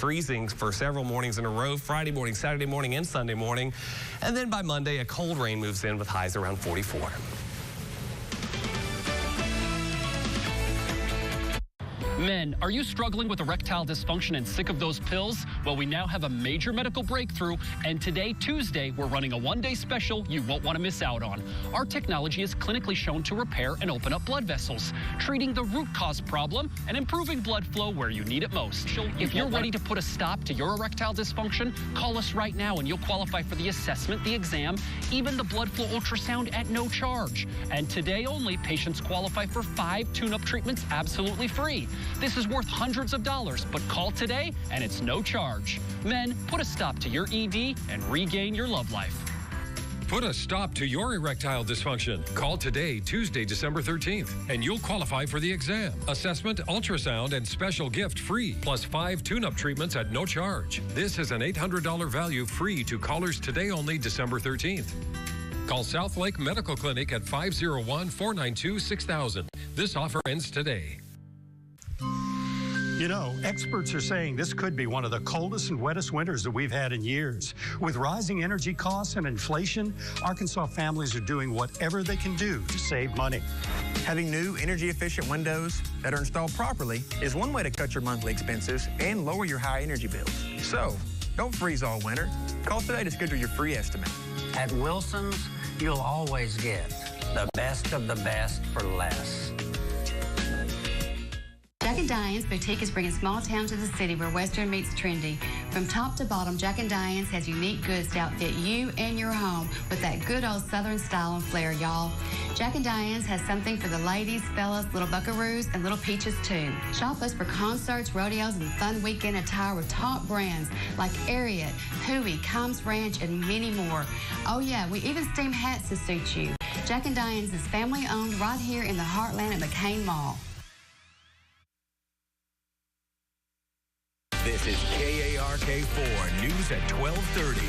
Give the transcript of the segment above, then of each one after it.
freezing for several mornings in a row, Friday morning, Saturday morning, and Sunday morning. And then by Monday, a cold rain moves in with highs around 44. Men, are you struggling with erectile dysfunction and sick of those pills? Well, we now have a major medical breakthrough, and today, Tuesday, we're running a one-day special you won't want to miss out on. Our technology is clinically shown to repair and open up blood vessels, treating the root cause problem and improving blood flow where you need it most. If you're ready to put a stop to your erectile dysfunction, call us right now and you'll qualify for the assessment, the exam, even the blood flow ultrasound at no charge. And today only, patients qualify for 5 tune-up treatments absolutely free. This is worth hundreds of dollars, but call today and it's no charge. Men, put a stop to your ED and regain your love life. Put a stop to your erectile dysfunction. Call today, Tuesday, December 13th, and you'll qualify for the exam, assessment, ultrasound, and special gift free, plus 5 tune-up treatments at no charge. This is an $800 value free to callers today only, December 13th. Call South Lake Medical Clinic at 501-492-6000. This offer ends today. You know, experts are saying this could be one of the coldest and wettest winters that we've had in years. With rising energy costs and inflation, Arkansas families are doing whatever they can do to save money. Having new energy-efficient windows that are installed properly is one way to cut your monthly expenses and lower your high energy bills. So, don't freeze all winter. Call today to schedule your free estimate. At Wilson's, you'll always get the best of the best for less. Jack & Diane's Boutique is bringing small town to the city where Western meets trendy. From top to bottom, Jack & Diane's has unique goods to outfit you and your home with that good old Southern style and flair, y'all. Jack & Diane's has something for the ladies, fellas, little buckaroos, and little peaches too. Shop us for concerts, rodeos, and fun weekend attire with top brands like Ariat, Huey, Combs Ranch, and many more. Oh yeah, we even steam hats to suit you. Jack & Diane's is family owned right here in the heartland at McCain Mall. This is KARK4 News at 12:30.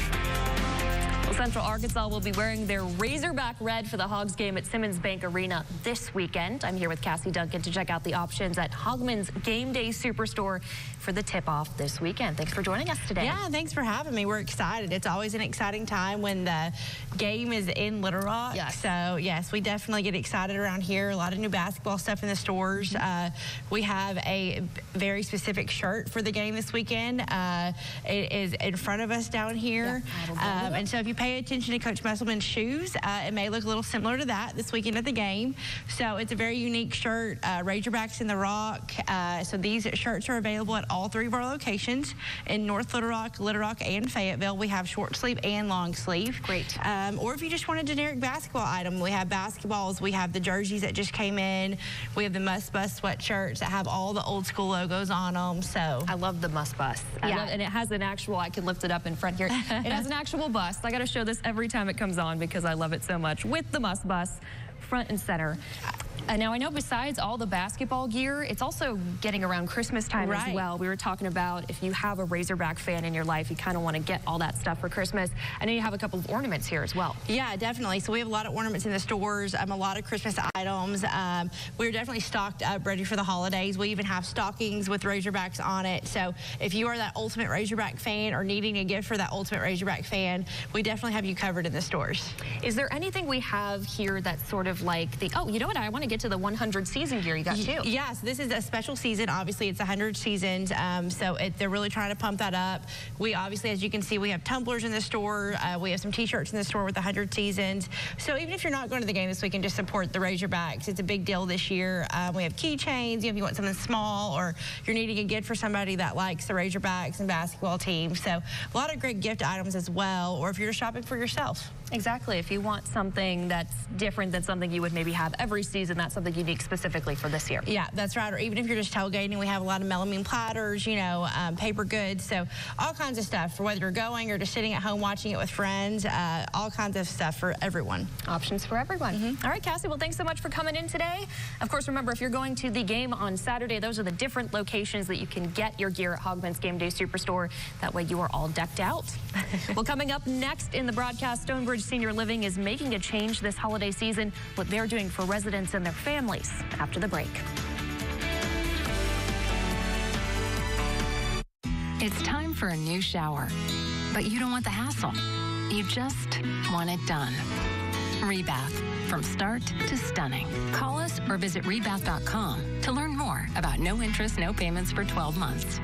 Well, Central Arkansas will be wearing their Razorback red for the Hogs game at Simmons Bank Arena this weekend. I'm here with Cassie Duncan to check out the options at Hogman's Game Day Superstore for the tip-off this weekend. Thanks for joining us today. Yeah, thanks for having me. We're excited. It's always an exciting time when the game is in Little Rock. Yes. So, yes, we definitely get excited around here. A lot of new basketball stuff in the stores. We have a very specific shirt for the game this weekend. It is in front of us down here. Yeah, and so if you pay attention to Coach Musselman's shoes, it may look a little similar to that this weekend at the game. So it's a very unique shirt. Razorbacks in the Rock. So these shirts are available at all 3 of our locations in North Little Rock, and Fayetteville. We have short sleeve and long sleeve. Great. Or if you just want a generic basketball item, we have basketballs. We have the jerseys that just came in. We have the Must Bust sweatshirts that have all the old school logos on them. So I love the Must Bust. Yeah. And it has an actual, I can lift it up in front here. It has an actual bust. I got to show this every time it comes on because I love it so much. With the Must Bust front and center. Now, I know besides all the basketball gear, it's also getting around Christmas time as well. We were talking about if you have a Razorback fan in your life, you kind of want to get all that stuff for Christmas. I know you have a couple of ornaments here as well. Yeah, definitely. So we have a lot of ornaments in the stores, a lot of Christmas items. We're definitely stocked up, ready for the holidays. We even have stockings with Razorbacks on it. So if you are that ultimate Razorback fan or needing a gift for that ultimate Razorback fan, we definitely have you covered in the stores. Is there anything we have here that's sort of like the, oh, you know what, I want to get to the 100 season gear you got too. Yeah, so this is a special season. Obviously, it's 100 seasons, so they're really trying to pump that up. We obviously, as you can see, we have tumblers in the store. We have some T-shirts in the store with 100 seasons. So even if you're not going to the game this weekend, just support the Razorbacks. It's a big deal this year. We have keychains. If you want something small or you're needing a gift for somebody that likes the Razorbacks and basketball team. So a lot of great gift items as well, or if you're just shopping for yourself. Exactly. If you want something that's different than something you would maybe have every season, that's something unique specifically for this year. Yeah, that's right. Or even if you're just tailgating, we have a lot of melamine platters, you know, paper goods. So all kinds of stuff for whether you're going or just sitting at home watching it with friends. All kinds of stuff for everyone. Options for everyone. All right, Cassie, well, thanks so much for coming in today. Of course, remember, if you're going to the game on Saturday, those are the different locations that you can get your gear at Hogman's Game Day Superstore. That way you are all decked out. Well, coming up next in the broadcast, Stonebridge Senior Living is making a change this holiday season, what they're doing for residents and their families. After the break. It's time for a new shower, but you don't want the hassle. You just want it done. Rebath, from start to stunning. Call us or visit rebath.com to learn more about no interest, no payments for 12 months.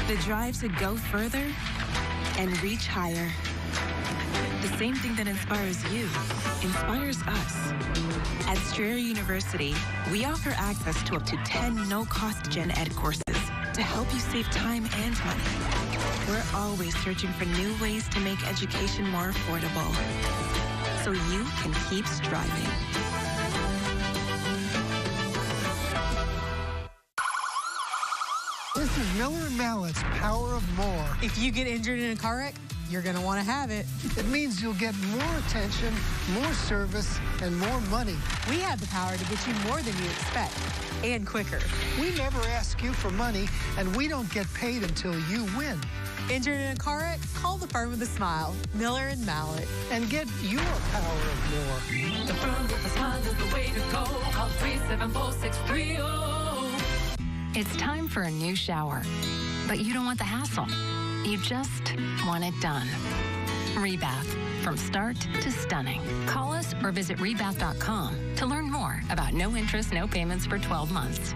The drive to go further and reach higher. The same thing that inspires you inspires us. At Strayer University, we offer access to up to 10 no-cost gen ed courses to help you save time and money. We're always searching for new ways to make education more affordable so you can keep striving. This is Miller & Mallett's Power of More. If you get injured in a car wreck, you're going to want to have it. It means you'll get more attention, more service, and more money. We have the power to get you more than you expect, and quicker. We never ask you for money, and we don't get paid until you win. Injured in a car wreck? Call the firm with a smile, Miller & Mallett. And get your power of more. The firm with a smile is the way to go. Call 374-630. It's time for a new shower, but you don't want the hassle. You just want it done. Rebath, from start to stunning. Call us or visit rebath.com to learn more about no interest, no payments for 12 months.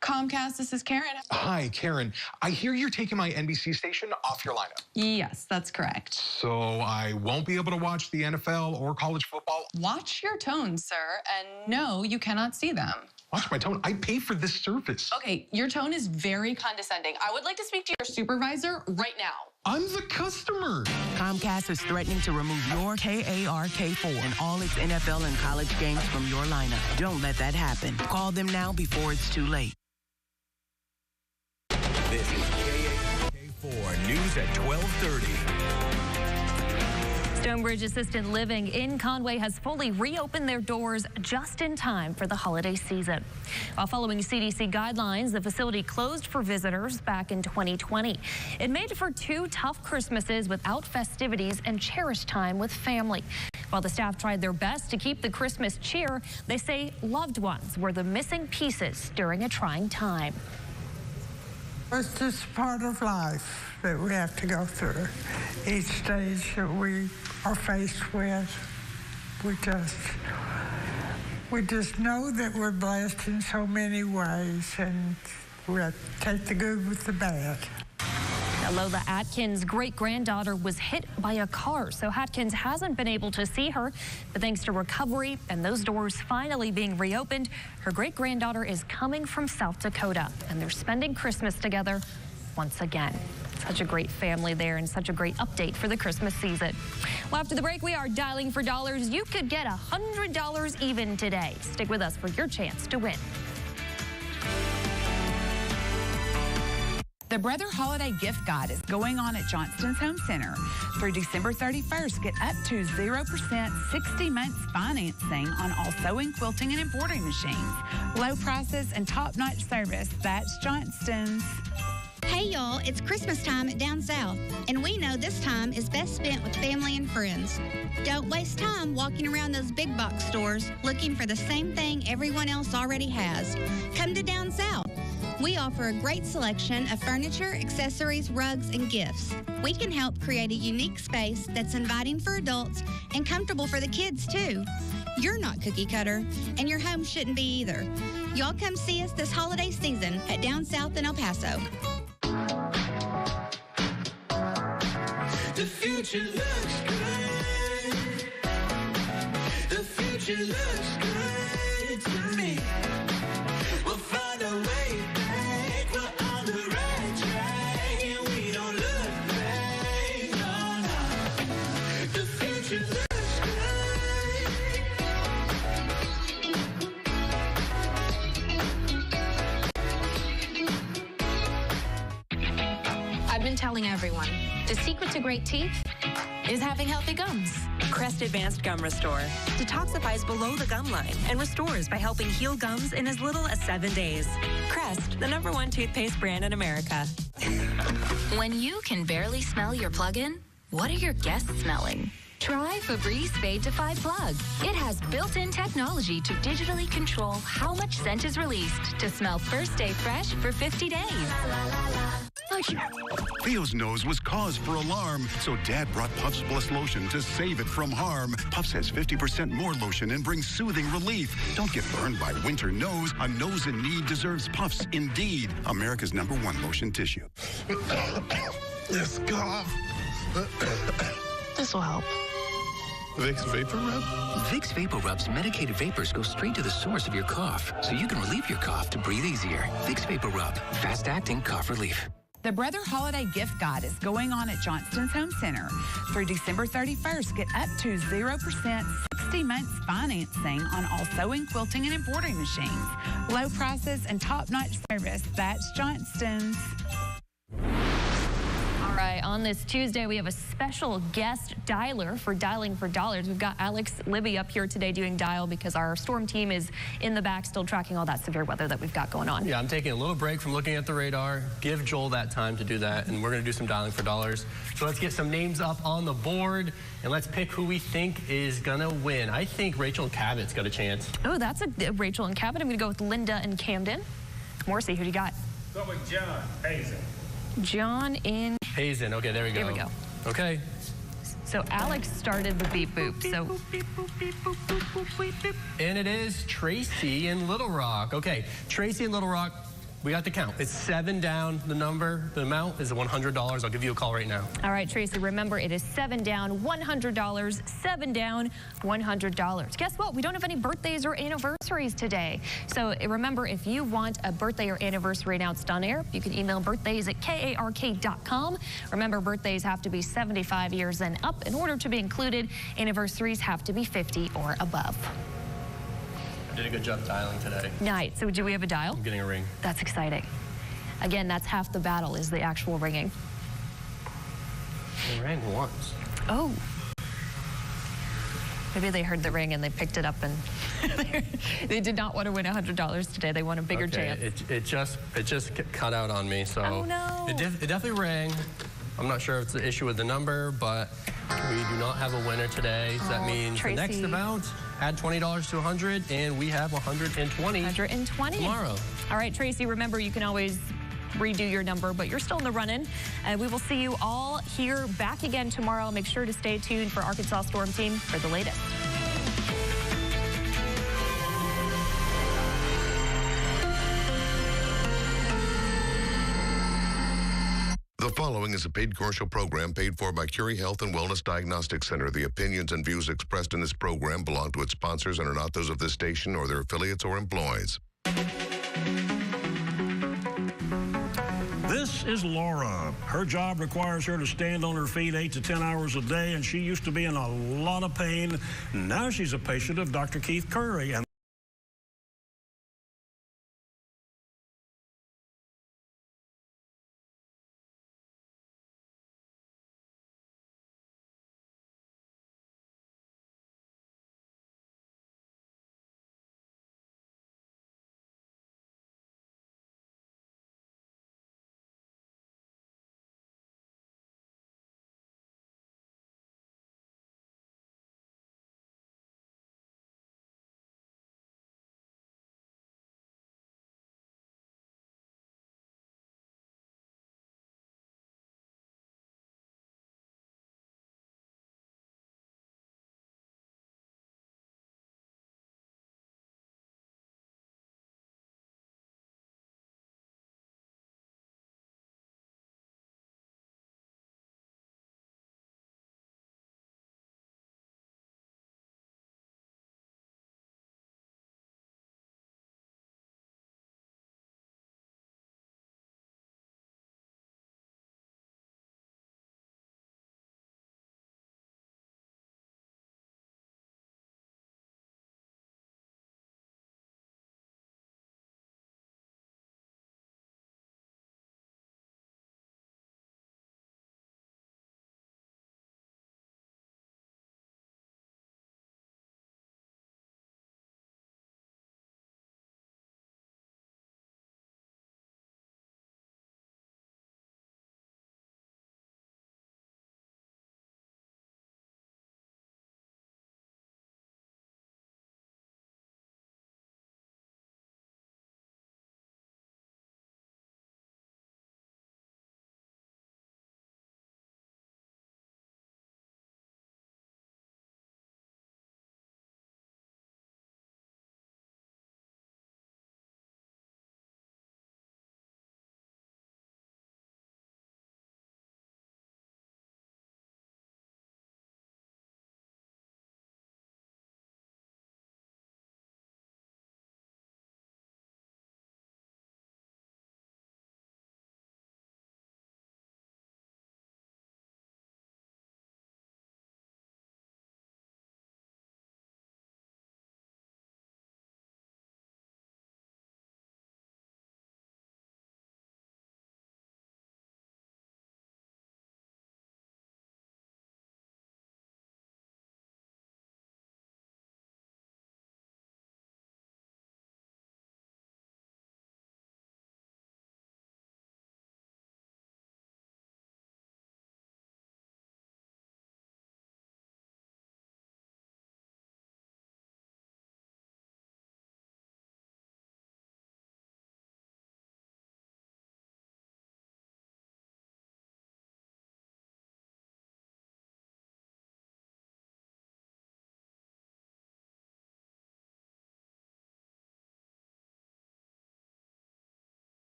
Comcast, this is Karen. Hi, Karen. I hear you're taking my NBC station off your lineup. Yes, that's correct. So I won't be able to watch the NFL or college football? Watch your tone, sir, and no, you cannot see them. Watch my tone. I pay for this service. Okay, your tone is very condescending. I would like to speak to your supervisor right now. I'm the customer. Comcast is threatening to remove your KARK4 and all its NFL and college games from your lineup. Don't let that happen. Call them now before it's too late. This is KARK4 News at 12:30. Stonebridge Assisted Living in Conway has fully reopened their doors just in time for the holiday season. While following CDC guidelines, the facility closed for visitors back in 2020. It made for 2 tough Christmases without festivities and cherished time with family. While the staff tried their best to keep the Christmas cheer, they say loved ones were the missing pieces during a trying time. It's just part of life that we have to go through. Each stage that we are faced with, we just know that we're blessed in so many ways, and we have to take the good with the bad. Now, Lola Atkins' great-granddaughter was hit by a car, so Atkins hasn't been able to see her. But thanks to recovery and those doors finally being reopened, her great-granddaughter is coming from South Dakota, and they're spending Christmas together once again. Such a great family there and such a great update for the Christmas season. Well, after the break, we are dialing for dollars. You could get $100 even today. Stick with us for your chance to win. The Brother Holiday Gift Guide is going on at Johnston's Home Center. Through December 31st, get up to 0% 60 months financing on all sewing, quilting, and embroidery machines. Low prices and top-notch service. That's Johnston's. Hey y'all, it's Christmas time at Down South, and we know this time is best spent with family and friends. Don't waste time walking around those big box stores looking for the same thing everyone else already has. Come to Down South. We offer a great selection of furniture, accessories, rugs, and gifts. We can help create a unique space that's inviting for adults and comfortable for the kids too. You're not cookie cutter, and your home shouldn't be either. Y'all come see us this holiday season at Down South in El Paso. The future looks good. The future looks good to me. We'll find a way back. We're on the right track, and we don't look back. No, no. The future looks good. I've been telling everyone, the secret to great teeth is having healthy gums. Crest Advanced Gum Restore detoxifies below the gum line and restores by helping heal gums in as little as 7 days. Crest, the #1 toothpaste brand in America. When you can barely smell your plug-in, what are your guests smelling? Try Febreze Fade to 5 Plug. It has built-in technology to digitally control how much scent is released to smell first day fresh for 50 days. Theo's nose was cause for alarm, so Dad brought Puffs Plus lotion to save it from harm. Puffs has 50% more lotion and brings soothing relief. Don't get burned by winter nose. A nose in need deserves Puffs indeed. America's #1 lotion tissue. This cough. This will help. Vicks Vapor Rub? Vicks Vapor Rub's medicated vapors go straight to the source of your cough, so you can relieve your cough to breathe easier. Vicks Vapor Rub, fast-acting cough relief. The Brother Holiday Gift Guide is going on at Johnston's Home Center. Through December 31st, get up to 0% 60 months financing on all sewing, quilting, and embroidery machines. Low prices and top-notch service. That's Johnston's. All right, on this Tuesday, we have a special guest dialer for Dialing for Dollars. We've got Alex Libby up here today doing dial because our storm team is in the back still tracking all that severe weather that we've got going on. Yeah, I'm taking a little break from looking at the radar. Give Joel that time to do that, and we're going to do some Dialing for Dollars. So let's get some names up on the board, and let's pick who we think is going to win. I think Rachel and Cabot's got a chance. Oh, that's a Rachel and Cabot. I'm going to go with Linda and Camden. Morrissey, who do you got? Go with John Hazen. John in Hazen. Okay, there we go. Here we go. Okay. So Alex started the beep boop. So and it is Tracy in Little Rock. Okay, Tracy in Little Rock. We got the count. It's 7 down. The amount is $100. I'll give you a call right now. All right, Tracy, remember it is 7 down, $100, 7 down, $100. Guess what? We don't have any birthdays or anniversaries today. So remember, if you want a birthday or anniversary announced on air, you can email birthdays@kark.com. Remember, birthdays have to be 75 years and up in order to be included. Anniversaries have to be 50 or above. I did a good job dialing today. Nice. So do we have a dial? I'm getting a ring. That's exciting. Again, that's half the battle is the actual ringing. It rang once. Oh. Maybe they heard the ring and they picked it up and they did not want to win $100 today. They want a bigger chance. It just cut out on me. So oh, no. It definitely rang. I'm not sure if it's the issue with the number, but we do not have a winner today. So that means Tracy. The next amount, add $20 to 100, and we have 120. 120 tomorrow. All right, Tracy, remember you can always redo your number, but you're still in the run-in. And we will see you all here back again tomorrow. Make sure to stay tuned for Arkansas Storm Team for the latest. The following is a paid commercial program paid for by Curie Health and Wellness Diagnostic Center. The opinions and views expressed in this program belong to its sponsors and are not those of this station or their affiliates or employees. This is Laura. Her job requires her to stand on her feet 8 to 10 hours a day, and she used to be in a lot of pain. Now she's a patient of Dr. Keith Curry. And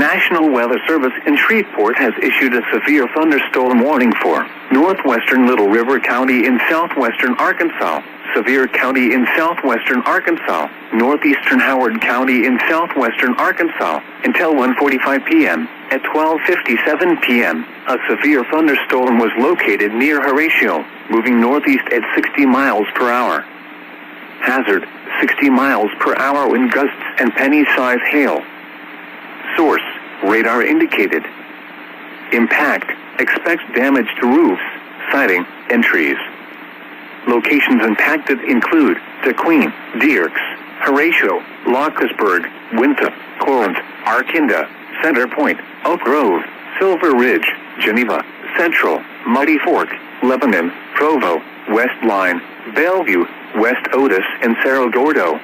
National Weather Service in Shreveport has issued a severe thunderstorm warning for northwestern Little River County in southwestern Arkansas, Sevier County in southwestern Arkansas, northeastern Howard County in southwestern Arkansas, until 1:45 p.m. At 12:57 p.m., a severe thunderstorm was located near Horatio, moving northeast at 60 miles per hour. Hazard, 60 miles per hour wind gusts and penny-size hail. Source, radar indicated. Impact, expects damage to roofs, siding, and trees. Locations impacted include DeQueen, Dierks, Horatio, Lockersburg, Winthrop, Corinth, Arkinda, Center Point, Oak Grove, Silver Ridge, Geneva, Central, Muddy Fork, Lebanon, Provo, West Line, Bellevue, West Otis, and Cerro Gordo.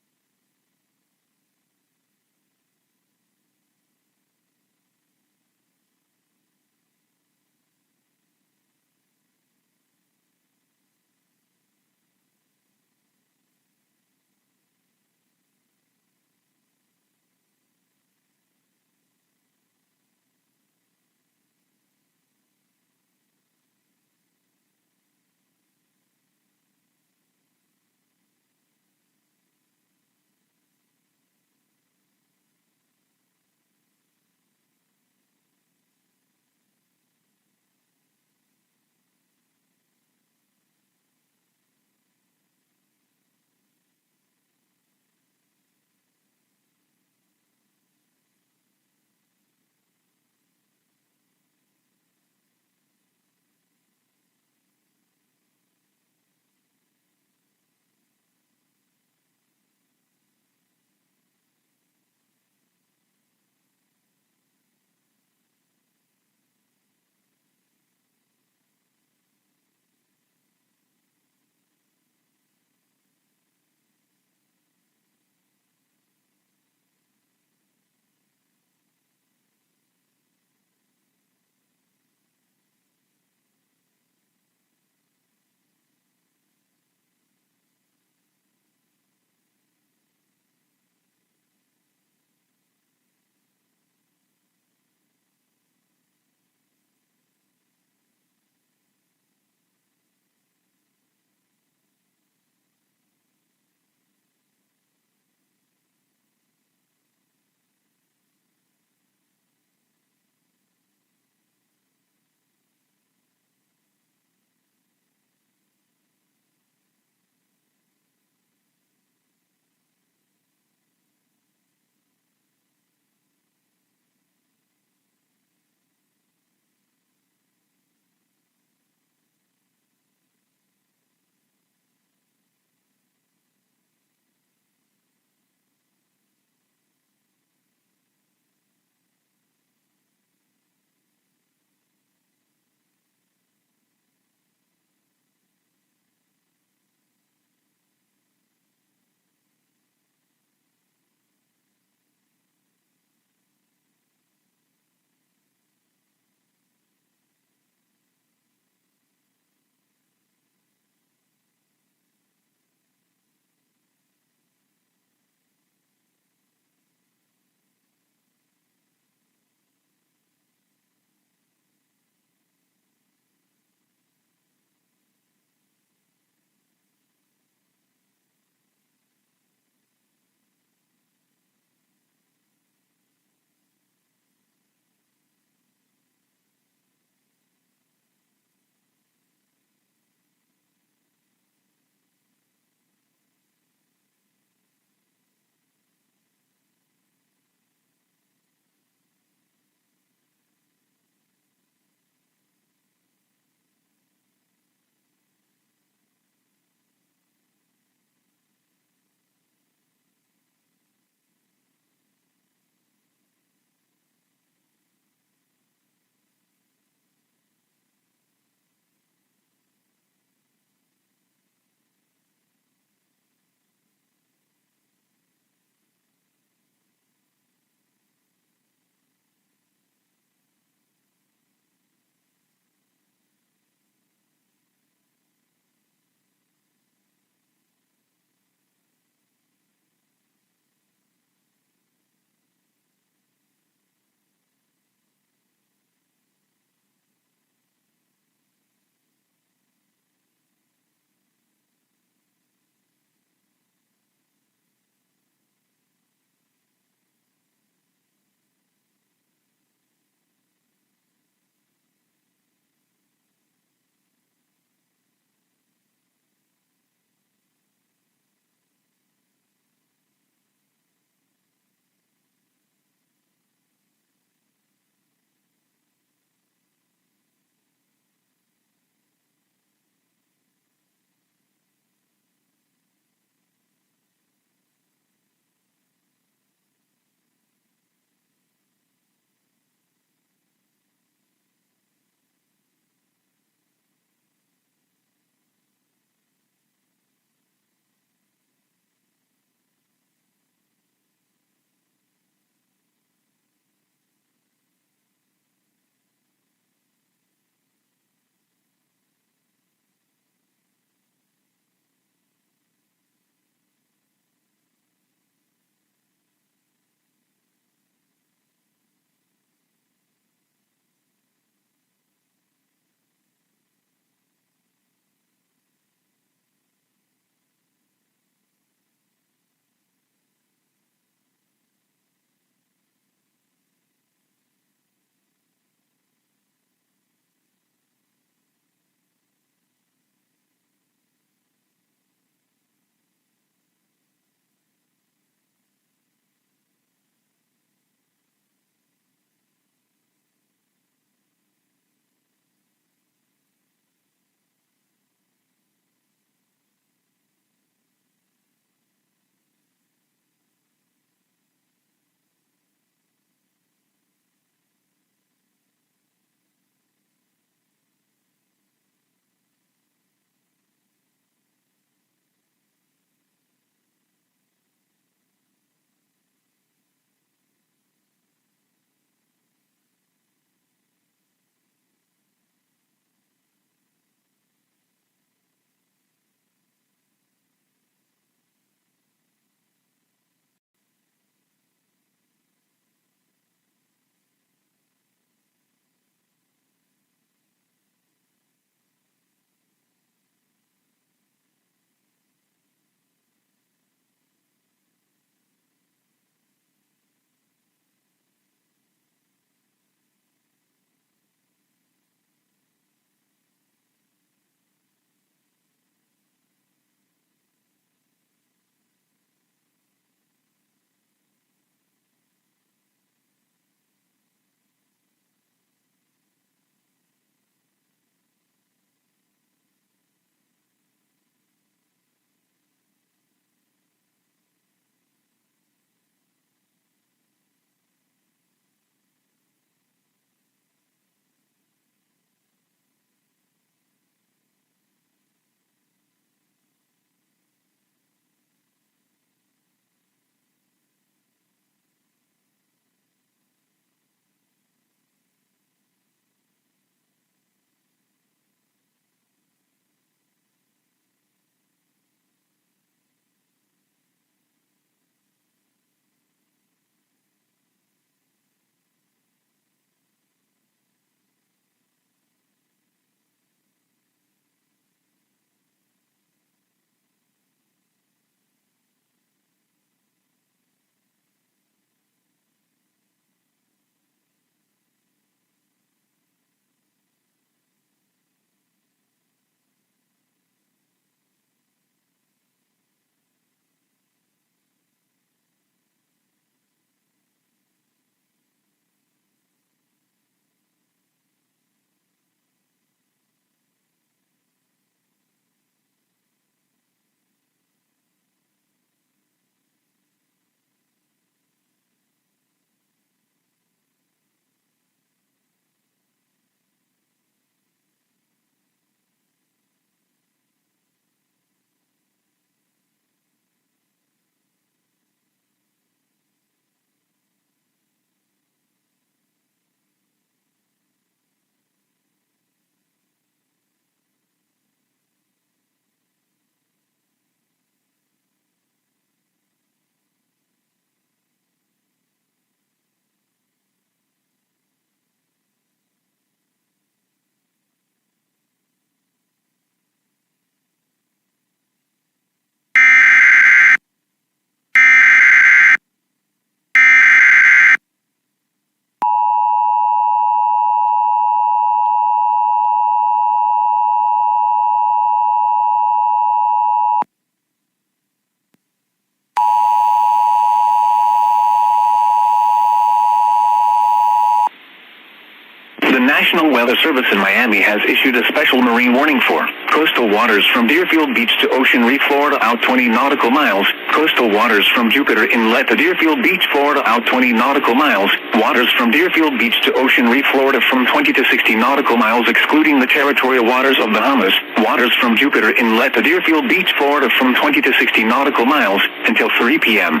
Miami has issued a special marine warning for coastal waters from Deerfield Beach to Ocean Reef, Florida, out 20 nautical miles. Coastal waters from Jupiter Inlet to Deerfield Beach, Florida, out 20 nautical miles. Waters from Deerfield Beach to Ocean Reef, Florida, from 20 to 60 nautical miles, excluding the territorial waters of Bahamas. Waters from Jupiter Inlet to Deerfield Beach, Florida, from 20 to 60 nautical miles until 3 p.m.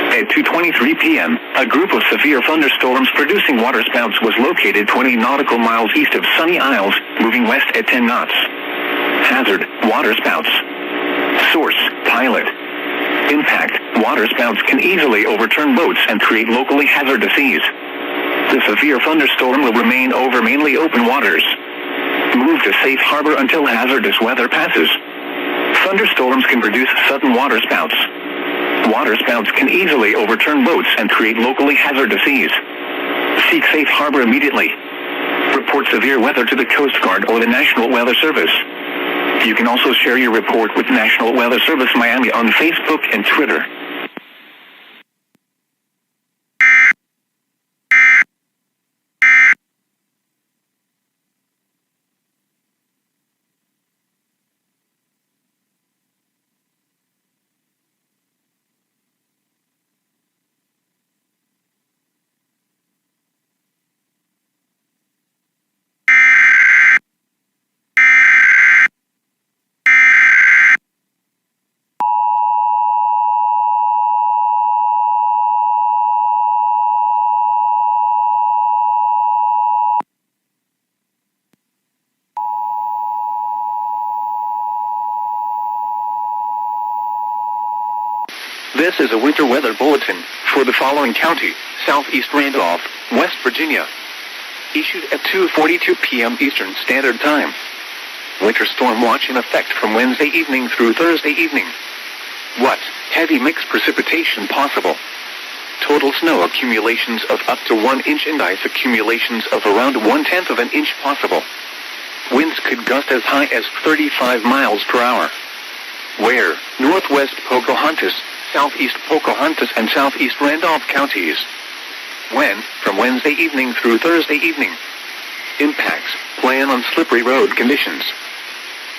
At 2:23 p.m., a group of severe thunderstorms producing waterspouts was located 20 nautical miles east of Sunny Isles, moving west at 10 knots. Hazard, waterspouts. Source, pilot. Impact, waterspouts can easily overturn boats and create locally hazardous seas. The severe thunderstorm will remain over mainly open waters. Move to safe harbor until hazardous weather passes. Thunderstorms can produce sudden waterspouts. Waterspouts can easily overturn boats and create locally hazardous seas. Seek safe harbor immediately. Report severe weather to the Coast Guard or the National Weather Service. You can also share your report with National Weather Service Miami on Facebook and Twitter. This is a winter weather bulletin for the following county: Southeast Randolph, West Virginia. Issued at 2:42 p.m. Eastern Standard Time. Winter storm watch in effect from Wednesday evening through Thursday evening. What? Heavy mixed precipitation possible. Total snow accumulations of up to 1 inch and ice accumulations of around 1/10 of an inch possible. Winds could gust as high as 35 miles per hour. Where? Northwest Pocahontas, Southeast Pocahontas, and Southeast Randolph counties. When? From Wednesday evening through Thursday evening. Impacts. Plan on slippery road conditions.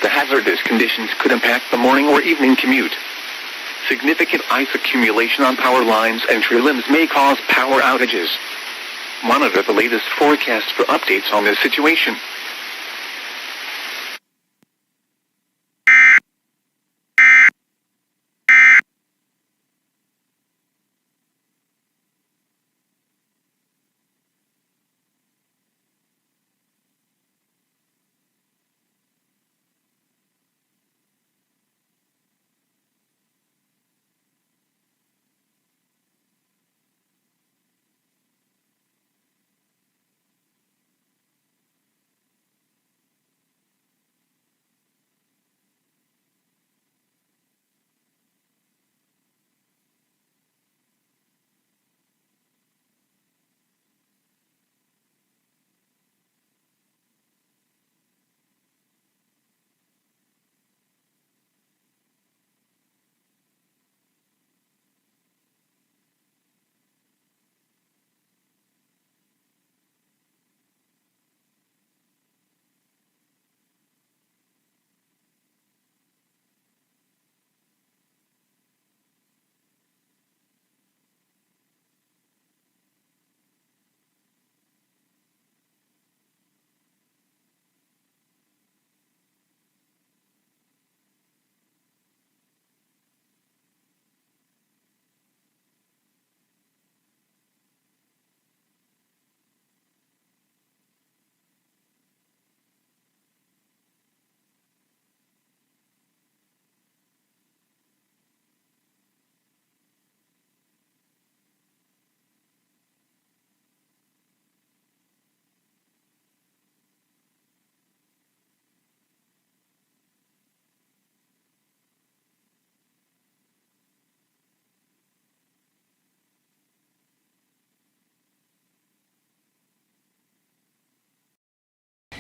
The hazardous conditions could impact the morning or evening commute. Significant ice accumulation on power lines and tree limbs may cause power outages. Monitor the latest forecasts for updates on this situation.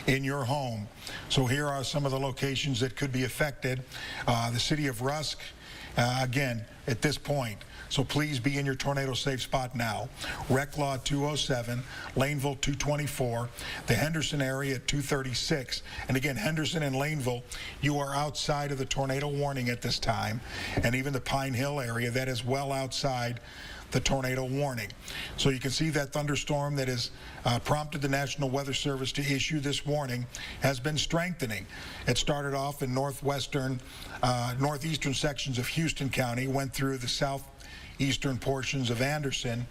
in your home. So here are some of the locations that could be affected. The city of Rusk again, at this point. So please be in your tornado safe spot now. Reclaw 207, Laneville 224, the Henderson area at 236. And again, Henderson and Laneville, you are outside of the tornado warning at this time. And even the Pine Hill area, that is well outside the tornado warning. So you can see that thunderstorm that has prompted the National Weather Service to issue this warning has been strengthening. It started off in northeastern sections of Houston County, went through the southeastern portions of Anderson,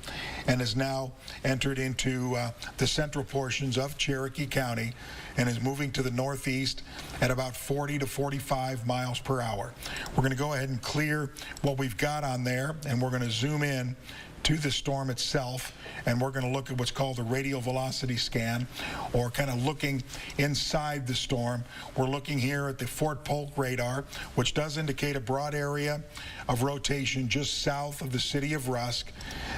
and has now entered into the central portions of Cherokee County and is moving to the northeast at about 40 to 45 miles per hour. We're going to go ahead and clear what we've got on there, and we're going to zoom in to the storm itself, and we're going to look at what's called the radial velocity scan, or kind of looking inside the storm. We're looking here at the Fort Polk radar, which does indicate a broad area of rotation just south of the city of Rusk.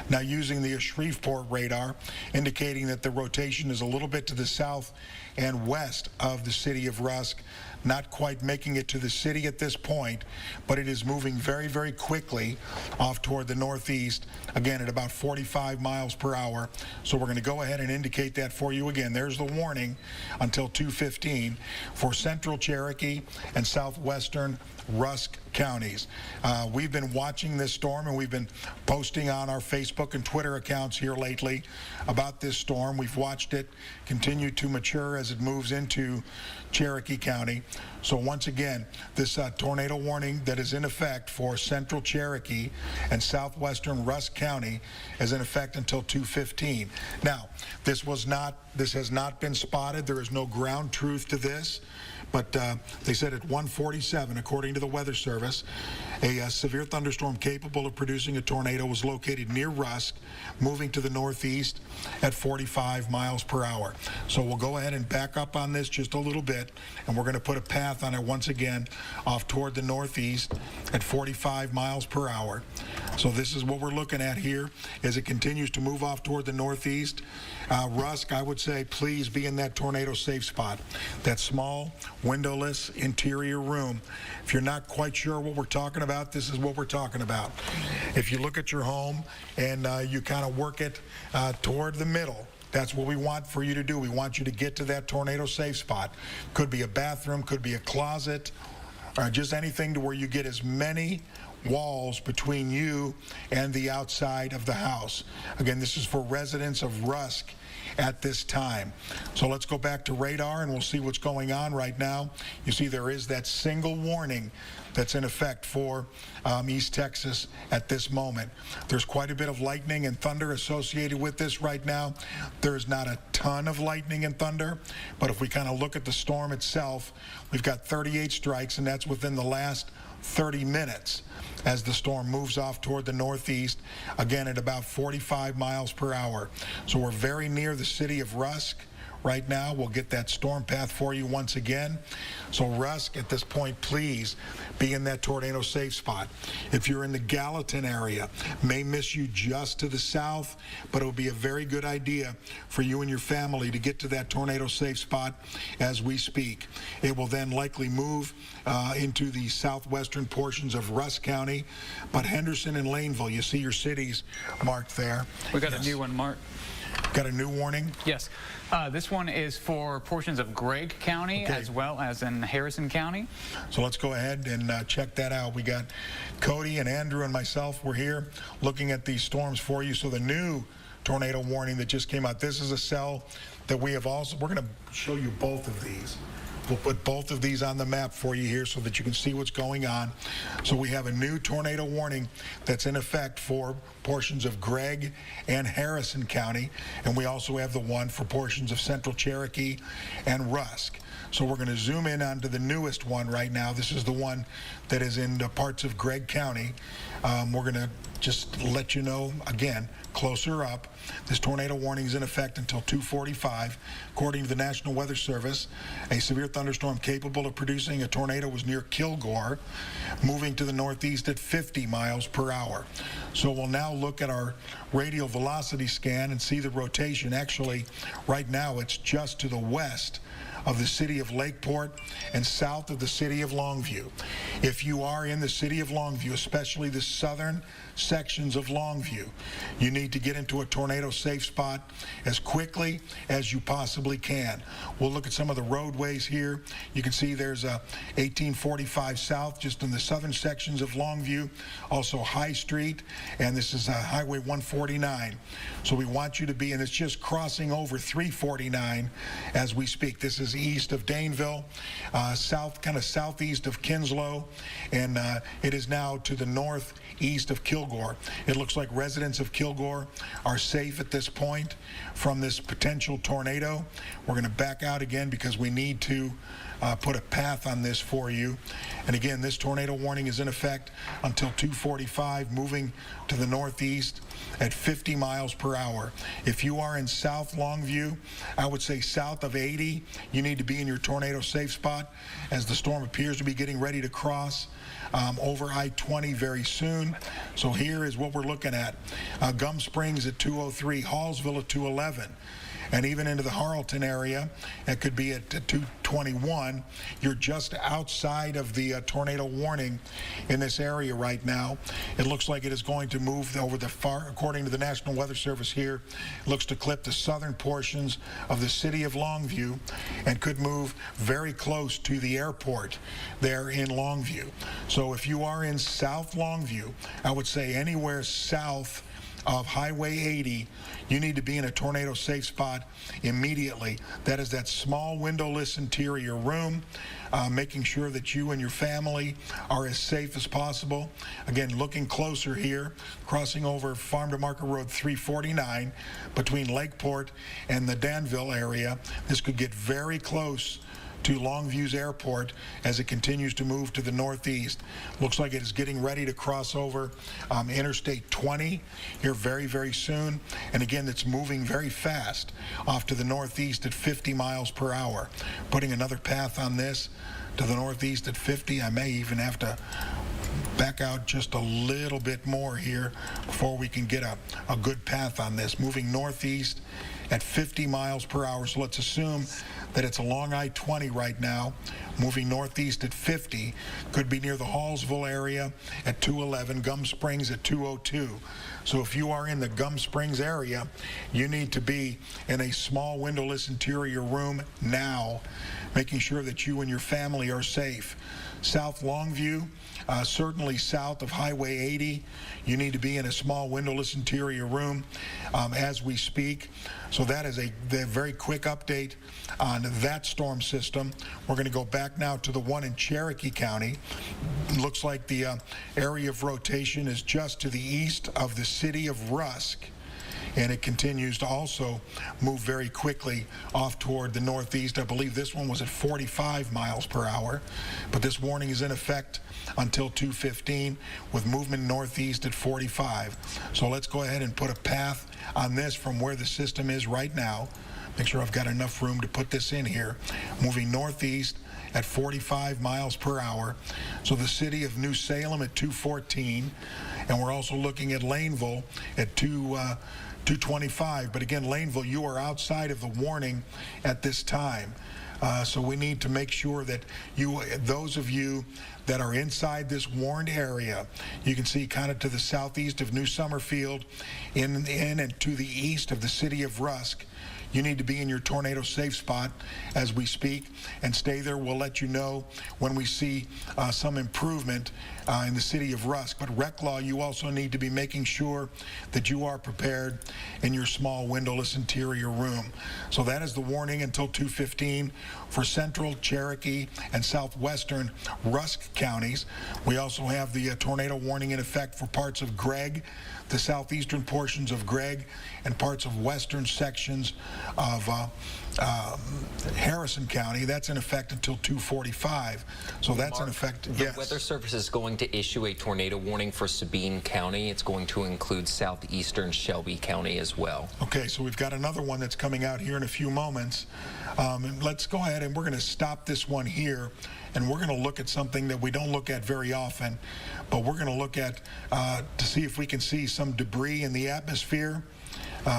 Now using the Shreveport radar, indicating that the rotation is a little bit to the south and west of the city of Rusk, not quite making it to the city at this point, but it is moving very, very quickly off toward the northeast, again at about 45 miles per hour. So we're going to go ahead and indicate that for you again. There's the warning until 2:15 for central Cherokee and southwestern Rusk counties. We've been watching this storm, and we've been posting on our Facebook and Twitter accounts here lately about this storm. We've watched it continue to mature as it moves into Cherokee County. So once again, this tornado warning that is in effect for central Cherokee and southwestern Rusk County is in effect until 2:15. Now, this has not been spotted. There is no ground truth to this. But they said at 1:47, according to the Weather Service, a severe thunderstorm capable of producing a tornado was located near Rusk, moving to the northeast at 45 miles per hour. So we'll go ahead and back up on this just a little bit, and we're going to put a path on it once again off toward the northeast at 45 miles per hour. So this is what we're looking at here as it continues to move off toward the northeast. Rusk, I would say, please be in that tornado safe spot, that small, windowless interior room. If you're not quite sure what we're talking about, this is what we're talking about. If you look at your home and you kind of work it toward the middle, that's what we want for you to do. We want you to get to that tornado safe spot. Could be a bathroom, could be a closet, or just anything to where you get as many walls between you and the outside of the house. Again, this is for residents of Rusk at this time. So let's go back to radar and we'll see what's going on right now. You see there is that single warning that's in effect for East Texas at this moment. There's quite a bit of lightning and thunder associated with this right now. There's not a ton of lightning and thunder, but if we kind of look at the storm itself, we've got 38 strikes, and that's within the last 30 minutes as the storm moves off toward the northeast, again at about 45 miles per hour. So we're very near the city of Rusk right now. We'll get that storm path for you once again. So Rusk, at this point, please be in that tornado safe spot. If you're in the Gallatin area, may miss you just to the south, but it would be a very good idea for you and your family to get to that tornado safe spot as we speak. It will then likely move into the southwestern portions of Rusk County, but Henderson and Laneville, you see your cities marked there. We got a new one, Mark. Got a new warning? Yes. This one is for portions of Gregg County as well as in Harrison County. So let's go ahead and check that out. We got Cody and Andrew and myself. We're here looking at these storms for you. So the new tornado warning that just came out, this is a cell that we have also, we're going to show you both of these. We'll put both of these on the map for you here so that you can see what's going on. So we have a new tornado warning that's in effect for portions of Gregg and Harrison County, and we also have the one for portions of central Cherokee and Rusk. So we're going to zoom in onto the newest one right now. This is the one that is in the parts of Gregg County. We're going to just let you know, again, closer up. This tornado warning is in effect until 2:45. According to the National Weather Service, a severe thunderstorm capable of producing a tornado was near Kilgore, moving to the northeast at 50 miles per hour. So we'll now look at our radial velocity scan and see the rotation. Actually, right now it's just to the west of the city of Lakeport and south of the city of Longview. If you are in the city of Longview, especially the southern sections of Longview, you need to get into a tornado safe spot as quickly as you possibly can. We'll look at some of the roadways here. You can see there's a 1845 South just in the southern sections of Longview, also High Street, and this is Highway 149. So we want you to be, and it's just crossing over 349 as we speak. This is east of Daneville, kind of southeast of Kinslow, and it is now to the northeast of Kilgore. It looks like residents of Kilgore are safe at this point from this potential tornado. We're going to back out again because we need to put a path on this for you. And again, this tornado warning is in effect until 2:45, moving to the northeast at 50 miles per hour. If you are in South Longview, I would say south of 80, you need to be in your tornado safe spot as the storm appears to be getting ready to cross over I-20 very soon. So here is what we're looking at. Gum Springs at 203, Hallsville at 211. And even into the Harleton area, it could be at 221. You're just outside of the tornado warning in this area right now. It looks like it is going to move over the far, according to the National Weather Service here, it looks to clip the southern portions of the city of Longview and could move very close to the airport there in Longview. So if you are in South Longview, I would say anywhere south of Highway 80, you need to be in a tornado safe spot immediately. That is that small windowless interior room, making sure that you and your family are as safe as possible. Again, looking closer here, crossing over Farm to Market Road 349 between Lakeport and the Danville area. This could get very close to Longview's airport as it continues to move to the northeast. Looks like it is getting ready to cross over Interstate 20 here very, very soon. And again, it's moving very fast off to the northeast at 50 miles per hour. Putting another path on this to the northeast at 50. I may even have to back out just a little bit more here before we can get a good path on this. Moving northeast at 50 miles per hour. So let's assume that it's along I-20 right now, moving northeast at 50, could be near the Hallsville area at 211, Gum Springs at 202. So if you are in the Gum Springs area, you need to be in a small windowless interior room now, making sure that you and your family are safe. South Longview, certainly south of Highway 80, you need to be in a small windowless interior room as we speak. So that is a very quick update on that storm system. We're going to go back now to the one in Cherokee County. It looks like the area of rotation is just to the east of the city of Rusk, and it continues to also move very quickly off toward the northeast. I believe this one was at 45 miles per hour, but this warning is in effect until 2:15 with movement northeast at 45. So let's go ahead and put a path on this from where the system is right now. Make sure I've got enough room to put this in here. Moving northeast at 45 miles per hour. So the city of New Salem at 214, and we're also looking at Laneville at 225. But again, Laneville, you are outside of the warning at this time. So we need to make sure that those of you that are inside this warned area, you can see kind of to the southeast of New Summerfield, in and to the east of the city of Rusk, you need to be in your tornado safe spot as we speak and stay there. We'll let you know when we see some improvement in the city of Rusk. But Rec Law, you also need to be making sure that you are prepared in your small windowless interior room. So that is the warning until 2:15 for central, Cherokee, and southwestern Rusk counties. We also have the tornado warning in effect for parts of Gregg, the southeastern portions of Gregg, and parts of western sections of Harrison County. That's in effect until 2:45. So that's in effect. The Weather Service is going to issue a tornado warning for Sabine County. It's going to include southeastern Shelby County as well. Okay, so we've got another one that's coming out here in a few moments. And let's go ahead and we're going to stop this one here, and we're going to look at something that we don't look at very often, but we're going to look at to see if we can see some debris in the atmosphere.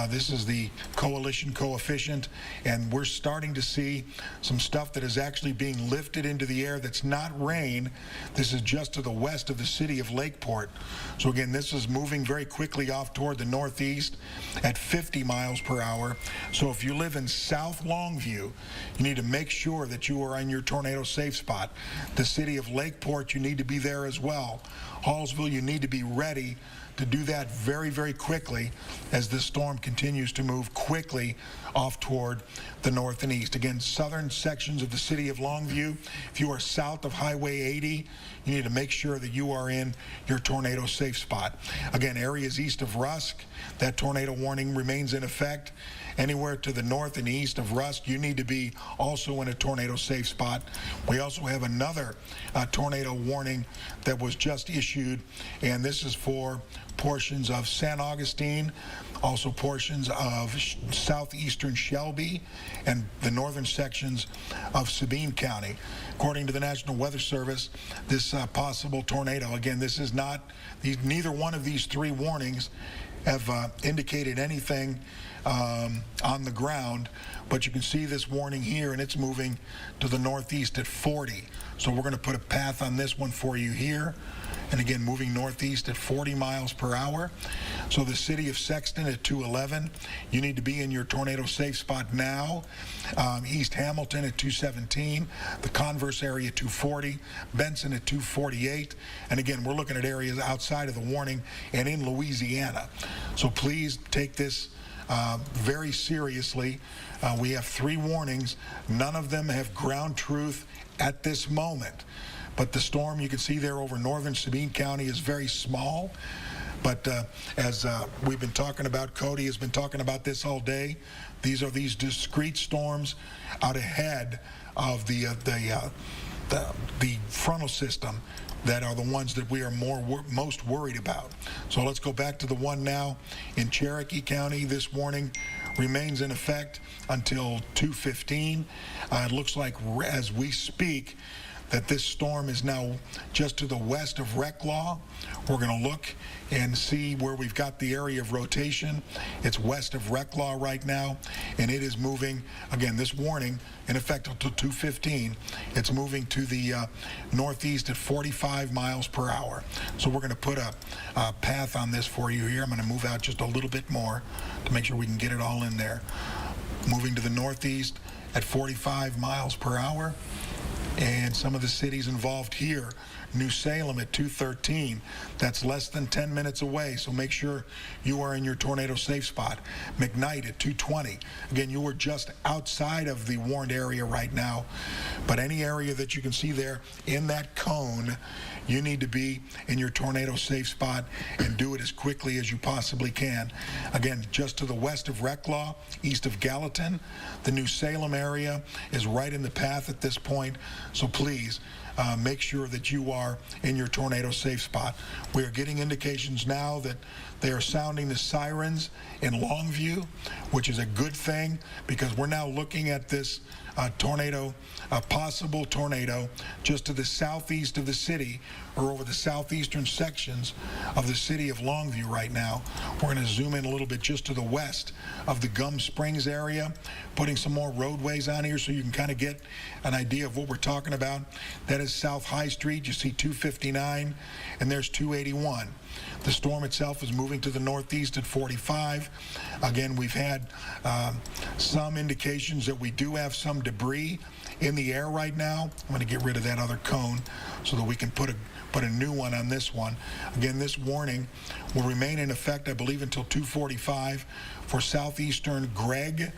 This is the coalition coefficient, and we're starting to see some stuff that is actually being lifted into the air that's not rain. This is just to the west of the city of Lakeport. So again, this is moving very quickly off toward the northeast at 50 miles per hour. So if you live in South Longview, you need to make sure that you are in your tornado safe spot. The city of Lakeport, you need to be there as well. Hallsville, you need to be ready to do that very, very quickly as this storm continues to move quickly off toward the north and east. Again, southern sections of the city of Longview, if you are south of Highway 80, you need to make sure that you are in your tornado safe spot. Again, areas east of Rusk, that tornado warning remains in effect. Anywhere to the north and east of Rusk, you need to be also in a tornado safe spot. We also have another tornado warning that was just issued, and this is for portions of San Augustine, also portions of southeastern Shelby, and the northern sections of Sabine County. According to the National Weather Service, this possible tornado, again, this is not, neither one of these three warnings have indicated anything on the ground, but you can see this warning here, and it's moving to the northeast at 40. So we're going to put a path on this one for you here. And again, moving northeast at 40 miles per hour. So the city of Sexton at 211, you need to be in your tornado safe spot now. East Hamilton at 217, the Converse area 240, Benson at 248. And again, we're looking at areas outside of the warning and in Louisiana. So please take this very seriously. We have three warnings. None of them have ground truth at this moment. But the storm you can see there over northern Sabine County is very small. But as we've been talking about, Cody has been talking about this all day. These are these discrete storms out ahead of the frontal system that are the ones that we are most worried about. So let's go back to the one now in Cherokee County. This warning remains in effect until 2:15. It looks like as we speak that this storm is now just to the west of Reclaw. We're going to look and see where we've got the area of rotation. It's west of Reclaw right now, and it is moving, again, this warning in effect until 2:15. It's moving to the northeast at 45 miles per hour. So we're going to put a path on this for you here. I'm going to move out just a little bit more to make sure we can get it all in there. Moving to the northeast at 45 miles per hour. And some of the cities involved here, New Salem at 213, that's less than 10 minutes away, so make sure you are in your tornado safe spot. McKnight at 220, again, you are just outside of the warned area right now, but any area that you can see there in that cone, you need to be in your tornado safe spot and do it as quickly as you possibly can. Again, just to the west of Reclaw, east of Gallatin, the New Salem area is right in the path at this point, so please make sure that you are in your tornado safe spot. We are getting indications now that they are sounding the sirens in Longview, which is a good thing because we're now looking at this tornado, a possible tornado just to the southeast of the city or over the southeastern sections of the city of Longview right now. We're going to zoom in a little bit just to the west of the Gum Springs area, putting some more roadways on here so you can kind of get an idea of what we're talking about. That is South High Street. You see 259, and there's 281. The storm itself is moving to the northeast at 45. Again, we've had some indications that we do have some debris in the air right now. I'm going to get rid of that other cone so that we can put a new one on this one. Again, this warning will remain in effect, I believe, until 2:45 for southeastern Gregg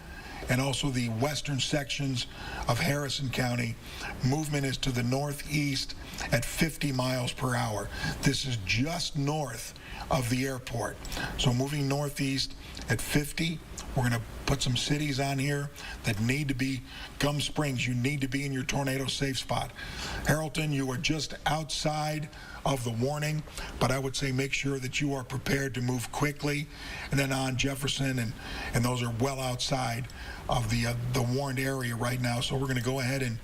and also the western sections of Harrison County. Movement is to the northeast at 50 miles per hour. This is just north of the airport. So moving northeast at 50. We're going to put some cities on here that need to be, Gum Springs, you need to be in your tornado safe spot. Harrelton, you are just outside of the warning, but I would say make sure that you are prepared to move quickly. And then on Jefferson, and those are well outside of the warned area right now. So we're going to go ahead and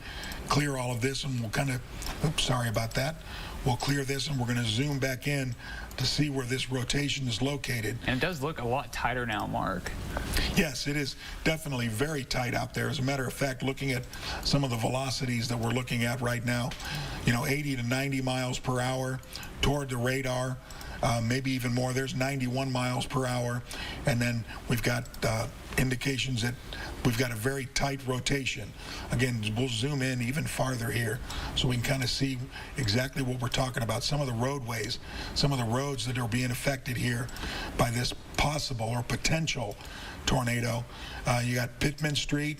clear all of this, and we'll kind of, oops, sorry about that. We'll clear this, and we're going to zoom back in to see where this rotation is located. And it does look a lot tighter now, Mark. Yes, it is definitely very tight out there. As a matter of fact, looking at some of the velocities that we're looking at right now, 80 to 90 miles per hour toward the radar, maybe even more. There's 91 miles per hour, and then we've got indications that we've got a very tight rotation. Again, we'll zoom in even farther here so we can kind of see exactly what we're talking about. Some of the roadways, some of the roads that are being affected here by this possible or potential tornado. You got Pittman Street,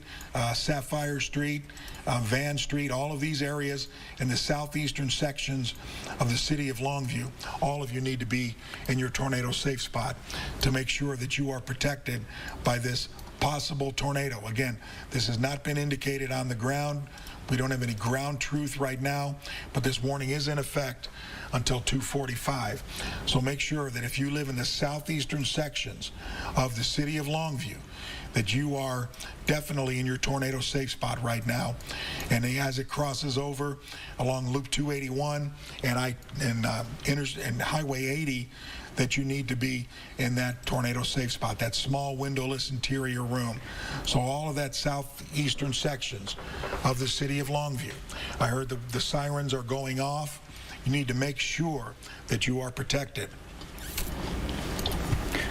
Sapphire Street, Van Street, all of these areas in the southeastern sections of the city of Longview. All of you need to be in your tornado safe spot to make sure that you are protected by this possible tornado. Again, this has not been indicated on the ground. We don't have any ground truth right now, but this warning is in effect until 2:45. So make sure that if you live in the southeastern sections of the city of Longview, that you are definitely in your tornado safe spot right now. And as it crosses over along Loop 281 and Highway 80, that you need to be in that tornado safe spot, that small windowless interior room. So all of that southeastern sections of the city of Longview. I heard the sirens are going off. You need to make sure that you are protected.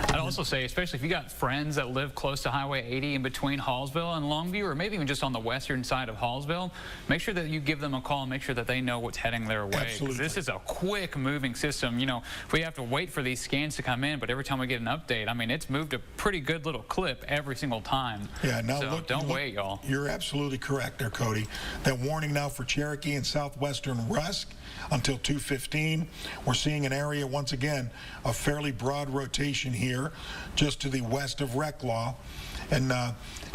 I'd also say, especially if you got friends that live close to Highway 80 in between Hallsville and Longview, or maybe even just on the western side of Hallsville, make sure that you give them a call and make sure that they know what's heading their way. Absolutely. This is a quick moving system. We have to wait for these scans to come in, but every time we get an update, I mean, it's moved a pretty good little clip every single time. Yeah, now so don't wait, y'all. You're absolutely correct there, Cody. That warning now for Cherokee and southwestern Rusk until 2:15. We're seeing an area, once again, a fairly broad rotation here, just to the west of Reclaw, and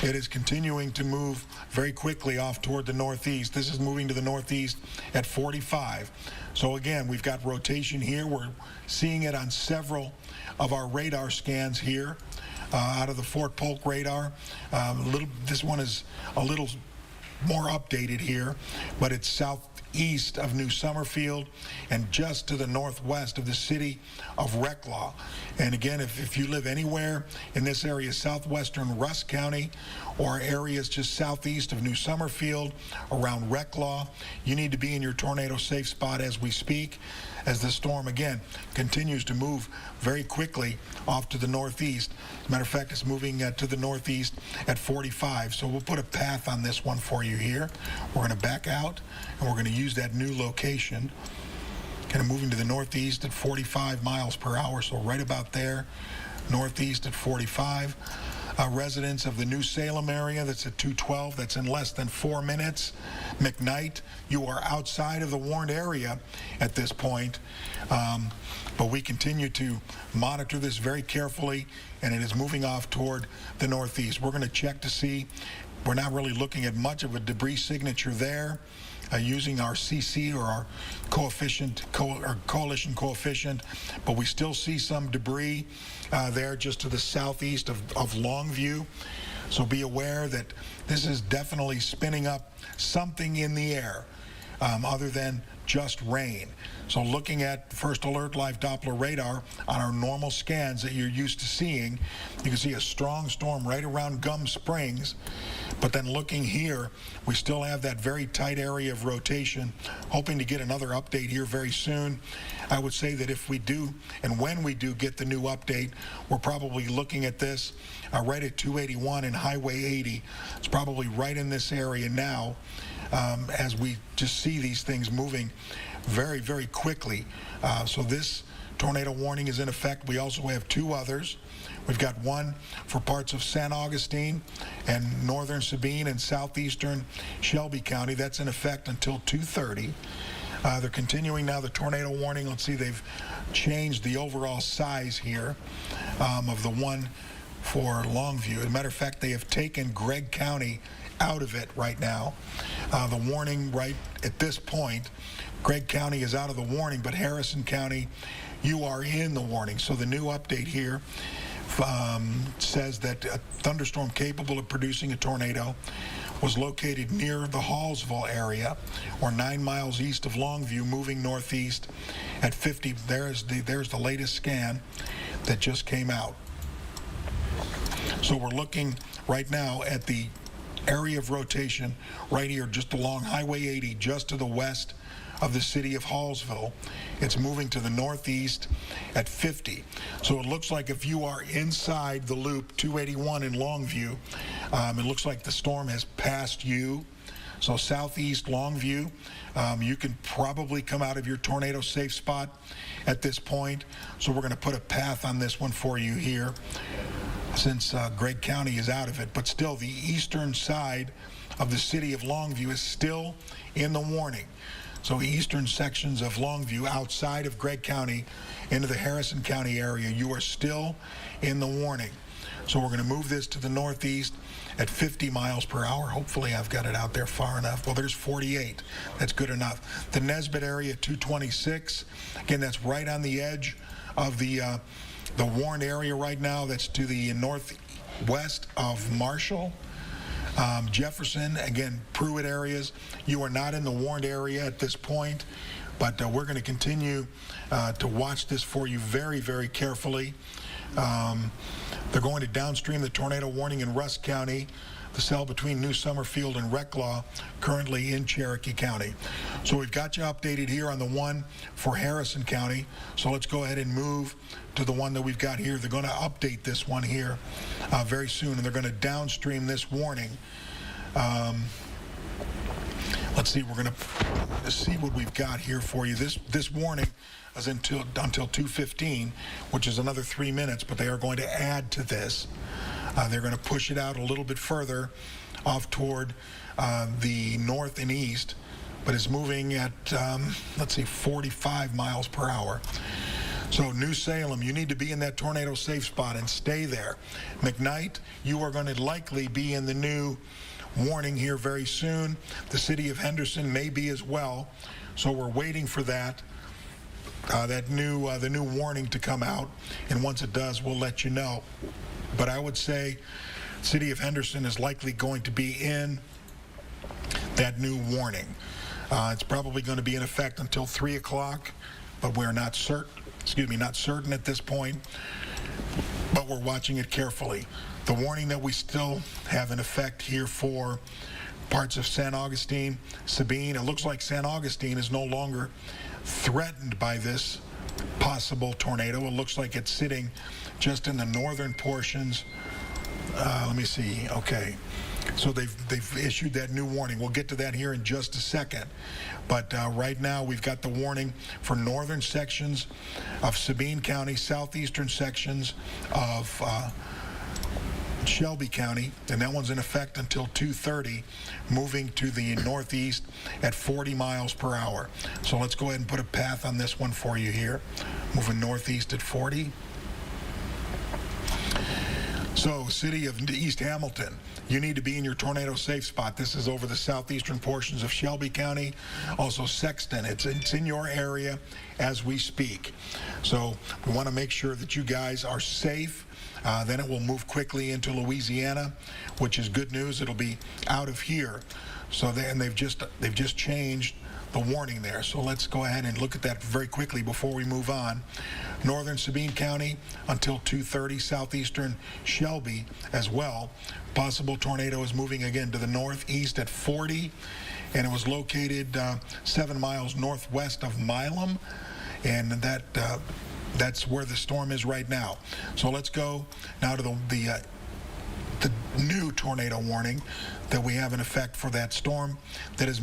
it is continuing to move very quickly off toward the northeast. This is moving to the northeast at 45. So again, we've got rotation here. We're seeing it on several of our radar scans here out of the Fort Polk radar. This one is a little more updated here, but it's southeast of New Summerfield and just to the northwest of the city of Reclaw. And again, if you live anywhere in this area, southwestern Rusk County, or areas just southeast of New Summerfield, around Reclaw, you need to be in your tornado safe spot as we speak, as the storm again continues to move very quickly off to the northeast. As a matter of fact, it's moving to the northeast at 45. So we'll put a path on this one for you here. We're going to back out, and we're going to use that new location. Kind of moving to the northeast at 45 miles per hour, so right about there, northeast at 45. Residents of the New Salem area, that's at 212, that's in less than 4 minutes. McKnight, you are outside of the warned area at this point, but we continue to monitor this very carefully, and it is moving off toward the northeast. We're going to check to see. We're not really looking at much of a debris signature there. Using our CC or our coefficient, or coalition coefficient, but we still see some debris there just to the southeast of Longview. So be aware that this is definitely spinning up something in the air other than just rain. So looking at First Alert Live Doppler radar on our normal scans that you're used to seeing, you can see a strong storm right around Gum Springs. But then looking here, we still have that very tight area of rotation, hoping to get another update here very soon. I would say that if we do, and when we do get the new update, we're probably looking at this right at 281 and Highway 80. It's probably right in this area now, as we just see these things moving very, very quickly. So this tornado warning is in effect. We also have two others. We've got one for parts of San Augustine and northern Sabine and southeastern Shelby County. That's in effect until 2:30. They're continuing now the tornado warning. Let's see, they've changed the overall size here of the one for Longview. As a matter of fact, they have taken Gregg County out of it right now. The warning right at this point, Gregg County is out of the warning, but Harrison County, you are in the warning. So the new update here says that a thunderstorm capable of producing a tornado was located near the Hallsville area, or 9 miles east of Longview, moving northeast at 50. There's the latest scan that just came out. So we're looking right now at the area of rotation right here, just along Highway 80, just to the west of the city of Hallsville. It's moving to the northeast at 50. So it looks like if you are inside the loop 281 in Longview, it looks like the storm has passed you. So southeast Longview, you can probably come out of your tornado safe spot at this point. So we're going to put a path on this one for you here, since Gregg County is out of it. But still, the eastern side of the city of Longview is still in the warning. So eastern sections of Longview, outside of Gregg County, into the Harrison County area, you are still in the warning. So we're going to move this to the northeast at 50 miles per hour. Hopefully I've got it out there far enough. Well, there's 48. That's good enough. The Nesbitt area, 226. Again, that's right on the edge of the warned area right now. That's to the northwest of Marshall. Jefferson, again, Pruitt areas. You are not in the warned area at this point, but we're going to continue to watch this for you very, very carefully. They're going to downstream the tornado warning in Rusk County, the cell between New Summerfield and Reclaw, currently in Cherokee County. So we've got you updated here on the one for Harrison County. So let's go ahead and move to the one that we've got here. They're going to update this one here very soon, and they're going to downstream this warning. Let's see, we're going to see what we've got here for you. This warning is until 2:15, which is another 3 minutes, but they are going to add to this. They're going to push it out a little bit further off toward the north and east, but it's moving at, let's see, 45 miles per hour. So New Salem, you need to be in that tornado safe spot and stay there. McKnight, you are going to likely be in the new warning here very soon. The city of Henderson may be as well. So we're waiting for that. The new warning to come out, and once it does, we'll let you know. But I would say city of Henderson is likely going to be in that new warning. It's probably going to be in effect until 3 o'clock, but we're not certain. Not certain at this point, but we're watching it carefully. The warning that we still have in effect here for parts of San Augustine, Sabine, it looks like San Augustine is no longer threatened by this possible tornado. It looks like it's sitting just in the northern portions. Let me see. Okay. So they've issued that new warning. We'll get to that here in just a second. But right now we've got the warning for northern sections of Sabine County, southeastern sections of Shelby County, and that one's in effect until 2:30, moving to the northeast at 40 miles per hour. So let's go ahead and put a path on this one for you here. Moving northeast at 40. So, city of East Hamilton, you need to be in your tornado safe spot. This is over the southeastern portions of Shelby County. Also Sexton, it's in your area as we speak. So we want to make sure that you guys are safe. Then it will move quickly into Louisiana, which is good news. It'll be out of here. So they've just changed the warning there. So let's go ahead and look at that very quickly before we move on. Northern Sabine County until 2:30, southeastern Shelby as well. Possible tornado is moving again to the northeast at 40, and it was located 7 miles northwest of Milam, and that's where the storm is right now. So let's go now to the new tornado warning that we have in effect for that storm that is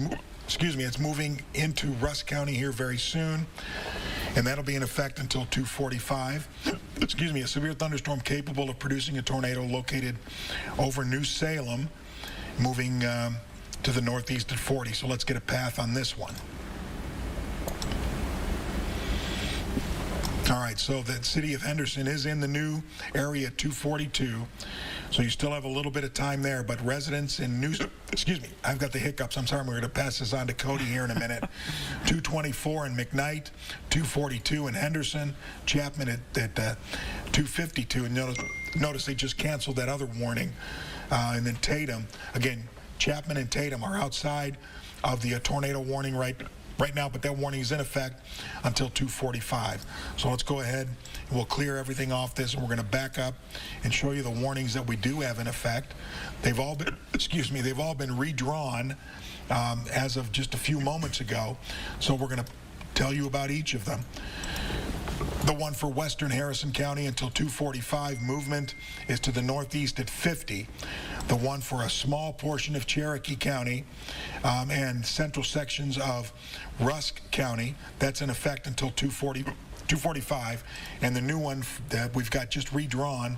it's moving into Rusk County here very soon, and that'll be in effect until 2:45. A severe thunderstorm capable of producing a tornado located over New Salem, moving to the northeast at 40. So let's get a path on this one. All right, so the city of Henderson is in the new area 242. So you still have a little bit of time there, but residents in I've got the hiccups. I'm sorry, we're going to pass this on to Cody here in a minute. 224 in McKnight, 242 in Henderson, Chapman at 252. And notice notice they just canceled that other warning. And then Tatum, again, Chapman and Tatum are outside of the tornado warning right now, but that warning is in effect until 2:45. So let's go ahead and we'll clear everything off this, and we're going to back up and show you the warnings that we do have in effect. They've all been, they've all been redrawn as of just a few moments ago. So we're going to tell you about each of them. The one for western Harrison County until 2:45, movement is to the northeast at 50. The one for a small portion of Cherokee County and central sections of Rusk County, that's in effect until 2:45. And the new one that we've got just redrawn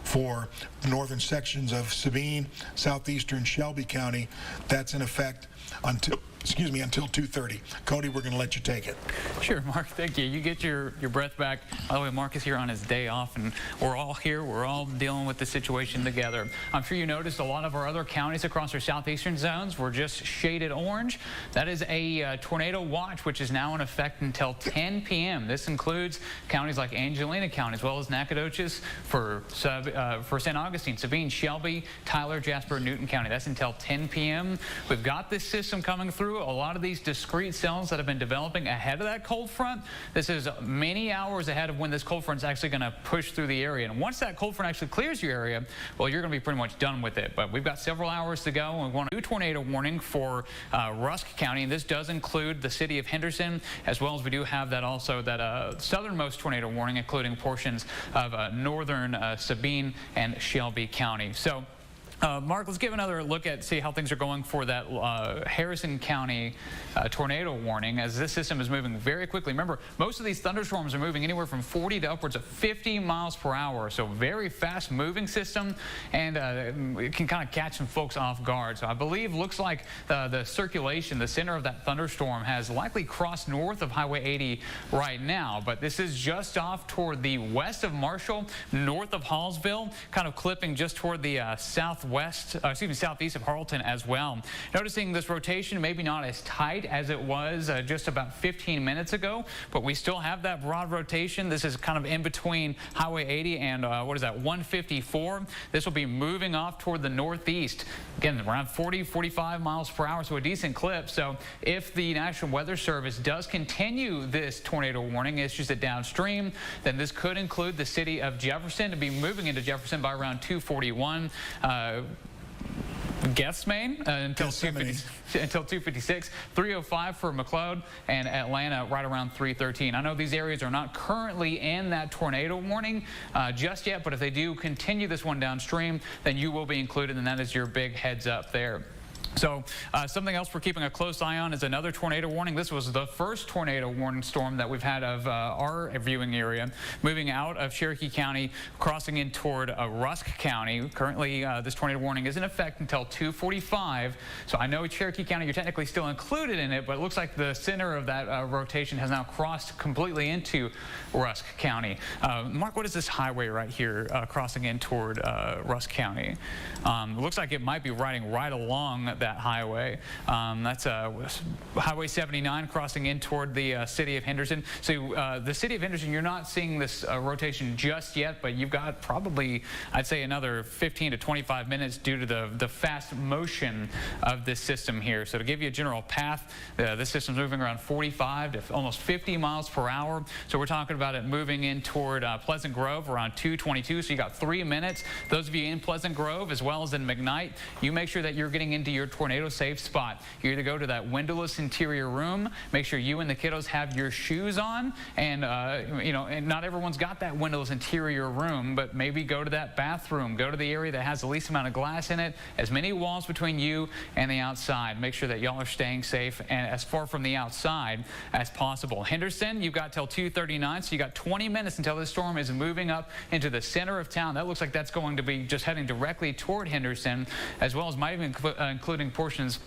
for the northern sections of Sabine, southeastern Shelby County, that's in effect until 2:30. Cody, we're going to let you take it. Sure, Mark, thank you. You get your breath back. By the way, Mark is here on his day off, and we're all here. We're all dealing with the situation together. I'm sure you noticed a lot of our other counties across our southeastern zones were just shaded orange. That is a tornado watch, which is now in effect until 10 p.m. This includes counties like Angelina County, as well as Nacogdoches, for St. Augustine, Sabine, Shelby, Tyler, Jasper, Newton County. That's until 10 p.m. We've got this system coming through. A lot of these discrete cells that have been developing ahead of that cold front. This is many hours ahead of when this cold front is actually going to push through the area. And once that cold front actually clears your area, well, you're going to be pretty much done with it. But we've got several hours to go. And we want a new tornado warning for Rusk County. And this does include the city of Henderson, as well as we do have that also that southernmost tornado warning, including portions of northern Sabine and Shelby County. So, Mark, let's give another look at see how things are going for that Harrison County tornado warning, as this system is moving very quickly. Remember, most of these thunderstorms are moving anywhere from 40 to upwards of 50 miles per hour, so very fast moving system, and it can kind of catch some folks off guard. So I believe, looks like the circulation, the center of that thunderstorm has likely crossed north of Highway 80 right now, but this is just off toward the west of Marshall, north of Hallsville, kind of clipping just toward the southeast of Harleton as well. Noticing this rotation maybe not as tight as it was just about 15 minutes ago, but we still have that broad rotation. This is kind of in between Highway 80 and 154. This will be moving off toward the northeast. Again, around 40, 45 miles per hour, so a decent clip. So if the National Weather Service does continue this tornado warning, issues it downstream, then this could include the city of Jefferson to be moving into Jefferson by around 241. Guessmain until 256, 305 for McLeod, and Atlanta right around 313. I know these areas are not currently in that tornado warning just yet, but if they do continue this one downstream, then you will be included, and that is your big heads up there. So something else we're keeping a close eye on is another tornado warning. This was the first tornado warning storm that we've had of our viewing area, moving out of Cherokee County, crossing in toward Rusk County. Currently, this tornado warning is in effect until 2:45. So I know Cherokee County, you're technically still included in it, but it looks like the center of that rotation has now crossed completely into Rusk County. Mark, what is this highway right here crossing in toward Rusk County? It looks like it might be riding right along that highway. That's Highway 79 crossing in toward the city of Henderson. So the city of Henderson, you're not seeing this rotation just yet, but you've got probably, I'd say, another 15 to 25 minutes due to the fast motion of this system here. So to give you a general path, this system's moving around 45 to almost 50 miles per hour. So we're talking about it moving in toward Pleasant Grove around 2:22. So you got 3 minutes. Those of you in Pleasant Grove as well as in McKnight, you make sure that you're getting into your tornado safe spot. You either go to that windowless interior room, make sure you and the kiddos have your shoes on, and and not everyone's got that windowless interior room, but maybe go to that bathroom, go to the area that has the least amount of glass in it, as many walls between you and the outside. Make sure that y'all are staying safe and as far from the outside as possible. Henderson, you've got till 2:39, so you got 20 minutes until this storm is moving up into the center of town. That looks like that's going to be just heading directly toward Henderson, as well as might even including portions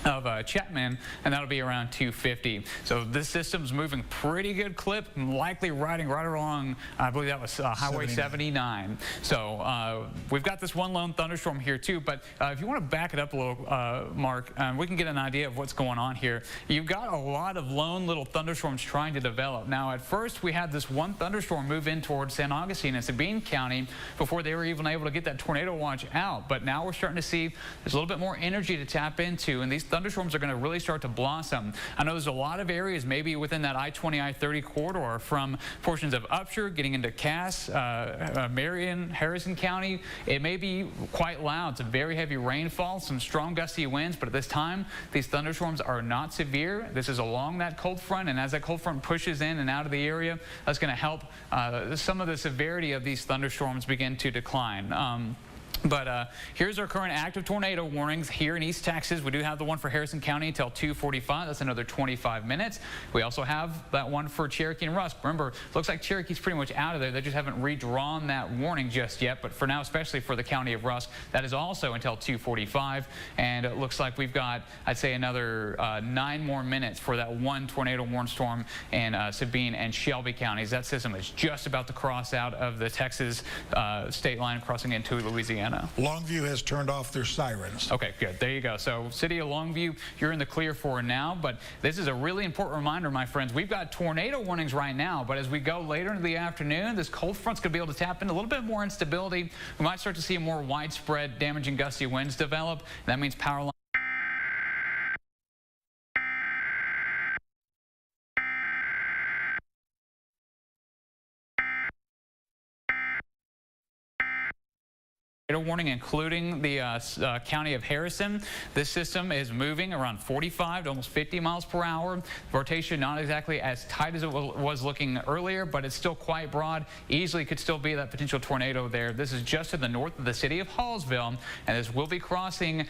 of Chapman, and that'll be around 250. So this system's moving pretty good clip, likely riding right along, I believe that was Highway 79. So we've got this one lone thunderstorm here too, but if you want to back it up a little, Mark, we can get an idea of what's going on here. You've got a lot of lone little thunderstorms trying to develop. Now at first we had this one thunderstorm move in towards San Augustine and Sabine County before they were even able to get that tornado watch out, but now we're starting to see there's a little bit more energy to tap into, and these thunderstorms are going to really start to blossom. I know there's a lot of areas maybe within that I-20, I-30 corridor from portions of Upshur getting into Cass, Marion, Harrison County. It may be quite loud. It's a very heavy rainfall, some strong gusty winds, but at this time these thunderstorms are not severe. This is along that cold front, and as that cold front pushes in and out of the area, that's going to help some of the severity of these thunderstorms begin to decline. But here's our current active tornado warnings here in East Texas. We do have the one for Harrison County until 2:45. That's another 25 minutes. We also have that one for Cherokee and Rusk. Remember, looks like Cherokee's pretty much out of there. They just haven't redrawn that warning just yet. But for now, especially for the county of Rusk, that is also until 2:45. And it looks like we've got, I'd say, another 9 more minutes for that one tornado warning storm in Sabine and Shelby counties. That system is just about to cross out of the Texas state line, crossing into Louisiana. Longview has turned off their sirens. Okay, good. There you go. So city of Longview, you're in the clear for now, but this is a really important reminder, my friends. We've got tornado warnings right now, but as we go later into the afternoon, this cold front's going to be able to tap into a little bit more instability. We might start to see more widespread damaging gusty winds develop. That means power lines. Warning, including the county of Harrison. This system is moving around 45 to almost 50 miles per hour. Rotation not exactly as tight as it was looking earlier, but it's still quite broad. Easily could still be that potential tornado there. This is just to the north of the city of Hallsville, and this will be crossing,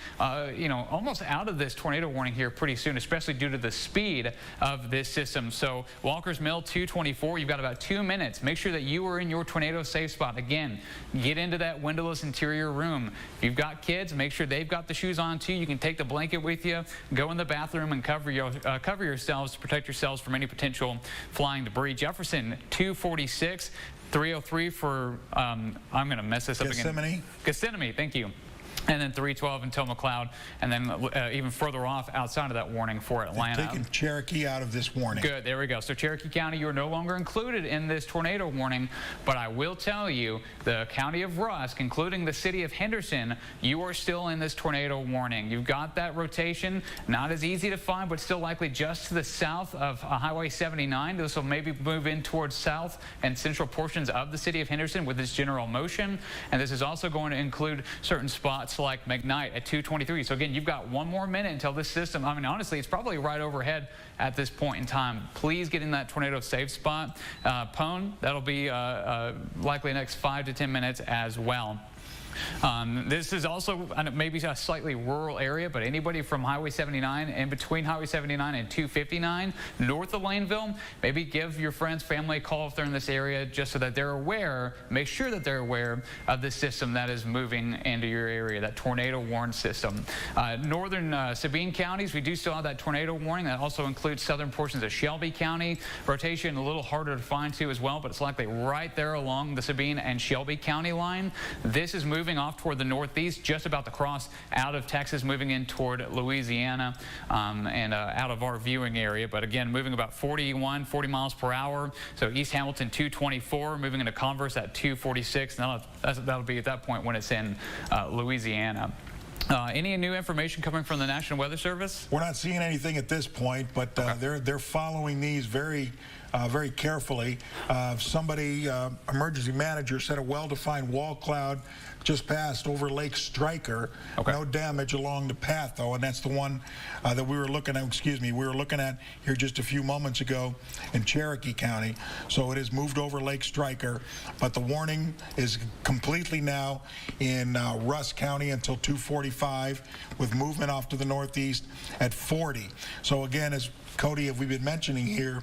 you know, almost out of this tornado warning here pretty soon, especially due to the speed of this system. So Walker's Mill 224, you've got about 2 minutes. Make sure that you are in your tornado safe spot. Again, get into that windowless interior room. If you've got kids, make sure they've got the shoes on too. You can take the blanket with you, go in the bathroom and cover yourselves to protect yourselves from any potential flying debris. Jefferson 246, 303 for I'm going to mess this up again. Gethsemane, thank you. And then 312 until McLeod, and then even further off outside of that warning for Atlanta. They've taken Cherokee out of this warning. Good, there we go. So Cherokee County, you are no longer included in this tornado warning, but I will tell you, the county of Rusk, including the city of Henderson, you are still in this tornado warning. You've got that rotation, not as easy to find, but still likely just to the south of Highway 79. This will maybe move in towards south and central portions of the city of Henderson with this general motion, and this is also going to include certain spots like McKnight at 223. So again, you've got 1 more minute until this system, I mean, honestly, it's probably right overhead at this point in time. Please get in that tornado safe spot. Pone, that'll be likely the next 5 to 10 minutes as well. This is also maybe a slightly rural area, but anybody from Highway 79 and between Highway 79 and 259 north of Laneville, maybe give your friends, family a call if they're in this area, just so that they're aware, make sure that they're aware of the system that is moving into your area, that tornado warning system. Northern Sabine counties, we do still have that tornado warning. That also includes southern portions of Shelby County. Rotation a little harder to find too as well, but it's likely right there along the Sabine and Shelby County line. This is moving off toward the northeast, just about to cross out of Texas, moving in toward Louisiana and out of our viewing area. But again, moving about 40 miles per hour. So East Hamilton 224, moving into Converse at 246. That'll be at that point when it's in Louisiana. Any new information coming from the National Weather Service? We're not seeing anything at this point, but they're following these very carefully. Somebody, emergency manager, said a well-defined wall cloud just passed over Lake Stryker. No damage along the path, though, and that's the one that we were looking at, here just a few moments ago in Cherokee County. So it has moved over Lake Stryker, but the warning is completely now in Rusk County until 2:45, with movement off to the northeast at 40. So again, as Cody, have we been mentioning here,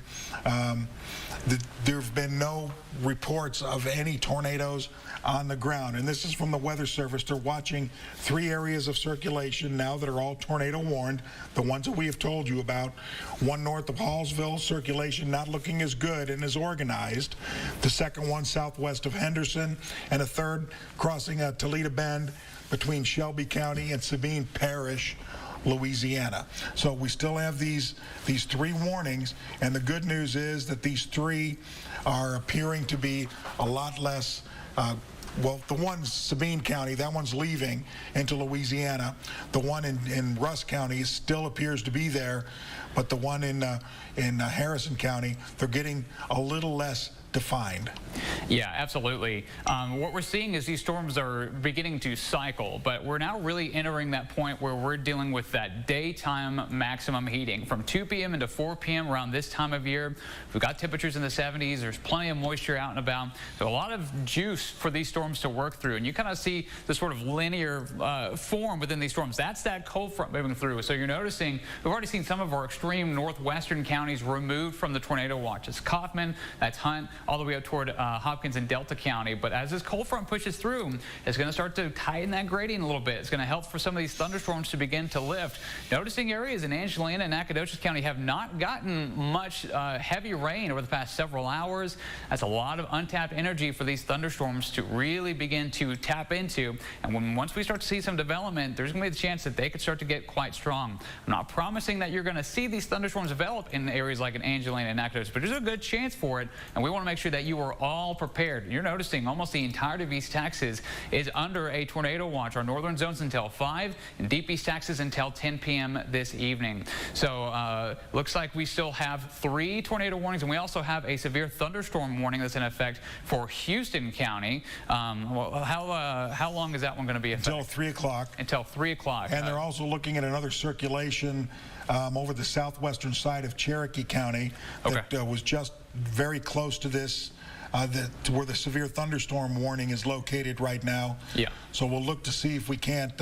there have been no reports of any tornadoes on the ground. And this is from the Weather Service. They're watching 3 areas of circulation now that are all tornado warned, the ones that we have told you about. One north of Hallsville, circulation not looking as good and as organized. The second one southwest of Henderson, and a third crossing Toledo Bend between Shelby County and Sabine Parish, Louisiana. So we still have these 3 warnings, and the good news is that these 3 are appearing to be a lot less. Well, the one Sabine County, that one's leaving into Louisiana. The one in Rusk County still appears to be there, but the one in Harrison County, they're getting a little less defined. Yeah, absolutely. What we're seeing is these storms are beginning to cycle, but we're now really entering that point where we're dealing with that daytime maximum heating from 2 p.m. into 4 p.m. around this time of year. We've got temperatures in the 70s. There's plenty of moisture out and about. So a lot of juice for these storms to work through, and you kind of see the sort of linear form within these storms. That's that cold front moving through. So you're noticing we've already seen some of our extreme northwestern counties removed from the tornado watch. It's Kaufman, that's Hunt, all the way up toward Hopkins and Delta County. But as this cold front pushes through, it's going to start to tighten that gradient a little bit. It's going to help for some of these thunderstorms to begin to lift. Noticing areas in Angelina and Nacogdoches County have not gotten much heavy rain over the past several hours. That's a lot of untapped energy for these thunderstorms to really begin to tap into. And once we start to see some development, there's going to be the chance that they could start to get quite strong. I'm not promising that you're going to see these thunderstorms develop in areas like in Angelina and Nacogdoches, but there's a good chance for it, and we want to make sure that you are all prepared. You're noticing almost the entirety of East Texas is under a tornado watch. Our northern zones until 5 and deep East Texas until 10 p.m. this evening. So looks like we still have 3 tornado warnings, and we also have a severe thunderstorm warning that's in effect for Houston County. Well, how long is that one going to be effective? Until 3 o'clock. Until 3 o'clock. And they're also looking at another circulation over the southwestern side of Cherokee County that was just very close to this, to where the severe thunderstorm warning is located right now. Yeah. So we'll look to see if we can't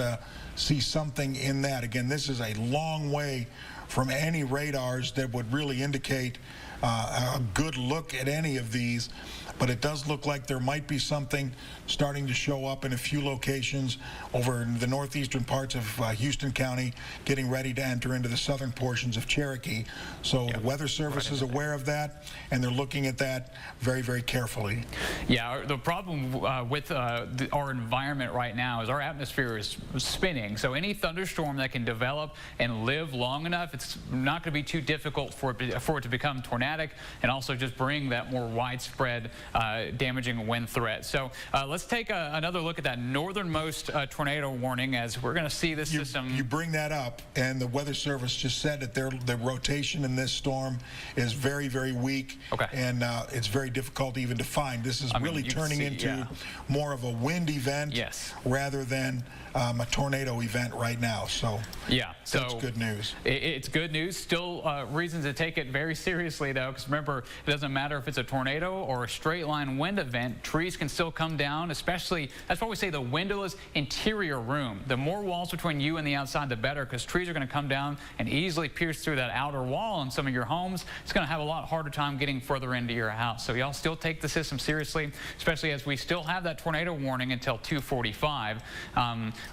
see something in that. Again, this is a long way from any radars that would really indicate a good look at any of these, but it does look like there might be something starting to show up in a few locations over in the northeastern parts of Houston County, getting ready to enter into the southern portions of Cherokee. So the Weather Service is aware of that, and they're looking at that very, very carefully. Yeah, the problem with our environment right now is our atmosphere is spinning. So any thunderstorm that can develop and live long enough, it's not going to be too difficult for it to become tornadic and also just bring that more widespread damaging wind threat. So let's take another look at that northernmost tornado warning, as we're going to see this system. You bring that up, and the Weather Service just said that the rotation in this storm is very, very weak, and it's very difficult even to find. This is really turning into more of a wind event rather than a tornado event right now. So that's good news. It's good news. Still reasons to take it very seriously, though, because remember, it doesn't matter if it's a tornado or a straight line wind event. Trees can still come down, especially, that's why we say the windowless interior room. The more walls between you and the outside, the better, because trees are going to come down and easily pierce through that outer wall in some of your homes. It's going to have a lot harder time getting further into your house. So y'all still take the system seriously, especially as we still have that tornado warning until 2:45.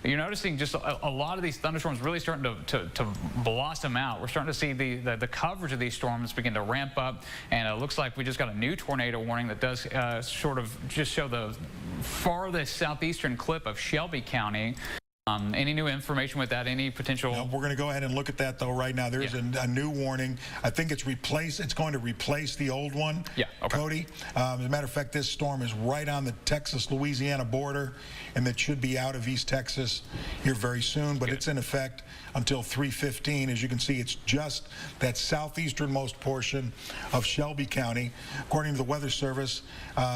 You're noticing just a lot of these thunderstorms really starting to blossom out. We're starting to see the coverage of these storms begin to ramp up, and it looks like we just got a new tornado warning that does sort of just show the farthest southeastern clip of Shelby County. Any new information with that? Any potential? No, we're going to go ahead and look at that, though, right now. There's a new warning. I think it's going to replace the old one. Cody. As a matter of fact, this storm is right on the Texas-Louisiana border, and that should be out of East Texas here very soon, but it's in effect until 3:15. As you can see, it's just that southeasternmost portion of Shelby County. According to the Weather Service,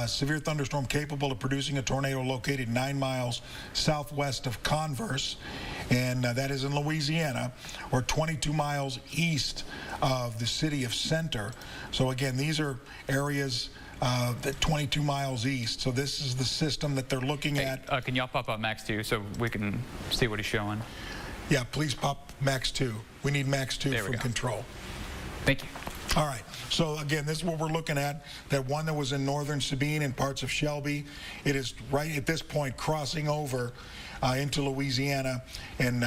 severe thunderstorm capable of producing a tornado located 9 miles southwest of Converse, and that is in Louisiana, or 22 miles east of the city of Center. So again, these are areas that 22 miles east. So this is the system that they're looking at. Can y'all pop up Max 2 so we can see what he's showing? Yeah, please pop Max 2. We need Max 2 from control. Thank you. All right. So again, this is what we're looking at. That one that was in northern Sabine and parts of Shelby, it is right at this point crossing over into Louisiana, and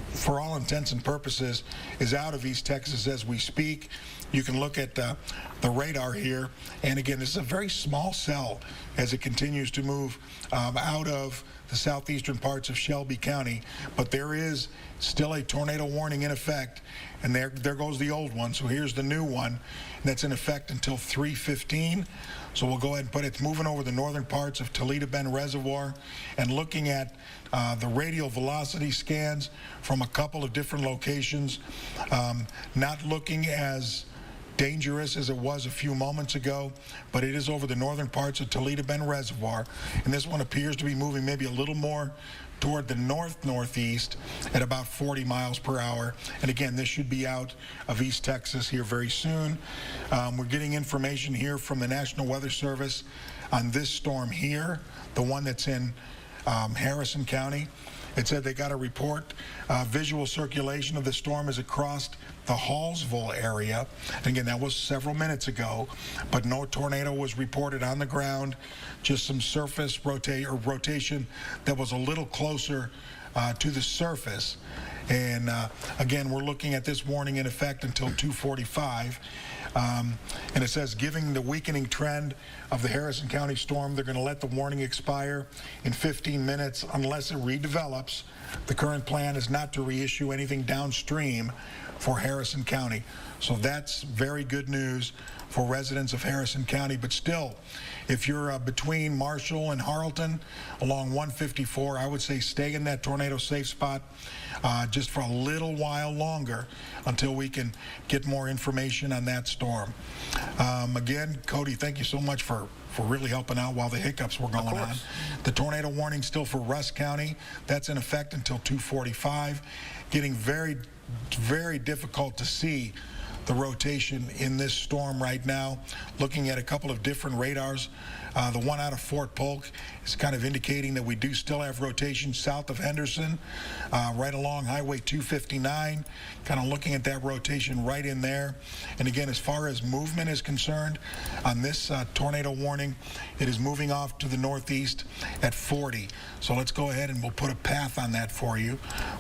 for all intents and purposes is out of East Texas as we speak. You can look at the radar here, and again, this is a very small cell as it continues to move out of the southeastern parts of Shelby County, but there is still a tornado warning in effect, and there goes the old one. So here's the new one, and that's in effect until 3:15. So we'll go ahead and put it's moving over the northern parts of Toledo Bend Reservoir, and looking at the radial velocity scans from a couple of different locations, not looking as dangerous as it was a few moments ago, but it is over the northern parts of Toledo Bend Reservoir, and this one appears to be moving maybe a little more toward the northeast at about 40 miles per hour. And again, this should be out of East Texas here very soon. We're getting information here from the National Weather Service on this storm here, the one that's in Harrison County. It said they got a report. Visual circulation of the storm as it crossed the Hallsville area. And again, that was several minutes ago, but no tornado was reported on the ground, just some surface rotation that was a little closer to the surface. And again, we're looking at this warning in effect until 2:45. And it says, giving the weakening trend of the Harrison County storm, they're going to let the warning expire in 15 minutes unless it redevelops. The current plan is not to reissue anything downstream for Harrison County. So that's very good news for residents of Harrison County. But still, if you're between Marshall and Harleton along 154, I would say stay in that tornado safe spot just for a little while longer until we can get more information on that storm. Again, Cody, thank you so much for really helping out while the hiccups were going on. The tornado warning still for Russ County. That's in effect until 2:45. Getting very, very difficult to see the rotation in this storm right now. Looking at a couple of different radars. The one out of Fort Polk is kind of indicating that we do still have rotation south of Henderson, right along Highway 259, kind of looking at that rotation right in there. And again, as far as movement is concerned, on this tornado warning, it is moving off to the northeast at 40. So let's go ahead and we'll put a path on that for you.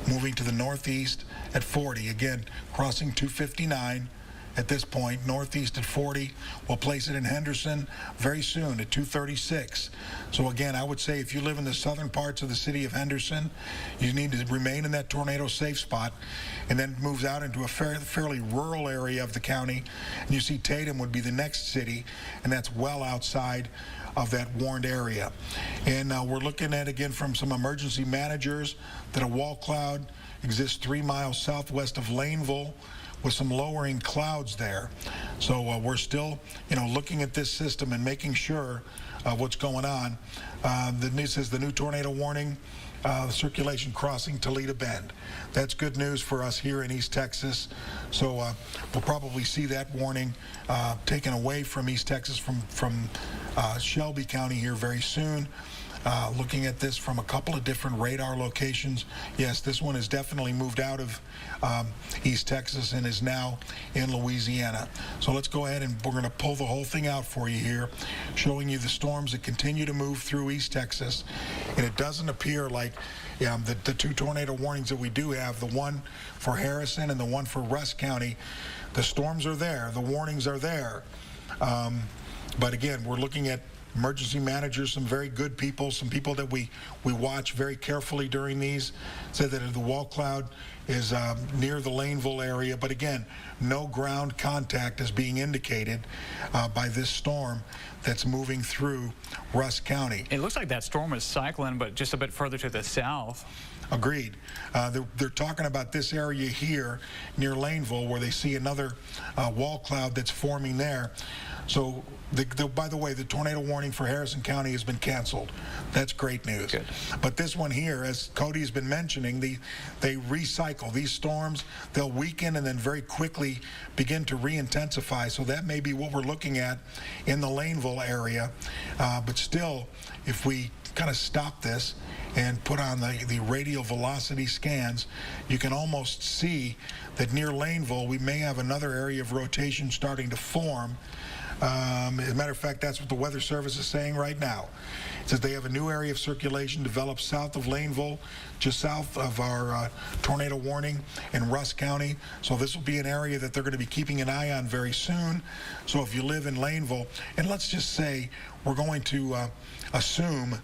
Moving to the northeast at 40. Again, crossing 259. At this point, northeast at 40. We'll place it in Henderson very soon at 236. So again, I would say if you live in the southern parts of the city of Henderson, you need to remain in that tornado safe spot, and then it moves out into a fairly rural area of the county. And you see Tatum would be the next city, and that's well outside of that warned area. And we're looking at, again, from some emergency managers, that a wall cloud exists 3 miles southwest of Laneville, with some lowering clouds there. So we're still, looking at this system and making sure what's going on. It says the new tornado warning, circulation crossing Toledo Bend. That's good news for us here in East Texas. So we'll probably see that warning taken away from East Texas, from Shelby County here very soon. Looking at this from a couple of different radar locations, yes, this one is definitely moved out of East Texas and is now in Louisiana. So let's go ahead and we're going to pull the whole thing out for you here, showing you the storms that continue to move through East Texas. And it doesn't appear like the two tornado warnings that we do have, the one for Harrison and the one for Russ County, the storms are there, the warnings are there. But again, we're looking at emergency managers, some very good people, some people that we watch very carefully during these, said that the wall cloud is near the Laneville area, but again, no ground contact is being indicated by this storm that's moving through Russ County. It looks like that storm is cycling, but just a bit further to the south. Agreed. They're talking about this area here near Laneville, where they see another wall cloud that's forming there. So, by the way, the tornado warning for Harrison County has been canceled. That's great news. Good. But this one here, as Cody's been mentioning, they recycle. These storms, they'll weaken and then very quickly begin to re-intensify. So that may be what we're looking at in the Laneville area. But still, if we kind of stop this and put on the radial velocity scans, you can almost see that near Laneville, we may have another area of rotation starting to form. As a matter of fact, that's what the Weather Service is saying right now. It says they have a new area of circulation developed south of Laneville, just south of our tornado warning in Rusk County. So this will be an area that they're going to be keeping an eye on very soon. So if you live in Laneville, and let's just say we're going to assume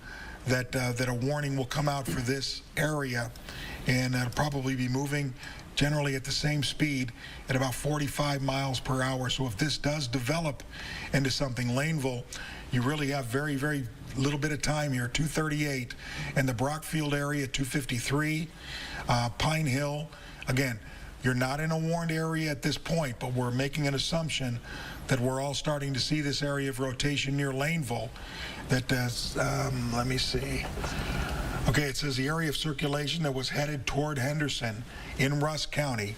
that a warning will come out for this area, and it'll probably be moving generally at the same speed at about 45 miles per hour. So if this does develop into something, Laneville, you really have very, very little bit of time here, 238, and the Brockfield area, 253, Pine Hill. Again, you're not in a warned area at this point, but we're making an assumption that we're all starting to see this area of rotation near Laneville. That, let me see. Okay, it says the area of circulation that was headed toward Henderson in Rusk County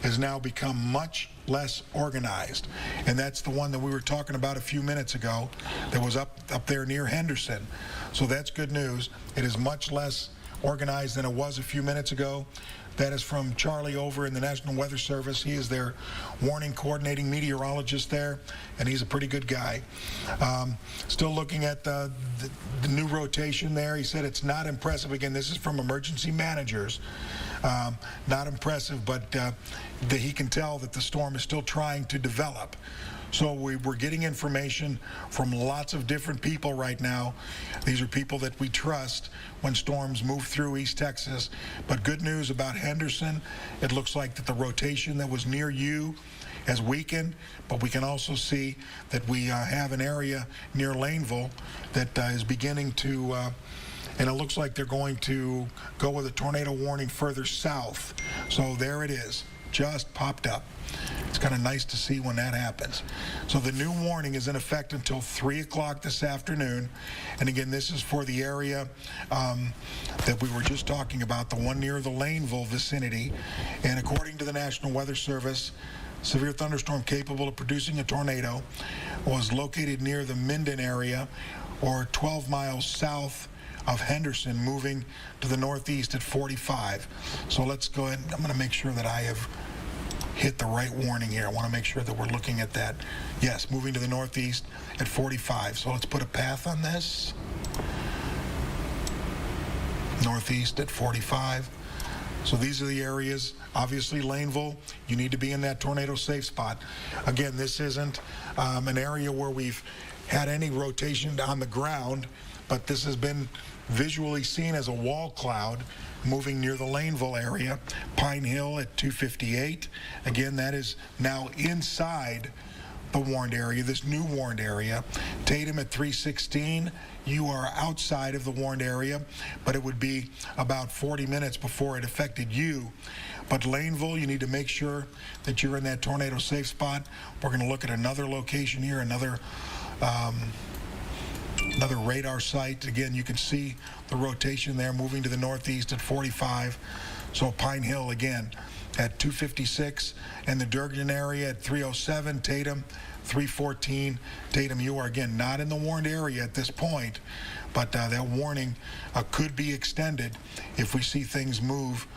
has now become much less organized. And that's the one that we were talking about a few minutes ago that was up there near Henderson. So that's good news. It is much less organized than it was a few minutes ago. That is from Charlie over in the National Weather Service. He is their warning coordinating meteorologist there, and he's a pretty good guy. Still looking at the new rotation there. He said it's not impressive. Again, this is from emergency managers. Not impressive, but that he can tell that the storm is still trying to develop. So we're getting information from lots of different people right now. These are people that we trust when storms move through East Texas. But good news about Henderson, it looks like that the rotation that was near you has weakened, but we can also see that we have an area near Laneville that is beginning to, and it looks like they're going to go with a tornado warning further south. So there it is, just popped up. It's kind of nice to see when that happens. So the new warning is in effect until 3 o'clock this afternoon. And again, this is for the area that we were just talking about, the one near the Laneville vicinity. And according to the National Weather Service, severe thunderstorm capable of producing a tornado was located near the Minden area, or 12 miles south of Henderson, moving to the northeast at 45. So let's go ahead. I'm going to make sure that I have hit the right warning here. I want to make sure that we're looking at that. Yes, moving to the northeast at 45. So let's put a path on this. Northeast at 45. So these are the areas. Obviously, Laneville, you need to be in that tornado safe spot. Again, this isn't an area where we've had any rotation on the ground, but this has been visually seen as a wall cloud moving near the Laneville area. Pine Hill at 258. Again, that is now inside the warned area, this new warned area. Tatum at 316. You are outside of the warned area, but it would be about 40 minutes before it affected you. But Laneville, you need to make sure that you're in that tornado safe spot. We're going to look at another location here, another radar site. Again, you can see the rotation there moving to the northeast at 45. So Pine Hill again at 256, and the Durgan area at 307. Tatum 314. Tatum, you are again not in the warned area at this point, but that warning could be extended if we see things move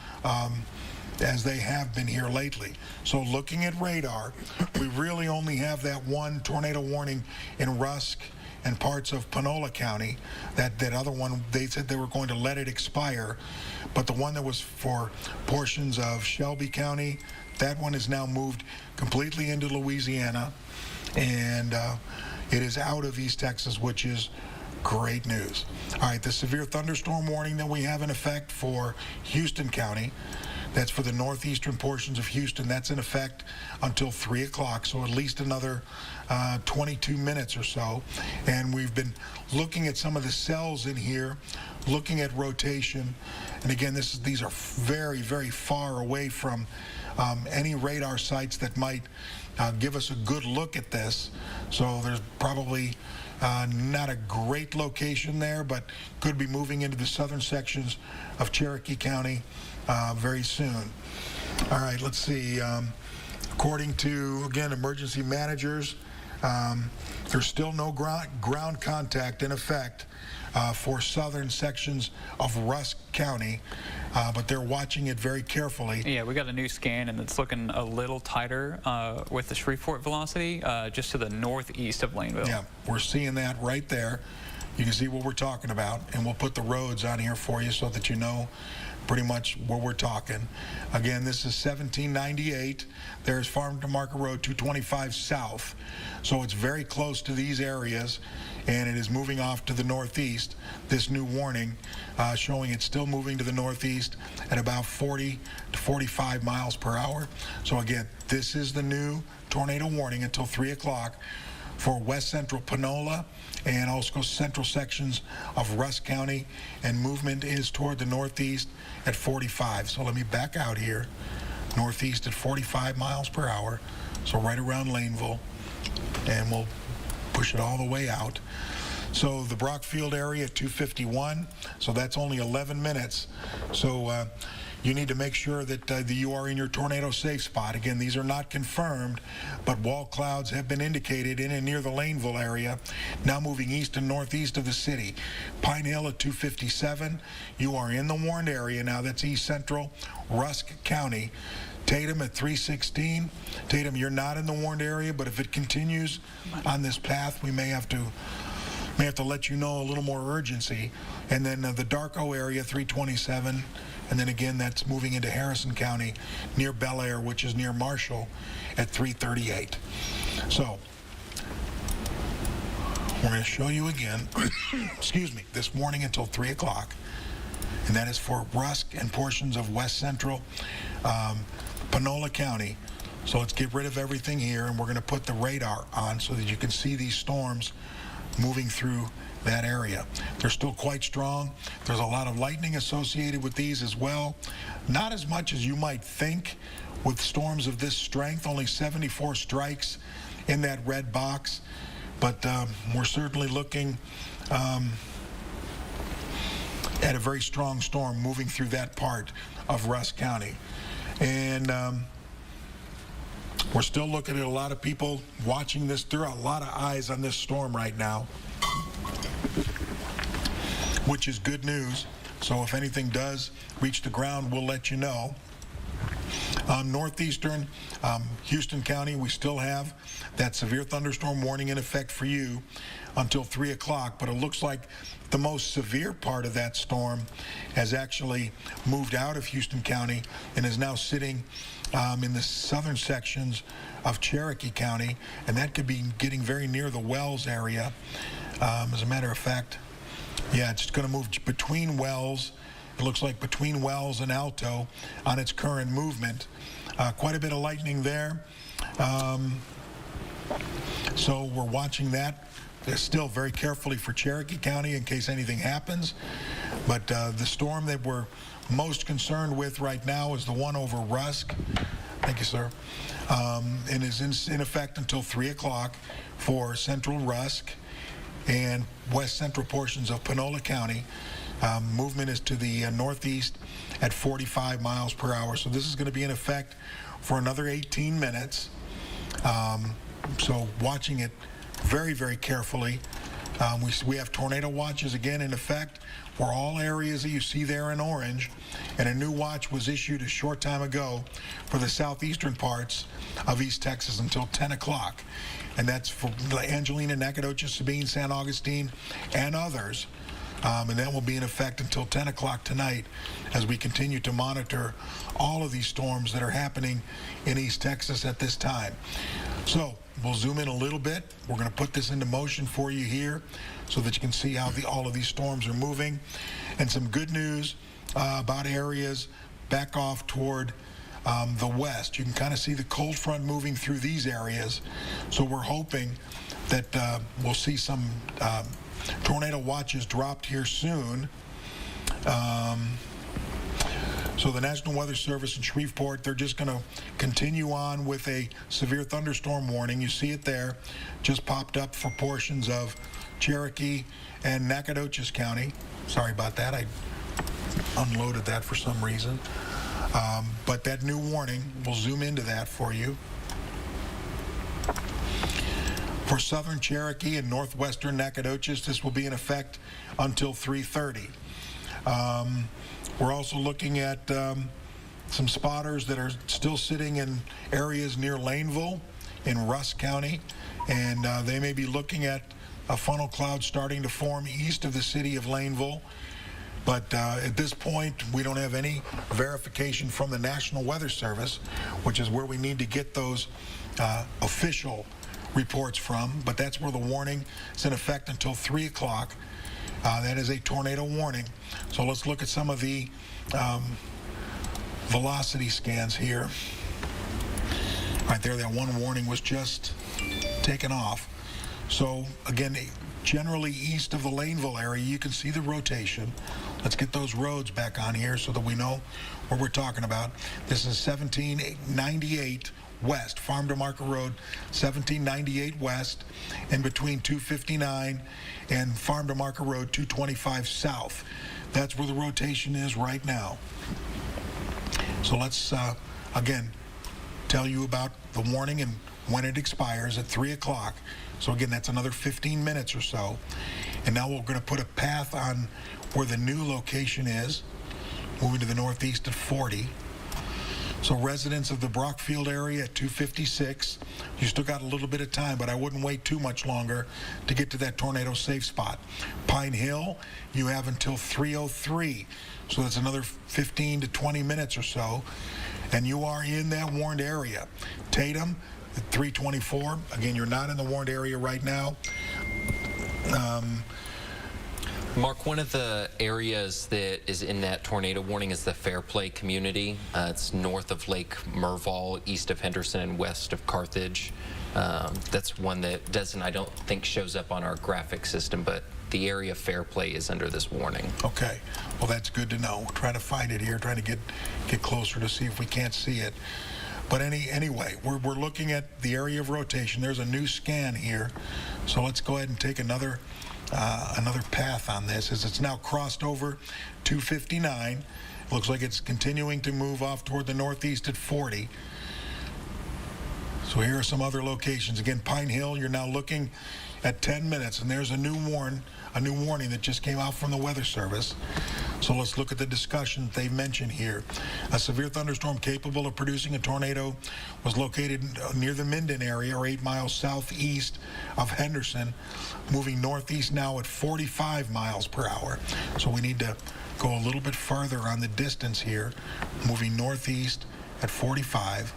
as they have been here lately. So looking at radar, we really only have that one tornado warning in Rusk and parts of Panola County. That other one, they said they were going to let it expire, but the one that was for portions of Shelby County, that one is now moved completely into Louisiana, and it is out of East Texas, which is great news. All right, the severe thunderstorm warning that we have in effect for Houston County, that's for the northeastern portions of Houston. That's in effect until 3 o'clock, so at least another 22 minutes or so. And we've been looking at some of the cells in here, looking at rotation. And again, these are very, very far away from any radar sites that might give us a good look at this. So there's probably not a great location there, but could be moving into the southern sections of Cherokee County very soon. All right, let's see. According to, again, emergency managers, there's still no ground contact in effect for southern sections of Rusk County, but they're watching it very carefully. Yeah, we got a new scan, and it's looking a little tighter with the Shreveport velocity, just to the northeast of Laneville. Yeah, we're seeing that right there. You can see what we're talking about, and we'll put the roads on here for you so that you know pretty much where we're talking. Again, this is 1798. There's Farm to Market Road 225 south. So it's very close to these areas, and it is moving off to the northeast. This new warning showing it's still moving to the northeast at about 40 to 45 miles per hour. So again, this is the new tornado warning until 3 o'clock for west central Panola and also central sections of Rusk County, and movement is toward the northeast at 45. So let me back out here. Northeast at 45 miles per hour, so right around Laneville, and we'll push it all the way out. So the Brockfield area at 251, so that's only 11 minutes. So you need to make sure that you are in your tornado safe spot. Again, these are not confirmed, but wall clouds have been indicated in and near the Laneville area, now moving east and northeast of the city. Pine Hill at 257, you are in the warned area now. That's east central Rusk County. Tatum at 316. Tatum, you're not in the warned area, but if it continues on this path, we may have to let you know a little more urgency. And then the Darko area, 327. And then again, that's moving into Harrison County near Bel Air, which is near Marshall, at 338. So we're going to show you again, excuse me, this morning until 3 o'clock. And that is for Rusk and portions of west central Panola County. So let's get rid of everything here, and we're going to put the radar on so that you can see these storms moving through that area. They're still quite strong. There's a lot of lightning associated with these as well. Not as much as you might think with storms of this strength, only 74 strikes in that red box. But we're certainly looking at a very strong storm moving through that part of Rusk County. And we're still looking at a lot of people watching this. There are a lot of eyes on this storm right now, which is good news. So if anything does reach the ground, we'll let you know. Northeastern Houston County, we still have that severe thunderstorm warning in effect for you until 3 o'clock, but it looks like the most severe part of that storm has actually moved out of Houston County and is now sitting in the southern sections of Cherokee County, and that could be getting very near the Wells area. As a matter of fact, yeah, it's going to move between Wells. It looks like between Wells and Alto on its current movement. Quite a bit of lightning there. So we're watching that still very carefully for Cherokee County in case anything happens. But the storm that we're most concerned with right now is the one over Rusk. Thank you, sir. And is in effect until 3 o'clock for central Rusk and west central portions of Panola County. Movement is to the northeast at 45 miles per hour. So this is going to be in effect for another 18 minutes. So watching it very, very carefully. We have tornado watches again in effect for all areas that you see there in orange, and a new watch was issued a short time ago for the southeastern parts of East Texas until 10 o'clock. And that's for Angelina, Nacogdoches, Sabine, San Augustine, and others. And that will be in effect until 10 o'clock tonight as we continue to monitor all of these storms that are happening in East Texas at this time. So we'll zoom in a little bit. We're going to put this into motion for you here so that you can see how all of these storms are moving. And some good news about areas back off toward the west. You can kind of see the cold front moving through these areas. So we're hoping that we'll see some tornado watches dropped here soon. So the National Weather Service in Shreveport, they're just going to continue on with a severe thunderstorm warning. You see it there, just popped up for portions of Cherokee and Nacogdoches County. Sorry about that. I unloaded that for some reason. But that new warning, we'll zoom into that for you. For southern Cherokee and northwestern Nacogdoches, this will be in effect until 3:30. We're also looking at some spotters that are still sitting in areas near Laneville in Rusk County, and they may be looking at a funnel cloud starting to form east of the city of Laneville. But at this point, we don't have any verification from the National Weather Service, which is where we need to get those official reports from. But that's where the warning is in effect until 3 o'clock. That is a tornado warning. So let's look at some of the velocity scans here. Right there, that one warning was just taken off. So again, generally east of the Laneville area, you can see the rotation. Let's get those roads back on here so that we know what we're talking about. This is 1798 West, Farm to Market Road, 1798 West, in between 259 and Farm to Market Road, 225 South. That's where the rotation is right now. So let's, again, tell you about the warning and when it expires at 3 o'clock. So again, that's another 15 minutes or so. And now we're going to put a path on where the new location is, moving to the northeast at 40. So residents of the Brockfield area at 256, you still got a little bit of time, but I wouldn't wait too much longer to get to that tornado safe spot. Pine Hill, you have until 3:03, so that's another 15 to 20 minutes or so, and you are in that warned area. Tatum at 3:24, again, you're not in the warned area right now. Mark, one of the areas that is in that tornado warning is the Fairplay community. It's north of Lake Merval, east of Henderson, and west of Carthage. That's one that I don't think shows up on our graphic system, but the area of Fairplay is under this warning. Okay, well that's good to know. We're trying to find it here, trying to get closer to see if we can't see it. But anyway, we're looking at the area of rotation. There's a new scan here, so let's go ahead and take another path on this as it's now crossed over 259. Looks like it's continuing to move off toward the northeast at 40. So here are some other locations. Again, Pine Hill, you're now looking at 10 minutes, and there's a new warning that just came out from the Weather Service. So let's look at the discussion that they've mentioned here. A severe thunderstorm capable of producing a tornado was located near the Minden area, or 8 miles southeast of Henderson, moving northeast now at 45 miles per hour. So we need to go a little bit further on the distance here, moving northeast at 45.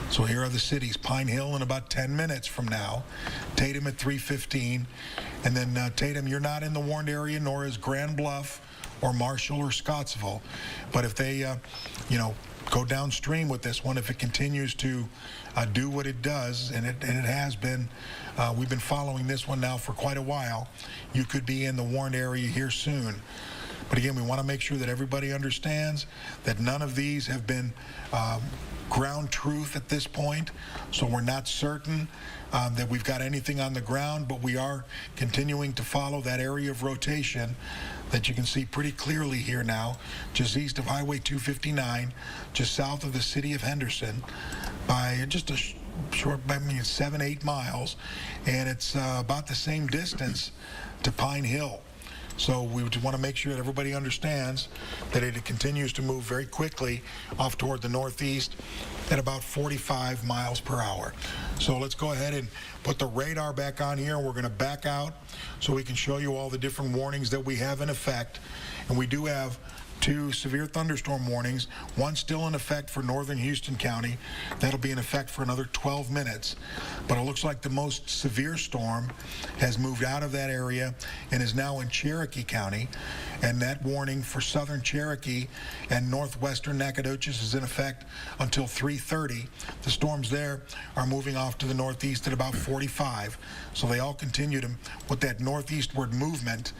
So here are the cities. Pine Hill in about 10 minutes from now. Tatum at 3:15. And then Tatum, you're not in the warned area, nor is Grand Bluff or Marshall or Scottsville. But if they, go downstream with this one, if it continues to do what it does, and it has been, we've been following this one now for quite a while, you could be in the warned area here soon. But again, we want to make sure that everybody understands that none of these have been ground truth at this point, so we're not certain that we've got anything on the ground, but we are continuing to follow that area of rotation that you can see pretty clearly here now, just east of Highway 259, just south of the city of Henderson, by just a short, 7-8 miles, and it's about the same distance to Pine Hill. So we want to make sure that everybody understands that it continues to move very quickly off toward the northeast at about 45 miles per hour. So let's go ahead and put the radar back on here. We're going to back out so we can show you all the different warnings that we have in effect. And we do have 2 severe thunderstorm warnings, one still in effect for northern Houston County. That'll be in effect for another 12 minutes. But it looks like the most severe storm has moved out of that area and is now in Cherokee County. And that warning for southern Cherokee and northwestern Nacogdoches is in effect until 3:30. The storms there are moving off to the northeast at about 45. So they all continue to with that northeastward movement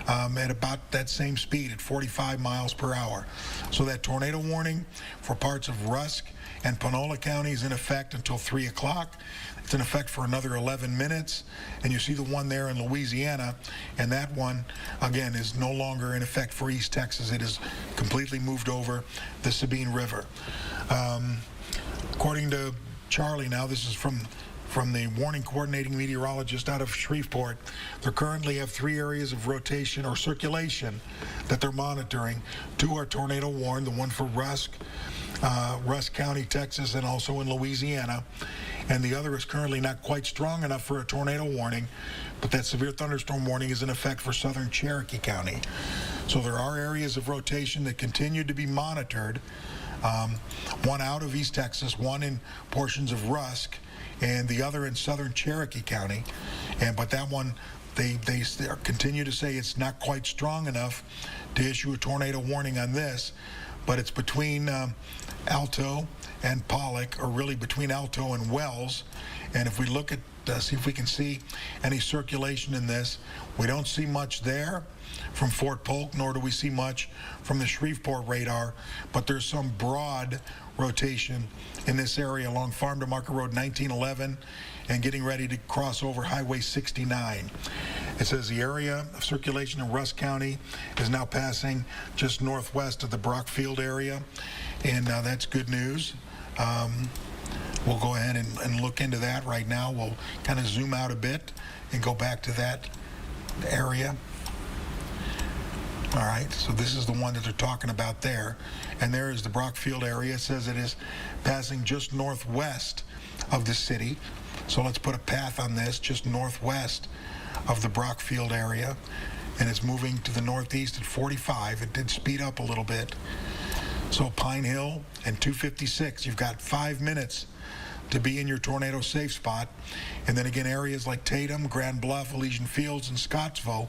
at about that same speed at 45 miles per per hour. So that tornado warning for parts of Rusk and Panola County is in effect until 3 o'clock. It's in effect for another 11 minutes. And you see the one there in Louisiana, and that one, again, is no longer in effect for East Texas. It is completely moved over the Sabine River. According to Charlie now, this is from the warning coordinating meteorologist out of Shreveport, they currently have 3 areas of rotation or circulation that they're monitoring. 2 are tornado warned, the one for Rusk County, Texas, and also in Louisiana. And the other is currently not quite strong enough for a tornado warning, but that severe thunderstorm warning is in effect for southern Cherokee County. So there are areas of rotation that continue to be monitored. One out of East Texas, one in portions of Rusk, and the other in southern Cherokee County. But that one, they continue to say it's not quite strong enough to issue a tornado warning on this, but it's between Alto and Pollock, or really between Alto and Wells. And if we look at, see if we can see any circulation in this, we don't see much there from Fort Polk, nor do we see much from the Shreveport radar, but there's some broad rotation in this area along Farm to Market Road 1911 and getting ready to cross over Highway 69. It says the area of circulation in Rusk County is now passing just northwest of the Brockfield area, and that's good news. We'll go ahead and look into that right now. We'll kind of zoom out a bit and go back to that area. All right, so this is the one that they're talking about there. And there is the Brockfield area. It says it is passing just northwest of the city. So let's put a path on this, just northwest of the Brockfield area. And it's moving to the northeast at 45. It did speed up a little bit. So Pine Hill and 256, you've got 5 minutes to be in your tornado safe spot. And then again, areas like Tatum, Grand Bluff, Elysian Fields, and Scottsville,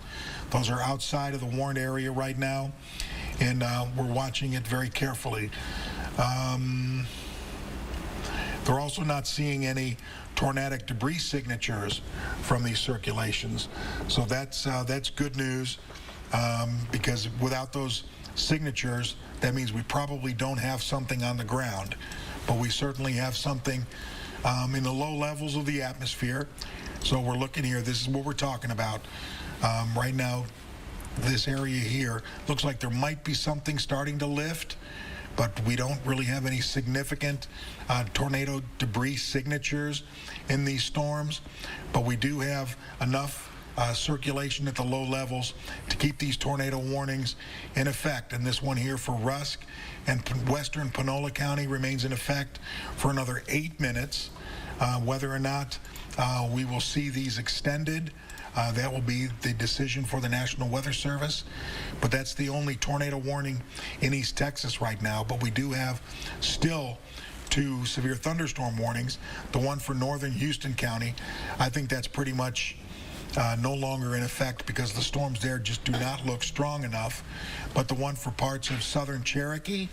those are outside of the warned area right now, and we're watching it very carefully. They're also not seeing any tornadic debris signatures from these circulations, so that's good news, because without those signatures, that means we probably don't have something on the ground, but we certainly have something in the low levels of the atmosphere. So we're looking here, this is what we're talking about. Right now, this area here looks like there might be something starting to lift, but we don't really have any significant tornado debris signatures in these storms, but we do have enough circulation at the low levels to keep these tornado warnings in effect. And this one here for Rusk and western Panola County remains in effect for another 8 minutes. Whether or not we will see these extended, that will be the decision for the National Weather Service. But that's the only tornado warning in East Texas right now. But we do have still 2 severe thunderstorm warnings. The one for northern Houston County, I think that's pretty much no longer in effect because the storms there just do not look strong enough. But the one for parts of southern Cherokee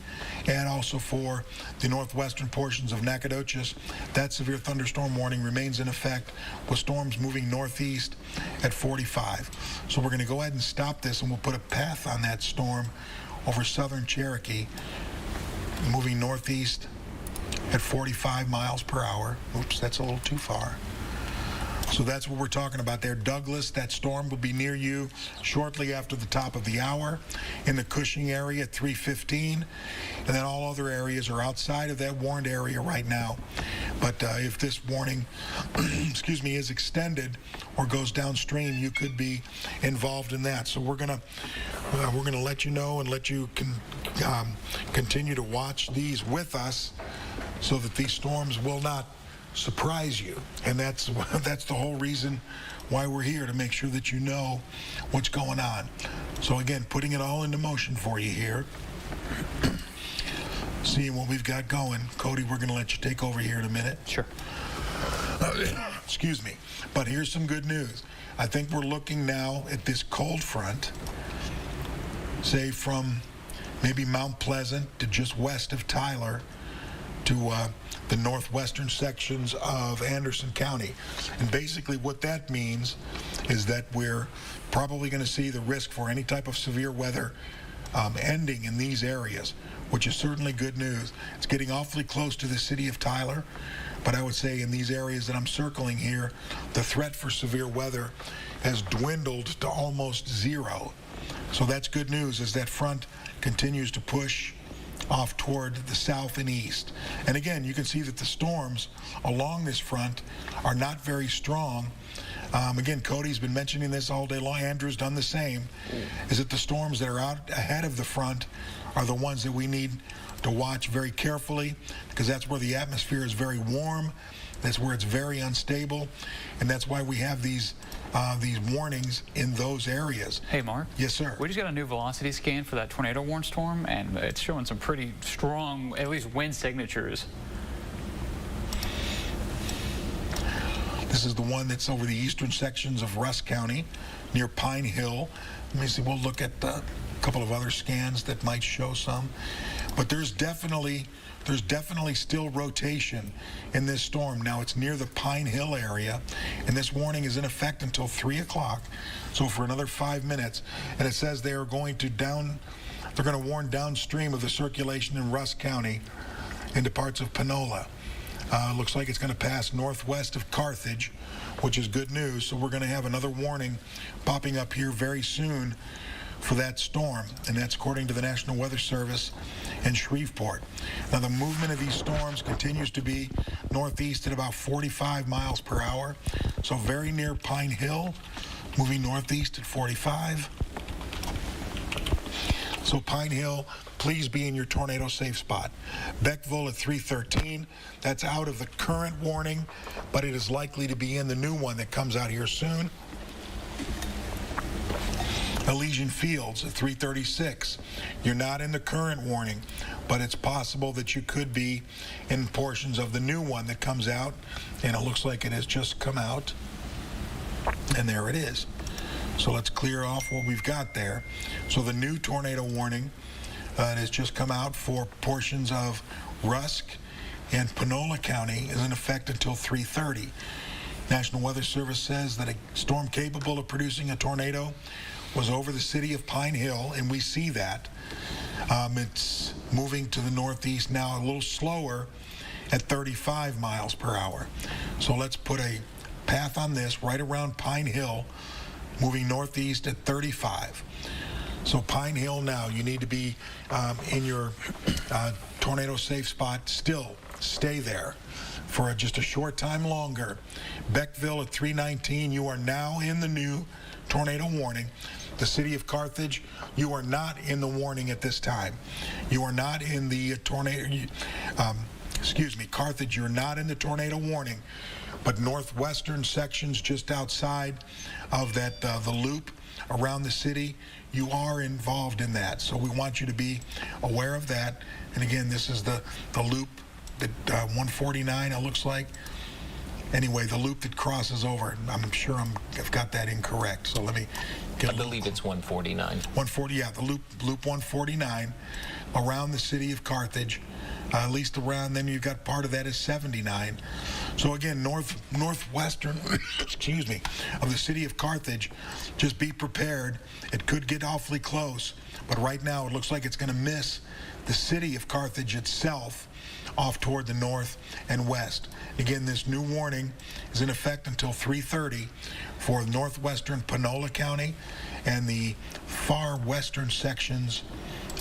and also for the northwestern portions of Nacogdoches, that severe thunderstorm warning remains in effect with storms moving northeast at 45. So we're going to go ahead and stop this, and we'll put a path on that storm over southern Cherokee, moving northeast at 45 miles per hour. Oops, that's a little too far. So that's what we're talking about there. Douglas, that storm will be near you shortly after the top of the hour in the Cushing area at 3:15. And then all other areas are outside of that warned area right now. But if this warning, excuse me, is extended or goes downstream, you could be involved in that. So we're gonna let you know and let you continue to watch these with us so that these storms will not surprise you. And that's the whole reason why we're here, to make sure that you know what's going on. So again, putting it all into motion for you here. Seeing what we've got going. Cody, we're going to let you take over here in a minute. Sure. Excuse me. But here's some good news. I think we're looking now at this cold front, say from maybe Mount Pleasant to just west of Tyler to the northwestern sections of Anderson County. And basically what that means is that we're probably going to see the risk for any type of severe weather ending in these areas, which is certainly good news. It's getting awfully close to the city of Tyler, but I would say in these areas that I'm circling here, the threat for severe weather has dwindled to almost zero. So that's good news as that front continues to push off toward the south and east. And again, you can see that the storms along this front are not very strong. Again, Cody's been mentioning this all day long. Andrew's done the same. Is that the storms that are out ahead of the front are the ones that we need to watch very carefully, because that's where the atmosphere is very warm. That's where it's very unstable, and that's why we have these warnings in those areas. Hey, Mark. Yes, sir. We just got a new velocity scan for that tornado warning storm, and it's showing some pretty strong, at least wind signatures. This is the one that's over the eastern sections of Rusk County near Pine Hill. Let me see, we'll look at a couple of other scans that might show some. But there's definitely still rotation in this storm. Now it's near the Pine Hill area, and this warning is in effect until 3 o'clock, so for another 5 minutes. And it says they're going to warn downstream of the circulation in Rusk County into parts of Panola. Looks like it's going to pass northwest of Carthage, which is good news. So we're going to have another warning popping up here very soon for that storm, and that's according to the National Weather Service in Shreveport. Now, the movement of these storms continues to be northeast at about 45 miles per hour, so very near Pine Hill, moving northeast at 45. So Pine Hill, please be in your tornado safe spot. Beckville at 313, that's out of the current warning, but it is likely to be in the new one that comes out here soon. Elysian Fields at 336. You're not in the current warning, but it's possible that you could be in portions of the new one that comes out, and it looks like it has just come out, and there it is. So let's clear off what we've got there. So the new tornado warning has just come out for portions of Rusk and Panola County is in effect until 3:30. National Weather Service says that a storm capable of producing a tornado was over the city of Pine Hill, and we see that. It's moving to the northeast now a little slower at 35 miles per hour. So let's put a path on this right around Pine Hill, moving northeast at 35. So Pine Hill now, you need to be in your tornado safe spot. Still stay there for just a short time longer. Beckville at 319, you are now in the new tornado warning. The city of Carthage, you are not in the warning at this time. You are not in the tornado, Carthage, you're not in the tornado warning, but northwestern sections just outside of that, the loop around the city, you are involved in that. So we want you to be aware of that. And again, this is the loop that 149, it looks like. Anyway, the loop that crosses over, I'm sure I've got that incorrect. So let me get I believe it's 149. 140, yeah, the loop 149 around the city of Carthage. At least around, then you've got part of that is 79. So again, northwestern, excuse me, of the city of Carthage, just be prepared. It could get awfully close, but right now it looks like it's going to miss the city of Carthage itself off toward the north and west. Again, this new warning is in effect until 3:30 for northwestern Panola County and the far western sections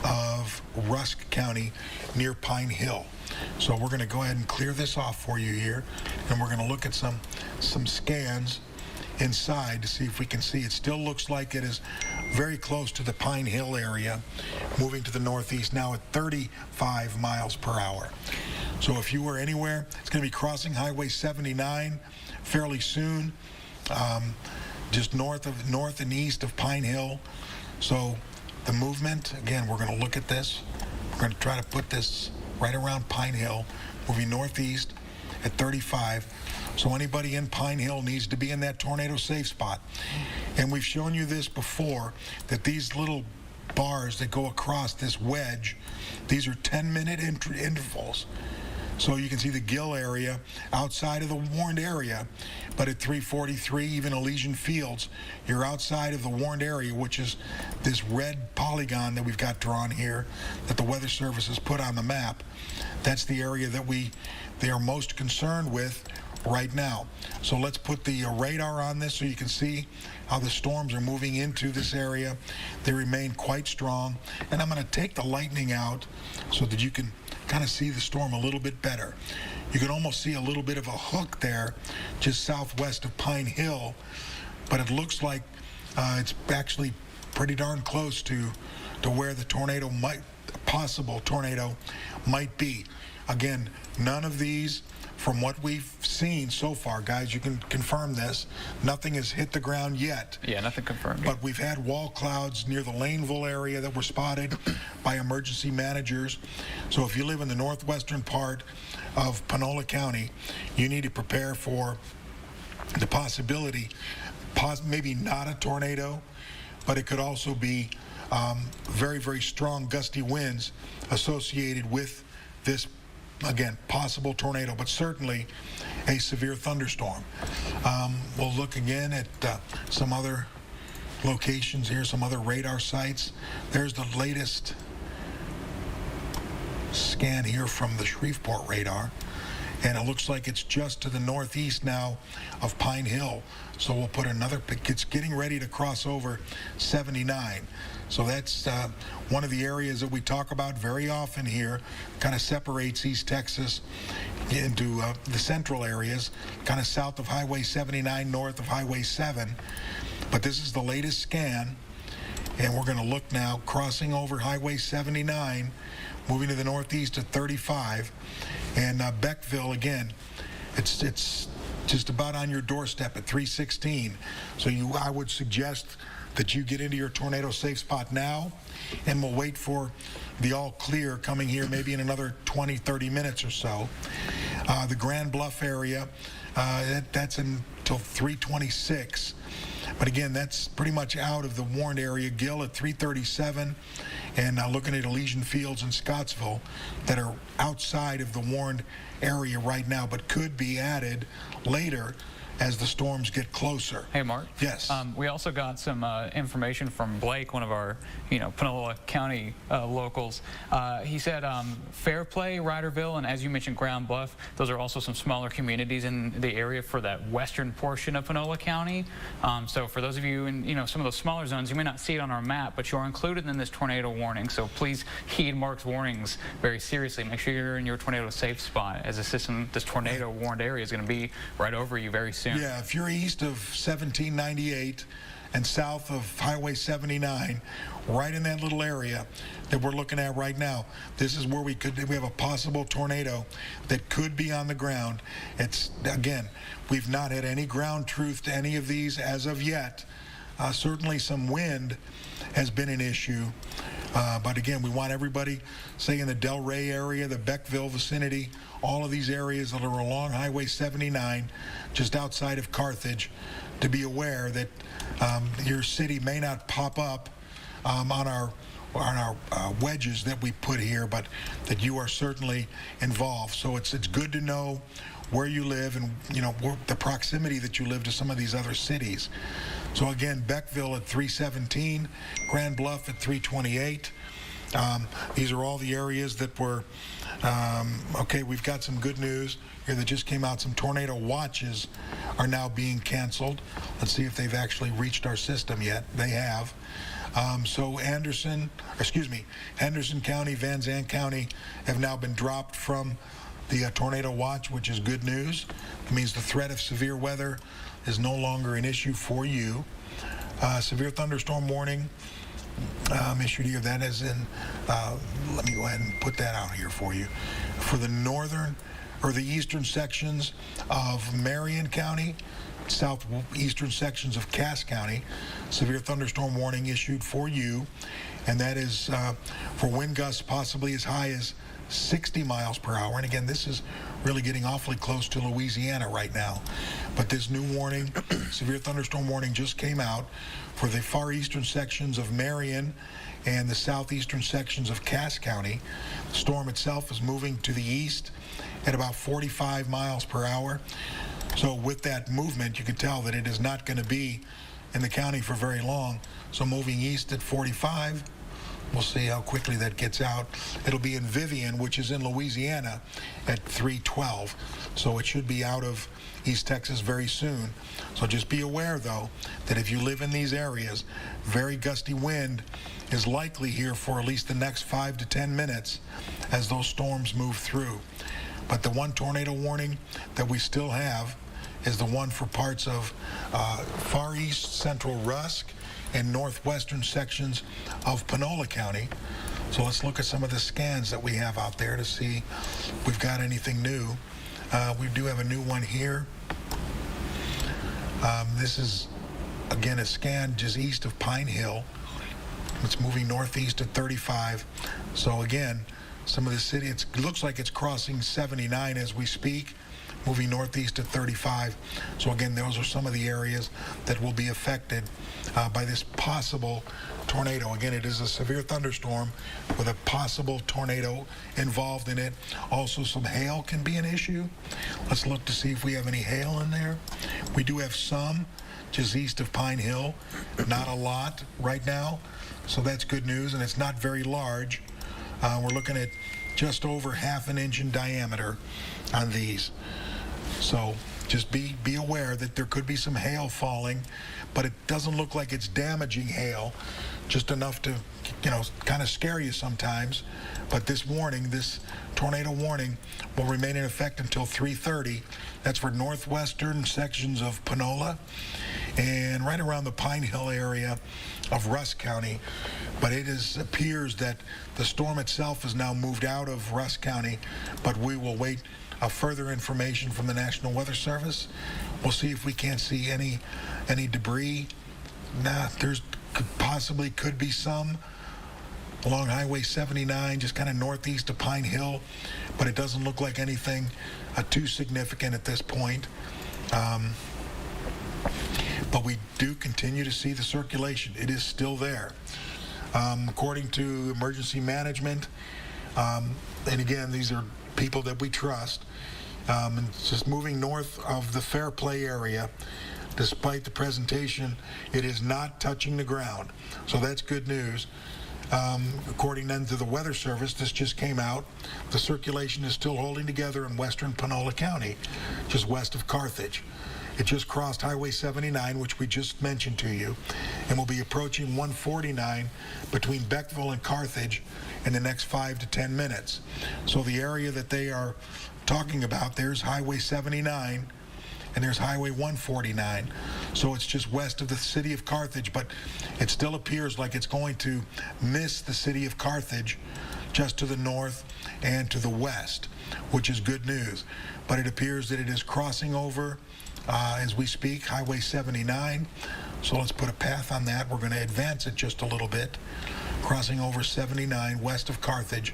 of Rusk County near Pine Hill. So we're going to go ahead and clear this off for you here, and we're going to look at some scans inside to see if we can see. It still looks like it is very close to the Pine Hill area, moving to the northeast now at 35 miles per hour. So if you were anywhere, it's going to be crossing Highway 79 fairly soon, just north and east of Pine Hill. So the movement, again, we're going to look at this. We're going to try to put this right around Pine Hill, moving northeast at 35. So anybody in Pine Hill needs to be in that tornado safe spot. And we've shown you this before, that these little bars that go across this wedge, these are 10-minute intervals. So you can see the Gill area outside of the warned area, but at 343, even Elysian Fields, you're outside of the warned area, which is this red polygon that we've got drawn here that the Weather Service has put on the map. That's the area that they are most concerned with right now. So let's put the radar on this so you can see how the storms are moving into this area. They remain quite strong. And I'm going to take the lightning out so that you can kind of see the storm a little bit better. You can almost see a little bit of a hook there just southwest of Pine Hill, but it looks like it's actually pretty darn close to where the possible tornado might be. Again, none of these, from what we've seen so far, guys, you can confirm this, nothing has hit the ground yet. Yeah, nothing confirmed. But we've had wall clouds near the Laneville area that were spotted by emergency managers. So if you live in the northwestern part of Panola County, you need to prepare for the possibility, maybe not a tornado, but it could also be very, very strong gusty winds associated with this, again, possible tornado, but certainly a severe thunderstorm. We'll look again at some other locations here, some other radar sites. There's the latest scan here from the Shreveport radar, and it looks like it's just to the northeast now of Pine Hill. So we'll put another, it's getting ready to cross over 79. So that's one of the areas that we talk about very often here, kind of separates East Texas into the central areas, kind of south of Highway 79, north of Highway 7. But this is the latest scan, and we're going to look now crossing over Highway 79, moving to the northeast at 35, and Beckville, again, it's just about on your doorstep at 316. So I would suggest that you get into your tornado safe spot now, and we'll wait for the all clear coming here maybe in another 20-30 minutes or so. The Grand Bluff area, that's until 326. But again, that's pretty much out of the warned area. Gill at 337, and looking at Elysian Fields and Scottsville that are outside of the warned area right now, but could be added later as the storms get closer. Hey, Mark. Yes. We also got some information from Blake, one of our, Panola County locals. He said Fairplay, Ryderville, and as you mentioned, Grand Bluff, those are also some smaller communities in the area for that western portion of Panola County. So for those of you in, some of those smaller zones, you may not see it on our map, but you're included in this tornado warning. So please heed Mark's warnings very seriously. Make sure you're in your tornado safe spot, as this tornado warned area is going to be right over you very soon. Yeah, if you're east of 1798 and south of Highway 79, right in that little area that we're looking at right now, this is where we have a possible tornado that could be on the ground. It's, again, we've not had any ground truth to any of these as of yet. Certainly some wind has been an issue. But again, we want everybody, say in the Delray area, the Beckville vicinity, all of these areas that are along Highway 79, just outside of Carthage, to be aware that your city may not pop up on our wedges that we put here, but that you are certainly involved. So it's good to know where you live and the proximity that you live to some of these other cities. So again, Beckville at 317, Grand Bluff at 328. These are all the areas that were, okay, we've got some good news here that just came out. Some tornado watches are now being canceled. Let's see if they've actually reached our system yet. They have. So Henderson County, Van Zandt County have now been dropped from the tornado watch, which is good news. It means the threat of severe weather is no longer an issue for you. Severe thunderstorm warning issued here. That is in, let me go ahead and put that out here for you. For the northern or the eastern sections of Marion County, southeastern sections of Cass County, severe thunderstorm warning issued for you. And that is for wind gusts possibly as high as 60 miles per hour. And again, this is really getting awfully close to Louisiana right now. But this new warning, severe thunderstorm warning, just came out for the far eastern sections of Marion and the southeastern sections of Cass County. The storm itself is moving to the east at about 45 miles per hour. So with that movement, you can tell that it is not going to be in the county for very long. So moving east at 45, we'll see how quickly that gets out. It'll be in Vivian, which is in Louisiana, at 3:12. So it should be out of East Texas very soon. So just be aware, though, that if you live in these areas, very gusty wind is likely here for at least the next 5 to 10 minutes as those storms move through. But the one tornado warning that we still have is the one for parts of far east central Rusk and northwestern sections of Panola County. So let's look at some of the scans that we have out there to see if we've got anything new. We do have a new one here. This is, again, a scan just east of Pine Hill. It's moving northeast at 35. So again, some of the city, it looks like it's crossing 79 as we speak, moving northeast at 35. So again, those are some of the areas that will be affected by this possible tornado. Again, it is a severe thunderstorm with a possible tornado involved in it. Also, some hail can be an issue. Let's look to see if we have any hail in there. We do have some just east of Pine Hill, not a lot right now. So that's good news, and it's not very large. We're looking at just over ½ an inch in diameter on these. So just be aware that there could be some hail falling, but it doesn't look like it's damaging hail, just enough to, kind of scare you sometimes. But this warning, this tornado warning, will remain in effect until 3:30. That's for northwestern sections of Panola and right around the Pine Hill area of Rusk County. But it appears that the storm itself has now moved out of Rusk County, but we will wait further information from the National Weather Service. We'll see if we can't see any debris. There's possibly could be some along Highway 79, just kind of northeast of Pine Hill, but it doesn't look like anything too significant at this point. But we do continue to see the circulation. It is still there. According to emergency management, and again, these are people that we trust, and it's just moving north of the Fairplay area. Despite the presentation, it is not touching the ground. So that's good news. According then to the Weather Service, this just came out, the circulation is still holding together in western Panola County, just west of Carthage. It just crossed Highway 79, which we just mentioned to you, and will be approaching 149 between Beckville and Carthage in the next 5 to 10 minutes. So the area that they are talking about, there's Highway 79, and there's Highway 149. So it's just west of the city of Carthage, but it still appears like it's going to miss the city of Carthage just to the north and to the west, which is good news. But it appears that it is crossing over as we speak, Highway 79. So let's put a path on that. We're going to advance it just a little bit, crossing over 79 west of Carthage,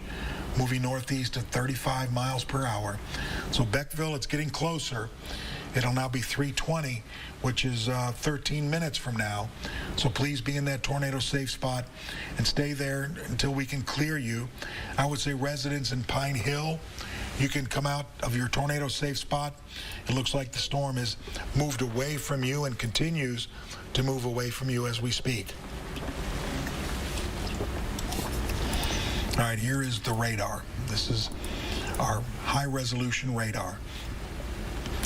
moving northeast at 35 miles per hour. So Beckville, it's getting closer. It'll now be 3:20, which is 13 minutes from now. So please be in that tornado safe spot and stay there until we can clear you. I would say residents in Pine Hill, you can come out of your tornado safe spot. It looks like the storm has moved away from you and continues to move away from you as we speak. All right, here is the radar. This is our high-resolution radar.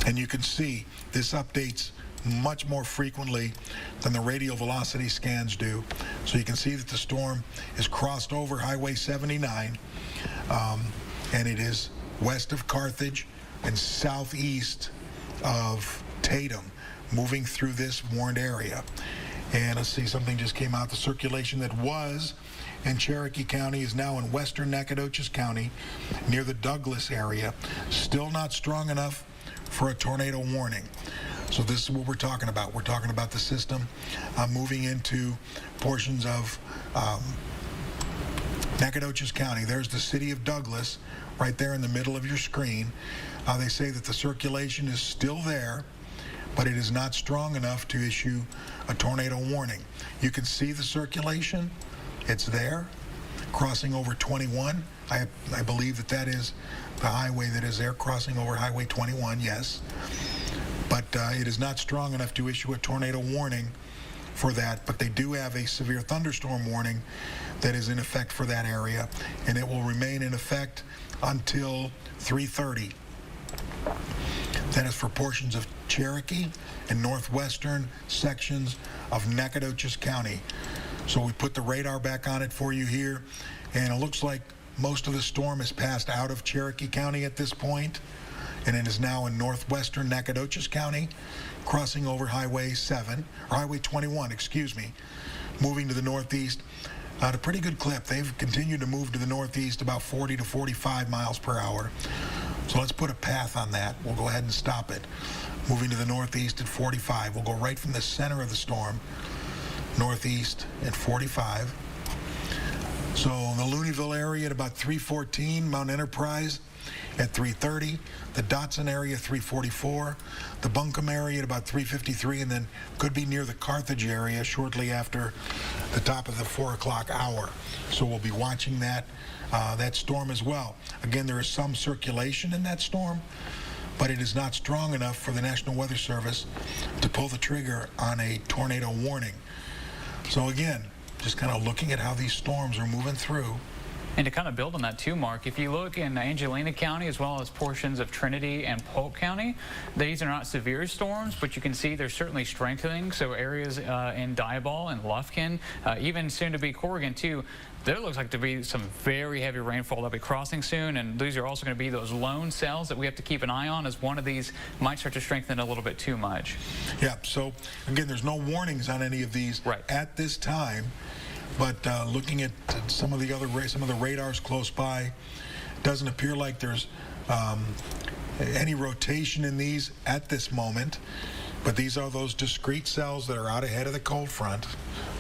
And you can see this updates much more frequently than the radial velocity scans do. So you can see that the storm is crossed over Highway 79, and it is west of Carthage and southeast of Tatum, moving through this warned area. And let's see, something just came out. The circulation that was in Cherokee County is now in western Nacogdoches County near the Douglas area. Still not strong enough for a tornado warning. So this is what we're talking about. We're talking about the system moving into portions of Nacogdoches County, there's the city of Douglas right there in the middle of your screen. They say that the circulation is still there, but it is not strong enough to issue a tornado warning. You can see the circulation. It's there, crossing over 21. I believe that is the highway that is there, crossing over Highway 21, yes. But it is not strong enough to issue a tornado warning for that, but they do have a severe thunderstorm warning that is in effect for that area, and it will remain in effect until 3:30. That is for portions of Cherokee and northwestern sections of Nacogdoches County. So we put the radar back on it for you here, and it looks like most of the storm has passed out of Cherokee County at this point, and it is now in northwestern Nacogdoches County, crossing over Highway 7, or Highway 21, excuse me, moving to the northeast at a pretty good clip. They've continued to move to the northeast about 40 to 45 miles per hour. So let's put a path on that. We'll go ahead and stop it. Moving to the northeast at 45. We'll go right from the center of the storm, northeast at 45. So the Looneyville area at about 3:14, Mount Enterprise at 3:30, the Dotson area 3:44, the Buncombe area at about 3:53, and then could be near the Carthage area shortly after the top of the 4 o'clock hour. So we'll be watching that storm as well. Again, there is some circulation in that storm, but it is not strong enough for the National Weather Service to pull the trigger on a tornado warning. So again, just kind of looking at how these storms are moving through. And to kind of build on that too, Mark, if you look in Angelina County as well as portions of Trinity and Polk County, these are not severe storms, but you can see they're certainly strengthening. So areas in Diboll and Lufkin, even soon to be Corrigan too, there looks like to be some very heavy rainfall that'll be crossing soon, and these are also going to be those lone cells that we have to keep an eye on, as one of these might start to strengthen a little bit too much. Yeah, so again, there's no warnings on any of these at this time. But looking at some of the radars close by, doesn't appear like there's any rotation in these at this moment. But these are those discrete cells that are out ahead of the cold front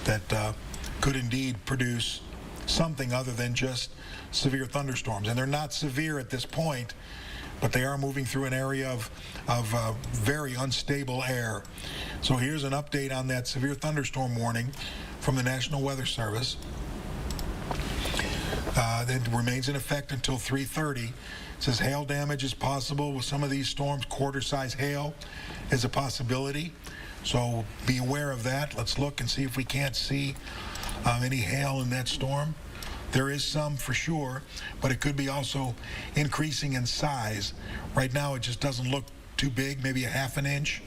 that could indeed produce something other than just severe thunderstorms. And they're not severe at this point, but they are moving through an area of very unstable air. So here's an update on that severe thunderstorm warning from the National Weather Service. That remains in effect until 3:30. It says hail damage is possible with some of these storms. Quarter-size hail is a possibility, so be aware of that. Let's look and see if we can't see any hail in that storm. There is some for sure, but it could be also increasing in size. Right now, it just doesn't look too big, maybe a half an inch.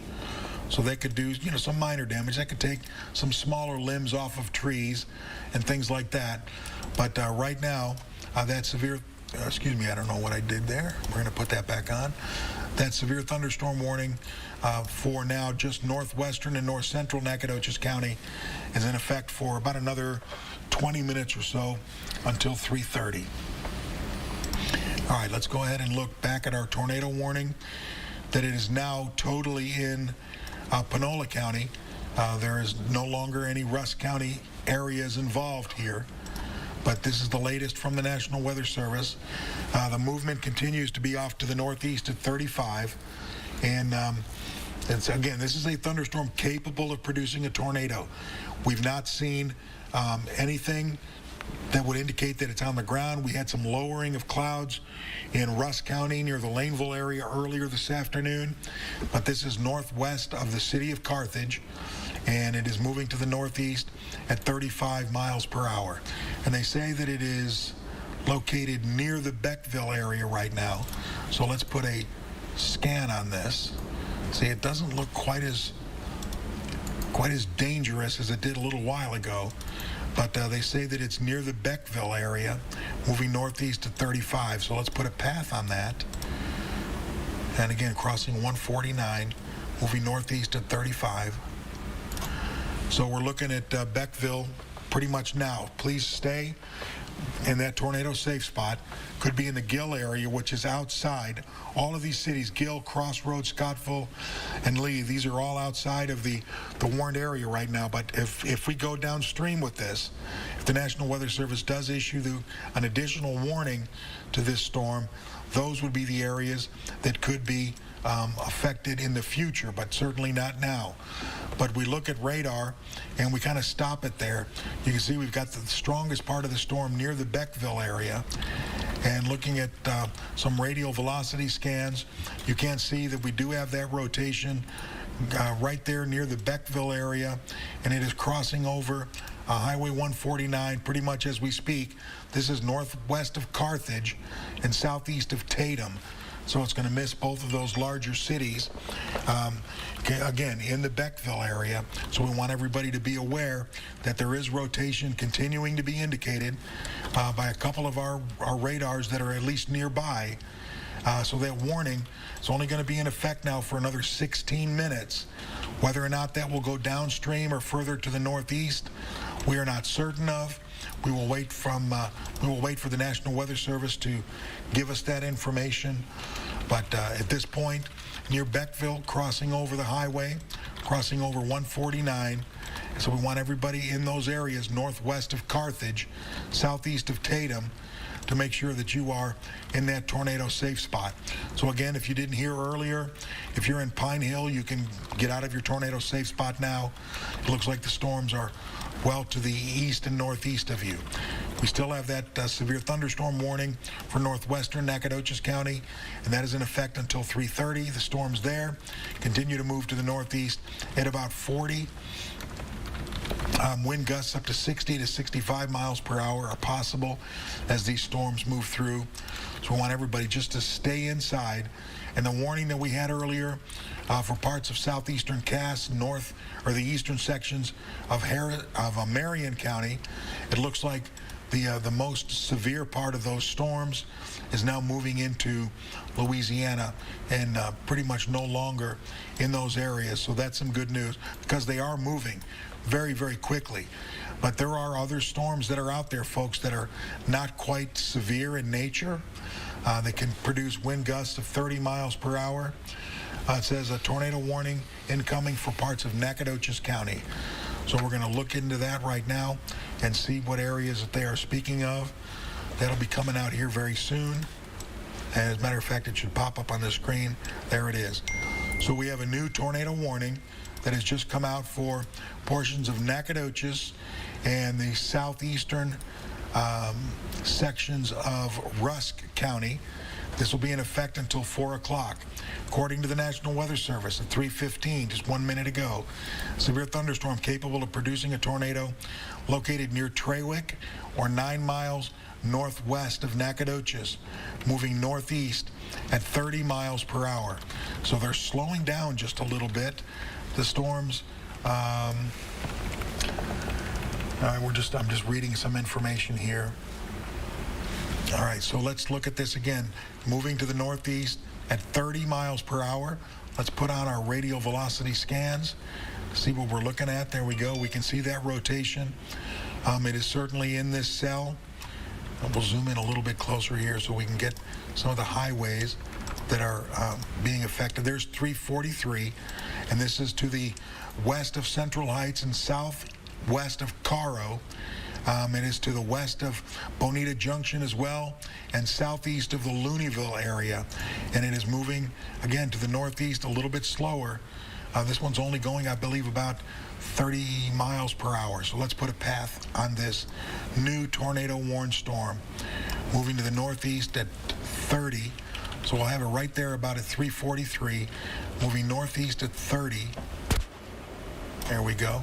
So they could do, some minor damage. That could take some smaller limbs off of trees and things like that. But right now, that severe, I don't know what I did there. We're going to put that back on. That severe thunderstorm warning for now just northwestern and north central Nacogdoches County is in effect for about another 20 minutes or so until 3:30. All right, let's go ahead and look back at our tornado warning, that it is now totally in Panola County. There is no longer any Rusk County areas involved here, but this is the latest from the National Weather Service. The movement continues to be off to the northeast at 35, and again, this is a thunderstorm capable of producing a tornado. We've not seen anything that would indicate that it's on the ground. We had some lowering of clouds in Rusk County near the Laneville area earlier this afternoon, but this is northwest of the city of Carthage, and it is moving to the northeast at 35 miles per hour. And they say that it is located near the Beckville area right now. So let's put a scan on this. See, it doesn't look quite as dangerous as it did a little while ago. But they say that it's near the Beckville area, moving northeast at 35. So let's put a path on that. And again, crossing 149, moving northeast at 35. So we're looking at Beckville pretty much now. Please stay in that tornado safe spot could be in the Gill area, which is outside. All of these cities, Gill, Crossroads, Scottsville, and Lee, these are all outside of the warned area right now. But if we go downstream with this, if the National Weather Service does issue an additional warning to this storm, those would be the areas that could be affected in the future, but certainly not now. But we look at radar and we kind of stop it there. You can see we've got the strongest part of the storm near the Beckville area. And looking at some radial velocity scans, you can see that we do have that rotation right there near the Beckville area, and it is crossing over Highway 149 pretty much as we speak. This is northwest of Carthage and southeast of Tatum. So it's going to miss both of those larger cities, again, in the Beckville area. So we want everybody to be aware that there is rotation continuing to be indicated by a couple of our radars that are at least nearby. So that warning is only going to be in effect now for another 16 minutes. Whether or not that will go downstream or further to the northeast, we are not certain of. We will wait for the National Weather Service to give us that information. But at this point, near Beckville, crossing over the highway, crossing over 149. So we want everybody in those areas northwest of Carthage, southeast of Tatum, to make sure that you are in that tornado safe spot. So again, if you didn't hear earlier, if you're in Pine Hill, you can get out of your tornado safe spot now. It looks like the storms are well to the east and northeast of you. We still have that severe thunderstorm warning for northwestern Nacogdoches County, and that is in effect until 3:30. The storms there continue to move to the northeast at about 40. Wind gusts up to 60 to 65 miles per hour are possible as these storms move through. So we want everybody just to stay inside. And the warning that we had earlier for parts of southeastern Cass, north, or the eastern sections of Marion County, it looks like the most severe part of those storms is now moving into Louisiana and pretty much no longer in those areas. So that's some good news because they are moving very, very quickly. But there are other storms that are out there, folks, that are not quite severe in nature. They can produce wind gusts of 30 miles per hour. It says a tornado warning incoming for parts of Nacogdoches County. So we're going to look into that right now and see what areas that they are speaking of. That'll be coming out here very soon. And as a matter of fact, it should pop up on the screen. There it is. So we have a new tornado warning that has just come out for portions of Nacogdoches and the southeastern sections of Rusk County. This will be in effect until 4 o'clock. According to the National Weather Service at 3:15, just 1 minute ago, severe thunderstorm capable of producing a tornado located near Trawick or 9 miles northwest of Nacogdoches, moving northeast at 30 miles per hour. So they're slowing down just a little bit. The storms, I'm just reading some information here. All right, so let's look at this again. Moving to the northeast at 30 miles per hour. Let's put on our radial velocity scans, see what we're looking at. There we go. We can see that rotation. It is certainly in this cell. We'll zoom in a little bit closer here so we can get some of the highways that are being affected. There's 343, and this is to the west of Central Heights and southwest of Caro. It is to the west of Bonita Junction as well and southeast of the Looneyville area. And it is moving, again, to the northeast a little bit slower. This one's only going, I believe, about 30 miles per hour. So let's put a path on this new tornado warned storm. Moving to the northeast at 30. So we'll have it right there about at 343. Moving northeast at 30. There we go.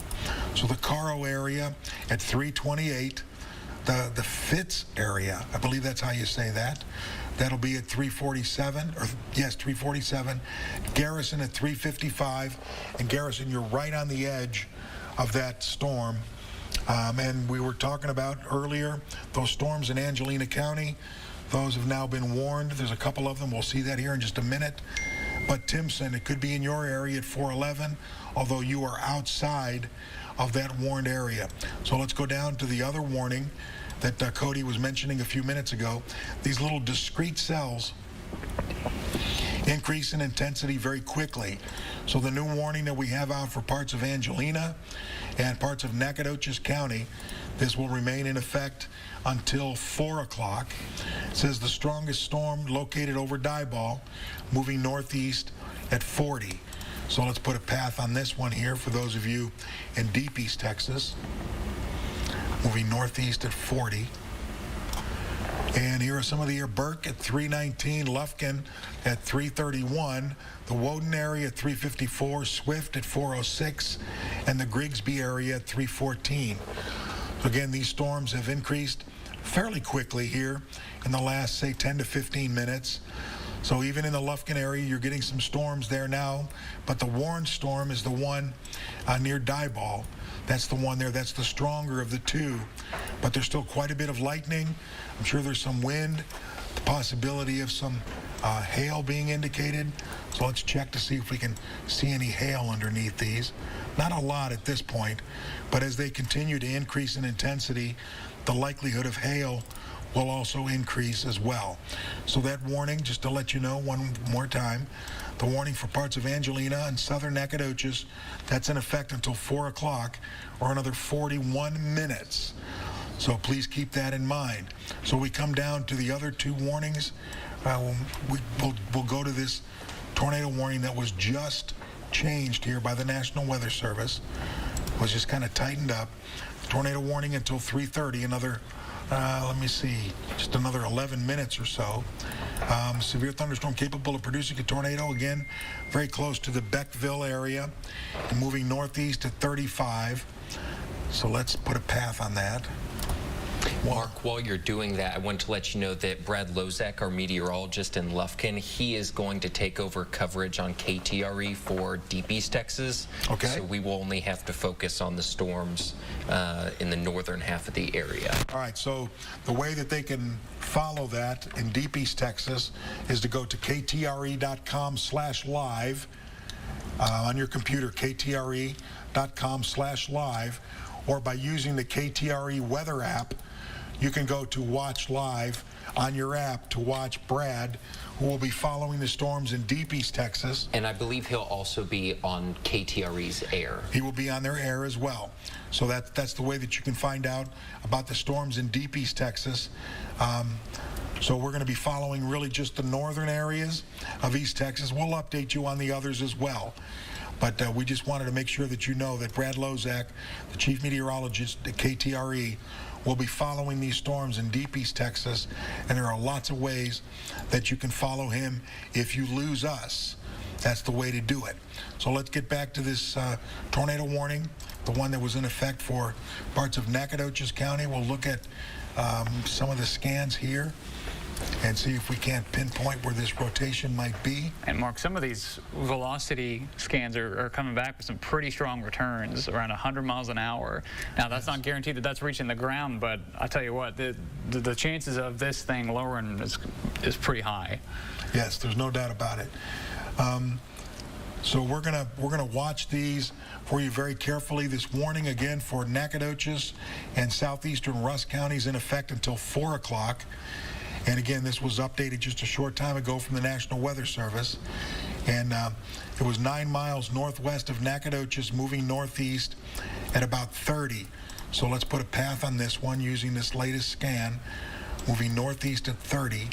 So the Caro area at 328. The Fitz area, I believe that's how you say that. That'll be at 347, or yes, 347. Garrison at 355. And Garrison, you're right on the edge of that storm. And we were talking about earlier, those storms in Angelina County, those have now been warned. There's a couple of them. We'll see that here in just a minute. But Timpson, it could be in your area at 411, although you are outside of that warned area. So let's go down to the other warning that Cody was mentioning a few minutes ago, these little discrete cells increase in intensity very quickly. So the new warning that we have out for parts of Angelina and parts of Nacogdoches County, this will remain in effect until 4 o'clock. It says the strongest storm located over Diboll, moving northeast at 40. So let's put a path on this one here for those of you in deep East Texas. Moving northeast at 40. And here are some of the air. Burke at 319, Lufkin at 331, the Woden area at 354, Swift at 406, and the Grigsby area at 314. So again, these storms have increased fairly quickly here in the last, say, 10 to 15 minutes. So even in the Lufkin area, you're getting some storms there now, but the Warren storm is the one near Diboll. That's the one there. That's the stronger of the two. But there's still quite a bit of lightning. I'm sure there's some wind, the possibility of some hail being indicated. So let's check to see if we can see any hail underneath these. Not a lot at this point, but as they continue to increase in intensity, the likelihood of hail will also increase as well. So that warning, just to let you know one more time, the warning for parts of Angelina and southern Nacogdoches, that's in effect until 4 o'clock or another 41 minutes. So please keep that in mind. So we come down to the other two warnings. We'll go to this tornado warning that was just changed here by the National Weather Service. It was just kind of tightened up. Tornado warning until 3:30, another let me see, just another 11 minutes or so. Severe thunderstorm capable of producing a tornado, again, very close to the Beckville area, and moving northeast at 35. So let's put a path on that. Mark, while you're doing that, I want to let you know that Brad Lozak, our meteorologist in Lufkin, he is going to take over coverage on KTRE for Deep East Texas. Okay. So we will only have to focus on the storms in the northern half of the area. All right, so the way that they can follow that in Deep East Texas is to go to ktre.com/live on your computer, ktre.com/live, or by using the KTRE weather app, you can go to watch live on your app to watch Brad, who will be following the storms in Deep East Texas. And I believe he'll also be on KTRE's air. He will be on their air as well. So that's the way that you can find out about the storms in Deep East Texas. So we're going to be following really just the northern areas of East Texas. We'll update you on the others as well. But we just wanted to make sure that you know that Brad Lozak, the chief meteorologist at KTRE, will be following these storms in Deep East Texas, and there are lots of ways that you can follow him if you lose us. That's the way to do it. So let's get back to this tornado warning, the one that was in effect for parts of Nacogdoches County. We'll look at some of the scans here and see if we can't pinpoint where this rotation might be. And Mark, some of these velocity scans are coming back with some pretty strong returns, around 100 miles an hour. Now, that's not guaranteed that that's reaching the ground, but I tell you what, the chances of this thing lowering is pretty high. Yes, there's no doubt about it. So we're gonna watch these for you very carefully. This warning again for Nacogdoches and southeastern Rusk counties in effect until 4 o'clock. And again, this was updated just a short time ago from the National Weather Service. And it was 9 miles northwest of Nacogdoches, moving northeast at about 30. So let's put a path on this one using this latest scan, moving northeast at 30.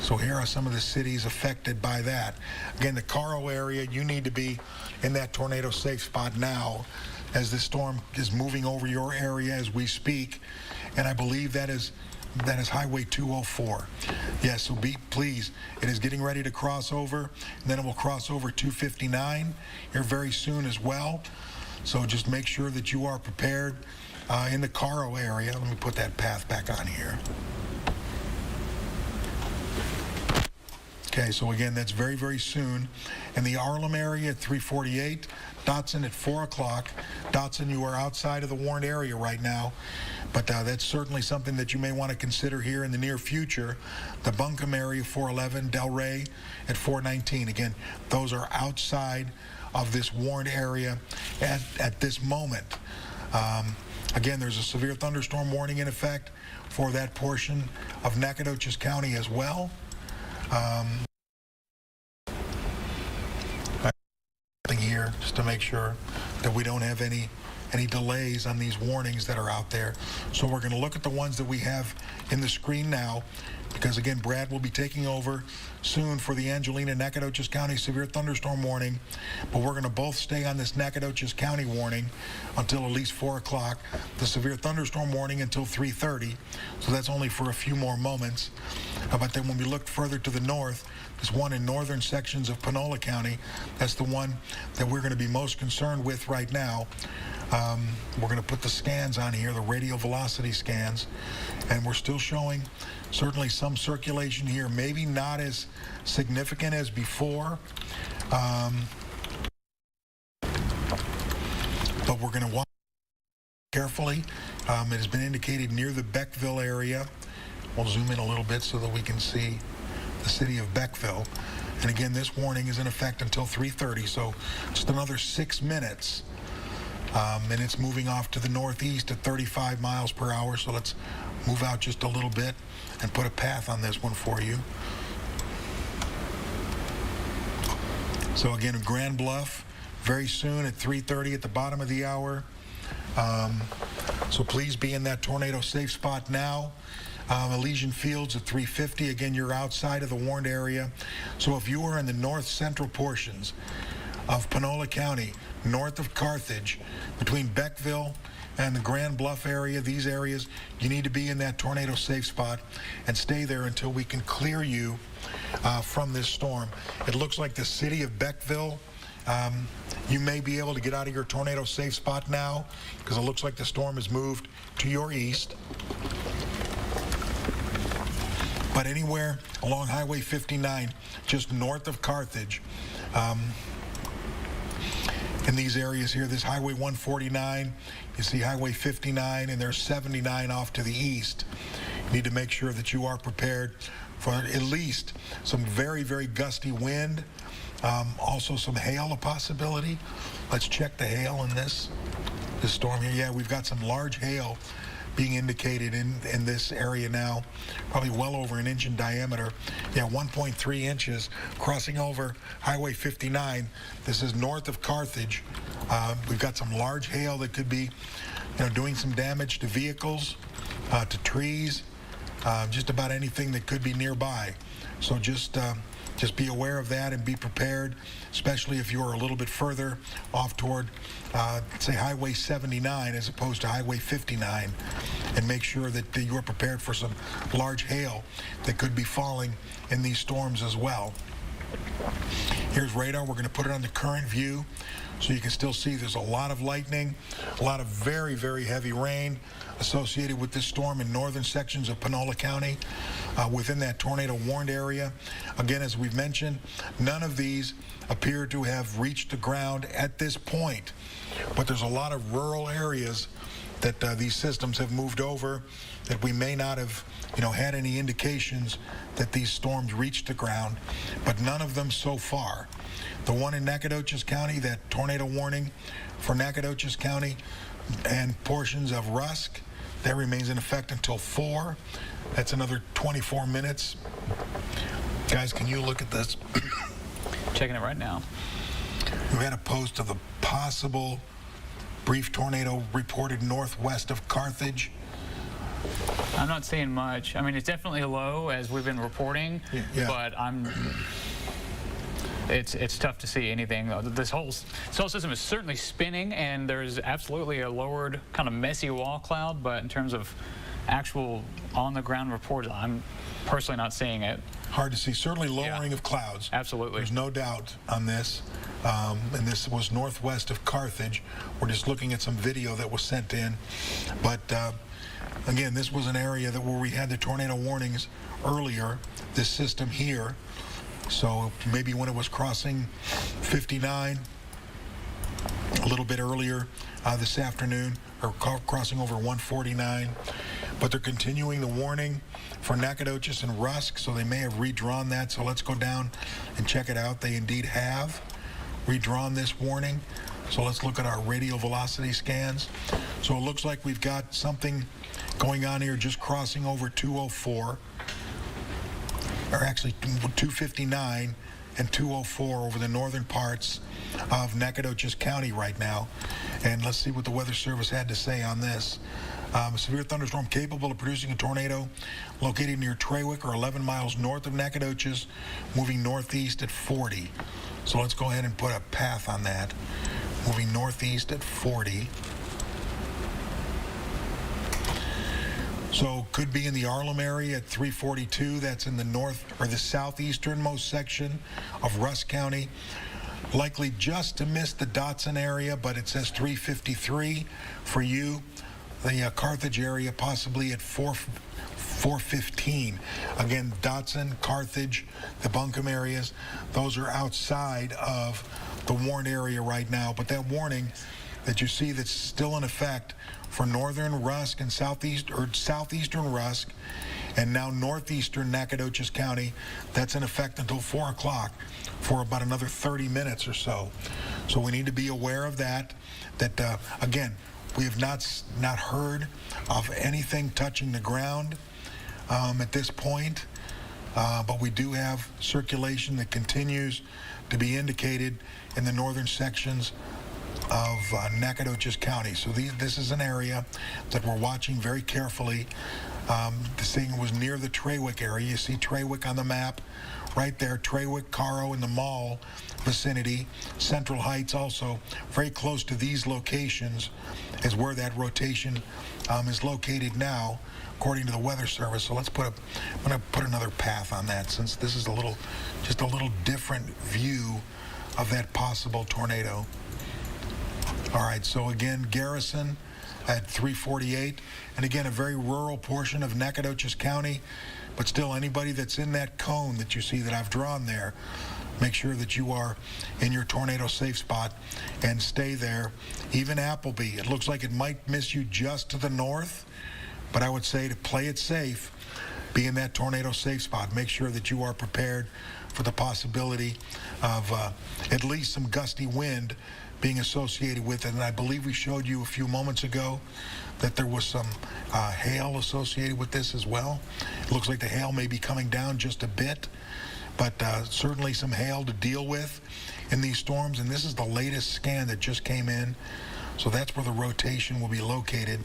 So here are some of the cities affected by that. Again, the Caro area, you need to be in that tornado safe spot now as this storm is moving over your area as we speak. And I believe that is Highway 204. Yes, so please, it is getting ready to cross over, and then it will cross over 259 here very soon as well. So just make sure that you are prepared in the Caro area. Let me put that path back on here. Okay, so again, that's very, very soon. In the Arlem area at 348, Dotson at 4 o'clock. Dotson, you are outside of the warned area right now, but that's certainly something that you may want to consider here in the near future. The Buncombe area, 411, Delray at 419. Again, those are outside of this warned area at this moment. Again, there's a severe thunderstorm warning in effect for that portion of Nacogdoches County as well. Here just to make sure that we don't have any delays on these warnings that are out there. So we're going to look at the ones that we have in the screen now, because again, Brad will be taking over soon for the Angelina Nacogdoches County severe thunderstorm warning, but we're going to both stay on this Nacogdoches County warning until at least 4 o'clock, the severe thunderstorm warning until 3:30, so that's only for a few more moments. But then when we look further to the north, there's one in northern sections of Panola County. That's the one that we're going to be most concerned with right now. We're going to put the scans on here, the radial velocity scans, and we're still showing certainly some circulation here, maybe not as significant as before, but we're going to watch carefully. It has been indicated near the Beckville area. We'll zoom in a little bit so that we can see the city of Beckville. And again, this warning is in effect until 3:30, so just another 6 minutes. And it's moving off to the northeast at 35 miles per hour, so let's move out just a little bit and put a path on this one for you. So again, Grand Bluff, very soon at 3:30 at the bottom of the hour. So please be in that tornado safe spot now. Elysian Fields at 3:50. Again, you're outside of the warned area. So if you are in the north central portions of Panola County, north of Carthage, between Beckville and the Grand Bluff area, these areas, you need to be in that tornado safe spot and stay there until we can clear you from this storm. It looks like the city of Beckville, you may be able to get out of your tornado safe spot now because it looks like the storm has moved to your east. But anywhere along Highway 59, just north of Carthage, in these areas here, this Highway 149, you see Highway 59, and there's 79 off to the east. You need to make sure that you are prepared for at least some very, very gusty wind. Also some hail a possibility. Let's check the hail in this storm here. Yeah, we've got some large hail being indicated in this area now, probably well over an inch in diameter. Yeah, 1.3 inches crossing over Highway 59. This is north of Carthage. We've got some large hail that could be, doing some damage to vehicles, to trees, just about anything that could be nearby. So just be aware of that and be prepared, especially if you're a little bit further off toward, say, Highway 79 as opposed to Highway 59, and make sure that you're prepared for some large hail that could be falling in these storms as well. Here's radar. We're going to put it on the current view so you can still see there's a lot of lightning, a lot of very, very heavy rain associated with this storm in northern sections of Panola County within that tornado warned area. Again, as we've mentioned, none of these appear to have reached the ground at this point, but there's a lot of rural areas that these systems have moved over that we may not have had any indications that these storms reached the ground, but none of them so far. The one in Nacogdoches County, that tornado warning for Nacogdoches County and portions of Rusk, that remains in effect until 4. That's another 24 minutes. Guys, can you look at this? Checking it right now. We've had a post of the possible brief tornado reported northwest of Carthage. I'm not seeing much. I mean, it's definitely low as we've been reporting, but it's tough to see anything. This whole system is certainly spinning, and there's absolutely a lowered kind of messy wall cloud, but in terms of actual on-the-ground reports, I'm personally not seeing it. Hard to see. Certainly lowering of clouds. Absolutely. There's no doubt on this. And this was northwest of Carthage. We're just looking at some video that was sent in. But again, this was an area where we had the tornado warnings earlier, this system here. So maybe when it was crossing 59 a little bit earlier this afternoon, or crossing over 149. But they're continuing the warning for Nacogdoches and Rusk, so they may have redrawn that. So let's go down and check it out. They indeed have redrawn this warning So let's look at our radial velocity scans. So it looks like we've got something going on here just crossing over 204, or actually 259 and 204 over the northern parts of Nacogdoches County right now. And let's see what the Weather Service had to say on this. A severe thunderstorm capable of producing a tornado located near Trawick or 11 miles north of Nacogdoches, moving northeast at 40. So let's go ahead and put a path on that. Moving northeast at 40. So could be in the Arlem area at 342. That's in the north or the southeasternmost section of Rusk County. Likely just to miss the Dotson area, but it says 353 for you. The Carthage area possibly at 415. Again, Dotson, Carthage, the Buncombe areas, those are outside of the warned area right now. But that warning that you see that's still in effect for northern Rusk and southeastern Rusk, and now northeastern Nacogdoches County, that's in effect until 4 o'clock for about another 30 minutes or so. So we need to be aware of that. Again, we have not heard of anything touching the ground at this point, but we do have circulation that continues to be indicated in the northern sections of Nacogdoches County. So this is an area that we're watching very carefully. This thing was near the Trawick area. You see Trawick on the map right there. Trawick, Caro in the mall vicinity. Central Heights also very close to these locations is where that rotation is located now, according to the Weather Service. So let's I'm going to put another path on that, since this is just a little different view of that possible tornado. All right, so again, Garrison at 348, and again, a very rural portion of Nacogdoches County, but still anybody that's in that cone that you see that I've drawn there, make sure that you are in your tornado safe spot and stay there. Even Appleby, it looks like it might miss you just to the north, but I would say to play it safe, be in that tornado safe spot. Make sure that you are prepared for the possibility of at least some gusty wind being associated with it. And I believe we showed you a few moments ago that there was some hail associated with this as well. It looks like the hail may be coming down just a bit, but certainly some hail to deal with in these storms. And this is the latest scan that just came in. So that's where the rotation will be located.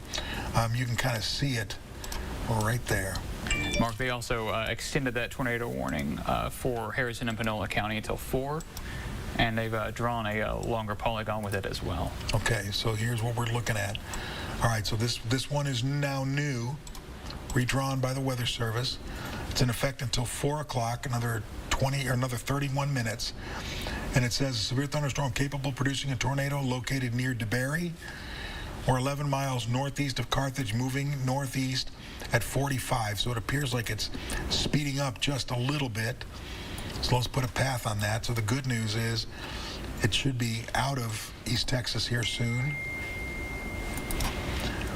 You can kind of see it right there. Mark, they also extended that tornado warning for Harrison and Panola County until 4. And they've drawn a longer polygon with it as well. Okay, so here's what we're looking at. All right, so this one is now new, redrawn by the Weather Service. It's in effect until 4 o'clock, another 31 minutes. And it says, severe thunderstorm capable of producing a tornado located near DeBerry or 11 miles northeast of Carthage, moving northeast at 45. So it appears like it's speeding up just a little bit. So let's put a path on that. So the good news is it should be out of East Texas here soon.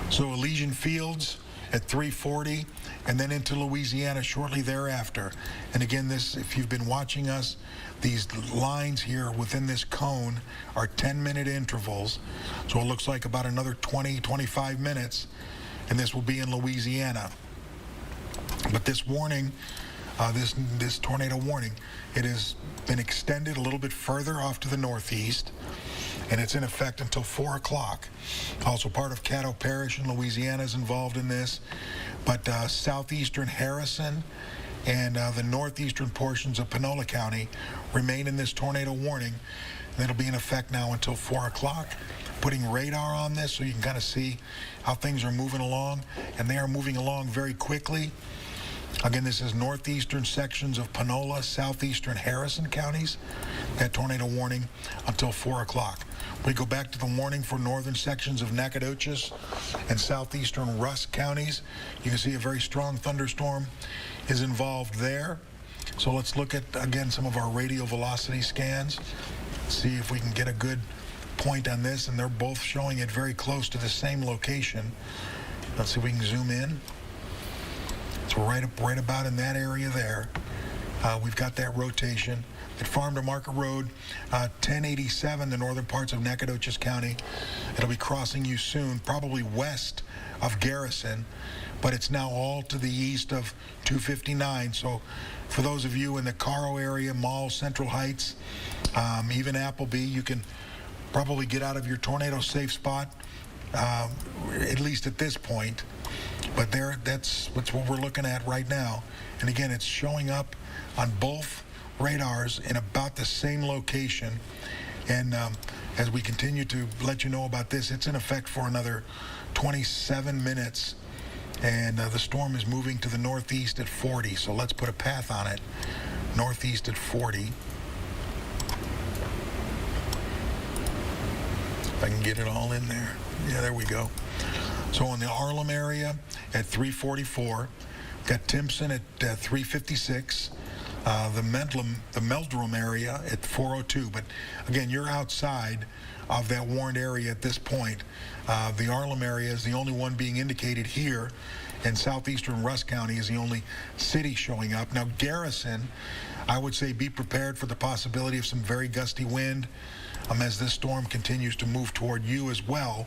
So Elysian Fields at 340, and then into Louisiana shortly thereafter. And again, if you've been watching us, these lines here within this cone are 10-minute intervals. So it looks like about another 20-25 minutes, and this will be in Louisiana. But this warning, this tornado warning, it has been extended a little bit further off to the northeast, and it's in effect until 4 o'clock. Also, part of Caddo Parish in Louisiana is involved in this, but southeastern Harrison and the northeastern portions of Panola County remain in this tornado warning, and it'll be in effect now until 4 o'clock. Putting radar on this so you can kind of see how things are moving along, and they are moving along very quickly. Again, this is northeastern sections of Panola, southeastern Harrison counties. That tornado warning until 4 o'clock. We go back to the warning for northern sections of Nacogdoches and southeastern Rusk counties. You can see a very strong thunderstorm is involved there. So let's look at, again, some of our radial velocity scans. See if we can get a good point on this, and they're both showing it very close to the same location. Let's see if we can zoom in. So right about in that area there, we've got that rotation. at Farm to Market Road, 1087, the northern parts of Nacogdoches County. It'll be crossing you soon, probably west of Garrison, but it's now all to the east of 259. So for those of you in the Caro area, Mall, Central Heights, even Appleby, you can probably get out of your tornado safe spot, at least at this point. But that's what we're looking at right now. And again, it's showing up on both radars in about the same location. And as we continue to let you know about this, it's in effect for another 27 minutes. And the storm is moving to the northeast at 40. So let's put a path on it. Northeast at 40. If I can get it all in there. Yeah, there we go. So in the Harlem area at 344, got Timpson at 356, the Meldrum area at 402. But again, you're outside of that warned area at this point. The Harlem area is the only one being indicated here, and southeastern Rusk County is the only city showing up. Now Garrison, I would say be prepared for the possibility of some very gusty wind as this storm continues to move toward you as well.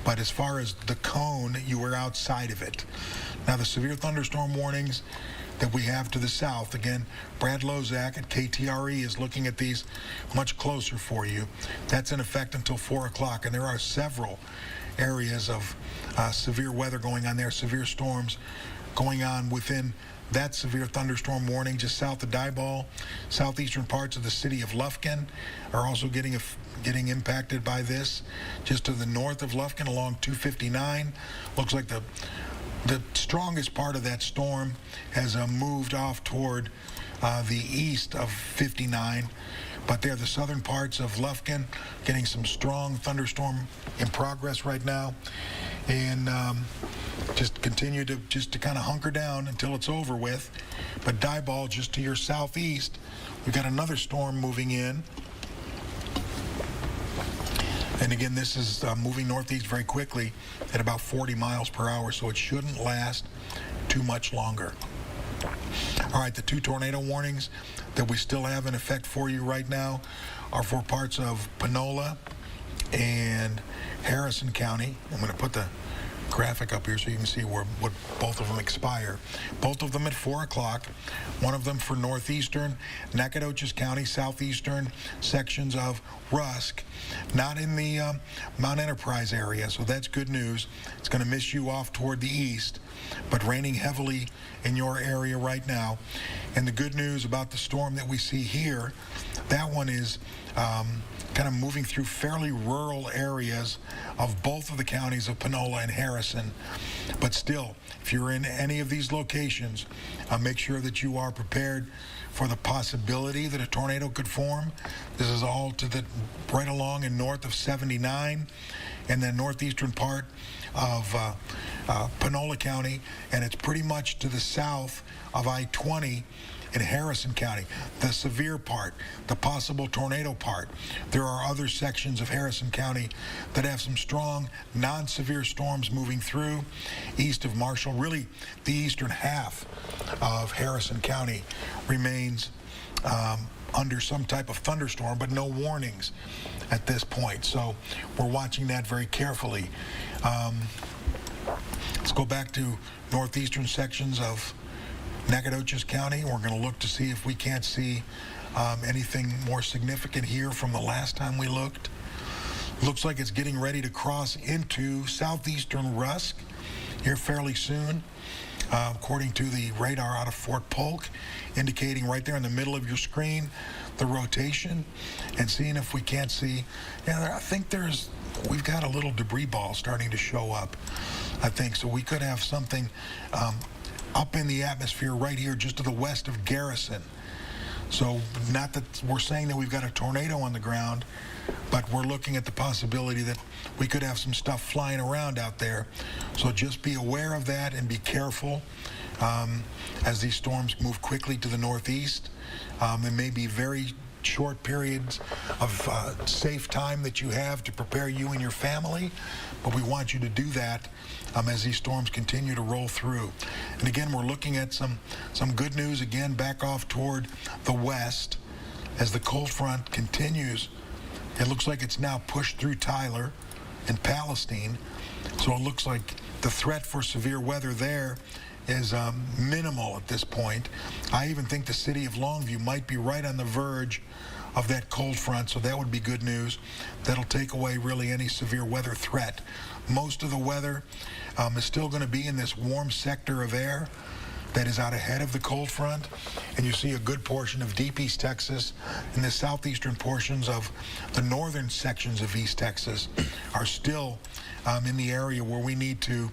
But as far as the cone, you were outside of it. Now the severe thunderstorm warnings that we have to the south, again, Brad Lozak at KTRE is looking at these much closer for you. That's in effect until 4 o'clock, and there are several areas of severe weather going on there, severe storms going on within that severe thunderstorm warning just south of Diboll. Southeastern parts of the city of Lufkin are also getting impacted by this. Just to the north of Lufkin along 259, looks like the strongest part of that storm has moved off toward the east of 59. But they're the southern parts of Lufkin getting some strong thunderstorm in progress right now. And just continue to kind of hunker down until it's over with. But Diboll, just to your southeast, we've got another storm moving in. And again, this is moving northeast very quickly at about 40 miles per hour, so it shouldn't last too much longer. All right, the two tornado warnings that we still have in effect for you right now are for parts of Panola and Harrison County. I'm going to put the graphic up here so you can see what both of them expire. Both of them at 4 o'clock. One of them for northeastern Nacogdoches County, southeastern sections of Rusk, not in the Mount Enterprise area, so that's good news. It's going to miss you off toward the east, but raining heavily in your area right now. And the good news about the storm that we see here, that one is kind of moving through fairly rural areas of both of the counties of Panola and Harrison. But still, if you're in any of these locations, make sure that you are prepared for the possibility that a tornado could form. This is all to the right along and north of 79 and the northeastern part of Panola County, and it's pretty much to the south of I-20 in Harrison County. The severe part, the possible tornado part. There are other sections of Harrison County that have some strong non-severe storms moving through east of Marshall. Really, the eastern half of Harrison County remains under some type of thunderstorm, but no warnings at this point. So we're watching that very carefully. Let's go back to northeastern sections of Nacogdoches County. We're going to look to see if we can't see anything more significant here from the last time we looked. Looks like it's getting ready to cross into southeastern Rusk here fairly soon, according to the radar out of Fort Polk, indicating right there in the middle of your screen the rotation, and seeing if we can't see. Yeah, I think we've got a little debris ball starting to show up, I think. So we could have something up in the atmosphere right here just to the west of Garrison. So not that we're saying that we've got a tornado on the ground, but we're looking at the possibility that we could have some stuff flying around out there. So just be aware of that and be careful as these storms move quickly to the northeast. There may be very short periods of safe time that you have to prepare you and your family, but we want you to do that as these storms continue to roll through. And again, we're looking at some good news again back off toward the west. as the cold front continues, it looks like it's now pushed through Tyler and Palestine. So it looks like the threat for severe weather there is minimal at this point. I even think the city of Longview might be right on the verge of that cold front, so that would be good news. That'll take away really any severe weather threat. Most of the weather is still going to be in this warm sector of air that is out ahead of the cold front, and you see a good portion of deep East Texas and the southeastern portions of the northern sections of East Texas are still in the area where we need to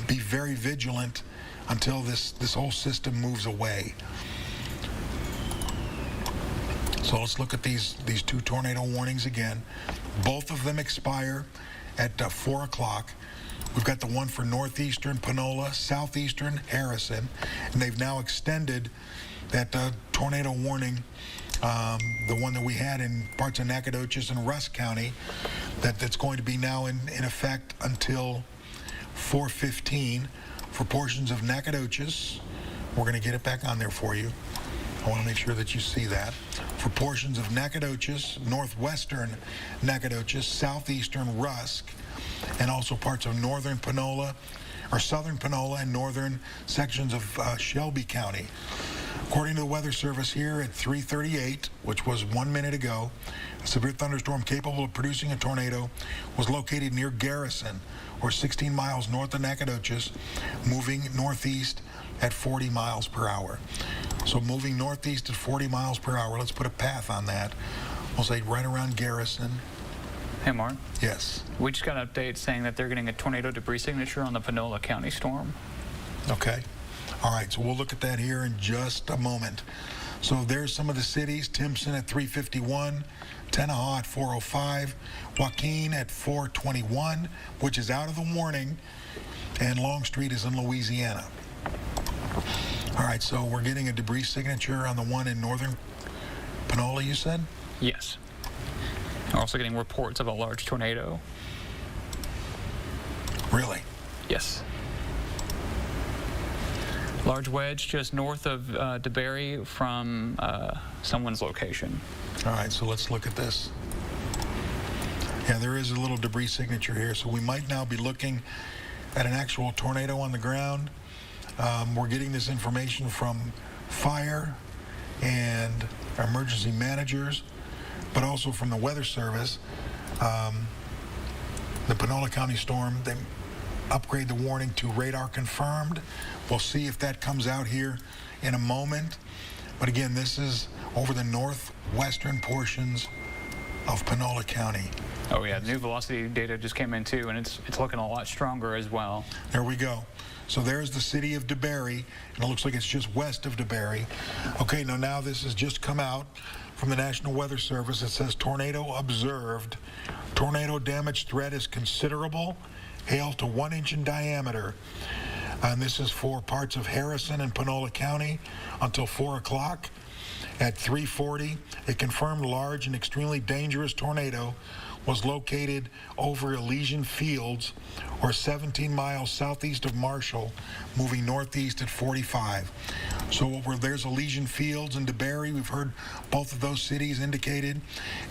be very vigilant until this whole system moves away. So let's look at these two tornado warnings again. Both of them expire at 4 o'clock. We've got the one for northeastern Panola, southeastern Harrison, and they've now extended that tornado warning, the one that we had in parts of Nacogdoches and Rusk County, that's going to be now in effect until 4:15 for portions of Nacogdoches. We're going to get it back on there for you. I want to make sure that you see that. For portions of Nacogdoches, northwestern Nacogdoches, southeastern Rusk, and also parts of northern Panola, or southern Panola and northern sections of Shelby County. According to the Weather Service here at 3:38, which was 1 minute ago, a severe thunderstorm capable of producing a tornado was located near Garrison, or 16 miles north of Nacogdoches, moving northeast at 40 miles per hour. So moving northeast at 40 miles per hour, let's put a path on that. We'll say right around Garrison. Hey, Mark. Yes. We just got an update saying that they're getting a tornado debris signature on the Panola County storm. Okay. All right, so we'll look at that here in just a moment. So there's some of the cities. Timpson at 3:51, Tenaha at 4:05, Joaquin at 4:21, which is out of the warning, and Longstreet is in Louisiana. All right, so we're getting a debris signature on the one in northern Panola, you said? Yes. We're also getting reports of a large tornado. Really? Yes. Large wedge just north of DeBerry from someone's location. All right, so let's look at this. Yeah, there is a little debris signature here, so we might now be looking at an actual tornado on the ground. We're getting this information from fire and our emergency managers, but also from the Weather Service. The Panola County storm, they upgrade the warning to radar confirmed. We'll see if that comes out here in a moment. But again, this is over the northwestern portions of Panola County. Oh yeah, the new velocity data just came in too, and it's looking a lot stronger as well. There we go. So there's the city of DeBerry, and it looks like it's just west of DeBerry. Okay, now this has just come out from the National Weather Service. It says tornado observed. Tornado damage threat is considerable. Hail to 1 inch in diameter. And this is for parts of Harrison and Panola County until 4 o'clock. At 3:40, a confirmed large and extremely dangerous tornado was located over Elysian Fields, or 17 miles southeast of Marshall, moving northeast at 45. So there's Elysian Fields and DeBerry. We've heard both of those cities indicated,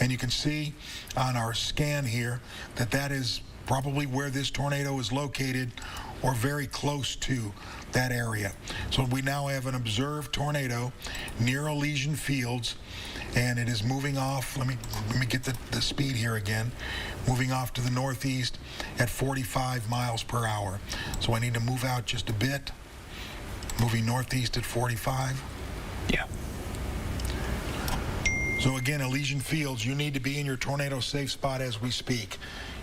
and you can see on our scan here that that is probably where this tornado is located, or very close to that area. So we now have an observed tornado near Elysian Fields, and it is moving off. Let me get the speed here again. Moving off to the northeast at 45 miles per hour. So I need to move out just a bit. Moving northeast at 45. Yeah. So again, Elysian Fields, you need to be in your tornado safe spot as we speak.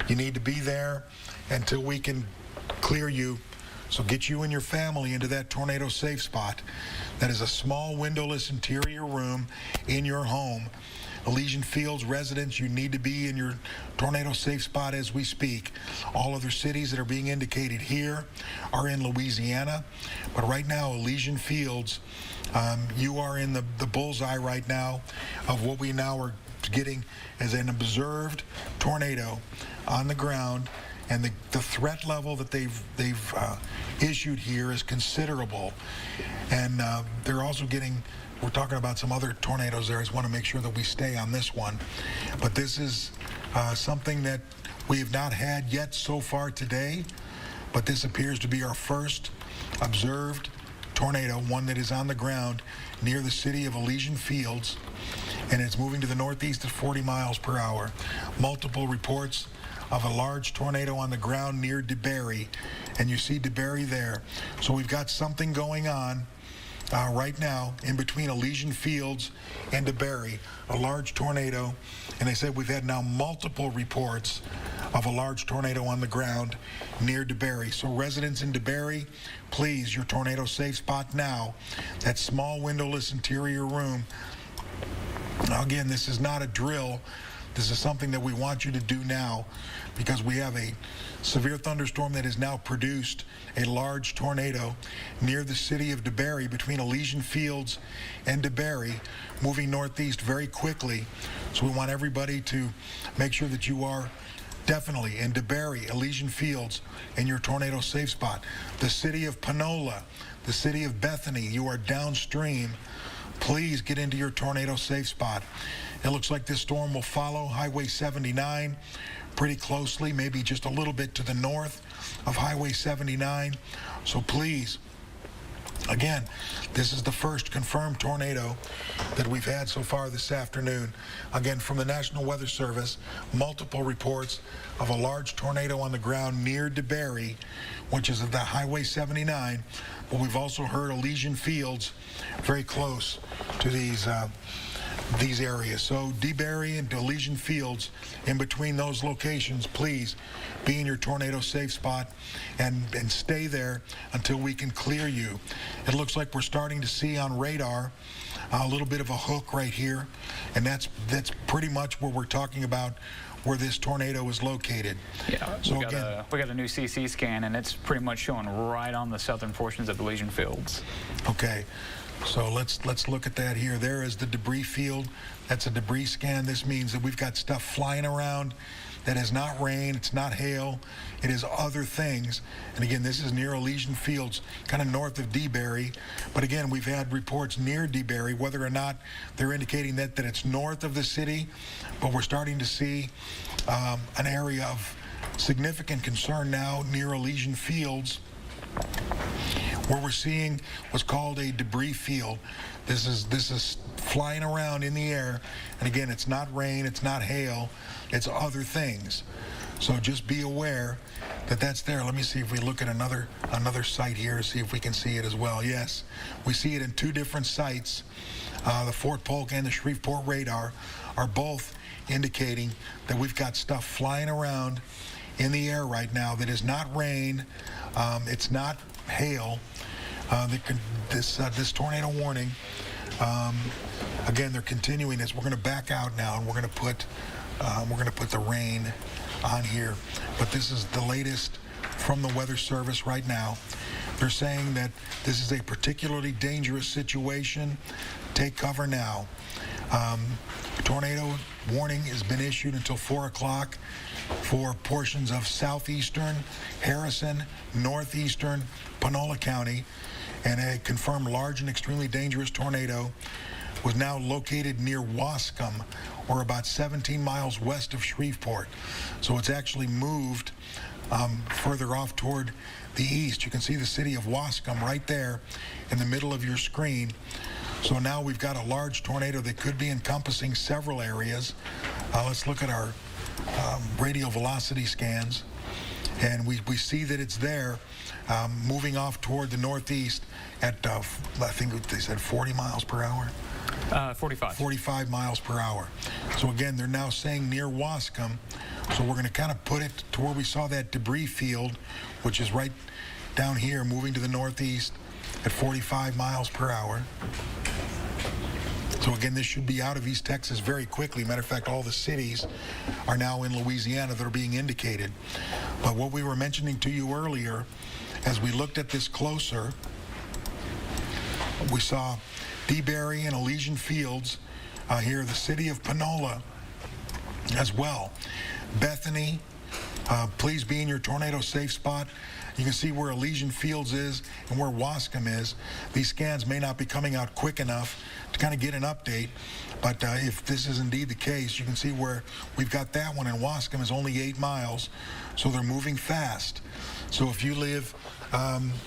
You need to be there until we can clear you. So get you and your family into that tornado safe spot. That is a small windowless interior room in your home. Elysian Fields residents, you need to be in your tornado safe spot as we speak. All other cities that are being indicated here are in Louisiana. But right now, Elysian Fields, you are in the bullseye right now of what we now are getting as an observed tornado on the ground. And the threat level that they've issued here is considerable. And they're also getting we're talking about some other tornadoes there. I just want to make sure that we stay on this one. But this is something that we have not had yet so far today, but this appears to be our first observed tornado, one that is on the ground near the city of Elysian Fields, and it's moving to the northeast at 40 miles per hour. Multiple reports of a large tornado on the ground near DeBerry, and you see DeBerry there. So we've got something going on right now in between Elysian Fields and DeBerry, a large tornado, and they said we've had now multiple reports of a large tornado on the ground near DeBerry. So residents in DeBerry, please, your tornado safe spot now, that small windowless interior room. Now again, this is not a drill. This is something that we want you to do now because we have a severe thunderstorm that has now produced a large tornado near the city of DeBerry between Elysian Fields and DeBerry, moving northeast very quickly. So we want everybody to make sure that you are definitely in DeBerry, Elysian Fields, in your tornado safe spot. The city of Panola, the city of Bethany, you are downstream. Please get into your tornado safe spot. It looks like this storm will follow Highway 79 pretty closely, maybe just a little bit to the north of Highway 79. So please, again, this is the first confirmed tornado that we've had so far this afternoon. Again, from the National Weather Service, multiple reports of a large tornado on the ground near DeBerry, which is at the Highway 79. But we've also heard Elysian Fields very close to these areas. So DeBerry and Elysian Fields, in between those locations, please be in your tornado safe spot and stay there until we can clear you. It looks like we're starting to see on radar a little bit of a hook right here, and that's pretty much where we're talking about where this tornado is located. Yeah, so we got a new CC scan, and it's pretty much showing right on the southern portions of Elysian Fields. Okay. So let's look at that here. There is the debris field. That's a debris scan. This means that we've got stuff flying around that is not rain, it's not hail, it is other things. And again, this is near Elysian Fields, kind of north of DeBerry. But again, we've had reports near DeBerry, whether or not they're indicating that it's north of the city, but we're starting to see an area of significant concern now near Elysian Fields, where we're seeing what's called a debris field. This is flying around in the air, and again, it's not rain, it's not hail, it's other things. So just be aware that that's there. Let me see if we look at another site here, see if we can see it as well. Yes, we see it in two different sites. The Fort Polk and the Shreveport radar are both indicating that we've got stuff flying around in the air right now that is not rain, it's not hail. This tornado warning, again, they're continuing this. We're going to back out now, and we're going to put the rain on here. But this is the latest from the Weather Service right now. They're saying that this is a particularly dangerous situation. Take cover now. Tornado warning has been issued until 4 o'clock for portions of southeastern, Harrison, northeastern, Panola County, and a confirmed large and extremely dangerous tornado was now located near Wascom, or about 17 miles west of Shreveport. So it's actually moved further off toward the east. You can see the city of Wascom right there in the middle of your screen. So now we've got a large tornado that could be encompassing several areas. Let's look at our radial velocity scans, and we see that it's there, moving off toward the northeast at, I think they said 40 miles per hour? 45. 45 miles per hour. So again, they're now saying near Wascom, so we're going to kind of put it to where we saw that debris field, which is right down here, moving to the northeast at 45 miles per hour. So again, this should be out of East Texas very quickly. Matter of fact, all the cities are now in Louisiana that are being indicated. But what we were mentioning to you earlier, as we looked at this closer, we saw DeBerry and Elysian Fields here, the city of Panola as well. Bethany, Please be in your tornado safe spot. You can see where Elysian Fields is and where Wascom is. These scans may not be coming out quick enough to kind of get an update, but if this is indeed the case, you can see where we've got that one, and Wascom is only 8 miles, so they're moving fast. So if you live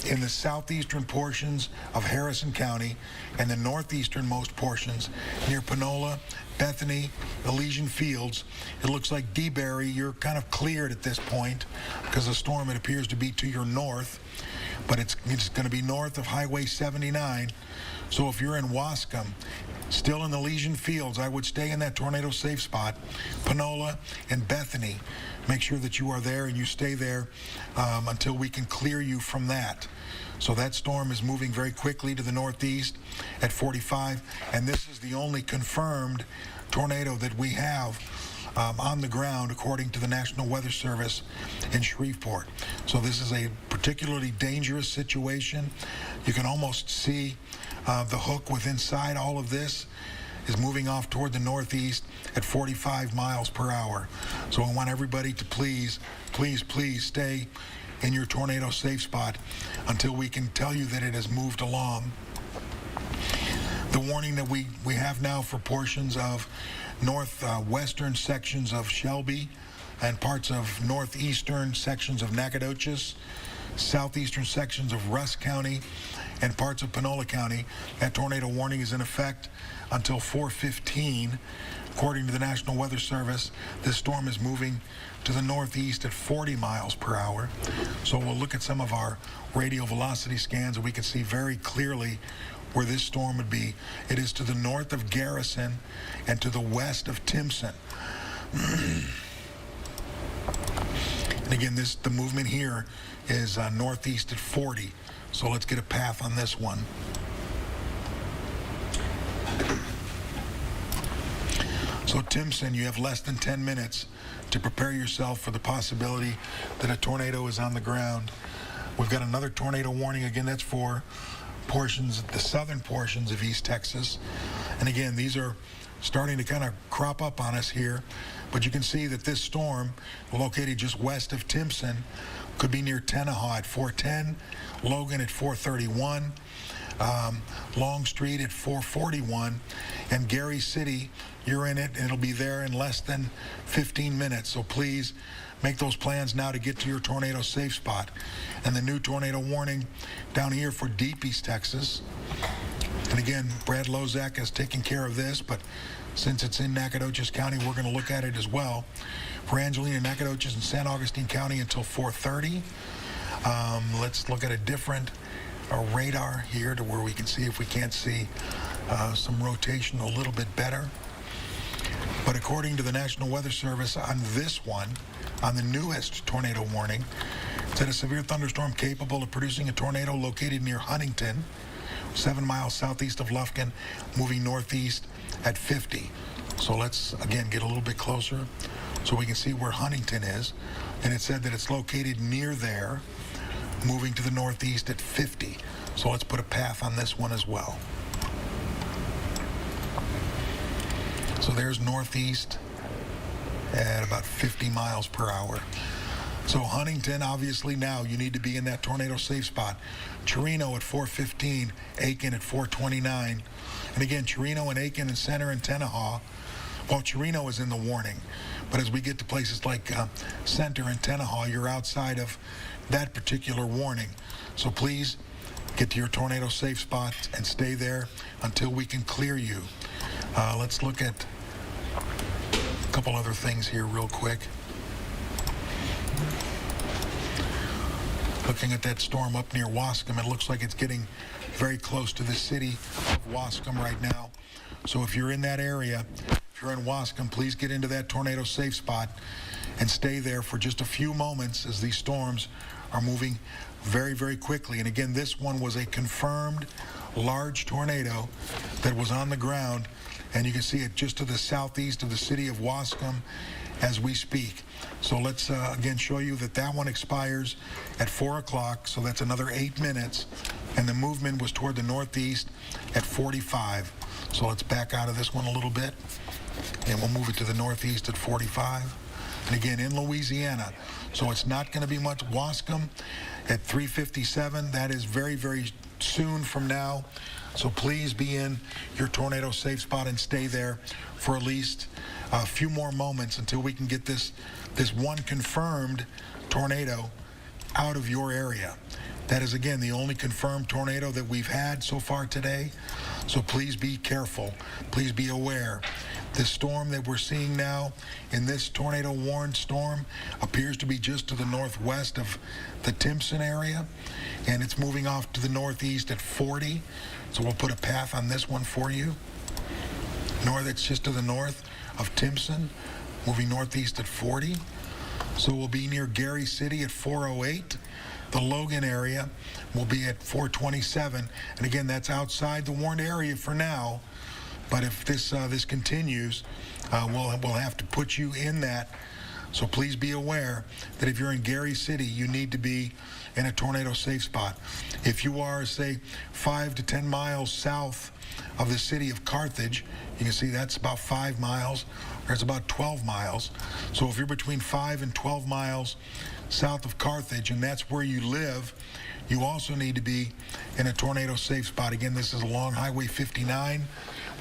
in the southeastern portions of Harrison County and the northeasternmost portions near Panola, Bethany, Elysian Fields, it looks like DeBerry, you're kind of cleared at this point because the storm, it appears to be to your north, but it's going to be north of Highway 79. So if you're in Wascom, still in the Elysian Fields, I would stay in that tornado safe spot. Panola and Bethany, make sure that you are there and you stay there until we can clear you from that. So that storm is moving very quickly to the northeast at 45, and this is the only confirmed tornado that we have on the ground, according to the National Weather Service in Shreveport. So this is a particularly dangerous situation. You can almost see the hook with inside all of this is moving off toward the northeast at 45 miles per hour. So I want everybody to please stay in your tornado safe spot until we can tell you that it has moved along. The warning that we have now for portions of northwestern sections of Shelby and parts of northeastern sections of Nacogdoches, southeastern sections of Rusk County, and parts of Panola County, that tornado warning is in effect until 4:15. According to the National Weather Service, this storm is moving to the northeast at 40 miles per hour. So we'll look at some of our radial velocity scans and we can see very clearly where this storm would be. It is to the north of Garrison and to the west of Timpson. And again, the movement here is northeast at 40. So let's get a path on this one. So Timpson, you have less than 10 minutes to prepare yourself for the possibility that a tornado is on the ground. We've got another tornado warning. Again, that's for the southern portions of East Texas. And again, these are starting to kind of crop up on us here. But you can see that this storm, located just west of Timpson, could be near Tenaha at 410, Logan at 431, Longstreet at 441, and Gary City, you're in it, and it'll be there in less than 15 minutes. So please make those plans now to get to your tornado safe spot. And the new tornado warning down here for deep East Texas. And again, Brad Lozak has taken care of this, but since it's in Nacogdoches County, we're going to look at it as well. For Angelina, Nacogdoches, and San Augustine County until 4:30. Let's look at a different radar here to where we can see if we can't see some rotation a little bit better. But according to the National Weather Service, on this one, on the newest tornado warning, it said a severe thunderstorm capable of producing a tornado located near Huntington, 7 miles southeast of Lufkin, moving northeast at 50. So let's, again, get a little bit closer so we can see where Huntington is. And it said that it's located near there, moving to the northeast at 50. So let's put a path on this one as well. So there's northeast at about 50 miles per hour. So Huntington, obviously now you need to be in that tornado safe spot. Chirino at 415, Aiken at 429. And again, Chirino and Aiken and Center and Tenaha, well, Chirino is in the warning. But as we get to places like Center and Tenaha, you're outside of that particular warning. So please get to your tornado safe spot and stay there until we can clear you. Let's look at a couple other things here real quick. Looking at that storm up near Wascom, it looks like it's getting very close to the city of Wascom right now. So if you're in that area, if you're in Wascom, please get into that tornado safe spot and stay there for just a few moments as these storms are moving very, very quickly. And again, this one was a confirmed large tornado that was on the ground, and you can see it just to the southeast of the city of Wascom as we speak. So let's again show you that that one expires at 4 o'clock, so that's another 8 minutes, and the movement was toward the northeast at 45. So let's back out of this one a little bit, and we'll move it to the northeast at 45. and again in Louisiana. So it's not going to be much. Wascom at 3:57. That is very, very soon from now. So please be in your tornado safe spot and stay there for at least a few more moments until we can get this one confirmed tornado out of your area. That is, again, the only confirmed tornado that we've had so far today. So please be careful. Please be aware. This storm that we're seeing now in this tornado warned storm appears to be just to the northwest of the Timpson area, and it's moving off to the northeast at 40. So we'll put a path on this one for you. It's just to the north of Timpson, moving northeast at 40. So we'll be near Gary City at 408. The Logan area will be at 427. And again, that's outside the warned area for now. But if this continues, we'll have to put you in that. So please be aware that if you're in Gary City, you need to be in a tornado safe spot. If you are, say, 5 to 10 miles south of the city of Carthage, you can see that's about 5 miles, or it's about 12 miles. So if you're between 5 and 12 miles south of Carthage, and that's where you live, you also need to be in a tornado safe spot. Again, this is along Highway 59.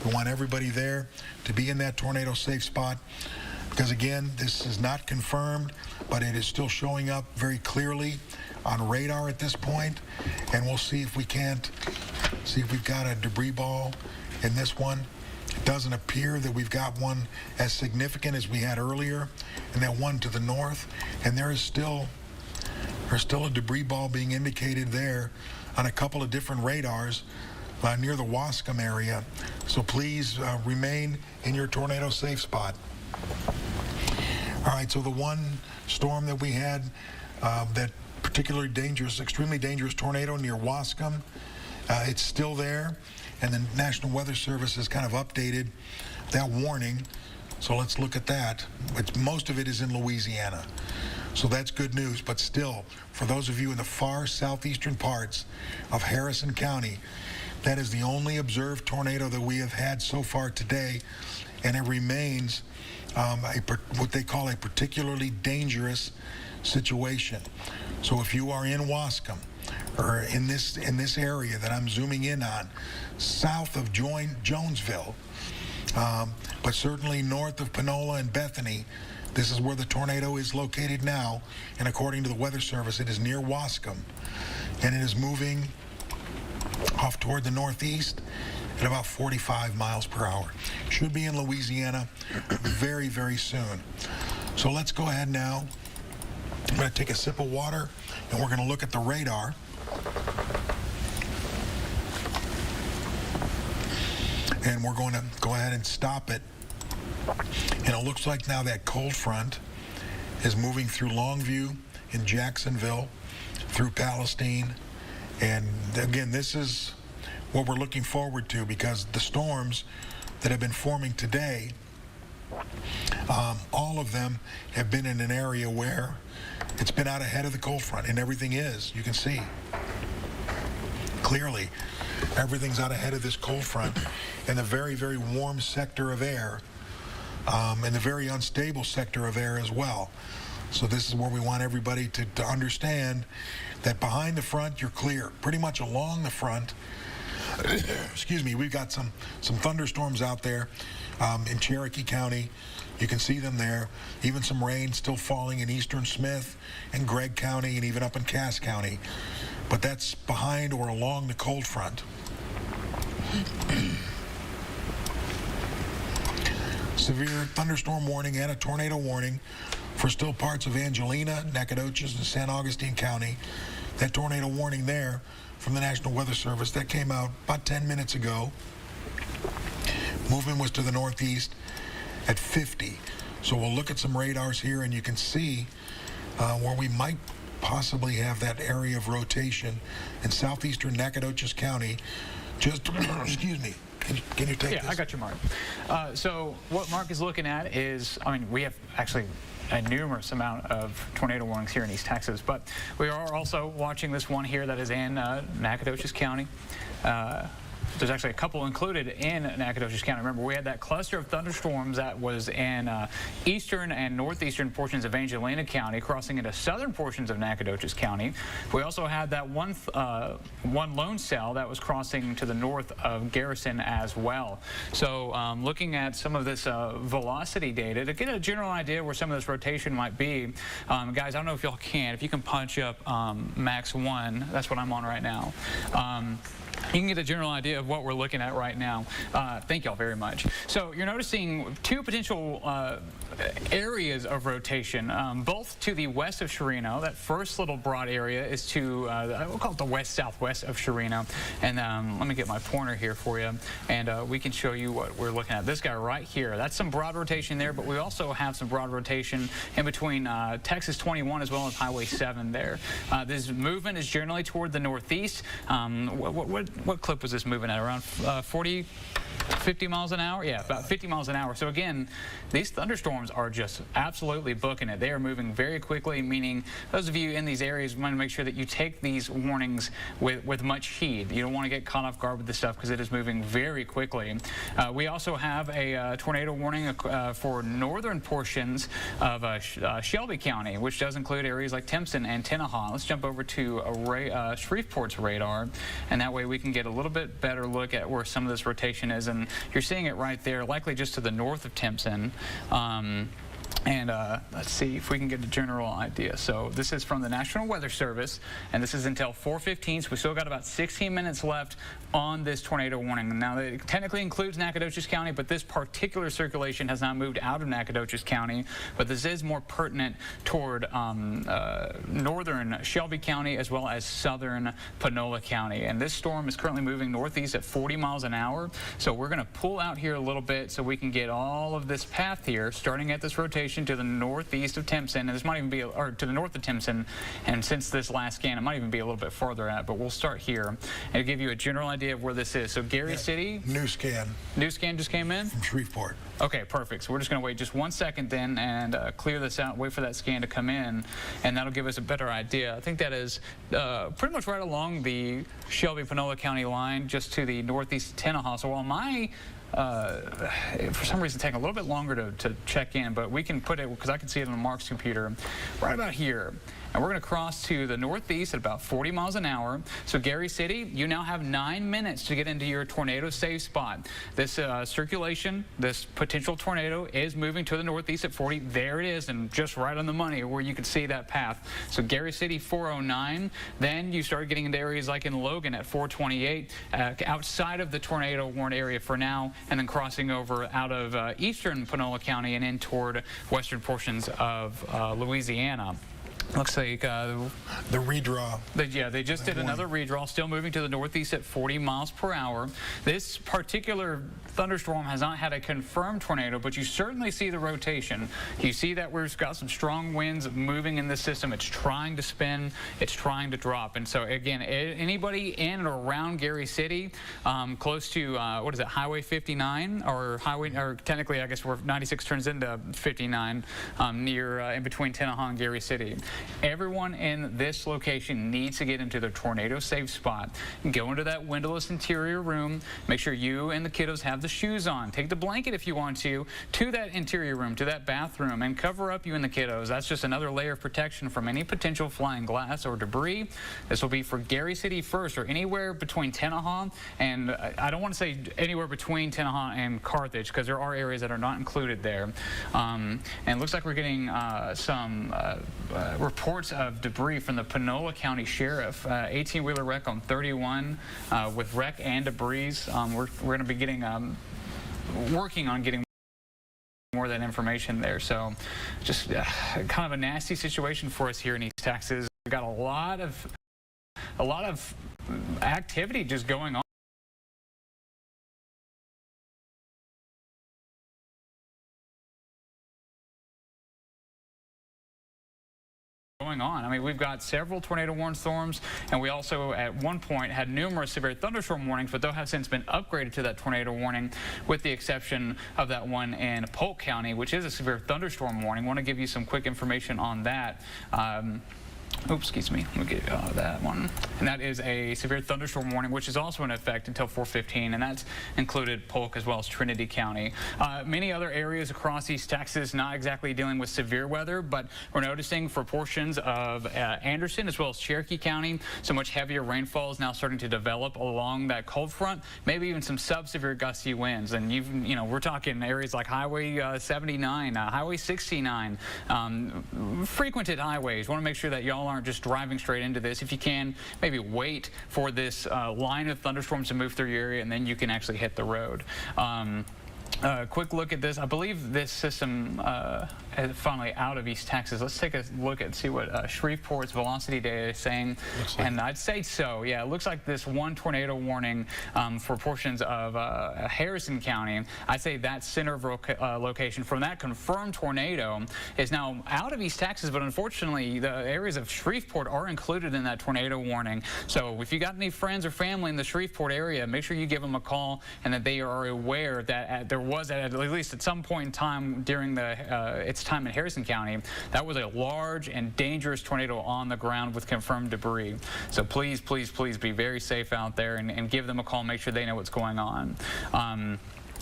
We want everybody there to be in that tornado safe spot because, again, this is not confirmed, but it is still showing up very clearly on radar at this point. And we'll see if we've got a debris ball in this one. It doesn't appear that we've got one as significant as we had earlier, and that one to the north. And there's still a debris ball being indicated there on a couple of different radars near the Wascom area. So please remain in your tornado safe spot. All right, so the one storm that we had, that particularly dangerous, extremely dangerous tornado near Wascom, it's still there, and the National Weather Service has kind of updated that warning. So let's look at that. Most of it is in Louisiana. So that's good news, but still, for those of you in the far southeastern parts of Harrison County, that is the only observed tornado that we have had so far today, and it remains what they call a particularly dangerous situation. So if you are in Wascom, or in this area that I'm zooming in on, south of Jonesville, but certainly north of Panola and Bethany, this is where the tornado is located now, and according to the Weather Service, it is near Wascom, and it is moving off toward the northeast at about 45 miles per hour. Should be in Louisiana very, very soon. So let's go ahead now. I'm going to take a sip of water, and we're going to look at the radar. And we're going to go ahead and stop it. And it looks like now that cold front is moving through Longview in Jacksonville, through Palestine. And again, this is what we're looking forward to, because the storms that have been forming today, all of them have been in an area where it's been out ahead of the cold front, and everything is. You can see clearly everything's out ahead of this cold front in the very, very warm sector of air, and the very unstable sector of air as well. So this is where we want everybody to understand that behind the front, you're clear. Pretty much along the front, excuse me, we've got some thunderstorms out there in Cherokee County. You can see them there. Even some rain still falling in eastern Smith and Gregg County, and even up in Cass County. But that's behind or along the cold front. Severe thunderstorm warning and a tornado warning for still parts of Angelina, Nacogdoches, and San Augustine County. That tornado warning there from the National Weather Service, that came out about 10 minutes ago. Movement was to the northeast at 50. So we'll look at some radars here, and you can see where we might possibly have that area of rotation in southeastern Nacogdoches County. Just, excuse me, can you take this? Yeah, I got you, Mark. So what Mark is looking at is, I mean, we have actually a numerous amount of tornado warnings here in East Texas, but we are also watching this one here that is in Nacogdoches County. there's actually a couple included in Nacogdoches County. Remember, we had that cluster of thunderstorms that was in eastern and northeastern portions of Angelina County, crossing into southern portions of Nacogdoches County. We also had that one lone cell that was crossing to the north of Garrison as well. So looking at some of this velocity data to get a general idea where some of this rotation might be. Guys, I don't know if y'all can. If you can punch up max 1, that's what I'm on right now. You can get a general idea of what we're looking at right now. Thank y'all very much. So you're noticing two potential areas of rotation, both to the west of Chirino. That first little broad area is to, we'll call it the west-southwest of Chirino. And let me get my pointer here for you, and we can show you what we're looking at. This guy right here, that's some broad rotation there, but we also have some broad rotation in between Texas 21 as well as Highway 7 there. This movement is generally toward the northeast. What clip was this moving at? Around 50 miles an hour? Yeah, about 50 miles an hour. So again, these thunderstorms are just absolutely booking it. They are moving very quickly, meaning those of you in these areas want to make sure that you take these warnings with much heed. You don't want to get caught off guard with this stuff because it is moving very quickly. We also have a tornado warning for northern portions of Shelby County, which does include areas like Timpson and Tenaha. Let's jump over to Shreveport's radar, and that way we can get a little bit better look at where some of this rotation is. And you're seeing it right there, likely just to the north of Timpson. Let's see if we can get a general idea. So this is from the National Weather Service, and this is until 4:15, so we still got about 16 minutes left on this tornado warning. Now, it technically includes Nacogdoches County, but this particular circulation has not moved out of Nacogdoches County, but this is more pertinent toward northern Shelby County as well as southern Panola County. And this storm is currently moving northeast at 40 miles an hour, so we're going to pull out here a little bit so we can get all of this path here, starting at this rotation to the northeast of Timpson, and this might even be, or to the north of Timpson, and since this last scan, it might even be a little bit farther out, but we'll start here and to give you a general idea of where this is. So Gary City. New scan. New scan just came in? From Shreveport. Okay, perfect. So we're just going to wait just 1 second then and clear this out, wait for that scan to come in, and that'll give us a better idea. I think that is pretty much right along the Shelby-Panola County line, just to the northeast of Tenaha. So while my for some reason taking a little bit longer to check in, but we can put it, because I can see it on Mark's computer, right about here. And we're going to cross to the northeast at about 40 miles an hour. So Gary City, you now have 9 minutes to get into your tornado safe spot. This circulation, this potential tornado is moving to the northeast at 40. There it is, and just right on the money where you can see that path. So Gary City, 409. Then you start getting into areas like in Logan at 428, outside of the tornado warned area for now, and then crossing over out of eastern Panola County and in toward western portions of Louisiana. Looks like the redraw. They just did another redraw, still moving to the northeast at 40 miles per hour. This particular thunderstorm has not had a confirmed tornado, but you certainly see the rotation. You see that we've got some strong winds moving in this system. It's trying to spin, it's trying to drop. And so again, anybody in and around Gary City, close to what is it, Highway 59, or technically I guess 96 turns into 59, near in between Tenaha and Gary City. Everyone in this location needs to get into their tornado safe spot. Go into that windowless interior room. Make sure you and the kiddos have the shoes on. Take the blanket if you want to that interior room, to that bathroom, and cover up you and the kiddos. That's just another layer of protection from any potential flying glass or debris. This will be for Gary City first, or anywhere between Tenaha and, I don't want to say anywhere between Tenaha and Carthage, because there are areas that are not included there. And it looks like we're getting some reports of debris from the Panola County Sheriff. 18-wheeler wreck on 31 with wreck and debris. We're going to be getting working on getting more of that information there. So just kind of a nasty situation for us here in East Texas. We've got a lot of activity just going on. I mean, we've got several tornado warned storms, and we also at one point had numerous severe thunderstorm warnings, but those have since been upgraded to that tornado warning, with the exception of that one in Polk County, which is a severe thunderstorm warning. I want to give you some quick information on that. Oops, excuse me. Let me get that one. And that is a severe thunderstorm warning, which is also in effect until 4:15, and that's included Polk as well as Trinity County. Many other areas across East Texas not exactly dealing with severe weather, but we're noticing for portions of Anderson as well as Cherokee County, so much heavier rainfall is now starting to develop along that cold front, maybe even some sub-severe gusty winds. And we're talking areas like Highway 79, Highway 69, frequented highways. Want to make sure that y'all aren't just driving straight into this. If you can, maybe wait for this line of thunderstorms to move through your area, and then you can actually hit the road. Quick look at this. I believe this system is finally out of East Texas. Let's take a look and see what Shreveport's velocity data is saying. And I'd say so. Yeah, it looks like this one tornado warning for portions of Harrison County. I'd say that center of location from that confirmed tornado is now out of East Texas, but unfortunately the areas of Shreveport are included in that tornado warning. So if you got any friends or family in the Shreveport area, make sure you give them a call and that they are aware that there was at least at some point in time during its time in Harrison County, that was a large and dangerous tornado on the ground with confirmed debris. So please, please, please be very safe out there and give them a call. Make sure they know what's going on.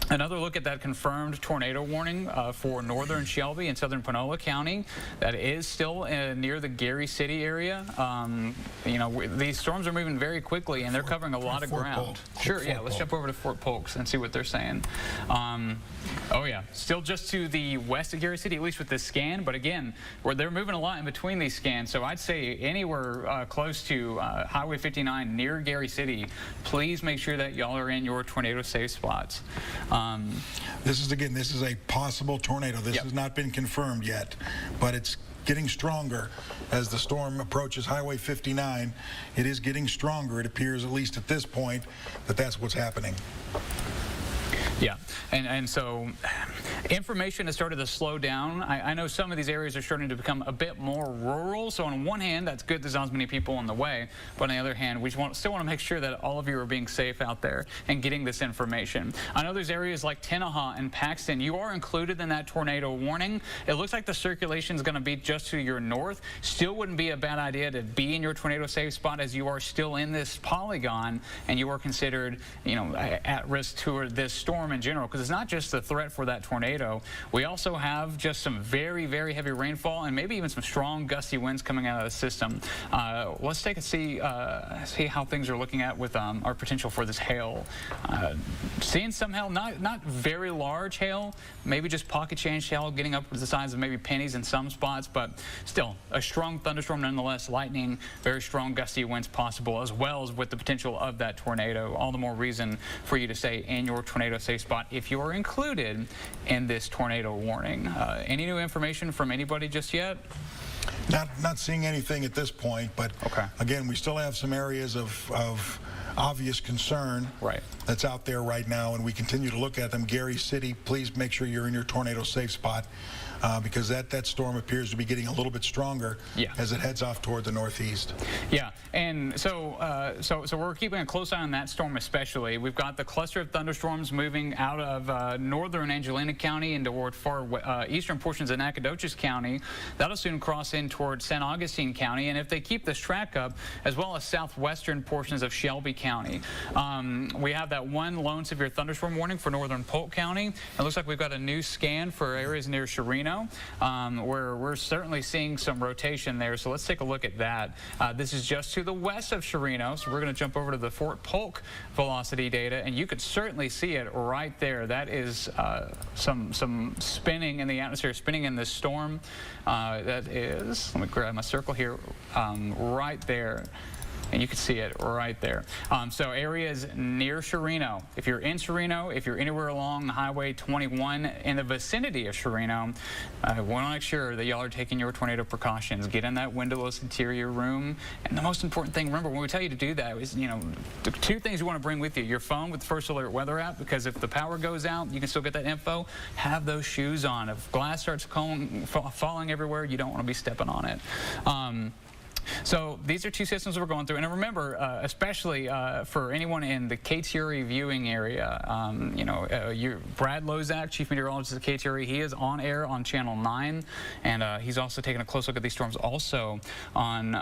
Another look at that confirmed tornado warning for northern Shelby and southern Panola County. That is still near the Gary City area. These storms are moving very quickly and they're covering a lot of ground. Sure, yeah, let's jump over to Fort Polk and see what they're saying. Oh yeah, still just to the west of Gary City, at least with this scan, but again, they're moving a lot in between these scans, so I'd say anywhere close to Highway 59 near Gary City, please make sure that y'all are in your tornado safe spots. This is a possible tornado. This has not been confirmed yet, but it's getting stronger as the storm approaches Highway 59. It is getting stronger. It appears, at least at this point, that that's what's happening. Yeah, and so information has started to slow down. I know some of these areas are starting to become a bit more rural, so on one hand, that's good there's not as many people on the way, but on the other hand, we still want to make sure that all of you are being safe out there and getting this information. I know there's areas like Tenaha and Paxton. You are included in that tornado warning. It looks like the circulation is going to be just to your north. Still wouldn't be a bad idea to be in your tornado safe spot as you are still in this polygon and you are considered, at risk to this storm in general, because it's not just the threat for that tornado. We also have just some very, very heavy rainfall and maybe even some strong gusty winds coming out of the system. Let's take a see how things are looking at with our potential for this hail. Seeing some hail, not very large hail, maybe just pocket change hail, getting up to the size of maybe pennies in some spots, but still a strong thunderstorm nonetheless, lightning, very strong gusty winds possible, as well as with the potential of that tornado. All the more reason for you to stay in your tornado safe spot if you are included in this tornado warning. Any new information from anybody just yet? Not seeing anything at this point, but again, we still have some areas of obvious concern that's out there right now, and we continue to look at them. Gary City, please make sure you're in your tornado safe spot. Because that storm appears to be getting a little bit stronger as it heads off toward the northeast. Yeah, and so we're keeping a close eye on that storm especially. We've got the cluster of thunderstorms moving out of northern Angelina County and toward far eastern portions of Nacogdoches County. That'll soon cross in toward San Augustine County, and if they keep this track up, as well as southwestern portions of Shelby County. We have that one lone severe thunderstorm warning for northern Polk County. It looks like we've got a new scan for areas near Chirino. Where we're certainly seeing some rotation there, so let's take a look at that. This is just to the west of Chirino, so we're going to jump over to the Fort Polk velocity data, and you could certainly see it right there. That is some spinning in the atmosphere, spinning in this storm. That is, let me grab my circle here, right there. And you can see it right there. So areas near Chirino. If you're in Chirino, if you're anywhere along Highway 21 in the vicinity of Chirino, I want to make sure that y'all are taking your tornado precautions. Get in that windowless interior room. And the most important thing, remember, when we tell you to do that is, the two things you want to bring with you. Your phone with the First Alert Weather app, because if the power goes out, you can still get that info. Have those shoes on. If glass starts falling everywhere, you don't want to be stepping on it. So these are two systems we're going through. And remember, especially for anyone in the KTRE viewing area, Brad Lozak, Chief Meteorologist at KTRE, he is on air on Channel 9, and he's also taking a close look at these storms also on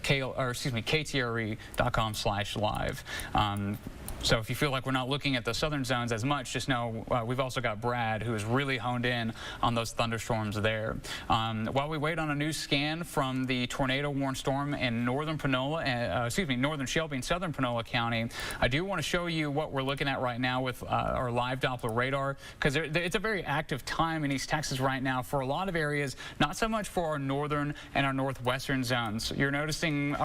KTRE.com/live. So if you feel like we're not looking at the southern zones as much, just know we've also got Brad, who is really honed in on those thunderstorms there. While we wait on a new scan from the tornado-warned storm in northern northern Shelby and southern Panola County, I do want to show you what we're looking at right now with our live Doppler radar, because it's a very active time in East Texas right now for a lot of areas, not so much for our northern and our northwestern zones. You're noticing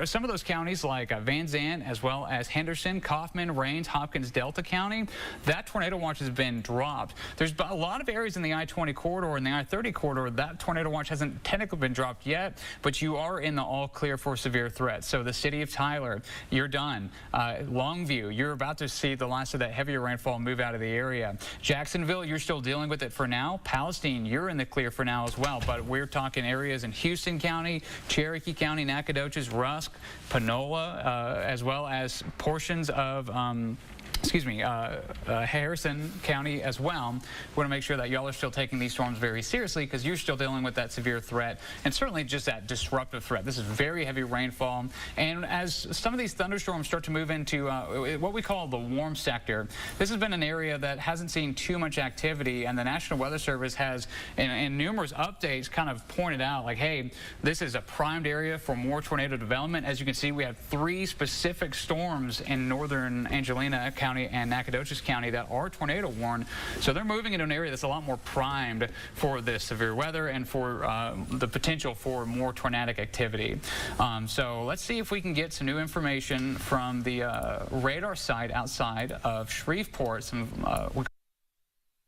some of those counties like Van Zandt, as well as Henderson, Kaufman, Rains, Hopkins, Delta County, that tornado watch has been dropped. There's a lot of areas in the I-20 corridor and the I-30 corridor that tornado watch hasn't technically been dropped yet, but you are in the all clear for severe threats. So the city of Tyler, you're done. Longview, you're about to see the last of that heavier rainfall move out of the area. Jacksonville, you're still dealing with it for now. Palestine, you're in the clear for now as well, but we're talking areas in Houston County, Cherokee County, Nacogdoches, Rusk, Panola, as well as portions of Harrison County as well. We want to make sure that y'all are still taking these storms very seriously, because you're still dealing with that severe threat and certainly just that disruptive threat. This is very heavy rainfall, and as some of these thunderstorms start to move into what we call the warm sector, this has been an area that hasn't seen too much activity, and the National Weather Service has in numerous updates kind of pointed out, like, hey, this is a primed area for more tornado development. As you can see, we have 3 specific storms in northern Angelina County and Nacogdoches County that are tornado warned, so they're moving into an area that's a lot more primed for this severe weather and for the potential for more tornadic activity. So let's see if we can get some new information from the radar site outside of Shreveport.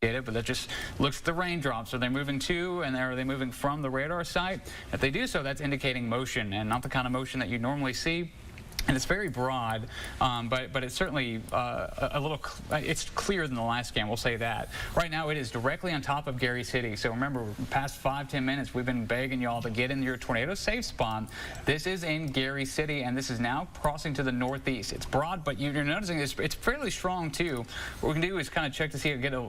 Get it, but that just looks at the raindrops. Are they moving to, and are they moving from the radar site? If they do so, that's indicating motion, and not the kind of motion that you normally see. And it's very broad, but it's certainly it's clearer than the last scan, we'll say that. Right now, it is directly on top of Gary City. So remember, past 5-10 minutes, we've been begging y'all to get in your tornado safe spot. This is in Gary City, and this is now crossing to the northeast. It's broad, but you're noticing this, it's fairly strong, too. What we can do is kind of check to see if we get a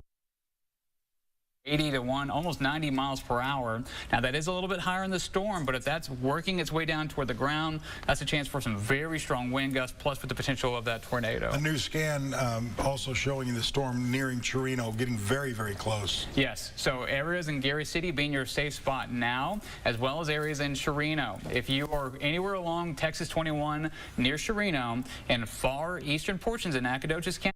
80 to 1, almost 90 miles per hour. Now that is a little bit higher in the storm, but if that's working its way down toward the ground, that's a chance for some very strong wind gusts, plus with the potential of that tornado. A new scan also showing you the storm nearing Chirino, getting very, very close. Yes, so areas in Gary City being your safe spot now, as well as areas in Chirino. If you are anywhere along Texas 21 near Chirino and far eastern portions of Nacogdoches County,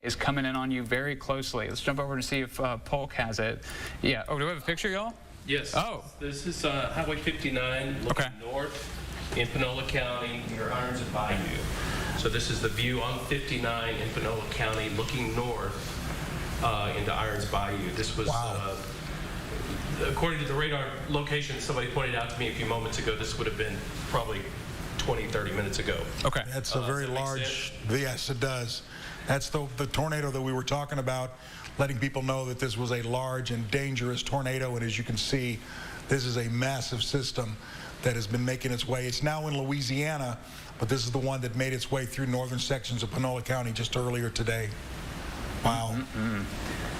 is coming in on you very closely. Let's jump over and see if Polk has it. Yeah. Oh, do we have a picture, y'all? Yes. Oh. This is Highway 59 looking north in Panola County near Irons and Bayou. So this is the view on 59 in Panola County looking north into Irons Bayou. This was, according to the radar location somebody pointed out to me a few moments ago, this would have been probably 20-30 minutes ago. Okay. That's a very large, yes, it does. That's the tornado that we were talking about, letting people know that this was a large and dangerous tornado. And as you can see, this is a massive system that has been making its way. It's now in Louisiana, but this is the one that made its way through northern sections of Panola County just earlier today. Wow.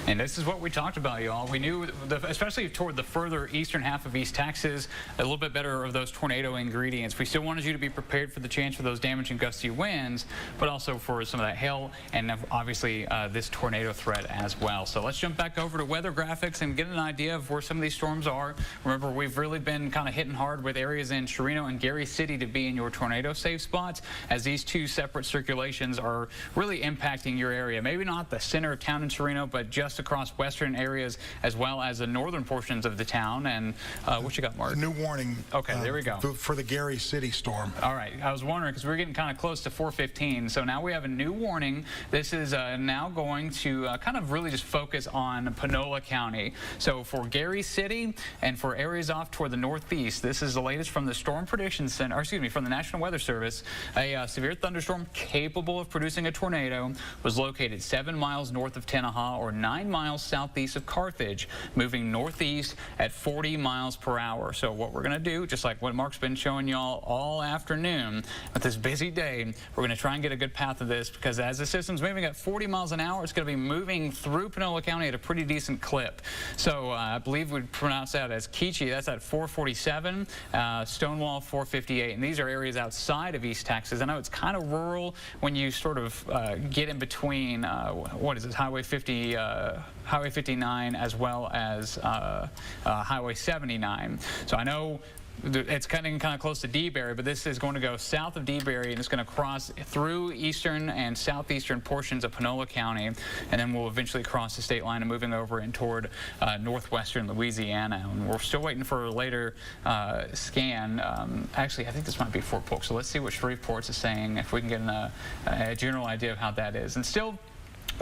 And this is what we talked about, y'all. We knew, especially toward the further eastern half of East Texas, a little bit better of those tornado ingredients. We still wanted you to be prepared for the chance for those damaging gusty winds, but also for some of that hail and obviously this tornado threat as well. So let's jump back over to weather graphics and get an idea of where some of these storms are. Remember, we've really been kind of hitting hard with areas in Chirino and Gary City to be in your tornado safe spots, as these two separate circulations are really impacting your area. Maybe not the center of town in Chirino, but just across western areas as well as the northern portions of the town. And what you got, Mark? A new warning. Okay, there we go. For the Gary City storm. All right, I was wondering because we're getting kind of close to 4:15, so now we have a new warning. This is now going to kind of really just focus on Panola County. So for Gary City and for areas off toward the northeast, this is the latest from the Storm Prediction Center, or excuse me, from the National Weather Service. A severe thunderstorm capable of producing a tornado was located 7 miles north of Tenaha, or 9 9 miles southeast of Carthage, moving northeast at 40 miles per hour. So what we're going to do, just like what Mark's been showing y'all all afternoon with this busy day, we're going to try and get a good path of this, because as the system's moving at 40 miles an hour, it's going to be moving through Panola County at a pretty decent clip. So I believe we'd pronounce that as Keechee. That's at 447, Stonewall 458, and these are areas outside of East Texas. I know it's kind of rural when you sort of get in between, what is it, Highway 59 as well as Highway 79. So I know it's kind of close to DeBerry, but this is going to go south of DeBerry, and it's going to cross through eastern and southeastern portions of Panola County, and then we'll eventually cross the state line and moving over and toward northwestern Louisiana. And we're still waiting for a later scan. Actually, I think this might be Fort Polk, so let's see what Shreveport's is saying, if we can get a general idea of how that is. And still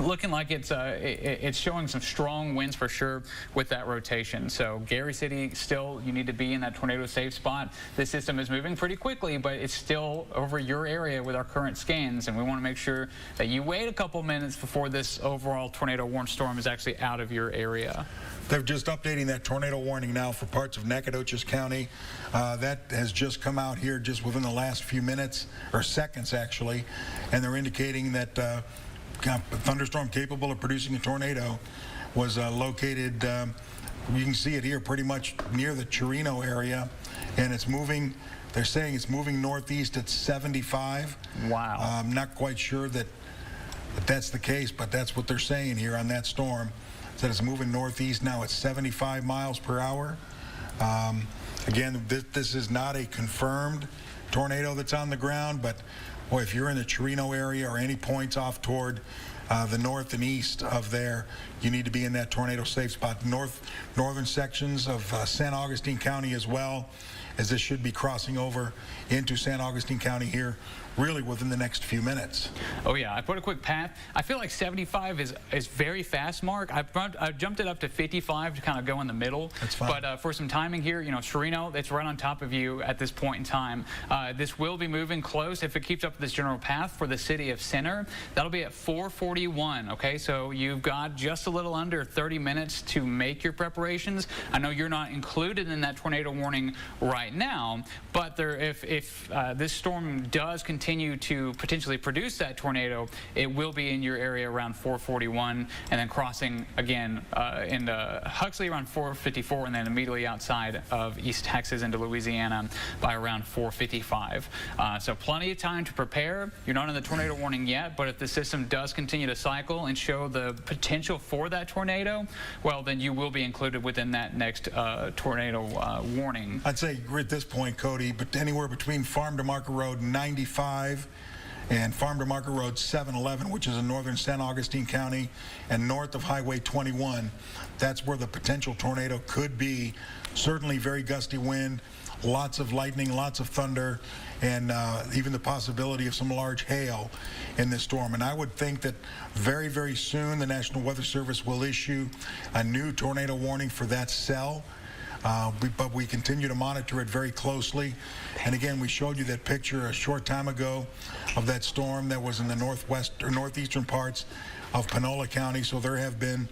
looking like it's showing some strong winds for sure with that rotation. So Gary City, still, you need to be in that tornado safe spot. This system is moving pretty quickly, but it's still over your area with our current scans, and we want to make sure that you wait a couple minutes before this overall tornado warned storm is actually out of your area. They're just updating that tornado warning now for parts of Nacogdoches County. That has just come out here just within the last few minutes, or seconds actually, and they're indicating that a thunderstorm capable of producing a tornado was located, you can see it here, pretty much near the Chirino area, and it's moving, they're saying it's moving northeast at 75. Wow. I'm not quite sure that that's the case, but that's what they're saying here on that storm, that it's moving northeast now at 75 miles per hour. Again, this is not a confirmed tornado that's on the ground, but boy, if you're in the Chirino area or any points off toward the north and east of there, you need to be in that tornado safe spot. Northern sections of San Augustine County as well, as this should be crossing over into San Augustine County here really within the next few minutes. Oh yeah, I put a quick path. I feel like 75 is very fast, Mark. I jumped it up to 55 to kind of go in the middle. That's fine. But for some timing here, you know, Chirino, it's right on top of you at this point in time. This will be moving close if it keeps up this general path for the city of Center. That'll be at 441, okay? So you've got just a little under 30 minutes to make your preparations. I know you're not included in that tornado warning right now, but if this storm does continue to potentially produce that tornado, it will be in your area around 441, and then crossing again into Huxley around 454, and then immediately outside of East Texas into Louisiana by around 455. So plenty of time to prepare. You're not in the tornado warning yet, but if the system does continue to cycle and show the potential for that tornado, well, then you will be included within that next tornado warning. I'd say we're at this point, Cody, but anywhere between Farm to Market Road 95 and Farm to Market Road 711, which is in northern San Augustine County, and north of Highway 21, that's where the potential tornado could be. Certainly very gusty wind, lots of lightning, lots of thunder, and even the possibility of some large hail in this storm. And I would think that very, very soon the National Weather Service will issue a new tornado warning for that cell. But we continue to monitor it very closely. And again, we showed you that picture a short time ago of that storm that was in the northwest or northeastern parts of Panola County. So there have been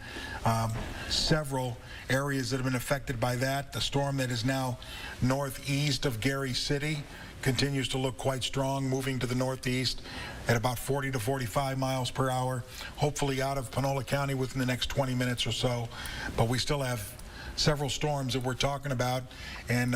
several areas that have been affected by that. The storm that is now northeast of Gary City continues to look quite strong, moving to the northeast at about 40 to 45 miles per hour, hopefully out of Panola County within the next 20 minutes or so. But we still have several storms that we're talking about, and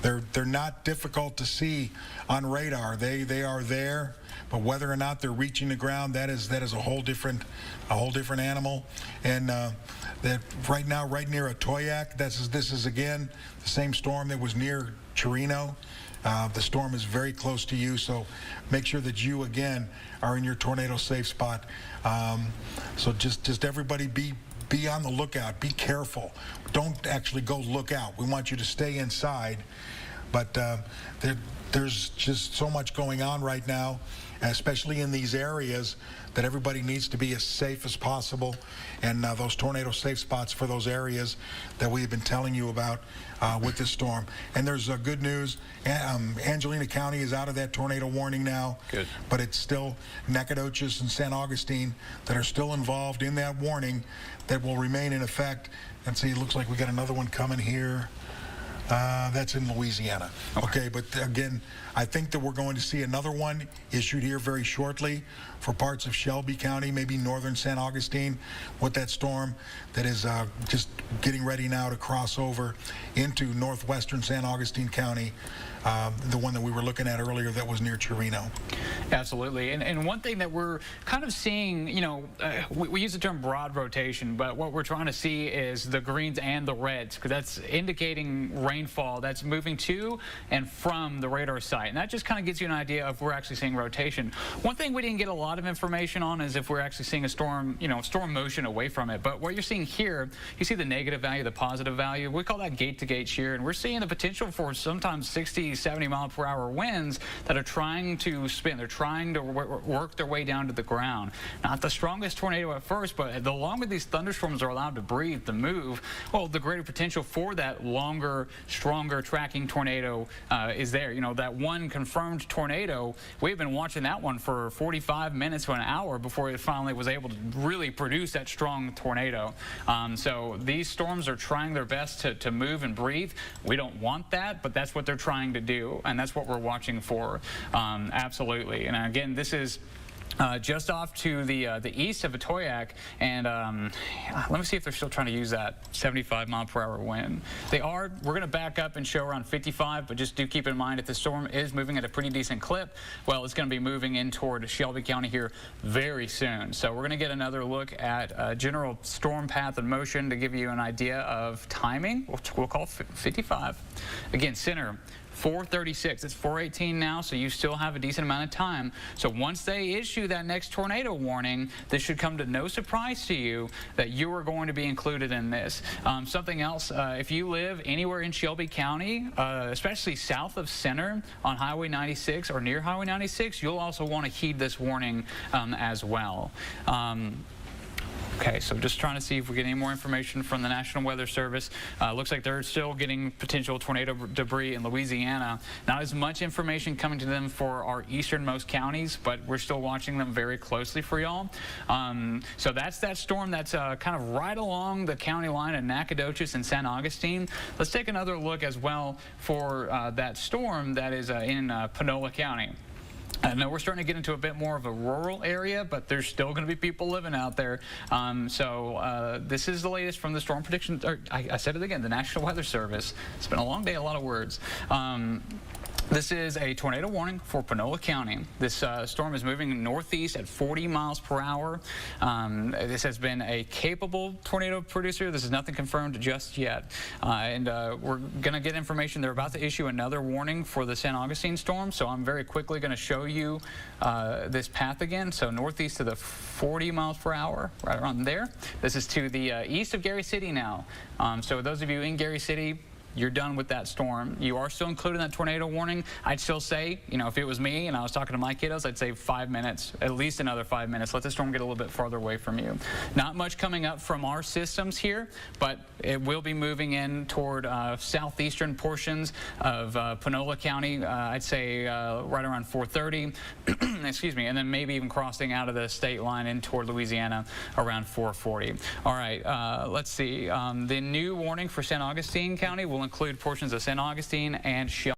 they're not difficult to see on radar. They are there, but whether or not they're reaching the ground, that is a whole different animal. And that right now, right near Atoyac, this is again the same storm that was near Chirino. The storm is very close to you, so make sure that you again are in your tornado safe spot. So just everybody be on the lookout. Be careful. Don't actually go look out. We want you to stay inside But there's just so much going on right now, especially in these areas, that everybody needs to be as safe as possible. And those tornado safe spots for those areas that we've been telling you about with this storm. And there's good news. Angelina County is out of that tornado warning now. Good. But it's still Nacogdoches and San Augustine that are still involved in that warning that will remain in effect. And see, it looks like we got another one coming here. That's in Louisiana. Okay, but again, I think that we're going to see another one issued here very shortly for parts of Shelby County, maybe northern San Augustine, with that storm that is just getting ready now to cross over into northwestern San Augustine County, the one that we were looking at earlier that was near Chirino. Absolutely. And one thing that we're kind of seeing, you know, we use the term broad rotation, but what we're trying to see is the greens and the reds, because that's indicating rainfall that's moving to and from the radar site. And that just kind of gives you an idea of we're actually seeing rotation. One thing we didn't get a lot of information on is if we're actually seeing a storm, you know, storm motion away from it. But what you're seeing here, you see the negative value, the positive value. We call that gate-to-gate shear, and we're seeing the potential for sometimes 60, 70-mile-per-hour winds that are trying to spin. They're trying to work their way down to the ground. Not the strongest tornado at first, but the longer these thunderstorms are allowed to breathe, to move, well, the greater potential for that longer, stronger tracking tornado is there. You know, that one confirmed tornado, we've been watching that one for 45 minutes to an hour before it finally was able to really produce that strong tornado. So these storms are trying their best to move and breathe. We don't want that, but that's what they're trying to do, and that's what we're watching for. Absolutely. And again, this is just off to the east of Atoyac, and let me see if they're still trying to use that 75-mile-per-hour wind. They are. We're going to back up and show around 55, but just do keep in mind if the storm is moving at a pretty decent clip, well, it's going to be moving in toward Shelby County here very soon. So we're going to get another look at general storm path and motion to give you an idea of timing, which we'll call 55. Again, center 436. It's 418 now, so you still have a decent amount of time. So once they issue that next tornado warning, this should come to no surprise to you that you are going to be included in this. Something else, if you live anywhere in Shelby County, especially south of Center on Highway 96 or near Highway 96, you'll also want to heed this warning as well. Okay, so just trying to see if we get any more information from the National Weather Service. Looks like they're still getting potential tornado debris in Louisiana. Not as much information coming to them for our easternmost counties, but we're still watching them very closely for y'all. So that's that storm that's kind of right along the county line of Nacogdoches and San Augustine. Let's take another look as well for that storm that is in Panola County. I know we're starting to get into a bit more of a rural area, but there's still going to be people living out there. This is the latest from the Storm Prediction, I said it again, the National Weather Service. It's been a long day, a lot of words. This is a tornado warning for Panola County. This storm is moving northeast at 40 miles per hour. This has been a capable tornado producer. This is nothing confirmed just yet. We're going to get information. They're about to issue another warning for the San Augustine storm, so I'm very quickly going to show you this path again. So northeast to the 40 miles per hour, right around there. This is to the east of Gary City now. So those of you in Gary City, you're done with that storm. You are still included in that tornado warning. I'd still say, you know, if it was me and I was talking to my kiddos, I'd say 5 minutes, at least another 5 minutes. Let the storm get a little bit farther away from you. Not much coming up from our systems here, but it will be moving in toward southeastern portions of Panola County, I'd say right around 4:30, excuse me, and then maybe even crossing out of the state line in toward Louisiana around 4:40. All right, let's see. The new warning for San Augustine County will include portions of San Augustine and Shelby.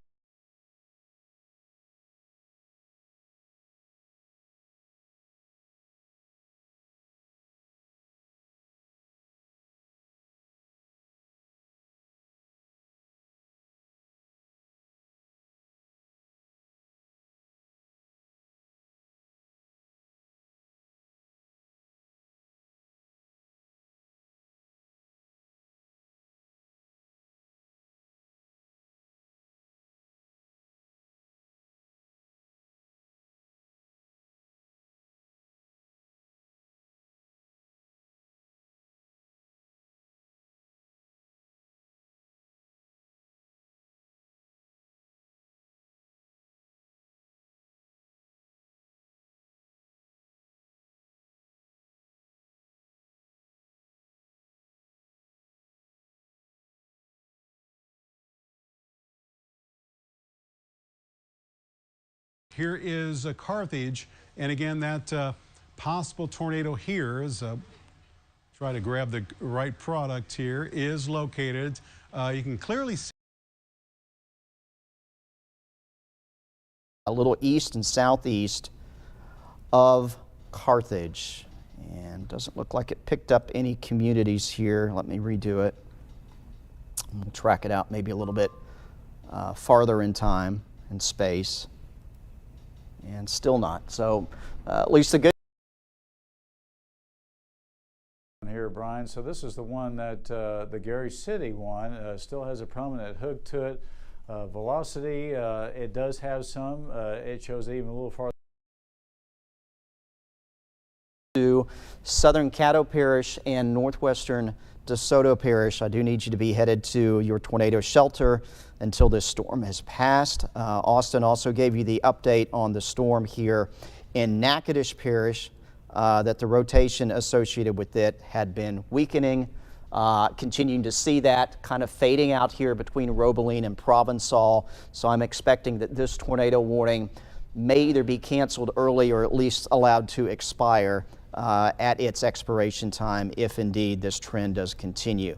here is Carthage, and again, that possible tornado here is, try to grab the right product here, is located. You can clearly see a little east and southeast of Carthage, and doesn't look like it picked up any communities here. Let me redo it. We'll track it out maybe a little bit farther in time and space, and still not. So at least the good here, Brian. So this is the one that the Gary City one still has a prominent hook to it. Velocity, it does have some. It shows even a little farther to southern Caddo Parish and northwestern DeSoto Parish. I do need you to be headed to your tornado shelter until this storm has passed. Austin also gave you the update on the storm here in Natchitoches Parish, that the rotation associated with it had been weakening. Continuing to see that kind of fading out here between Robeline and Provençal. So I'm expecting that this tornado warning may either be canceled early or at least allowed to expire at its expiration time if indeed this trend does continue.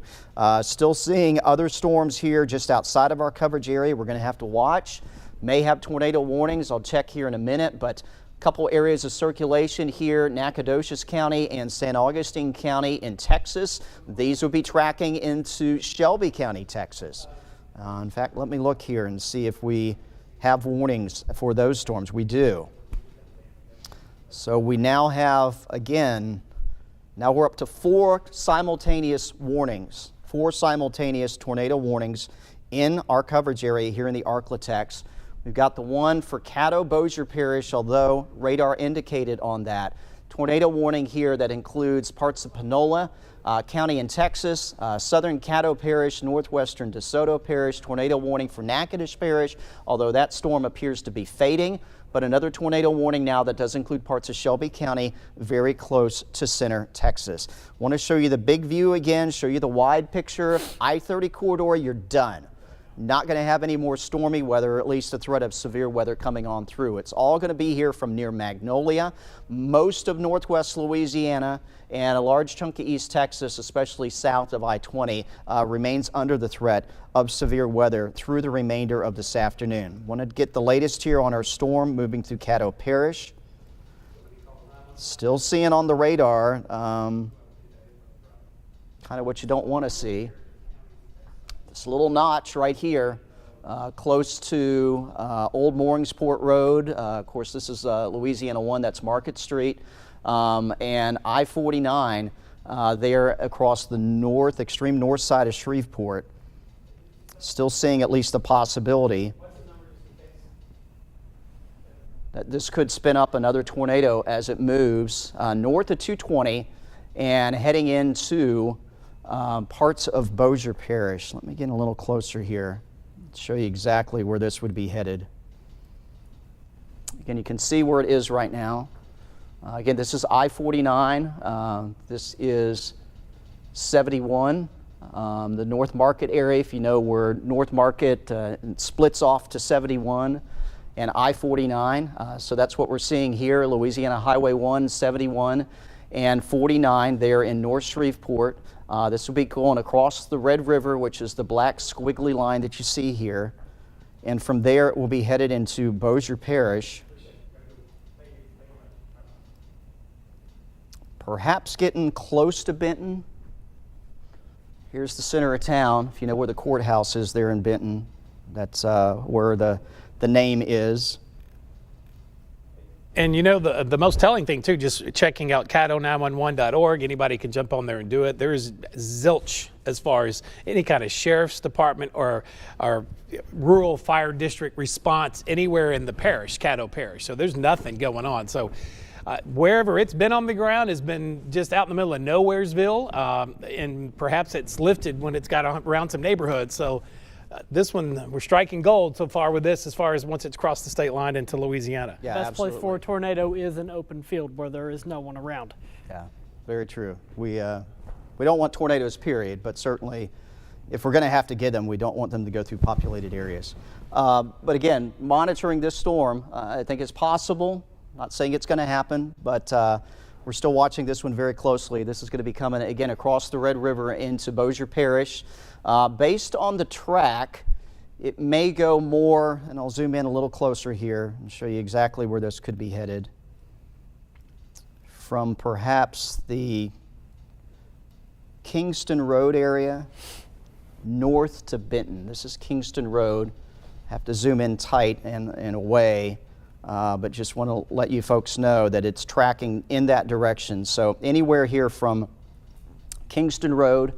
Still seeing other storms here just outside of our coverage area. We're going to have to watch. May have tornado warnings. I'll check here in a minute, but couple areas of circulation here, Nacogdoches County and San Augustine County in Texas. These will be tracking into Shelby County, Texas. In fact, let me look here and see if we have warnings for those storms. We do. So we now have, again, now we're up to 4 simultaneous warnings, 4 simultaneous tornado warnings in our coverage area here in the Arklatex. We've got the one for Caddo Bossier Parish, although radar indicated on that. Tornado warning here that includes parts of Panola County in Texas, southern Caddo Parish, northwestern DeSoto Parish. Tornado warning for Natchitoches Parish, although that storm appears to be fading. But another tornado warning now that does include parts of Shelby County, very close to center Texas. Want to show you the big view again, show you the wide picture. I-30 corridor, you're done. Not going to have any more stormy weather, or at least a threat of severe weather coming on through. It's all going to be here from near Magnolia, most of northwest Louisiana, and a large chunk of East Texas, especially south of I-20, remains under the threat of severe weather through the remainder of this afternoon. Want to get the latest here on our storm moving through Caddo Parish. Still seeing on the radar kind of what you don't want to see. This little notch right here, close to Old Mooringsport Road. Of course, this is Louisiana 1, that's Market Street, and I-49 there across the extreme north side of Shreveport. Still seeing at least the possibility that this could spin up another tornado as it moves north of 220 and heading into parts of Bossier Parish. Let me get a little closer here, show you exactly where this would be headed. Again, you can see where it is right now. Again, this is I-49. This is 71. The North Market area, if you know where North Market splits off to 71 and I-49. So that's what we're seeing here, Louisiana Highway 1, 71, and 49 there in North Shreveport. This will be going across the Red River, which is the black squiggly line that you see here. And from there, it will be headed into Bossier Parish. Perhaps getting close to Benton. Here's the center of town. If you know where the courthouse is there in Benton, that's where the name is. And you know, the most telling thing too, just checking out caddo911.org, anybody can jump on there and do it. There's zilch as far as any kind of sheriff's department or rural fire district response anywhere in the parish, Caddo Parish. So there's nothing going on. So wherever it's been on the ground has been just out in the middle of Nowheresville, and perhaps it's lifted when it's got around some neighborhoods. So this one, we're striking gold so far with this as far as once it's crossed the state line into Louisiana. Yeah, best absolutely. Place for a tornado is an open field where there is no one around. Yeah, very true. We don't want tornadoes, period, but certainly if we're going to have to get them, we don't want them to go through populated areas. But again, monitoring this storm, I think it's possible. Not saying it's going to happen, but we're still watching this one very closely. This is going to be coming again across the Red River into Bossier Parish. Based on the track, it may go more, and I'll zoom in a little closer here and show you exactly where this could be headed. From perhaps the Kingston Road area north to Benton. This is Kingston Road. Have to zoom in tight and away, but just want to let you folks know that it's tracking in that direction. So anywhere here from Kingston Road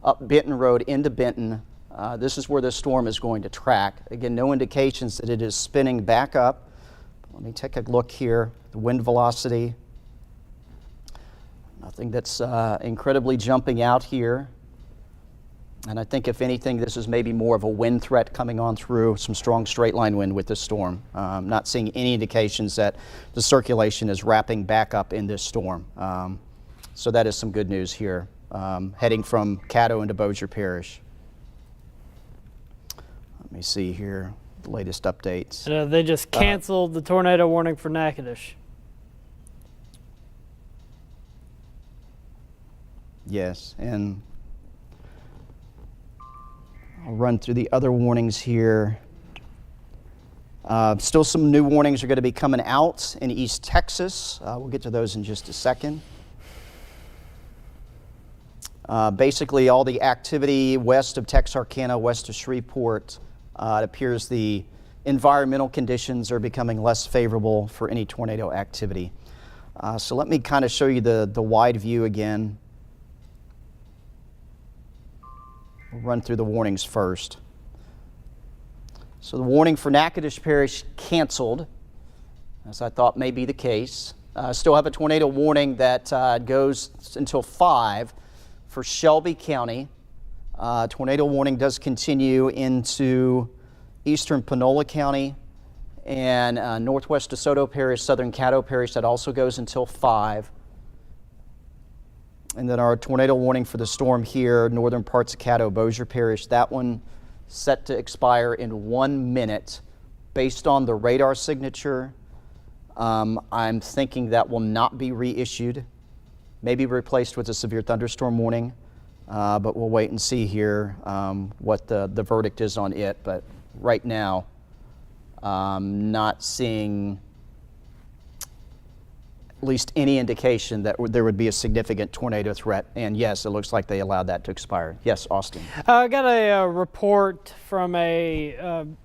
up Benton Road into Benton, this is where the storm is going to track. Again, no indications that it is spinning back up. Let me take a look here. The wind velocity. Nothing that's incredibly jumping out here. And I think if anything, this is maybe more of a wind threat coming on through, some strong straight line wind with this storm. Not seeing any indications that the circulation is wrapping back up in this storm. So that is some good news here, heading from Caddo into Bossier Parish. Let me see here, the latest updates. They just canceled the tornado warning for Natchitoches. Yes, and I'll run through the other warnings here. Still some new warnings are going to be coming out in East Texas. We'll get to those in just a second. Basically, all the activity west of Texarkana, west of Shreveport, it appears the environmental conditions are becoming less favorable for any tornado activity. So let me kind of show you the wide view again. We'll run through the warnings first. So the warning for Natchitoches Parish canceled, as I thought may be the case. Still have a tornado warning that goes until 5 for Shelby County. Tornado warning does continue into eastern Panola County and northwest DeSoto Parish, southern Caddo Parish. That also goes until 5. And then our tornado warning for the storm here, northern parts of Caddo, Bossier Parish, that one set to expire in 1 minute. Based on the radar signature, I'm thinking that will not be reissued, maybe replaced with a severe thunderstorm warning, but we'll wait and see here what the verdict is on it. But right now, not seeing at least any indication that there would be a significant tornado threat. And yes, it looks like they allowed that to expire. Yes, Austin. I got a report from from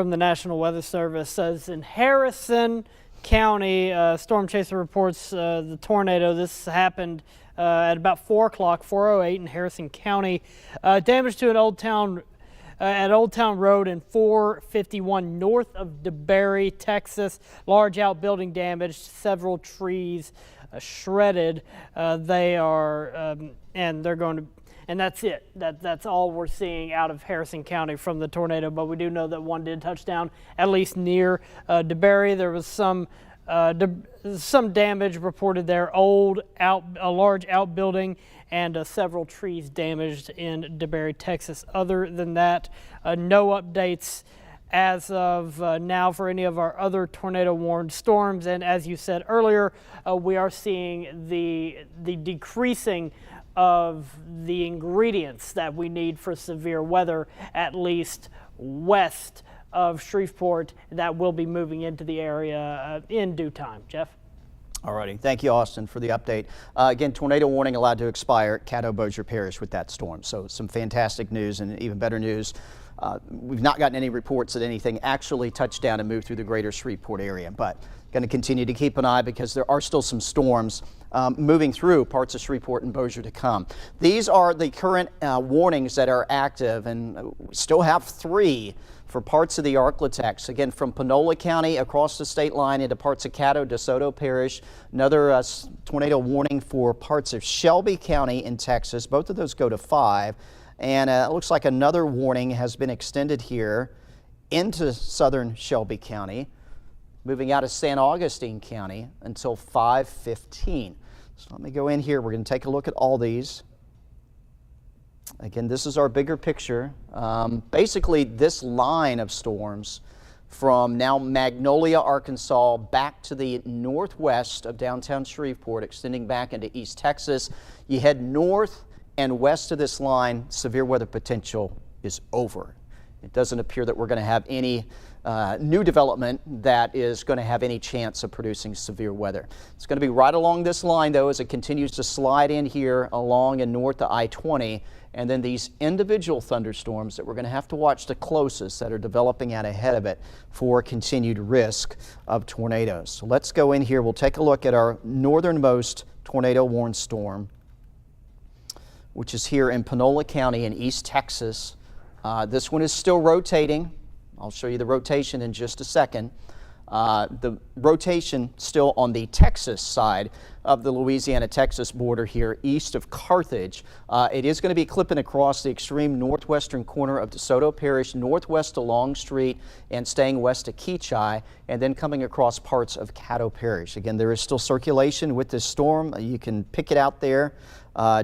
the National Weather Service. Says in Harrison County, Storm Chaser reports the tornado. This happened at about 4 o'clock, 4:08 in Harrison County. Damage to an Old Town at Old Town Road and 451 north of DeBerry, Texas. Large outbuilding damaged, several trees shredded. They are, and they're going to, and that's it. That's all we're seeing out of Harrison County from the tornado. But we do know that one did touch down, at least near DeBerry. There was some damage reported there. A large outbuilding and several trees damaged in DeBerry, Texas. Other than that, no updates as of now for any of our other tornado warned storms. And as you said earlier, we are seeing the decreasing of the ingredients that we need for severe weather, at least west of Shreveport, that will be moving into the area in due time. Jeff? Alrighty, thank you, Austin, for the update. Again, tornado warning allowed to expire at Caddo, Bossier Parish with that storm. So some fantastic news, and even better news, we've not gotten any reports that anything actually touched down and moved through the greater Shreveport area, but going to continue to keep an eye because there are still some storms moving through parts of Shreveport and Bossier to come. These are the current warnings that are active, and we still have 3 for parts of the Arklatex. Again, from Panola County across the state line into parts of Caddo, DeSoto Parish. Another tornado warning for parts of Shelby County in Texas. Both of those go to 5. And it looks like another warning has been extended here into southern Shelby County, moving out of San Augustine County until 5:15. So let me go in here. We're going to take a look at all these. Again, this is our bigger picture. Basically, this line of storms from now Magnolia, Arkansas, back to the northwest of downtown Shreveport, extending back into East Texas. You head north and west of this line, severe weather potential is over. It doesn't appear that we're going to have any new development that is going to have any chance of producing severe weather. It's going to be right along this line, though, as it continues to slide in here along and north of I-20. And then these individual thunderstorms that we're going to have to watch the closest that are developing out ahead of it for continued risk of tornadoes. So let's go in here. We'll take a look at our northernmost tornado warned storm, which is here in Panola County in East Texas. This one is still rotating. I'll show you the rotation in just a second. The rotation still on the Texas side of the Louisiana-Texas border here east of Carthage. It is going to be clipping across the extreme northwestern corner of DeSoto Parish, northwest of Long Street, and staying west of Keachai, and then coming across parts of Caddo Parish. Again, there is still circulation with this storm. You can pick it out there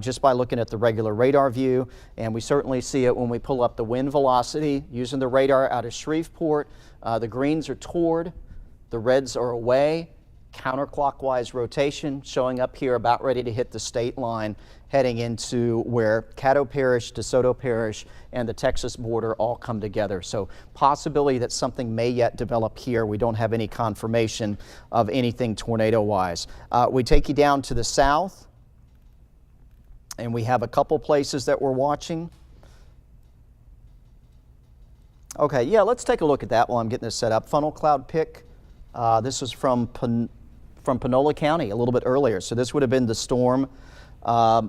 just by looking at the regular radar view, and we certainly see it when we pull up the wind velocity using the radar out of Shreveport. The greens are toward, the reds are away, counterclockwise rotation showing up here about ready to hit the state line, heading into where Caddo Parish, DeSoto Parish, and the Texas border all come together. So possibility that something may yet develop here. We don't have any confirmation of anything tornado-wise. We take you down to the south, and we have a couple places that we're watching. Okay, yeah, let's take a look at that while I'm getting this set up. Funnel cloud pick. This is from Panola County a little bit earlier. So this would have been the storm.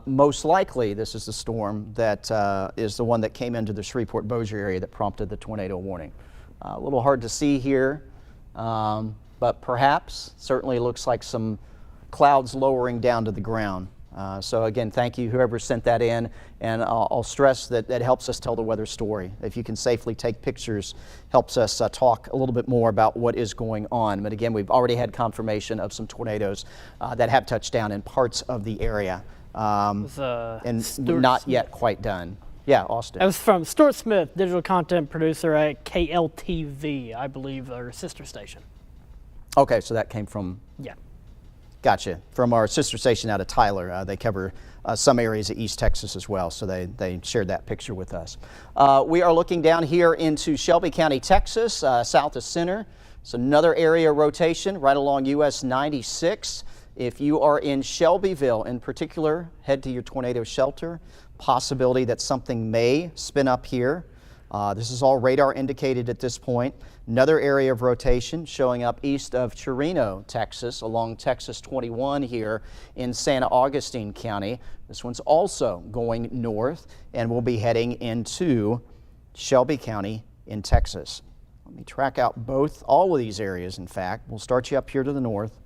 Most likely, this is the storm that is the one that came into the Shreveport-Bossier area that prompted the tornado warning. A little hard to see here, but perhaps, certainly looks like some clouds lowering down to the ground. So again, thank you whoever sent that in, and I'll stress that that helps us tell the weather story. If you can safely take pictures, helps us talk a little bit more about what is going on. But again, we've already had confirmation of some tornadoes that have touched down in parts of the area, and Stuart not Smith. yet quite done. Yeah, Austin. That was from Stuart Smith, digital content producer at KLTV, I believe, our sister station. Okay, so that came from... Yeah. Gotcha. From our sister station out of Tyler. They cover some areas of East Texas as well, so they shared that picture with us. We are looking down here into Shelby County, Texas, south of Center. It's another area rotation right along US 96. If you are in Shelbyville in particular, head to your tornado shelter. Possibility that something may spin up here. This is all radar indicated at this point. Another area of rotation showing up east of Chirino, Texas, along Texas 21 here in Santa Augustine County. This one's also going north and will be heading into Shelby County in Texas. Let me track out all of these areas, in fact. We'll start you up here to the north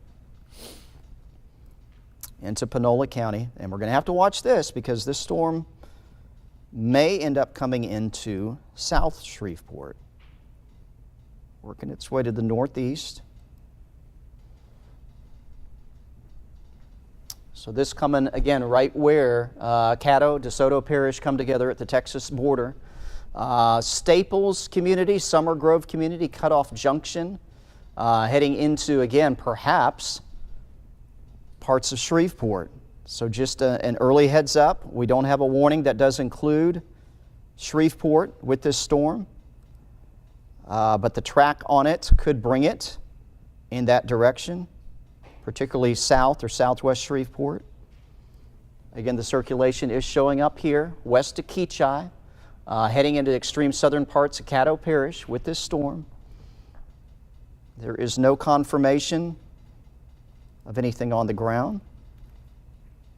into Panola County, and we're going to have to watch this because this storm may end up coming into South Shreveport, working its way to the northeast. So this coming again right where Caddo, DeSoto Parish come together at the Texas border. Staples community, Summer Grove community, Cutoff Junction, heading into again perhaps parts of Shreveport. So just an early heads up. We don't have a warning that does include Shreveport with this storm, but the track on it could bring it in that direction, particularly south or southwest Shreveport. Again, the circulation is showing up here west of Keachai, heading into extreme southern parts of Caddo Parish with this storm. There is no confirmation of anything on the ground.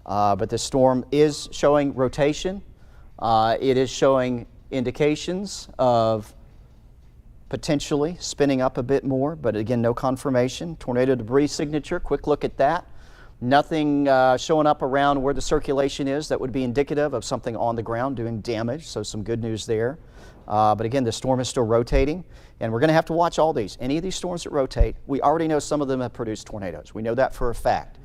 But the storm is showing rotation. It is showing indications of potentially spinning up a bit more, but again, no confirmation. Tornado debris signature, quick look at that. Nothing showing up around where the circulation is that would be indicative of something on the ground doing damage, so some good news there. But again, the storm is still rotating, and we're going to have to watch all these. Any of these storms that rotate, we already know some of them have produced tornadoes. We know that for a fact.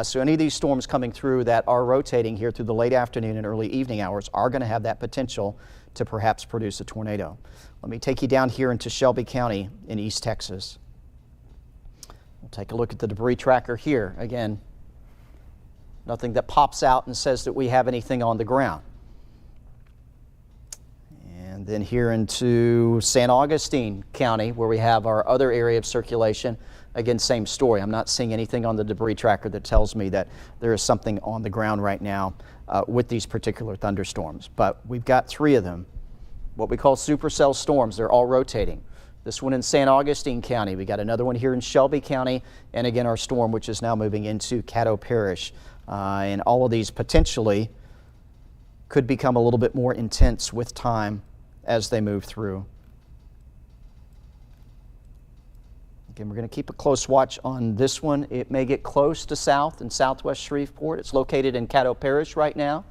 So any of these storms coming through that are rotating here through the late afternoon and early evening hours are going to have that potential to perhaps produce a tornado. Let me take you down here into Shelby County in East Texas. We'll take a look at the debris tracker here. Again, nothing that pops out and says that we have anything on the ground. And then here into San Augustine County, where we have our other area of circulation. Again, same story. I'm not seeing anything on the debris tracker that tells me that there is something on the ground right now with these particular thunderstorms. But we've got 3 of them, what we call supercell storms. They're all rotating. This one in San Augustine County. We got another one here in Shelby County. And again, our storm, which is now moving into Caddo Parish. And all of these potentially could become a little bit more intense with time as they move through. Again, we're going to keep a close watch on this one. It may get close to south and southwest Shreveport. It's located in Caddo Parish right now.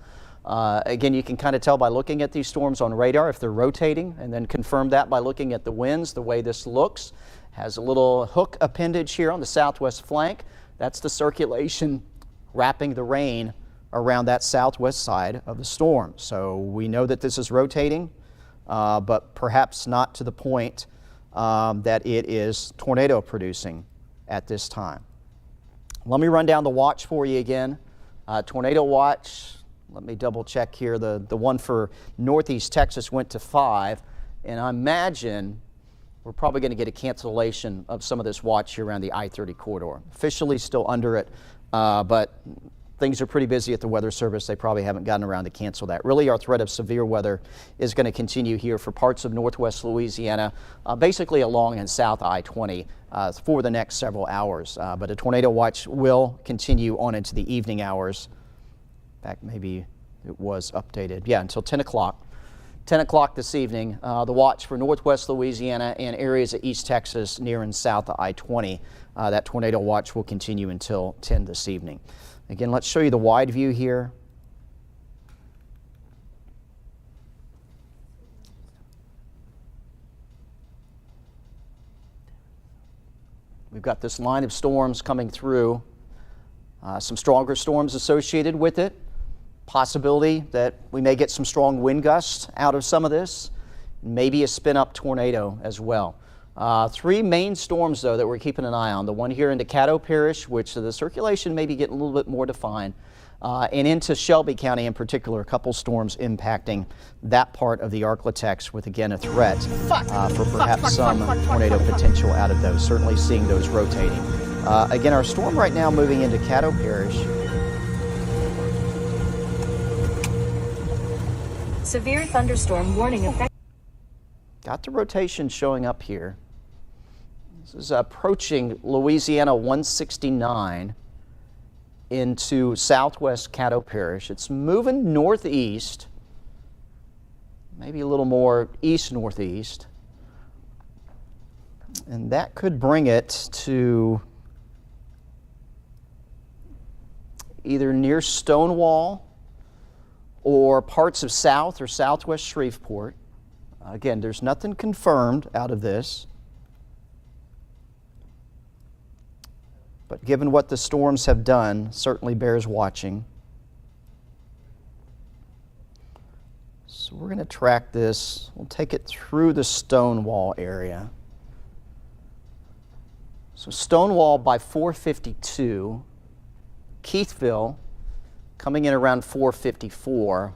Again, you can kind of tell by looking at these storms on radar if they're rotating, and then confirm that by looking at the winds, the way this looks. Has a little hook appendage here on the southwest flank. That's the circulation wrapping the rain around that southwest side of the storm. So we know that this is rotating, but perhaps not to the point that it is tornado producing at this time. Let me run down the watch for you again. Tornado watch, let me double check here. The one for Northeast Texas went to 5, and I imagine we're probably going to get a cancellation of some of this watch here around the I-30 corridor. Officially still under it, but things are pretty busy at the Weather Service. They probably haven't gotten around to cancel that. Really, our threat of severe weather is going to continue here for parts of northwest Louisiana, basically along and south I-20 for the next several hours. But a tornado watch will continue on into the evening hours. In fact, maybe it was updated. Yeah, until 10 o'clock. 10 o'clock this evening, the watch for northwest Louisiana and areas of East Texas near and south of I-20. That tornado watch will continue until 10 this evening. Again, let's show you the wide view here. We've got this line of storms coming through. Some stronger storms associated with it. Possibility that we may get some strong wind gusts out of some of this. Maybe a spin-up tornado as well. 3 main storms, though, that we're keeping an eye on. The one here into Caddo Parish, which the circulation may be getting a little bit more defined, and into Shelby County in particular, a couple storms impacting that part of the Arklatex with, again, a threat for perhaps some tornado potential out of those. Certainly seeing those rotating. Again, our storm right now moving into Caddo Parish. Severe thunderstorm warning effect. Got the rotation showing up here. This is approaching Louisiana 169 into southwest Caddo Parish. It's moving northeast, maybe a little more east-northeast. And that could bring it to either near Stonewall or parts of south or southwest Shreveport. Again, there's nothing confirmed out of this. But given what the storms have done, certainly bears watching. So we're going to track this. We'll take it through the Stonewall area. So Stonewall by 452. Keithville coming in around 454.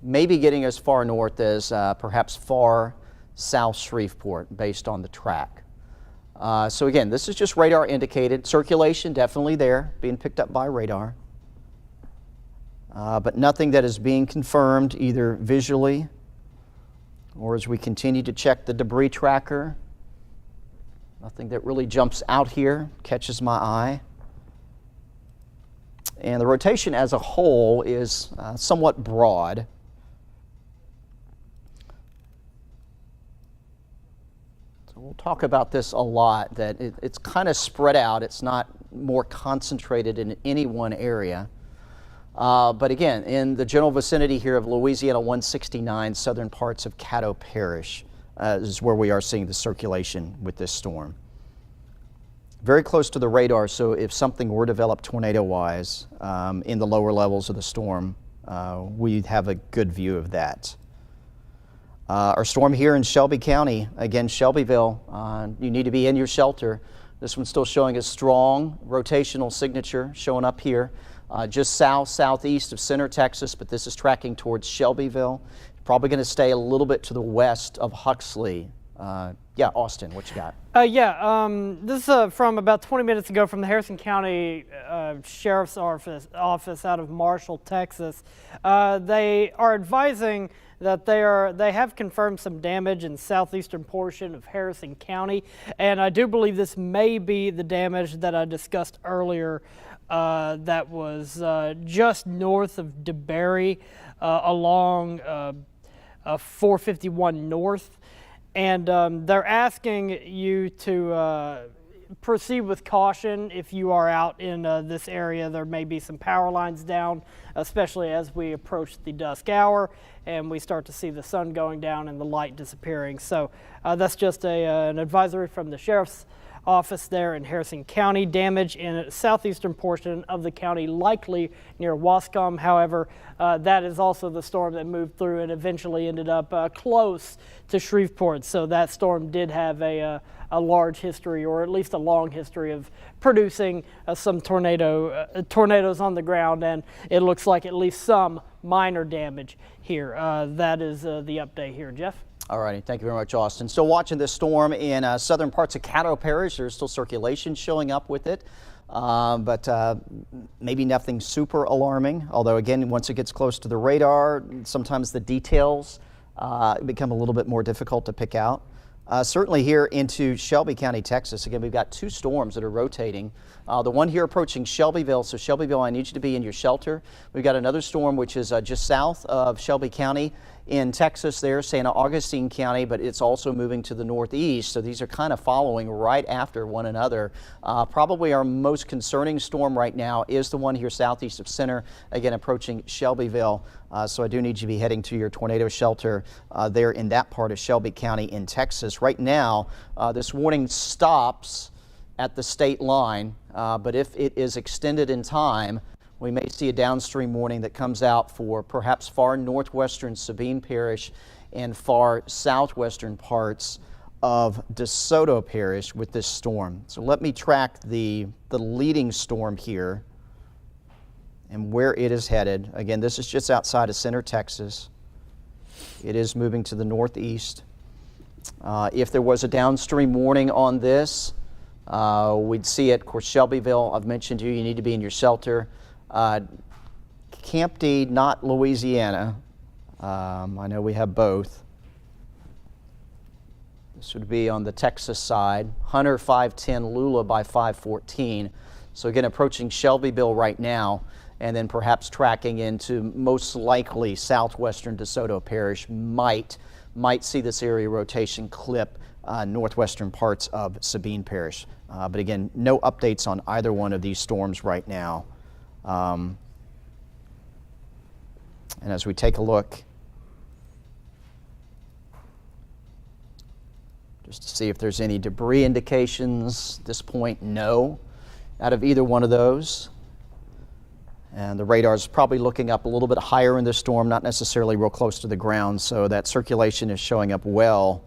Maybe getting as far north as perhaps far south Shreveport based on the track. So again, this is just radar indicated. Circulation definitely there, being picked up by radar. But nothing that is being confirmed either visually or as we continue to check the debris tracker. Nothing that really jumps out here, catches my eye. And the rotation as a whole is somewhat broad. So we'll talk about this a lot, that it's kind of spread out. It's not more concentrated in any one area. But again, in the general vicinity here of Louisiana 169, southern parts of Caddo Parish is where we are seeing the circulation with this storm. very close to the radar, so if something were developed tornado-wise in the lower levels of the storm, we'd have a good view of that. Our storm here in Shelby County, again, Shelbyville, you need to be in your shelter. This one's still showing a strong rotational signature showing up here, just southeast of Center, Texas, but this is tracking towards Shelbyville. Probably going to stay a little bit to the west of Huxley. Yeah, Austin, what you got? This is from about 20 minutes ago from the Harrison County Sheriff's Office out of Marshall, Texas. They are advising that they have confirmed some damage in the southeastern portion of Harrison County, and I do believe this may be the damage that I discussed earlier that was just north of DeBerry along 451 North. And they're asking you to proceed with caution if you are out in this area. There may be some power lines down, especially as we approach the dusk hour and we start to see the sun going down and the light disappearing. So that's just an advisory from the Sheriff's Office there in Harrison County. Damage in a southeastern portion of the county, likely near Wascom. However, that is also the storm that moved through and eventually ended up close to Shreveport. So that storm did have a large history, or at least a long history, of producing some tornadoes on the ground, and it looks like at least some minor damage here. That is the update here. Jeff? All righty, thank you very much, Austin. Still watching this storm in southern parts of Caddo Parish. There's still circulation showing up with it, but maybe nothing super alarming. Although, again, once it gets close to the radar, sometimes the details become a little bit more difficult to pick out. Certainly here into Shelby County, Texas. Again, we've got two storms that are rotating. The one here approaching Shelbyville, so Shelbyville, I need you to be in your shelter. We've got another storm which is just south of Shelby County in Texas there, Santa Augustine County, but it's also moving to the northeast, so these are kind of following right after one another. Probably our most concerning storm right now is the one here southeast of Center, again approaching Shelbyville, so I do need you to be heading to your tornado shelter there in that part of Shelby County in Texas. Right now, this warning stops at the state line, but if it is extended in time, we may see a downstream warning that comes out for perhaps far northwestern Sabine Parish and far southwestern parts of DeSoto Parish with this storm. So let me track the leading storm here and where it is headed. Again, this is just outside of Center, Texas. It is moving to the northeast. If there was a downstream warning on this, we'd see it. Of course, Shelbyville, I've mentioned to you, you need to be in your shelter. Camp D, not Louisiana. I know we have both. This would be on the Texas side. Hunter 510, Lula by 514. So again, approaching Shelbyville right now, and then perhaps tracking into most likely southwestern DeSoto Parish. Might see this area rotation clip northwestern parts of Sabine Parish. But again, no updates on either one of these storms right now. And as we take a look, just to see if there's any debris indications, at this point, no, out of either one of those. And the radar is probably looking up a little bit higher in this storm, not necessarily real close to the ground, so that circulation is showing up well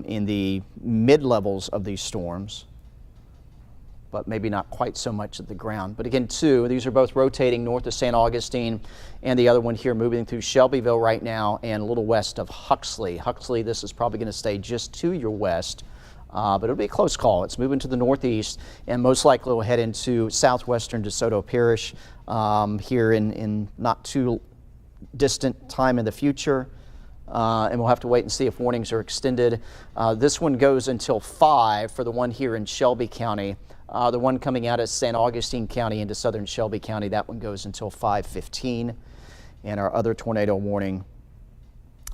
in the mid-levels of these storms, but maybe not quite so much at the ground. But again, these are both rotating north of St. Augustine, and the other one here moving through Shelbyville right now and a little west of Huxley. Huxley, this is probably going to stay just to your west, but it'll be a close call. It's moving to the northeast, and most likely will head into southwestern DeSoto Parish here in not too distant time in the future. And we'll have to wait and see if warnings are extended. This one goes until 5 for the one here in Shelby County. The one coming out of St. Augustine County into southern Shelby County, that one goes until 5:15. And our other tornado warning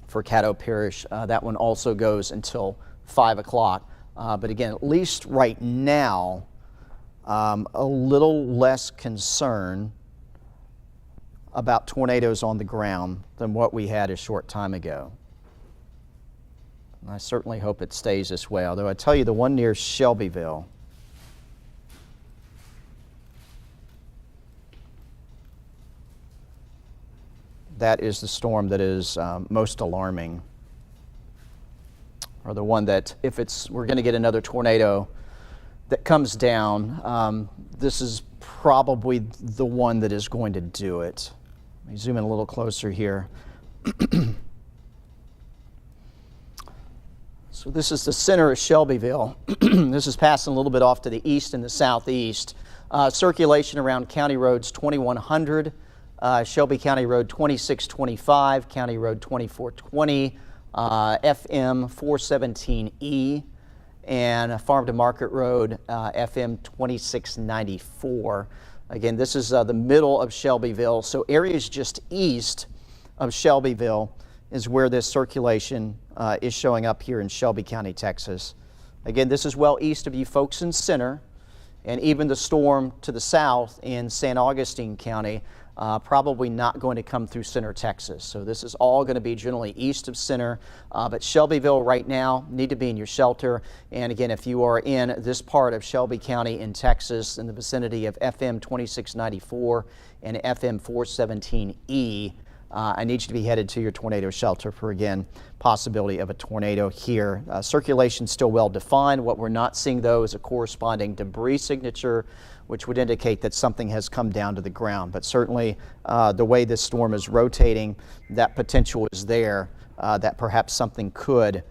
for Caddo Parish, that one also goes until 5 o'clock. But again, at least right now, a little less concern about tornadoes on the ground than what we had a short time ago. And I certainly hope it stays this way, although I tell you, the one near Shelbyville, that is the storm that is most alarming, or the one that if we're going to get another tornado that comes down, this is probably the one that is going to do it. Let me zoom in a little closer here. So this is the center of Shelbyville. This is passing a little bit off to the east and the southeast. Circulation around County Roads 2100, Shelby County Road 2625, County Road 2420, FM 417E, and Farm to Market Road, FM 2694. Again, this is the middle of Shelbyville, so areas just east of Shelbyville is where this circulation is showing up here in Shelby County, Texas. Again, this is well east of you folks in Center, and even the storm to the south in San Augustine County, probably not going to come through Center, Texas. So this is all going to be generally east of Center, but Shelbyville right now need to be in your shelter. And again, if you are in this part of Shelby County in Texas in the vicinity of FM 2694 and FM 417E, I need you to be headed to your tornado shelter for, again, possibility of a tornado here. Circulation still well defined. What we're not seeing, though, is a corresponding debris signature, which would indicate that something has come down to the ground. But certainly the way this storm is rotating, that potential is there that perhaps something could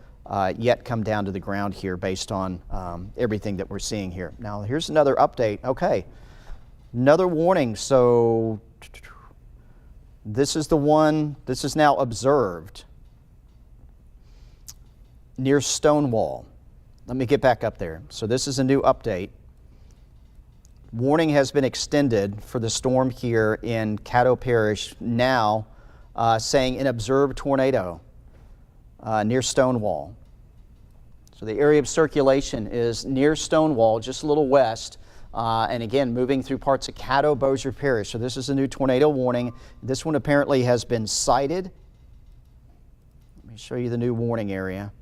yet come down to the ground here based on everything that we're seeing here. Now, here's another update. Okay, another warning. So this is the one, this is now observed near Stonewall. Let me get back up there. So this is a new update. Warning has been extended for the storm here in Caddo Parish, now saying an observed tornado near Stonewall. So the area of circulation is near Stonewall, just a little west, and again, moving through parts of Caddo, Bossier Parish. So this is a new tornado warning. This one apparently has been cited. Let me show you the new warning area.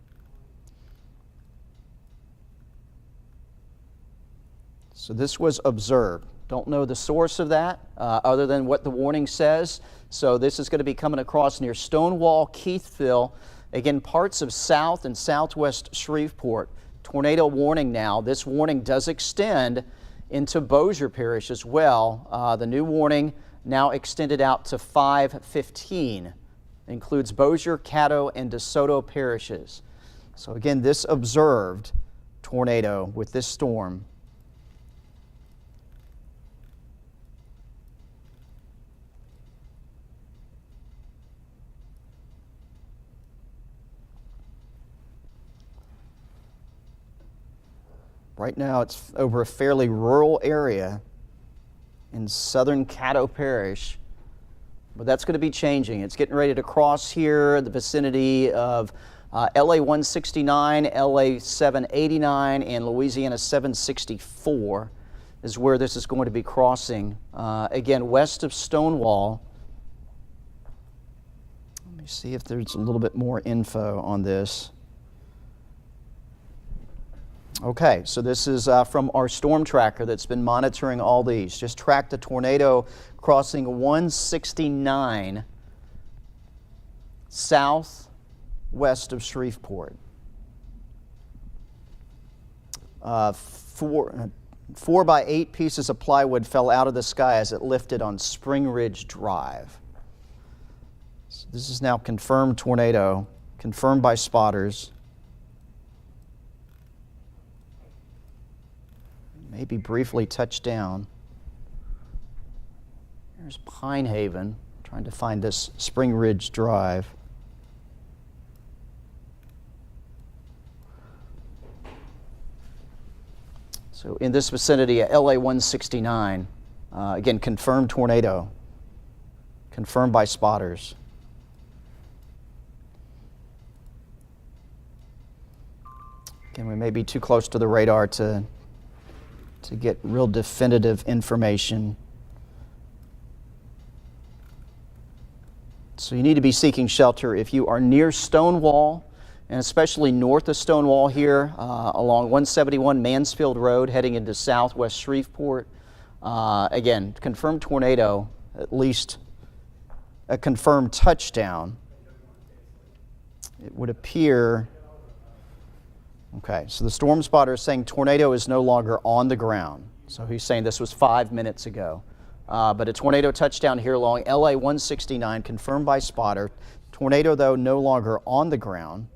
So this was observed. Don't know the source of that other than what the warning says. So this is going to be coming across near Stonewall, Keithville. Again, parts of south and southwest Shreveport. Tornado warning now. This warning does extend into Bossier Parish as well. The new warning now extended out to 5:15. Includes Bossier, Caddo, and DeSoto parishes. So again, this observed tornado with this storm. Right now, it's over a fairly rural area in southern Caddo Parish, but that's going to be changing. It's getting ready to cross here, the vicinity of LA 169, LA 789, and Louisiana 764 is where this is going to be crossing. Again, west of Stonewall. Let me see if there's a little bit more info on this. Okay, so this is from our storm tracker that's been monitoring all these. Just tracked the tornado crossing 169 southwest of Shreveport. 4 by 8 pieces of plywood fell out of the sky as it lifted on Spring Ridge Drive. So this is now confirmed tornado, confirmed by spotters. Maybe briefly touched down. There's Pine Haven, trying to find this Spring Ridge Drive. So in this vicinity at LA 169, again, confirmed tornado, confirmed by spotters. Again, we may be too close to the radar to get real definitive information. So you need to be seeking shelter if you are near Stonewall, and especially north of Stonewall here, along 171 Mansfield Road, heading into southwest Shreveport. Again, confirmed tornado, at least a confirmed touchdown. It would appear, okay, so the storm spotter is saying tornado is no longer on the ground. So he's saying this was 5 minutes ago. But a tornado touchdown here along LA 169 confirmed by spotter. Tornado, though, no longer on the ground.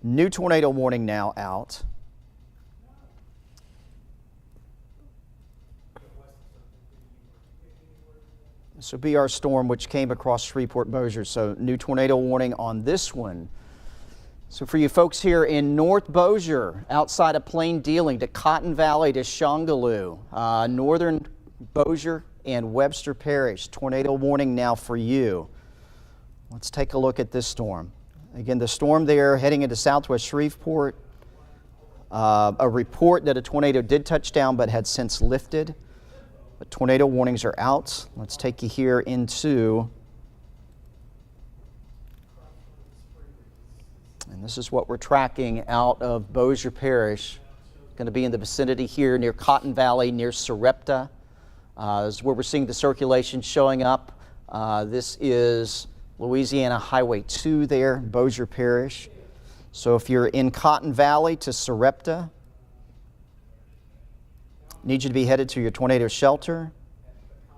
New tornado warning now out. This will be our storm which came across Shreveport Bossier. So new tornado warning on this one. So for you folks here in North Bossier, outside of Plain Dealing to Cotton Valley to Shongaloo, northern Bossier and Webster Parish, tornado warning now for you. Let's take a look at this storm. Again, the storm there heading into southwest Shreveport. A report that a tornado did touch down but had since lifted. But tornado warnings are out. Let's take you here into, and this is what we're tracking out of Bossier Parish. Going to be in the vicinity here near Cotton Valley, near Sarepta. This is where we're seeing the circulation showing up. This is Louisiana Highway 2 there, Bossier Parish. So if you're in Cotton Valley to Sarepta, need you to be headed to your tornado shelter.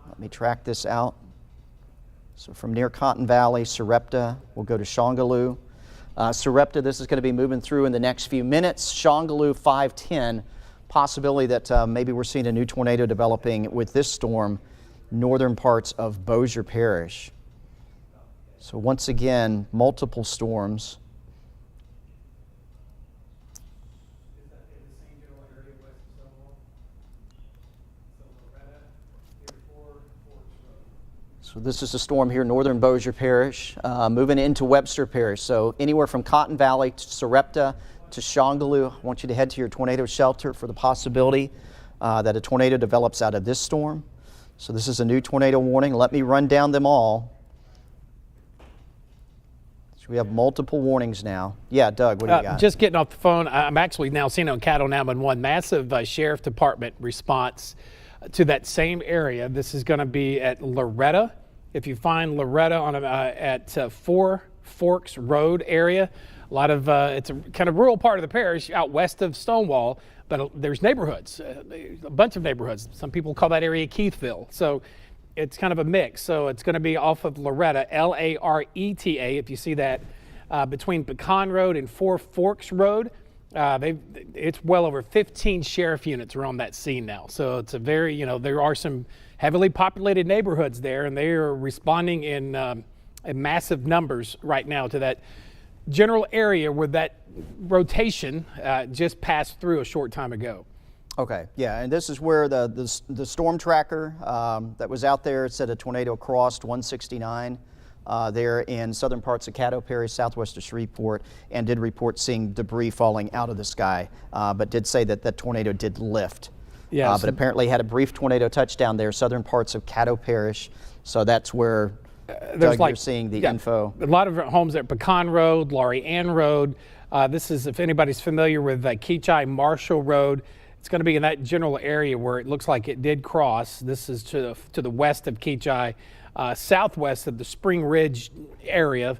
Let me track this out. So from near Cotton Valley, Sarepta, we'll go to Shongaloo. Sarepta, this is going to be moving through in the next few minutes. Shongaloo 510, possibility that maybe we're seeing a new tornado developing with this storm, northern parts of Bossier Parish. So once again, multiple storms. So this is a storm here, northern Bossier Parish, moving into Webster Parish. So anywhere from Cotton Valley to Sarepta to Shongaloo, I want you to head to your tornado shelter for the possibility that a tornado develops out of this storm. So this is a new tornado warning. Let me run down them all. So we have multiple warnings now. Yeah, Doug, what do you got? Just getting off the phone, I'm actually now seeing on Caddo 911 massive sheriff department response to that same area. This is going to be at Loretta. If you find Loretta on at Four Forks Road area, a lot of it's a kind of rural part of the parish out west of Stonewall, but there's neighborhoods, a bunch of neighborhoods. Some people call that area Keithville. So it's kind of a mix. So it's going to be off of Loretta, L-A-R-E-T-A, if you see that, between Pecan Road and Four Forks Road. It's well over 15 sheriff units are on that scene now. So it's a very, there are some heavily populated neighborhoods there, and they are responding in massive numbers right now to that general area where that rotation just passed through a short time ago. Okay, yeah, and this is where the storm tracker that was out there said a tornado crossed 169 there in southern parts of Caddo Parish, southwest of Shreveport, and did report seeing debris falling out of the sky, but did say that that tornado did lift. Yeah, but apparently had a brief tornado touchdown there, southern parts of Caddo Parish, so that's where Doug, you're seeing the info. A lot of homes at Pecan Road, Laurie Ann Road. This is, if anybody's familiar with Keachai Marshall Road, it's going to be in that general area where it looks like it did cross. This is to the west of Keachai, southwest of the Spring Ridge area,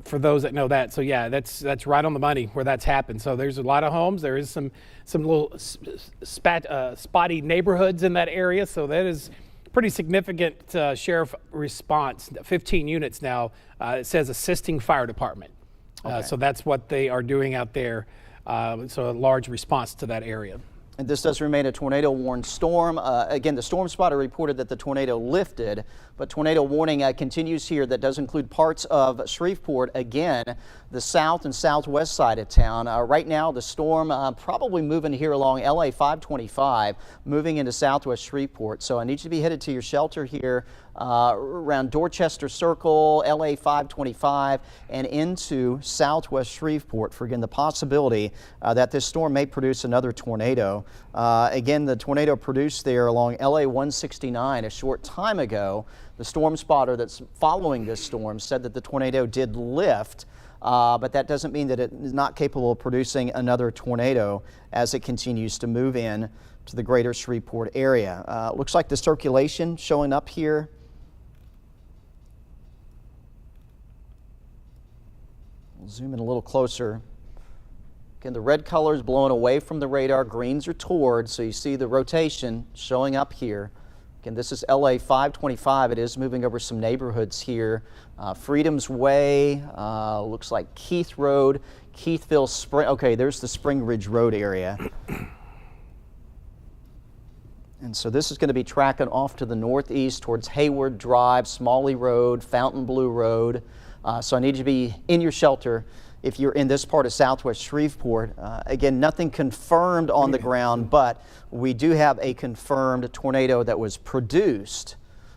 for those that know that. So yeah, that's right on the money where that's happened. So there's a lot of homes. There is some little spotty neighborhoods in that area. So that is pretty significant sheriff response. 15 units now. It says assisting fire department. Okay. So that's what they are doing out there. So a large response to that area. And this does remain a tornado warned storm. Again, the storm spotter reported that the tornado lifted, but tornado warning continues here. That does include parts of Shreveport. Again, the south and southwest side of town. Right now, the storm probably moving here along LA 525, moving into southwest Shreveport. So I need you to be headed to your shelter here around Dorchester Circle, LA 525, and into southwest Shreveport for, again, the possibility that this storm may produce another tornado. Again, the tornado produced there along LA 169 a short time ago. The storm spotter that's following this storm said that the tornado did lift, but that doesn't mean that it is not capable of producing another tornado as it continues to move in to the greater Shreveport area. Looks like the circulation showing up here We'll zoom in a little closer. Again, the red color is blowing away from the radar, greens are towards, so you see the rotation showing up here. Again, this is LA 525. It is moving over some neighborhoods here. Freedom's Way, looks like Keith Road, Keithville Spring. Okay, there's the Spring Ridge Road area. And so this is going to be tracking off to the northeast towards Hayward Drive, Smalley Road, Fontainebleau Road. So I need you to be in your shelter if you're in this part of southwest Shreveport. Again, nothing confirmed on the ground, but we do have a confirmed tornado that was produced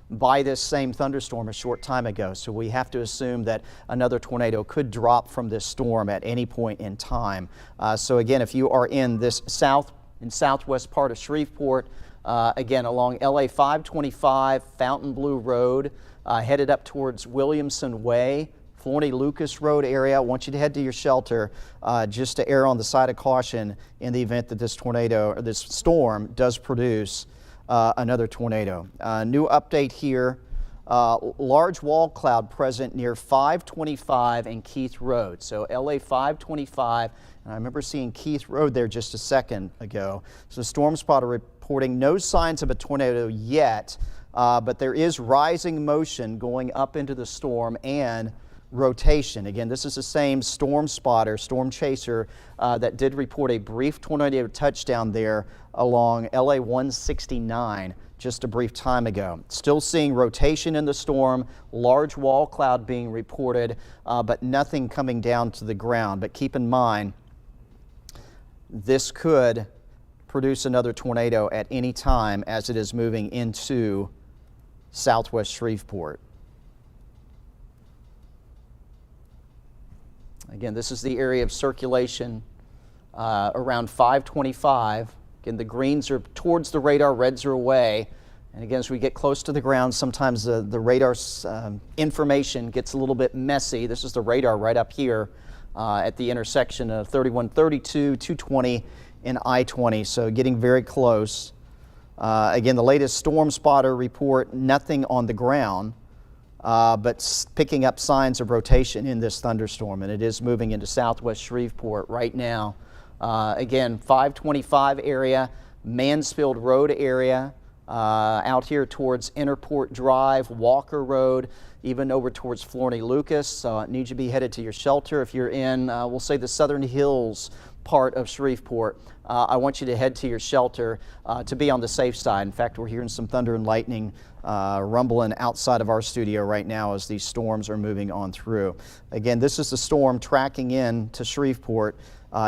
by this same thunderstorm a short time ago. So we have to assume that another tornado could drop from this storm at any point in time. So again, if you are in this southwest part of Shreveport, again along LA 525, Fontainebleau Road, headed up towards Williamson Way, Florney Lucas Road area, I want you to head to your shelter just to err on the side of caution in the event that this tornado or this storm does produce another tornado. New update here, large wall cloud present near 525 and Keith Road. So LA 525, and I remember seeing Keith Road there just a second ago. So Storm Spotter reporting no signs of a tornado yet, but there is rising motion going up into the storm and rotation. Again, this is the same Storm Spotter, Storm Chaser that did report a brief tornado touchdown there along LA 169 just a brief time ago. Still seeing rotation in the storm, large wall cloud being reported, but nothing coming down to the ground. But keep in mind, this could produce another tornado at any time as it is moving into southwest Shreveport. Again, this is the area of circulation around 525. Again, the greens are towards the radar, reds are away. And again, as we get close to the ground, sometimes the radar's information gets a little bit messy. This is the radar right up here at the intersection of 3132, 220, and I-20, so getting very close. Again, the latest Storm Spotter report, nothing on the ground. But picking up signs of rotation in this thunderstorm, and it is moving into southwest Shreveport right now. Again, 525 area, Mansfield Road area, out here towards Interport Drive, Walker Road, even over towards Florney Lucas. So I need you to be headed to your shelter. If you're in, we'll say the Southern Hills part of Shreveport, I want you to head to your shelter to be on the safe side. In fact, we're hearing some thunder and lightning rumbling outside of our studio right now as these storms are moving on through. Again, this is the storm tracking in to Shreveport.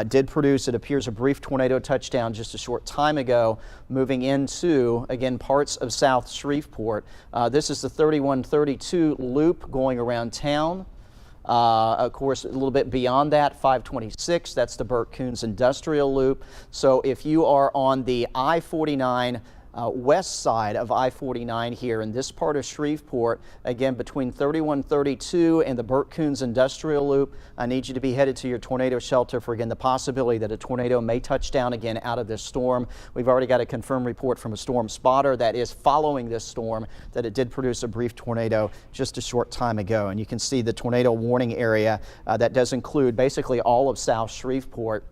Did produce, it appears, a brief tornado touchdown just a short time ago, moving into, again, parts of South Shreveport. This is the 3132 loop going around town. Of course, a little bit beyond that, 526, that's the Burt Coons Industrial Loop. So if you are on the I-49 west side of I-49 here in this part of Shreveport, again between 3132 and the Burt Coons Industrial Loop, I need you to be headed to your tornado shelter for, again, the possibility that a tornado may touch down again out of this storm. We've already got a confirmed report from a storm spotter that is following this storm that it did produce a brief tornado just a short time ago. And you can see the tornado warning area that does include basically all of South Shreveport.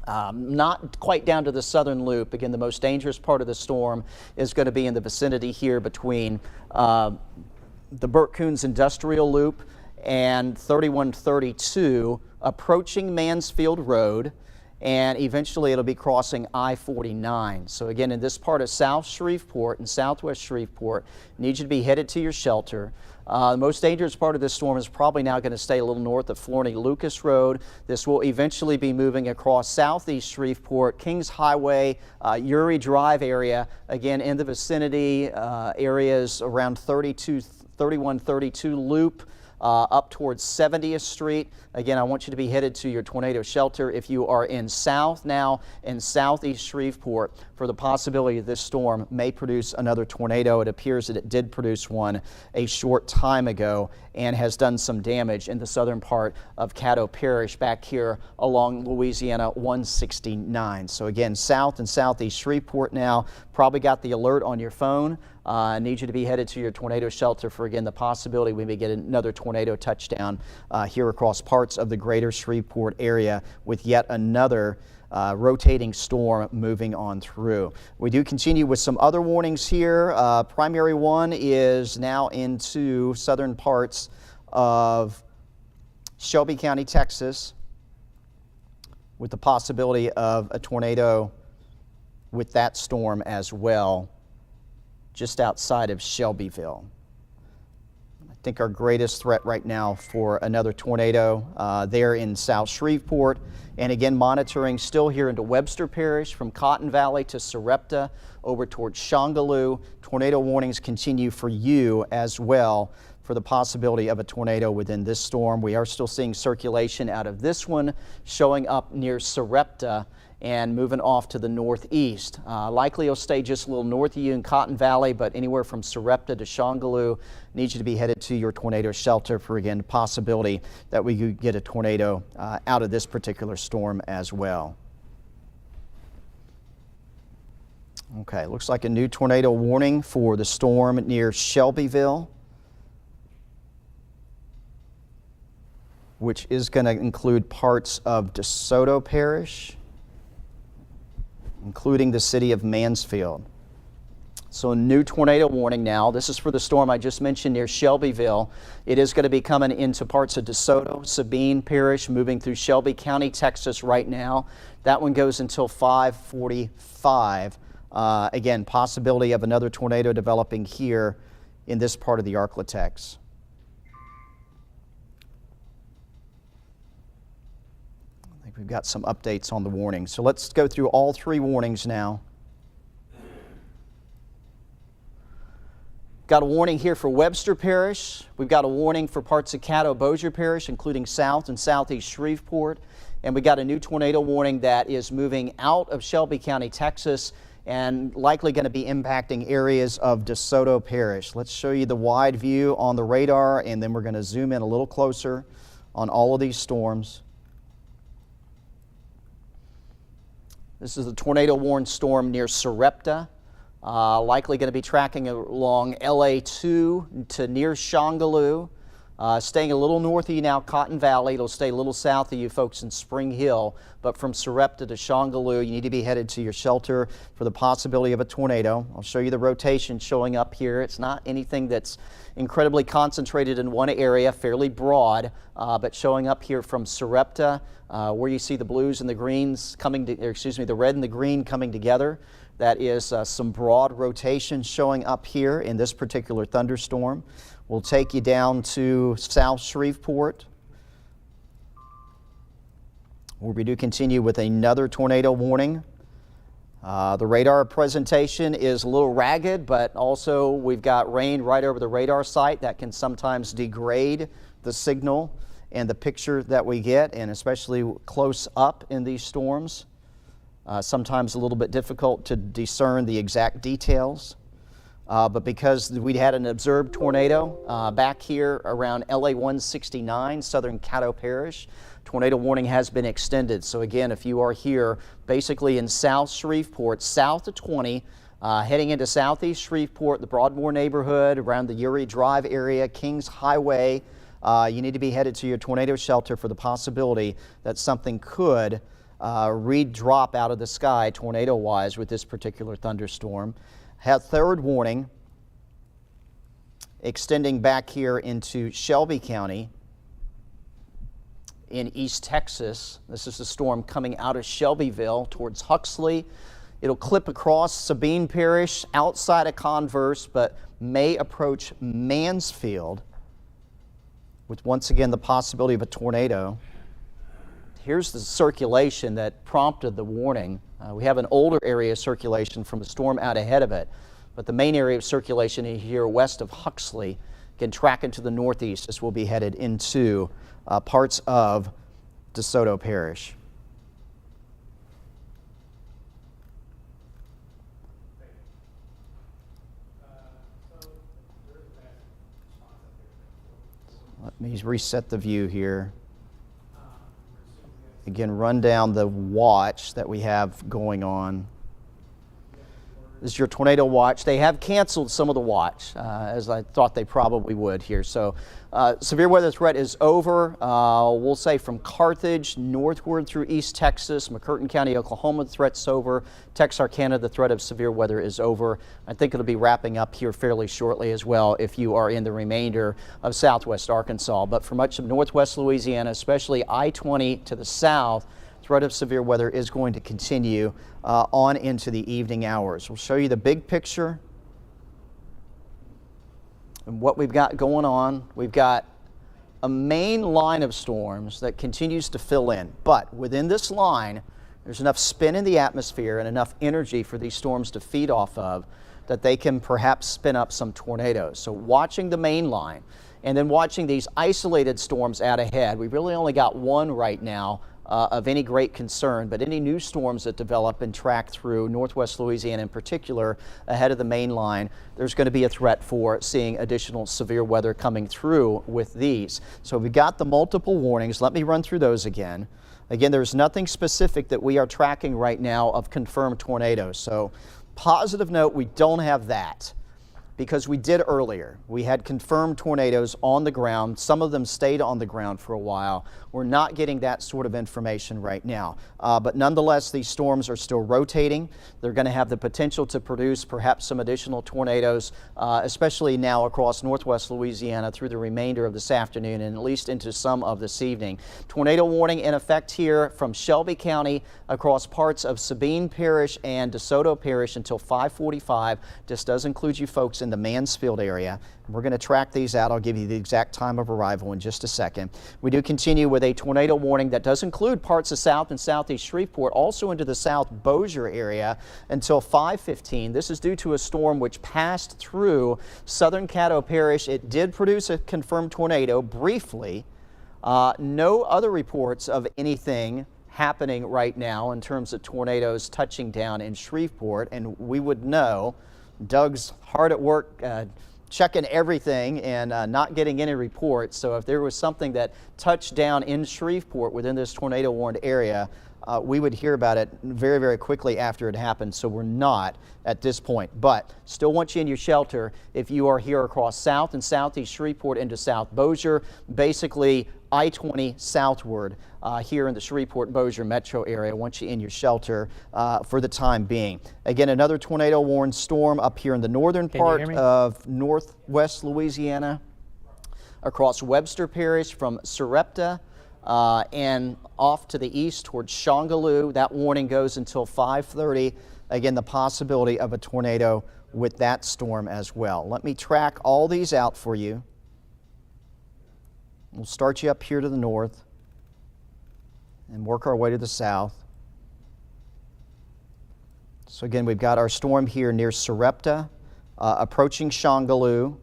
Not quite down to the southern loop. Again, the most dangerous part of the storm is going to be in the vicinity here between the Burt Coons Industrial Loop and 3132, approaching Mansfield Road, and eventually it'll be crossing I-49. So again, in this part of South Shreveport and southwest Shreveport, need you to be headed to your shelter. The most dangerous part of this storm is probably now going to stay a little north of Florney Lucas Road. This will eventually be moving across southeast Shreveport, Kings Highway, Uri Drive area, again in the vicinity areas around 3132 Loop, up towards 70th Street. Again, I want you to be headed to your tornado shelter if you are in south now and southeast Shreveport for the possibility that this storm may produce another tornado. It appears that it did produce one a short time ago and has done some damage in the southern part of Caddo Parish back here along Louisiana 169. So again, south and southeast Shreveport now, probably got the alert on your phone. I need you to be headed to your tornado shelter for, again, the possibility we may get another tornado touchdown here across parts of the greater Shreveport area with yet another rotating storm moving on through. We do continue with some other warnings here. Primary one is now into southern parts of Shelby County, Texas, with the possibility of a tornado with that storm as well, just outside of Shelbyville. I think our greatest threat right now for another tornado there in South Shreveport, and again monitoring still here into Webster Parish from Cotton Valley to Sarepta over towards Shongaloo. Tornado warnings continue for you as well for the possibility of a tornado within this storm. We are still seeing circulation out of this one showing up near Sarepta and moving off to the northeast. Likely it'll stay just a little north of you in Cotton Valley, but anywhere from Sarepta to Shongaloo, need you to be headed to your tornado shelter for, again, the possibility that we could get a tornado out of this particular storm as well. Okay, looks like a new tornado warning for the storm near Shelbyville, which is going to include parts of DeSoto Parish, including the city of Mansfield. So a new tornado warning now. This is for the storm I just mentioned near Shelbyville. It is going to be coming into parts of DeSoto, Sabine Parish, moving through Shelby County, Texas right now. That one goes until 5:45. Again, possibility of another tornado developing here in this part of the Arklatex. I think we've got some updates on the warnings. So let's go through all three warnings now. Got a warning here for Webster Parish. We've got a warning for parts of Caddo-Bossier Parish, including South and Southeast Shreveport. And we got a new tornado warning that is moving out of Shelby County, Texas, and likely going to be impacting areas of DeSoto Parish. Let's show you the wide view on the radar, and then we're going to zoom in a little closer on all of these storms. This is a tornado warned storm near Sarepta. Likely going to be tracking along LA2 to near Shongaloo. Staying a little north of you now, Cotton Valley. It'll stay a little south of you folks in Spring Hill. But from Sarepta to Shongaloo, you need to be headed to your shelter for the possibility of a tornado. I'll show you the rotation showing up here. It's not anything that's incredibly concentrated in one area, fairly broad, but showing up here from Sarepta, where you see the blues and the greens coming to, or excuse me, the red and the green coming together. That is some broad rotation showing up here in this particular thunderstorm. We'll take you down to South Shreveport, where we do continue with another tornado warning. The radar presentation is a little ragged, but also we've got rain right over the radar site that can sometimes degrade the signal and the picture that we get, and especially close up in these storms. Sometimes a little bit difficult to discern the exact details. But because we had an observed tornado back here around LA 169, southern Caddo Parish, tornado warning has been extended. So again, if you are here basically in South Shreveport, south of 20, heading into southeast Shreveport, the Broadmoor neighborhood, around the Uri Drive area, Kings Highway, you need to be headed to your tornado shelter for the possibility that something could re-drop out of the sky tornado-wise with this particular thunderstorm. Had third warning extending back here into Shelby County in East Texas. This is the storm coming out of Shelbyville towards Huxley. It'll clip across Sabine Parish outside of Converse, but may approach Mansfield with once again the possibility of a tornado. Here's the circulation that prompted the warning. We have an older area of circulation from the storm out ahead of it, but the main area of circulation here west of Huxley can track into the northeast as we'll be headed into parts of DeSoto Parish. Let me reset the view here. Again, run down the watch that we have going on. This is your tornado watch. They have canceled some of the watch, as I thought they probably would here. So severe weather threat is over. We'll say from Carthage northward through East Texas, McCurtain County, Oklahoma, the threat's over. Texarkana, the threat of severe weather is over. I think it'll be wrapping up here fairly shortly as well if you are in the remainder of southwest Arkansas. But for much of northwest Louisiana, especially I-20 to the south, threat of severe weather is going to continue on into the evening hours. We'll show you the big picture and what we've got going on. We've got a main line of storms that continues to fill in, but within this line, there's enough spin in the atmosphere and enough energy for these storms to feed off of that they can perhaps spin up some tornadoes. So watching the main line and then watching these isolated storms out ahead, we've really only got one right now of any great concern, but any new storms that develop and track through northwest Louisiana in particular ahead of the main line, there's going to be a threat for seeing additional severe weather coming through with these. So we've got the multiple warnings. Let me run through those again. Again, there's nothing specific that we are tracking right now of confirmed tornadoes. So positive note, we don't have that, because we did earlier. We had confirmed tornadoes on the ground. Some of them stayed on the ground for a while. We're not getting that sort of information right now. But nonetheless, these storms are still rotating. They're going to have the potential to produce perhaps some additional tornadoes, especially now across northwest Louisiana through the remainder of this afternoon and at least into some of this evening. Tornado warning in effect here from Shelby County across parts of Sabine Parish and DeSoto Parish until 5:45. This does include you folks in the Mansfield area. We're going to track these out. I'll give you the exact time of arrival in just a second. We do continue with a tornado warning that does include parts of South and Southeast Shreveport, also into the South Bossier area until 5:15. This is due to a storm which passed through southern Caddo Parish. It did produce a confirmed tornado briefly. No other reports of anything happening right now in terms of tornadoes touching down in Shreveport, and we would know. Doug's hard at work checking everything and not getting any reports. So if there was something that touched down in Shreveport within this tornado warned area, we would hear about it very, very quickly after it happened. So we're not at this point, but still want you in your shelter if you are here across South and Southeast Shreveport into South Bossier, basically I-20 southward here in the Shreveport-Bossier metro area. I want you in your shelter for the time being. Again, another tornado warned storm up here in the northern part of northwest Louisiana across Webster Parish from Sarepta and off to the east towards Shongaloo. That warning goes until 5:30. Again, the possibility of a tornado with that storm as well. Let me track all these out for you. We'll start you up here to the north and work our way to the south. So again, we've got our storm here near Sarepta, approaching Shongaloo.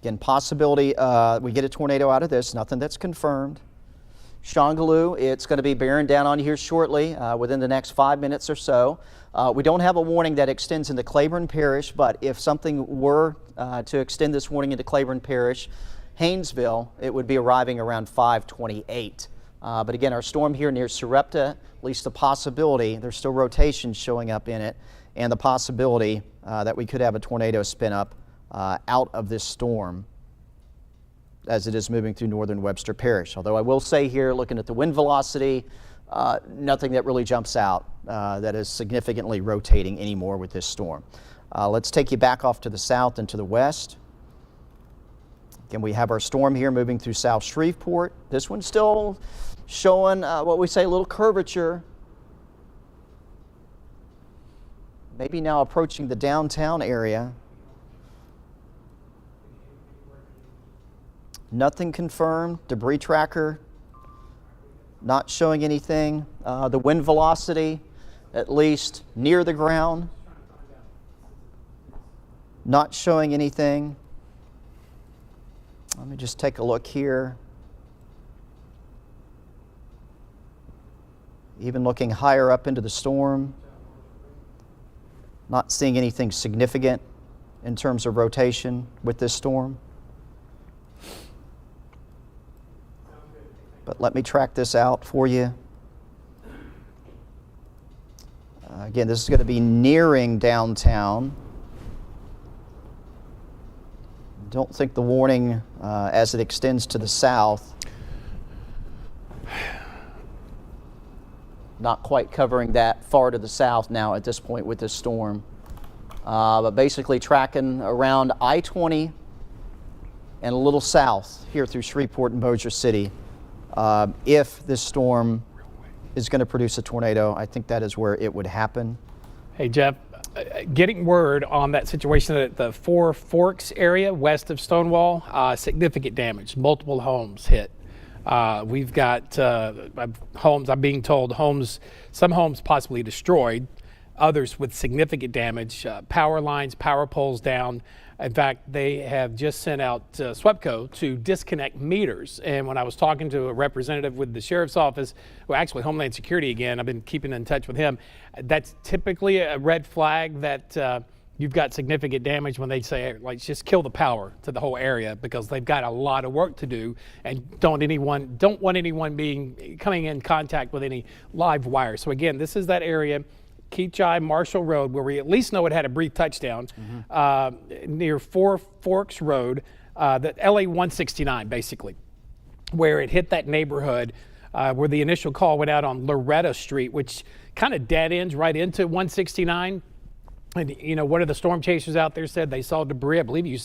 Again, possibility we get a tornado out of this, nothing that's confirmed. Shongaloo, it's going to be bearing down on here shortly, within the next 5 minutes or so. We don't have a warning that extends into Claiborne Parish, but if something were to extend this warning into Claiborne Parish, Haynesville, it would be arriving around 5:28. But again, our storm here near Sarepta, at least the possibility, there's still rotation showing up in it, and the possibility that we could have a tornado spin up out of this storm as it is moving through northern Webster Parish. Although I will say here, looking at the wind velocity, nothing that really jumps out that is significantly rotating anymore with this storm. Let's take you back off to the south and to the west. Again, we have our storm here moving through South Shreveport. This one's still showing what we say a little curvature. Maybe now approaching the downtown area. Nothing confirmed. Debris tracker not showing anything. The wind velocity, at least near the ground, not showing anything. Let me just take a look here. Even looking higher up into the storm, not seeing anything significant in terms of rotation with this storm. But let me track this out for you. Again, this is going to be nearing downtown. Don't think the warning as it extends to the south, not quite covering that far to the south now at this point with this storm. But basically tracking around I-20 and a little south here through Shreveport and Bossier City. If this storm is going to produce a tornado, I think that is where it would happen. Hey, Jeff, getting word on that situation at the Four Forks area west of Stonewall, significant damage, multiple homes hit. We've got homes, I'm being told, some homes possibly destroyed, others with significant damage, power lines, power poles down. In fact, they have just sent out SWEPCO to disconnect meters. And when I was talking to a representative with the sheriff's office, well, actually Homeland Security again, I've been keeping in touch with him. That's typically a red flag that you've got significant damage when they say, like, just kill the power to the whole area because they've got a lot of work to do and don't want anyone coming in contact with any live wires. So again, this is that area, Keachai Marshall Road, where we at least know it had a brief touchdown, near Four Forks Road, the LA 169 basically, where it hit that neighborhood, where the initial call went out on Loretta Street, which kind of dead ends right into 169. And you know, one of the storm chasers out there said they saw debris. I believe you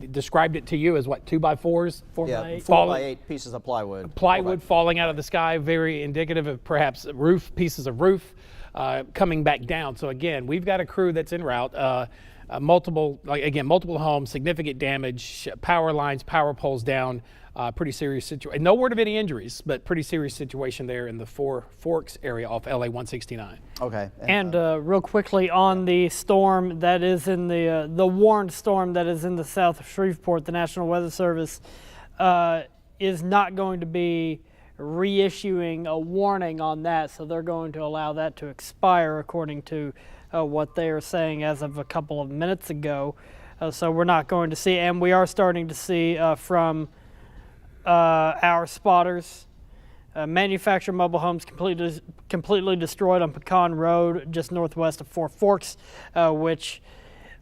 described it to you as what, 2x4s? 4x8. 4x8 pieces of plywood. Plywood falling out of the sky, very indicative of perhaps pieces of roof coming back down. So again, we've got a crew that's en route. Multiple homes, significant damage, power lines, power poles down. Pretty serious situation. No word of any injuries, but pretty serious situation there in the Four Forks area off LA 169. Okay. And real quickly on the storm that is in the warned storm that is in the south of Shreveport, the National Weather Service is not going to be reissuing a warning on that, so they're going to allow that to expire according to what they are saying as of a couple of minutes ago. So we're not going to see, and we are starting to see from our spotters, manufactured mobile homes completely destroyed on Pecan Road, just northwest of Four Forks, which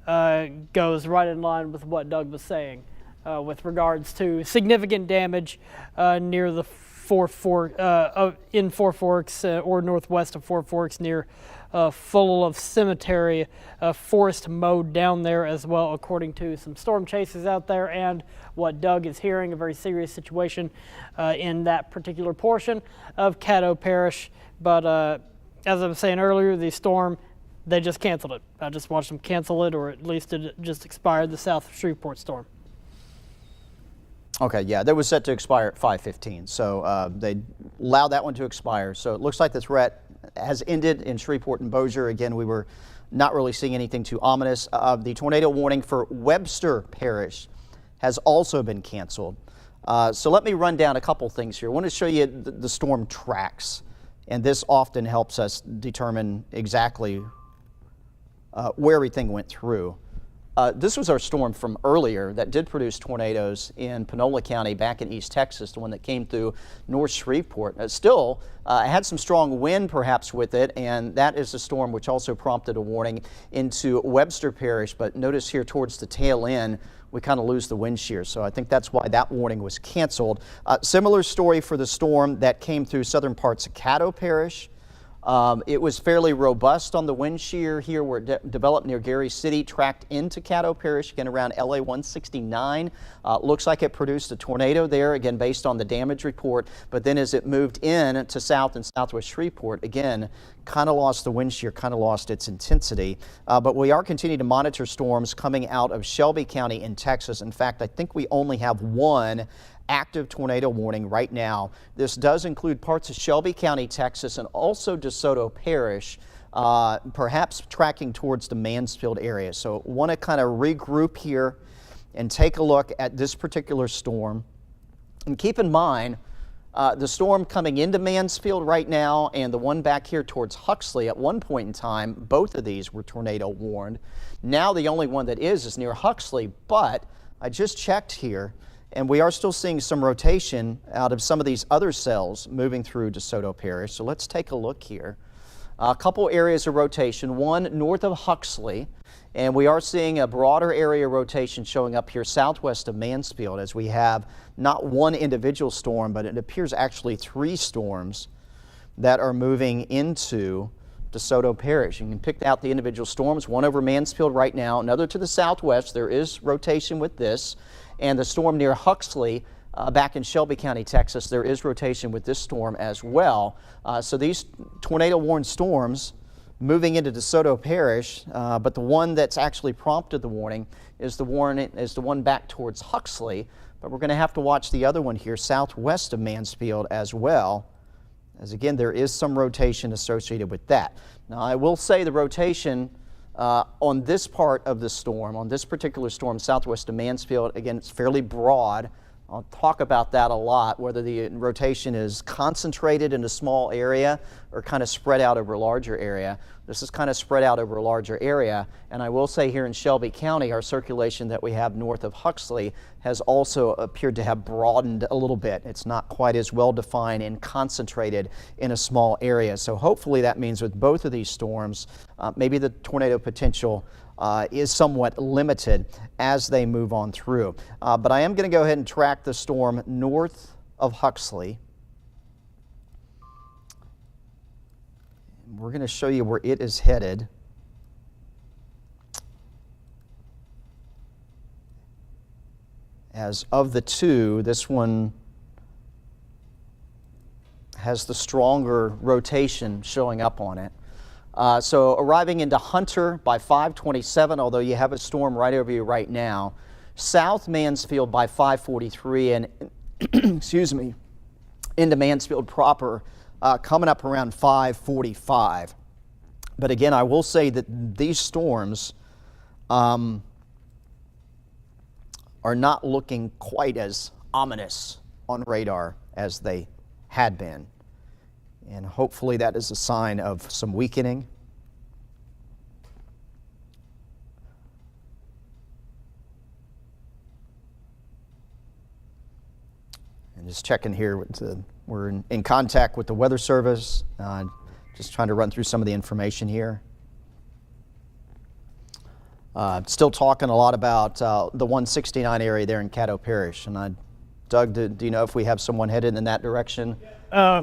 goes right in line with what Doug was saying with regards to significant damage near the in Four Forks or northwest of Four Forks near full of cemetery, forest mowed down there as well, according to some storm chasers out there, and what Doug is hearing, a very serious situation in that particular portion of Caddo Parish. But as I was saying earlier, the storm, they just canceled it. I just watched them cancel it, or at least it just expired, the south of Shreveport storm. Okay, yeah, that was set to expire at 5:15, so they allowed that one to expire. So it looks like the threat has ended in Shreveport and Bossier. Again, we were not really seeing anything too ominous. The tornado warning for Webster Parish has also been canceled. So let me run down a couple things here. I want to show you the storm tracks, and this often helps us determine exactly where everything went through. This was our storm from earlier that did produce tornadoes in Panola County back in East Texas, the one that came through North Shreveport. Still, had some strong wind perhaps with it, and that is a storm which also prompted a warning into Webster Parish. But notice here towards the tail end, we kind of lose the wind shear. So I think that's why that warning was canceled. Similar story for the storm that came through southern parts of Caddo Parish. It was fairly robust on the wind shear here where it developed near Gary City, tracked into Caddo Parish, again around LA 169. Looks like it produced a tornado there, again based on the damage report, but then as it moved in to south and southwest Shreveport, again, kind of lost the wind shear, kind of lost its intensity. But we are continuing to monitor storms coming out of Shelby County in Texas. In fact, I think we only have one active tornado warning right now. This does include parts of Shelby County, Texas, and also DeSoto Parish, perhaps tracking towards the Mansfield area. So want to kind of regroup here and take a look at this particular storm. And keep in mind, the storm coming into Mansfield right now and the one back here towards Huxley, at one point in time, both of these were tornado warned. Now the only one that is near Huxley, but I just checked here, and we are still seeing some rotation out of some of these other cells moving through DeSoto Parish. So let's take a look here. A couple areas of rotation, one north of Huxley, and we are seeing a broader area rotation showing up here southwest of Mansfield as we have not one individual storm, but it appears actually 3 storms that are moving into DeSoto Parish. You can pick out the individual storms, one over Mansfield right now, another to the southwest. There is rotation with this, and the storm near Huxley back in Shelby County, Texas, there is rotation with this storm as well. So these tornado-warned storms moving into DeSoto Parish, but the one that's actually prompted the warning is the one back towards Huxley. But we're going to have to watch the other one here southwest of Mansfield as well, as again there is some rotation associated with that. Now I will say the rotation on this part of the storm, on this particular storm southwest of Mansfield, again it's fairly broad. I'll talk about that a lot, whether the rotation is concentrated in a small area or kind of spread out over a larger area. This is kind of spread out over a larger area, and I will say here in Shelby County, our circulation that we have north of Huxley has also appeared to have broadened a little bit. It's not quite as well defined and concentrated in a small area. So hopefully that means with both of these storms, maybe the tornado potential is somewhat limited as they move on through. But I am going to go ahead and track the storm north of Huxley. We're going to show you where it is headed. As of the two, this one has the stronger rotation showing up on it. So arriving into Hunter by 5:27, although you have a storm right over you right now. South Mansfield by 5:43, and excuse me, into Mansfield proper coming up around 5:45. But again, I will say that these storms are not looking quite as ominous on radar as they had been. And hopefully that is a sign of some weakening. And just checking here, we're in contact with the Weather Service, just trying to run through some of the information here. Still talking a lot about the 169 area there in Caddo Parish. And Doug, do you know if we have someone headed in that direction?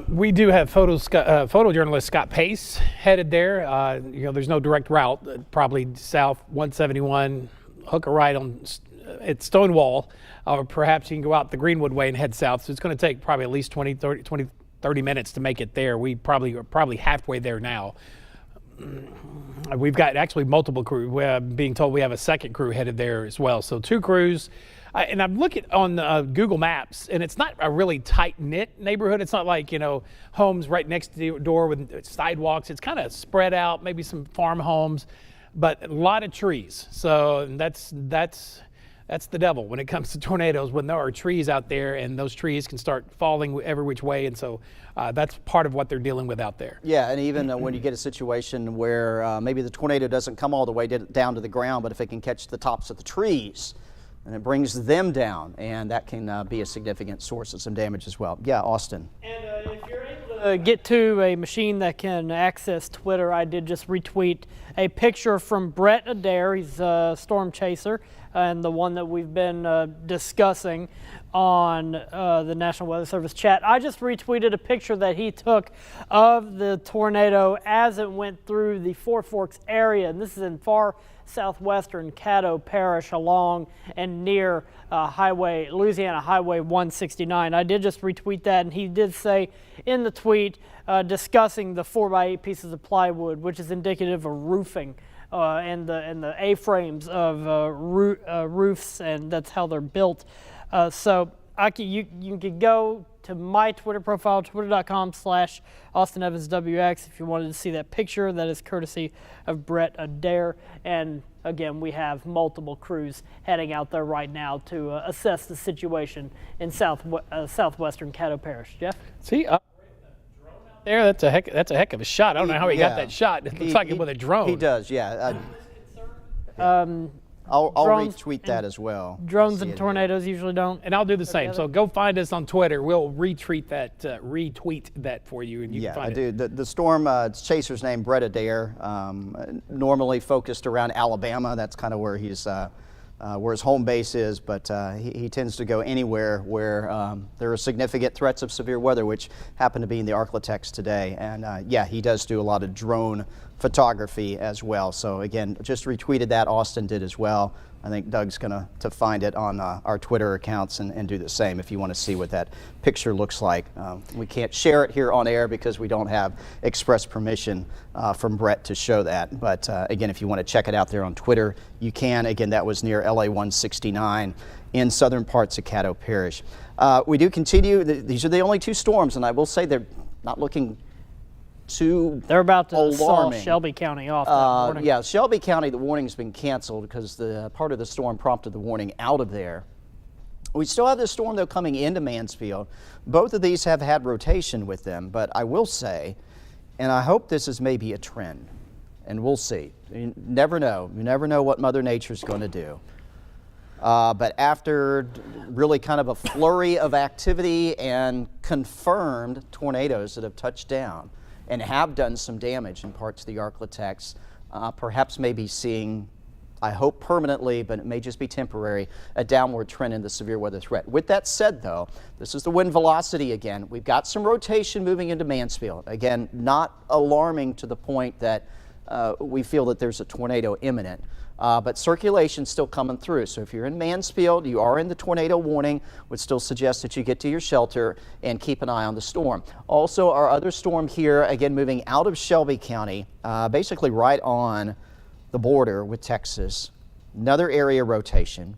We do have photojournalist Scott Pace headed there. There's no direct route, probably south 171, hook a right at Stonewall, or perhaps you can go out the Greenwood way and head south. So it's going to take probably at least 30 minutes to make it there. We are probably halfway there now. We've got actually multiple crews. We're being told we have a second crew headed there as well. So 2 crews. And I'm looking on Google Maps, and it's not a really tight-knit neighborhood. It's not like, homes right next to the door with sidewalks. It's kind of spread out, maybe some farm homes, but a lot of trees. So that's the devil when it comes to tornadoes, when there are trees out there, and those trees can start falling every which way. And so that's part of what they're dealing with out there. Yeah, and even when you get a situation where maybe the tornado doesn't come all the way down to the ground, but if it can catch the tops of the trees, and it brings them down, and that can be a significant source of some damage as well. Yeah, Austin. And if you're able to get to a machine that can access Twitter, I did just retweet a picture from Brett Adair. He's a storm chaser, and the one that we've been discussing on the National Weather Service chat. I just retweeted a picture that he took of the tornado as it went through the Four Forks area, and this is in far southwestern Caddo Parish along and near Louisiana Highway 169. I did just retweet that, and he did say in the tweet discussing the 4x8 pieces of plywood, which is indicative of roofing and the A-frames of roofs, and that's how they're built. So you could go to my Twitter profile, twitter.com/AustinEvansWX, if you wanted to see that picture. That is courtesy of Brett Adair. And again, we have multiple crews heading out there right now to assess the situation in southwestern Caddo Parish. Jeff? See, there, that's a heck of a shot. I don't know how he got that shot. It looks like it with a drone. He does, yeah. I'll drones retweet that as well. Drones and tornadoes usually don't. And I'll do the same. together. So go find us on Twitter. We'll retweet that for you, and you can I find it. do. The storm chaser's name, Brett Adair, normally focused around Alabama. That's kind of where he's where his home base is, but he tends to go anywhere where there are significant threats of severe weather, which happen to be in the Arklatex today. And yeah, he does do a lot of drone photography as well. So again, just retweeted that. Austin did as well. I think Doug's going to find it on our Twitter accounts and do the same if you want to see what that picture looks like. We can't share it here on air because we don't have express permission from Brett to show that. But again, if you want to check it out there on Twitter, you can. Again, that was near LA 169 in southern parts of Caddo Parish. We do continue. These are the only 2 storms, and I will say they're not looking they're about to saw alarming. Shelby County off that morning. Yeah, Shelby County, the warning's been canceled because the part of the storm prompted the warning out of there. We still have this storm, though, coming into Mansfield. Both of these have had rotation with them, but I will say, and I hope this is maybe a trend, and we'll see. You never know. You never know what Mother Nature's going to do. But after really kind of a flurry of activity and confirmed tornadoes that have touched down and have done some damage in parts of the Arklatex, perhaps maybe seeing, I hope permanently, but it may just be temporary, a downward trend in the severe weather threat. With that said, though, this is the wind velocity again. We've got some rotation moving into Mansfield. Again, not alarming to the point that we feel that there's a tornado imminent. But circulation's still coming through. So if you're in Mansfield, you are in the tornado warning, would still suggest that you get to your shelter and keep an eye on the storm. Also, our other storm here, again, moving out of Shelby County, basically right on the border with Texas. Another area rotation.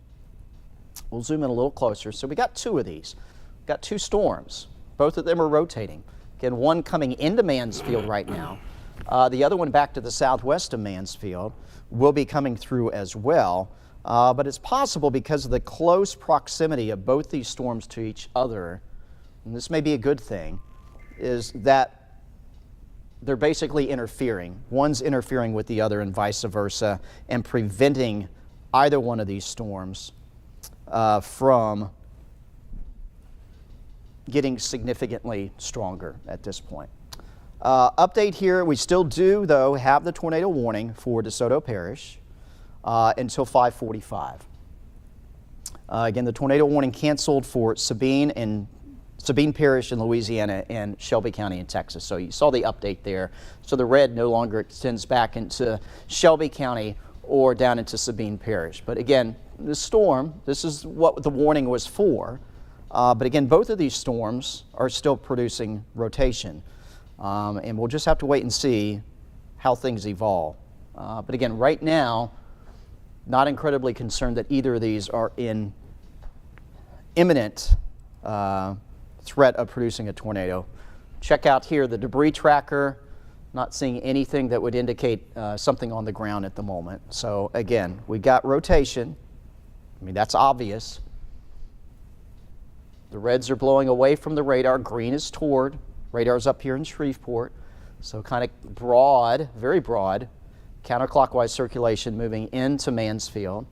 We'll zoom in a little closer. So we got 2 of these. We've got 2 storms. Both of them are rotating. Again, one coming into Mansfield right now. The other one back to the southwest of Mansfield will be coming through as well. But it's possible because of the close proximity of both these storms to each other, and this may be a good thing, is that they're basically interfering. One's interfering with the other and vice versa, and preventing either one of these storms from getting significantly stronger at this point. Update here, we still do, though, have the tornado warning for DeSoto Parish until 5:45. Again, the tornado warning canceled for Sabine Parish in Louisiana and Shelby County in Texas. So you saw the update there. So the red no longer extends back into Shelby County or down into Sabine Parish. But again, the storm, this is what the warning was for. But again, both of these storms are still producing rotation. And we'll just have to wait and see how things evolve. But again, right now, not incredibly concerned that either of these are in imminent threat of producing a tornado. Check out here the debris tracker, not seeing anything that would indicate something on the ground at the moment. So again, we got rotation. I mean, that's obvious. The reds are blowing away from the radar. Green is toward. Radar's up here in Shreveport, so kind of broad, very broad, counterclockwise circulation moving into Mansfield.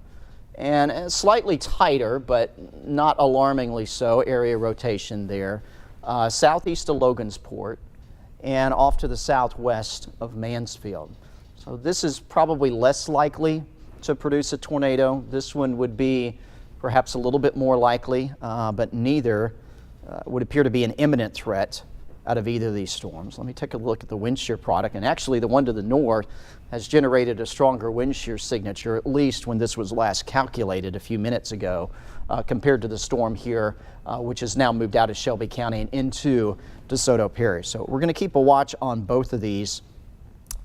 And slightly tighter, but not alarmingly so, area rotation there. Southeast of Logansport and off to the southwest of Mansfield. So this is probably less likely to produce a tornado. This one would be perhaps a little bit more likely, but neither would appear to be an imminent threat out of either of these storms. Let me take a look at the wind shear product, and actually the one to the north has generated a stronger wind shear signature, at least when this was last calculated a few minutes ago, compared to the storm here, which has now moved out of Shelby County and into DeSoto Parish. So we're going to keep a watch on both of these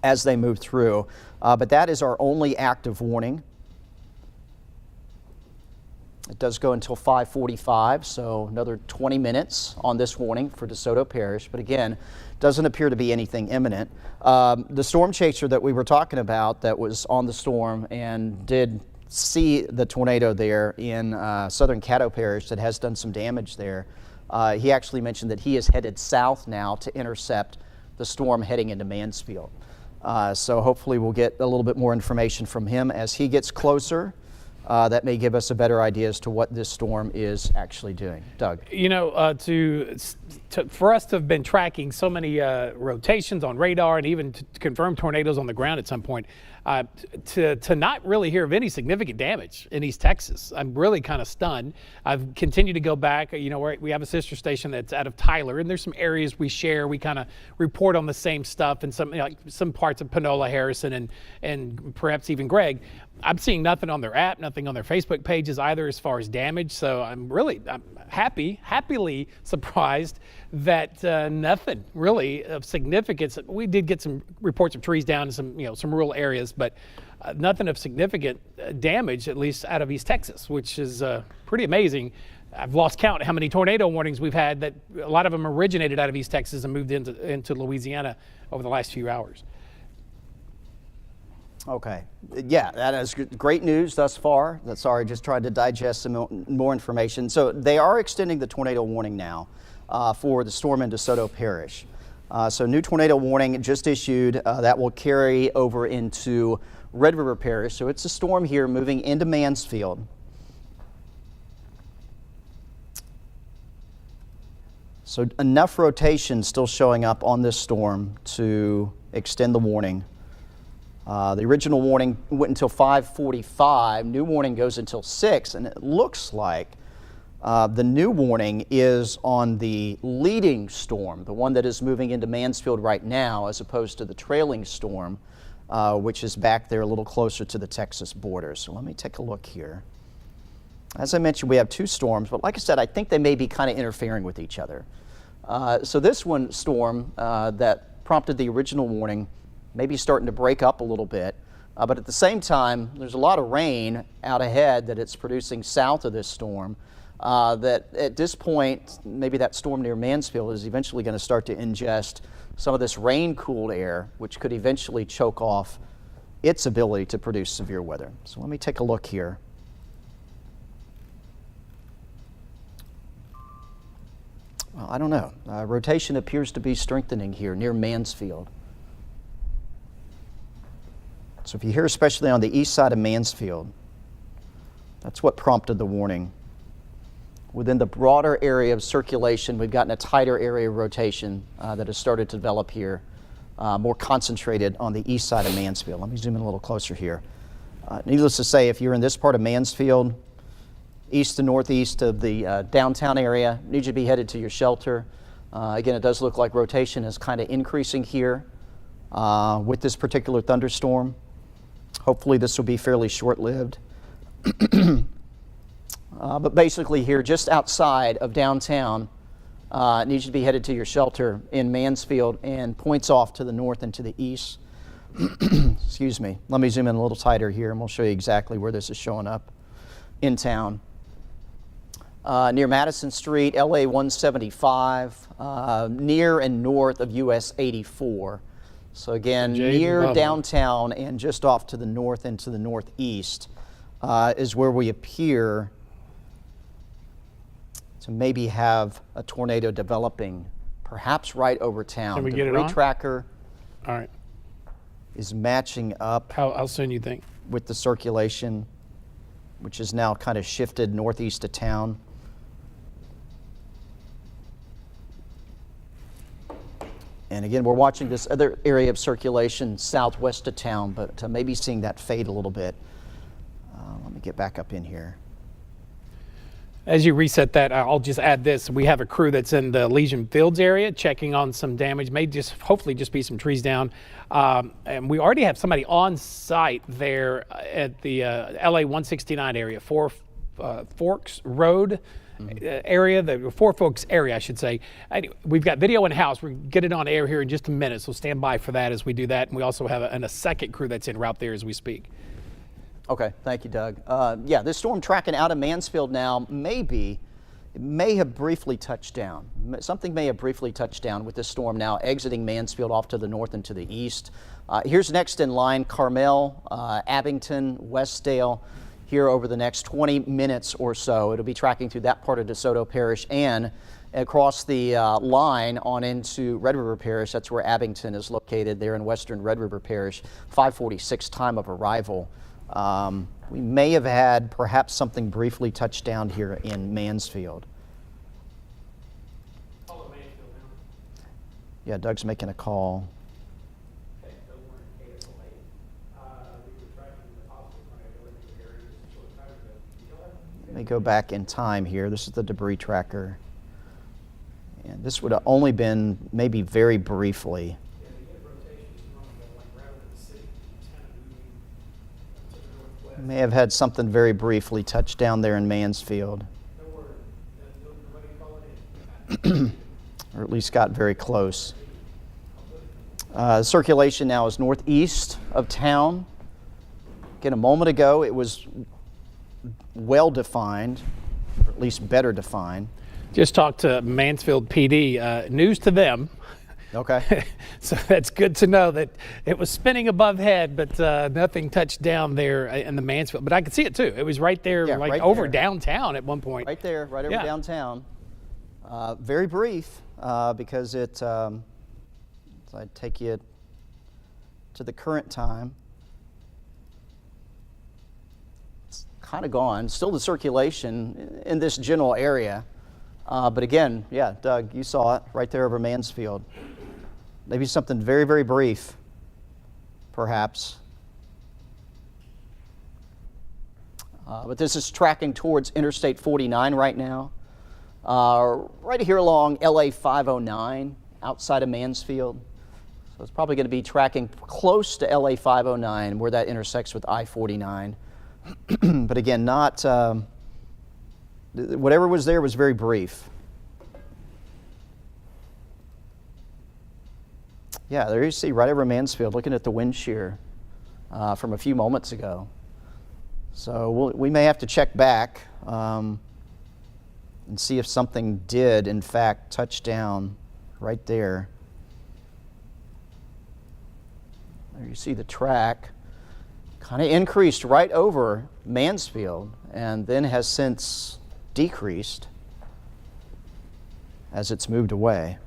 as they move through, but that is our only active warning. It does go until 5:45, so another 20 minutes on this warning for DeSoto Parish. But again, doesn't appear to be anything imminent. The storm chaser that we were talking about that was on the storm and did see the tornado there in southern Caddo Parish that has done some damage there, he actually mentioned that he is headed south now to intercept the storm heading into Mansfield. So hopefully we'll get a little bit more information from him as he gets closer. that may give us a better idea as to what this storm is actually doing. Doug. You know, for us to have been tracking so many rotations on radar and even to confirm tornadoes on the ground at some point, to not really hear of any significant damage in East Texas, I'm really kind of stunned. I've continued to go back. You know, we have a sister station that's out of Tyler, and there's some areas we share. We kind of report on the same stuff, and some, like some parts of Panola, Harrison, and perhaps even Gregg. I'm seeing nothing on their app, nothing on their Facebook pages either as far as damage. So I'm happily surprised that nothing really of significance. We did get some reports of trees down in some rural areas, but nothing of significant damage, at least out of East Texas, which is pretty amazing. I've lost count how many tornado warnings we've had. That a lot of them originated out of East Texas and moved into Louisiana over the last few hours. Okay. Yeah, that is great news thus far. Sorry, just tried to digest some more information. So they are extending the tornado warning now for the storm in DeSoto Parish. So new tornado warning just issued that will carry over into Red River Parish. So it's a storm here moving into Mansfield. So enough rotation still showing up on this storm to extend the warning. The original warning went until 5:45. New warning goes until 6, and it looks like the new warning is on the leading storm, the one that is moving into Mansfield right now, as opposed to the trailing storm, which is back there a little closer to the Texas border. So let me take a look here. As I mentioned, we have two storms, but like I said, I think they may be kind of interfering with each other. So this one storm that prompted the original warning maybe starting to break up a little bit, but at the same time, there's a lot of rain out ahead that it's producing south of this storm, that at this point, maybe that storm near Mansfield is eventually going to start to ingest some of this rain-cooled air, which could eventually choke off its ability to produce severe weather. So let me take a look here. Well, I don't know. Rotation appears to be strengthening here near Mansfield. So if you hear especially on the east side of Mansfield, that's what prompted the warning. Within the broader area of circulation, we've gotten a tighter area of rotation that has started to develop here, more concentrated on the east side of Mansfield. Let me zoom in a little closer here. Needless to say, if you're in this part of Mansfield, east to northeast of the downtown area, need you to be headed to your shelter. Again, it does look like rotation is kind of increasing here with this particular thunderstorm. Hopefully this will be fairly short-lived. But basically here, just outside of downtown, needs to be headed to your shelter in Mansfield and points off to the north and to the east. Excuse me. Let me zoom in a little tighter here and we'll show you exactly where this is showing up in town. Near Madison Street, LA 175, near and north of US 84. So again, near downtown and just off to the north and to the northeast is where we appear to maybe have a tornado developing, perhaps right over town. Can we get it on? The tracker all right. is matching up. How soon you think? With the circulation, which is now kind of shifted northeast of town. And again, we're watching this other area of circulation southwest of town, but maybe seeing that fade a little bit. Let me get back up in here. As you reset that, I'll just add this. We have a crew that's in the Legion Fields area checking on some damage, may just hopefully just be some trees down. And we already have somebody on site there at the LA 169 area, Four Forks Road. Area, the Four Forks area, I should say. Anyway, we've got video in house. We'll get it on air here in just a minute, so stand by for that as we do that. And we also have a second crew that's en route there as we speak. Okay, thank you, Doug. Yeah, this storm tracking out of Mansfield now may have briefly touched down. Something may have briefly touched down with this storm now exiting Mansfield off to the north and to the east. Here's next in line, Carmel, Abington, Westdale. Here over the next 20 minutes or so. It'll be tracking through that part of DeSoto Parish and across the line on into Red River Parish. That's where Abington is located there in western Red River Parish. 5:46 time of arrival We may have had perhaps something briefly touch down here in Mansfield. Yeah, Doug's making a call. Let me go back in time here. This is the debris tracker. And this would have only been maybe very briefly. May have had something very briefly touch down there in Mansfield. Or at least got very close. Circulation now is northeast of town. Again, a moment ago it was well defined, or at least better defined. Just talked to Mansfield PD. News to them. Okay. So that's good to know that it was spinning above head, but nothing touched down there in the Mansfield. But I could see it too. It was right there, Yeah, like right over there. downtown at one point. Right there, right over Yeah. downtown. Very brief because it, so I'd take you to the current time. It's kind of gone. Still the circulation in this general area. But again, yeah, Doug, you saw it right there over Mansfield. Maybe something very, very brief, perhaps. But this is tracking towards Interstate 49 right now. Right here along LA 509 outside of Mansfield. So it's probably going to be tracking close to LA 509 where that intersects with I-49. But again, not, whatever was there was very brief. Yeah, there you see right over Mansfield, looking at the wind shear from a few moments ago. So we may have to check back and see if something did, in fact, touch down right there. There you see the track kind of increased right over Mansfield and then has since decreased as it's moved away.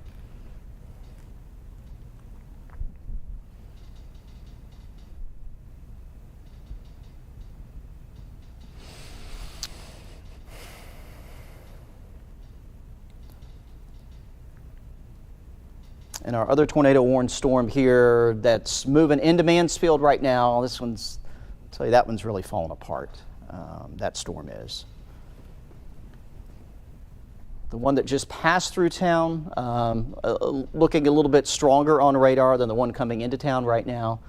And our other tornado-warned storm here that's moving into Mansfield right now, this one's, I'll tell you, that one's really falling apart. That storm is. The one that just passed through town, looking a little bit stronger on radar than the one coming into town right now.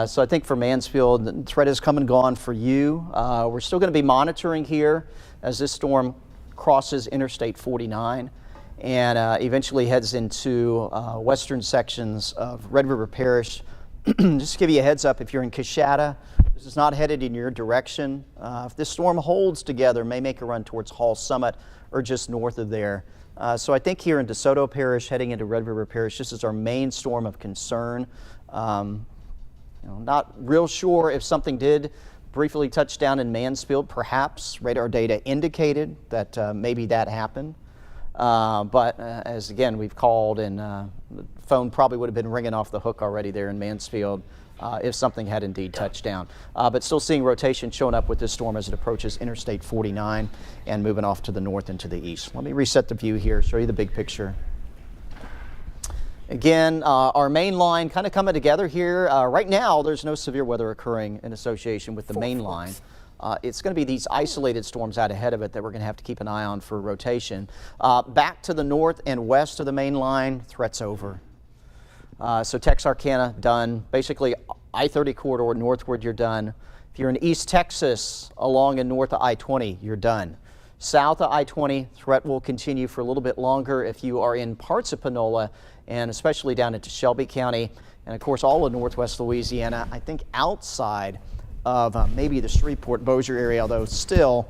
So I think for Mansfield, the threat has come and gone for you. We're still going to be monitoring here as this storm crosses Interstate 49 and eventually heads into western sections of Red River Parish. Just to give you a heads up, if you're in Coshada, this is not headed in your direction. If this storm holds together, may make a run towards Hall Summit or just north of there. So I think here in DeSoto Parish, heading into Red River Parish, this is our main storm of concern. Not real sure if something did briefly touch down in Mansfield. Perhaps radar data indicated that maybe that happened. But as again, we've called and the phone probably would have been ringing off the hook already there in Mansfield if something had indeed touched down. But still seeing rotation showing up with this storm as it approaches Interstate 49 and moving off to the north and to the east. Let me reset the view here, show you the big picture. Again, our main line kind of coming together here. Right now, there's no severe weather occurring in association with the main line. It's going to be these isolated storms out ahead of it that we're going to have to keep an eye on for rotation. Back to the north and west of the main line, threats over. So Texarkana, done. Basically, I-30 corridor northward, you're done. If you're in East Texas, along and north of I-20, you're done. South of I-20, threat will continue for a little bit longer if you are in parts of Panola and especially down into Shelby County. And of course, all of northwest Louisiana, I think outside of maybe the Shreveport, Bossier area, although still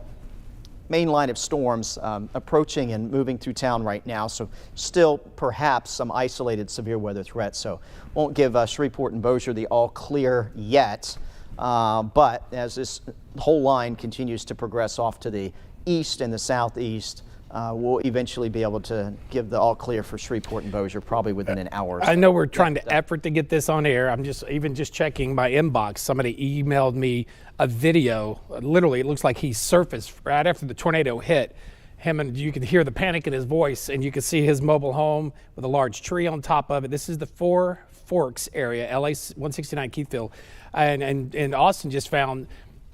main line of storms approaching and moving through town right now. So still perhaps some isolated severe weather threats. So won't give Shreveport and Bossier the all clear yet. But as this whole line continues to progress off to the east and the southeast, we'll eventually be able to give the all clear for Shreveport and Bossier probably within an hour or so. I know we're trying to effort to get this on air. I'm just checking my inbox. Somebody emailed me a video. Literally, it looks like he surfaced right after the tornado hit. And you can hear the panic in his voice, and you can see his mobile home with a large tree on top of it. This is the Four Forks area, LA 169 Keithville, and Austin just found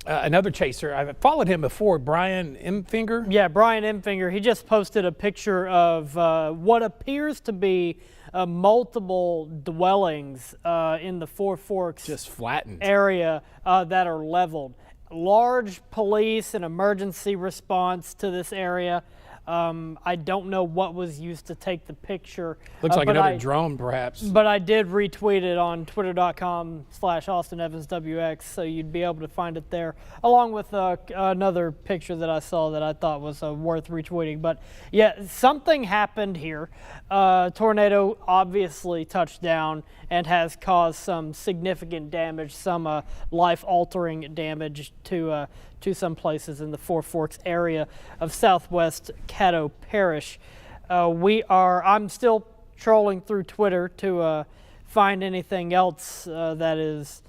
another chaser. I've followed him before, Brian Emfinger. Yeah, Brian Emfinger. He just posted a picture of what appears to be multiple dwellings in the Four Forks just flattened area that are leveled. Large police and emergency response to this area. I don't know what was used to take the picture. Looks like another drone, perhaps. But I did retweet it on twitter.com/AustinEvansWX, so you'd be able to find it there, along with another picture that I saw that I thought was worth retweeting. But yeah, something happened here. Tornado obviously touched down and has caused some significant damage, some life-altering damage to some places in the Four Forks area of southwest Caddo Parish. I'm still trolling through Twitter to find anything else that is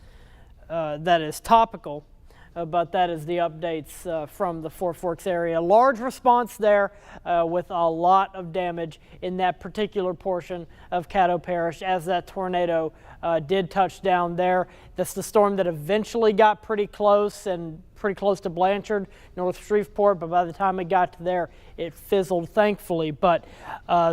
topical, but that is the updates from the Four Forks area. Large response there with a lot of damage in that particular portion of Caddo Parish as that tornado did touch down there. That's the storm that eventually got pretty close to Blanchard, North Shreveport, but by the time it got to there, it fizzled, thankfully. But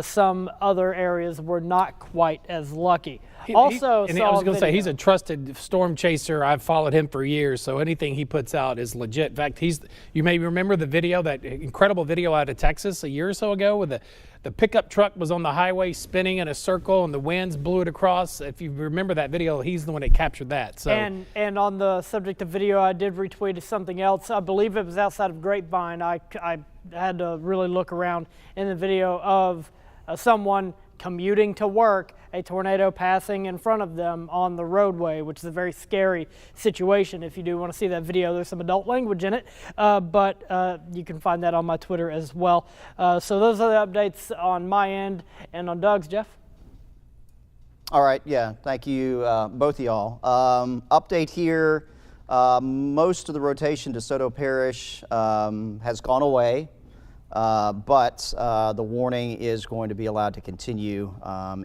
some other areas were not quite as lucky. I was going to say, he's a trusted storm chaser. I've followed him for years, so anything he puts out is legit. In fact, you may remember the video, that incredible video out of Texas a year or so ago, where the pickup truck was on the highway spinning in a circle and the winds blew it across. If you remember that video, he's the one that captured that. So. And on the subject of video, I did retweet something else. I believe it was outside of Grapevine. I had to really look around in the video of someone commuting to work, a tornado passing in front of them on the roadway, which is a very scary situation. If you do want to see that video, there's some adult language in it, but you can find that on my Twitter as well. So those are the updates on my end and on Doug's. Jeff? All right, yeah, thank you, both of y'all. Update here, most of the rotation to DeSoto Parish has gone away. But the warning is going to be allowed to continue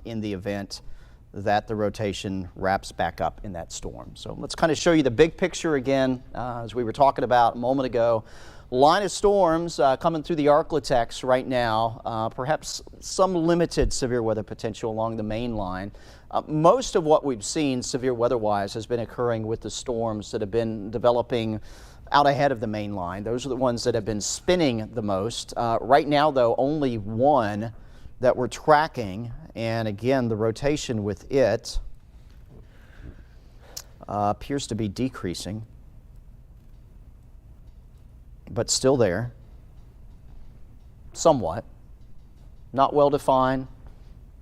in the event that the rotation wraps back up in that storm. So let's kind of show you the big picture again, as we were talking about a moment ago. Line of storms coming through the Arklatex right now, perhaps some limited severe weather potential along the main line. Most of what we've seen severe weather-wise has been occurring with the storms that have been developing out ahead of the main line. Those are the ones that have been spinning the most. Right now, though, only one that we're tracking, and again, the rotation with it appears to be decreasing, but still there, somewhat. Not well defined.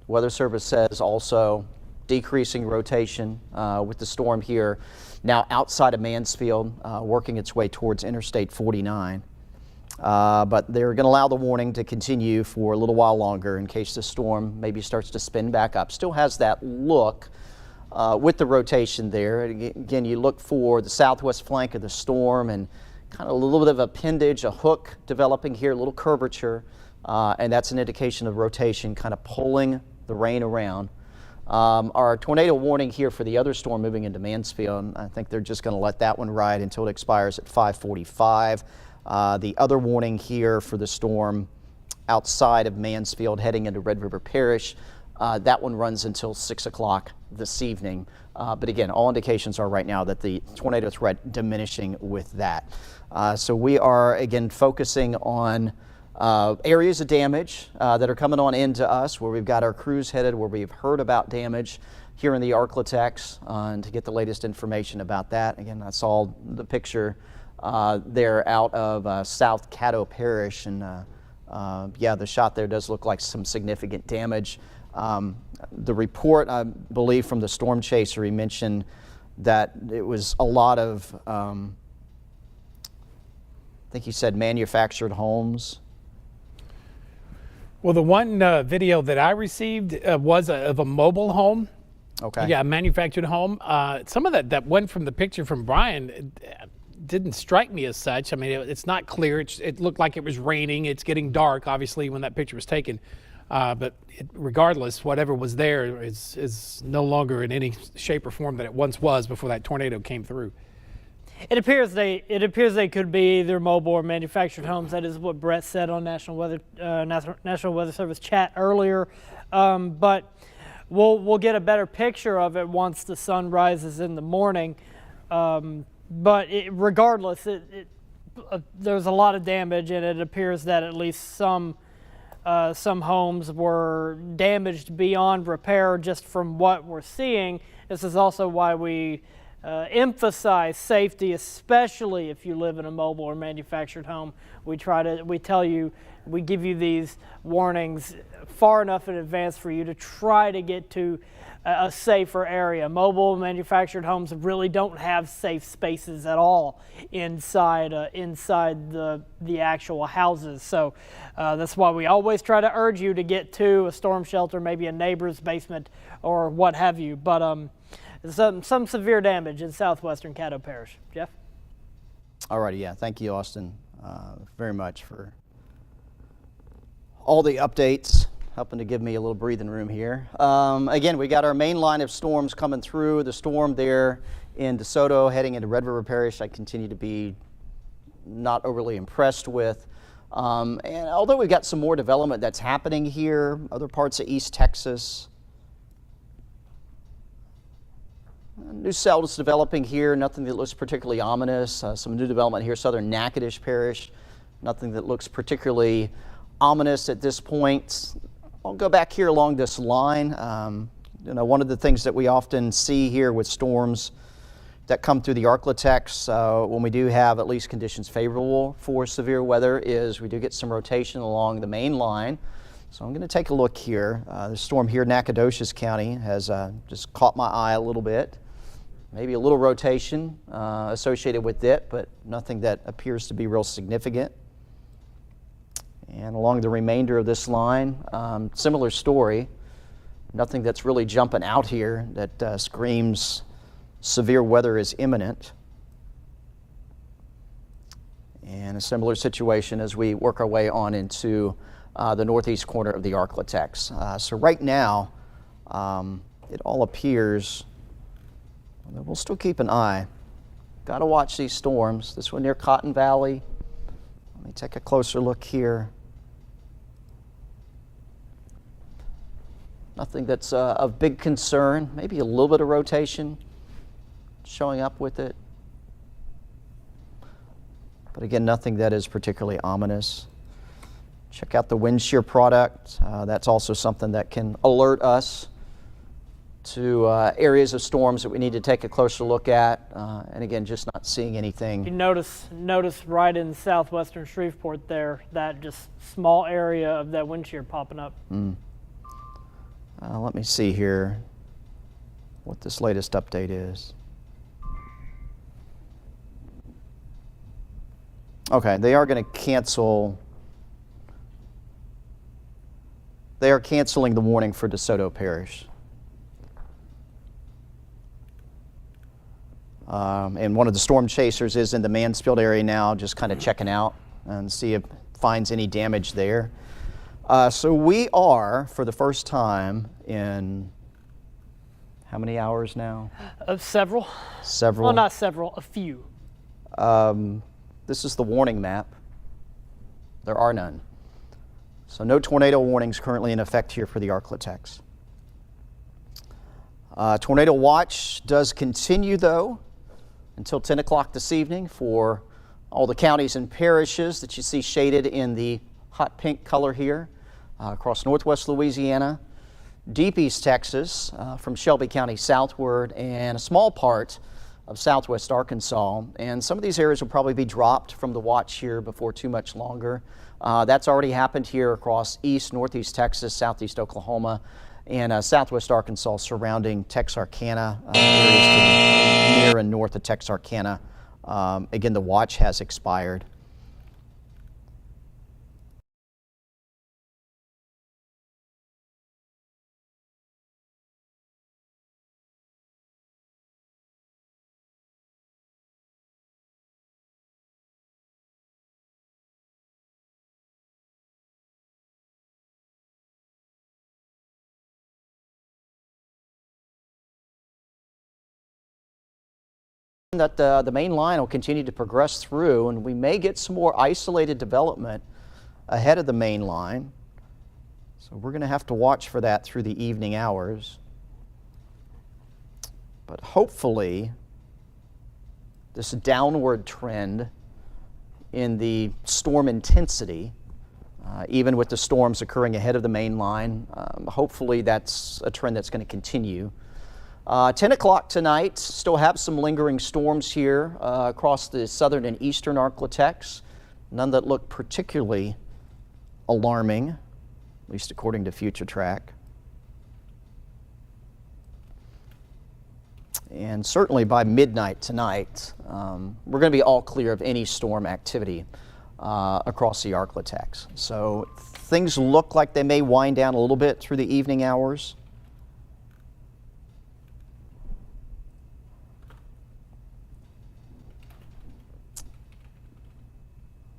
Weather Service says also decreasing rotation with the storm here. Now outside of Mansfield, working its way towards Interstate 49. But they're going to allow the warning to continue for a little while longer in case the storm maybe starts to spin back up. Still has that look with the rotation there. Again, you look for the southwest flank of the storm and kind of a little bit of appendage, a hook developing here, a little curvature, and that's an indication of rotation kind of pulling the rain around. Our tornado warning here for the other storm moving into Mansfield, I think they're just going to let that one ride until it expires at 5:45. The other warning here for the storm outside of Mansfield heading into Red River Parish, that one runs until 6 o'clock this evening. But again, all indications are right now that the tornado threat diminishing with that. So we are again focusing on areas of damage that are coming on into us, where we've got our crews headed, where we've heard about damage here in the Arklatex, and to get the latest information about that. Again, I saw the picture there out of South Caddo Parish, and yeah, the shot there does look like some significant damage. The report, I believe, from the storm chaser, he mentioned that it was a lot of, I think he said manufactured homes. Well, the one video that I received was of a mobile home. Okay. Yeah, a manufactured home. Some of that one from the picture from Brian didn't strike me as such. I mean, it's not clear. It looked like it was raining. It's getting dark, obviously, when that picture was taken. But regardless, whatever was there is no longer in any shape or form that it once was before that tornado came through. It appears they could be either mobile or manufactured homes. That is what Brett said on National Weather Service chat earlier. But we'll get a better picture of it once the sun rises in the morning. But regardless, there's a lot of damage, and it appears that at least some homes were damaged beyond repair just from what we're seeing. This is also why we emphasize safety, especially if you live in a mobile or manufactured home. We give you these warnings far enough in advance for you to try to get to a safer area. Mobile manufactured homes really don't have safe spaces at all inside the actual houses. So that's why we always try to urge you to get to a storm shelter, maybe a neighbor's basement or what have you. But some severe damage in southwestern Caddo Parish. Jeff? All righty, yeah. Thank you, Austin, very much for all the updates, helping to give me a little breathing room here. Again, we got our main line of storms coming through. The storm there in DeSoto heading into Red River Parish, I continue to be not overly impressed with. And although we've got some more development that's happening here, other parts of East Texas, new cells developing here, nothing that looks particularly ominous. Some new development here, southern Natchitoches Parish, nothing that looks particularly ominous at this point. I'll go back here along this line. One of the things that we often see here with storms that come through the Arklatex when we do have at least conditions favorable for severe weather is we do get some rotation along the main line. So I'm going to take a look here. The storm here in Nacogdoches County has just caught my eye a little bit. Maybe a little rotation associated with it, but nothing that appears to be real significant. And along the remainder of this line, similar story. Nothing that's really jumping out here that screams severe weather is imminent. And a similar situation as we work our way on into the northeast corner of the Arklatex. So right now, it all appears we'll still keep an eye. Got to watch these storms. This one near Cotton Valley. Let me take a closer look here. Nothing that's of big concern. Maybe a little bit of rotation showing up with it. But again, nothing that is particularly ominous. Check out the wind shear product. That's also something that can alert us to areas of storms that we need to take a closer look at. And again, just not seeing anything. You notice right in southwestern Shreveport there, that just small area of that wind shear popping up. Let me see here what this latest update is. Okay, they are going to cancel. They are canceling the warning for DeSoto Parish. And one of the storm chasers is in the Mansfield area now, just kind of checking out and see if finds any damage there. So we are, for the first time in how many hours now? Several. Several? Well, not several, a few. This is the warning map. There are none. So no tornado warnings currently in effect here for the Arklatex. Tornado watch does continue, though, until 10 o'clock this evening for all the counties and parishes that you see shaded in the hot pink color here across northwest Louisiana, deep east Texas from Shelby County southward, and a small part of southwest Arkansas. And some of these areas will probably be dropped from the watch here before too much longer. That's already happened here across east, northeast Texas, southeast Oklahoma, and southwest Arkansas surrounding Texarkana, areas to the near and north of Texarkana. Again, the watch has expired. certain that the main line will continue to progress through, and we may get some more isolated development ahead of the main line. So we're going to have to watch for that through the evening hours. But hopefully, this downward trend in the storm intensity, even with the storms occurring ahead of the main line, hopefully that's a trend that's going to continue. 10 o'clock tonight, still have some lingering storms here across the southern and eastern Arklatex. None that look particularly alarming, at least according to Future Track. And certainly by midnight tonight, we're going to be all clear of any storm activity across the Arklatex. So things look like they may wind down a little bit through the evening hours.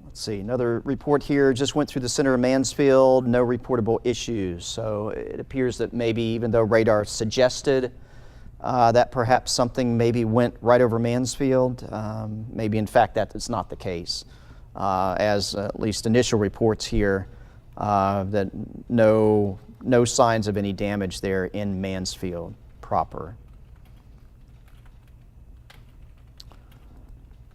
Let's see, another report here just went through the center of Mansfield, no reportable issues. So it appears that maybe even though radar suggested that perhaps something maybe went right over Mansfield, maybe in fact that is not the case. As at least initial reports here that no signs of any damage there in Mansfield proper.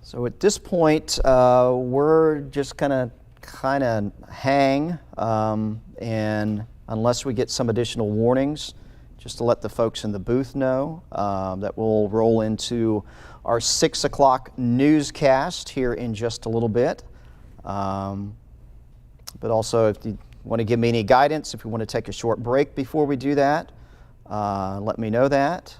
So at this point, we're just gonna kind of hang, and unless we get some additional warnings, just to let the folks in the booth know that we'll roll into our 6 o'clock newscast here in just a little bit. But also, if you want to give me any guidance, if you want to take a short break before we do that, let me know that.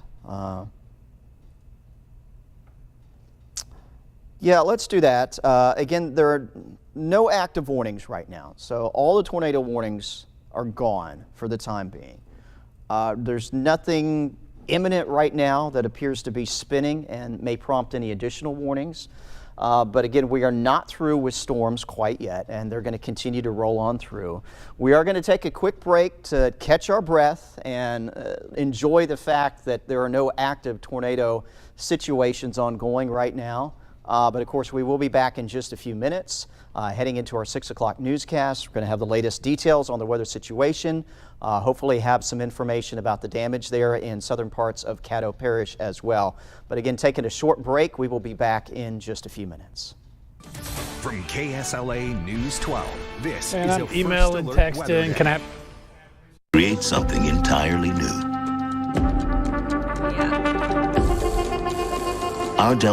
Yeah, let's do that. Again, there are no active warnings right now. So all the tornado warnings are gone for the time being. There's nothing imminent right now that appears to be spinning and may prompt any additional warnings. But again, we are not through with storms quite yet, and they're going to continue to roll on through. We are going to take a quick break to catch our breath and enjoy the fact that there are no active tornado situations ongoing right now. But of course, we will be back in just a few minutes, heading into our 6 o'clock newscast. We're going to have the latest details on the weather situation, hopefully have some information about the damage there in southern parts of Caddo Parish as well. But again, taking a short break, we will be back in just a few minutes. From KSLA News 12, this And is I'm a emailing, First Alert weather texting. Can I? Create something entirely new. Our Dell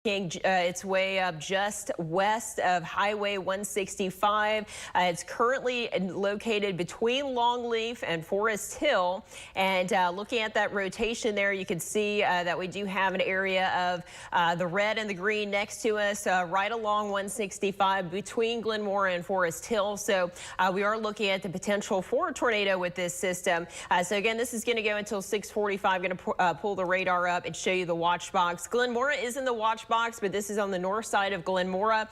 Its way up just west of Highway 165. It's currently located between Longleaf and Forest Hill. And looking at that rotation there, you can see that we do have an area of the red and the green next to us right along 165 between Glenmora and Forest Hill. So we are looking at the potential for a tornado with this system. So again, this is going to go until 6:45. Going to pull the radar up and show you the watch box. Glenmora is in the watch box, but this is on the north side of Glenmora.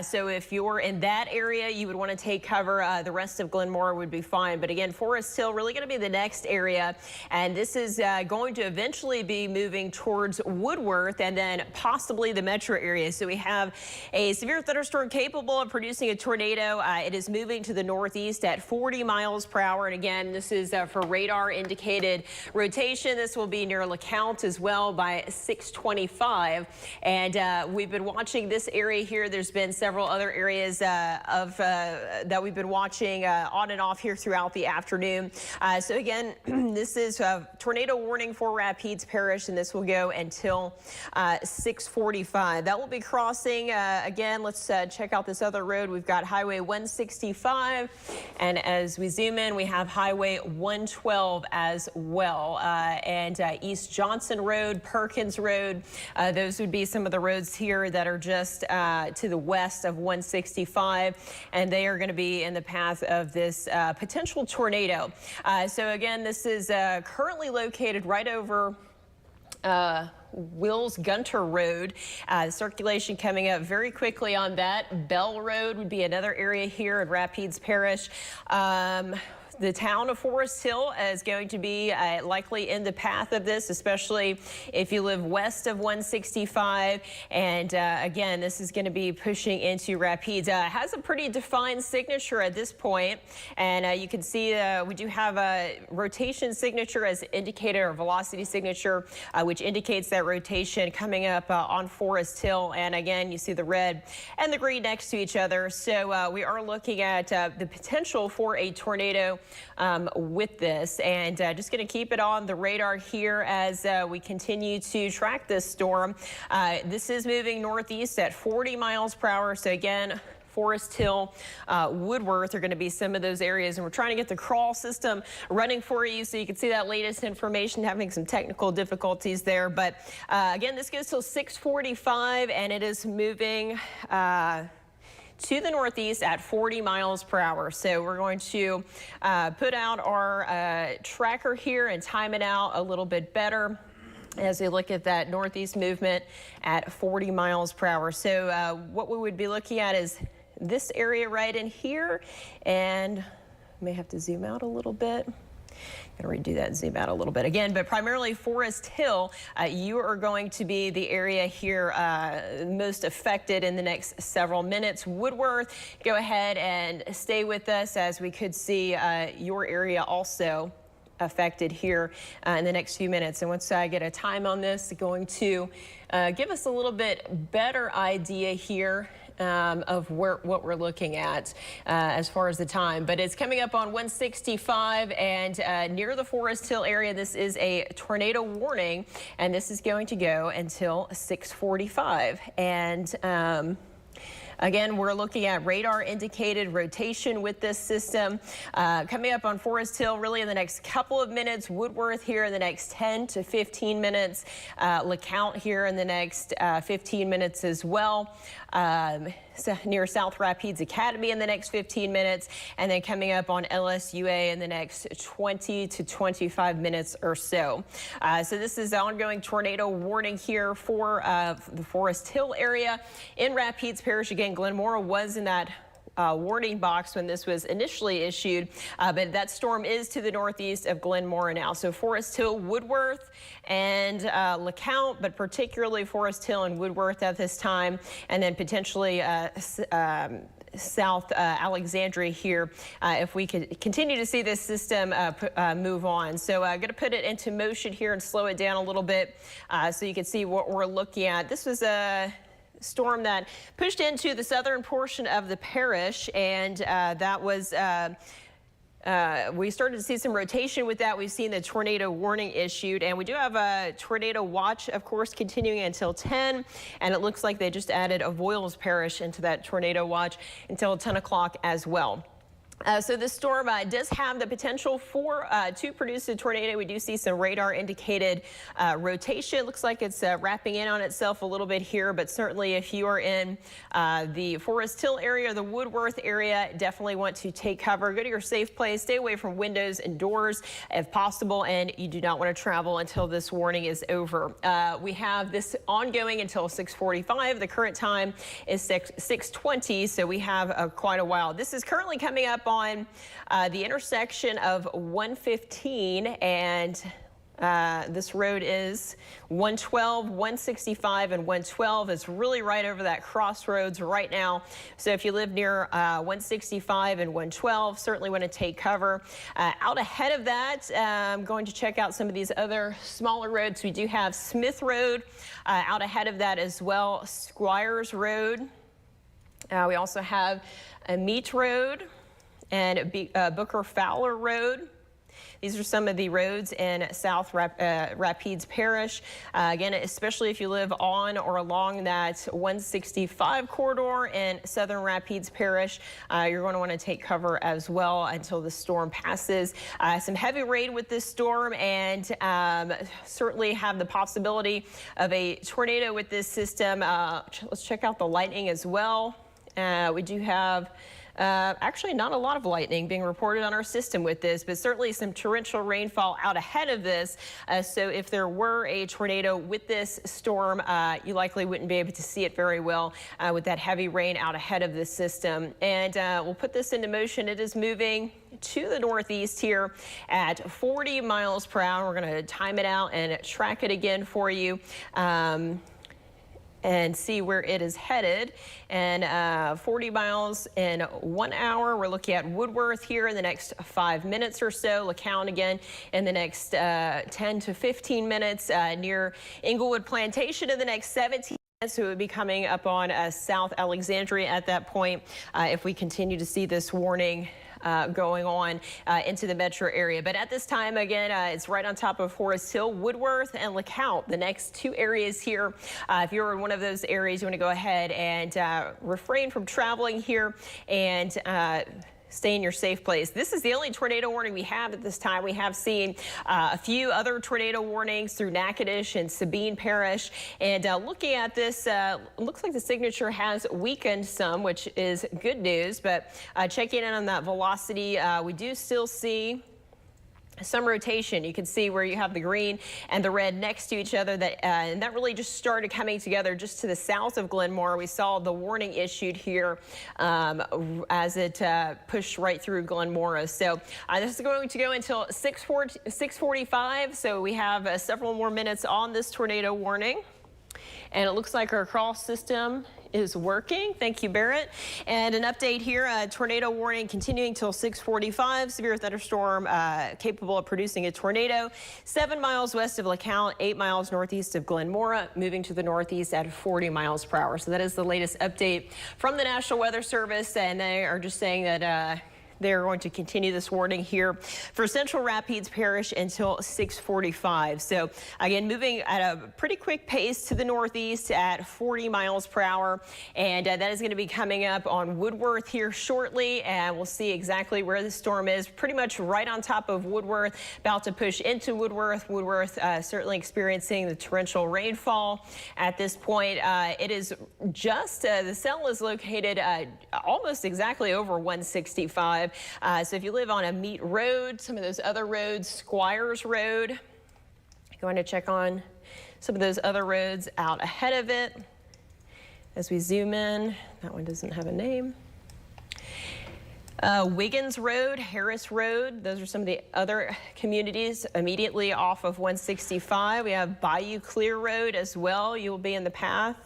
So if you're in that area, you would want to take cover. The rest of Glenmora would be fine. But again, Forest Hill really going to be the next area. And this is going to eventually be moving towards Woodworth and then possibly the metro area. So we have a severe thunderstorm capable of producing a tornado. It is moving to the northeast at 40 miles per hour. And again, this is for radar indicated rotation. This will be near LeCount as well by 6:25. And we've been watching this area here. There's been several other areas that we've been watching on and off here throughout the afternoon. So again, this is a tornado warning for Rapides Parish, and this will go until 6:45. That will be crossing again. Let's check out this other road. We've got Highway 165, and as we zoom in, we have Highway 112 as well, and East Johnson Road, Perkins Road. Those would be some of the roads here that are just to the west of 165, and they are going to be in the path of this potential tornado. So again, this is currently located right over Wills Gunter Road. Circulation coming up very quickly on that. Bell Road would be another area here in Rapides Parish. The town of Forest Hill is going to be likely in the path of this, especially if you live west of 165. And again, this is going to be pushing into Rapides. It has a pretty defined signature at this point. And you can see we do have a rotation signature as indicated, or velocity signature, which indicates that rotation coming up on Forest Hill. And again, you see the red and the green next to each other. So we are looking at the potential for a tornado with this, and just going to keep it on the radar here as we continue to track this storm. This is moving northeast at 40 miles per hour. So again, Forest Hill, Woodworth are going to be some of those areas, and we're trying to get the crawl system running for you so you can see that latest information. Having some technical difficulties there, but again, this goes till 6:45, and it is moving to the northeast at 40 miles per hour. So we're going to put out our tracker here and time it out a little bit better as we look at that northeast movement at 40 miles per hour. So what we would be looking at is this area right in here, and may have to zoom out a little bit. Going to redo that and zoom out a little bit again, but primarily Forest Hill, you are going to be the area here most affected in the next several minutes. Woodworth, go ahead and stay with us as we could see your area also affected here in the next few minutes. And once I get a time on this, going to give us a little bit better idea here of what we're looking at as far as the time. But it's coming up on 165 and near the Forest Hill area. This is a tornado warning, and this is going to go until 6:45. And again, we're looking at radar indicated rotation with this system coming up on Forest Hill really in the next couple of minutes. Woodworth here in the next 10 to 15 minutes. LeCount here in the next 15 minutes as well. Near South Rapides Academy in the next 15 minutes, and then coming up on LSUA in the next 20 to 25 minutes or so. So this is an ongoing tornado warning here for the Forest Hill area in Rapides Parish. Again, Glenmora was in that warning box when this was initially issued, but that storm is to the northeast of Glenmora now. So Forest Hill, Woodworth, and LeCount, but particularly Forest Hill and Woodworth at this time, and then potentially South Alexandria here if we could continue to see this system move on. So I'm going to put it into motion here and slow it down a little bit so you can see what we're looking at. This was a storm that pushed into the southern portion of the parish, and that was we started to see some rotation with that. We've seen the tornado warning issued, and we do have a tornado watch, of course, continuing until 10. And it looks like they just added Avoyelles Parish into that tornado watch until 10 o'clock as well. So this storm does have the potential to produce a tornado. We do see some radar indicated rotation. Looks like it's wrapping in on itself a little bit here, but certainly if you are in the Forest Hill area, the Woodworth area, definitely want to take cover. Go to your safe place. Stay away from windows and doors if possible, and you do not want to travel until this warning is over. We have this ongoing until 6:45. The current time is 6:20, so we have quite a while. This is currently coming up on the intersection of 115 and this road is 112, 165, and 112. It's really right over that crossroads right now. So if you live near 165 and 112, certainly want to take cover. Out ahead of that, I'm going to check out some of these other smaller roads. We do have Smith Road out ahead of that as well, Squires Road. We also have Meat Road and Booker Fowler Road. These are some of the roads in South Rapides Parish. Again, especially if you live on or along that 165 corridor in Southern Rapides Parish, you're going to want to take cover as well until the storm passes. Some heavy rain with this storm, and certainly have the possibility of a tornado with this system. Let's check out the lightning as well. We do have actually not a lot of lightning being reported on our system with this, but certainly some torrential rainfall out ahead of this. So if there were a tornado with this storm, you likely wouldn't be able to see it very well with that heavy rain out ahead of this system. And we'll put this into motion. It is moving to the northeast here at 40 miles per hour. We're going to time it out and track it again for you. And see where it is headed. And 40 miles in 1 hour. We're looking at Woodworth here in the next 5 minutes or so. LeCounte again in the next 10 to 15 minutes. Near Inglewood Plantation in the next 17 minutes. So it would be coming up on South Alexandria at that point if we continue to see this warning going on into the metro area. But at this time, again, it's right on top of Forest Hill, Woodworth, and LeCounte, the next two areas here. If you're in one of those areas, you want to go ahead and refrain from traveling here and stay in your safe place. This is the only tornado warning we have at this time. We have seen a few other tornado warnings through Natchitoches and Sabine Parish. And looking at this, looks like the signature has weakened some, which is good news. But checking in on that velocity, we do still see some rotation. You can see where you have the green and the red next to each other, and that really just started coming together just to the south of Glenmore. We saw the warning issued here as it pushed right through Glenmore. So this is going to go until 6:45. So we have several more minutes on this tornado warning. And it looks like our cross system is working. Thank you, Barrett. And an update here, tornado warning continuing till 6:45. Severe thunderstorm capable of producing a tornado 7 miles west of LeCounte, 8 miles northeast of Glenmora, moving to the northeast at 40 miles per hour. So that is the latest update from the National Weather Service, and they are just saying that they're going to continue this warning here for Central Rapides Parish until 6:45. So again, moving at a pretty quick pace to the northeast at 40 miles per hour. And that is going to be coming up on Woodworth here shortly. And we'll see exactly where the storm is. Pretty much right on top of Woodworth, about to push into Woodworth. Woodworth certainly experiencing the torrential rainfall at this point. It is just, the cell is located almost exactly over 165. So if you live on a Meat Road, some of those other roads, Squires Road, going to check on some of those other roads out ahead of it. As we zoom in, that one doesn't have a name. Wiggins Road, Harris Road, those are some of the other communities immediately off of 165. We have Bayou Clear Road as well. You'll be in the path.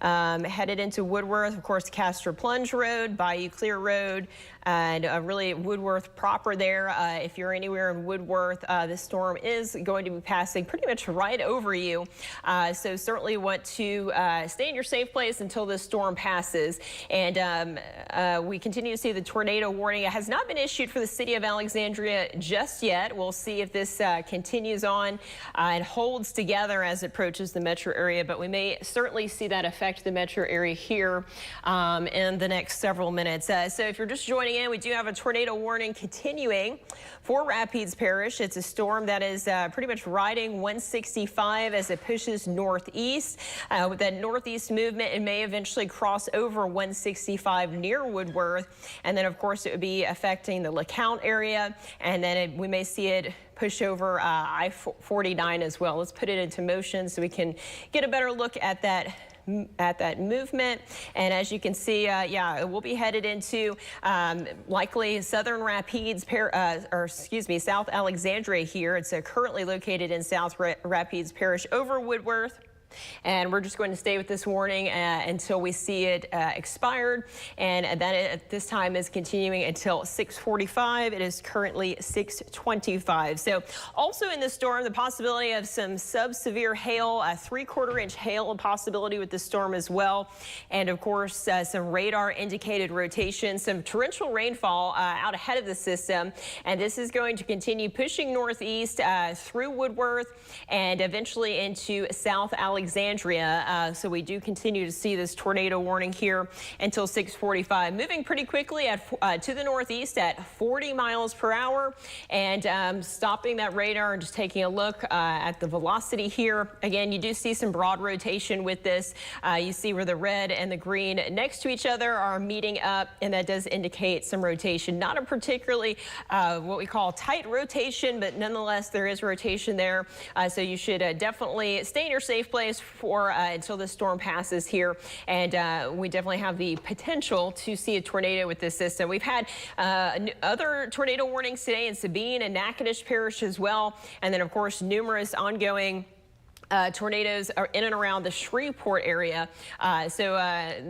Headed into Woodworth, of course, Castor Plunge Road, Bayou Clear Road, and really Woodworth proper there. If you're anywhere in Woodworth, this storm is going to be passing pretty much right over you. So certainly want to stay in your safe place until this storm passes. And we continue to see the tornado warning. It has not been issued for the city of Alexandria just yet. We'll see if this continues on and holds together as it approaches the metro area, but we may certainly see that affect the metro area here in the next several minutes. So if you're just joining in, we do have a tornado warning continuing for Rapides Parish. It's a storm that is pretty much riding 165 as it pushes northeast. With that northeast movement, it may eventually cross over 165 near Woodworth, and then of course it would be affecting the LeCount area, and then we may see it push over I-49 as well. Let's put it into motion so we can get a better look at that movement. And as you can see, yeah, it will be headed into likely Southern Rapides, South Alexandria here. It's currently located in South Rapides Parish over Woodworth. And we're just going to stay with this warning until we see it expired. And that at this time is continuing until 6:45. It is currently 6:25. So also in the storm, the possibility of some sub-severe hail, a 3/4 inch hail possibility with the storm as well. And of course, some radar indicated rotation, some torrential rainfall out ahead of the system. And this is going to continue pushing northeast through Woodworth and eventually into South Alexandria. So we do continue to see this tornado warning here until 6:45. Moving pretty quickly to the northeast at 40 miles per hour, and stopping that radar and just taking a look at the velocity here. Again, you do see some broad rotation with this. You see where the red and the green next to each other are meeting up, and that does indicate some rotation. Not a particularly what we call tight rotation, but nonetheless there is rotation there. So you should definitely stay in your safe place for until the storm passes here, and we definitely have the potential to see a tornado with this system. We've had other tornado warnings today in Sabine and Natchitoches Parish as well, and then of course numerous ongoing tornadoes are in and around the Shreveport area. So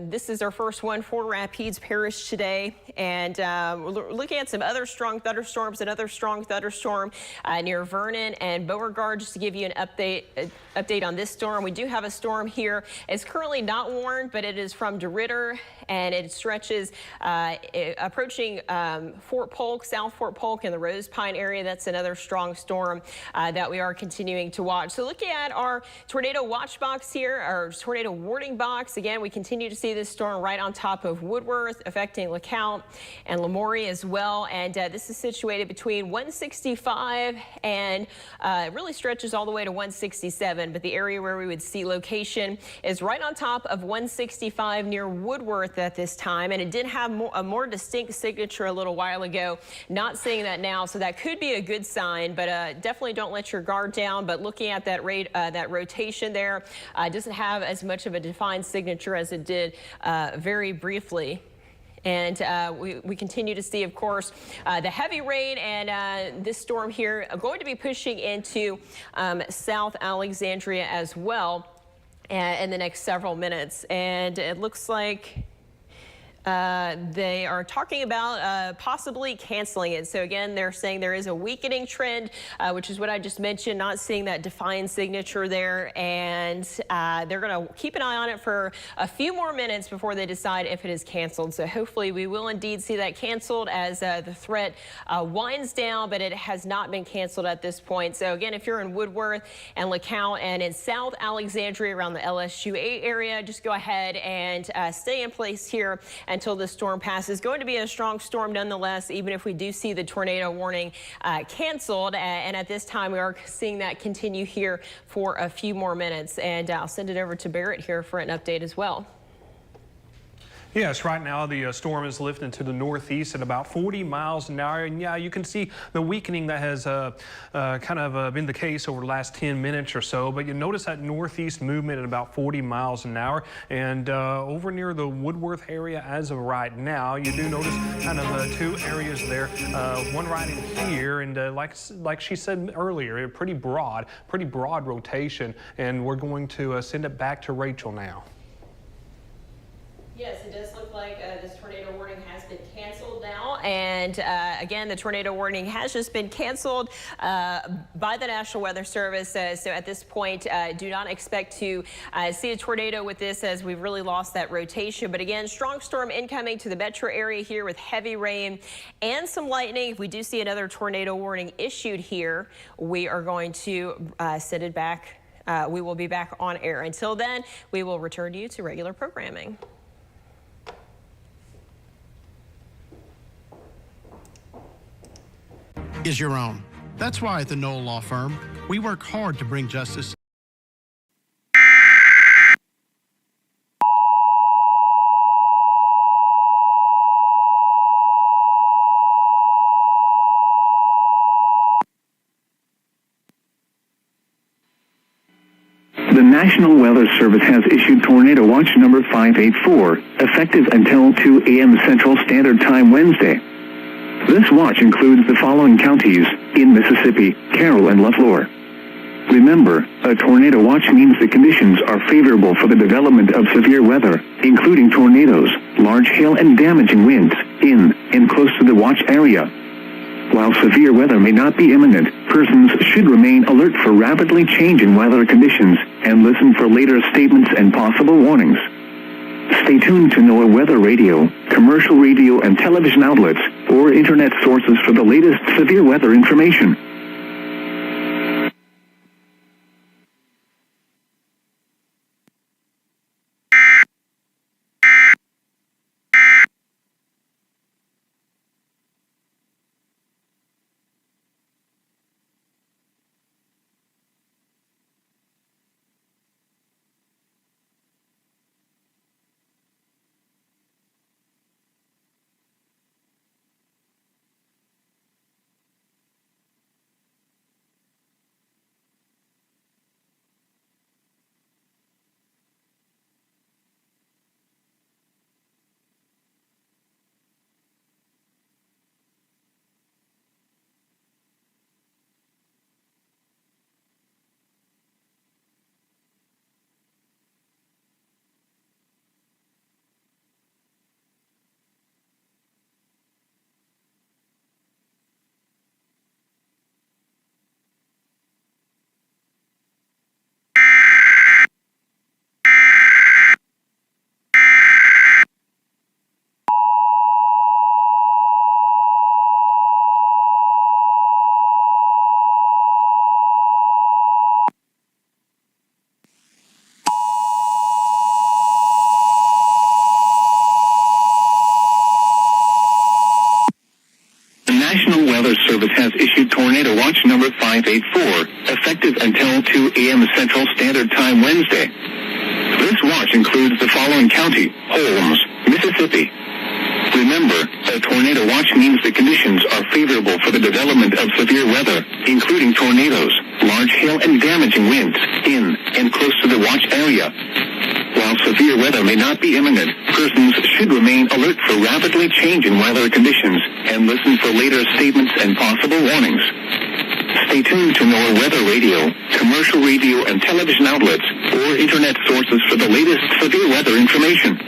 this is our first one for Rapides Parish today. And we're looking at some other strong thunderstorms, another strong thunderstorm near Vernon and Beauregard. Just to give you an update on this storm, we do have a storm here. It's currently not warned, but it is from DeRidder, and it stretches approaching Fort Polk, South Fort Polk, and the Rose Pine area. That's another strong storm that we are continuing to watch. So looking at our tornado watch box here, our tornado warning box. Again, we continue to see this storm right on top of Woodworth, affecting LeCount and Lamourie as well. And this is situated between 165 and it really stretches all the way to 167. But the area where we would see location is right on top of 165 near Woodworth at this time. And it did have a more distinct signature a little while ago. Not seeing that now, so that could be a good sign. But definitely don't let your guard down. But looking at that rate, that rotation there doesn't have as much of a defined signature as it did very briefly. And we continue to see, of course, the heavy rain, and this storm here going to be pushing into South Alexandria as well in the next several minutes. And it looks like they are talking about possibly canceling it. So again, they're saying there is a weakening trend, which is what I just mentioned, not seeing that defined signature there. And they're going to keep an eye on it for a few more minutes before they decide if it is canceled. So hopefully we will indeed see that canceled as the threat winds down, but it has not been canceled at this point. So again, if you're in Woodworth and LeCount and in South Alexandria around the LSU 8 area, just go ahead and stay in place here until the storm passes. Going to be a strong storm nonetheless, even if we do see the tornado warning canceled. And at this time, we are seeing that continue here for a few more minutes. And I'll send it over to Barrett here for an update as well. Yes, right now the storm is lifting to the northeast at about 40 miles an hour. And yeah, you can see the weakening that has been the case over the last 10 minutes or so. But you notice that northeast movement at about 40 miles an hour. And over near the Woodworth area as of right now, you do notice kind of two areas there. One right in here, and like she said earlier, pretty broad rotation. And we're going to send it back to Rachel now. Yes, it does look like this tornado warning has been canceled now. and again, the tornado warning has just been canceled by the National Weather Service. So at this point, do not expect to see a tornado with this, as we've really lost that rotation. But again, strong storm incoming to the metro area here with heavy rain and some lightning. If we do see another tornado warning issued here, we are going to send it back. We will be back on air. Until then, we will return you to regular programming. Is your own. That's why at the Knoll Law Firm, we work hard to bring justice. The National Weather Service has issued Tornado Watch number 584, effective until 2 a.m. Central Standard Time Wednesday. This watch includes the following counties in Mississippi: Carroll and LaFleur. Remember, a tornado watch means the conditions are favorable for the development of severe weather, including tornadoes, large hail and damaging winds, in and close to the watch area. While severe weather may not be imminent, persons should remain alert for rapidly changing weather conditions and listen for later statements and possible warnings. Stay tuned to NOAA Weather Radio, commercial radio and television outlets, or internet sources for the latest severe weather information. National Weather Service has issued Tornado Watch number 584, effective until 2 a.m. Central Standard Time Wednesday. This watch includes the following county: Holmes, Mississippi. Remember, a tornado watch means the conditions are favorable for the development of severe weather, including tornadoes, large hail and damaging winds, in and close to the watch area. While severe weather may not be imminent, persons should remain alert for rapidly changing weather conditions and listen for later statements and possible warnings. Stay tuned to NOAA Weather Radio, commercial radio and television outlets, or internet sources for the latest severe weather information.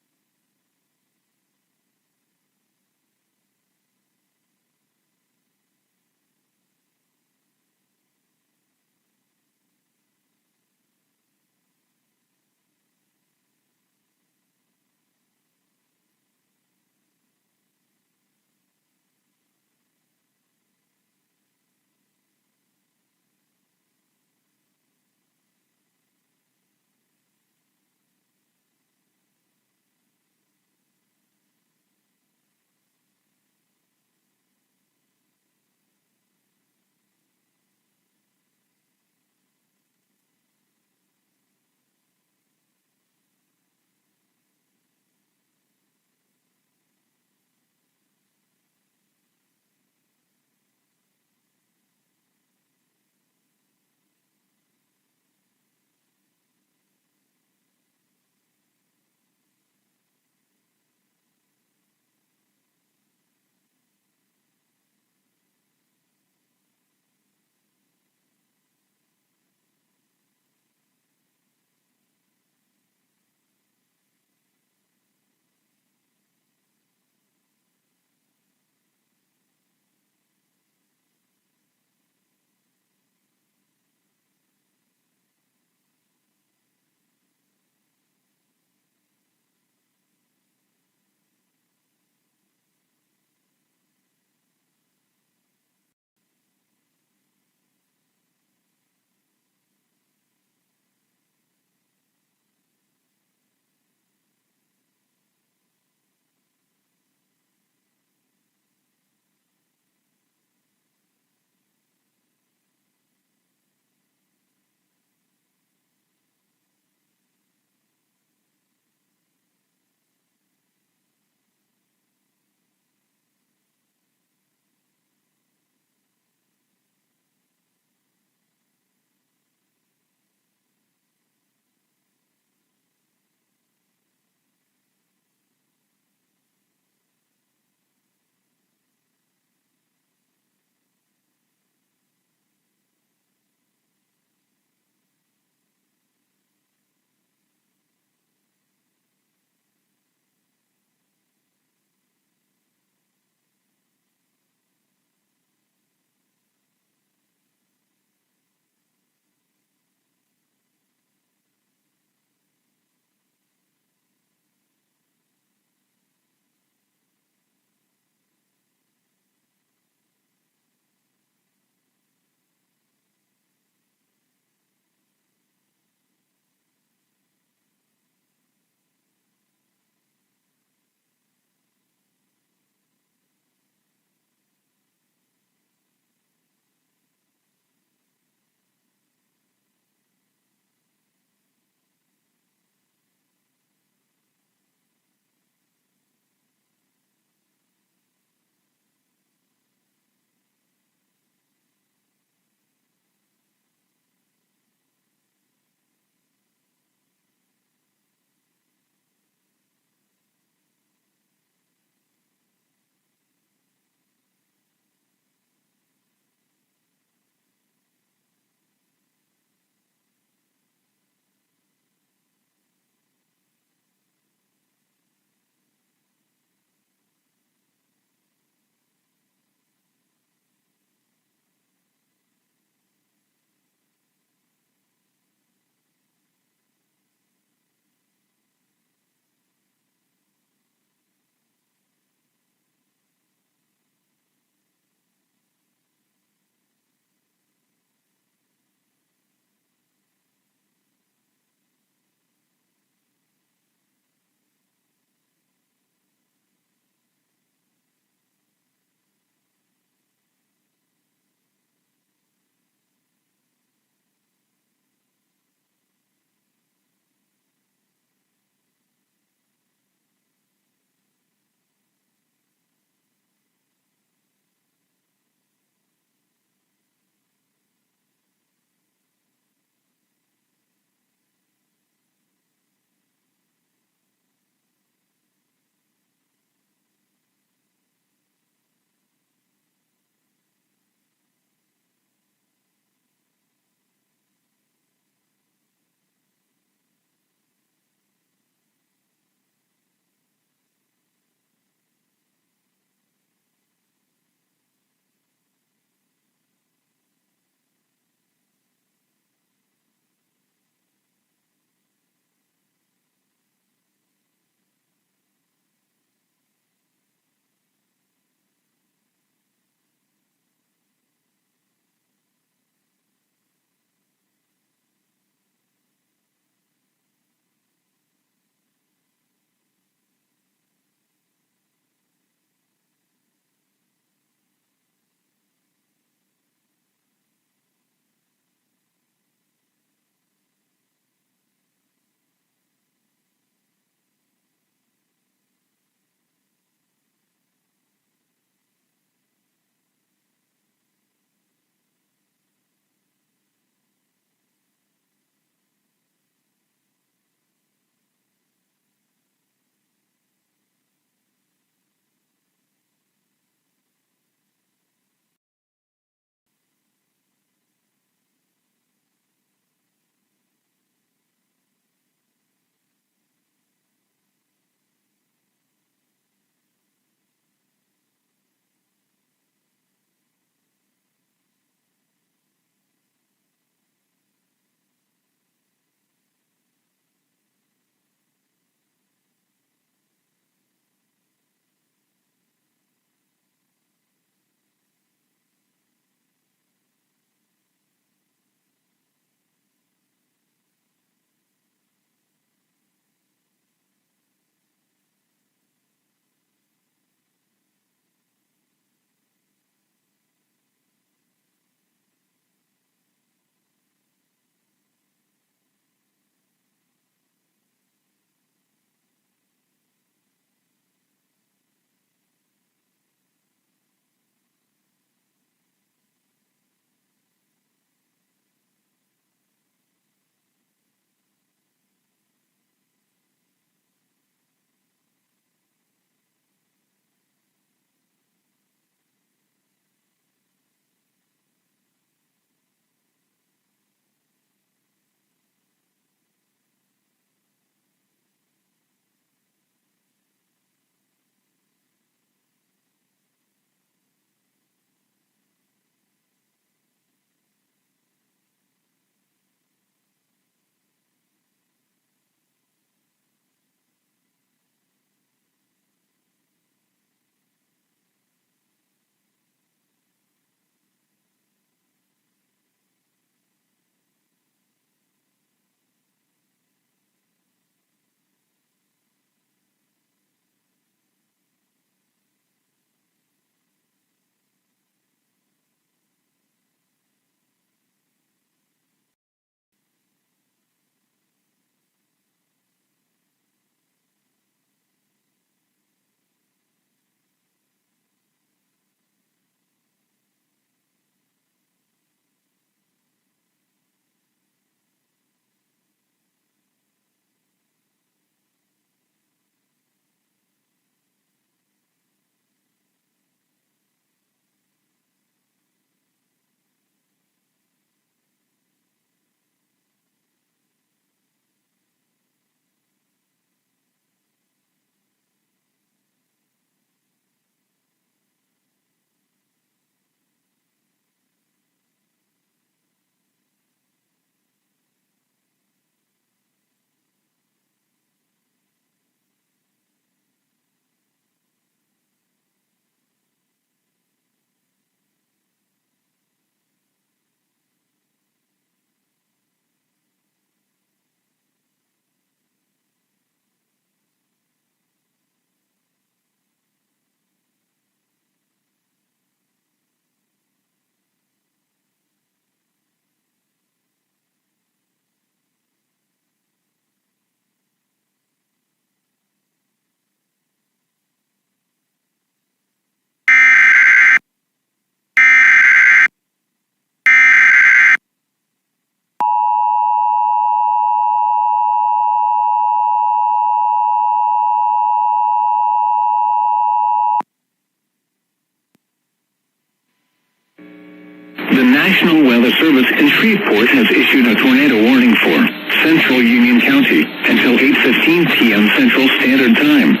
The National Weather Service in Shreveport has issued a tornado warning for central Union County until 8:15 p.m. Central Standard Time.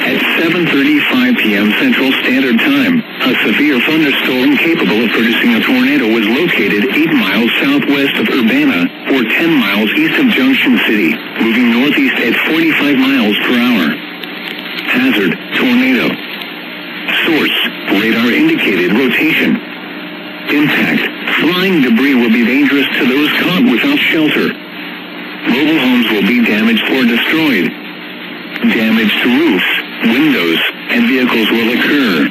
At 7:35 p.m. Central Standard Time, a severe thunderstorm capable of producing a tornado was located 8 miles southwest of Urbana, or 10 miles east of Junction City, moving northeast at 45 miles per hour. Hazard, tornado. Source, radar indicated rotation. Impact, flying debris will be dangerous to those caught without shelter. Mobile homes will be damaged or destroyed. Damage to roofs, windows, and vehicles will occur.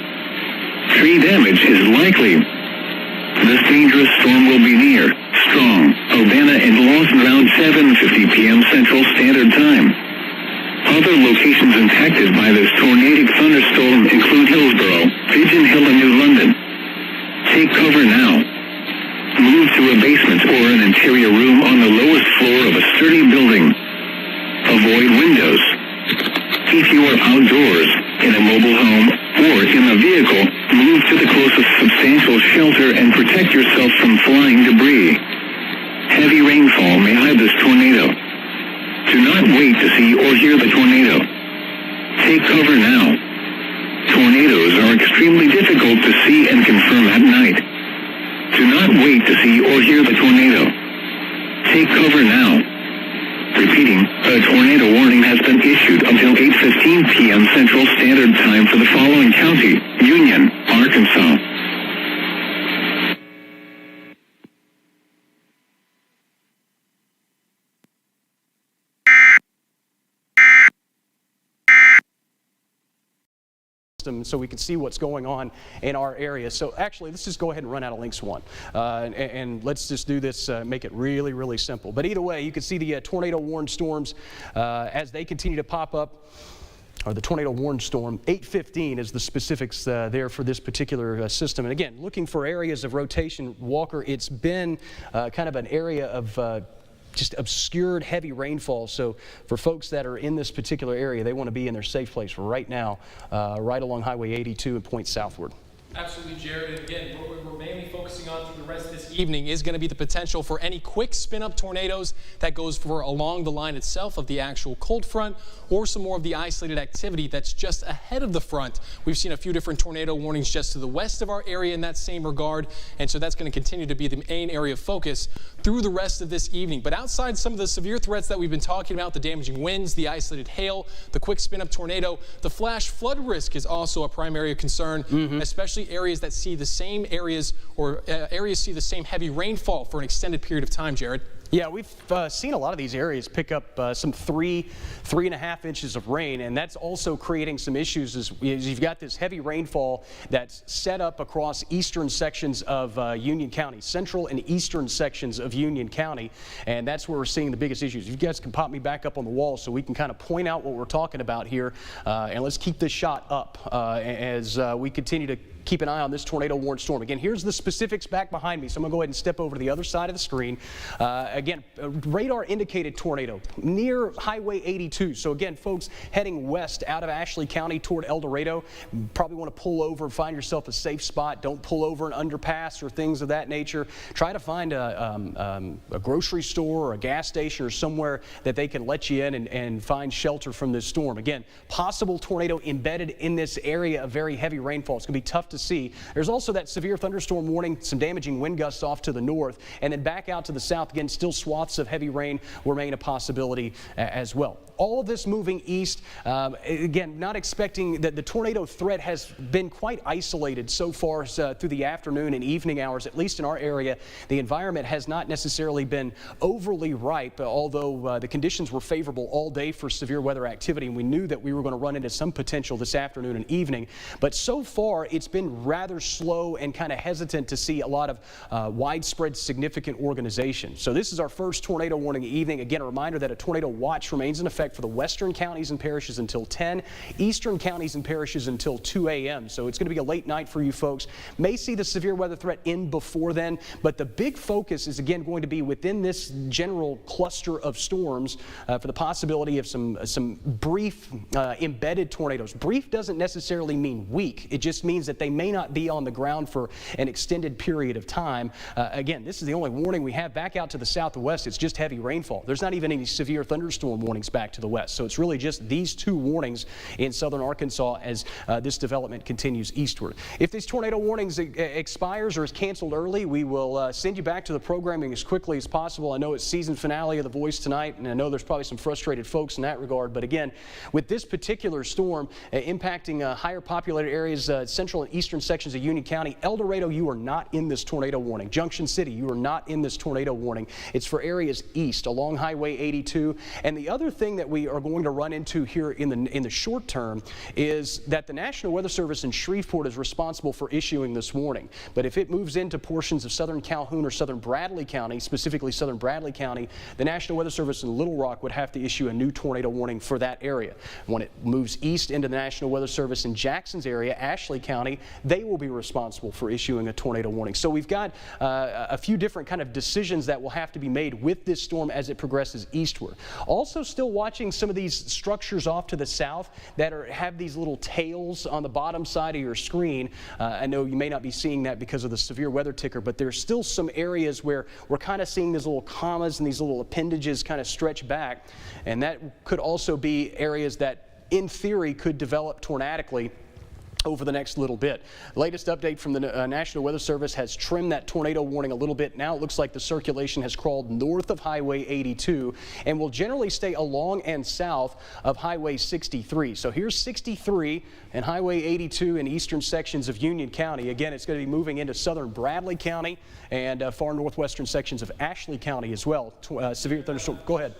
Tree damage is likely. This dangerous storm will be near, strong, Urbana and Lawson around 7:50 p.m. Central Standard Time. Other locations impacted by this tornadic thunderstorm include Hillsborough, Pigeon Hill, and New London. Take cover now. Move to a basement or an interior room on the lowest floor of a sturdy building. Avoid windows. If you are outdoors, in a mobile home, or in a vehicle, move to the closest substantial shelter and protect yourself from flying debris. Heavy rainfall may hide this tornado. Do not wait to see or hear the tornado. Take cover now. Tornadoes are extremely difficult to see and confirm at night. Do not wait to see or hear the tornado. Take cover now. Repeating, a tornado warning has been issued until 8:15 p.m. Central Standard Time for the following county: Union, Arkansas. So we can see what's going on in our area. So actually, let's just go ahead and run out of links one. And let's just do this, make it really, really simple. But either way, you can see the tornado warned storms as they continue to pop up, or the tornado warned storm. 8:15 is the specifics there for this particular system. And again, looking for areas of rotation, Walker, it's been kind of an area of just obscured heavy rainfall. So for folks that are in this particular area, they want to be in their safe place right now, right along Highway 82 and point southward. Absolutely, Jared. And again, what we're mainly focusing on through the rest of this evening is going to be the potential for any quick spin-up tornadoes that goes for along the line itself of the actual cold front, or some more of the isolated activity that's just ahead of the front. We've seen a few different tornado warnings just to the west of our area in that same regard, and so that's going to continue to be the main area of focus through the rest of this evening. But outside some of the severe threats that we've been talking about, the damaging winds, the isolated hail, the quick spin-up tornado, the flash flood risk is also a primary concern, especially areas that see the same areas, or areas see the same heavy rainfall for an extended period of time, Jared. Yeah, we've seen a lot of these areas pick up some 3.5 inches of rain, and that's also creating some issues as you've got this heavy rainfall that's set up across eastern sections of Union County, central and eastern sections of Union County, and that's where we're seeing the biggest issues. You guys can pop me back up on the wall so we can kind of point out what we're talking about here, and let's keep this shot up as we continue to keep an eye on this tornado warned storm. Again, here's the specifics back behind me, so I'm going to go ahead and step over to the other side of the screen. Again, radar indicated tornado near Highway 82. So again, folks heading west out of Ashley County toward El Dorado, probably want to pull over and find yourself a safe spot. Don't pull over an underpass or things of that nature. Try to find a grocery store or a gas station or somewhere that they can let you in and find shelter from this storm. Again, possible tornado embedded in this area of very heavy rainfall. It's going to be tough to see. There's also that severe thunderstorm warning, some damaging wind gusts off to the north, and then back out to the south. Again, still swaths of heavy rain remain a possibility as well. All of this moving east. Again, not expecting that the tornado threat has been quite isolated so far through the afternoon and evening hours, at least in our area. The environment has not necessarily been overly ripe, although the conditions were favorable all day for severe weather activity, and we knew that we were going to run into some potential this afternoon and evening. But so far, it's been rather slow and kind of hesitant to see a lot of widespread significant organization. So this is our first tornado warning evening. Again, a reminder that a tornado watch remains in effect effect for the western counties and parishes until 10, eastern counties and parishes until 2 a.m. So it's going to be a late night for you folks. May see the severe weather threat in before then, but the big focus is again going to be within this general cluster of storms for the possibility of some brief embedded tornadoes. Brief doesn't necessarily mean weak. It just means that they may not be on the ground for an extended period of time. Again, this is the only warning we have back out to the south and west. It's just heavy rainfall. There's not even any severe thunderstorm warnings back to the west. So it's really just these two warnings in southern Arkansas as this development continues eastward. If these tornado warnings expires or is canceled early, we will send you back to the programming as quickly as possible. I know it's season finale of The Voice tonight, and I know there's probably some frustrated folks in that regard. But again, with this particular storm impacting higher populated areas, central and eastern sections of Union County, El Dorado, you are not in this tornado warning. Junction City, you are not in this tornado warning. It's for areas east along Highway 82. And the other thing that we are going to run into here in the short term is that the National Weather Service in Shreveport is responsible for issuing this warning. But if it moves into portions of southern Calhoun or southern Bradley County, specifically southern Bradley County, the National Weather Service in Little Rock would have to issue a new tornado warning for that area. When it moves east into the National Weather Service in Jackson's area, Ashley County, they will be responsible for issuing a tornado warning. So we've got a few different kind of decisions that will have to be made with this storm as it progresses eastward. Also still watching some of these structures off to the south that have these little tails on the bottom side of your screen. I know you may not be seeing that because of the severe weather ticker, but there's still some areas where we're kind of seeing these little commas and these little appendages kind of stretch back, and that could also be areas that in theory could develop tornadically over the next little bit. The latest update from the National Weather Service has trimmed that tornado warning a little bit. Now it looks like the circulation has crawled north of Highway 82 and will generally stay along and south of Highway 63. So here's 63 and Highway 82 in eastern sections of Union County. Again, it's going to be moving into southern Bradley County and far northwestern sections of Ashley County as well. Severe thunderstorm. Go ahead.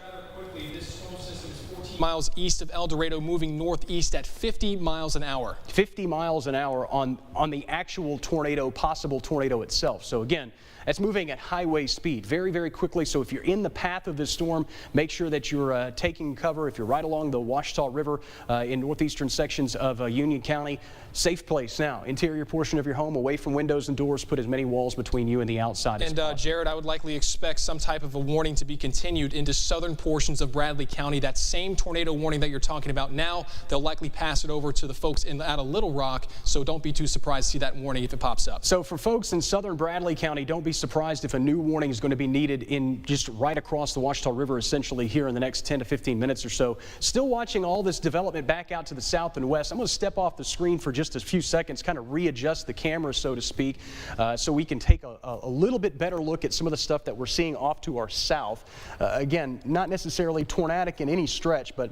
This storm system is 14 miles east of El Dorado, moving northeast at 50 miles an hour. 50 miles an hour on the actual tornado, possible tornado itself. So again, that's moving at highway speed very, very quickly. So if you're in the path of this storm, make sure that you're taking cover. If you're right along the Ouachita River in northeastern sections of Union County, safe place now. Interior portion of your home, away from windows and doors. Put as many walls between you and the outside as possible. And Jared, I would likely expect some type of a warning to be continued into southern portions of Bradley County. That same tornado warning that you're talking about now, they'll likely pass it over to the folks out of Little Rock. So don't be too surprised to see that warning if it pops up. So for folks in southern Bradley County, don't be surprised if a new warning is going to be needed in just right across the Ouachita River, essentially here in the next 10 to 15 minutes or so. Still watching all this development back out to the south and west. I'm going to step off the screen for just a few seconds, kind of readjust the camera, so to speak, so we can take a little bit better look at some of the stuff that we're seeing off to our south. Again, not necessarily tornadic in any stretch, but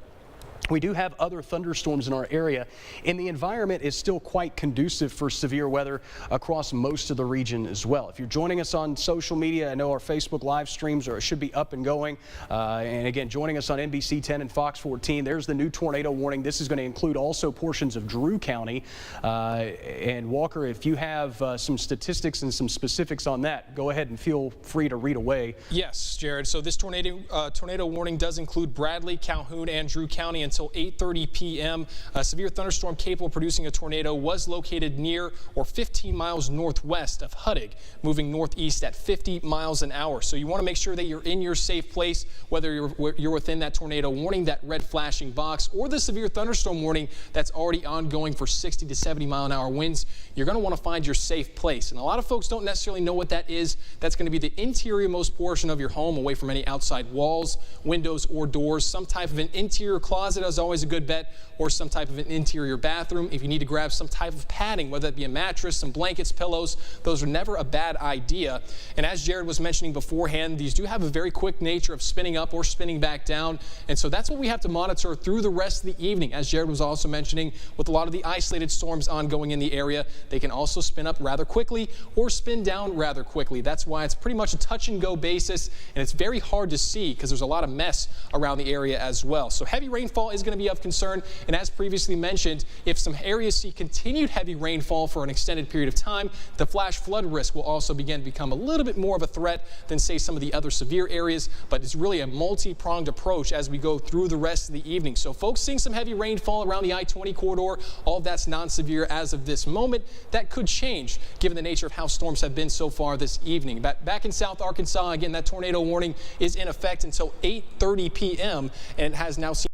we do have other thunderstorms in our area, and the environment is still quite conducive for severe weather across most of the region as well. If you're joining us on social media, I know our Facebook live streams should be up and going. And again, joining us on NBC 10 and Fox 14, there's the new tornado warning. This is going to include also portions of Drew County. And Walker, if you have some statistics and some specifics on that, go ahead and feel free to read away. Yes, Jared. So this tornado warning does include Bradley, Calhoun, and Drew County until 8:30 p.m. A severe thunderstorm capable of producing a tornado was located near or 15 miles northwest of Huttig, moving northeast at 50 miles an hour. So you want to make sure that you're in your safe place, whether you're within that tornado warning, that red flashing box, or the severe thunderstorm warning that's already ongoing for 60 to 70 mile an hour winds. You're going to want to find your safe place. And a lot of folks don't necessarily know what that is. That's going to be the interior-most portion of your home, away from any outside walls, windows, or doors. Some type of an interior closet is always a good bet, or some type of an interior bathroom. If you need to grab some type of padding, whether that be a mattress, some blankets, pillows, those are never a bad idea. And as Jared was mentioning beforehand, these do have a very quick nature of spinning up or spinning back down. And so that's what we have to monitor through the rest of the evening. As Jared was also mentioning, with a lot of the isolated storms ongoing in the area, they can also spin up rather quickly or spin down rather quickly. That's why it's pretty much a touch and go basis, and it's very hard to see because there's a lot of mess around the area as well. So heavy rainfall is going to be of concern, and as previously mentioned, if some areas see continued heavy rainfall for an extended period of time, the flash flood risk will also begin to become a little bit more of a threat than, say, some of the other severe areas. But it's really a multi-pronged approach as we go through the rest of the evening. So folks seeing some heavy rainfall around the I-20 corridor, all of that's non-severe as of this moment. That could change given the nature of how storms have been so far this evening. Back in South Arkansas, again, that tornado warning is in effect until 8:30 p.m. and it has now seen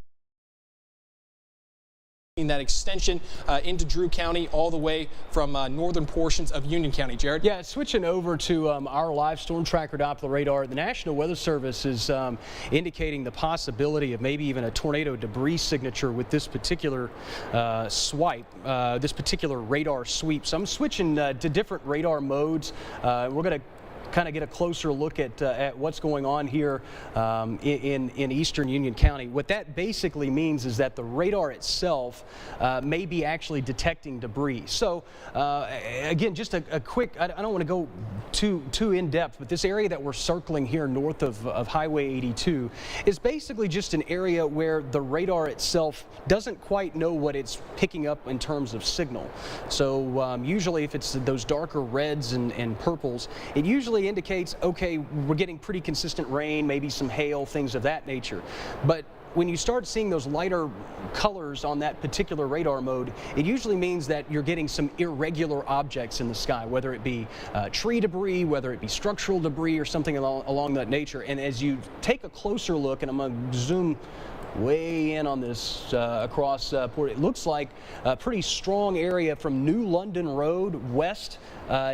that extension into Drew County all the way from northern portions of Union County. Jared? Yeah, switching over to our live storm tracker Doppler radar, the National Weather Service is indicating the possibility of maybe even a tornado debris signature with this particular swipe, this particular radar sweep. So I'm switching to different radar modes. We're going to kind of get a closer look at what's going on here in eastern Union County. What that basically means is that the radar itself may be actually detecting debris. So again, just a quick, I don't want to go too in depth, but this area that we're circling here north of Highway 82 is basically just an area where the radar itself doesn't quite know what it's picking up in terms of signal. So usually if it's those darker reds and purples, it usually indicates, okay, we're getting pretty consistent rain, maybe some hail, things of that nature. But when you start seeing those lighter colors on that particular radar mode, it usually means that you're getting some irregular objects in the sky, whether it be tree debris, whether it be structural debris or something along that nature. And as you take a closer look, and I'm going to zoom way in on this across Port, it looks like a pretty strong area from New London Road west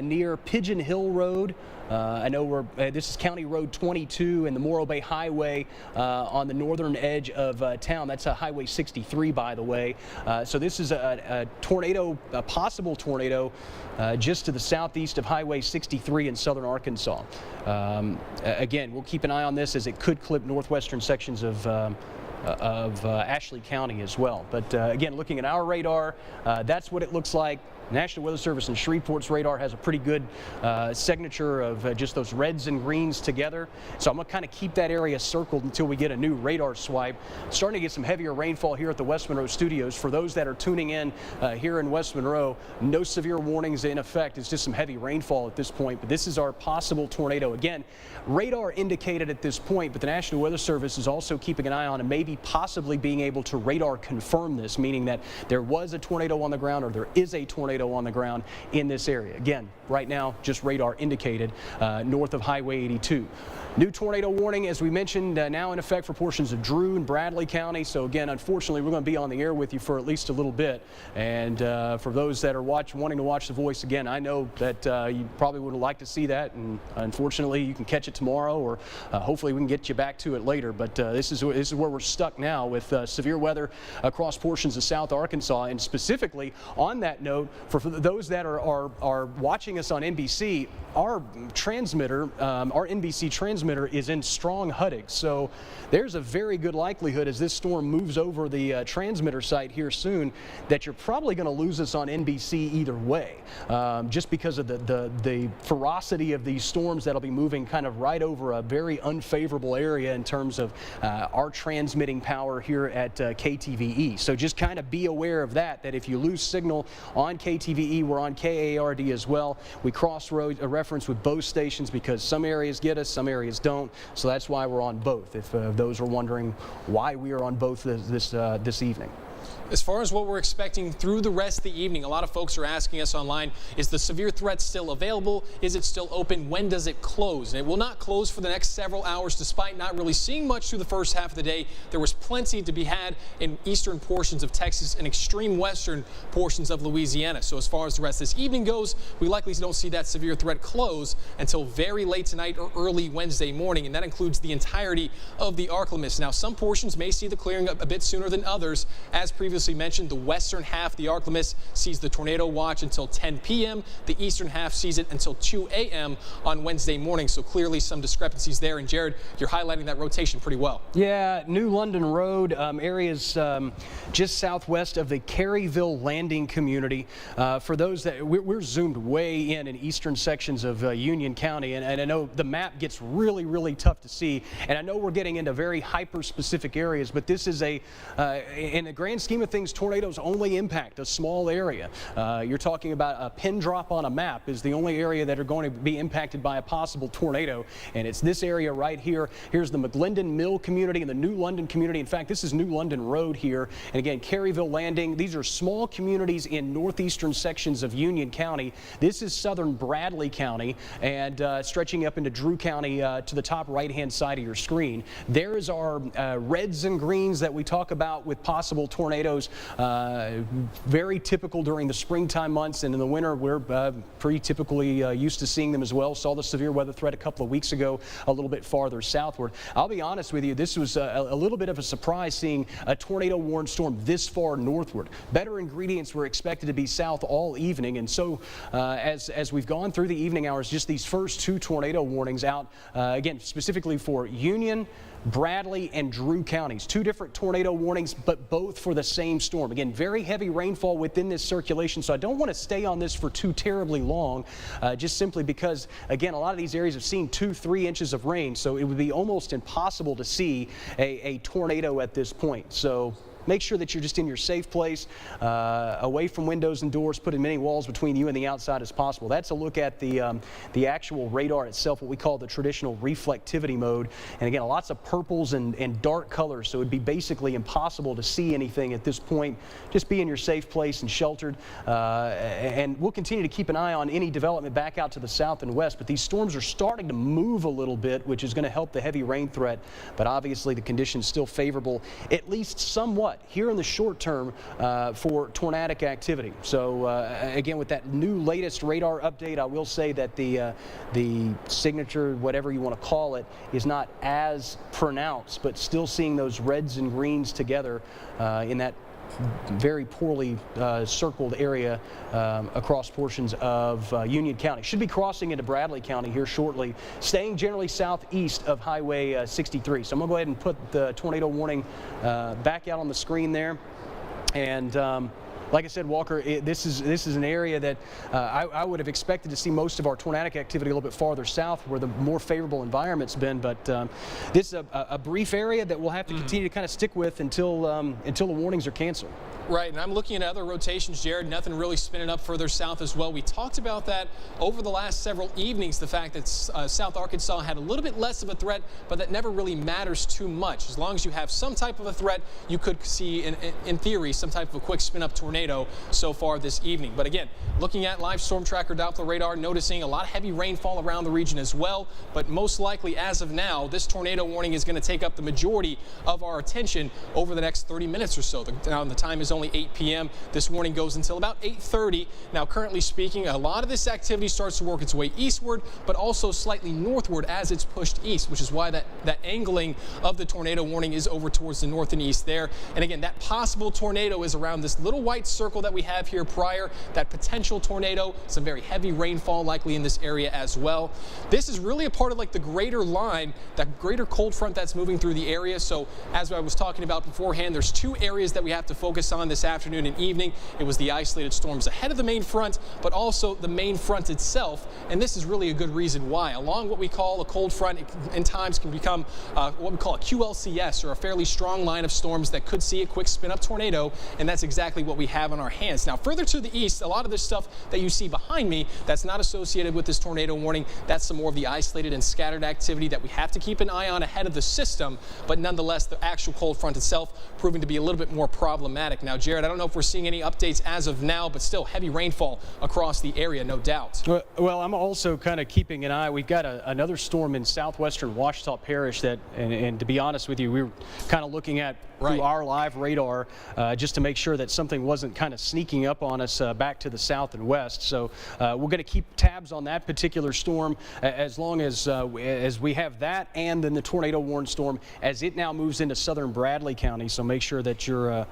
near Pigeon Hill Road. I know this is County Road 22 and the Morro Bay Highway on the northern edge of town. That's Highway 63, by the way. So this is a tornado, a possible tornado, just to the southeast of Highway 63 in southern Arkansas. Again, we'll keep an eye on this as it could clip northwestern sections of Ashley County as well. But again, looking at our radar, that's what it looks like. National Weather Service in Shreveport's radar has a pretty good signature of just those reds and greens together. So I'm going to kind of keep that area circled until we get a new radar swipe. Starting to get some heavier rainfall here at the West Monroe studios. For those that are tuning in here in West Monroe, no severe warnings in effect. It's just some heavy rainfall at this point. But this is our possible tornado. Again, radar indicated at this point, but the National Weather Service is also keeping an eye on and maybe possibly being able to radar confirm this, meaning that there was a tornado on the ground or there is a tornado on the ground in this area. Again, right now, just radar indicated north of Highway 82. New tornado warning, as we mentioned, now in effect for portions of Drew and Bradley County. So again, unfortunately, we're going to be on the air with you for at least a little bit. And for those that are wanting to watch The Voice again, I know that you probably would like to see that. And unfortunately, you can catch it tomorrow, or hopefully we can get you back to it later. But this is where we're stuck now with severe weather across portions of South Arkansas. And specifically on that note, for those that are watching us on NBC, our transmitter, our NBC transmitter is in strong Huttig. So there's a very good likelihood as this storm moves over the transmitter site here soon that you're probably going to lose us on NBC either way, just because of the ferocity of these storms that'll be moving kind of right over a very unfavorable area in terms of our transmitting power here at KTVE. So just kind of be aware of that if you lose signal on KTVE, we're on KARD as well. We cross a reference with both stations because some areas get us, some areas don't. So that's why we're on both, if those are wondering why we are on both this evening. As far as what we're expecting through the rest of the evening, a lot of folks are asking us online, is the severe threat still available? Is it still open? When does it close? And it will not close for the next several hours, despite not really seeing much through the first half of the day. There was plenty to be had in eastern portions of Texas and extreme western portions of Louisiana. So as far as the rest of this evening goes, we likely don't see that severe threat close until very late tonight or early Wednesday morning, and that includes the entirety of the Arklamis. Now, some portions may see the clearing a bit sooner than others, as previously previously mentioned, the western half, the arc limit, sees the tornado watch until 10 p.m. The eastern half sees it until 2 a.m. on Wednesday morning. So clearly some discrepancies there. And Jared, you're highlighting that rotation pretty well. Yeah, New London Road, areas just southwest of the Caryville Landing community. For those that we're zoomed way in eastern sections of Union County, and I know the map gets really tough to see, and I know we're getting into very hyper-specific areas, but this is in the grand scheme of things, tornadoes only impact a small area. You're talking about a pin drop on a map is the only area that are going to be impacted by a possible tornado, and it's this area right here. Here's the McGlinden Mill community and the New London community. In fact, this is New London Road here, and again, Caryville Landing. These are small communities in northeastern sections of Union County. This is southern Bradley County, and stretching up into Drew County to the top right-hand side of your screen. There is our reds and greens that we talk about with possible tornadoes. Very typical during the springtime months, and in the winter we're pretty typically used to seeing them as well. Saw the severe weather threat a couple of weeks ago a little bit farther southward. I'll be honest with you, this was a little bit of a surprise seeing a tornado-warned storm this far northward. Better ingredients were expected to be south all evening, and so as we've gone through the evening hours, just these first two tornado warnings out, again, specifically for Union, Bradley, and Drew counties. Two different tornado warnings, but both for the same storm. Again, very heavy rainfall within this circulation, so I don't want to stay on this for too terribly long, just simply because, again, a lot of these areas have seen 2-3 inches of rain, so it would be almost impossible to see a tornado at this point. So make sure that you're just in your safe place, away from windows and doors, put as many walls between you and the outside as possible. That's a look at the actual radar itself, what we call the traditional reflectivity mode. And again, lots of purples and dark colors, so it would be basically impossible to see anything at this point. Just be in your safe place and sheltered. And we'll continue to keep an eye on any development back out to the south and west. But these storms are starting to move a little bit, which is going to help the heavy rain threat. But obviously the conditions still favorable, at least somewhat, here in the short term for tornadic activity. So again, with that new latest radar update, I will say that the signature, whatever you want to call it, is not as pronounced, but still seeing those reds and greens together in that very poorly circled area across portions of Union County. Should be crossing into Bradley County here shortly, staying generally southeast of Highway 63. So I'm going to go ahead and put the tornado warning back out on the screen there. And like I said, Walker, this is an area that I would have expected to see most of our tornadic activity a little bit farther south, where the more favorable environment's been. But this is a brief area that we'll have to continue to kind of stick with until the warnings are canceled. Right, and I'm looking at other rotations, Jared. Nothing really spinning up further south as well. We talked about that over the last several evenings, the fact that South Arkansas had a little bit less of a threat, but that never really matters too much. As long as you have some type of a threat, you could see, in theory, some type of a quick spin-up tornado so far this evening. But again, looking at live storm tracker Doppler radar, noticing a lot of heavy rainfall around the region as well. But most likely, as of now, this tornado warning is going to take up the majority of our attention over the next 30 minutes or so. Now, the time is only 8 p.m. This warning goes until about 8:30. Now, currently speaking, a lot of this activity starts to work its way eastward, but also slightly northward as it's pushed east, which is why that angling of the tornado warning is over towards the north and east there. And again, that possible tornado is around this little white circle that we have here prior, that potential tornado, some very heavy rainfall likely in this area as well. This is really a part of like the greater line, that greater cold front that's moving through the area. So as I was talking about beforehand, there's two areas that we have to focus on this afternoon and evening. It was the isolated storms ahead of the main front, but also the main front itself. And this is really a good reason why. Along what we call a cold front, it in times can become what we call a QLCS, or a fairly strong line of storms that could see a quick spin-up tornado, and that's exactly what we have on our hands. Now, further to the east, a lot of this stuff that you see behind me that's not associated with this tornado warning, that's some more of the isolated and scattered activity that we have to keep an eye on ahead of the system, but nonetheless, the actual cold front itself proving to be a little bit more problematic. Now, Jared, I don't know if we're seeing any updates as of now, but still heavy rainfall across the area, no doubt. Well, I'm also kind of keeping an eye. We've got another storm in southwestern Ouachita Parish that, and to be honest with you, we were kind of looking at through our live radar just to make sure that something wasn't kind of sneaking up on us back to the south and west. So we're going to keep tabs on that particular storm as long as we have that, and then the tornado warned storm as it now moves into southern Bradley County. So make sure that you're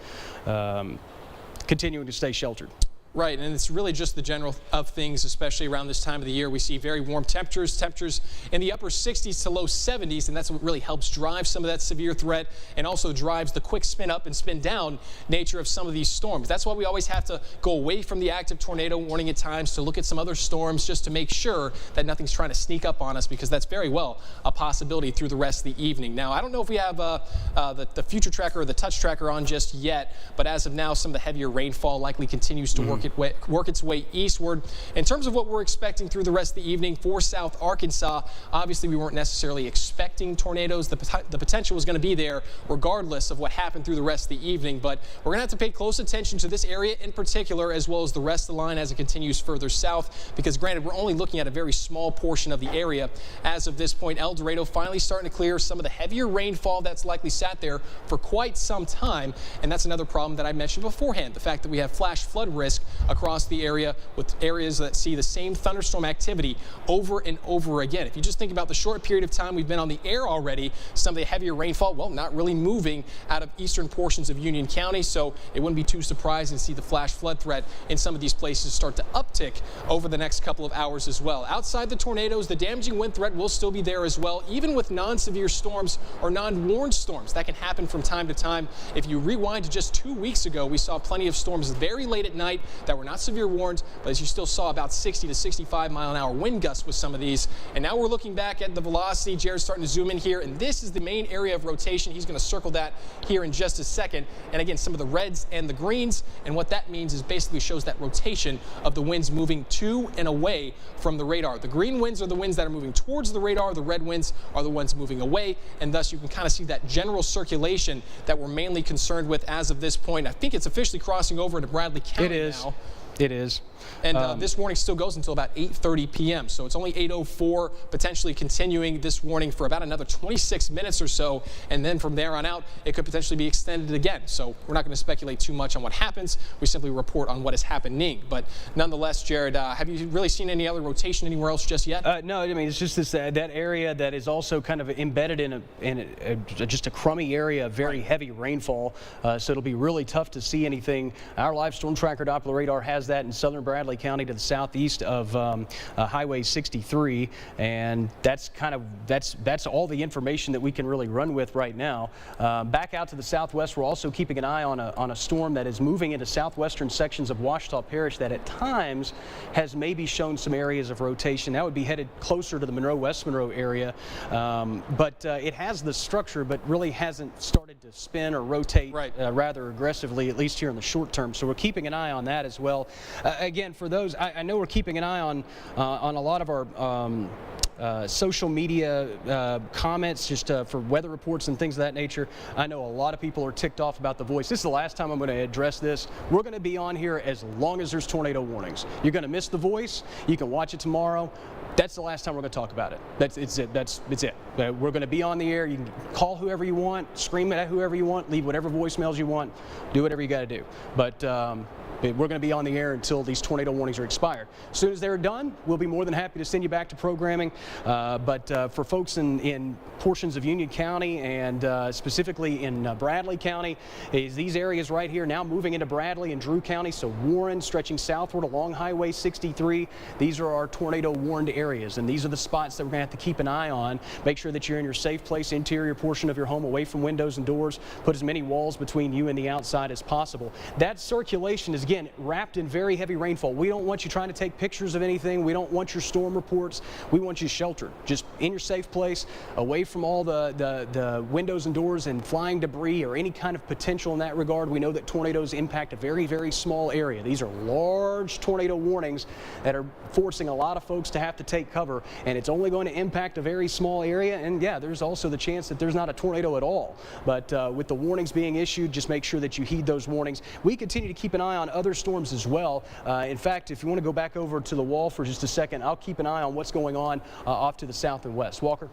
continuing to stay sheltered. Right, and it's really just the general of things, especially around this time of the year. We see very warm temperatures in the upper 60s to low 70s, and that's what really helps drive some of that severe threat and also drives the quick spin up and spin down nature of some of these storms. That's why we always have to go away from the active tornado warning at times to look at some other storms just to make sure that nothing's trying to sneak up on us, because that's very well a possibility through the rest of the evening. Now, I don't know if we have the future tracker or the touch tracker on just yet, but as of now, some of the heavier rainfall likely continues to work its way eastward. In terms of what we're expecting through the rest of the evening for South Arkansas, obviously we weren't necessarily expecting tornadoes. The potential was going to be there regardless of what happened through the rest of the evening, but we're going to have to pay close attention to this area in particular, as well as the rest of the line as it continues further south, because granted, we're only looking at a very small portion of the area as of this point. El Dorado finally starting to clear some of the heavier rainfall that's likely sat there for quite some time, and that's another problem that I mentioned beforehand, the fact that we have flash flood risk across the area, with areas that see the same thunderstorm activity over and over again. If you just think about the short period of time we've been on the air already, some of the heavier rainfall, well, not really moving out of eastern portions of Union County, so it wouldn't be too surprising to see the flash flood threat in some of these places start to uptick over the next couple of hours as well. Outside the tornadoes, the damaging wind threat will still be there as well, even with non-severe storms or non-warned storms. That can happen from time to time. If you rewind to just 2 weeks ago, we saw plenty of storms very late at night that were not severe warned, but as you still saw about 60 to 65 mile an hour wind gusts with some of these. And now we're looking back at the velocity. Jared's starting to zoom in here, and this is the main area of rotation. He's going to circle that here in just a second. And again, some of the reds and the greens, and what that means is basically shows that rotation of the winds moving to and away from the radar. The green winds are the winds that are moving towards the radar. The red winds are the ones moving away, and thus you can kind of see that general circulation that we're mainly concerned with as of this point. I think it's officially crossing over into Bradley County now. It is. And this warning still goes until about 8:30 p.m. So it's only 8:04, potentially continuing this warning for about another 26 minutes or so. And then from there on out, it could potentially be extended again. So we're not going to speculate too much on what happens. We simply report on what is happening. But nonetheless, Jared, have you really seen any other rotation anywhere else just yet? No, I mean, it's just this that area that is also kind of embedded in just a crummy area of very heavy rainfall. So it'll be really tough to see anything. Our live storm tracker Doppler radar has that in southern Bradley County to the southeast of Highway 63, and that's all the information that we can really run with right now. Back out to the southwest, we're also keeping an eye on a storm that is moving into southwestern sections of Ouachita Parish that at times has maybe shown some areas of rotation. That would be headed closer to the West Monroe area, but it has the structure, but really hasn't started to spin or rotate rather aggressively, at least here in the short term. So we're keeping an eye on that as well. Again, for those, I know we're keeping an eye on a lot of our social media comments just for weather reports and things of that nature. I know a lot of people are ticked off about the voice. This is the last time I'm going to address this. We're going to be on here as long as there's tornado warnings. You're going to miss the voice. You can watch it tomorrow. That's the last time we're going to talk about it. It's it. We're going to be on the air. You can call whoever you want, scream at whoever you want, leave whatever voicemails you want, do whatever you got to do. But we're going to be on the air until these tornado warnings are expired. As soon as they're done, we'll be more than happy to send you back to programming. But for folks in portions of Union County and specifically in Bradley County, is these areas right here now moving into Bradley and Drew County. So Warren stretching southward along Highway 63. These are our tornado warned areas, and these are the spots that we're going to have to keep an eye on. Make sure that you're in your safe place, interior portion of your home, away from windows and doors. Put as many walls between you and the outside as possible. That circulation is, again, wrapped in very heavy rainfall. We don't want you trying to take pictures of anything. We don't want your storm reports. We want you sheltered, just in your safe place, away from all the windows and doors and flying debris or any kind of potential in that regard. We know that tornadoes impact a very, very small area. These are large tornado warnings that are forcing a lot of folks to have to take cover, and it's only going to impact a very small area. And yeah, there's also the chance that there's not a tornado at all. But with the warnings being issued, just make sure that you heed those warnings. We continue to keep an eye on other storms as well. In fact, if you want to go back over to the wall for just a second, I'll keep an eye on what's going on off to the south and west. Walker?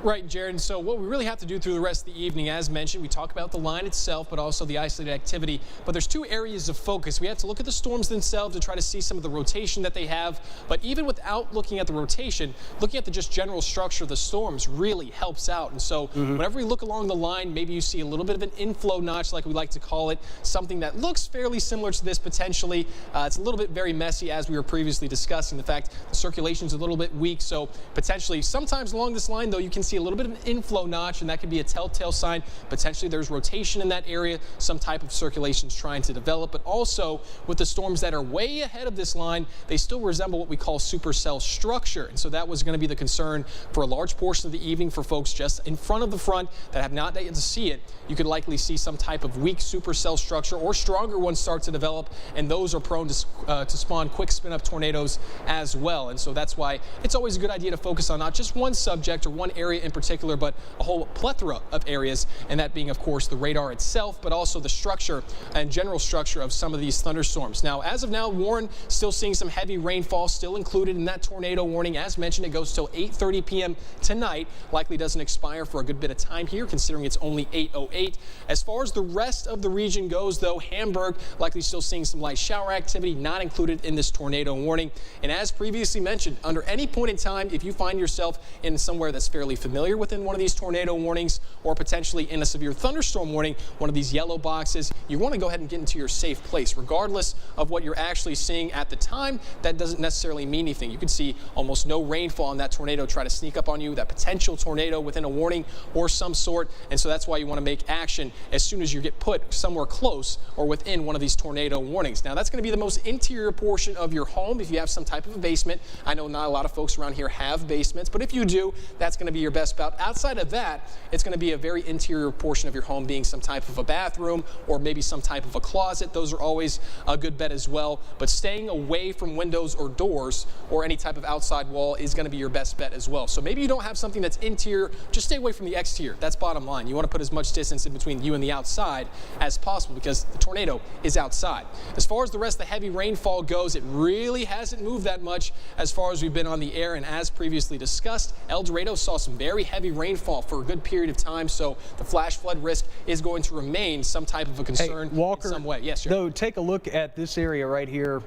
Right, Jared. So what we really have to do through the rest of the evening, as mentioned, we talk about the line itself, but also the isolated activity. But there's two areas of focus. We have to look at the storms themselves to try to see some of the rotation that they have. But even without looking at the rotation, looking at the just general structure of the storms really helps out. And so whenever we look along the line, maybe you see a little bit of an inflow notch, like we like to call it, something that looks fairly similar to this potentially. It's a little bit very messy, as we were previously discussing. The fact the circulation's a little bit weak, so potentially sometimes along this line, though, you can see a little bit of an inflow notch, and that could be a telltale sign. Potentially there's rotation in that area, some type of circulation is trying to develop. But also with the storms that are way ahead of this line, they still resemble what we call supercell structure. And so that was going to be the concern for a large portion of the evening for folks just in front of the front that have not yet to see it. You could likely see some type of weak supercell structure or stronger ones start to develop, and those are prone to spawn quick spin-up tornadoes as well. And so that's why it's always a good idea to focus on not just one subject or one area in particular, but a whole plethora of areas, and that being, of course, the radar itself, but also the structure and general structure of some of these thunderstorms. Now, as of now, Warren still seeing some heavy rainfall still included in that tornado warning. As mentioned, it goes till 8:30 p.m. tonight. Likely doesn't expire for a good bit of time here, considering it's only 8:08. As far as the rest of the region goes, though, Hamburg likely still seeing some light shower activity, not included in this tornado warning. And as previously mentioned, under any point in time, if you find yourself in somewhere that's fairly familiar within one of these tornado warnings, or potentially in a severe thunderstorm warning, one of these yellow boxes, you want to go ahead and get into your safe place. Regardless of what you're actually seeing at the time, that doesn't necessarily mean anything. You could see almost no rainfall and that tornado try to sneak up on you, that potential tornado within a warning or some sort. And so that's why you want to make action as soon as you get put somewhere close or within one of these tornado warnings. Now, that's going to be the most interior portion of your home if you have some type of a basement. I know not a lot of folks around here have basements, but if you do, that's going to be your best bet. Outside of that, it's going to be a very interior portion of your home, being some type of a bathroom or maybe some type of a closet. Those are always a good bet as well. But staying away from windows or doors or any type of outside wall is going to be your best bet as well. So maybe you don't have something that's interior, just stay away from the exterior. That's bottom line. You want to put as much distance in between you and the outside as possible, because the tornado is outside. As far as the rest of the heavy rainfall goes, it really hasn't moved that much as far as we've been on the air. And as previously discussed, El Dorado saw some very heavy rainfall for a good period of time, so the flash flood risk is going to remain some type of a concern in some way. Yes, sir. Though, take a look at this area right here.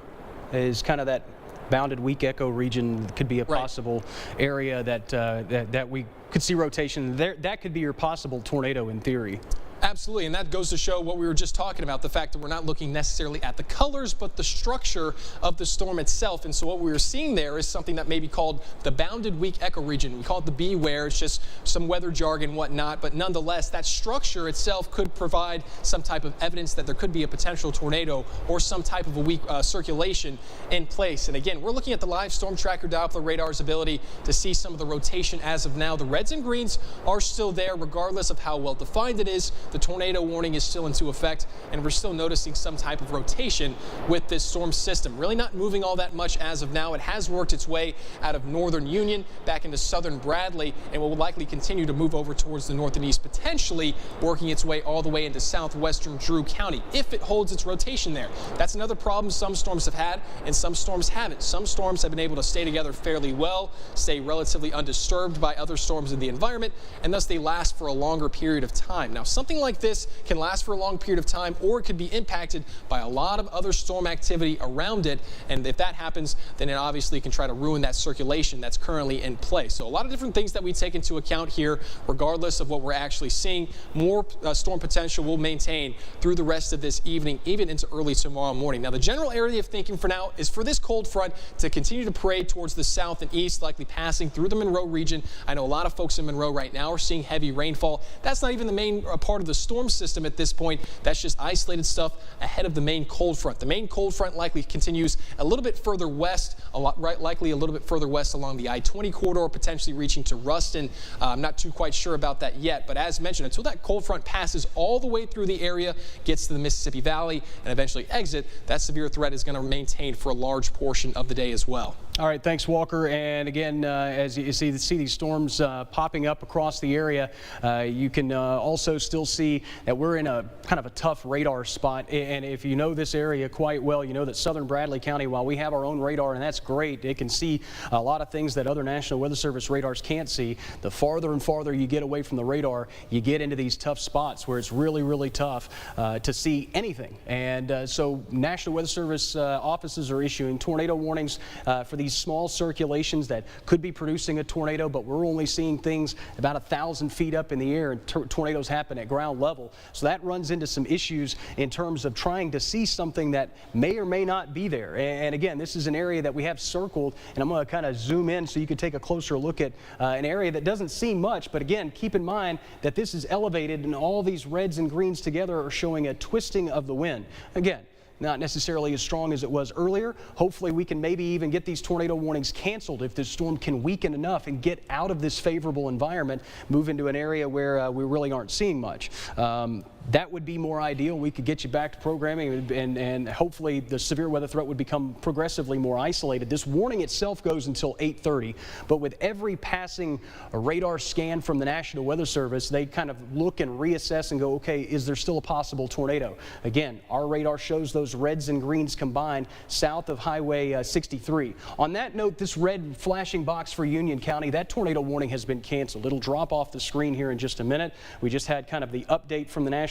Is kind of that bounded weak echo region. Could be a possible area that we could see rotation there. That could be your possible tornado in theory. Absolutely, and that goes to show what we were just talking about, the fact that we're not looking necessarily at the colors, but the structure of the storm itself. And so what we were seeing there is something that may be called the bounded weak echo region. We call it the beware. It's just some weather jargon, whatnot, but nonetheless, that structure itself could provide some type of evidence that there could be a potential tornado or some type of a weak circulation in place. And again, we're looking at the live storm tracker Doppler radar's ability to see some of the rotation as of now. The reds and greens are still there, regardless of how well defined it is. The tornado warning is still into effect, and we're still noticing some type of rotation with this storm system. Really not moving all that much as of now. It has worked its way out of northern Union back into southern Bradley, and will likely continue to move over towards the north and east, potentially working its way all the way into southwestern Drew County if it holds its rotation there. That's another problem some storms have had and some storms haven't. Some storms have been able to stay together fairly well, stay relatively undisturbed by other storms in the environment, and thus they last for a longer period of time. Now, something like this can last for a long period of time, or it could be impacted by a lot of other storm activity around it. And if that happens, then it obviously can try to ruin that circulation that's currently in place. So a lot of different things that we take into account here, regardless of what we're actually seeing. More storm potential will maintain through the rest of this evening, even into early tomorrow morning. Now, the general area of thinking for now is for this cold front to continue to parade towards the south and east, likely passing through the Monroe region. I know a lot of folks in Monroe right now are seeing heavy rainfall. That's not even the main part of the storm system at this point. That's just isolated stuff ahead of the main cold front. The main cold front likely continues a little bit further west, likely a little bit further west along the I-20 corridor, potentially reaching to Ruston. I'm not too quite sure about that yet, but as mentioned, until that cold front passes all the way through the area, gets to the Mississippi Valley, and eventually exit, that severe threat is going to maintain for a large portion of the day as well. All right, thanks, Walker. And again, as you see these storms popping up across the area, you can also still see see that we're in a kind of a tough radar spot. And if you know this area quite well, you know that southern Bradley County, while we have our own radar, and that's great, it can see a lot of things that other National Weather Service radars can't see. The farther and farther you get away from the radar, you get into these tough spots where it's really, really tough to see anything. And so National Weather Service offices are issuing tornado warnings for these small circulations that could be producing a tornado, but we're only seeing things about 1,000 feet up in the air, and tornadoes happen at ground level. So that runs into some issues in terms of trying to see something that may or may not be there. And again, this is an area that we have circled, and I'm going to kind of zoom in so you can take a closer look at an area that doesn't seem much, but again, keep in mind that this is elevated and all these reds and greens together are showing a twisting of the wind. Again, not necessarily as strong as it was earlier. Hopefully we can maybe even get these tornado warnings canceled if this storm can weaken enough and get out of this favorable environment, move into an area where we really aren't seeing much. That would be more ideal. We could get you back to programming, and hopefully the severe weather threat would become progressively more isolated. This warning itself goes until 8:30, but with every passing radar scan from the National Weather Service, they kind of look and reassess and go, okay, is there still a possible tornado? Again, our radar shows those reds and greens combined south of Highway 63. On that note, this red flashing box for Union County, that tornado warning has been canceled. It'll drop off the screen here in just a minute. We just had kind of the update from the National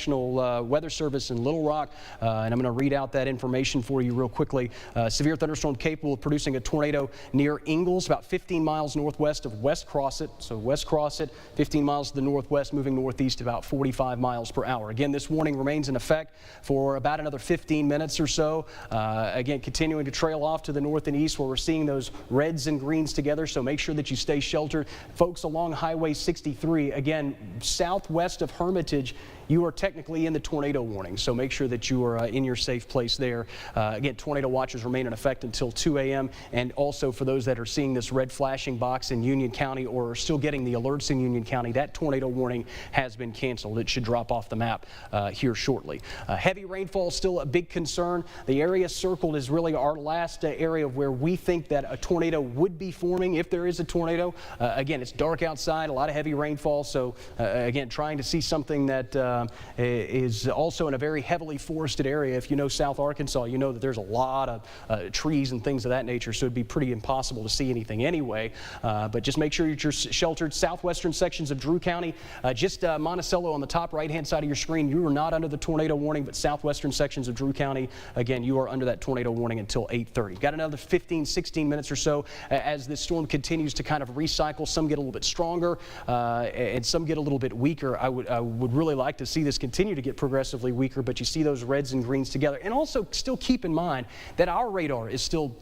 Weather Service in Little Rock, and I'm going to read out that information for you real quickly. Severe thunderstorm capable of producing a tornado near Ingalls, about 15 miles northwest of West Crossett. So West Crossett, 15 miles to the northwest, moving northeast about 45 miles per hour. Again, this warning remains in effect for about another 15 minutes or so. Again, continuing to trail off to the north and east where we're seeing those reds and greens together, so make sure that you stay sheltered. Folks along Highway 63, again, southwest of Hermitage, you are technically in the tornado warning, so make sure that you are in your safe place there. Again, tornado watches remain in effect until 2 a.m. And also for those that are seeing this red flashing box in Union County or are still getting the alerts in Union County, that tornado warning has been canceled. It should drop off the map here shortly. Heavy rainfall is still a big concern. The area circled is really our last area where we think that a tornado would be forming if there is a tornado. Again, it's dark outside, a lot of heavy rainfall, so again, trying to see something that is also in a very heavily forested area. If you know South Arkansas, you know that there's a lot of trees and things of that nature, so it'd be pretty impossible to see anything anyway. But just make sure you're sheltered. Southwestern sections of Drew County, just Monticello on the top right-hand side of your screen, you are not under the tornado warning, but southwestern sections of Drew County, again, you are under that tornado warning until 8:30. Got another 15, 16 minutes or so as this storm continues to kind of recycle. Some get a little bit stronger and some get a little bit weaker. I would really like to see this continue to get progressively weaker, but you see those reds and greens together. And also still keep in mind that our radar is still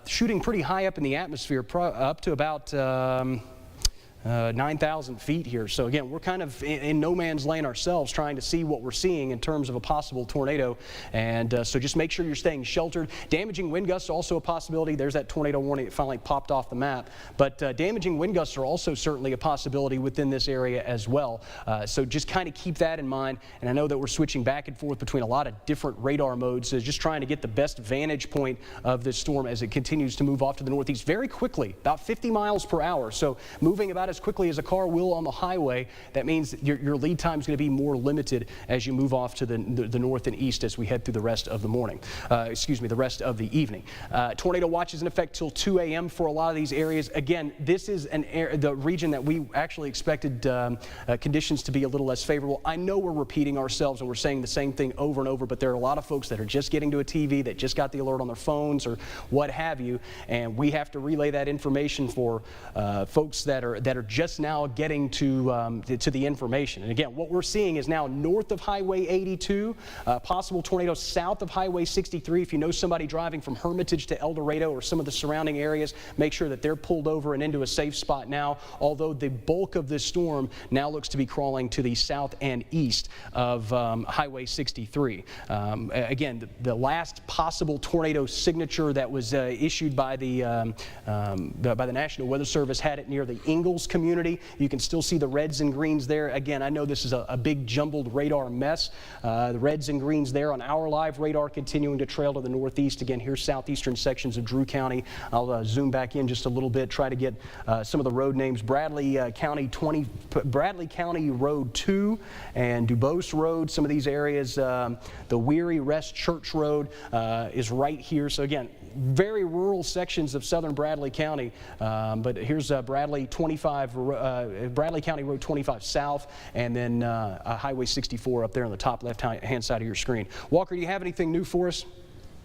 shooting pretty high up in the atmosphere, up to about 9,000 feet here. So again, we're kind of in no man's land ourselves, trying to see what we're seeing in terms of a possible tornado. And so just make sure you're staying sheltered. Damaging wind gusts are also a possibility. There's that tornado warning that finally popped off the map. But damaging wind gusts are also certainly a possibility within this area as well. So just kind of keep that in mind. And I know that we're switching back and forth between a lot of different radar modes, so just trying to get the best vantage point of this storm as it continues to move off to the northeast very quickly, about 50 miles per hour. So moving about as quickly as a car will on the highway. That means that your lead time is going to be more limited as you move off to the north and east as we head through the rest of the morning. The rest of the evening. Tornado watch is in effect till 2 a.m. for a lot of these areas. Again, this is the region that we actually expected conditions to be a little less favorable. I know we're repeating ourselves and we're saying the same thing over and over, but there are a lot of folks that are just getting to a TV, that just got the alert on their phones or what have you, and we have to relay that information for folks that are just now getting to the information. And again, what we're seeing is now north of Highway 82, possible tornadoes south of Highway 63. If you know somebody driving from Hermitage to El Dorado or some of the surrounding areas, make sure that they're pulled over and into a safe spot now, although the bulk of this storm now looks to be crawling to the south and east of Highway 63. Again, the last possible tornado signature that was issued by the National Weather Service had it near the Ingalls community. You can still see the reds and greens there. Again, I know this is a big jumbled radar mess. The reds and greens there on our live radar continuing to trail to the northeast. Again, here's southeastern sections of Drew County. I'll zoom back in just a little bit, try to get some of the road names. Bradley County Road 2 and Dubose Road, some of these areas. The Weary Rest Church Road is right here. So again, very rural sections of southern Bradley County, but here's Bradley County Road 25 South, and then Highway 64 up there on the top left-hand side of your screen. Walker, do you have anything new for us?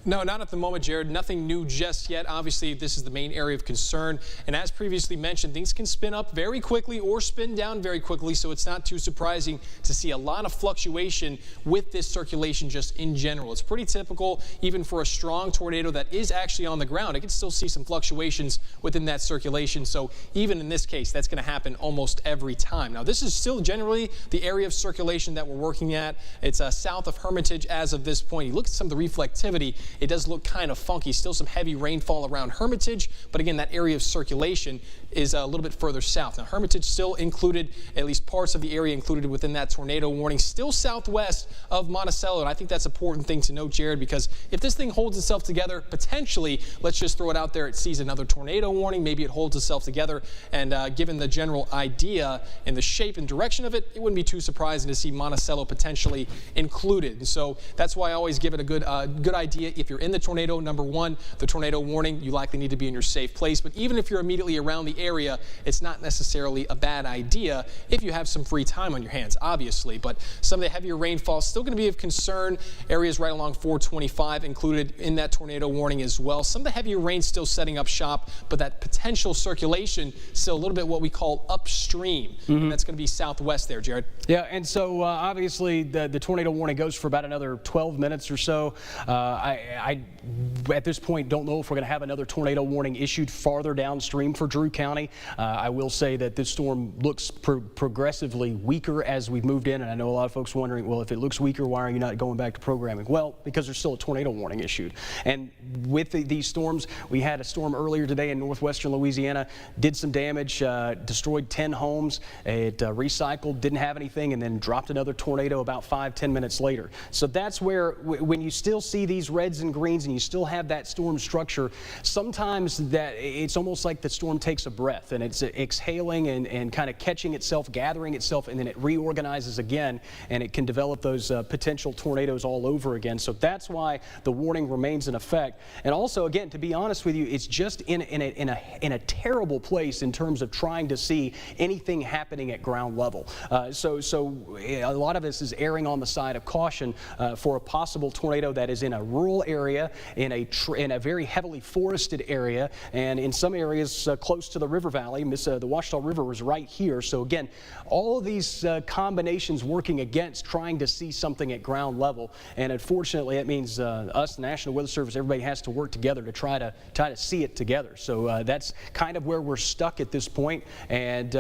No, not at the moment, Jared. Nothing new just yet. Obviously, this is the main area of concern. And as previously mentioned, things can spin up very quickly or spin down very quickly, so it's not too surprising to see a lot of fluctuation with this circulation just in general. It's pretty typical, even for a strong tornado that is actually on the ground. It can still see some fluctuations within that circulation. So even in this case, that's going to happen almost every time. Now, this is still generally the area of circulation that we're working at. It's south of Hermitage as of this point. You look at some of the reflectivity. It does look kind of funky. Still some heavy rainfall around Hermitage, but again, that area of circulation is a little bit further south. Now, Hermitage still included, at least parts of the area included within that tornado warning, still southwest of Monticello, and I think that's an important thing to note, Jared, because if this thing holds itself together, potentially, let's just throw it out there, it sees another tornado warning, maybe it holds itself together, and given the general idea and the shape and direction of it, it wouldn't be too surprising to see Monticello potentially included. So that's why I always give it a good idea. If you're in the tornado, number one, the tornado warning, you likely need to be in your safe place. But even if you're immediately around the area, it's not necessarily a bad idea if you have some free time on your hands, obviously. But some of the heavier rainfall is still going to be of concern. Areas right along 425 included in that tornado warning as well. Some of the heavier rain still setting up shop, but that potential circulation still a little bit what we call upstream. And that's going to be southwest there, Jared. Yeah, and so obviously the tornado warning goes for about another 12 minutes or so. I at this point don't know if we're going to have another tornado warning issued farther downstream for Drew County. I will say that this storm looks progressively weaker as we've moved in, and I know a lot of folks wondering, well, if it looks weaker, why are you not going back to programming? Well, because there's still a tornado warning issued. And with these storms, we had a storm earlier today in northwestern Louisiana, did some damage, destroyed 10 homes. It recycled, didn't have anything, and then dropped another tornado about 5-10 minutes later. So that's where, when you still see these reds and greens and you still have that storm structure, sometimes that it's almost like the storm takes a breath and it's exhaling and kind of catching itself, gathering itself, and then it reorganizes again, and it can develop those potential tornadoes all over again. So that's why the warning remains in effect. And also, again, to be honest with you, it's just in a terrible place in terms of trying to see anything happening at ground level. So a lot of this is erring on the side of caution for a possible tornado that is in a rural area, in a very heavily forested area, and in some areas close to the river valley. The Ouachita River was right here. So again, all of these combinations working against trying to see something at ground level, and unfortunately that means us, National Weather Service, everybody has to work together to try to see it together. So that's kind of where we're stuck at this point, and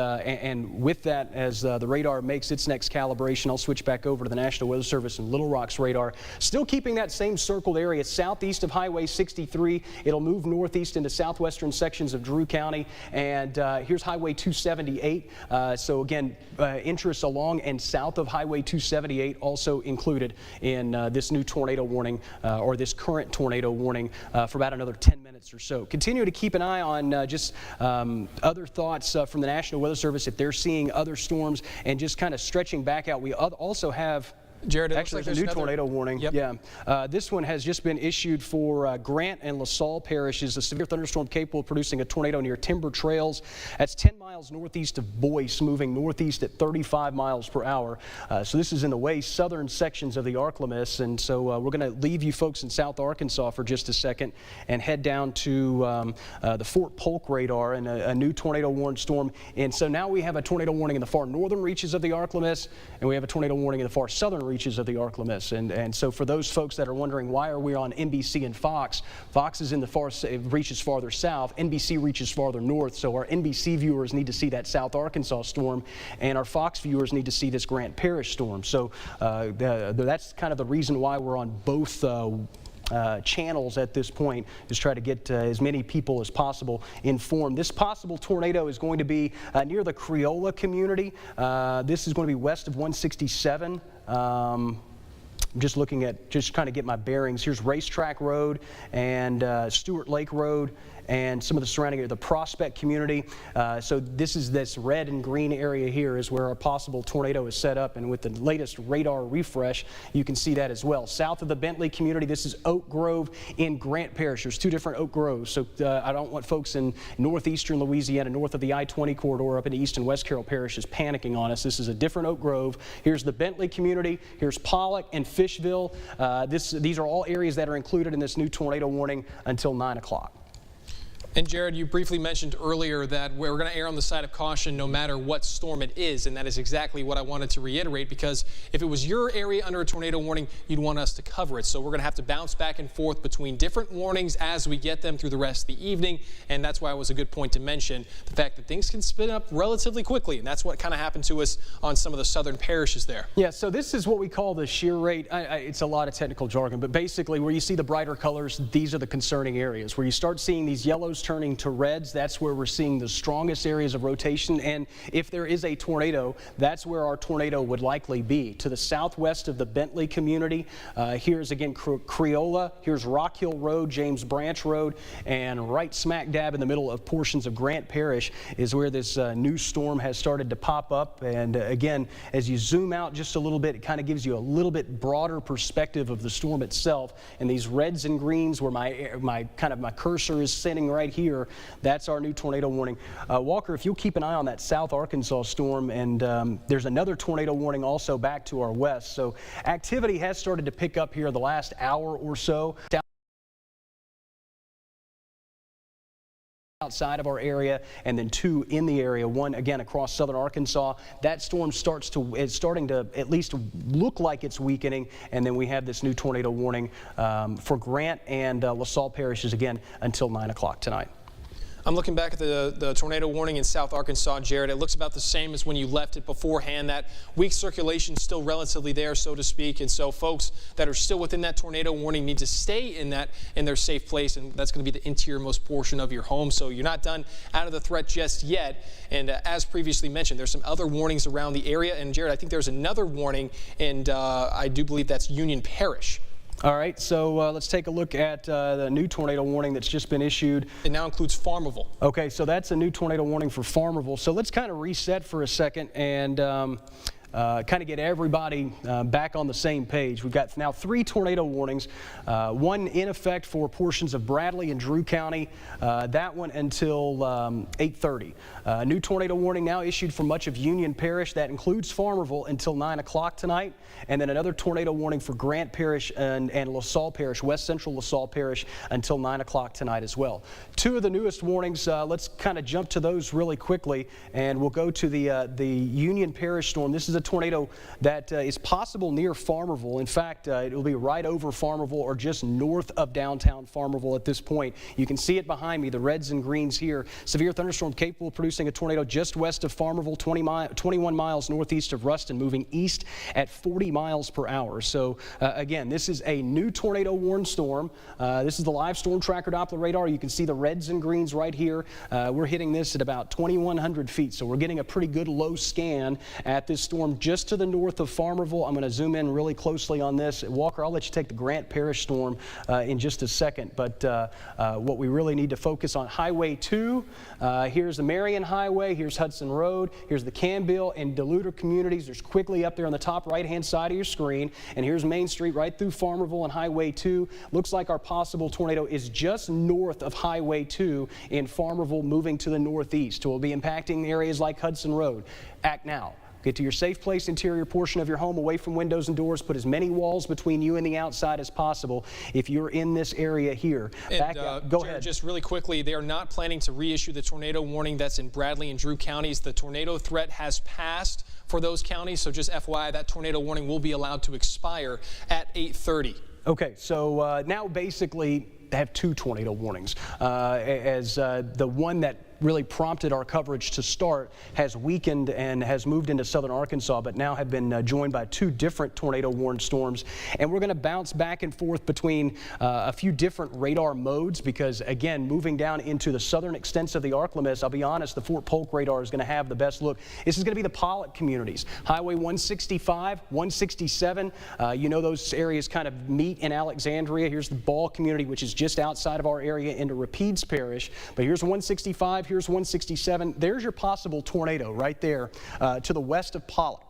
with that, as the radar makes its next calibration, I'll switch back over to the National Weather Service and Little Rock's radar, still keeping that same circled area southeast of Highway 63. It'll move northeast into southwestern sections of Drew County, and here's Highway 278. So again, interests along and south of Highway 278 also included in this new tornado warning, or this current tornado warning, for about another 10 minutes or so. Continue to keep an eye on just other thoughts from the National Weather Service if they're seeing other storms, and just kind of stretching back out. We also have, Jared, actually, there's a new tornado warning. Yep. Yeah. This one has just been issued for Grant and LaSalle parishes. A severe thunderstorm capable of producing a tornado near Timber Trails. That's 10 miles northeast of Boyce, moving northeast at 35 miles per hour. So this is in the way southern sections of the Arklamis. And so we're going to leave you folks in South Arkansas for just a second and head down to the Fort Polk radar and a new tornado warned storm. And so now we have a tornado warning in the far northern reaches of the Arklamis, and we have a tornado warning in the far southern reaches of the Arklamis. And so for those folks that are wondering, why are we on NBC and Fox? Fox is in the reaches farther south, NBC reaches farther north, so our NBC viewers need to see that South Arkansas storm, and our Fox viewers need to see this Grant Parish storm. So that's kind of the reason why we're on both channels at this point, is try to get as many people as possible informed. This possible tornado is going to be near the Creola community. This is going to be west of 167. I'm just looking at, just kind of get my bearings. Here's Racetrack Road and Stewart Lake Road and some of the surrounding area, the Prospect community. So this red and green area here is where our possible tornado is set up, and with the latest radar refresh, you can see that as well. South of the Bentley community, this is Oak Grove in Grant Parish. There's two different Oak Groves, so I don't want folks in northeastern Louisiana, north of the I-20 corridor up into East and West Carroll parishes panicking on us. This is a different Oak Grove. Here's the Bentley community. Here's Pollock and Fishville. These are all areas that are included in this new tornado warning until 9 o'clock. And Jared, you briefly mentioned earlier that we're going to err on the side of caution no matter what storm it is, and that is exactly what I wanted to reiterate, because if it was your area under a tornado warning, you'd want us to cover it. So we're going to have to bounce back and forth between different warnings as we get them through the rest of the evening, and that's why it was a good point to mention the fact that things can spin up relatively quickly, and that's what kind of happened to us on some of the southern parishes there. Yeah, so this is what we call the shear rate. It's a lot of technical jargon, but basically where you see the brighter colors, these are the concerning areas. Where you start seeing these yellows turning to reds, that's where we're seeing the strongest areas of rotation, and if there is a tornado, that's where our tornado would likely be. To the southwest of the Bentley community, here's again Creola, here's Rock Hill Road, James Branch Road, and right smack dab in the middle of portions of Grant Parish is where this new storm has started to pop up. And again, as you zoom out just a little bit, it kind of gives you a little bit broader perspective of the storm itself, and these reds and greens where my cursor is sitting right here, that's our new tornado warning. Walker, if you'll keep an eye on that South Arkansas storm, and there's another tornado warning also back to our west. So activity has started to pick up here the last hour or so. Outside of our area, and then two in the area, one again across southern Arkansas. That storm is starting to at least look like it's weakening, and then we have this new tornado warning for Grant and LaSalle parishes again until 9 o'clock tonight. I'm looking back at the tornado warning in South Arkansas, Jared. It looks about the same as when you left it beforehand. That weak circulation is still relatively there, so to speak. And so folks that are still within that tornado warning need to stay in their safe place. And that's going to be the interiormost portion of your home. So you're not done out of the threat just yet. And as previously mentioned, there's some other warnings around the area. And Jared, I think there's another warning, and I do believe that's Union Parish. All right, so let's take a look at the new tornado warning that's just been issued. It now includes Farmerville. Okay, so that's a new tornado warning for Farmerville. So let's kind of reset for a second and kind of get everybody back on the same page. We've got now 3 tornado warnings, one in effect for portions of Bradley and Drew County, that one until 8:30. New tornado warning now issued for much of Union Parish. That includes Farmerville until 9 o'clock tonight, and then another tornado warning for Grant Parish and LaSalle Parish, West Central LaSalle Parish, until 9 o'clock tonight as well. 2 of the newest warnings, let's kind of jump to those really quickly, and we'll go to the Union Parish storm. This is a tornado that is possible near Farmerville. In fact, it will be right over Farmerville or just north of downtown Farmerville at this point. You can see it behind me, the reds and greens here. Severe thunderstorm capable of producing a tornado just west of Farmerville, 21 miles northeast of Ruston, moving east at 40 miles per hour. So again, this is a new tornado warned storm. This is the live storm tracker Doppler radar. You can see the reds and greens right here. We're hitting this at about 2,100 feet. So we're getting a pretty good low scan at this storm just to the north of Farmerville. I'm going to zoom in really closely on this. Walker, I'll let you take the Grant Parish storm in just a second. But what we really need to focus on, Highway 2. Here's the Marion Highway. Here's Hudson Road. Here's the Campbell and Duluth communities. There's quickly up there on the top right-hand side of your screen. And here's Main Street right through Farmerville and Highway 2. Looks like our possible tornado is just north of Highway 2 in Farmerville, moving to the northeast. It will be impacting areas like Hudson Road. Act now. Get to your safe place, interior portion of your home, away from windows and doors. Put as many walls between you and the outside as possible if you're in this area here. Go ahead. Just really quickly, they are not planning to reissue the tornado warning that's in Bradley and Drew counties. The tornado threat has passed for those counties, so just FYI, that tornado warning will be allowed to expire at 8:30. Okay, so now basically have 2 tornado warnings, as the one that really prompted our coverage to start has weakened and has moved into southern Arkansas, but now have been joined by 2 different tornado-warned storms. And we're going to bounce back and forth between a few different radar modes because, again, moving down into the southern extents of the ArcLMS, I'll be honest, the Fort Polk radar is going to have the best look. This is going to be the Pollock communities. Highway 165, 167, you know those areas kind of meet in Alexandria. Here's the Ball community, which is just outside of our area into Rapides Parish. But here's 165, here's 167. There's your possible tornado right there to the west of Pollock.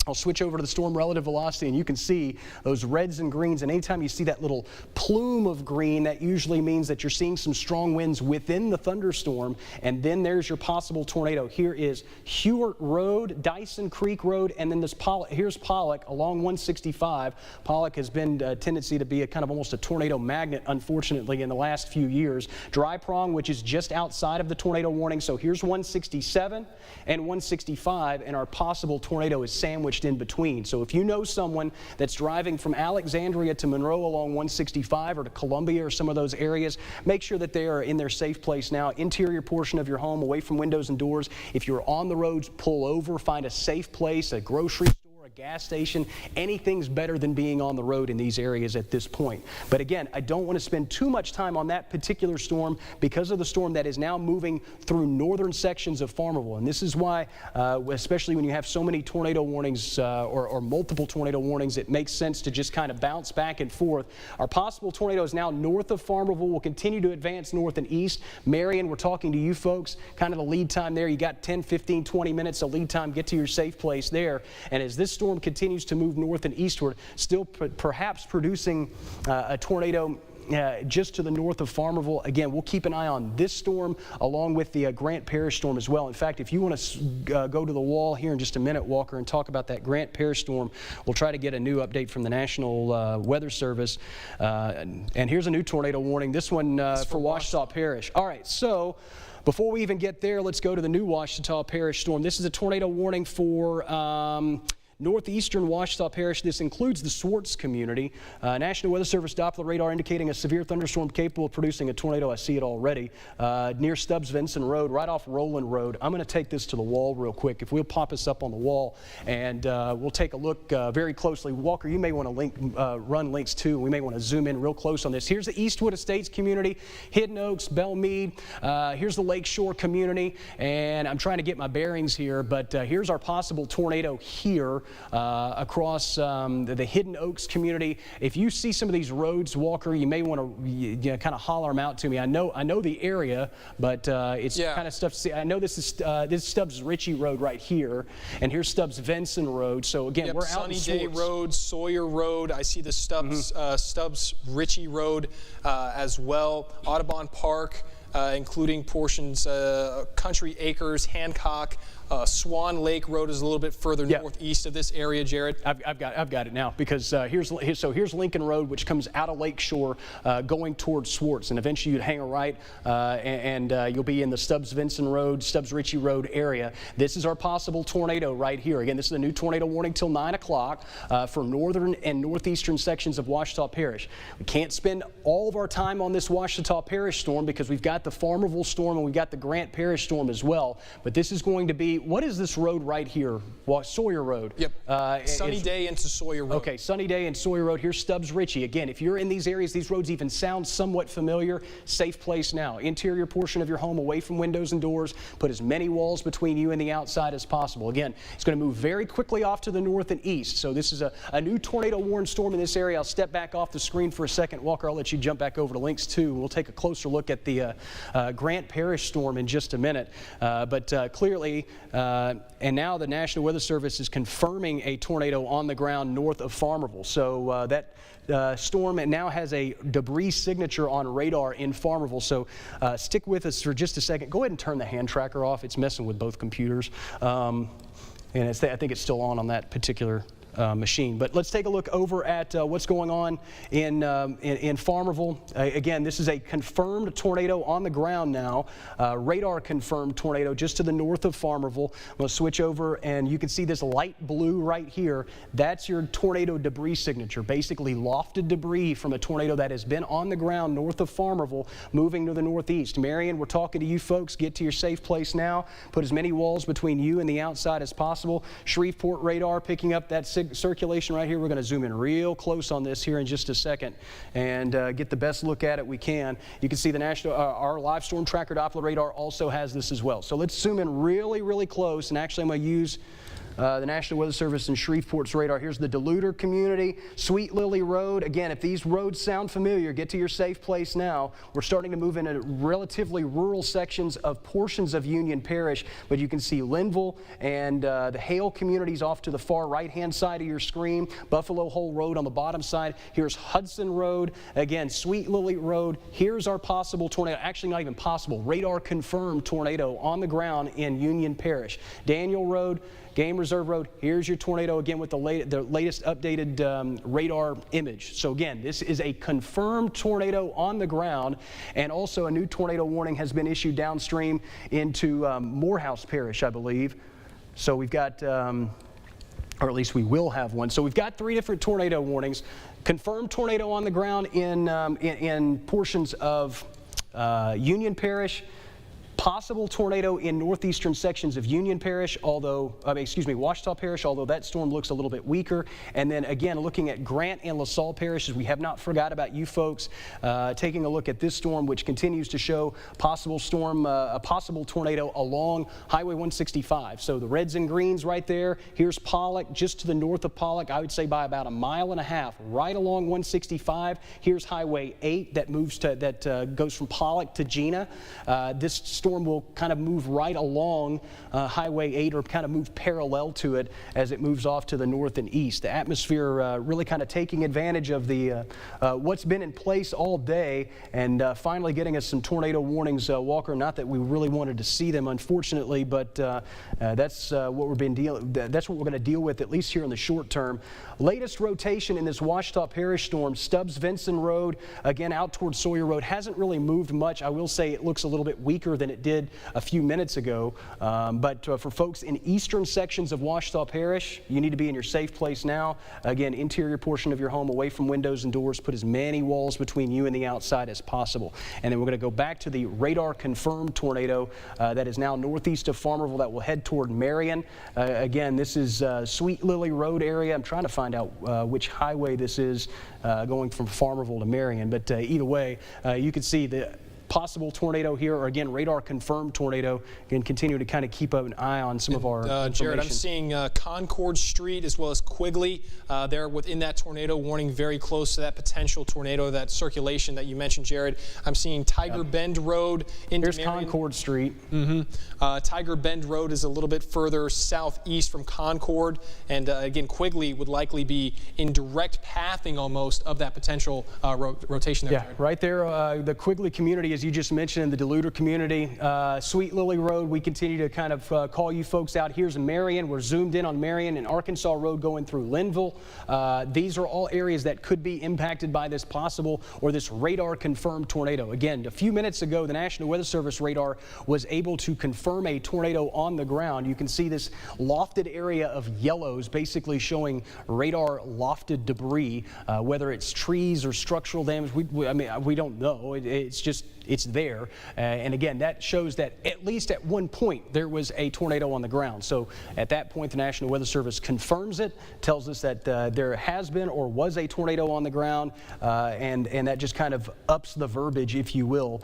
I'll switch over to the storm relative velocity, and you can see those reds and greens. And anytime you see that little plume of green, that usually means that you're seeing some strong winds within the thunderstorm. And then there's your possible tornado. Here is Hewart Road, Dyson Creek Road, and then this here's Pollock along 165. Pollock has been a tendency to be a kind of almost a tornado magnet, unfortunately, in the last few years. Dry Prong, which is just outside of the tornado warning. So here's 167 and 165, and our possible tornado is sandwiched in between. So if you know someone that's driving from Alexandria to Monroe along 165 or to Columbia or some of those areas, make sure that they are in their safe place now. Interior portion of your home, away from windows and doors. If you're on the roads, pull over, find a safe place, a grocery store, a gas station. Anything's better than being on the road in these areas at this point. But again, I don't want to spend too much time on that particular storm because of the storm that is now moving through northern sections of Farmerville. And this is why, especially when you have so many tornado warnings or multiple tornado warnings, it makes sense to just kind of bounce back and forth. Our possible tornado is now north of Farmerville. Will continue to advance north and east. Marion, we're talking to you folks, kind of the lead time there. You got 10, 15, 20 minutes of lead time. Get to your safe place there. And as this storm continues to move north and eastward, still perhaps producing a tornado just to the north of Farmerville. Again, we'll keep an eye on this storm along with the Grant Parish storm as well. In fact, if you want to go to the wall here in just a minute, Walker, and talk about that Grant Parish storm, we'll try to get a new update from the National Weather Service. And here's a new tornado warning, this one for Ouachita Parish. All right, so before we even get there, let's go to the new Ouachita Parish storm. This is a tornado warning for northeastern Ouachita Parish. This includes the Swartz community. National Weather Service Doppler radar indicating a severe thunderstorm capable of producing a tornado. I see it already. Near Stubbs-Vinson Road, right off Roland Road. I'm going to take this to the wall real quick. If we'll pop us up on the wall, and we'll take a look very closely. Walker, you may want to run links too. We may want to zoom in real close on this. Here's the Eastwood Estates community, Hidden Oaks, Belmead. Here's the Lakeshore community, and I'm trying to get my bearings here, but here's our possible tornado here. Across the Hidden Oaks community. If you see some of these roads, Walker, you may want to kind of holler them out to me. I know the area, but it's kind of stuff to see. I know this is Stubbs Ritchie Road right here, and here's Stubbs Vinson Road. So again, we're out in Sunny Day Road, Sawyer Road. I see the Stubbs Ritchie Road as well. Audubon Park, including portions Country Acres, Hancock. Swan Lake Road is a little bit further northeast of this area, Jared. I've got it now because here's Lincoln Road, which comes out of Lakeshore going towards Swartz, and eventually you'd hang a right and you'll be in the Stubbs Vinson Road, Stubbs Ritchie Road area. This is our possible tornado right here. Again, this is a new tornado warning till 9 o'clock for northern and northeastern sections of Ouachita Parish. We can't spend all of our time on this Ouachita Parish storm because we've got the Farmerville storm and we've got the Grant Parish storm as well. But this is going to be, what is this road right here? Sawyer Road. Yep. Sunny Day into Sawyer Road. Okay, Sunny Day and Sawyer Road. Here's Stubbs Ritchie. Again, if you're in these areas, these roads even sound somewhat familiar. Safe place now. Interior portion of your home away from windows and doors. Put as many walls between you and the outside as possible. Again, it's going to move very quickly off to the north and east. So this is a new tornado warned storm in this area. I'll step back off the screen for a second. Walker, I'll let you jump back over to links too. We'll take a closer look at the Grant Parish storm in just a minute. But clearly, and now the National Weather Service is confirming a tornado on the ground north of Farmerville. So that storm now has a debris signature on radar in Farmerville. So stick with us for just a second. Go ahead and turn the hand tracker off. It's messing with both computers. And I think it's still on that particular machine. But let's take a look over at what's going on in Farmerville. Again, this is a confirmed tornado on the ground now. Radar confirmed tornado just to the north of Farmerville. I'm going to switch over, and you can see this light blue right here. That's your tornado debris signature, basically lofted debris from a tornado that has been on the ground north of Farmerville, moving to the northeast. Marion, we're talking to you folks. Get to your safe place now. Put as many walls between you and the outside as possible. Shreveport radar picking up that circulation right here. We're going to zoom in real close on this here in just a second and get the best look at it we can. You can see the our live storm tracker Doppler radar also has this as well. So let's zoom in really, really close, and actually I'm going to use the National Weather Service and Shreveport's radar. Here's the Deluder community, Sweet Lily Road. Again, if these roads sound familiar, get to your safe place now. We're starting to move into relatively rural sections of portions of Union Parish, but you can see Linville and the Hale communities off to the far right-hand side of your screen, Buffalo Hole Road on the bottom side. Here's Hudson Road. Again, Sweet Lily Road. Here's our possible tornado. Actually, not even possible. Radar confirmed tornado on the ground in Union Parish. Daniel Road, Game Reserve Road. Here's your tornado again with the latest updated radar image. So again, this is a confirmed tornado on the ground, and also a new tornado warning has been issued downstream into Morehouse Parish, I believe. So we've got, or at least we will have one. So we've got 3 different tornado warnings. Confirmed tornado on the ground in portions of Union Parish. Possible tornado in northeastern sections of Union Parish, Ouachita Parish, although that storm looks a little bit weaker. And then again, looking at Grant and LaSalle parishes, we have not forgot about you folks. Taking a look at this storm, which continues to show possible storm, a possible tornado along Highway 165. So the reds and greens right there. Here's Pollock, just to the north of Pollock, I would say by about 1.5 miles, right along 165. Here's Highway 8 that moves to goes from Pollock to Gina. This storm will kind of move right along Highway 8, or kind of move parallel to it as it moves off to the north and east. The atmosphere really kind of taking advantage of the what's been in place all day, and finally getting us some tornado warnings, Walker. Not that we really wanted to see them, unfortunately, but that's what we're going to deal with, at least here in the short term. Latest rotation in this Ouachita Parish storm, Stubbs-Vinson Road, again out towards Sawyer Road, hasn't really moved much. I will say it looks a little bit weaker than it did a few minutes ago. But for folks in eastern sections of Ouachita Parish, you need to be in your safe place now. Again, interior portion of your home, away from windows and doors. Put as many walls between you and the outside as possible. And then we're going to go back to the radar confirmed tornado that is now northeast of Farmerville that will head toward Marion. Again, this is Sweet Lily Road area. I'm trying to find out which highway this is going from Farmerville to Marion. But either way, you can see the possible tornado here, or again, radar confirmed tornado. Again, continue to kind of keep an eye on some of our information. Jared, I'm seeing Concord Street as well as Quigley. They're within that tornado warning, very close to that potential tornado, that circulation that you mentioned, Jared. I'm seeing Tiger Bend Road into Here's Marion. Concord Street. Tiger Bend Road is a little bit further southeast from Concord, and again, Quigley would likely be in direct pathing almost of that potential rotation there. Yeah, Jared. Right there, the Quigley community, as you just mentioned, in the Deluder community. Sweet Lily Road, we continue to kind of call you folks out. Here's Marion. We're zoomed in on Marion and Arkansas Road going through Linville. These are all areas that could be impacted by this possible or this radar confirmed tornado. Again, a few minutes ago, the National Weather Service radar was able to confirm a tornado on the ground. You can see this lofted area of yellows basically showing radar lofted debris, whether it's trees or structural damage. We don't know. It's there. And again, that shows that at least at one point there was a tornado on the ground. So at that point, the National Weather Service confirms it, tells us that there has been or was a tornado on the ground, and that just kind of ups the verbiage, if you will,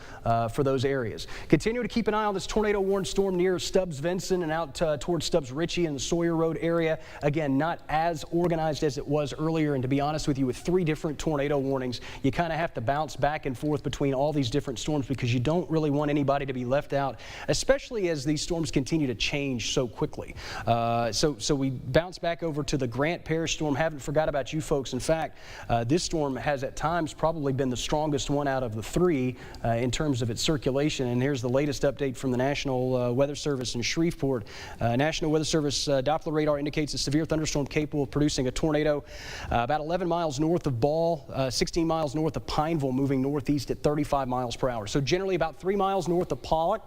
for those areas. Continue to keep an eye on this tornado warned storm near Stubbs-Vinson and out towards Stubbs-Ritchie and the Sawyer Road area. Again, not as organized as it was earlier, and to be honest with you, with 3 different tornado warnings, you kind of have to bounce back and forth between all these different storm storms because you don't really want anybody to be left out, especially as these storms continue to change so quickly. So we bounce back over to the Grant Parish storm. Haven't forgot about you folks. In fact, this storm has at times probably been the strongest one out of the three in terms of its circulation. And here's the latest update from the National Weather Service in Shreveport. National Weather Service Doppler radar indicates a severe thunderstorm capable of producing a tornado about 11 miles north of Ball, 16 miles north of Pineville, moving northeast at 35 miles per hour. So generally about 3 miles north of Pollock,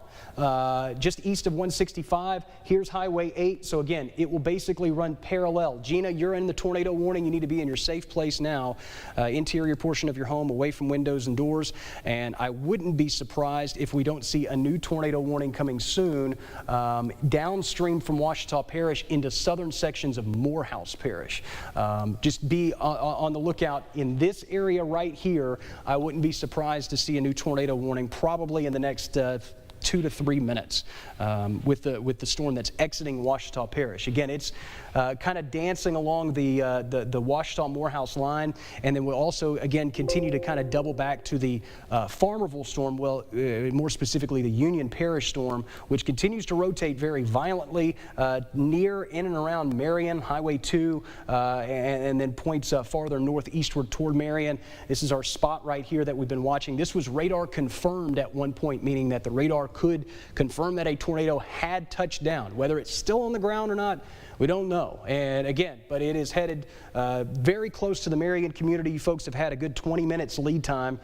just east of 165. Here's Highway 8. So again, it will basically run parallel. Gina, you're in the tornado warning. You need to be in your safe place now, interior portion of your home, away from windows and doors. And I wouldn't be surprised if we don't see a new tornado warning coming soon downstream from Ouachita Parish into southern sections of Morehouse Parish. Just be on the lookout in this area right here. I wouldn't be surprised to see a new tornado warning probably in the next 2 to 3 minutes with the storm that's exiting Ouachita Parish. Again, it's kind of dancing along the Ouachita-Morehouse line, and then we'll also again continue to kind of double back to the Farmerville storm, well, more specifically the Union Parish storm, which continues to rotate very violently near in and around Marion, Highway 2, and then points farther northeastward toward Marion. This is our spot right here that we've been watching. This was radar confirmed at one point, meaning that the radar could confirm that a tornado had touched down. Whether it's still on the ground or not, we don't know. And again, but it is headed very close to the Marion community. You folks have had a good 20 minutes lead time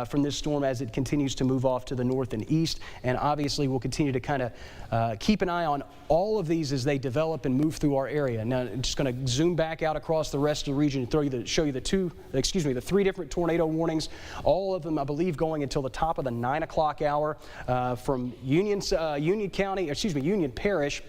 from this storm as it continues to move off to the north and east. And obviously we'll continue to kind of keep an eye on all of these as they develop and move through our area. Now I'm just going to zoom back out across the rest of the region and show you the 3 different tornado warnings. All of them, I believe, going until the top of the 9 o'clock hour from Union Parish.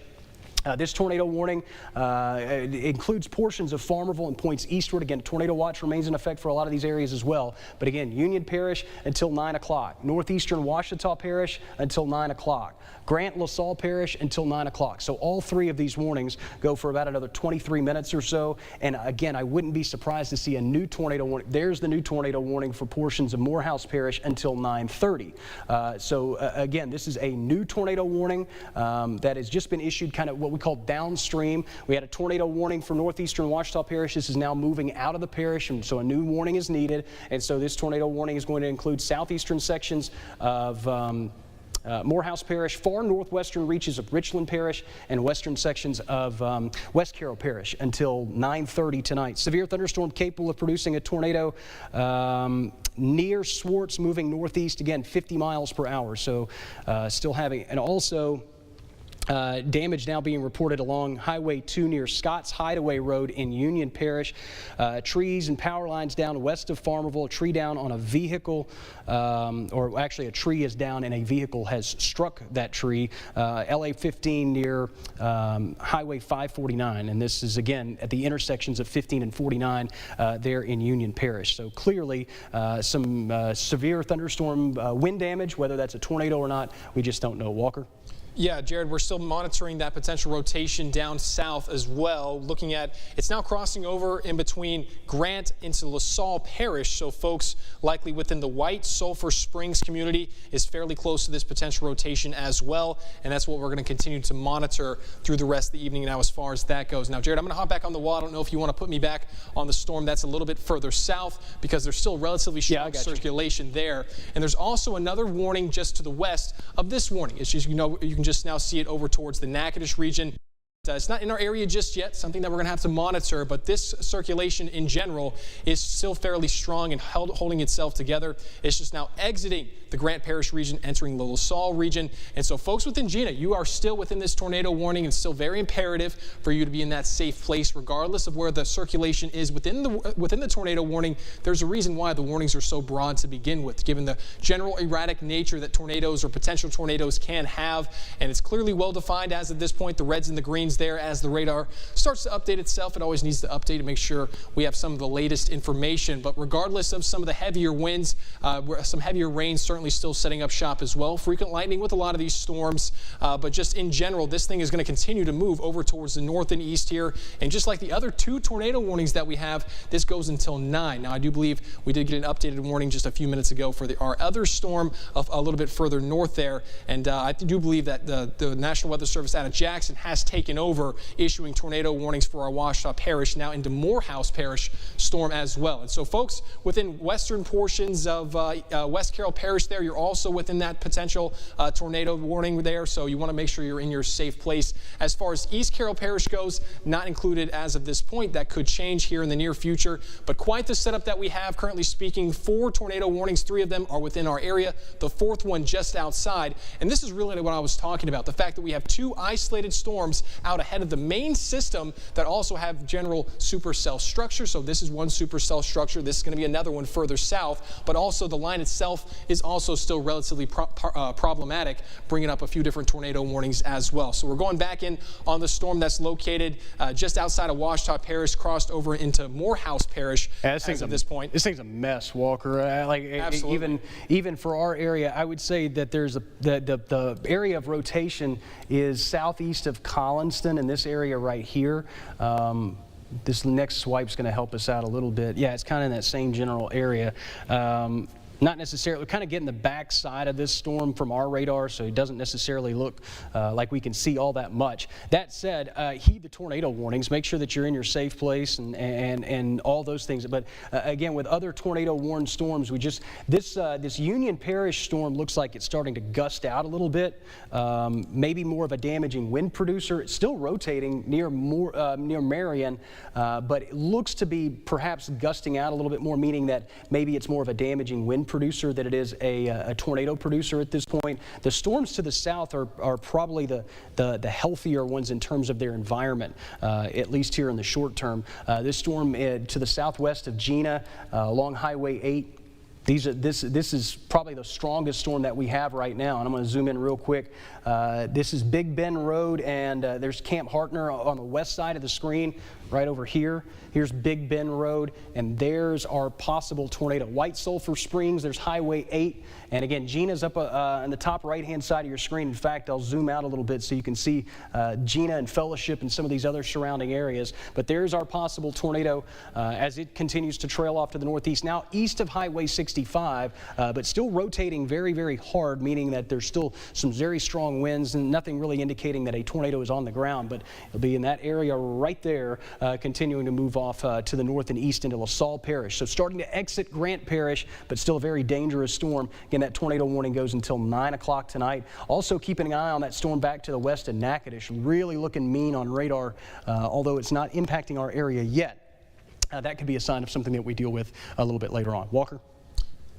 This tornado warning includes portions of Farmerville and points eastward. Again, tornado watch remains in effect for a lot of these areas as well. But again, Union Parish until 9 o'clock. Northeastern Ouachita Parish until 9 o'clock. Grant LaSalle Parish until 9 o'clock. So all 3 of these warnings go for about another 23 minutes or so. And again, I wouldn't be surprised to see a new tornado warning. There's the new tornado warning for portions of Morehouse Parish until 9:30. So again, this is a new tornado warning that has just been issued kind of what we call downstream. We had a tornado warning for northeastern Ouachita Parish. This is now moving out of the parish, and so a new warning is needed. And so this tornado warning is going to include southeastern sections of Morehouse Parish, far northwestern reaches of Richland Parish, and western sections of West Carroll Parish until 9:30 tonight. Severe thunderstorm capable of producing a tornado near Swartz, moving northeast, again 50 miles per hour. So still having, and also damage now being reported along Highway 2 near Scott's Hideaway Road in Union Parish. Trees and power lines down west of Farmerville. A tree down on a vehicle, or actually a tree is down and a vehicle has struck that tree. LA 15 near Highway 549. And this is again at the intersections of 15 and 49 there in Union Parish. So clearly some severe thunderstorm wind damage, whether that's a tornado or not, we just don't know. Walker? Yeah, Jared, we're still monitoring that potential rotation down south as well. Looking at, it's now crossing over in between Grant into LaSalle Parish. So folks likely within the White Sulphur Springs community is fairly close to this potential rotation as well. And that's what we're going to continue to monitor through the rest of the evening now as far as that goes. Now, Jared, I'm going to hop back on the wall. I don't know if you want to put me back on the storm that's a little bit further south because there's still relatively strong circulation there. And there's also another warning just to the west of this warning. It's just, you can just now see it over towards the Natchitoches region. It's not in our area just yet, something that we're going to have to monitor, but this circulation in general is still fairly strong and holding itself together. It's just now exiting the Grant Parish region, entering the LaSalle region. And so folks within Gina, you are still within this tornado warning, and still very imperative for you to be in that safe place, regardless of where the circulation is within the tornado warning. There's a reason why the warnings are so broad to begin with, given the general erratic nature that tornadoes or potential tornadoes can have. And it's clearly well defined as of this point, the reds and the greens conditions there as the radar starts to update itself. It always needs to update to make sure we have some of the latest information. But regardless of some of the heavier winds, some heavier rain certainly still setting up shop as well. Frequent lightning with a lot of these storms, but just in general, this thing is going to continue to move over towards the north and east here. And just like the other 2 tornado warnings that we have, this goes until 9. Now, I do believe we did get an updated warning just a few minutes ago for our other storm of a little bit further north there. And I do believe that the National Weather Service out of Jackson has taken over issuing tornado warnings for our Ouachita Parish, now into Morehouse Parish storm as well. And so folks within western portions of West Carroll Parish there, you're also within that potential tornado warning there. So you want to make sure you're in your safe place. As far as East Carroll Parish goes, not included as of this point. That could change here in the near future, but quite the setup that we have currently speaking. 4 tornado warnings, 3 of them are within our area, the 4th one just outside. And this is really what I was talking about, the fact that we have 2 isolated storms out ahead of the main system that also have general supercell structure. So this is one supercell structure. This is going to be another one further south, but also the line itself is also still relatively problematic, bringing up a few different tornado warnings as well. So we're going back in on the storm that's located just outside of Ouachita Parish, crossed over into Morehouse Parish as of this point. This thing's a mess, Walker. Even for our area, I would say that there's the area of rotation is southeast of Collinston in this area right here. This next swipe's going to help us out a little bit. Yeah, it's kind of in that same general area. Not necessarily, we're kind of getting the back side of this storm from our radar, so it doesn't necessarily look like we can see all that much. That said, heed the tornado warnings. Make sure that you're in your safe place and all those things. But again, with other tornado warned storms, this Union Parish storm looks like it's starting to gust out a little bit. Maybe more of a damaging wind producer. It's still rotating near Marion, but it looks to be perhaps gusting out a little bit more, meaning that maybe it's more of a damaging wind producer than it is a tornado producer at this point. The storms to the south are probably the healthier ones in terms of their environment, at least here in the short term. This storm to the southwest of Gina along Highway 8, this is probably the strongest storm that we have right now, and I'm going to zoom in real quick. This is Big Bend Road, and there's Camp Hartner on the west side of the screen, right over here. Here's Big Bend Road, and there's our possible tornado. White Sulphur Springs, there's Highway 8, and again, Gina's up on the top right-hand side of your screen. In fact, I'll zoom out a little bit so you can see Gina and Fellowship and some of these other surrounding areas. But there's our possible tornado as it continues to trail off to the northeast. Now east of Highway 65, but still rotating very, very hard, meaning that there's still some very strong winds and nothing really indicating that a tornado is on the ground, but it'll be in that area right there, continuing to move off to the north and east into LaSalle Parish. So starting to exit Grant Parish, but still a very dangerous storm. Again, that tornado warning goes until 9 o'clock tonight. Also keeping an eye on that storm back to the west of Natchitoches, really looking mean on radar, although it's not impacting our area yet. That could be a sign of something that we deal with a little bit later on. Walker?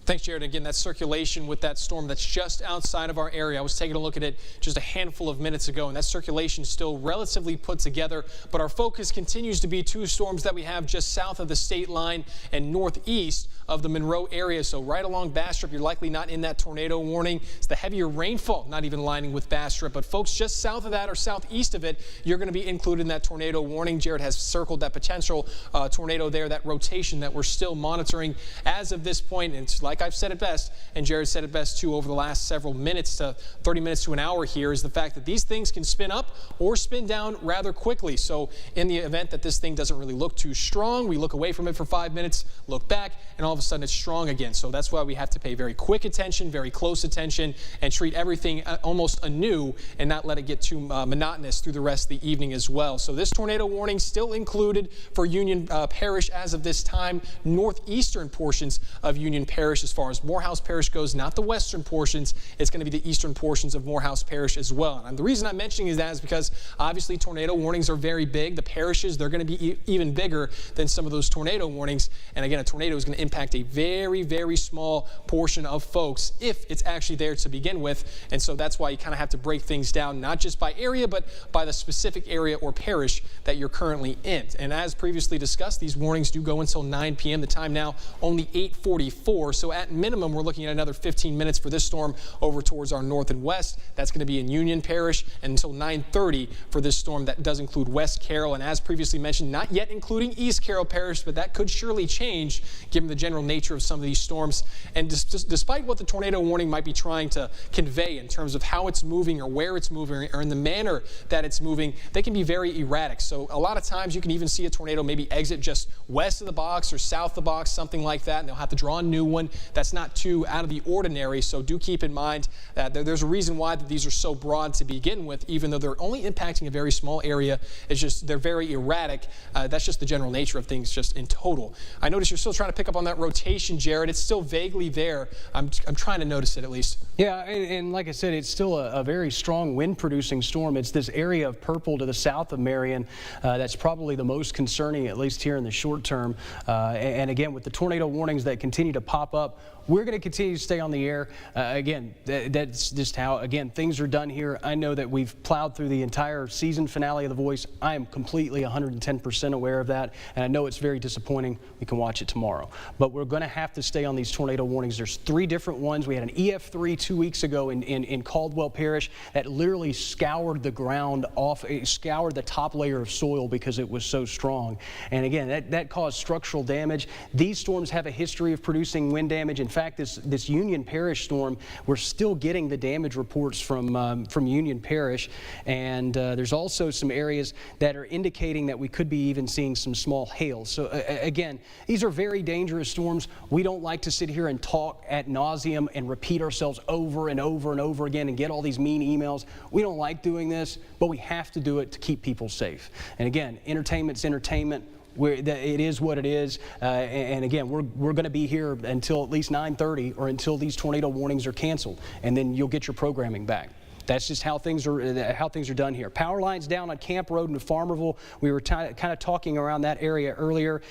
Thanks, Jared. Again, that circulation with that storm that's just outside of our area. I was taking a look at it just a handful of minutes ago, and that circulation is still relatively put together, but our focus continues to be 2 storms that we have just south of the state line and northeast of the Monroe area. So right along Bastrop, you're likely not in that tornado warning. It's the heavier rainfall, not even lining with Bastrop, but folks just south of that or southeast of it, you're going to be included in that tornado warning. Jared has circled that potential tornado there, that rotation that we're still monitoring as of this point. And it's like I've said it best, and Jared said it best too over the last several minutes to 30 minutes to an hour here, is the fact that these things can spin up or spin down rather quickly. So in the event that this thing doesn't really look too strong, we look away from it for 5 minutes, look back, and all of a sudden it's strong again. So that's why we have to pay very quick attention, very close attention, and treat everything almost anew and not let it get too monotonous through the rest of the evening as well. So this tornado warning still included for Union Parish as of this time, northeastern portions of Union Parish as far as Morehouse Parish goes, not the western portions. It's going to be the eastern portions of Morehouse Parish as well. And the reason I'm mentioning that is because obviously tornado warnings are very big. The parishes, they're going to be even bigger than some of those tornado warnings. And again, a tornado is going to impact a very, very small portion of folks if it's actually there to begin with. And so that's why you kind of have to break things down, not just by area, but by the specific area or parish that you're currently in. And as previously discussed, these warnings do go until 9 p.m. The time now only 8:44. So at minimum, we're looking at another 15 minutes for this storm over towards our north and west. That's going to be in Union Parish until 9:30 for this storm. That does include West Carroll, and as previously mentioned, not yet including East Carroll Parish, but that could surely change given the general nature of some of these storms. And despite what the tornado warning might be trying to convey in terms of how it's moving or where it's moving or in the manner that it's moving, they can be very erratic. So a lot of times you can even see a tornado maybe exit just west of the box or south of the box, something like that, and they'll have to draw a new one. That's not too out of the ordinary, so do keep in mind that there's a reason why that these are so broad to begin with, even though they're only impacting a very small area. It's just they're very erratic. That's just the general nature of things just in total. I notice you're still trying to pick up on that rotation, Jared. It's still vaguely there. I'm trying to notice it at least. Yeah, and like I said, it's still a very strong wind-producing storm. It's this area of purple to the south of Marion that's probably the most concerning, at least here in the short term. And again, with the tornado warnings that continue to pop up, we're going to continue to stay on the air. Again, that's just how, again, things are done here. I know that we've plowed through the entire season finale of The Voice. I am completely 110% aware of that, and I know it's very disappointing. We can watch it tomorrow. But we're going to have to stay on these tornado warnings. There's 3 different ones. We had an EF3 2 weeks ago in Caldwell Parish that literally scoured the ground off, scoured the top layer of soil because it was so strong. And again, that caused structural damage. These storms have a history of producing wind damage. In fact, this Union Parish storm, we're still getting the damage reports from Union Parish, and there's also some areas that are indicating that we could be even seeing some small hail. So again, these are very dangerous storms. We don't like to sit here and talk ad nauseum and repeat ourselves over and over and over again and get all these mean emails. We don't like doing this, but we have to do it to keep people safe. And again, entertainment's entertainment. It is what it is, and again, we're going to be here until at least 9:30 or until these tornado warnings are canceled, and then you'll get your programming back. That's just how things are done here. Power lines down on Camp Road in Farmerville. We were kind of talking around that area earlier.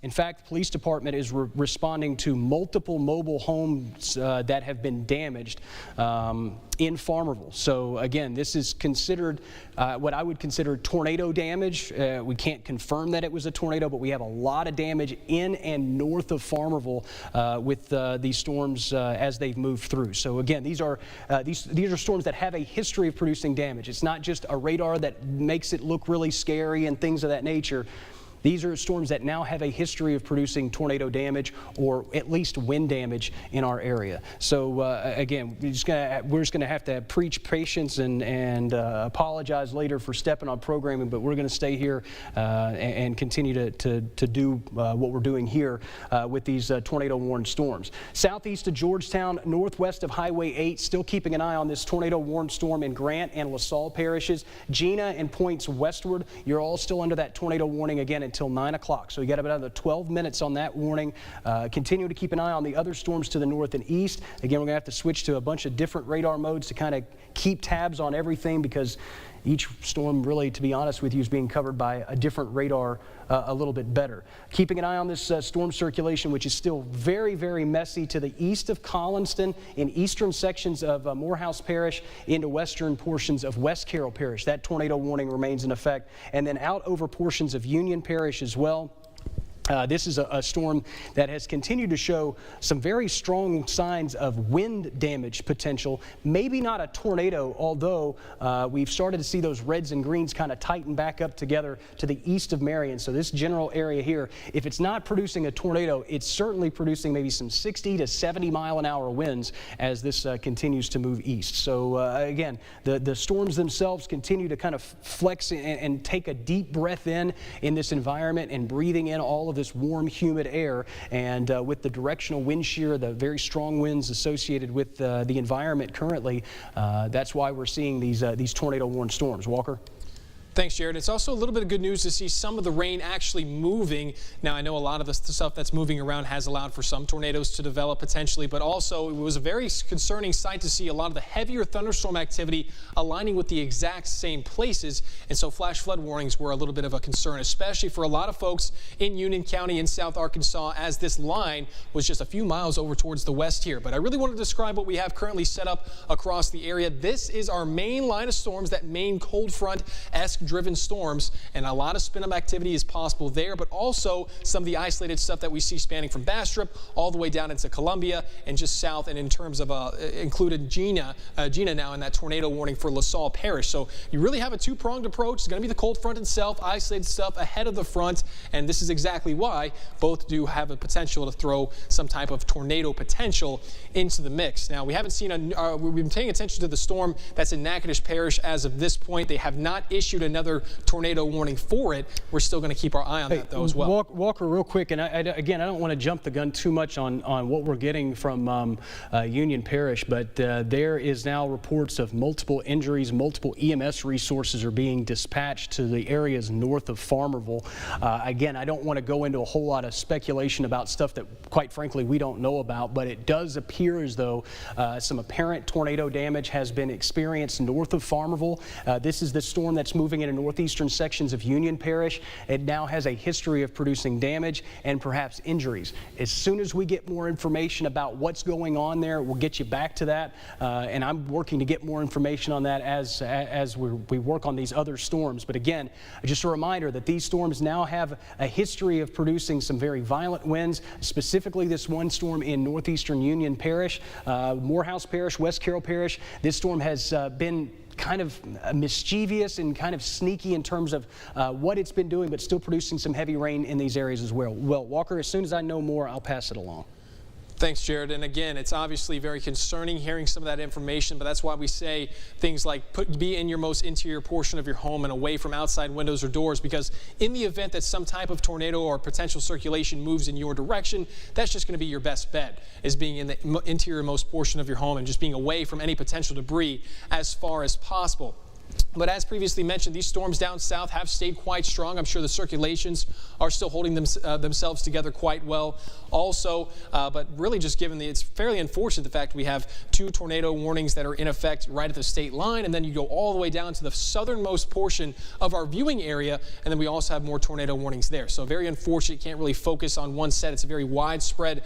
In fact, the police department is responding to multiple mobile homes that have been damaged in Farmerville. So again, this is considered what I would consider tornado damage. We can't confirm that it was a tornado, but we have a lot of damage in and north of Farmerville with these storms as they've moved through. So again, these are storms that have a history of producing damage. It's not just a radar that makes it look really scary and things of that nature. These are storms that now have a history of producing tornado damage or at least wind damage in our area. So again, we're just going to have to preach patience and apologize later for stepping on programming, but we're going to stay here and continue to do what we're doing here with these tornado warned storms. Southeast of Georgetown, northwest of Highway 8, still keeping an eye on this tornado warned storm in Grant and LaSalle parishes. Gina and points westward, you're all still under that tornado warning again until 9 o'clock. So you got about another 12 minutes on that warning. Continue to keep an eye on the other storms to the north and east. Again, we're going to have to switch to a bunch of different radar modes to kind of keep tabs on everything because each storm, really, to be honest with you, is being covered by a different radar a little bit better. Keeping an eye on this storm circulation, which is still very, very messy to the east of Collinston, in eastern sections of Morehouse Parish, into western portions of West Carroll Parish. That tornado warning remains in effect. And then out over portions of Union Parish as well. This is a storm that has continued to show some very strong signs of wind damage potential. Maybe not a tornado, although we've started to see those reds and greens kind of tighten back up together to the east of Marion. So this general area here, if it's not producing a tornado, it's certainly producing maybe some 60 to 70 mile an hour winds as this continues to move east. So again, the storms themselves continue to kind of flex and take a deep breath in this environment and breathing in all of this warm, humid air, and with the directional wind shear, the very strong winds associated with the environment currently, that's why we're seeing these tornado-warned storms. Walker? Thanks, Jared. It's also a little bit of good news to see some of the rain actually moving. Now, I know a lot of the stuff that's moving around has allowed for some tornadoes to develop potentially, but also it was a very concerning sight to see a lot of the heavier thunderstorm activity aligning with the exact same places. And so flash flood warnings were a little bit of a concern, especially for a lot of folks in Union County in South Arkansas, as this line was just a few miles over towards the west here. But I really want to describe what we have currently set up across the area. This is our main line of storms, that main cold front-esque west-driven storms, and a lot of spin-up activity is possible there, but also some of the isolated stuff that we see spanning from Bastrop all the way down into Columbia and just south, and in terms of included Gina now in that tornado warning for LaSalle Parish. So you really have a two-pronged approach. It's going to be the cold front itself, isolated stuff ahead of the front, and this is exactly why both do have a potential to throw some type of tornado potential into the mix. Now, we haven't seen we've been paying attention to the storm that's in Natchitoches Parish as of this point. They have not issued another tornado warning for it. We're still going to keep our eye on that, though, as well. Walker, real quick, and again, I don't want to jump the gun too much on what we're getting from Union Parish, but there is now reports of multiple injuries. Multiple EMS resources are being dispatched to the areas north of Farmerville. Again, I don't want to go into a whole lot of speculation about stuff that, quite frankly, we don't know about, but it does appear as though some apparent tornado damage has been experienced north of Farmerville. This is the storm that's moving into northeastern sections of Union Parish. It now has a history of producing damage and perhaps injuries. As soon as we get more information about what's going on there, we'll get you back to that. And I'm working to get more information on that as we work on these other storms. But again, just a reminder that these storms now have a history of producing some very violent winds, specifically this one storm in northeastern Union Parish, Morehouse Parish, West Carroll Parish. This storm has been kind of mischievous and kind of sneaky in terms of what it's been doing, but still producing some heavy rain in these areas as well. Well, Walker, as soon as I know more, I'll pass it along. Thanks, Jared. And again, it's obviously very concerning hearing some of that information, but that's why we say things like be in your most interior portion of your home and away from outside windows or doors, because in the event that some type of tornado or potential circulation moves in your direction, that's just going to be your best bet, is being in the interior most portion of your home and just being away from any potential debris as far as possible. But as previously mentioned, these storms down south have stayed quite strong. I'm sure the circulations are still holding themselves together quite well also. But really just given it's fairly unfortunate the fact we have 2 tornado warnings that are in effect right at the state line, and then you go all the way down to the southernmost portion of our viewing area, and then we also have more tornado warnings there. So very unfortunate. Can't really focus on one set. It's a very widespread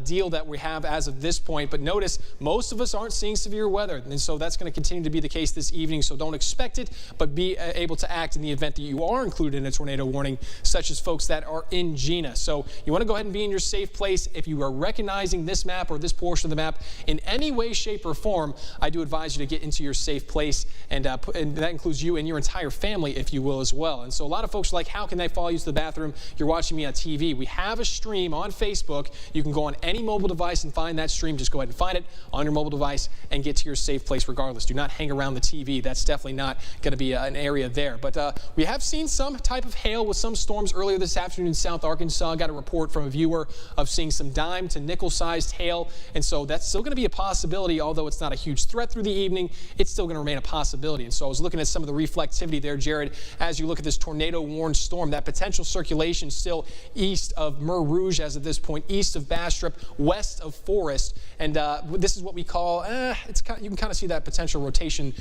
deal that we have as of this point. But notice most of us aren't seeing severe weather, and so that's going to continue to be the case this evening. So don't expect it, but be able to act in the event that you are included in a tornado warning, such as folks that are in Gina. So you want to go ahead and be in your safe place. If you are recognizing this map or this portion of the map in any way, shape, or form, I do advise you to get into your safe place, and that includes you and your entire family, if you will, as well. And so a lot of folks are like, how can they follow you to the bathroom? You're watching me on TV. We have a stream on Facebook. You can go on any mobile device and find that stream. Just go ahead and find it on your mobile device and get to your safe place regardless. Do not hang around the TV. That's definitely not going to be an area there. But we have seen some type of hail with some storms earlier this afternoon in South Arkansas. Got a report from a viewer of seeing some dime to nickel-sized hail, and so that's still going to be a possibility. Although it's not a huge threat through the evening, it's still going to remain a possibility. And so I was looking at some of the reflectivity there, Jared, as you look at this tornado-warned storm. That potential circulation still east of Mer Rouge as of this point, east of Bastrop, west of Forest, and this is what we call, you can kind of see that potential rotation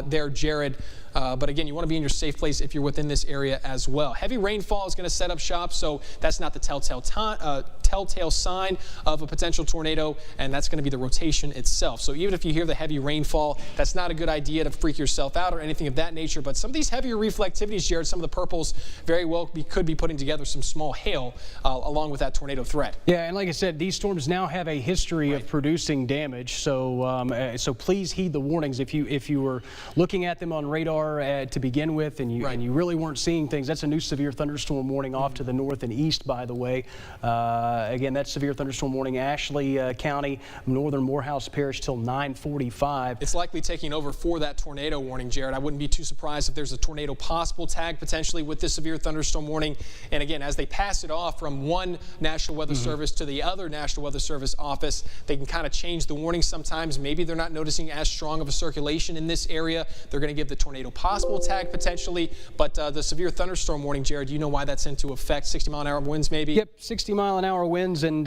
there, Jared. But again, you want to be in your safe place if you're within this area as well. Heavy rainfall is going to set up shop, so that's not the telltale sign of a potential tornado, and that's going to be the rotation itself. So even if you hear the heavy rainfall, that's not a good idea to freak yourself out or anything of that nature. But some of these heavier reflectivities, Jared, some of the purples very well could be putting together some small hail along with that tornado threat. Yeah, and like I said, these storms now have a history of producing damage, so so please heed the warnings. If you were looking at them on radar to begin with, and you really weren't seeing things, that's a new severe thunderstorm warning off to the north and east, by the way. Again, that's severe thunderstorm warning, Ashley County, northern Morehouse Parish till 9:45. It's likely taking over for that tornado warning, Jared. I wouldn't be too surprised if there's a tornado possible tag potentially with this severe thunderstorm warning. And again, as they pass it off from one National Weather Service to the other National Weather Service office, they can kind of change the warning sometimes. Maybe they're not noticing as strong of a circulation in this area. They're going to give the tornado possible tag potentially, but the severe thunderstorm warning, Jared, do you know why that's into effect? 60-mile-an-hour winds maybe? Yep, 60-mile-an-hour winds, and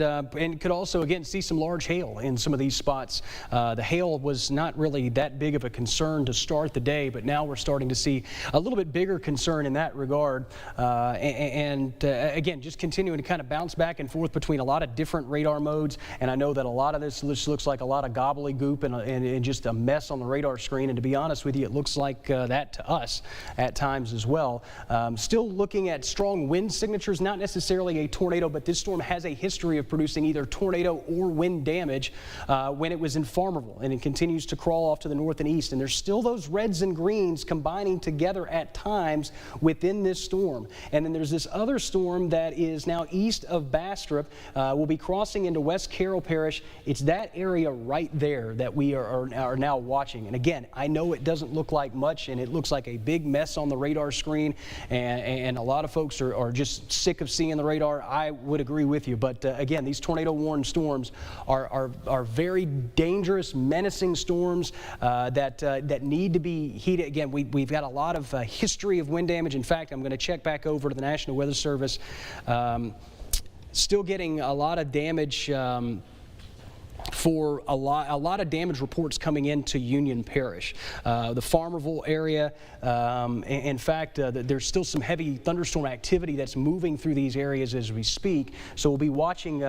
could also, again, see some large hail in some of these spots. The hail was not really that big of a concern to start the day, but now we're starting to see a little bit bigger concern in that regard. Again, just continuing to kind of bounce back and forth between a lot of different radar modes, and I know that a lot of this looks like a lot of gobbledygook and just a mess on the radar screen, and to be honest with you, it looks like that that to us at times as well. Still looking at strong wind signatures, not necessarily a tornado, but this storm has a history of producing either tornado or wind damage when it was in Farmerville, and it continues to crawl off to the north and east. And there's still those reds and greens combining together at times within this storm. And then there's this other storm that is now east of Bastrop, will be crossing into West Carroll Parish. It's that area right there that we are now watching. And again, I know it doesn't look like much, and it looks like a big mess on the radar screen, and a lot of folks are just sick of seeing the radar. I would agree with you, but again, these tornado-warned storms are very dangerous, menacing storms that need to be heeded. Again, we've got a lot of history of wind damage. In fact, I'm going to check back over to the National Weather Service. Still getting a lot of damage for a lot of damage reports coming into Union Parish. The Farmerville area, in fact, there's still some heavy thunderstorm activity that's moving through these areas as we speak. So we'll be watching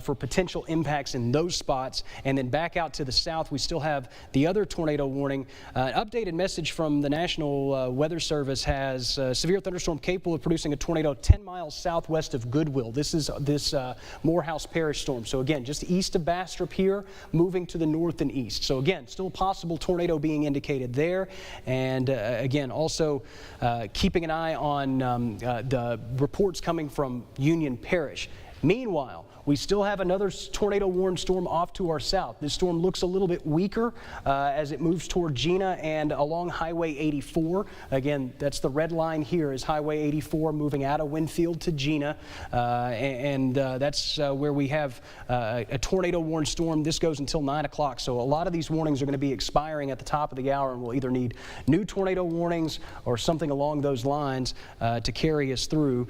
for potential impacts in those spots. And then back out to the south, we still have the other tornado warning. An updated message from the National Weather Service has severe thunderstorm capable of producing a tornado 10 miles southwest of Goodwill. This is this Morehouse Parish storm. So again, just east of Bastrop here, moving to the north and east. So again, still a possible tornado being indicated there. And again, also keeping an eye on the reports coming from Union Parish. Meanwhile, we still have another tornado-warned storm off to our south. This storm looks a little bit weaker as it moves toward Gina and along Highway 84. Again, that's the red line here is Highway 84 moving out of Winfield to Gina. That's where we have a tornado-warned storm. This goes until 9 o'clock. So a lot of these warnings are going to be expiring at the top of the hour, and we'll either need new tornado warnings or something along those lines to carry us through.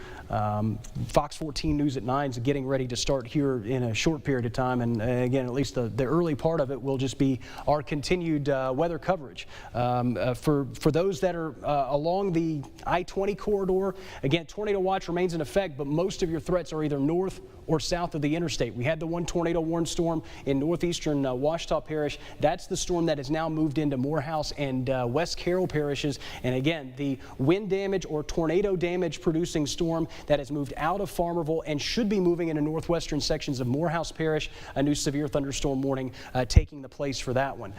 Fox 14 News at 9 is getting ready to start here in a short period of time, and again, at least the early part of it will just be our continued weather coverage. For those that are along the I-20 corridor, again, tornado watch remains in effect, but most of your threats are either north or south of the interstate. We had the one tornado-warned storm in northeastern Ouachita Parish. That's the storm that has now moved into Morehouse and West Carroll parishes. And again, the wind damage or tornado damage producing storm that has moved out of Farmerville and should be moving into northwestern sections of Morehouse Parish. A new severe thunderstorm warning taking the place for that one.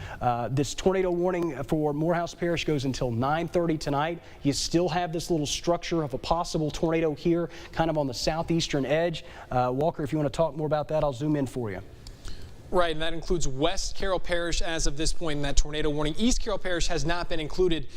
This tornado warning for Morehouse Parish goes until 9:30 tonight. You still have this little structure of a possible tornado here, kind of on the southeastern edge. Walker, if you want to talk more about that, I'll zoom in for you. Right, and that includes West Carroll Parish as of this point in that tornado warning. East Carroll Parish has not been included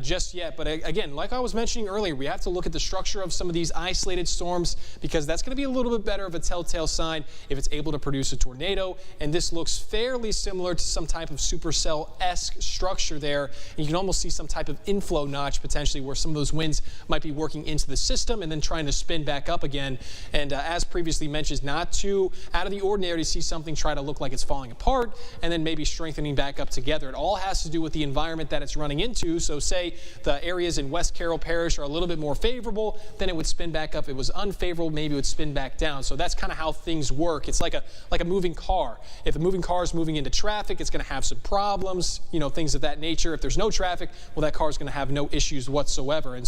just yet. But again, like I was mentioning earlier, we have to look at the structure of some of these isolated storms because that's going to be a little bit better of a telltale sign if it's able to produce a tornado. And this looks fairly similar to some type of supercell-esque structure there. And you can almost see some type of inflow notch potentially where some of those winds might be working into the system and then trying to spin back up again. And as previously mentioned, not too out of the ordinary to see something try to look like it's falling apart and then maybe strengthening back up together. It all has to do with the environment that it's running into. So say the areas in West Carroll Parish are a little bit more favorable, then it would spin back up. If it was unfavorable, maybe it would spin back down. So that's kind of how things work. It's like a moving car. If the moving car is moving into traffic, it's going to have some problems, things of that nature. If there's no traffic, well, that car is going to have no issues whatsoever. And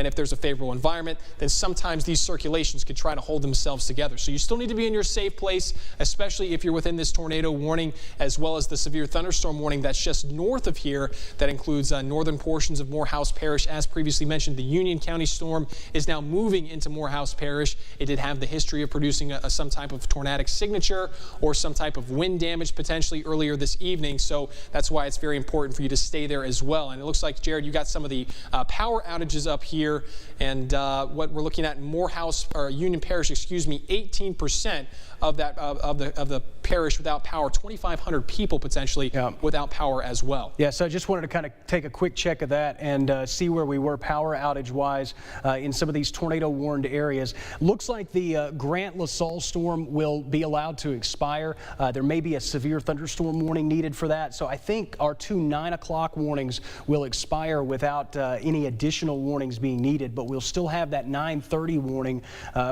if there's a favorable environment, then sometimes these circulations could try to hold themselves together. So you still need to be in your safe place, especially if you're within this tornado warning, as well as the severe thunderstorm warning that's just north of here. That includes northern portions of Morehouse Parish. As previously mentioned, the Union County storm is now moving into Morehouse Parish. It did have the history of producing some type of tornadic signature or some type of wind damage potentially earlier this evening. So that's why it's very important for you to stay there as well. And it looks like, Jared, you got some of the power outages up here. And what we're looking at in Morehouse, or Union Parish, 18% of the parish without power, 2,500 people potentially without power as well. Yeah, so I just wanted to kind of take a quick check of that and see where we were power outage wise in some of these tornado warned areas. Looks like the Grant LaSalle storm will be allowed to expire. There may be a severe thunderstorm warning needed for that. So I think our 2 9 o'clock warnings will expire without any additional warnings being needed, but we'll still have that 9:30 warning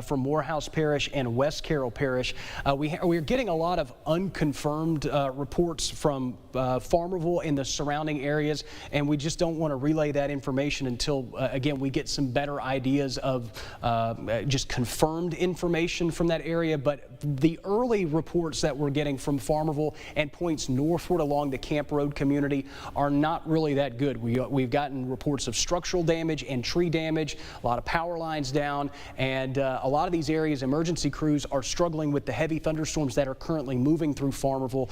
for Morehouse Parish and West Carroll Parish. We are getting a lot of unconfirmed reports from Farmerville and the surrounding areas, and we just don't want to relay that information until, again, we get some better ideas of just confirmed information from that area. But the early reports that we're getting from Farmerville and points northward along the Camp Road community are not really that good. We've gotten reports of structural damage and tree damage, a lot of power lines down, and a lot of these areas, emergency crews are struggling with the heavy thunderstorms that are currently moving through Farmerville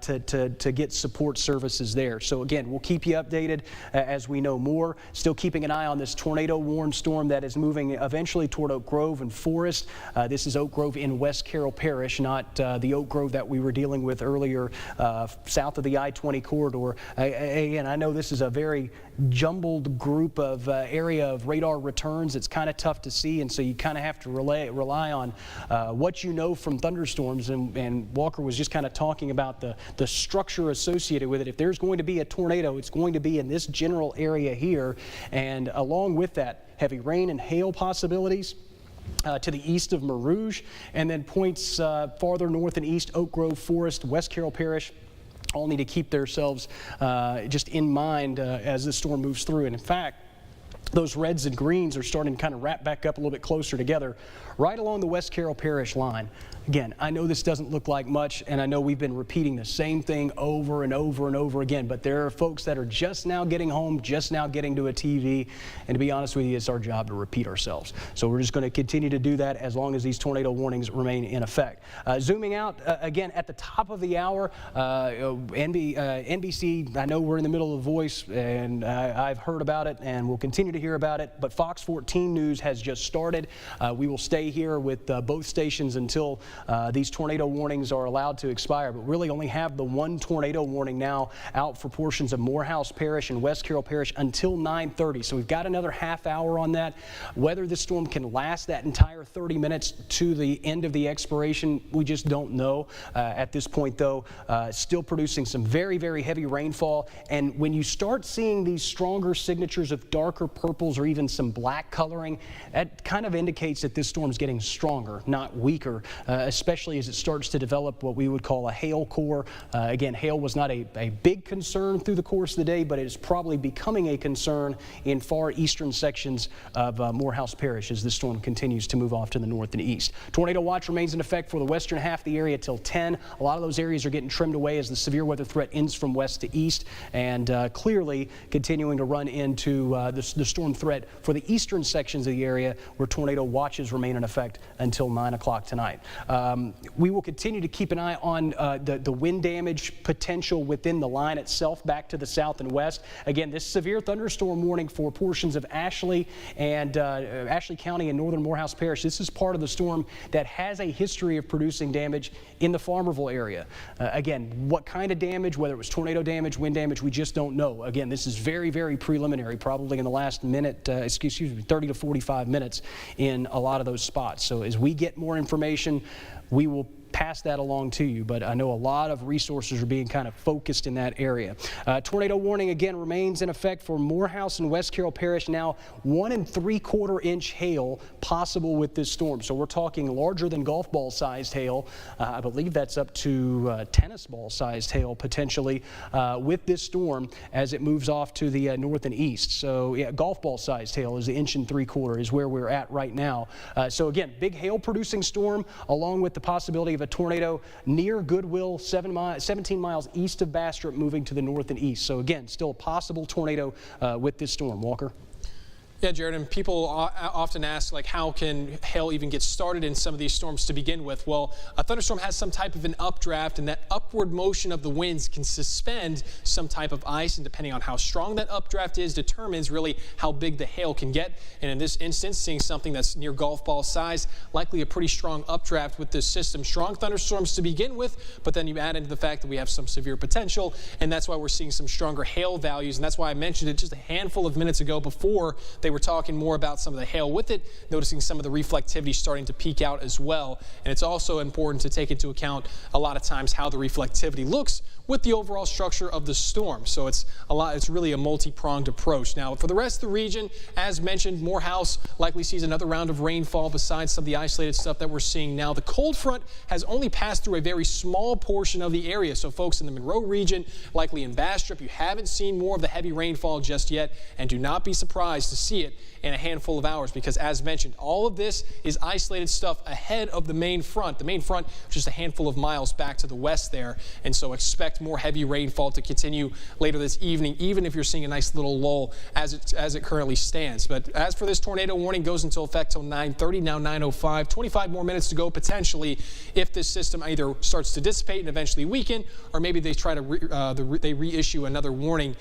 to get support services there. So again, we'll keep you updated as we know more. Still keeping an eye on this tornado-warned storm that is moving eventually toward Oak Grove and Forest. This is Oak Grove in West Carroll Parish, not the Oak Grove that we were dealing with earlier south of the I-20 corridor. Again, I know this is a very jumbled group of area of radar returns. It's kind of tough to see, and so you kind of have to rely on what you know from thunderstorms. And Walker was just kind of talking about the structure associated with it. If there's going to be a tornado, it's going to be in this general area here, and along with that, heavy rain and hail possibilities to the east of Marouge, and then points farther north and east, Oak Grove, Forest, West Carroll Parish, all need to keep themselves just in mind as this storm moves through. And in fact, those reds and greens are starting to kind of wrap back up a little bit closer together right along the West Carroll Parish line. Again, I know this doesn't look like much, and I know we've been repeating the same thing over and over and over again, but there are folks that are just now getting home, just now getting to a TV, and to be honest with you, it's our job to repeat ourselves. So we're just going to continue to do that as long as these tornado warnings remain in effect. Zooming out, again, at the top of the hour, NBC, I know we're in the middle of The Voice, and I've heard about it, and we'll continue to hear about it, but Fox 14 News has just started. We will stay here with both stations until these tornado warnings are allowed to expire, but really only have the one tornado warning now out for portions of Morehouse Parish and West Carroll Parish until 9:30. So we've got another half hour on that. Whether this storm can last that entire 30 minutes to the end of the expiration, we just don't know. At this point, though, still producing some very, very heavy rainfall. And when you start seeing these stronger signatures of darker purples or even some black coloring, that kind of indicates that this storm's getting stronger, not weaker. Especially as it starts to develop what we would call a hail core. Again, hail was not a big concern through the course of the day, but it is probably becoming a concern in far eastern sections of Morehouse Parish as this storm continues to move off to the north and east. Tornado watch remains in effect for the western half of the area till 10. A lot of those areas are getting trimmed away as the severe weather threat ends from west to east, and clearly continuing to run into the storm threat for the eastern sections of the area where tornado watches remain in effect until 9 o'clock tonight. We will continue to keep an eye on the wind damage potential within the line itself back to the south and west. Again, this severe thunderstorm warning for portions of Ashley and Ashley County and northern Morehouse Parish. This is part of the storm that has a history of producing damage in the Farmerville area. Again, what kind of damage, whether it was tornado damage, wind damage, we just don't know. Again, this is very, very preliminary, probably in the last minute, 30 to 45 minutes in a lot of those spots. So as we get more information, we will pass that along to you, but I know a lot of resources are being kind of focused in that area. Tornado warning again remains in effect for Morehouse and West Carroll Parish. Now 1 3/4 inch hail possible with this storm. So we're talking larger than golf ball sized hail. I believe that's up to tennis ball sized hail potentially with this storm as it moves off to the north and east. So yeah, golf ball sized hail is the 1 3/4 is where we're at right now. So again, big hail producing storm along with the possibility of a tornado near Goodwill, 17 miles east of Bastrop, moving to the north and east. So again, still a possible tornado with this storm. Walker? Yeah, Jared, and people often ask, like, how can hail even get started in some of these storms to begin with? Well, a thunderstorm has some type of an updraft, and that upward motion of the winds can suspend some type of ice, and depending on how strong that updraft is, determines really how big the hail can get. And in this instance, seeing something that's near golf ball size, likely a pretty strong updraft with this system. Strong thunderstorms to begin with, but then you add into the fact that we have some severe potential, and that's why we're seeing some stronger hail values, and that's why I mentioned it just a handful of minutes ago before they were talking more about some of the hail with it, noticing some of the reflectivity starting to peak out as well. And it's also important to take into account a lot of times how the reflectivity looks with the overall structure of the storm. So it's really a multi-pronged approach. Now, for the rest of the region, as mentioned, Morehouse likely sees another round of rainfall besides some of the isolated stuff that we're seeing now. The cold front has only passed through a very small portion of the area. So folks in the Monroe region, likely in Bastrop, you haven't seen more of the heavy rainfall just yet, and do not be surprised to see it in a handful of hours, because as mentioned, all of this is isolated stuff ahead of the main front. The main front, just a handful of miles back to the west there, and so expect more heavy rainfall to continue later this evening, even if you're seeing a nice little lull as it currently stands. But as for this tornado warning, goes into effect till 9:30, now 9:05, 25 more minutes to go potentially if this system either starts to dissipate and eventually weaken, or maybe they try to reissue another warning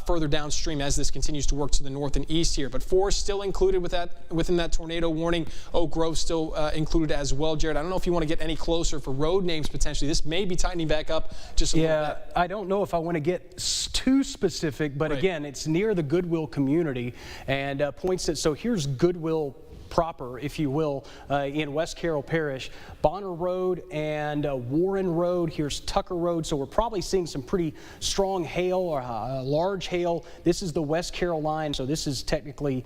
further downstream as this continues to work to the north and east here. But forest still included within that tornado warning. Oak Grove still included as well. Jared, I don't know if you want to get any closer for road names potentially. This may be tightening back up just a little bit. I don't know if I want to get too specific, but again, it's near the Goodwill community and points at, so here's Goodwill proper, if you will, in West Carroll Parish. Bonner Road and Warren Road. Here's Tucker Road. So we're probably seeing some pretty strong hail or large hail. This is the West Carroll line. So this is technically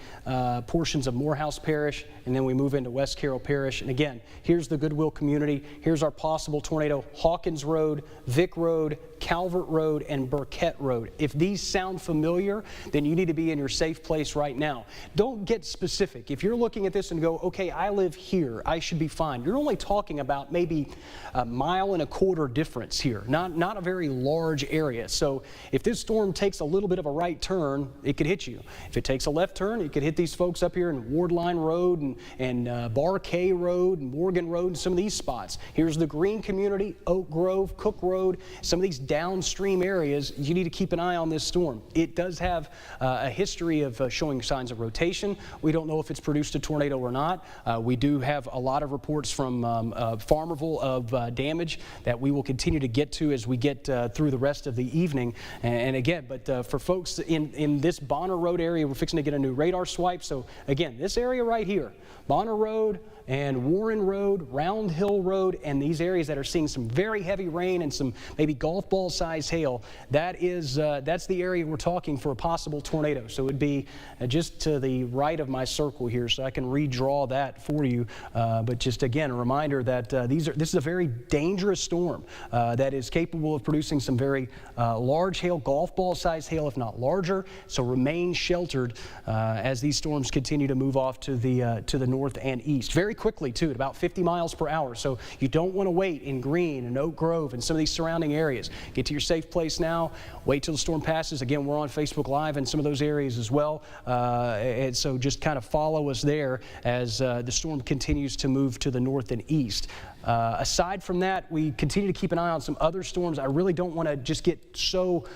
portions of Morehouse Parish, and then we move into West Carroll Parish. And again, here's the Goodwill community. Here's our possible tornado: Hawkins Road, Vic Road, Calvert Road, and Burkett Road. If these sound familiar, then you need to be in your safe place right now. Don't get specific. If you're looking at this and go, okay, I live here, I should be fine. You're only talking about maybe a 1.25 mile difference here, not a very large area. So if this storm takes a little bit of a right turn, it could hit you. If it takes a left turn, it could hit these folks up here in Wardline Road and Bar K Road and Morgan Road and some of these spots. Here's the Green community, Oak Grove, Cook Road, some of these downstream areas. You need to keep an eye on this storm. It does have a history of showing signs of rotation. We don't know if it's produced a tornado or not. We do have a lot of reports from Farmerville of damage that we will continue to get to as we get through the rest of the evening. And again, but for folks in this Bonner Road area, we're fixing to get a new radar swipe. So again, this area right here, Bonner Road and Warren Road, Round Hill Road, and these areas that are seeing some very heavy rain and some maybe golf ball size hail, that's the area we're talking for a possible tornado. So it would be just to the right of my circle here, so I can redraw that for you. But just again, a reminder that this is a very dangerous storm that is capable of producing some very large hail, golf ball size hail, if not larger. So remain sheltered as these storms continue to move off to the north and east. Very quickly too, at about 50 miles per hour. So you don't want to wait in Green and Oak Grove and some of these surrounding areas. Get to your safe place now. Wait till the storm passes. Again, we're on Facebook Live in some of those areas as well. And so just kind of follow us there as the storm continues to move to the north and east. Aside from that, we continue to keep an eye on some other storms. I really don't want to just get so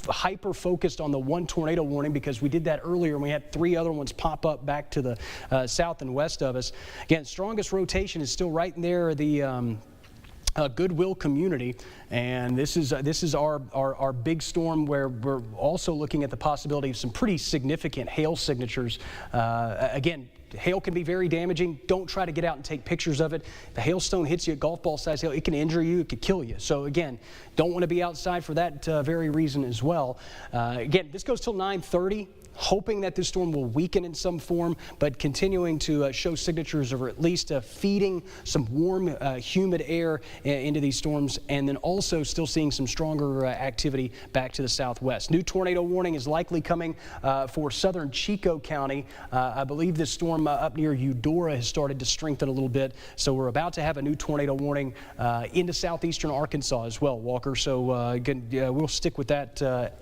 hyper focused on the one tornado warning, because we did that earlier and we had 3 other ones pop up back to the south and west of us. Again, strongest rotation is still right in there, the Goodwill community, and this is our big storm where we're also looking at the possibility of some pretty significant hail signatures. Again, hail can be very damaging. Don't try to get out and take pictures of it. If a hailstone hits you at golf ball size hail, it can injure you, it could kill you. So again, don't want to be outside for that very reason as well. Again, this goes till 9:30. Hoping that this storm will weaken in some form, but continuing to show signatures of at least feeding some warm, humid air into these storms, and then also still seeing some stronger activity back to the southwest. New tornado warning is likely coming for southern Chico County. I believe this storm up near Eudora has started to strengthen a little bit, so we're about to have a new tornado warning into southeastern Arkansas as well, Walker. So again, we'll stick with that.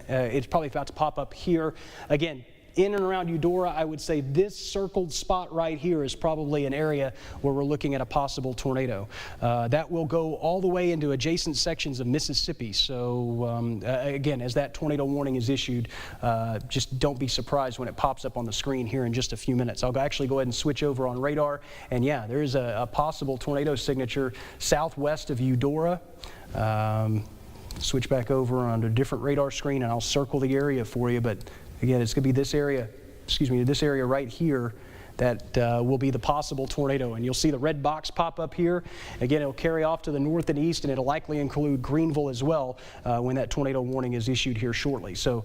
It's probably about to pop up here. Again, in and around Eudora, I would say this circled spot right here is probably an area where we're looking at a possible tornado. That will go all the way into adjacent sections of Mississippi. So again, as that tornado warning is issued, just don't be surprised when it pops up on the screen here in just a few minutes. I'll actually go ahead and switch over on radar. And yeah, there is a possible tornado signature southwest of Eudora. Switch back over on a different radar screen and I'll circle the area for you. But again, it's going to be this area this area right here that will be the possible tornado. And you'll see the red box pop up here. Again, it'll carry off to the north and east, and it'll likely include Greenville as well when that tornado warning is issued here shortly. So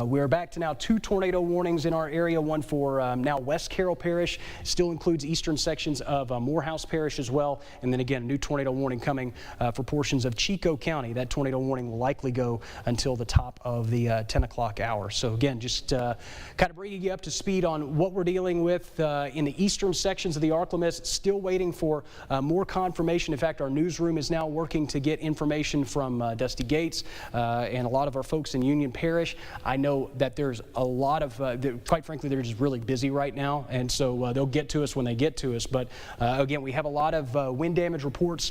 we're back to now 2 tornado warnings in our area, one for now West Carroll Parish, still includes eastern sections of Morehouse Parish as well. And then again, a new tornado warning coming for portions of Chico County. That tornado warning will likely go until the top of the 10 o'clock hour. So again, just kind of bringing you up to speed on what we're dealing with in the eastern sections of the ArkLaMiss. Still waiting for more confirmation. In fact, our newsroom is now working to get information from Dusty Gates and a lot of our folks in Union Parish. I know that there's a lot of, quite frankly, they're just really busy right now, and so they'll get to us when they get to us. But again, we have a lot of wind damage reports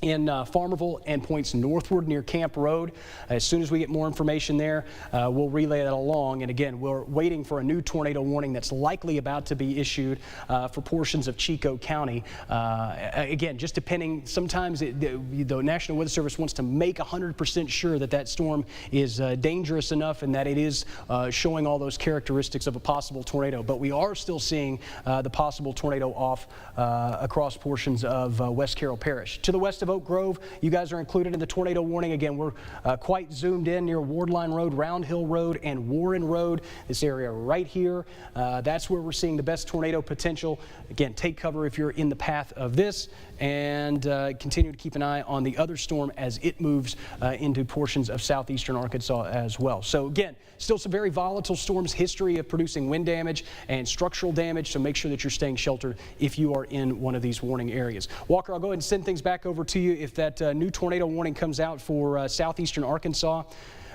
in Farmerville and points northward near Camp Road. As soon as we get more information there, we'll relay that along. And again, we're waiting for a new tornado warning that's likely about to be issued for portions of Chico County. Again, just depending, sometimes the National Weather Service wants to make 100% sure that that storm is dangerous enough and that it is showing all those characteristics of a possible tornado. But we are still seeing the possible tornado off across portions of West Carroll Parish. To the west of Oak Grove, you guys are included in the tornado warning. Again, we're quite zoomed in near Wardline Road, Round Hill Road, and Warren Road. This area right here, that's where we're seeing the best tornado potential. Again, take cover if you're in the path of this, and continue to keep an eye on the other storm as it moves into portions of southeastern Arkansas as well. So again, still some very volatile storms, history of producing wind damage and structural damage, so make sure that you're staying sheltered if you are in one of these warning areas. Walker, I'll go ahead and send things back over to you. If that new tornado warning comes out for southeastern Arkansas,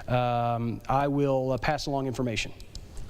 I will pass along information.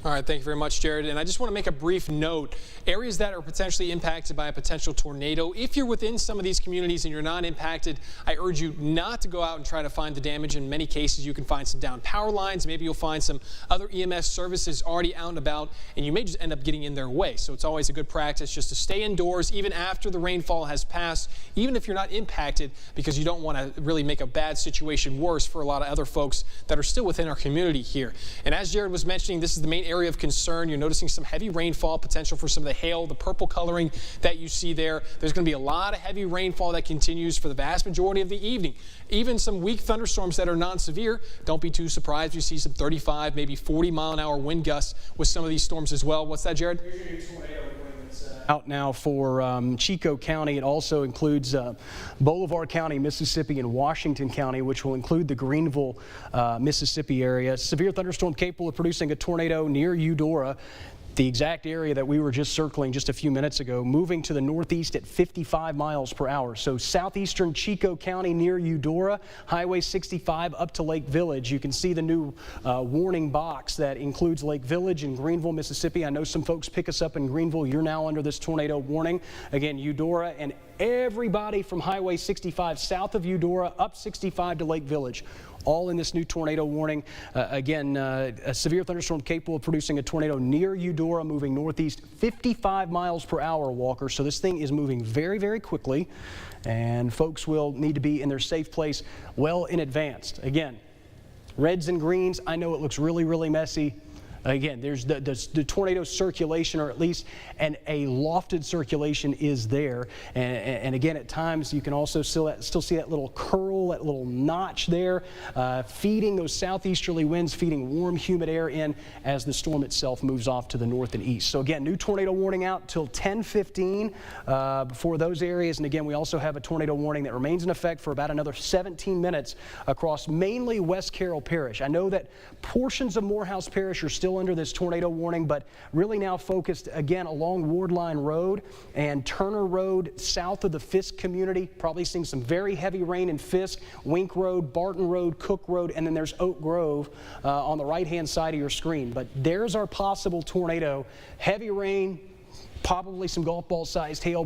All right, thank you very much, Jared. And I just want to make a brief note. Areas that are potentially impacted by a potential tornado, if you're within some of these communities and you're not impacted, I urge you not to go out and try to find the damage. In many cases, you can find some down power lines. Maybe you'll find some other EMS services already out and about, and you may just end up getting in their way. So it's always a good practice just to stay indoors even after the rainfall has passed, even if you're not impacted, because you don't want to really make a bad situation worse for a lot of other folks that are still within our community here. And as Jared was mentioning, this is the main area of concern. You're noticing some heavy rainfall, potential for some of the hail, the purple coloring that you see there. There's going to be a lot of heavy rainfall that continues for the vast majority of the evening. Even some weak thunderstorms that are non-severe. Don't be too surprised if you see some 35, maybe 40-mile-an-hour wind gusts with some of these storms as well. What's that, Jared? Out now for Chico County. It also includes Bolivar County, Mississippi, and Washington County, which will include the Greenville, Mississippi area. Severe thunderstorm capable of producing a tornado near Eudora. The exact area that we were just circling just a few minutes ago, moving to the northeast at 55 miles per hour. So southeastern Chico County near Eudora, Highway 65 up to Lake Village. You can see the new warning box that includes Lake Village and Greenville, Mississippi. I know some folks pick us up in Greenville. You're now under this tornado warning. Again, Eudora and everybody from Highway 65 south of Eudora up 65 to Lake Village, all in this new tornado warning. Again, a severe thunderstorm capable of producing a tornado near Eudora, moving northeast 55 miles per hour, Walker. So this thing is moving very, very quickly, and folks will need to be in their safe place well in advance. Again, reds and greens, I know it looks really, really messy. Again, there's the tornado circulation, or at least a lofted circulation is there. And again, at times you can also still see that little curl, that little notch there, feeding those southeasterly winds, feeding warm, humid air in as the storm itself moves off to the north and east. So again, new tornado warning out till 10:15 for those areas. And again, we also have a tornado warning that remains in effect for about another 17 minutes across mainly West Carroll Parish. I know that portions of Morehouse Parish are still under this tornado warning, but really now focused again along Wardline Road and Turner Road south of the Fisk community. Probably seeing some very heavy rain in Fisk, Wink Road, Barton Road, Cook Road, and then there's Oak Grove on the right-hand side of your screen. But there's our possible tornado. Heavy rain, probably some golf ball sized hail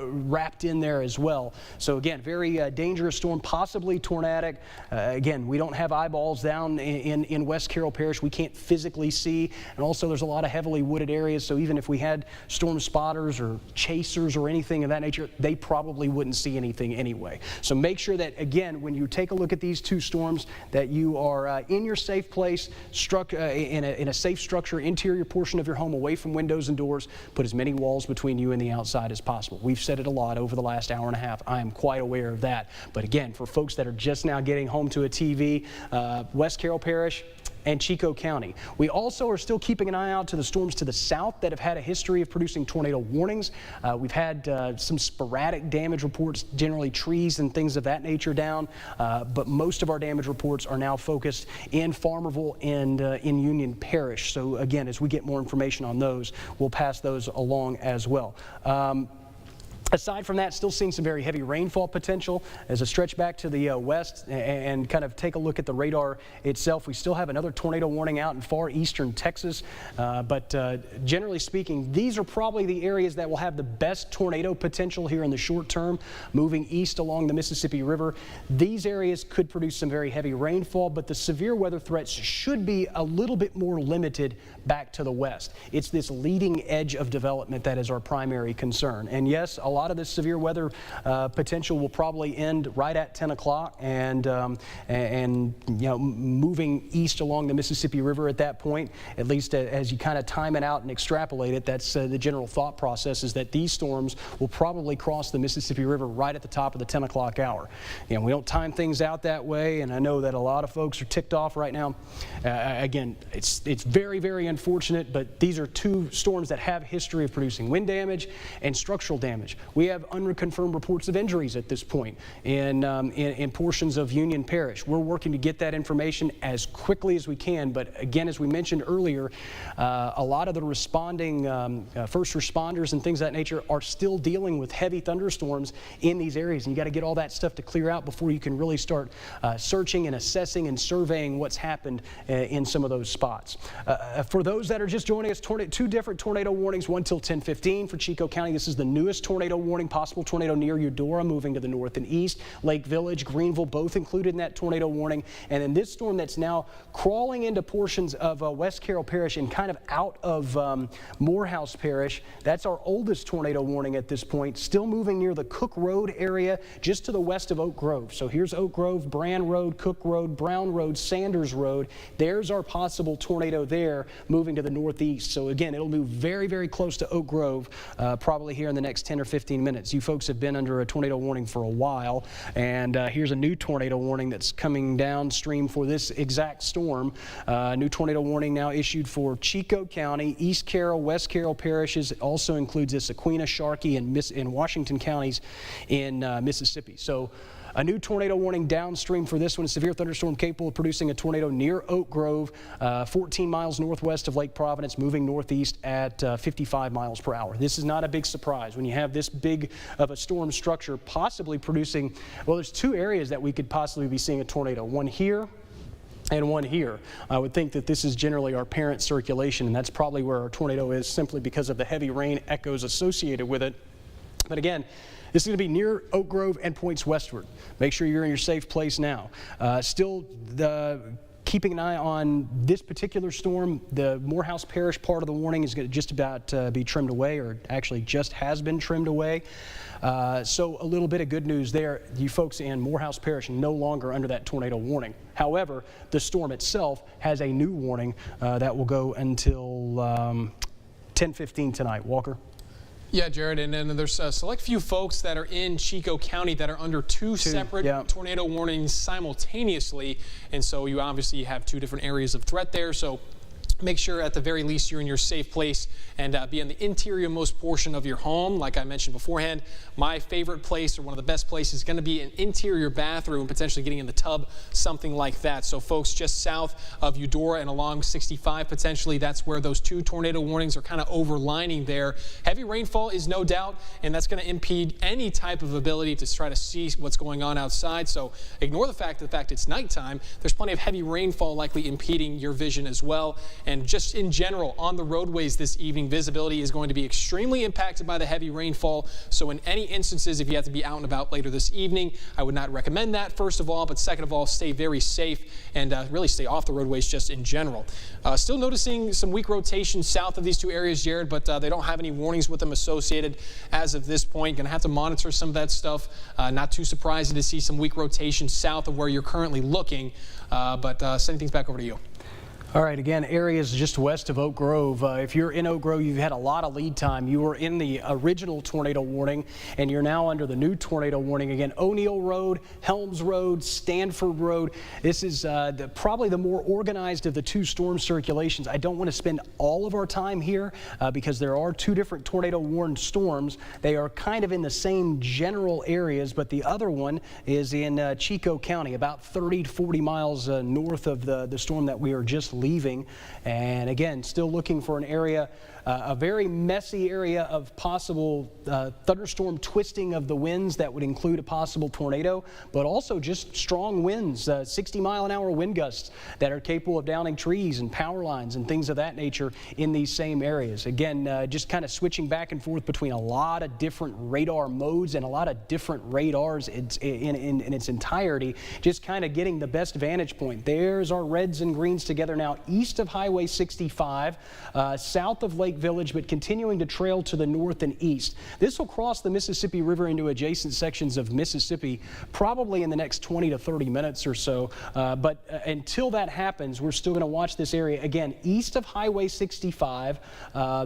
wrapped in there as well. So again, very dangerous storm, possibly tornadic. Again, we don't have eyeballs down in West Carroll Parish. We can't physically see, and also there's a lot of heavily wooded areas, so even if we had storm spotters or chasers or anything of that nature, they probably wouldn't see anything anyway. So make sure that, again, when you take a look at these two storms, that you are in your safe place, in a safe structure, interior portion of your home, away from windows and doors. Put as many walls between you and the outside as possible. We've said it a lot over the last hour and a half. I am quite aware of that. But again, for folks that are just now getting home to a TV, West Carroll Parish and Chico County. We also are still keeping an eye out to the storms to the south that have had a history of producing tornado warnings. We've had some sporadic damage reports, generally trees and things of that nature down, but most of our damage reports are now focused in Farmerville and in Union Parish. So again, as we get more information on those, we'll pass those along as well. Aside from that, still seeing some very heavy rainfall potential. As I stretch back to the west and kind of take a look at the radar itself, we still have another tornado warning out in far eastern Texas. But generally speaking, these are probably the areas that will have the best tornado potential here in the short term, moving east along the Mississippi River. These areas could produce some very heavy rainfall, but the severe weather threats should be a little bit more limited back to the west. It's this leading edge of development that is our primary concern. And yes, a lot of this severe weather potential will probably end right at 10 o'clock and you know, moving east along the Mississippi River at that point, at least as you kind of time it out and extrapolate it. That's the general thought process, is that these storms will probably cross the Mississippi River right at the top of the 10 o'clock hour. You know, we don't time things out that way, and I know that a lot of folks are ticked off right now. Again, it's very, very unfortunate, but these are two storms that have history of producing wind damage and structural damage. We have unconfirmed reports of injuries at this point in portions of Union Parish. We're working to get that information as quickly as we can, but again, as we mentioned earlier, a lot of the responding first responders and things of that nature are still dealing with heavy thunderstorms in these areas, and you got to get all that stuff to clear out before you can really start searching and assessing and surveying what's happened in some of those spots. For those that are just joining us, two different tornado warnings, one till 10:15 for Chico County. This is the newest tornado warning, possible tornado near Eudora, moving to the north and east. Lake Village, Greenville, both included in that tornado warning. And then this storm that's now crawling into portions of West Carroll Parish and kind of out of Morehouse Parish, that's our oldest tornado warning at this point, still moving near the Cook Road area, just to the west of Oak Grove. So here's Oak Grove, Brand Road, Cook Road, Brown Road, Sanders Road. There's our possible tornado there, moving to the northeast. So again, it'll move very, very close to Oak Grove, probably here in the next 10 or 15 minutes. You folks have been under a tornado warning for a while, and here's a new tornado warning that's coming downstream for this exact storm. New tornado warning now issued for Chico County, East Carroll, West Carroll parishes. It also includes this Aquinas, Sharkey, and Washington counties in Mississippi. So a new tornado warning downstream for this one. A severe thunderstorm capable of producing a tornado near Oak Grove, 14 miles northwest of Lake Providence, moving northeast at 55 miles per hour. This is not a big surprise when you have this big of a storm structure possibly producing, well, there's two areas that we could possibly be seeing a tornado, one here and one here. I would think that this is generally our parent circulation, and that's probably where our tornado is, simply because of the heavy rain echoes associated with it. But again, this is going to be near Oak Grove and points westward. Make sure you're in your safe place now. Still keeping an eye on this particular storm. The Morehouse Parish part of the warning is going to just about be trimmed away, or actually just has been trimmed away. So a little bit of good news there. You folks in Morehouse Parish no longer under that tornado warning. However, the storm itself has a new warning that will go until 10:15 tonight. Walker? Yeah, Jared, and then there's a select few folks that are in Chico County that are under two separate tornado warnings simultaneously, and so you obviously have two different areas of threat there. So make sure at the very least you're in your safe place and be in the interior-most portion of your home. Like I mentioned beforehand, my favorite place, or one of the best places, is going to be an interior bathroom, potentially getting in the tub, something like that. So folks just south of Eudora and along 65 potentially, that's where those two tornado warnings are kind of overlining there. Heavy rainfall is no doubt, and that's going to impede any type of ability to try to see what's going on outside. So ignore the fact it's nighttime. There's plenty of heavy rainfall likely impeding your vision as well. And just in general, on the roadways this evening, visibility is going to be extremely impacted by the heavy rainfall. So in any instances, if you have to be out and about later this evening, I would not recommend that, first of all, but second of all, stay very safe and really stay off the roadways just in general. Still noticing some weak rotation south of these two areas, Jared, but they don't have any warnings with them associated as of this point. Going to have to monitor some of that stuff. Not too surprising to see some weak rotation south of where you're currently looking, but sending things back over to you. All right, again, areas just west of Oak Grove. If you're in Oak Grove, you've had a lot of lead time. You were in the original tornado warning, and you're now under the new tornado warning. Again, O'Neill Road, Helms Road, Stanford Road. This is probably the more organized of the two storm circulations. I don't want to spend all of our time here because there are two different tornado warned storms. They are kind of in the same general areas, but the other one is in Chico County, about 30 to 40 miles north of the storm that we are just leaving. And again, still looking for an area, a very messy area of possible thunderstorm twisting of the winds that would include a possible tornado, but also just strong winds, 60-mile-an-hour wind gusts that are capable of downing trees and power lines and things of that nature in these same areas. Again, just kind of switching back and forth between a lot of different radar modes and a lot of different radars in its entirety, just kind of getting the best vantage point. There's our reds and greens together now east of Highway 65, south of Lake Village, but continuing to trail to the north and east. This will cross the Mississippi River into adjacent sections of Mississippi probably in the next 20 to 30 minutes or so. But until that happens, we're still going to watch this area again east of Highway 65.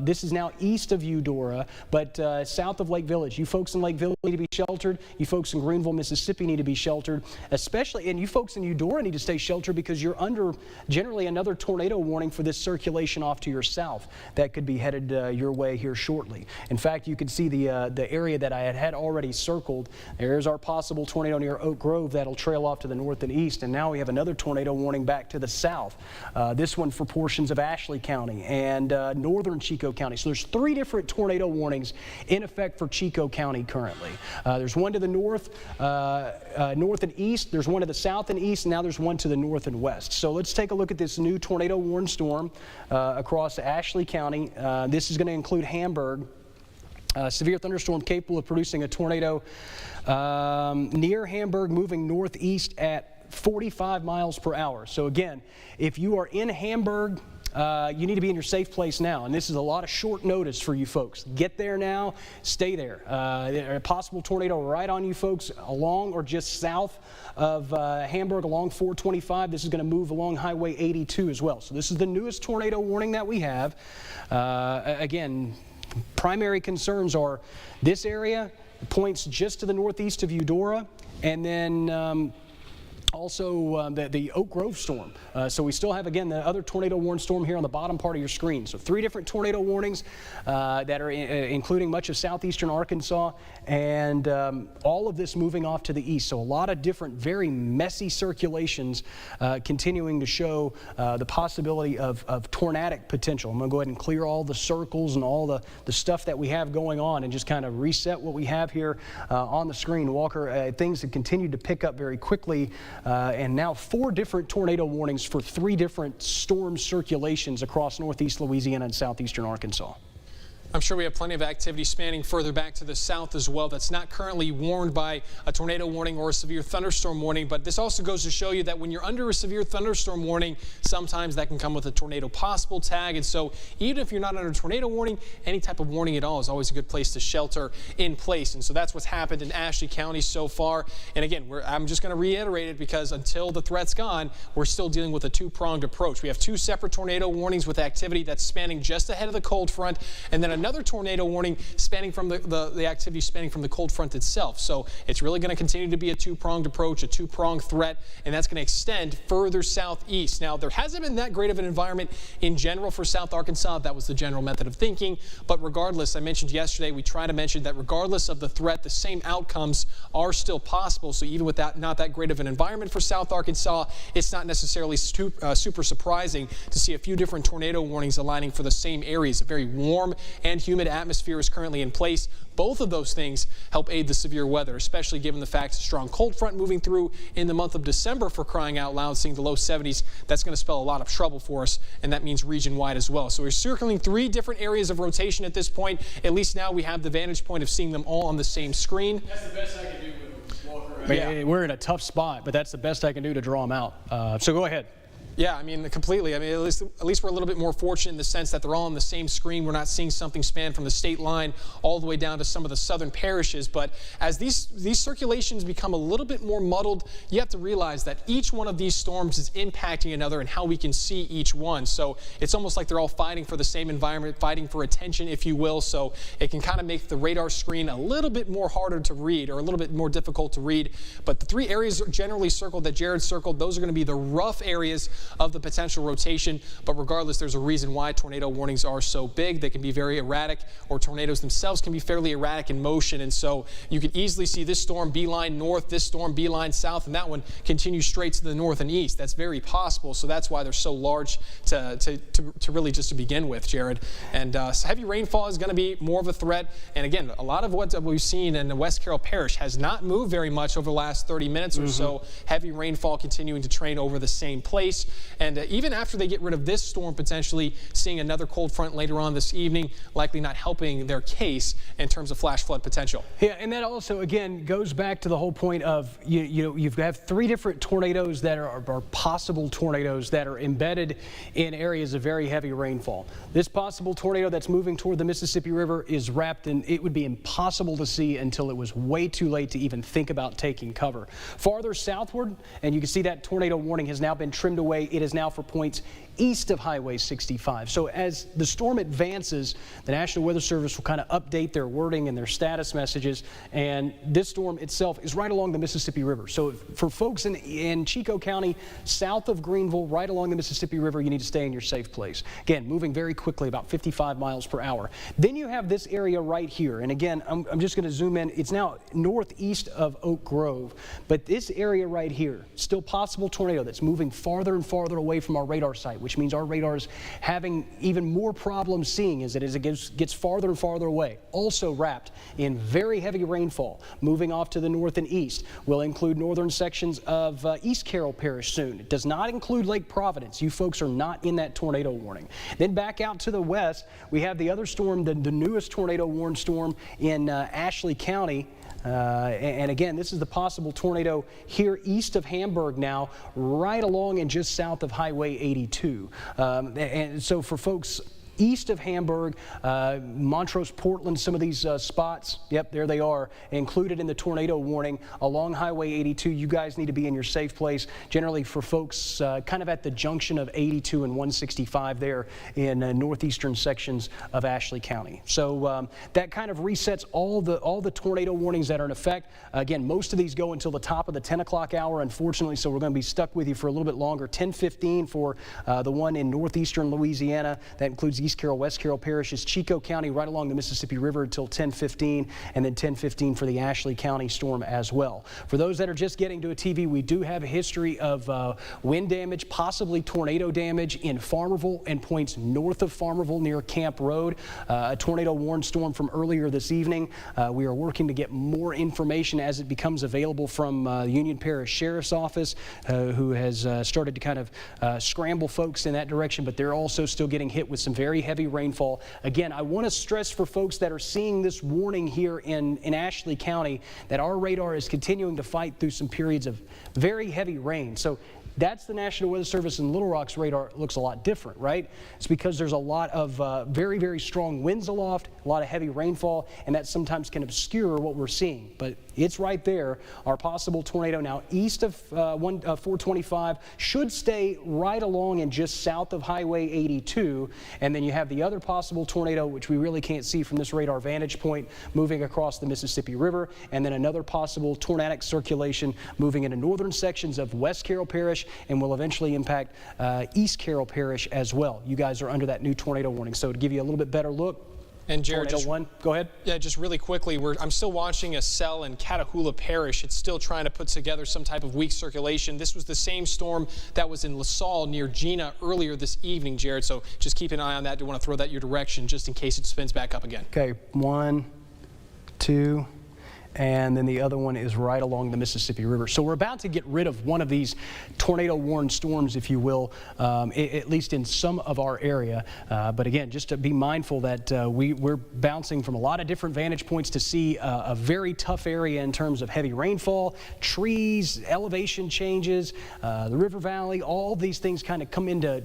This is now east of Eudora, but south of Lake Village. You folks in Lake Village need to be sheltered. You folks in Greenville, Mississippi need to be sheltered, especially, and you folks in Eudora need to stay sheltered because you're under generally another tornado warning for this circulation off to your south that could be headed your way here shortly. In fact, you can see the area that I had already circled. There's our possible tornado near Oak Grove that'll trail off to the north and east, and now we have another tornado warning back to the south. This one for portions of Ashley County and northern Chico County. So there's three different tornado warnings in effect for Chico County currently. There's one to the north, north and east. There's one to the south and east, and now there's one to the north and west. So let's take a look at this new tornado warned storm across Ashley County. This is going to include Hamburg. Severe thunderstorm capable of producing a tornado near Hamburg, moving northeast at 45 miles per hour. So again, if you are in Hamburg, you need to be in your safe place now, and this is a lot of short notice for you folks. Get there now, stay there. A possible tornado right on you folks along or just south of Hamburg along 425. This is going to move along Highway 82 as well. So this is the newest tornado warning that we have. Again, primary concerns are this area points just to the northeast of Eudora, and then also the Oak Grove storm. So we still have, again, the other tornado warned storm here on the bottom part of your screen. So three different tornado warnings that are including much of southeastern Arkansas, and all of this moving off to the east. So a lot of different, very messy circulations continuing to show the possibility of tornadic potential. I'm going to go ahead and clear all the circles and all the stuff that we have going on and just kind of reset what we have here on the screen. Walker, things have continued to pick up very quickly. And now 4 different tornado warnings for 3 different storm circulations across northeast Louisiana and southeastern Arkansas. I'm sure we have plenty of activity spanning further back to the south as well that's not currently warned by a tornado warning or a severe thunderstorm warning. But this also goes to show you that when you're under a severe thunderstorm warning, sometimes that can come with a tornado possible tag. And so even if you're not under a tornado warning, any type of warning at all is always a good place to shelter in place. And so that's what's happened in Ashley County so far. And again, I'm just going to reiterate it because until the threat's gone, we're still dealing with a two-pronged approach. We have 2 separate tornado warnings with activity that's spanning just ahead of the cold front, and then another tornado warning spanning from the activity spanning from the cold front itself. So it's really going to continue to be a two-pronged approach, a two-pronged threat, and that's going to extend further southeast. Now, there hasn't been that great of an environment in general for South Arkansas. That was the general method of thinking. But regardless, I mentioned yesterday, we try to mention that regardless of the threat, the same outcomes are still possible. So even with that, not that great of an environment for South Arkansas, it's not necessarily super surprising to see a few different tornado warnings aligning for the same areas. A very warm and humid atmosphere is currently in place. Both of those things help aid the severe weather, especially given the fact a strong cold front moving through in the month of December, for crying out loud, seeing the low 70s. That's going to spell a lot of trouble for us, and that means region-wide as well. So we're circling 3 different areas of rotation at this point. At least now we have the vantage point of seeing them all on the same screen. That's the best I can do with them. Walk around. Yeah. We're in a tough spot, but that's the best I can do to draw them out. So go ahead. Yeah, I mean, completely. I mean, at least we're a little bit more fortunate in the sense that they're all on the same screen. We're not seeing something span from the state line all the way down to some of the southern parishes. But as these circulations become a little bit more muddled, you have to realize that each one of these storms is impacting another and how we can see each one. So it's almost like they're all fighting for the same environment, fighting for attention, if you will. So it can kind of make the radar screen a little bit more harder to read, or a little bit more difficult to read. But the 3 areas generally circled that Jared circled, those are going to be the rough areas of the potential rotation. But regardless, there's a reason why tornado warnings are so big. They can be very erratic, or tornadoes themselves can be fairly erratic in motion. And so you could easily see this storm beeline north, this storm beeline south, and that one continue straight to the north and east. That's very possible. So that's why they're so large to really just to begin with, Jared. And heavy rainfall is going to be more of a threat. And again, a lot of what we've seen in the West Carroll Parish has not moved very much over the last 30 minutes or so. Heavy rainfall continuing to train over the same place. And even after they get rid of this storm, potentially seeing another cold front later on this evening, likely not helping their case in terms of flash flood potential. Yeah, and that also, again, goes back to the whole point of, you have 3 different tornadoes that are possible tornadoes that are embedded in areas of very heavy rainfall. This possible tornado that's moving toward the Mississippi River is wrapped in, it would be impossible to see until it was way too late to even think about taking cover. Farther southward, and you can see that tornado warning has now been trimmed away. It is now for points east of Highway 65. So as the storm advances, the National Weather Service will kind of update their wording and their status messages. And this storm itself is right along the Mississippi River. So for folks in Chico County, south of Greenville, right along the Mississippi River, you need to stay in your safe place. Again, moving very quickly, about 55 miles per hour. Then you have this area right here. And again, I'm just going to zoom in. It's now northeast of Oak Grove. But this area right here, still possible tornado that's moving farther and farther away from our radar site, which means our radar is having even more problems seeing as it gets farther and farther away. Also wrapped in very heavy rainfall, moving off to the north and east. Will include northern sections of East Carroll Parish soon. It does not include Lake Providence. You folks are not in that tornado warning. Then back out to the west, we have the other storm, the newest tornado warned storm in Ashley County. And again, this is the possible tornado here east of Hamburg now, right along and just south of Highway 82. And so for folks east of Hamburg, Montrose, Portland, some of these spots, yep, there they are, included in the tornado warning along Highway 82. You guys need to be in your safe place. Generally for folks kind of at the junction of 82 and 165 there in northeastern sections of Ashley County. So that kind of resets all the tornado warnings that are in effect. Again, most of these go until the top of the 10 o'clock hour, unfortunately, so we're going to be stuck with you for a little bit longer. 10:15 for the one in northeastern Louisiana. That includes East Carroll, West Carroll parishes, Chico County, right along the Mississippi River until 10:15, and then 10:15 for the Ashley County storm as well. For those that are just getting to a TV, we do have a history of wind damage, possibly tornado damage in Farmerville and points north of Farmerville near Camp Road. A tornado warned storm from earlier this evening. We are working to get more information as it becomes available from Union Parish Sheriff's Office, who has started to kind of scramble folks in that direction, but they're also still getting hit with some very heavy rainfall. Again, I want to stress for folks that are seeing this warning here in Ashley County that our radar is continuing to fight through some periods of very heavy rain. So that's the National Weather Service, and Little Rock's radar looks a lot different, right? It's because there's a lot of very, very strong winds aloft, a lot of heavy rainfall, and that sometimes can obscure what we're seeing. But it's right there. Our possible tornado now east of 425 should stay right along and just south of Highway 82. And then you have the other possible tornado, which we really can't see from this radar vantage point, moving across the Mississippi River. And then another possible tornadic circulation moving into northern sections of West Carroll Parish and will eventually impact East Carroll Parish as well. You guys are under that new tornado warning. So to give you a little bit better look, And Jared, Tornado 1, go ahead. Yeah, just really quickly, I'm still watching a cell in Catahoula Parish. It's still trying to put together some type of weak circulation. This was the same storm that was in LaSalle near Gina earlier this evening, Jared. So just keep an eye on that. I do want to throw that your direction just in case it spins back up again. Okay, 1, 2, and then the other one is right along the Mississippi River. So we're about to get rid of one of these tornado-warned storms, if you will, at least in some of our area. But again, just to be mindful that we're bouncing from a lot of different vantage points to see a very tough area in terms of heavy rainfall, trees, elevation changes, the river valley, all these things kind of come into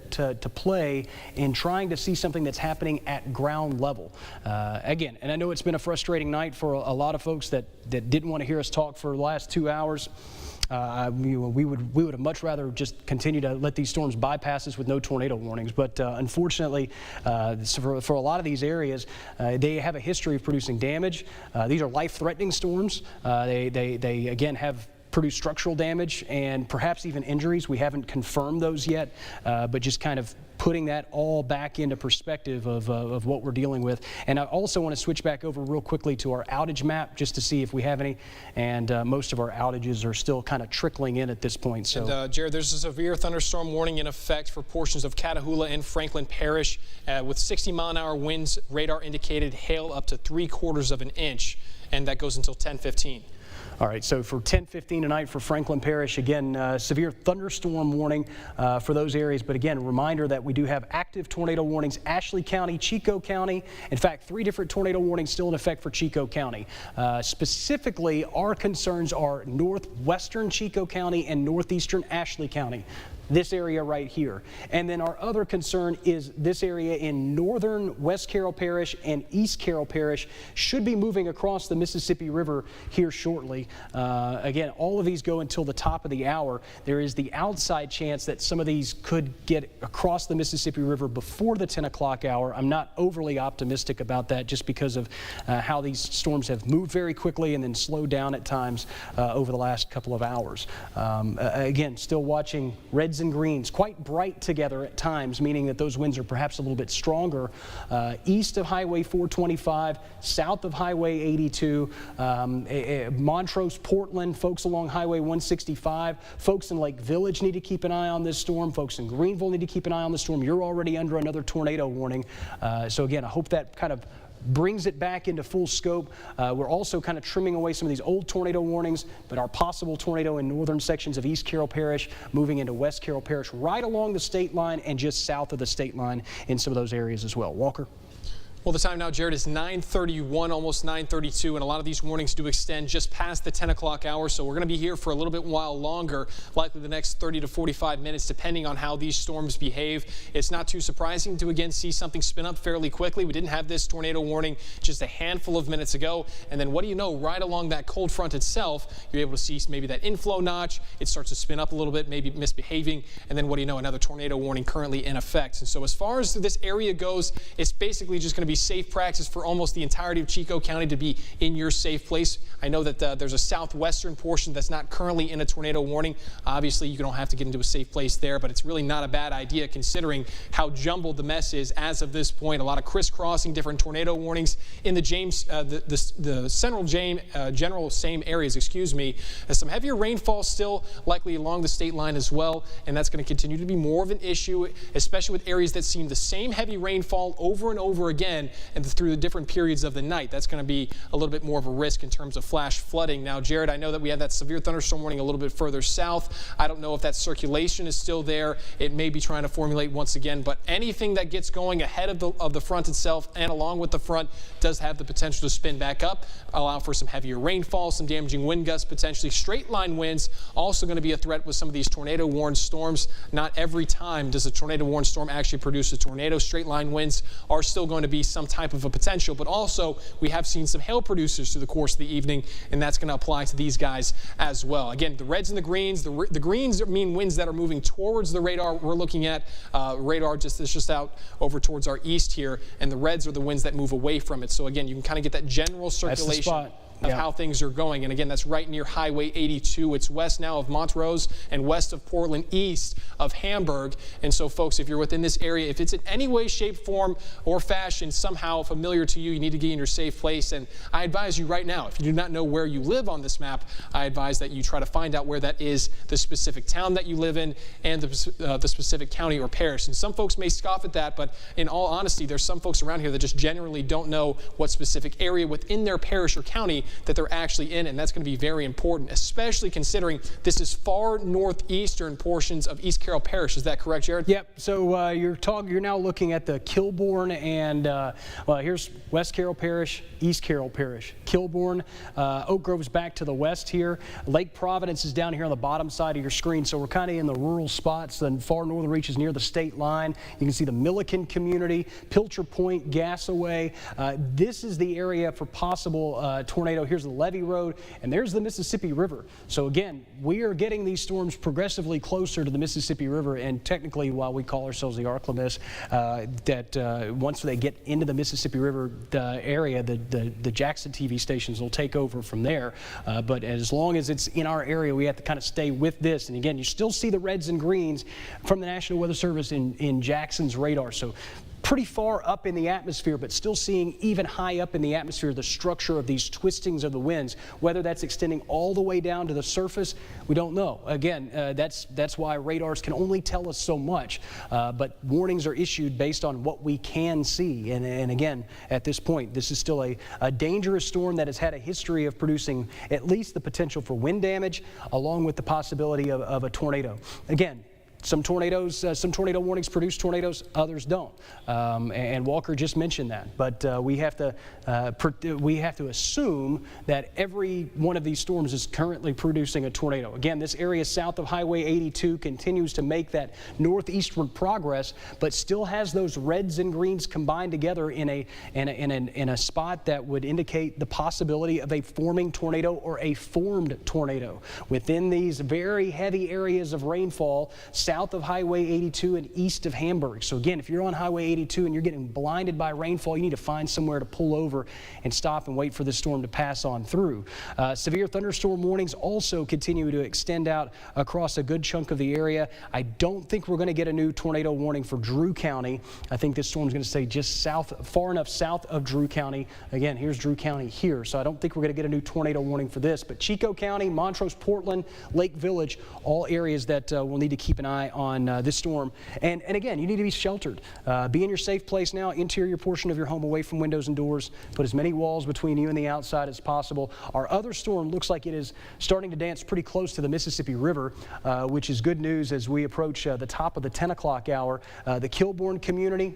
play in trying to see something that's happening at ground level. Again, and I know it's been a frustrating night for a lot of folks that didn't want to hear us talk for the last 2 hours. We would have much rather just continue to let these storms bypass us with no tornado warnings. But unfortunately, for a lot of these areas, they have a history of producing damage. These are life-threatening storms. They again have produced structural damage and perhaps even injuries. We haven't confirmed those yet, but just kind of putting that all back into perspective of what we're dealing with. And I also want to switch back over real quickly to our outage map just to see if we have any. And most of our outages are still kind of trickling in at this point. So, and, Jared, there's a severe thunderstorm warning in effect for portions of Catahoula and Franklin Parish with 60-mile-an-hour winds. Radar indicated hail up to 3/4 of an inch, and that goes until 10:15. All right, so for 10:15 tonight for Franklin Parish, again, severe thunderstorm warning for those areas. But again, a reminder that we do have active tornado warnings, Ashley County, Chico County. In fact, 3 different tornado warnings still in effect for Chico County. Specifically, our concerns are northwestern Chico County and northeastern Ashley County. This area right here. And then our other concern is this area in northern West Carroll Parish and East Carroll Parish should be moving across the Mississippi River here shortly. Again, all of these go until the top of the hour. There is the outside chance that some of these could get across the Mississippi River before the 10 o'clock hour. I'm not overly optimistic about that just because of how these storms have moved very quickly and then slowed down at times over the last couple of hours. Again, still watching reds and greens quite bright together at times, meaning that those winds are perhaps a little bit stronger east of Highway 425, south of Highway 82, Montrose, Portland, folks along Highway 165, folks in Lake Village need to keep an eye on this storm, folks in Greenville need to keep an eye on the storm. You're already under another tornado warning. So again, I hope that kind of brings it back into full scope. We're also kind of trimming away some of these old tornado warnings, but our possible tornado in northern sections of East Carroll Parish moving into West Carroll Parish right along the state line and just south of the state line in some of those areas as well. Walker? Well, the time now, Jared, is 9:31, almost 9:32, and a lot of these warnings do extend just past the 10 o'clock hour, so we're going to be here for a little bit while longer, likely the next 30 to 45 minutes, depending on how these storms behave. It's not too surprising to, again, see something spin up fairly quickly. We didn't have this tornado warning just a handful of minutes ago, and then what do you know, right along that cold front itself, you're able to see maybe that inflow notch. It starts to spin up a little bit, maybe misbehaving, and then what do you know, another tornado warning currently in effect. And so as far as this area goes, it's basically just going to be safe practice for almost the entirety of Chico County to be in your safe place. I know that there's a southwestern portion that's not currently in a tornado warning. Obviously, you don't have to get into a safe place there, but it's really not a bad idea considering how jumbled the mess is as of this point. A lot of crisscrossing, different tornado warnings in the general same areas, excuse me. Some heavier rainfall still likely along the state line as well, and that's going to continue to be more of an issue, especially with areas that seem the same heavy rainfall over and over again and through the different periods of the night. That's going to be a little bit more of a risk in terms of flash flooding. Now, Jared, I know that we have that severe thunderstorm warning a little bit further south. I don't know if that circulation is still there. It may be trying to formulate once again, but anything that gets going ahead of the front itself and along with the front does have the potential to spin back up, allow for some heavier rainfall, some damaging wind gusts, potentially straight line winds, also going to be a threat with some of these tornado warned storms. Not every time does a tornado warned storm actually produce a tornado. Straight line winds are still going to be some type of a potential, but also we have seen some hail producers through the course of the evening, and that's going to apply to these guys as well. Again, the reds and the greens. The greens mean winds that are moving towards the radar. We're looking at radar just out over towards our east here, and the reds are the winds that move away from it. So again, you can kind of get that general circulation. That's the spot. of how things are going. And again, that's right near Highway 82. It's west now of Montrose and west of Portland, east of Hamburg. And so, folks, if you're within this area, if it's in any way, shape, form, or fashion somehow familiar to you, you need to get in your safe place. And I advise you right now, if you do not know where you live on this map, I advise that you try to find out where that is, the specific town that you live in, and the specific county or parish. And some folks may scoff at that, but in all honesty, there's some folks around here that just generally don't know what specific area within their parish or county that they're actually in, and that's going to be very important, especially considering this is far northeastern portions of East Carroll Parish. Is that correct, Jared? Yep. So you're now looking at the Kilbourne and here's West Carroll Parish, East Carroll Parish, Kilbourne, Oak Grove's back to the west here. Lake Providence is down here on the bottom side of your screen, so we're kind of in the rural spots. The far northern reaches near the state line. You can see the Milliken community, Pilcher Point, Gassaway. This is the area for possible tornado. Here's the Levee Road, and there's the Mississippi River. So again, we are getting these storms progressively closer to the Mississippi River, and technically, while we call ourselves the Arklamiss, once they get into the Mississippi River area, the Jackson TV stations will take over from there. But as long as it's in our area, we have to kind of stay with this. And again, you still see the reds and greens from the National Weather Service in Jackson's radar. So pretty far up in the atmosphere, but still seeing even high up in the atmosphere the structure of these twistings of the winds. Whether that's extending all the way down to the surface, we don't know. Again, that's why radars can only tell us so much, but warnings are issued based on what we can see. And again, at this point, this is still a dangerous storm that has had a history of producing at least the potential for wind damage, along with the possibility of a tornado. Again, some tornadoes, some tornado warnings produce tornadoes, others don't. And Walker just mentioned that. But we have to assume that every one of these storms is currently producing a tornado. Again, this area south of Highway 82 continues to make that northeastward progress, but still has those reds and greens combined together in a spot that would indicate the possibility of a forming tornado or a formed tornado within these very heavy areas of rainfall south of Highway 82 and east of Hamburg. So again, if you're on Highway 82 and you're getting blinded by rainfall, you need to find somewhere to pull over and stop and wait for the storm to pass on through. Severe thunderstorm warnings also continue to extend out across a good chunk of the area. I don't think we're going to get a new tornado warning for Drew County. I think this storm is going to stay just far enough south of Drew County. Again, here's Drew County here, so I don't think we're going to get a new tornado warning for this. But Chico County, Montrose, Portland, Lake Village, all areas that we'll need to keep an eye on this storm. And again, you need to be sheltered. Be in your safe place now, interior portion of your home away from windows and doors. Put as many walls between you and the outside as possible. Our other storm looks like it is starting to dance pretty close to the Mississippi River, which is good news as we approach the top of the 10 o'clock hour. The Kilbourne community,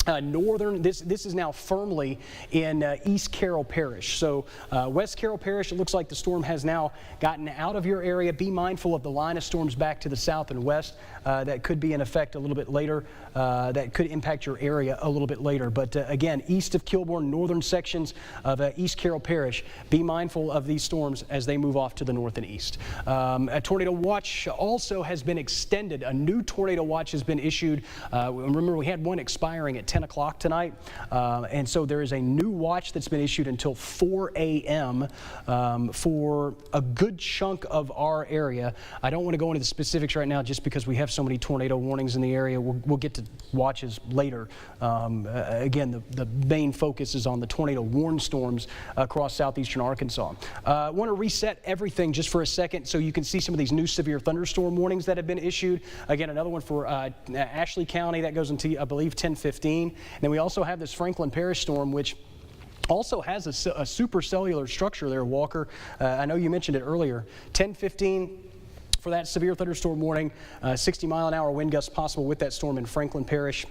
this is now firmly in East Carroll Parish. So West Carroll Parish, it looks like the storm has now gotten out of your area. Be mindful of the line of storms back to the south and west that could be in effect a little bit later, that could impact your area a little bit later. But again, east of Kilbourne, northern sections of East Carroll Parish, be mindful of these storms as they move off to the north and east. A tornado watch also has been extended. A new tornado watch has been issued. Remember, we had one expiring at 10 o'clock tonight, and so there is a new watch that's been issued until 4 a.m. For a good chunk of our area. I don't want to go into the specifics right now just because we have so many tornado warnings in the area. We'll get to watches later. Again, the main focus is on the tornado warned storms across southeastern Arkansas. I want to reset everything just for a second so you can see some of these new severe thunderstorm warnings that have been issued. Again, another one for Ashley County that goes into, I believe, 10:15. And then we also have this Franklin Parish storm, which also has a supercellular structure there, Walker. I know you mentioned it earlier. 10:15 for that severe thunderstorm warning. 60-mile-an-hour wind gusts possible with that storm in Franklin Parish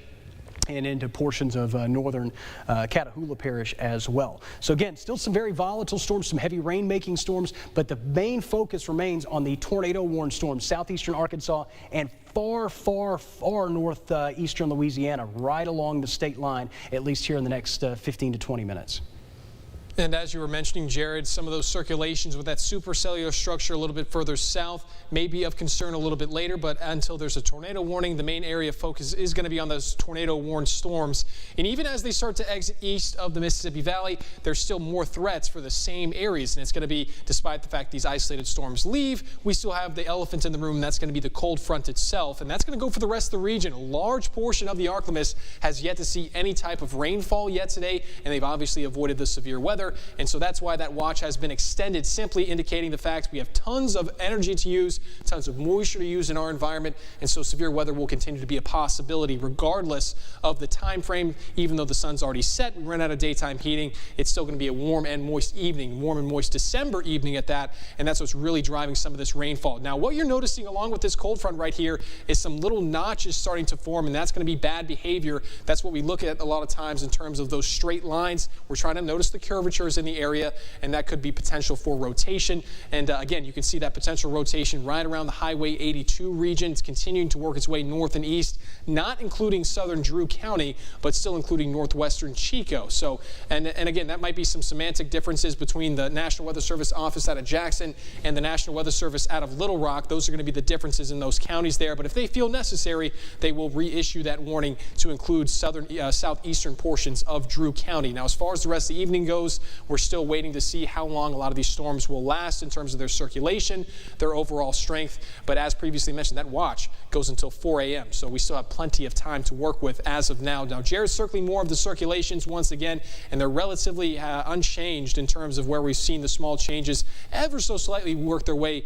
and into portions of northern Catahoula Parish as well. So again, still some very volatile storms, some heavy rain-making storms, but the main focus remains on the tornado-warned storms, southeastern Arkansas and far, far, far northeastern Louisiana, right along the state line, at least here in the next 15 to 20 minutes. And as you were mentioning, Jared, some of those circulations with that supercellular structure a little bit further south may be of concern a little bit later, but until there's a tornado warning, the main area of focus is going to be on those tornado-warned storms. And even as they start to exit east of the Mississippi Valley, there's still more threats for the same areas. And it's going to be, despite the fact these isolated storms leave, we still have the elephant in the room, and that's going to be the cold front itself. And that's going to go for the rest of the region. A large portion of the Arklamis has yet to see any type of rainfall yet today, and they've obviously avoided the severe weather. And so that's why that watch has been extended, simply indicating the fact we have tons of energy to use, tons of moisture to use in our environment, and so severe weather will continue to be a possibility regardless of the time frame. Even though the sun's already set, we ran out of daytime heating, it's still going to be a warm and moist evening, warm and moist December evening at that, and that's what's really driving some of this rainfall. Now, what you're noticing along with this cold front right here is some little notches starting to form, and that's going to be bad behavior. That's what we look at a lot of times in terms of those straight lines. We're trying to notice the curvature in the area, and that could be potential for rotation. And again, you can see that potential rotation right around the Highway 82 region. It's continuing to work its way north and east, not including southern Drew County, but still including northwestern Chico. So, and again, that might be some semantic differences between the National Weather Service office out of Jackson and the National Weather Service out of Little Rock. Those are going to be the differences in those counties there. But if they feel necessary, they will reissue that warning to include southeastern portions of Drew County. Now, as far as the rest of the evening goes, we're still waiting to see how long a lot of these storms will last in terms of their circulation, their overall strength. But as previously mentioned, that watch goes until 4 a.m. So we still have plenty of time to work with as of now. Now, Jared's circling more of the circulations once again, and they're relatively unchanged in terms of where we've seen the small changes ever so slightly work their way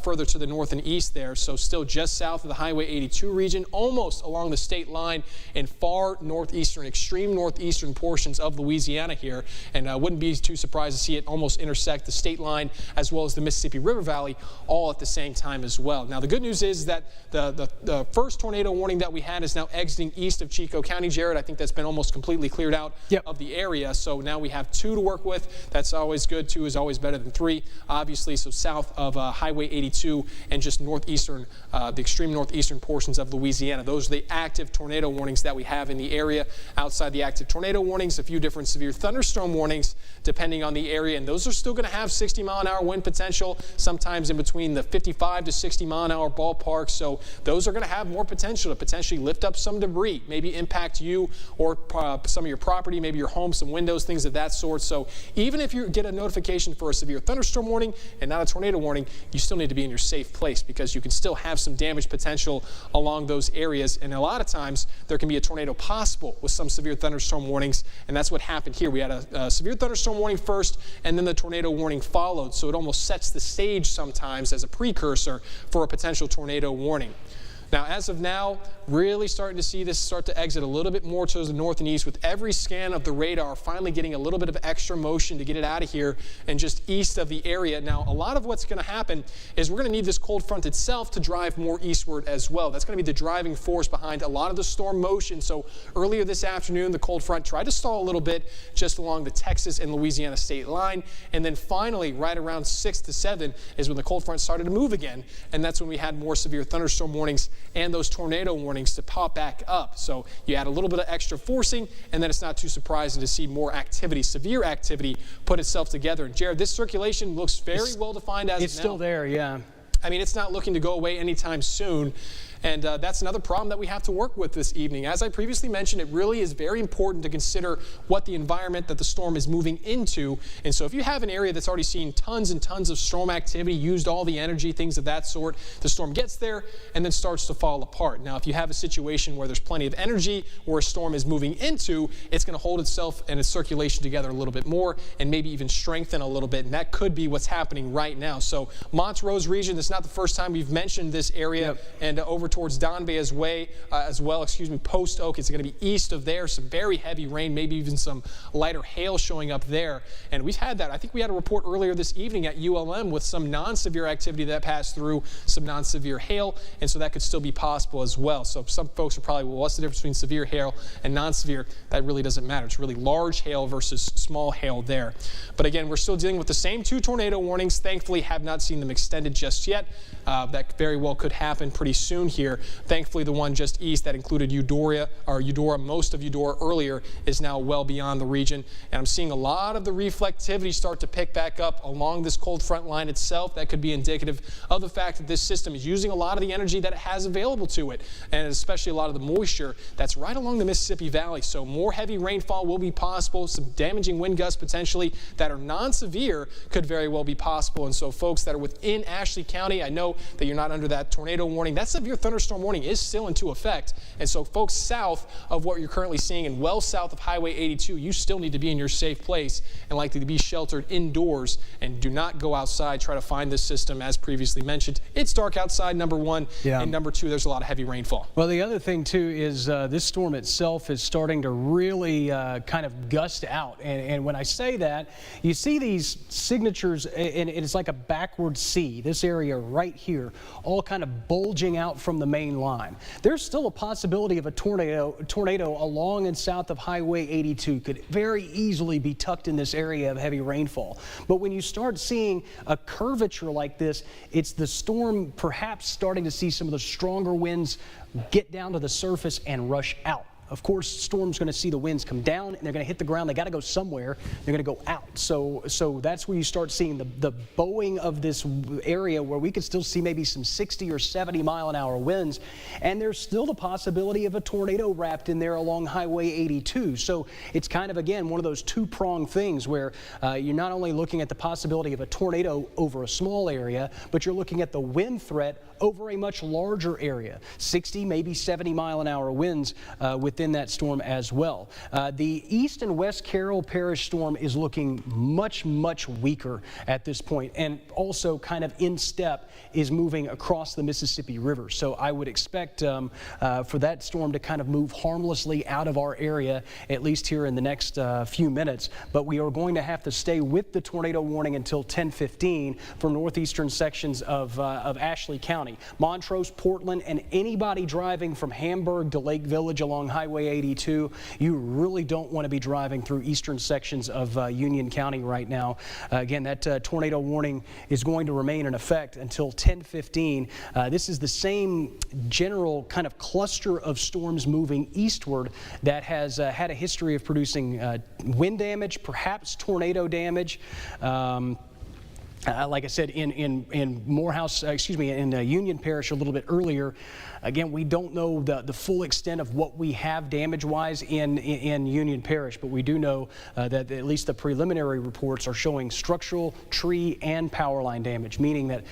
further to the north and east there. So still just south of the Highway 82 region, almost along the state line in far northeastern, extreme northeastern portions of Louisiana here. And wouldn't be too surprised to see it almost intersect the state line as well as the Mississippi River Valley all at the same time as well. Now, the good news is that the first tornado warning that we had is now exiting east of Chico County, Jared. I think that's been almost completely cleared out of the area. So now we have 2 to work with. That's always good. 2 is always better than 3, obviously. So south of Highway 82 and just northeastern, the extreme northeastern portions of Louisiana. Those are the active tornado warnings that we have in the area. Outside the active tornado warnings, a few different severe thunderstorm warnings depending on the area, and those are still going to have 60-mile-an-hour wind potential, sometimes in between the 55 to 60-mile-an-hour ballpark. So those are going to have more potential to potentially lift up some debris, maybe impact you or some of your property, maybe your home, some windows, things of that sort. So even if you get a notification for a severe thunderstorm warning and not a tornado warning, you still need to be in your safe place because you can still have some damage potential along those areas. And a lot of times there can be a tornado possible with some severe thunderstorm warnings, and that's what happened here. We had a severe thunderstorm warning first, and then the tornado warning followed. So it almost sets the stage sometimes as a precursor for a potential tornado warning. Now, as of now, really starting to see this start to exit a little bit more towards the north and east with every scan of the radar finally getting a little bit of extra motion to get it out of here and just east of the area. Now, a lot of what's going to happen is we're going to need this cold front itself to drive more eastward as well. That's going to be the driving force behind a lot of the storm motion. So earlier this afternoon, the cold front tried to stall a little bit just along the Texas and Louisiana state line. And then finally, right around 6 to 7 is when the cold front started to move again. And that's when we had more severe thunderstorm warnings and those tornado warnings to pop back up. So you add a little bit of extra forcing, and then it's not too surprising to see more activity, severe activity, put itself together. And Jared, this circulation looks very well defined as of now. It's still there, yeah. I mean, it's not looking to go away anytime soon. And that's another problem that we have to work with this evening. As I previously mentioned, it really is very important to consider what the environment that the storm is moving into. And so if you have an area that's already seen tons and tons of storm activity, used all the energy, things of that sort, the storm gets there and then starts to fall apart. Now, if you have a situation where there's plenty of energy, where a storm is moving into, it's going to hold itself and its circulation together a little bit more and maybe even strengthen a little bit. And that could be what's happening right now. So Montrose region, this is not the first time we've mentioned this area, and over towards Don Bay as well, Post Oak. It's going to be east of there. Some very heavy rain, maybe even some lighter hail showing up there. And we've had that. I think we had a report earlier this evening at ULM with some non-severe activity that passed through, some non-severe hail, and so that could still be possible as well. So some folks are probably, well, what's the difference between severe hail and non-severe? That really doesn't matter. It's really large hail versus small hail there. But again, we're still dealing with the same 2 tornado warnings. Thankfully, have not seen them extended just yet. That very well could happen pretty soon here. here. Thankfully, the one just east that included Eudora, most of Eudora earlier, is now well beyond the region. And I'm seeing a lot of the reflectivity start to pick back up along this cold front line itself. That could be indicative of the fact that this system is using a lot of the energy that it has available to it, and especially a lot of the moisture that's right along the Mississippi Valley. So more heavy rainfall will be possible. Some damaging wind gusts potentially that are non-severe could very well be possible. And so folks that are within Ashley County, I know that you're not under that tornado warning. That severe thunderstorm warning is still into effect. And so folks south of what you're currently seeing and well south of Highway 82, you still need to be in your safe place and likely to be sheltered indoors, and do not go outside. Try to find this system. As previously mentioned, it's dark outside, number one, and number two, there's a lot of heavy rainfall. Well, the other thing too is this storm itself is starting to really kind of gust out, and when I say that, you see these signatures, and it's like a backward C, this area right here, all kind of bulging out from the main line. There's still a possibility of a tornado along and south of Highway 82 could very easily be tucked in this area of heavy rainfall. But when you start seeing a curvature like this, it's the storm perhaps starting to see some of the stronger winds get down to the surface and rush out. Of course, storm's going to see the winds come down and they're going to hit the ground. They got to go somewhere. They're going to go out. So that's where you start seeing the bowing of this area, where we could still see maybe some 60 or 70 mile an hour winds. And there's still the possibility of a tornado wrapped in there along Highway 82. So it's kind of, again, one of those two-pronged things where you're not only looking at the possibility of a tornado over a small area, but you're looking at the wind threat over a much larger area, 60, maybe 70 mile an hour winds within that storm as well. The East and West Carroll Parish storm is looking much, much weaker at this point, and also kind of in step is moving across the Mississippi River. So I would expect for that storm to kind of move harmlessly out of our area, at least here in the next few minutes. But we are going to have to stay with the tornado warning until 10:15 for northeastern sections of Ashley County. Montrose, Portland, and anybody driving from Hamburg to Lake Village along Highway 82, you really don't want to be driving through eastern sections of Union County right now. Again, that tornado warning is going to remain in effect until 10:15. This is the same general kind of cluster of storms moving eastward that has had a history of producing wind damage, perhaps tornado damage. Like I said, in Morehouse, in Union Parish a little bit earlier, again, we don't know the full extent of what we have damage-wise in Union Parish, but we do know that at least the preliminary reports are showing structural, tree, and power line damage, meaning that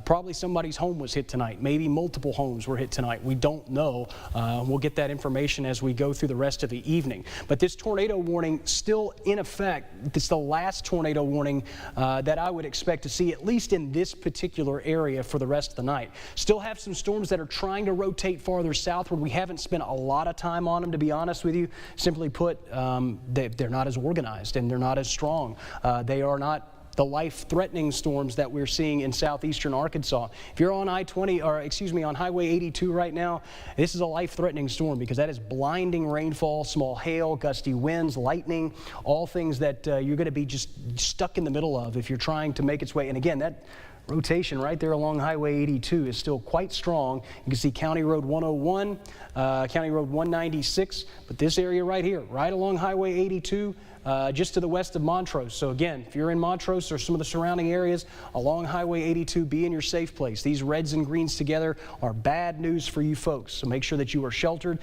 probably somebody's home was hit tonight. Maybe multiple homes were hit tonight. We don't know. We'll get that information as we go through the rest of the evening. But this tornado warning still in effect. It's the last tornado warning that I would expect to see, at least in this particular area, for the rest of the night. Still have some storms that are trying to rotate farther southward. We haven't spent a lot of time on them, to be honest with you. Simply put, they're not as organized and they're not as strong. They are not the life-threatening storms that we're seeing in southeastern Arkansas. If you're on on Highway 82 right now, this is a life-threatening storm because that is blinding rainfall, small hail, gusty winds, lightning, all things that you're going to be just stuck in the middle of if you're trying to make its way. And again, that rotation right there along Highway 82 is still quite strong. You can see County Road 101, County Road 196, but this area right here, right along Highway 82, just to the west of Montrose. So again, if you're in Montrose or some of the surrounding areas along Highway 82, be in your safe place. These reds and greens together are bad news for you folks, so make sure that you are sheltered.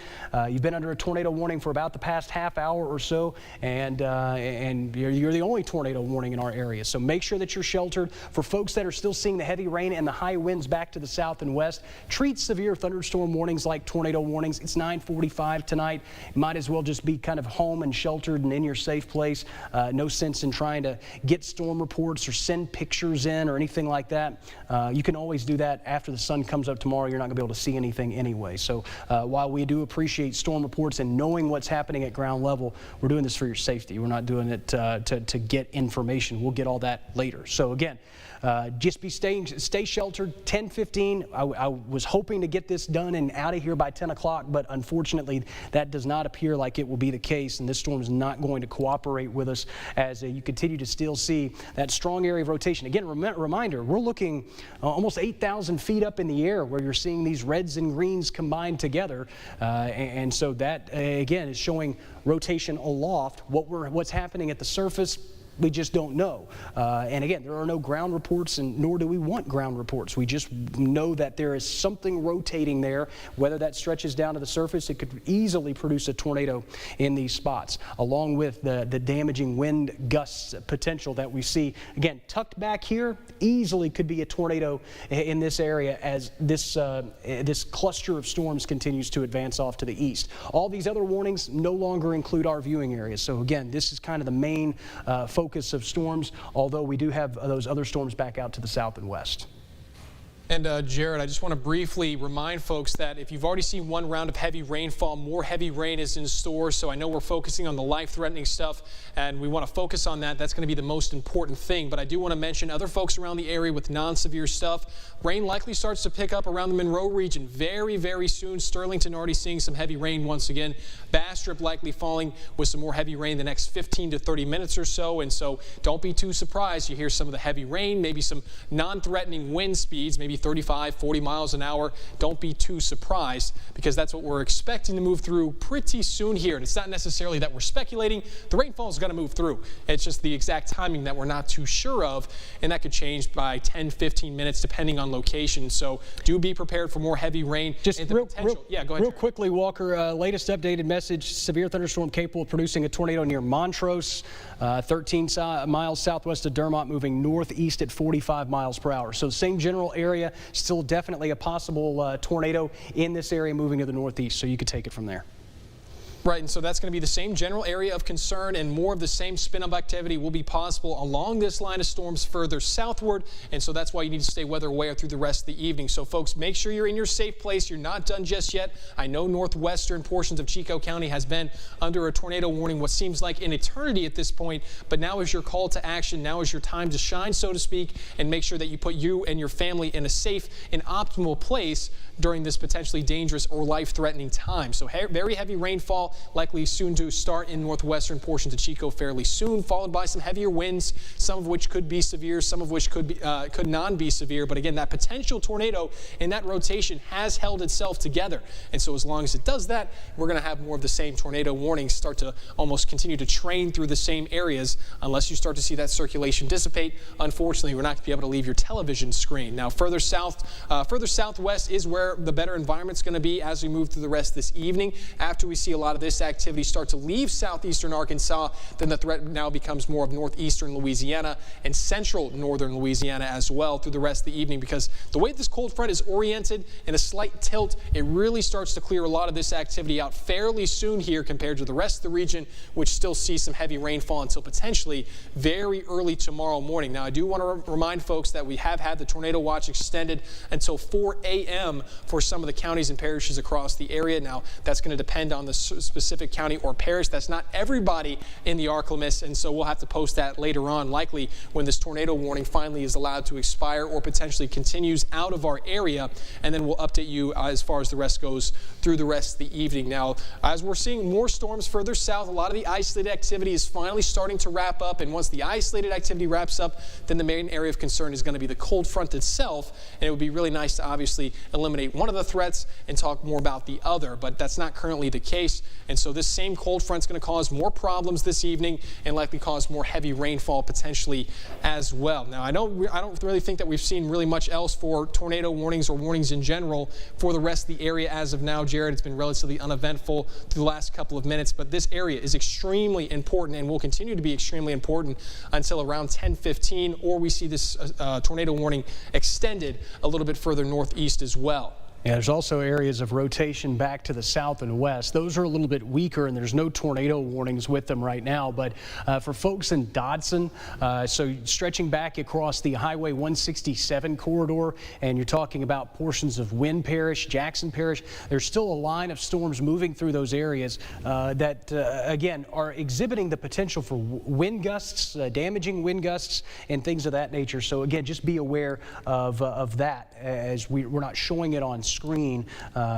You've been under a tornado warning for about the past half hour or so, and you're the only tornado warning in our area. So make sure that you're sheltered. For folks that are still seeing the heavy rain and the high winds back to the south and west, treat severe thunderstorm warnings like tornado warnings. It's 9:45 tonight. You might as well just be kind of home and sheltered and in your safe place. No sense in trying to get storm reports or send pictures in or anything like that. You can always do that after the sun comes up tomorrow. You're not going to be able to see anything anyway. So while we do appreciate storm reports and knowing what's happening at ground level, we're doing this for your safety. We're not doing it to get information. We'll get all that later. So again, just stay sheltered. 10:15. I was hoping to get this done and out of here by 10 o'clock, but unfortunately that does not appear like it will be the case, and this storm is not going to cooperate with us as you continue to still see that strong area of rotation. Again, reminder, we're looking almost 8,000 feet up in the air where you're seeing these reds and greens combined together, and so that again is showing rotation aloft. What's happening at the surface, we just don't know. And again, there are no ground reports, and nor do we want ground reports. We just know that there is something rotating there. Whether that stretches down to the surface, it could easily produce a tornado in these spots, along with the damaging wind gusts potential that we see. Again, tucked back here, easily could be a tornado in this area as this cluster of storms continues to advance off to the east. All these other warnings no longer include our viewing areas. So again, this is kind of the main focus of storms, although we do have those other storms back out to the south and west. And Jared, I just want to briefly remind folks that if you've already seen one round of heavy rainfall, more heavy rain is in store. So I know we're focusing on the life-threatening stuff, and we want to focus on that. That's going to be the most important thing. But I do want to mention other folks around the area with non-severe stuff. Rain likely starts to pick up around the Monroe region very, very soon. Sterlington already seeing some heavy rain once again. Bastrop likely falling with some more heavy rain the next 15 to 30 minutes or so. And so don't be too surprised. You hear some of the heavy rain, maybe some non-threatening wind speeds, maybe 35, 40 miles an hour. Don't be too surprised, because that's what we're expecting to move through pretty soon here. And it's not necessarily that we're speculating. The rainfall is going to move through. It's just the exact timing that we're not too sure of, and that could change by 10, 15 minutes depending on location. So do be prepared for more heavy rain. Just and yeah, go ahead. Real quickly, Walker, latest updated message, severe thunderstorm capable of producing a tornado near Montrose, 13 miles southwest of Dermot, moving northeast at 45 miles per hour. So same general area, still definitely a possible tornado in this area moving to the northeast, so you could take it from there. Right, and so that's going to be the same general area of concern, and more of the same spin-up activity will be possible along this line of storms further southward, and so that's why you need to stay weather aware through the rest of the evening. So folks, make sure you're in your safe place. You're not done just yet. I know northwestern portions of Chico County has been under a tornado warning what seems like an eternity at this point, but now is your call to action. Now is your time to shine, so to speak, and make sure that you put you and your family in a safe and optimal place during this potentially dangerous or life-threatening time. So very heavy rainfall likely soon to start in northwestern portions of Chico fairly soon, followed by some heavier winds, some of which could be severe, some of which could not be severe. But again, that potential tornado in that rotation has held itself together. And so as long as it does that, we're going to have more of the same tornado warnings start to almost continue to train through the same areas unless you start to see that circulation dissipate. Unfortunately, we're not going to be able to leave your television screen. Now, further southwest is where the better environment's going to be as we move through the rest of this evening. After we see a lot of this activity start to leave southeastern Arkansas, then the threat now becomes more of northeastern Louisiana and central northern Louisiana as well through the rest of the evening, because the way this cold front is oriented in a slight tilt, it really starts to clear a lot of this activity out fairly soon here compared to the rest of the region, which still sees some heavy rainfall until potentially very early tomorrow morning. Now, I do want to remind folks that we have had the tornado watch extended until 4 a.m. for some of the counties and parishes across the area. Now, that's going to depend on the specific county or parish. That's not everybody in the Arklamis, and so we'll have to post that later on, likely when this tornado warning finally is allowed to expire or potentially continues out of our area, and then we'll update you as far as the rest goes through the rest of the evening. Now, as we're seeing more storms further south, a lot of the isolated activity is finally starting to wrap up, and once the isolated activity wraps up, then the main area of concern is going to be the cold front itself, and it would be really nice to obviously eliminate one of the threats and talk more about the other, but that's not currently the case. And so this same cold front's going to cause more problems this evening and likely cause more heavy rainfall potentially as well. Now, I don't really think that we've seen really much else for tornado warnings or warnings in general for the rest of the area as of now, Jared. It's been relatively uneventful through the last couple of minutes, but this area is extremely important and will continue to be extremely important until around 10:15, or we see this tornado warning extended a little bit further northeast as well. Yeah, there's also areas of rotation back to the south and west. Those are a little bit weaker, and there's no tornado warnings with them right now. But for folks in Dodson, so stretching back across the Highway 167 corridor, and you're talking about portions of Wynn Parish, Jackson Parish, there's still a line of storms moving through those areas that, again, are exhibiting the potential for wind gusts, damaging wind gusts, and things of that nature. So, again, just be aware of that, as we're not showing it on screen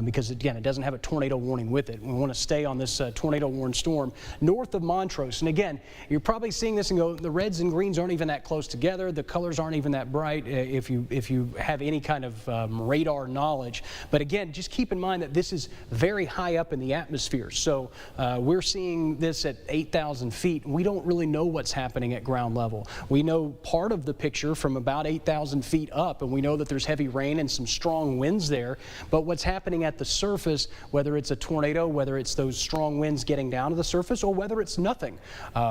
because, again, it doesn't have a tornado warning with it. We want to stay on this tornado warned storm north of Montrose. And again, you're probably seeing this and go, the reds and greens aren't even that close together. The colors aren't even that bright if you have any kind of radar knowledge. But again, just keep in mind that this is very high up in the atmosphere. So we're seeing this at 8,000 feet. We don't really know what's happening at ground level. We know part of the picture from about 8,000 feet up, and we know that there's heavy rain and some strong winds there. But what's happening at the surface, whether it's a tornado, whether it's those strong winds getting down to the surface, or whether it's nothing,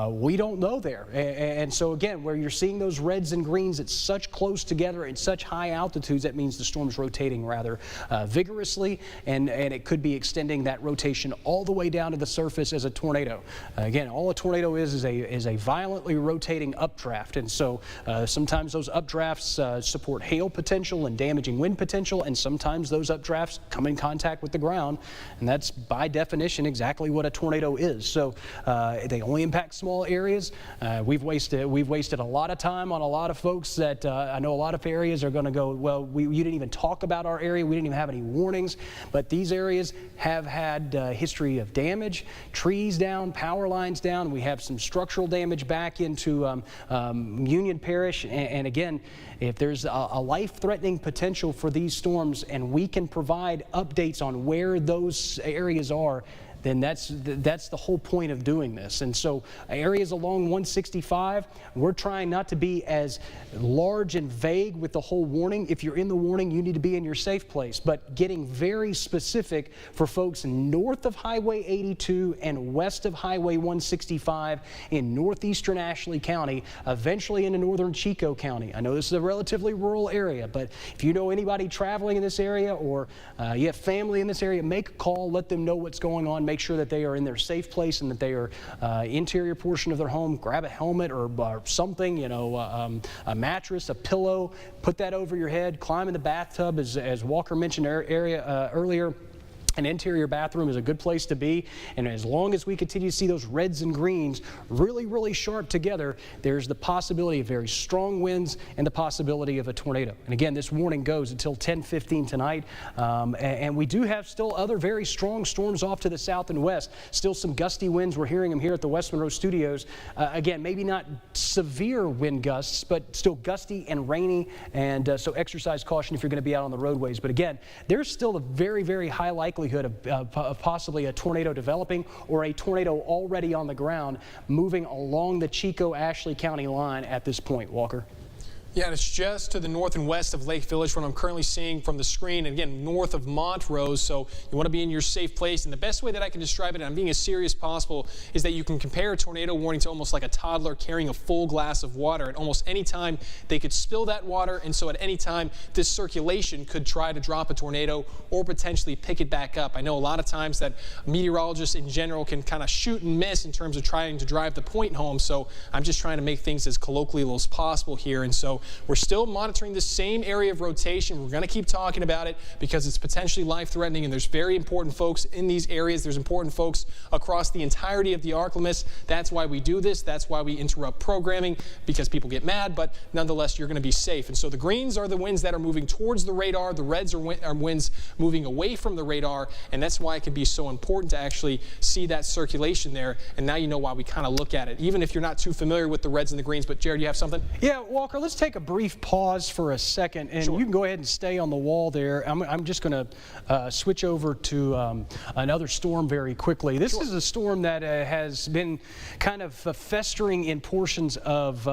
we don't know there. And so again, where you're seeing those reds and greens at such close together and such high altitudes, that means the storm's rotating rather vigorously, and it could be extending that rotation all the way down to the surface as a tornado. Again, all a tornado is a violently rotating updraft, and so sometimes those updrafts support hail potential and damaging wind potential, and sometimes those updrafts come in contact with the ground, and that's by definition exactly what a tornado is. So they only impact small areas. We've wasted a lot of time on a lot of folks that I know a lot of areas are going to go, well, you didn't even talk about our area, we didn't even have any warnings, but these areas have had history of damage, trees down, power lines down. We have some structural damage back into Union Parish, and again, if there's a life-threatening potential for these storms and we can provide updates on where those areas are, then that's the whole point of doing this. And so areas along 165, we're trying not to be as large and vague with the whole warning. If you're in the warning, you need to be in your safe place, but getting very specific for folks north of Highway 82 and west of Highway 165 in northeastern Ashley County, eventually into northern Chico County. I know this is a relatively rural area, but if you know anybody traveling in this area, or you have family in this area, make a call, let them know what's going on. Make sure that they are in their safe place and that they are interior portion of their home. Grab a helmet or something, you know, a mattress, a pillow, put that over your head, climb in the bathtub, as Walker mentioned earlier. An interior bathroom is a good place to be, and as long as we continue to see those reds and greens really, really sharp together, there's the possibility of very strong winds and the possibility of a tornado. And again, this warning goes until 10:15 tonight, and we do have still other very strong storms off to the south and west. Still some gusty winds. We're hearing them here at the West Monroe Studios. Again, maybe not severe wind gusts, but still gusty and rainy, and so exercise caution if you're going to be out on the roadways. But again, there's still a very, very high likelihood of possibly a tornado developing, or a tornado already on the ground moving along the Chico-Ashley County line at this point, Walker. Yeah, and it's just to the north and west of Lake Village, what I'm currently seeing from the screen, and again, north of Montrose, so you want to be in your safe place. And the best way that I can describe it, and I'm being as serious as possible, is that you can compare a tornado warning to almost like a toddler carrying a full glass of water. At almost any time, they could spill that water, and so at any time, this circulation could try to drop a tornado or potentially pick it back up. I know a lot of times that meteorologists in general can kind of shoot and miss in terms of trying to drive the point home, so I'm just trying to make things as colloquial as possible here. And so we're still monitoring the same area of rotation. We're going to keep talking about it because it's potentially life-threatening, and there's very important folks in these areas. There's important folks across the entirety of the ArkLaMiss. That's why we do this. That's why we interrupt programming, because people get mad, but nonetheless, you're going to be safe. And so the greens are the winds that are moving towards the radar. The reds are winds moving away from the radar, and that's why it can be so important to actually see that circulation there. And now you know why we kind of look at it, even if you're not too familiar with the reds and the greens. But Jared, you have something? Yeah, Walker, let's take a brief pause for a second, and Sure. You can go ahead and stay on the wall there. I'm just going to switch over to another storm very quickly. This is a storm that has been kind of festering in portions of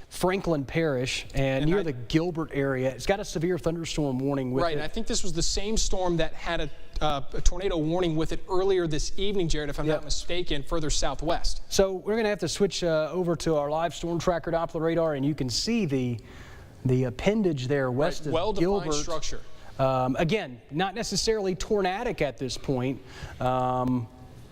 Franklin Parish and near the Gilbert area. It's got a severe thunderstorm warning with it. Right, and I think this was the same storm that had a tornado warning with it earlier this evening, Jared, if I'm not mistaken, further southwest. So we're going to have to switch over to our live storm tracker Doppler radar, and you can see the appendage there west of well-defined Gilbert. structure. Again, not necessarily tornadic at this point.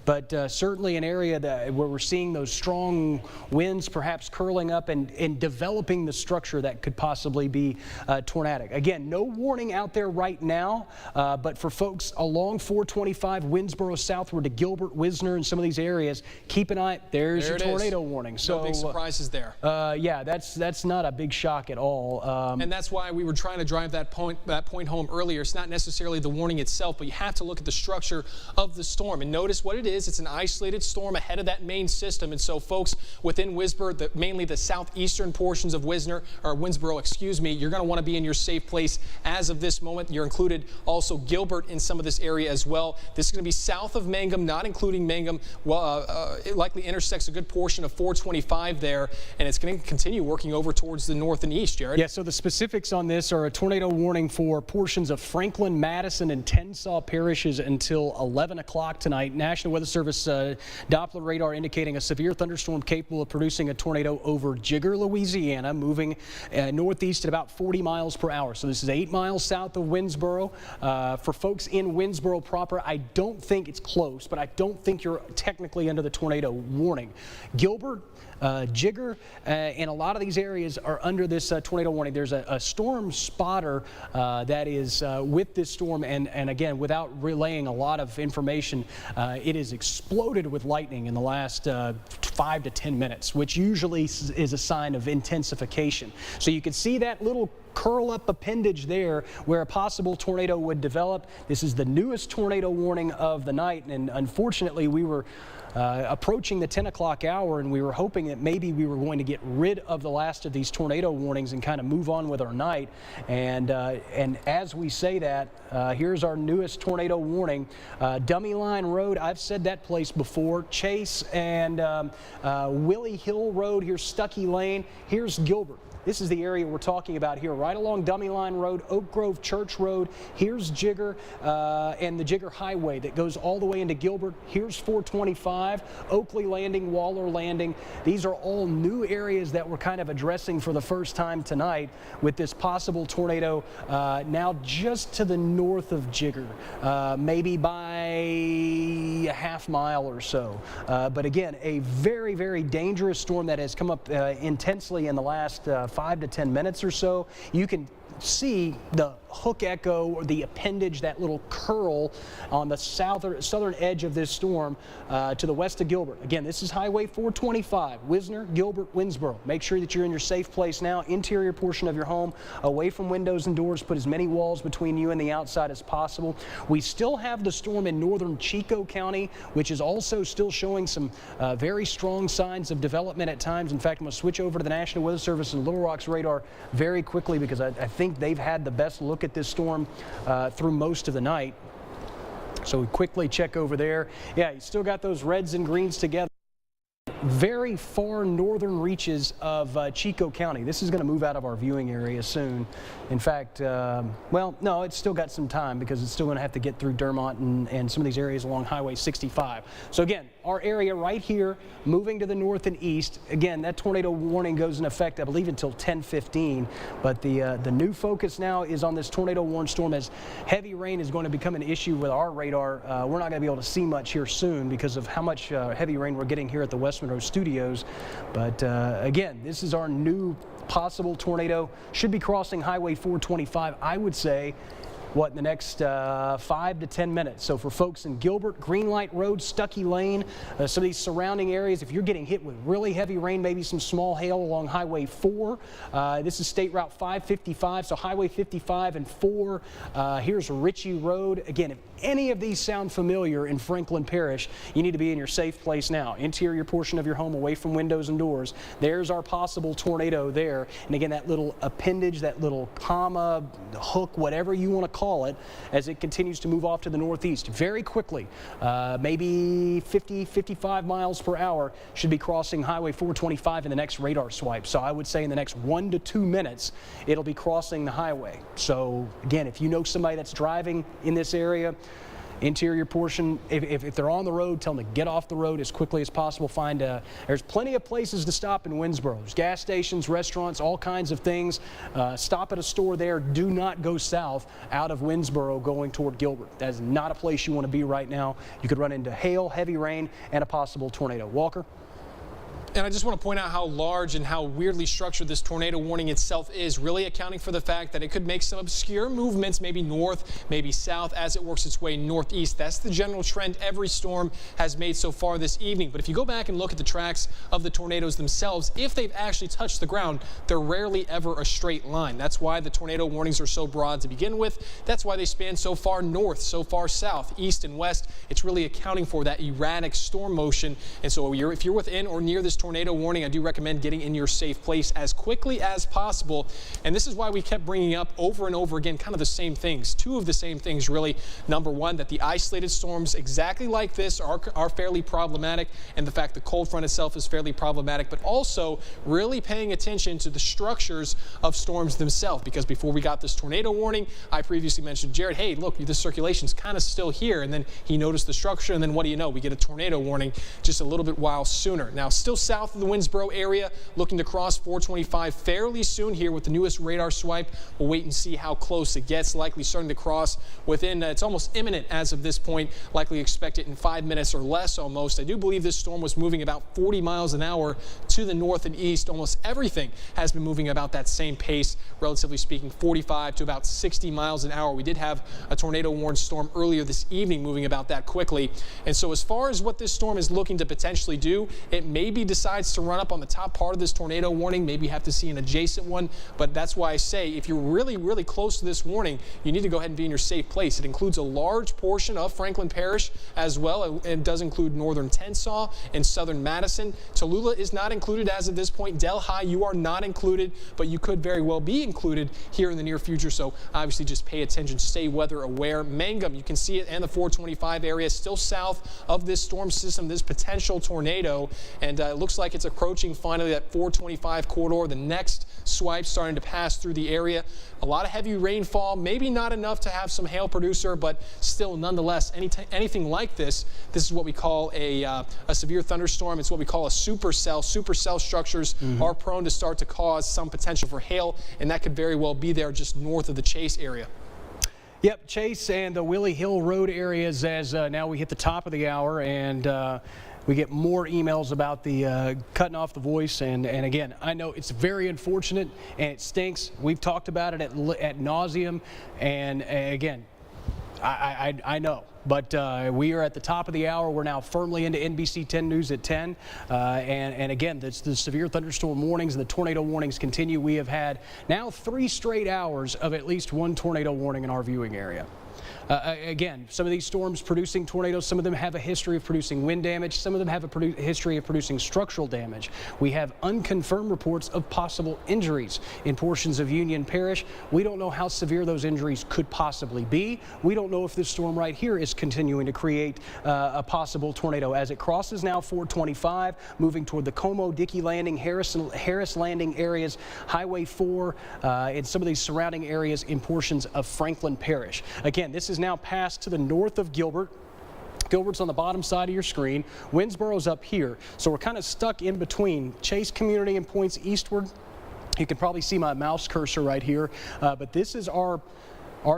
But certainly an area where we're seeing those strong winds perhaps curling up and developing the structure that could possibly be tornadic. Again, no warning out there right now, but for folks along 425, Winnsboro southward to Gilbert, Wisner, and some of these areas, keep an eye. There's your tornado warning. So no big surprises there. Yeah, that's not a big shock at all. And that's why we were trying to drive that point home earlier. It's not necessarily the warning itself, but you have to look at the structure of the storm and notice what it is. It's an isolated storm ahead of that main system, and so folks within Wisboro, mainly the southeastern portions of Winnsboro, excuse me, you're going to want to be in your safe place as of this moment. You're included also Gilbert in some of this area as well. This is going to be south of Mangum, not including Mangum. It likely intersects a good portion of 425 there, and it's going to continue working over towards the north and east, Jared. Yeah, so the specifics on this are a tornado warning for portions of Franklin, Madison, and Tensas parishes until 11 o'clock tonight. National Weather Service Doppler radar indicating a severe thunderstorm capable of producing a tornado over Jigger, Louisiana, moving northeast at about 40 miles per hour. So this is 8 miles south of Winnsboro. For folks in Winnsboro proper, I don't think it's close, but I don't think you're technically under the tornado warning. Gilbert, Jigger, and a lot of these areas are under this tornado warning. There's a storm spotter that is with this storm, and again, without relaying a lot of information, it is exploded with lightning in the last 5 to 10 minutes, which usually is a sign of intensification. So you can see that little curl up appendage there where a possible tornado would develop. This is the newest tornado warning of the night, and unfortunately we were approaching the 10 o'clock hour, and we were hoping that maybe we were going to get rid of the last of these tornado warnings and kind of move on with our night. And as we say that, here's our newest tornado warning. Dummy Line Road, I've said that place before. Chase and Willie Hill Road, here's Stuckey Lane, here's Gilbert. This is the area we're talking about here, right along Dummy Line Road, Oak Grove Church Road. Here's Jigger and the Jigger Highway that goes all the way into Gilbert. Here's 425, Oakley Landing, Waller Landing. These are all new areas that we're kind of addressing for the first time tonight with this possible tornado now just to the north of Jigger, maybe by a half mile or so. But again, a very, very dangerous storm that has come up intensely in the last 5 to 10 minutes or so. You can see the hook echo or the appendage, that little curl on the southern edge of this storm to the west of Gilbert. Again, this is Highway 425, Wisner, Gilbert, Winnsboro. Make sure that you're in your safe place now, interior portion of your home, away from windows and doors. Put as many walls between you and the outside as possible. We still have the storm in northern Chico County, which is also still showing some very strong signs of development at times. In fact, I'm going to switch over to the National Weather Service and Little Rock's radar very quickly because I think they've had the best look at this storm through most of the night. So we quickly check over there. Yeah, you still got those reds and greens together. Very far northern reaches of Chico County. This is going to move out of our viewing area soon. In fact, well, no, it's still got some time because it's still going to have to get through Dermont and some of these areas along Highway 65. So again, our area right here, moving to the north and east. Again, that tornado warning goes in effect, I believe, until 10:15. But the new focus now is on this tornado warned storm, as heavy rain is going to become an issue with our radar. We're not going to be able to see much here soon because of how much heavy rain we're getting here at the West Monroe Studios. But again, this is our new possible tornado. Should be crossing Highway 425, I would say, what, in the next 5 to 10 minutes. So for folks in Gilbert, Greenlight Road, Stuckey Lane, some of these surrounding areas, if you're getting hit with really heavy rain, maybe some small hail along Highway 4, this is State Route 555, so Highway 55 and 4, here's Ritchie Road. Again, if any of these sound familiar in Franklin Parish, you need to be in your safe place now. Interior portion of your home, away from windows and doors. There's our possible tornado there. And again, that little appendage, that little comma, hook, whatever you want to call it, as it continues to move off to the northeast very quickly, maybe 50, 55 miles per hour, should be crossing Highway 425 in the next radar swipe. So I would say in the next 1 to 2 minutes, it'll be crossing the highway. So again, if you know somebody that's driving in this area, interior portion. If they're on the road, tell them to get off the road as quickly as possible. There's plenty of places to stop in Winnsboro. There's gas stations, restaurants, all kinds of things. Stop at a store there. Do not go south out of Winnsboro going toward Gilbert. That is not a place you want to be right now. You could run into hail, heavy rain, and a possible tornado. Walker? And I just want to point out how large and how weirdly structured this tornado warning itself is, really accounting for the fact that it could make some obscure movements, maybe north, maybe south, as it works its way northeast. That's the general trend every storm has made so far this evening. But if you go back and look at the tracks of the tornadoes themselves, if they've actually touched the ground, they're rarely ever a straight line. That's why the tornado warnings are so broad to begin with. That's why they span so far north, so far south, east and west. It's really accounting for that erratic storm motion. And so if you're within or near this tornado warning, I do recommend getting in your safe place as quickly as possible. And this is why we kept bringing up over and over again kind of the same things, two of the same things really. Number one, that the isolated storms exactly like this are fairly problematic, and the fact the cold front itself is fairly problematic, but also really paying attention to the structures of storms themselves, because before we got this tornado warning, I previously mentioned, Jared, hey, look, the circulation's kind of still here, and then he noticed the structure, and then what do you know, we get a tornado warning just a little bit while sooner. Now, still south of the Winnsboro area, looking to cross 425 fairly soon here with the newest radar swipe. We'll wait and see how close it gets. Likely starting to cross within, it's almost imminent as of this point. Likely expect it in 5 minutes or less almost. I do believe this storm was moving about 40 miles an hour to the north and east. Almost everything has been moving about that same pace, relatively speaking, 45 to about 60 miles an hour. We did have a tornado warned storm earlier this evening moving about that quickly. And so as far as what this storm is looking to potentially do, it maybe decides to run up on the top part of this tornado warning, maybe have to see an adjacent one. But that's why I say if you're really, really close to this warning, you need to go ahead and be in your safe place. It includes a large portion of Franklin Parish as well. It does include northern Tensas and southern Madison. Tallulah is not included as of this point. Delhi, you are not included, but you could very well be included here in the near future. So obviously just pay attention, stay weather aware. Mangum, you can see it, and the 425 area still south of this storm system, this potential tornado. And it looks like it's approaching finally that 425 corridor. The next swipe starting to pass through the area. A lot of heavy rainfall, maybe not enough to have some hail producer, but still nonetheless, anything like this is what we call a severe thunderstorm. It's what we call a supercell. Supercell structures are prone to start to cause some potential for hail, and that could very well be there just north of the Chase area. Yep, Chase and the Willie Hill Road areas as now we hit the top of the hour, and we get more emails about the cutting off the voice, and again, I know it's very unfortunate and it stinks. We've talked about it at nauseum, and again, I know. But we are at the top of the hour. We're now firmly into NBC 10 News at 10. And again, the severe thunderstorm warnings and the tornado warnings continue. We have had now 3 straight hours of at least one tornado warning in our viewing area. Again, some of these storms producing tornadoes, some of them have a history of producing wind damage, some of them have a history of producing structural damage. We have unconfirmed reports of possible injuries in portions of Union Parish. We don't know how severe those injuries could possibly be. We don't know if this storm right here is continuing to create a possible tornado as it crosses now 425, moving toward the Como, Dickey Landing, Harris Landing areas, Highway 4, and some of these surrounding areas in portions of Franklin Parish. Again, this is now passed to the north of Gilbert. Gilbert's on the bottom side of your screen. Winnsboro's up here. So we're kind of stuck in between Chase Community and points eastward. You can probably see my mouse cursor right here. But this is our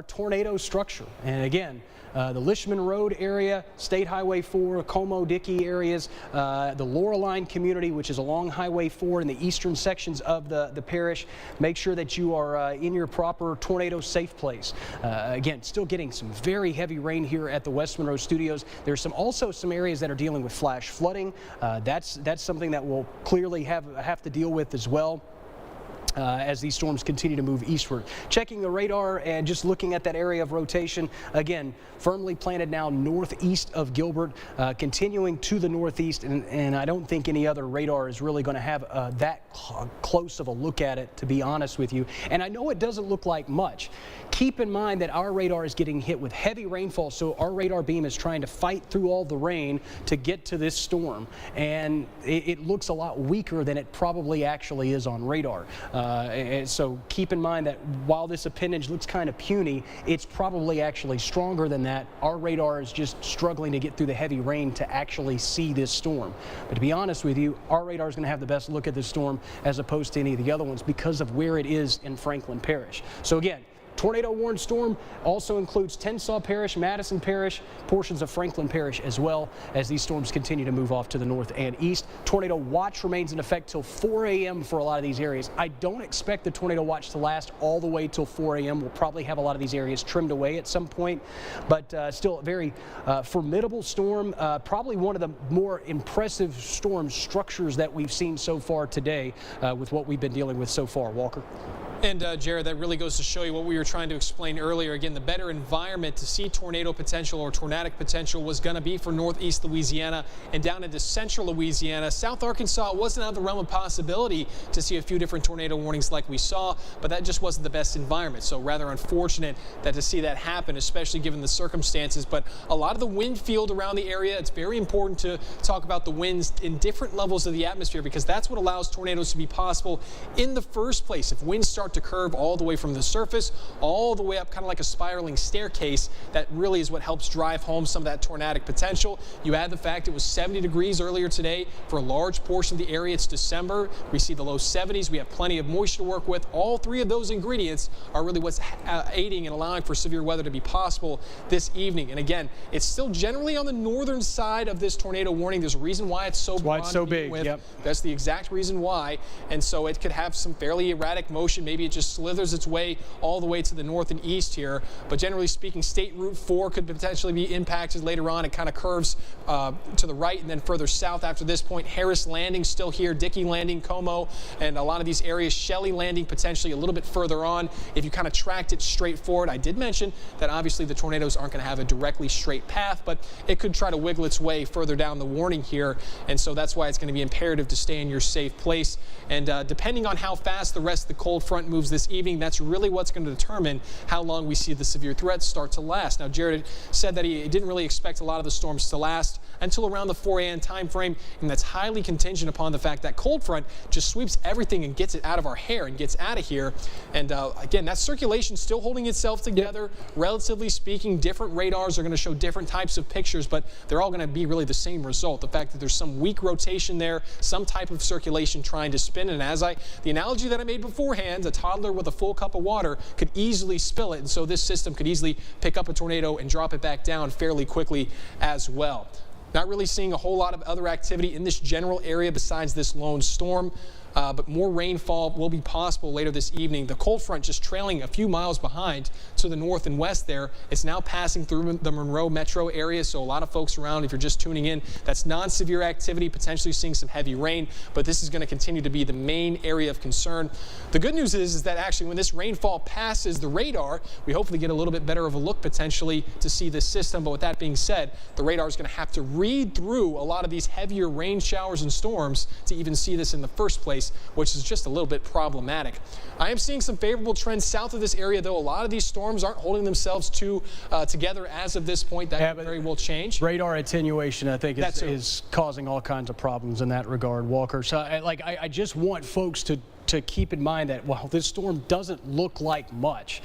tornado structure. And again, the Lishman Road area, State Highway 4, Como, Dickey areas, the Loreline community, which is along Highway 4 in the eastern sections of the parish. Make sure that you are in your proper tornado safe place. Again, still getting some very heavy rain here at the West Monroe Studios. There's also some areas that are dealing with flash flooding. That's something that we'll clearly have to deal with as well. As these storms continue to move eastward. Checking the radar and just looking at that area of rotation, again, firmly planted now northeast of Gilbert, continuing to the northeast, and I don't think any other radar is really going to have that close of a look at it, to be honest with you. And I know it doesn't look like much. keep in mind that our radar is getting hit with heavy rainfall, so our radar beam is trying to fight through all the rain to get to this storm, and it looks a lot weaker than it probably actually is on radar. And so keep in mind that while this appendage looks kind of puny, it's probably actually stronger than that. Our radar is just struggling to get through the heavy rain to actually see this storm. But to be honest with you, our radar is going to have the best look at this storm as opposed to any of the other ones because of where it is in Franklin Parish. So again, tornado warned storm also includes Tensas Parish, Madison Parish, portions of Franklin Parish as well, as these storms continue to move off to the north and east. Tornado watch remains in effect till 4 a.m. for a lot of these areas. I don't expect the tornado watch to last all the way till 4 a.m. We'll probably have a lot of these areas trimmed away at some point, but still a very formidable storm, probably one of the more impressive storm structures that we've seen so far today with what we've been dealing with so far. Walker. And Jared, that really goes to show you what we were trying to explain earlier. Again, the better environment to see tornado potential or tornadic potential was going to be for northeast Louisiana and down into central Louisiana. South Arkansas wasn't out of the realm of possibility to see a few different tornado warnings like we saw, but that just wasn't the best environment. So rather unfortunate that to see that happen, especially given the circumstances. But a lot of the wind field around the area, it's very important to talk about the winds in different levels of the atmosphere because that's what allows tornadoes to be possible in the first place. If winds start to curve all the way from the surface all the way up, kind of like a spiraling staircase, that really is what helps drive home some of that tornadic potential. You add the fact it was 70 degrees earlier today for a large portion of the area. It's December. We see the low 70s. We have plenty of moisture to work with. All three of those ingredients are really what's aiding and allowing for severe weather to be possible this evening. And again, it's still generally on the northern side of this tornado warning. There's a reason why it's so broad. Why it's so big. Yep. That's the exact reason why. And so it could have some fairly erratic motion. Maybe it just slithers its way all the way to the north and east here. But generally speaking, State Route 4 could potentially be impacted later on. It kind of curves to the right and then further south after this point. Harris Landing still here, Dickey Landing, Como, and a lot of these areas. Shelley Landing potentially a little bit further on. If you kind of tracked it straight forward, I did mention that obviously the tornadoes aren't going to have a directly straight path, but it could try to wiggle its way further down the warning here. And so that's why it's going to be imperative to stay in your safe place. And depending on how fast the rest of the cold front moves this evening, that's really what's going to determine how long we see the severe threats start to last. Now, Jared said that he didn't really expect a lot of the storms to last until around the 4 a.m. time frame, and that's highly contingent upon the fact that cold front just sweeps everything and gets it out of our hair and gets out of here. And again, that circulation still holding itself together. Relatively speaking, different radars are going to show different types of pictures, but they're all going to be really the same result. The fact that there's some weak rotation there, some type of circulation trying to spin, and the analogy that I made beforehand, a toddler with a full cup of water could easily spill it, and so this system could easily pick up a tornado and drop it back down fairly quickly as well. Not really seeing a whole lot of other activity in this general area besides this lone storm. But more rainfall will be possible later this evening. The cold front just trailing a few miles behind to the north and west there. It's now passing through the Monroe metro area, so a lot of folks around, if you're just tuning in, that's non-severe activity, potentially seeing some heavy rain, but this is going to continue to be the main area of concern. The good news is that actually when this rainfall passes the radar, we hopefully get a little bit better of a look potentially to see this system. But with that being said, the radar is going to have to read through a lot of these heavier rain showers and storms to even see this in the first place, which is just a little bit problematic. I am seeing some favorable trends south of this area, though. A lot of these storms aren't holding themselves together as of this point. That could very well change. Radar attenuation, I think, is causing all kinds of problems in that regard, Walker. So I just want folks to keep in mind that while this storm doesn't look like much,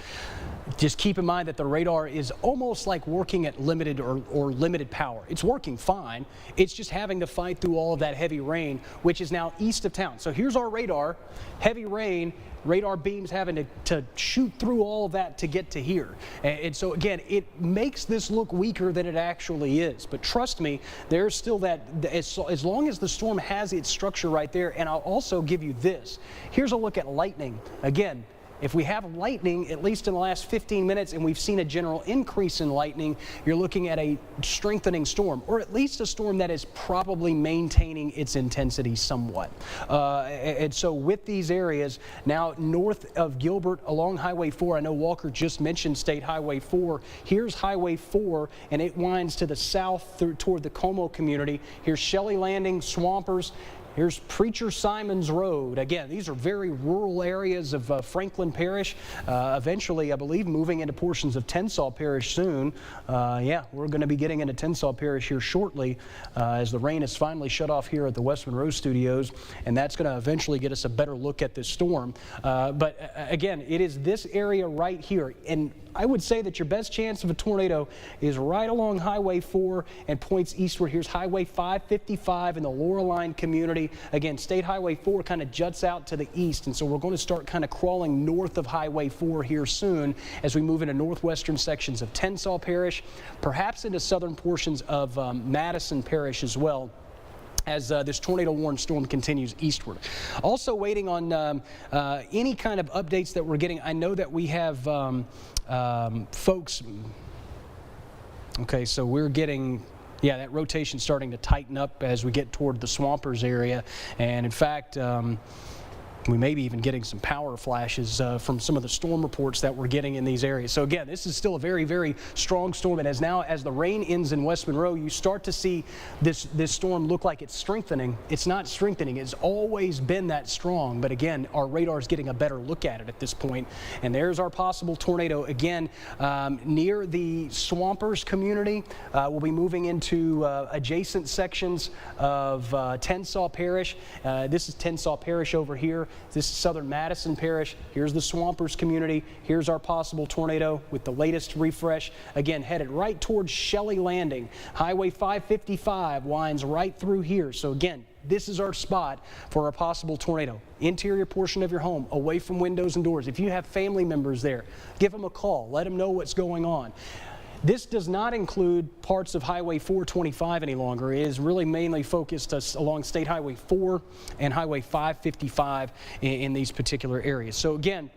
just keep in mind that the radar is almost like working at limited or limited power. It's working fine. It's just having to fight through all of that heavy rain, which is now east of town. So here's our radar, heavy rain, radar beams having to shoot through all of that to get to here. And so again, it makes this look weaker than it actually is. But trust me, there's still that, as long as the storm has its structure right there. And I'll also give you this. Here's a look at lightning. Again, if we have lightning, at least in the last 15 minutes, and we've seen a general increase in lightning, you're looking at a strengthening storm, or at least a storm that is probably maintaining its intensity somewhat. And so with these areas, now north of Gilbert along Highway 4, I know Walker just mentioned State Highway 4. Here's Highway 4, and it winds to the south toward the Como community. Here's Shelley Landing, Swampers. Here's Preacher Simons Road. Again, these are very rural areas of Franklin Parish. Eventually, I believe, moving into portions of Tensas Parish soon. Yeah, we're going to be getting into Tensas Parish here shortly as the rain is finally shut off here at the West Monroe Studios, and that's going to eventually get us a better look at this storm. But again, it is this area right here, and I would say that your best chance of a tornado is right along Highway 4 and points eastward. Here's Highway 555 in the Loreline community. Again, State Highway 4 kind of juts out to the east, and so we're going to start kind of crawling north of Highway 4 here soon as we move into northwestern sections of Tensas Parish, perhaps into southern portions of Madison Parish as well, as this tornado-warned storm continues eastward. Also waiting on any kind of updates that we're getting. I know that we have folks, okay, so we're getting, yeah, that rotation starting to tighten up as we get toward the Swampers area, and in fact, we may be even getting some power flashes from some of the storm reports that we're getting in these areas. So again, this is still a very, very strong storm, and as the rain ends in West Monroe, you start to see this storm look like it's strengthening. It's not strengthening. It's always been that strong, but again, our radar is getting a better look at it at this point. And there's our possible tornado again near the Swampers community. We'll be moving into adjacent sections of Tensas Parish. This is Tensas Parish over here. This is southern Madison Parish. Here's the Swampers community. Here's our possible tornado with the latest refresh. Again, headed right towards Shelley Landing. Highway 555 winds right through here. So again, this is our spot for a possible tornado. Interior portion of your home, away from windows and doors. If you have family members there, give them a call. Let them know what's going on. This does not include parts of Highway 425 any longer. It is really mainly focused along State Highway 4 and Highway 555 in these particular areas. So again,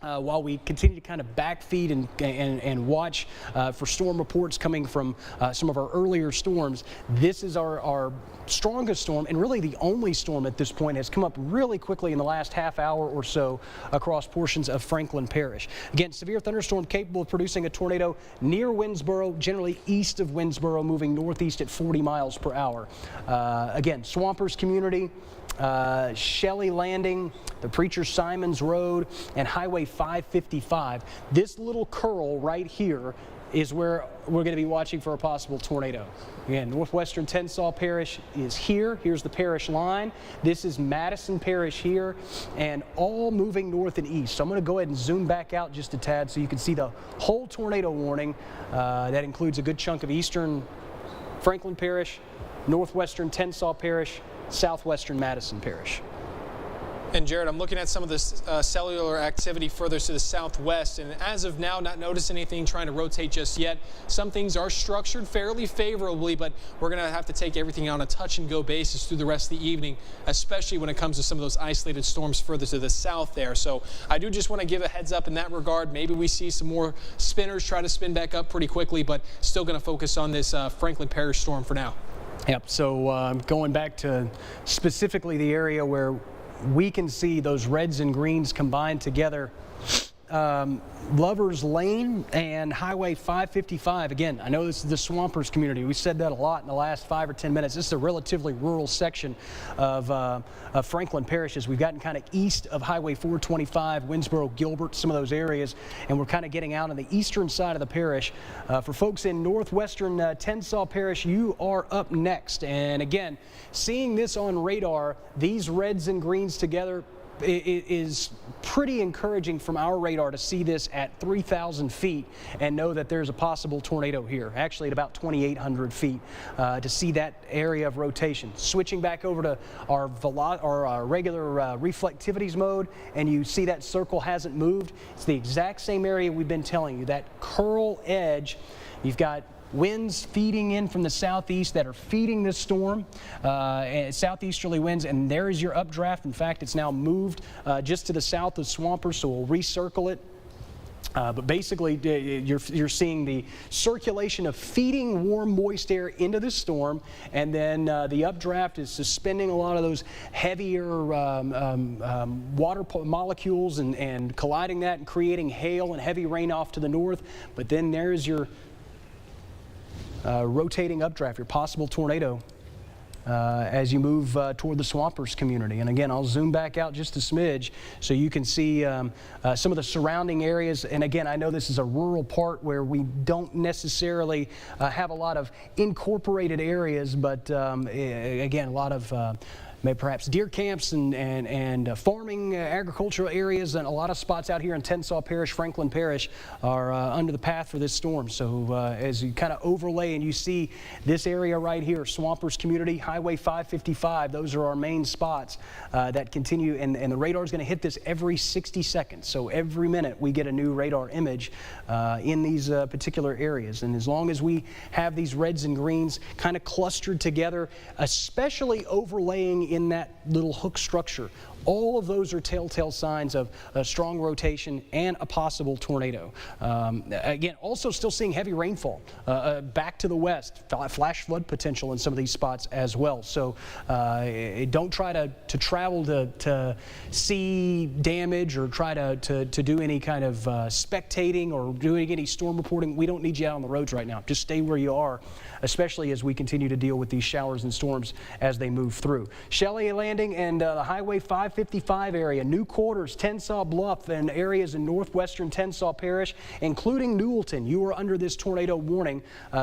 while we continue to kind of backfeed and watch for storm reports coming from some of our earlier storms, this is our strongest storm, and really the only storm at this point has come up really quickly in the last half hour or so across portions of Franklin Parish. Again, severe thunderstorm capable of producing a tornado near Winnsboro, generally east of Winnsboro, moving northeast at 40 miles per hour. Again, Swampers community, Shelley Landing, the Preacher Simons Road, and Highway 555. This little curl right here is where we're going to be watching for a possible tornado. Again, northwestern Tensas Parish is here. Here's the parish line. This is Madison Parish here, and all moving north and east. So I'm going to go ahead and zoom back out just a tad so you can see the whole tornado warning. That includes a good chunk of eastern Franklin Parish, northwestern Tensas Parish, southwestern Madison Parish. And Jared, I'm looking at some of this cellular activity further to the southwest, and as of now, not noticing anything trying to rotate just yet. Some things are structured fairly favorably, but we're going to have to take everything on a touch-and-go basis through the rest of the evening, especially when it comes to some of those isolated storms further to the south there. So I do just want to give a heads up in that regard. Maybe we see some more spinners try to spin back up pretty quickly, but still going to focus on this Franklin Parish storm for now. Yep, so going back to specifically the area where we can see those reds and greens combined together. Lovers Lane and Highway 555. Again, I know this is the Swampers community. We said that a lot in the last 5 or 10 minutes. This is a relatively rural section of Franklin Parish as we've gotten kind of east of Highway 425, Winnsboro, Gilbert, some of those areas, and we're kind of getting out on the eastern side of the parish. For folks in northwestern Tensas Parish, you are up next. And again, seeing this on radar, these reds and greens together, it is pretty encouraging from our radar to see this at 3,000 feet and know that there's a possible tornado here, actually at about 2,800 feet, to see that area of rotation. Switching back over to our regular reflectivities mode, and you see that circle hasn't moved. It's the exact same area we've been telling you, that curl edge. You've got winds feeding in from the southeast that are feeding this storm, and southeasterly winds, and there is your updraft. In fact, it's now moved just to the south of Swampers, so we'll recircle it. But basically, you're seeing the circulation of feeding warm, moist air into this storm, and then the updraft is suspending a lot of those heavier water molecules and colliding that and creating hail and heavy rain off to the north. But then there's your rotating updraft, your possible tornado as you move toward the Swampers community. And again, I'll zoom back out just a smidge so you can see some of the surrounding areas. And again, I know this is a rural part where we don't necessarily have a lot of incorporated areas, but again, a lot of maybe perhaps deer camps and farming, agricultural areas, and a lot of spots out here in Tensas Parish, Franklin Parish are under the path for this storm. So as you kind of overlay and you see this area right here, Swampers Community, Highway 555, those are our main spots that continue, and the radar is going to hit this every 60 seconds. So every minute we get a new radar image in these particular areas. And as long as we have these reds and greens kind of clustered together, especially overlaying in that little hook structure, all of those are telltale signs of a strong rotation and a possible tornado. Again, also still seeing heavy rainfall back to the west, flash flood potential in some of these spots as well. So don't try to travel to see damage or try to do any kind of spectating or doing any storm reporting. We don't need you out on the roads right now. Just stay where you are, especially as we continue to deal with these showers and storms as they move through. Shelley Landing and the Highway 555 area, New Quarters, Tensas Bluff, and areas in northwestern Tensas Parish, including Newellton. You are under this tornado warning,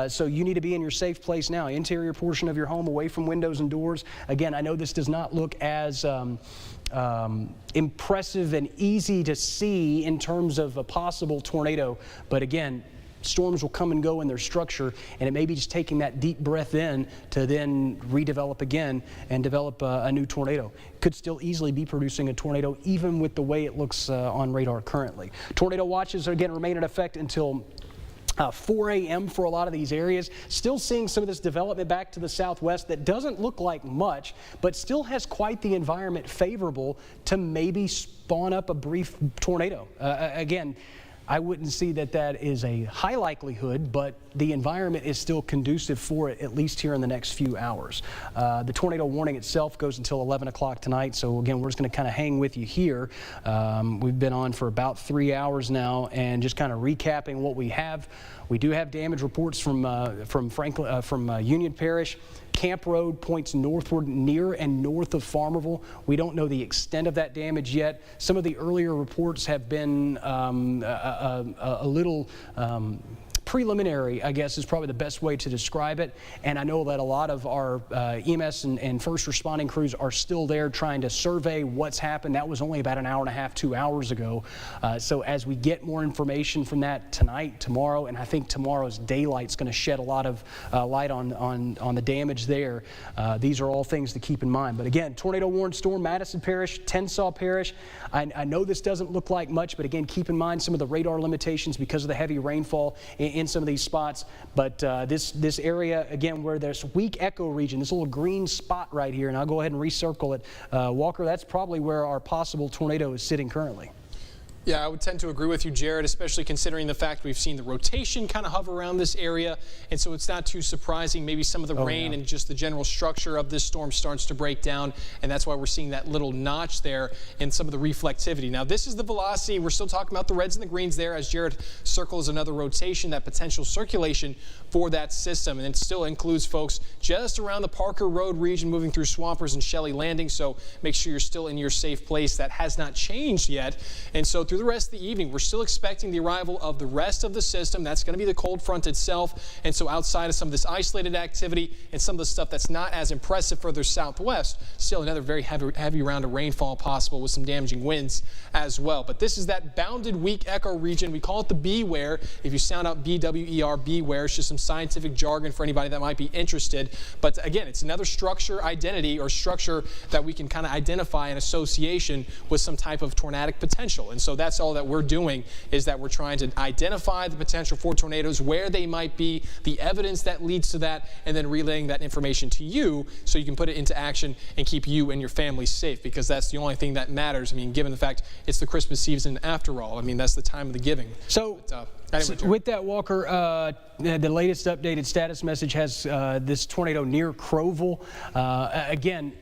so you need to be in your safe place now. Interior portion of your home, away from windows and doors. Again, I know this does not look as impressive and easy to see in terms of a possible tornado, but again, storms will come and go in their structure, and it may be just taking that deep breath in to then redevelop again and develop a new tornado. Could still easily be producing a tornado even with the way it looks on radar currently. Tornado watches again remain in effect until 4 a.m. for a lot of these areas. Still seeing some of this development back to the southwest that doesn't look like much, but still has quite the environment favorable to maybe spawn up a brief tornado. Again, I wouldn't see that is a high likelihood, but the environment is still conducive for it, at least here in the next few hours. The tornado warning itself goes until 11 o'clock tonight, so again, we're just going to kind of hang with you here. We've been on for about 3 hours now, and just kind of recapping what we have. We do have damage reports from Union Parish. Camp Road points northward near and north of Farmerville. We don't know the extent of that damage yet. Some of the earlier reports have been a little preliminary, I guess, is probably the best way to describe it. And I know that a lot of our EMS and first responding crews are still there trying to survey what's happened. That was only about an hour and a half, 2 hours ago. So as we get more information from that tonight, tomorrow, and I think tomorrow's daylight's going to shed a lot of light on the damage there. These are all things to keep in mind. But again, tornado warned storm, Madison Parish, Tensas Parish. I know this doesn't look like much, but again, keep in mind some of the radar limitations because of the heavy rainfall in some of these spots. But this area, again, where there's weak echo region, this little green spot right here, and I'll go ahead and recircle it. Walker, that's probably where our possible tornado is sitting currently. Yeah, I would tend to agree with you, Jared, especially considering the fact we've seen the rotation kind of hover around this area, and so it's not too surprising maybe some of the rain and just the general structure of this storm starts to break down, and that's why we're seeing that little notch there in some of the reflectivity. Now, this is the velocity. We're still talking about the reds and the greens there as Jared circles another rotation, that potential circulation for that system, and it still includes folks just around the Parker Road region moving through Swampers and Shelley Landing, so make sure you're still in your safe place. That has not changed yet, and so through the rest of the evening, we're still expecting the arrival of the rest of the system. That's going to be the cold front itself. And so outside of some of this isolated activity and some of the stuff that's not as impressive further southwest, still another very heavy round of rainfall possible with some damaging winds as well. But this is that bounded weak echo region. We call it the beware. If you sound out BWER, beware, it's just some scientific jargon for anybody that might be interested. But again, it's another structure identity or structure that we can kind of identify in association with some type of tornadic potential. And so that's all that we're doing, is that we're trying to identify the potential for tornadoes, where they might be, the evidence that leads to that, and then relaying that information to you so you can put it into action and keep you and your family safe, because that's the only thing that matters. I mean, given the fact it's the Christmas season after all. I mean, that's the time of the giving. So, anyway, with that, Walker, the latest updated status message has this tornado near Crowville. Again,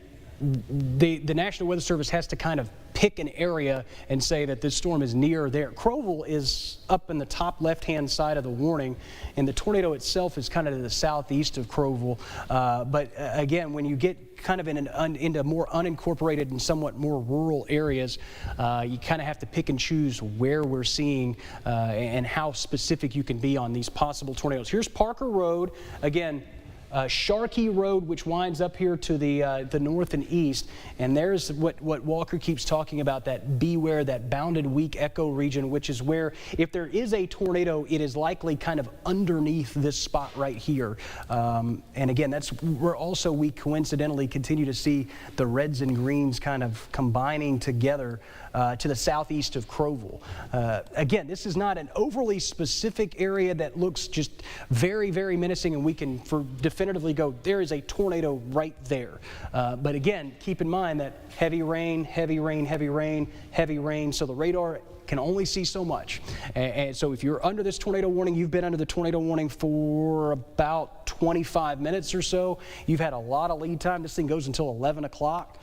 the National Weather Service has to kind of pick an area and say that this storm is near there. Crowell is up in the top left-hand side of the warning, and the tornado itself is kind of to the southeast of Crowell. But again, when you get kind of into more unincorporated and somewhat more rural areas, you kind of have to pick and choose where we're seeing and how specific you can be on these possible tornadoes. Here's Parker Road. Again, Sharkey Road, which winds up here to the north and east, and there's what Walker keeps talking about, that beware, that bounded weak echo region, which is where if there is a tornado, it is likely kind of underneath this spot right here. And again, that's where also we coincidentally continue to see the reds and greens kind of combining together to the southeast of Crowell. Again, this is not an overly specific area that looks just very, very menacing, and we can definitively go, there is a tornado right there. But again, keep in mind that heavy rain, heavy rain, heavy rain, heavy rain, so the radar can only see so much. And so if you're under this tornado warning, you've been under the tornado warning for about 25 minutes or so, you've had a lot of lead time. This thing goes until 11 o'clock.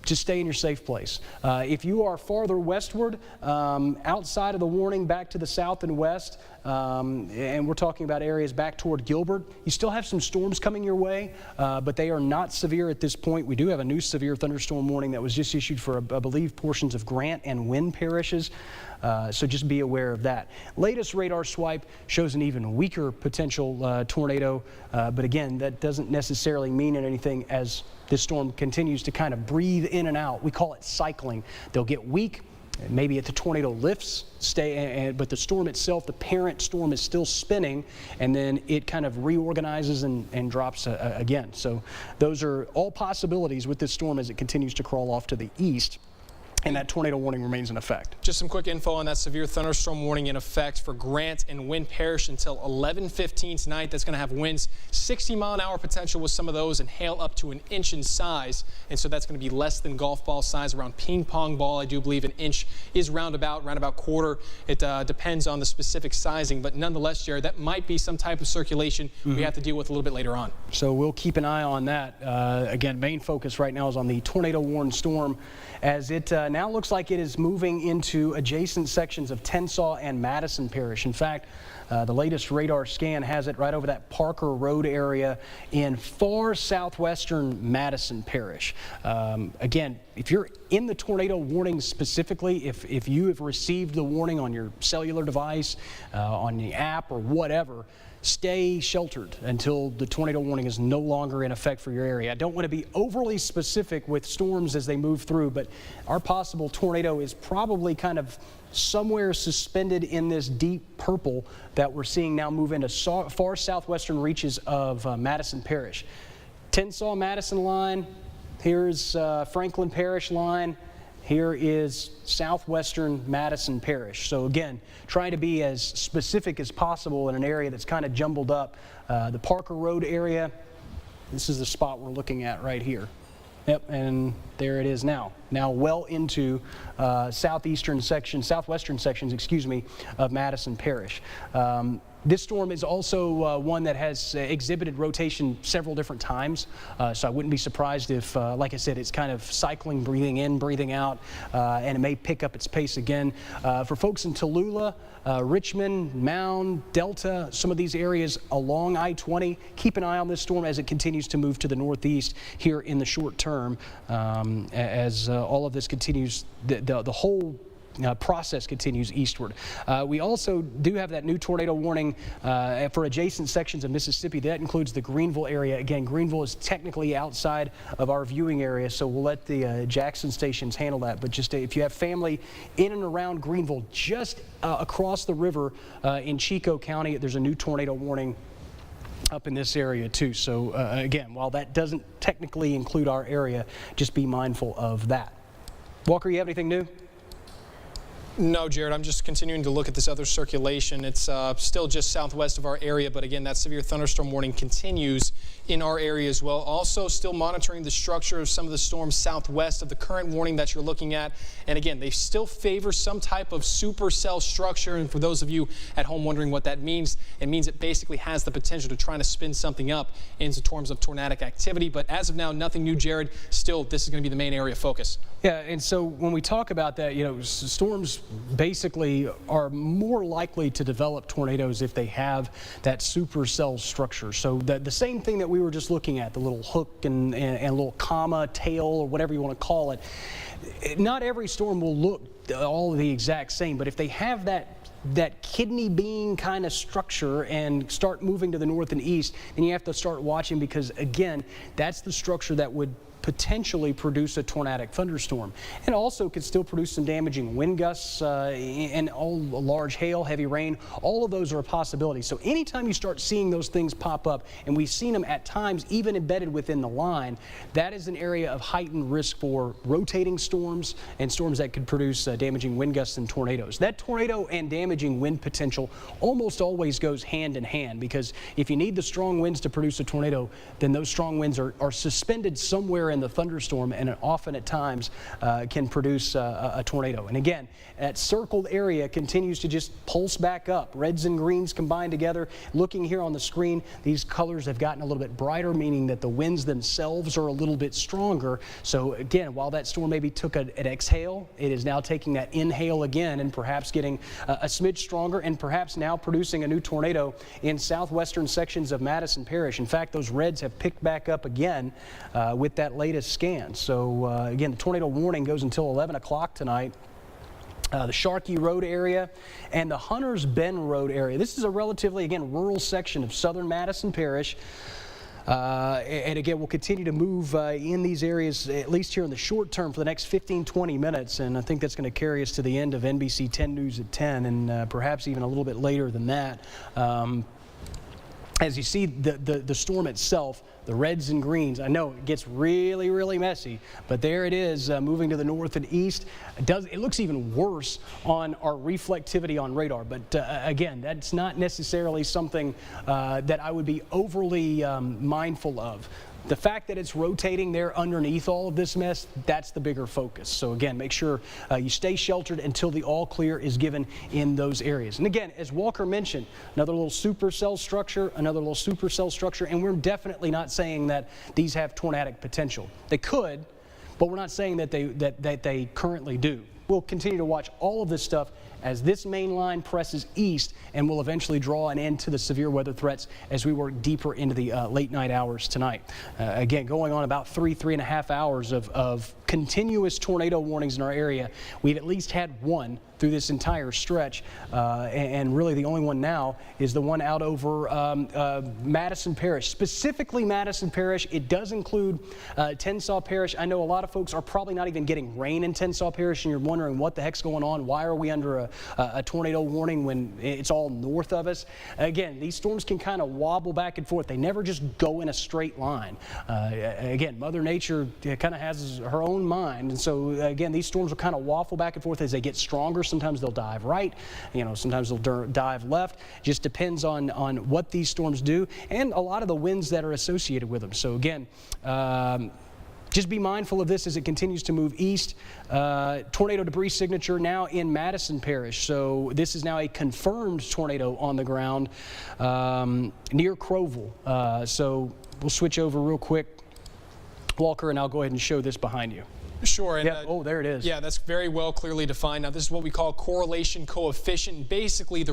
Just stay in your safe place. If you are farther westward, outside of the warning, back to the south and west, and we're talking about areas back toward Gilbert, you still have some storms coming your way, but they are not severe at this point. We do have a new severe thunderstorm warning that was just issued for, I believe, portions of Grant and Wynn parishes. So just be aware of that. Latest radar swipe shows an even weaker potential tornado, but again, that doesn't necessarily mean anything as this storm continues to kind of breathe in and out. We call it cycling. They'll get weak. Maybe if the tornado lifts, but the storm itself, the parent storm, is still spinning, and then it kind of reorganizes and drops again. So those are all possibilities with this storm as it continues to crawl off to the east. And that tornado warning remains in effect. Just some quick info on that severe thunderstorm warning in effect for Grant and Wynn Parish until 11:15 tonight. That's going to have winds 60-mile-an-hour potential with some of those, and hail up to an inch in size. And so that's going to be less than golf ball size, around ping pong ball. I do believe an inch is roundabout quarter. It depends on the specific sizing, but nonetheless, Jared, that might be some type of circulation we have to deal with a little bit later on. So we'll keep an eye on that. Again, main focus right now is on the tornado-warned storm, as it now looks like it is moving into adjacent sections of Tensas and Madison Parish. In fact, the latest radar scan has it right over that Parker Road area in far southwestern Madison Parish. Again, if you're in the tornado warning specifically, if you have received the warning on your cellular device, on the app or whatever, stay sheltered until the tornado warning is no longer in effect for your area. I don't want to be overly specific with storms as they move through, but our possible tornado is probably kind of somewhere suspended in this deep purple that we're seeing now move into far southwestern reaches of Madison Parish. Tensas Madison line, here's Franklin Parish line. Here is southwestern Madison Parish. So again, trying to be as specific as possible in an area that's kind of jumbled up. The Parker Road area, this is the spot we're looking at right here. Yep, and there it is now. Now well into southwestern sections, excuse me, of Madison Parish. This storm is also one that has exhibited rotation several different times, so I wouldn't be surprised if, like I said, it's kind of cycling, breathing in, breathing out, and it may pick up its pace again. For folks in Tallulah, Richmond, Mound, Delta, some of these areas along I-20, keep an eye on this storm as it continues to move to the northeast here in the short term, as all of this continues, the whole process continues eastward. We also do have that new tornado warning for adjacent sections of Mississippi. That includes the Greenville area. Again, Greenville is technically outside of our viewing area, so we'll let the Jackson stations handle that. But just if you have family in and around Greenville, just across the river in Chico County, there's a new tornado warning up in this area too. So again, while that doesn't technically include our area, just be mindful of that. Walker, you have anything new? No, Jared, I'm just continuing to look at this other circulation. It's still just southwest of our area, but again, that severe thunderstorm warning continues in our area as well. Also still monitoring the structure of some of the storms southwest of the current warning that you're looking at. And again, they still favor some type of supercell structure. And for those of you at home wondering what that means, it means it basically has the potential to try to spin something up into terms of tornadic activity. But as of now, nothing new, Jared. Still, this is going to be the main area of focus. Yeah, and so when we talk about that, you know, storms basically are more likely to develop tornadoes if they have that supercell structure. So the same thing that we were just looking at, the little hook and little comma, tail, or whatever you want to call it, not every storm will look all the exact same, but if they have that kidney bean kind of structure and start moving to the north and east, then you have to start watching, because again, that's the structure that would potentially produce a tornadic thunderstorm, and also could still produce some damaging wind gusts and all large hail, heavy rain. All of those are a possibility. So anytime you start seeing those things pop up, and we've seen them at times even embedded within the line, that is an area of heightened risk for rotating storms and storms that could produce damaging wind gusts and tornadoes. That tornado and damaging wind potential almost always goes hand in hand, because if you need the strong winds to produce a tornado, then those strong winds are suspended somewhere in the thunderstorm, and it often at times can produce a tornado. And again, that circled area continues to just pulse back up. Reds and greens combined together. Looking here on the screen, these colors have gotten a little bit brighter, meaning that the winds themselves are a little bit stronger. So again, while that storm maybe took an exhale, it is now taking that inhale again and perhaps getting a smidge stronger, and perhaps now producing a new tornado in southwestern sections of Madison Parish. In fact, those reds have picked back up again with that latest scan. So again, the tornado warning goes until 11 o'clock tonight. The Sharkey Road area and the Hunters Bend Road area. This is a relatively, again, rural section of southern Madison Parish. And again, we'll continue to move in these areas, at least here in the short term, for the next 15-20 minutes. And I think that's going to carry us to the end of NBC 10 News at 10, and perhaps even a little bit later than that. As you see the storm itself, the reds and greens, I know it gets really, really messy, but there it is moving to the north and east. It looks even worse on our reflectivity on radar, but again, that's not necessarily something that I would be overly mindful of. The fact that it's rotating there underneath all of this mess, that's the bigger focus. So again, make sure you stay sheltered until the all clear is given in those areas. And again, as Walker mentioned, another little supercell structure, and we're definitely not saying that these have tornadic potential. They could, but we're not saying that they currently do. We'll continue to watch all of this stuff as this main line presses east, and will eventually draw an end to the severe weather threats as we work deeper into the late night hours tonight. Again, going on about 3.5 hours of continuous tornado warnings in our area. We've at least had one through this entire stretch, and really the only one now is the one out over Madison Parish, specifically Madison Parish. It does include Tensas Parish. I know a lot of folks are probably not even getting rain in Tensas Parish, and you're wondering what the heck's going on. Why are we under a tornado warning when it's all north of us? Again, these storms can kind of wobble back and forth. They never just go in a straight line. Again, Mother Nature kind of has her own mind, and so again, these storms will kind of waffle back and forth as they get stronger. Sometimes they'll dive right, sometimes they'll dive left. Just depends on what these storms do, and a lot of the winds that are associated with them. So again, just be mindful of this as it continues to move east. Tornado debris signature now in Madison Parish. So this is now a confirmed tornado on the ground near Crowville. So we'll switch over real quick, Walker, and I'll go ahead and show this behind you. Sure. And, oh, there it is. Yeah, that's very well clearly defined. Now, this is what we call correlation coefficient. Basically,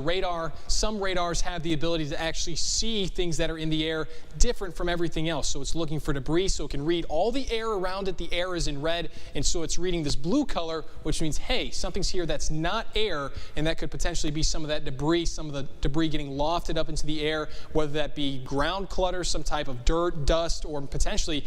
some radars have the ability to actually see things that are in the air different from everything else. So it's looking for debris, so it can read all the air around it. The air is in red, and so it's reading this blue color, which means, hey, something's here that's not air, and that could potentially be some of that debris, some of the debris getting lofted up into the air, whether that be ground clutter, some type of dirt, dust, or potentially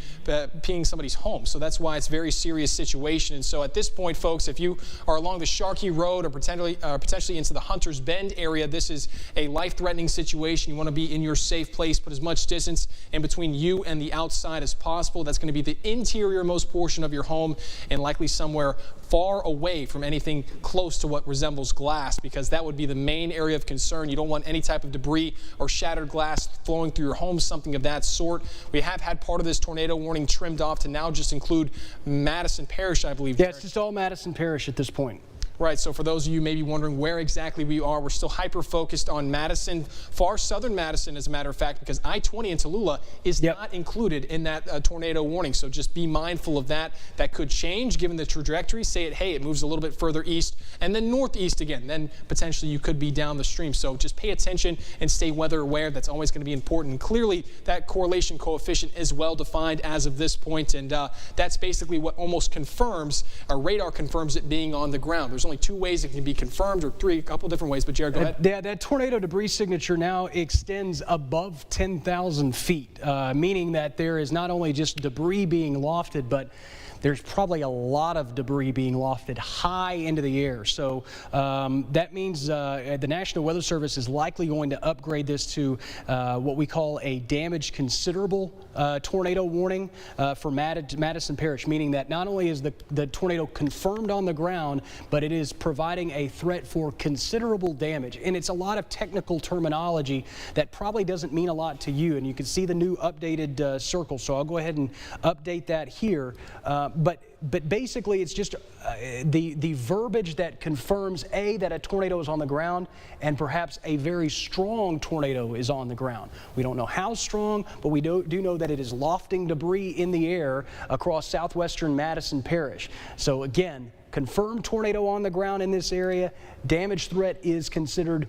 being somebody's home. So that's why it's very serious situation. And so at this point, folks, if you are along the Sharkey Road or potentially into the Hunters Bend area, this is a life-threatening situation. You want to be in your safe place, put as much distance in between you and the outside as possible. That's going to be the interior-most portion of your home, and likely somewhere far away from anything close to what resembles glass, because that would be the main area of concern. You don't want any type of debris or shattered glass flowing through your home, something of that sort. We have had part of this tornado warning trimmed off to now just include Madison Parish, I believe. Yeah, it's just all Madison Parish at this point. Right, so for those of you maybe wondering where exactly we are, we're still hyper-focused on Madison, far southern Madison, as a matter of fact, because I-20 in Tallulah is not included in that tornado warning. So just be mindful of that. That could change given the trajectory. Say it moves a little bit further east and then northeast again. Then potentially you could be down the stream. So just pay attention and stay weather aware. That's always going to be important. And clearly, that correlation coefficient is well defined as of this point, and that's basically what almost confirms, our radar confirms it being on the ground. There's only two ways it can be confirmed, or three, a couple different ways, but Jared, go ahead. Yeah, that tornado debris signature now extends above 10,000 feet, meaning that there is not only just debris being lofted, but there's probably a lot of debris being lofted high into the air. So that means the National Weather Service is likely going to upgrade this to what we call a damage considerable tornado warning for Madison Parish, meaning that not only is the tornado confirmed on the ground, but it is providing a threat for considerable damage. And it's a lot of technical terminology that probably doesn't mean a lot to you. And you can see the new updated circle. So I'll go ahead and update that here. But basically, it's just the verbiage that confirms, A, that a tornado is on the ground, and perhaps a very strong tornado is on the ground. We don't know how strong, but we do know that it is lofting debris in the air across southwestern Madison Parish. So again, confirmed tornado on the ground in this area. Damage threat is considered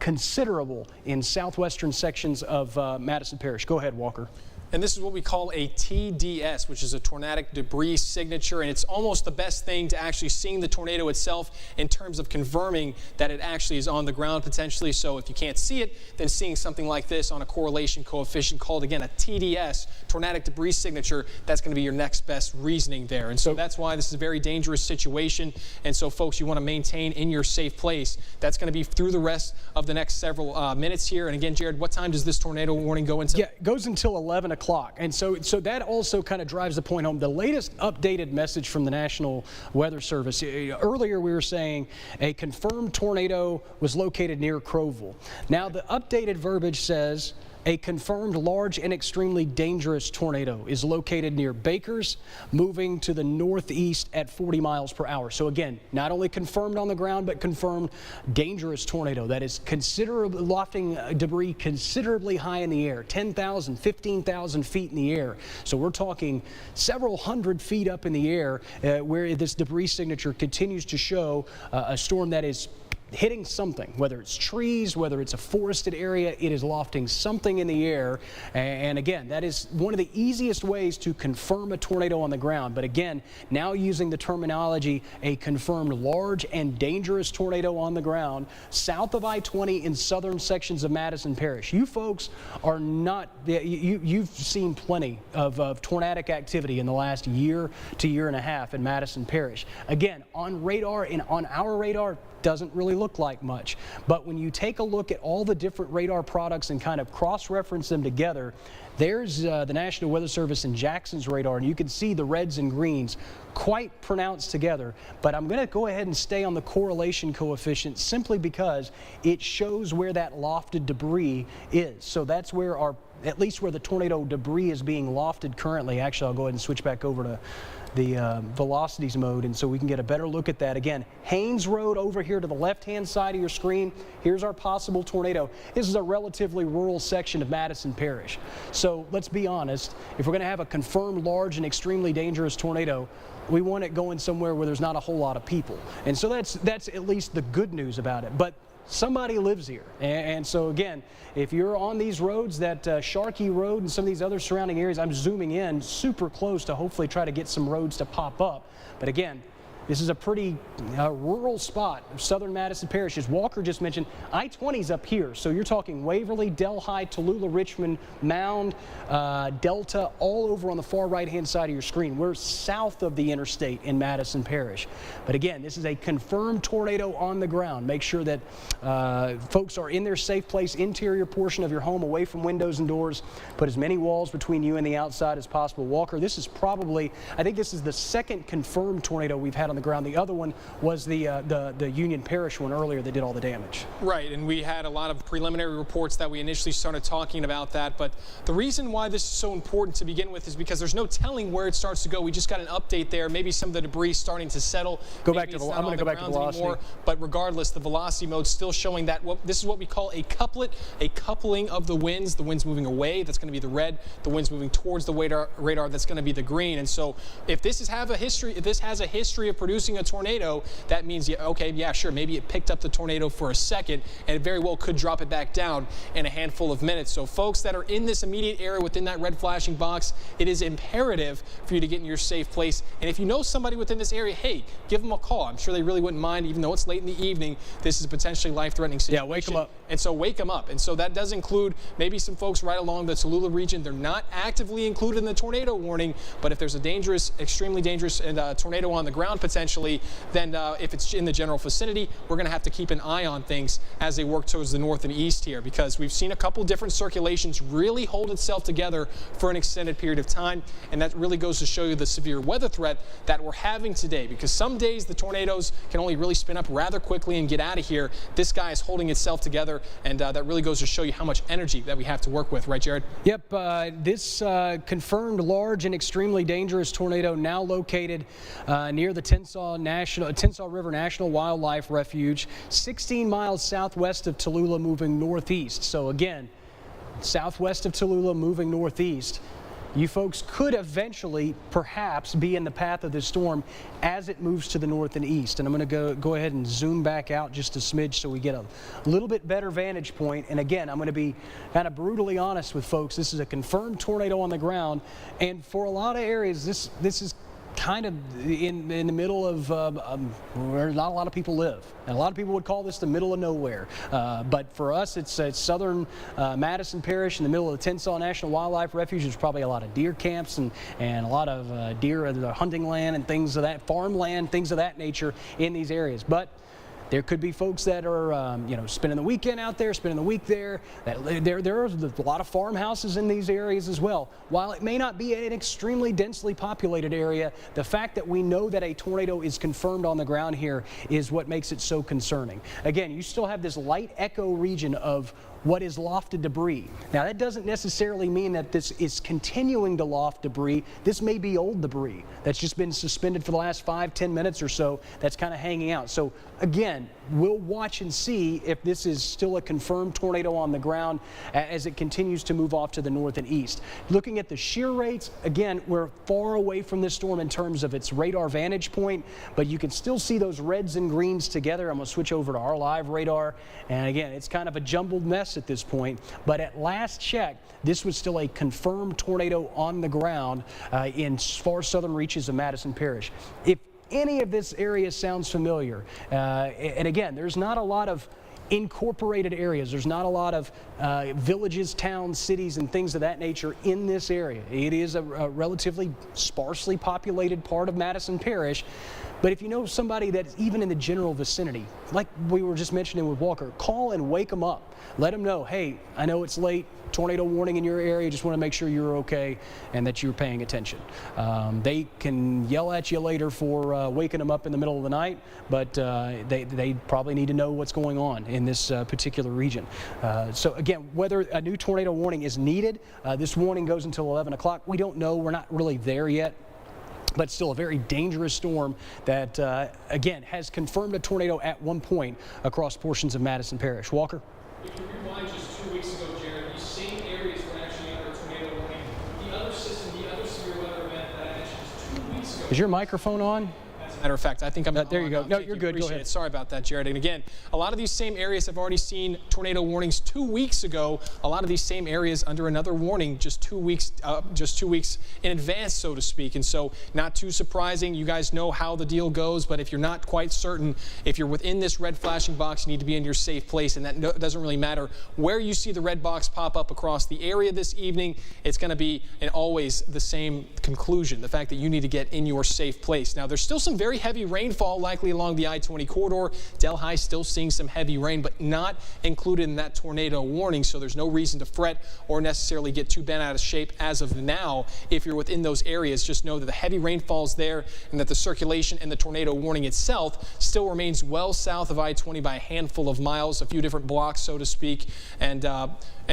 considerable in southwestern sections of Madison Parish. Go ahead, Walker. And this is what we call a TDS, which is a tornadic debris signature, and it's almost the best thing to actually seeing the tornado itself in terms of confirming that it actually is on the ground potentially. So if you can't see it, then seeing something like this on a correlation coefficient called, again, a TDS, tornadic debris signature, that's going to be your next best reasoning there. And so that's why this is a very dangerous situation. And so, folks, you want to maintain in your safe place. That's going to be through the rest of the next several minutes here. And again, Jared, what time does this tornado warning go until? Yeah, it goes until 11 o'clock. And so that also kind of drives the point home. The latest updated message from the National Weather Service, earlier we were saying a confirmed tornado was located near Crowville. Now the updated verbiage says a confirmed large and extremely dangerous tornado is located near Bakers, moving to the northeast at 40 miles per hour. So again, not only confirmed on the ground, but confirmed dangerous tornado that is considerably lofting debris considerably high in the air, 10,000, 15,000 feet in the air. So we're talking several hundred feet up in the air where this debris signature continues to show a storm that is hitting something, whether it's trees, whether it's a forested area, it is lofting something in the air. And again, that is one of the easiest ways to confirm a tornado on the ground. But again, now using the terminology, a confirmed large and dangerous tornado on the ground south of I-20 in southern sections of Madison Parish. You folks are not, you've seen plenty of tornadic activity in the last year to year and a half in Madison Parish. Again, on radar and on our radar, doesn't really look like much. But when you take a look at all the different radar products and kind of cross-reference them together, there's the National Weather Service and Jackson's radar, and you can see the reds and greens quite pronounced together. But I'm going to go ahead and stay on the correlation coefficient simply because it shows where that lofted debris is. So that's where at least where the tornado debris is being lofted currently. Actually, I'll go ahead and switch back over to the velocities mode, and so we can get a better look at that. Again, Haynes Road over here to the left-hand side of your screen. Here's our possible tornado. This is a relatively rural section of Madison Parish. So let's be honest, if we're going to have a confirmed large and extremely dangerous tornado, we want it going somewhere where there's not a whole lot of people. And so that's at least the good news about it. But somebody lives here. And so again, if you're on these roads, that Sharkey Road and some of these other surrounding areas, I'm zooming in super close to hopefully try to get some roads to pop up. But again, this is a pretty rural spot of southern Madison Parish. As Walker just mentioned, I-20's up here. So you're talking Waverly, Delhi, Tallulah, Richmond, Mound, Delta, all over on the far right-hand side of your screen. We're south of the interstate in Madison Parish. But again, this is a confirmed tornado on the ground. Make sure that folks are in their safe place, interior portion of your home, away from windows and doors. Put as many walls between you and the outside as possible. Walker, this is probably, I think this is the second confirmed tornado we've had on on the ground. The other one was the Union Parish one earlier that did all the damage. Right, and we had a lot of preliminary reports that we initially started talking about that, but the reason why this is so important to begin with is because there's no telling where it starts to go. We just got an update there. Maybe some of the debris starting to settle. I'm going to go back to velocity. Anymore, but regardless, the velocity mode still showing that this is what we call a couplet, a coupling of the winds moving away, that's going to be the red, the winds moving towards the radar, that's going to be the green. And so if this has a history of producing a tornado, that means, okay, yeah, sure, maybe it picked up the tornado for a second, and it very well could drop it back down in a handful of minutes. So folks that are in this immediate area within that red flashing box, it is imperative for you to get in your safe place. And if you know somebody within this area, hey, give them a call. I'm sure they really wouldn't mind, even though it's late in the evening. This is a potentially life-threatening situation. Yeah, wake them up. And so wake them up. And so that does include maybe some folks right along the Tallulah region. They're not actively included in the tornado warning, but if there's a dangerous, extremely dangerous tornado on the ground potentially, then if it's in the general vicinity, we're going to have to keep an eye on things as they work towards the north and east here, because we've seen a couple different circulations really hold itself together for an extended period of time, and that really goes to show you the severe weather threat that we're having today, because some days the tornadoes can only really spin up rather quickly and get out of here. This guy is holding itself together, and that really goes to show you how much energy that we have to work with, right, Jared? Yep, this confirmed large and extremely dangerous tornado now located near the Tensas River National Wildlife Refuge, 16 miles southwest of Tallulah, moving northeast. So again, southwest of Tallulah, moving northeast. You folks could eventually perhaps be in the path of this storm as it moves to the north and east. And I'm going to go ahead and zoom back out just a smidge so we get a little bit better vantage point. And again, I'm going to be kind of brutally honest with folks. This is a confirmed tornado on the ground, and for a lot of areas, this is kind of in the middle of where not a lot of people live. And a lot of people would call this the middle of nowhere. But for us, it's southern Madison Parish in the middle of the Tensas National Wildlife Refuge. There's probably a lot of deer camps and a lot of deer hunting land and things of that, farmland, things of that nature in these areas. But there could be folks that are, spending the weekend out there, spending the week there. There are a lot of farmhouses in these areas as well. While it may not be an extremely densely populated area, the fact that we know that a tornado is confirmed on the ground here is what makes it so concerning. Again, you still have this light echo region of what is lofted debris. Now, that doesn't necessarily mean that this is continuing to loft debris. This may be old debris that's just been suspended for the last 5-10 minutes or so that's kind of hanging out. So again, we'll watch and see if this is still a confirmed tornado on the ground as it continues to move off to the north and east. Looking at the shear rates, again, we're far away from this storm in terms of its radar vantage point, but you can still see those reds and greens together. I'm going to switch over to our live radar, and again, it's kind of a jumbled mess at this point, but at last check, this was still a confirmed tornado on the ground in far southern reaches of Madison Parish. If any of this area sounds familiar, and again, there's not a lot of incorporated areas. There's not a lot of villages, towns, cities, and things of that nature in this area. It is a relatively sparsely populated part of Madison Parish. But if you know somebody that's even in the general vicinity, like we were just mentioning with Walker, call and wake them up. Let them know, hey, I know it's late, tornado warning in your area, just want to make sure you're okay and that you're paying attention. They can yell at you later for waking them up in the middle of the night, but they probably need to know what's going on in this particular region. So again, whether a new tornado warning is needed, this warning goes until 11 o'clock. We don't know. We're not really there yet. But still a very dangerous storm that, again, has confirmed a tornado at one point across portions of Madison Parish. Walker? If you rewind just 2 weeks ago, Jared, these same areas were actually under a tornado warning. The other system, the other severe weather event that I mentioned just 2 weeks ago. Is your microphone on? As a matter of fact, I think I'm there you go. No, you're good. Go ahead. Sorry about that, Jared. And again, a lot of these same areas have already seen tornado warnings 2 weeks ago. A lot of these same areas under another warning just 2 weeks in advance, so to speak. And so, not too surprising. You guys know how the deal goes. But if you're not quite certain, if you're within this red flashing box, you need to be in your safe place. And that doesn't really matter where you see the red box pop up across the area this evening. It's going to be always the same conclusion: the fact that you need to get in your safe place. Now, there's still some very very heavy rainfall likely along the I-20 corridor. Delhi still seeing some heavy rain, but not included in that tornado warning, so there's no reason to fret or necessarily get too bent out of shape as of now. If you're within those areas, just know that the heavy rainfall is there and that the circulation and the tornado warning itself still remains well south of I-20 by a handful of miles, a few different blocks, so to speak, and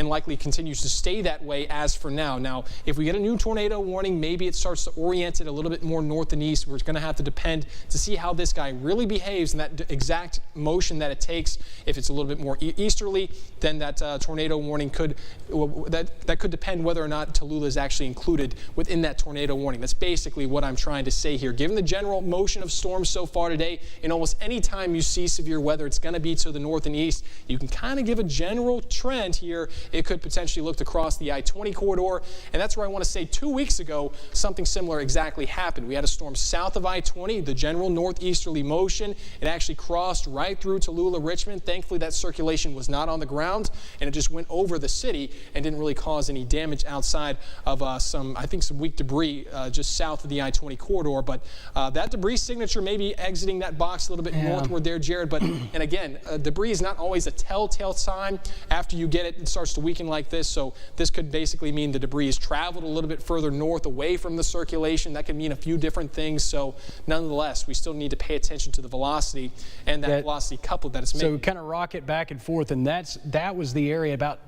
likely continues to stay that way as for now. Now, if we get a new tornado warning, maybe it starts to orient it a little bit more north and east. We're going to have to depend to see how this guy really behaves in that exact motion that it takes. If it's a little bit more easterly, then that tornado warning could depend whether or not Tallulah is actually included within that tornado warning. That's basically what I'm trying to say here. Given the general motion of storms so far today, in almost any time you see severe weather, it's going to be to the north and east. You can kind of give a general trend here. It could potentially look to cross the I-20 corridor, and that's where I want to say 2 weeks ago, something similar exactly happened. We had a storm south of I-20, the general northeasterly motion. It actually crossed right through Tallulah, Richmond. Thankfully, that circulation was not on the ground, and it just went over the city and didn't really cause any damage outside of some weak debris just south of the I-20 corridor. But that debris signature may be exiting that box a little bit northward there, Jared. But, and again, debris is not always a telltale sign. After you get it, it starts to weaken like this. So this could basically mean the debris has traveled a little bit further north away from the circulation. That could mean a few different things. So nonetheless, we still need to pay attention to the velocity and that velocity coupled that it's making. So kind of rocket back and forth, and that was the area about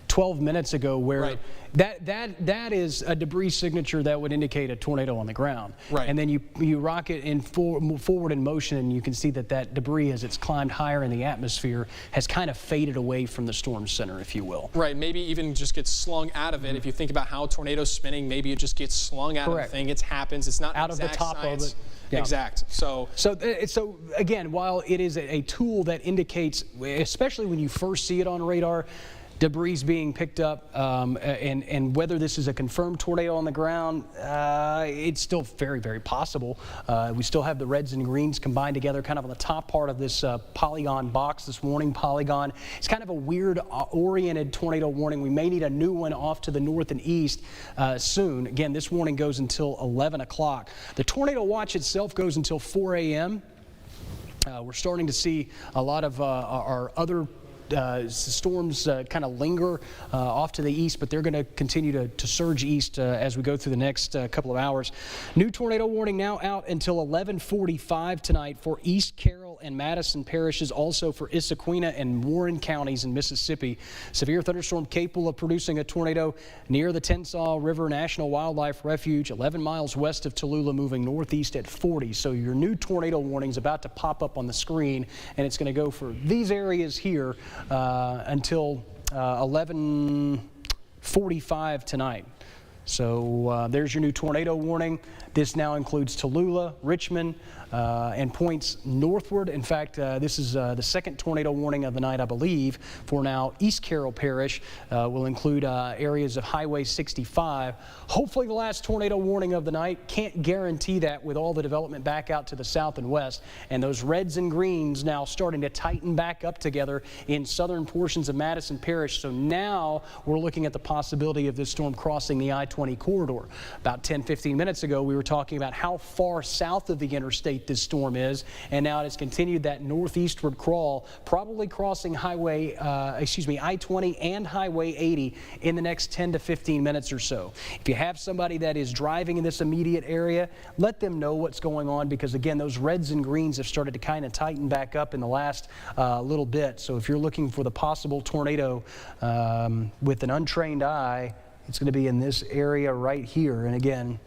12 minutes ago where that is a debris signature that would indicate a tornado on the ground. Right. And then you rocket in forward in motion, and you can see that debris, as it's climbed higher in the atmosphere, has kind of faded away from the storm center, if you will. Right. Maybe even just gets slung out of it. If you think about how a tornado's spinning, maybe it just gets slung out of the thing. It happens. It's not out of the top science. of it. Yeah. Exact. So again, while it is a tool that indicates, especially when you first see it on radar, debris being picked up, and whether this is a confirmed tornado on the ground, it's still very, very possible. We still have the reds and greens combined together kind of on the top part of this polygon box, this warning polygon. It's kind of a weird oriented tornado warning. We may need a new one off to the north and east soon. Again, this warning goes until 11 o'clock. The tornado watch itself goes until 4 a.m. We're starting to see a lot of our other storms kind of linger off to the east, but they're going to continue to surge east as we go through the next couple of hours. New tornado warning now out until 11:45 tonight for East Carroll and Madison parishes, also for Issaquena and Warren counties in Mississippi. Severe thunderstorm capable of producing a tornado near the Tensas River National Wildlife Refuge, 11 miles west of Tallulah, moving northeast at 40. So your new tornado warning is about to pop up on the screen, and it's going to go for these areas here until 11:45 tonight. So there's your new tornado warning. This now includes Tallulah, Richmond, and points northward. In fact, this is the second tornado warning of the night, I believe, for now. East Carroll Parish will include areas of Highway 65. Hopefully the last tornado warning of the night. Can't guarantee that with all the development back out to the south and west. And those reds and greens now starting to tighten back up together in southern portions of Madison Parish. So now we're looking at the possibility of this storm crossing the I-20 corridor. About 10-15 minutes ago, we were talking about how far south of the interstate this storm is, and now it has continued that northeastward crawl, probably crossing I-20 and Highway 80 in the next 10 to 15 minutes or so. If you have somebody that is driving in this immediate area, let them know what's going on, because again, those reds and greens have started to kind of tighten back up in the last little bit. So if you're looking for the possible tornado with an untrained eye, it's going to be in this area right here. And again,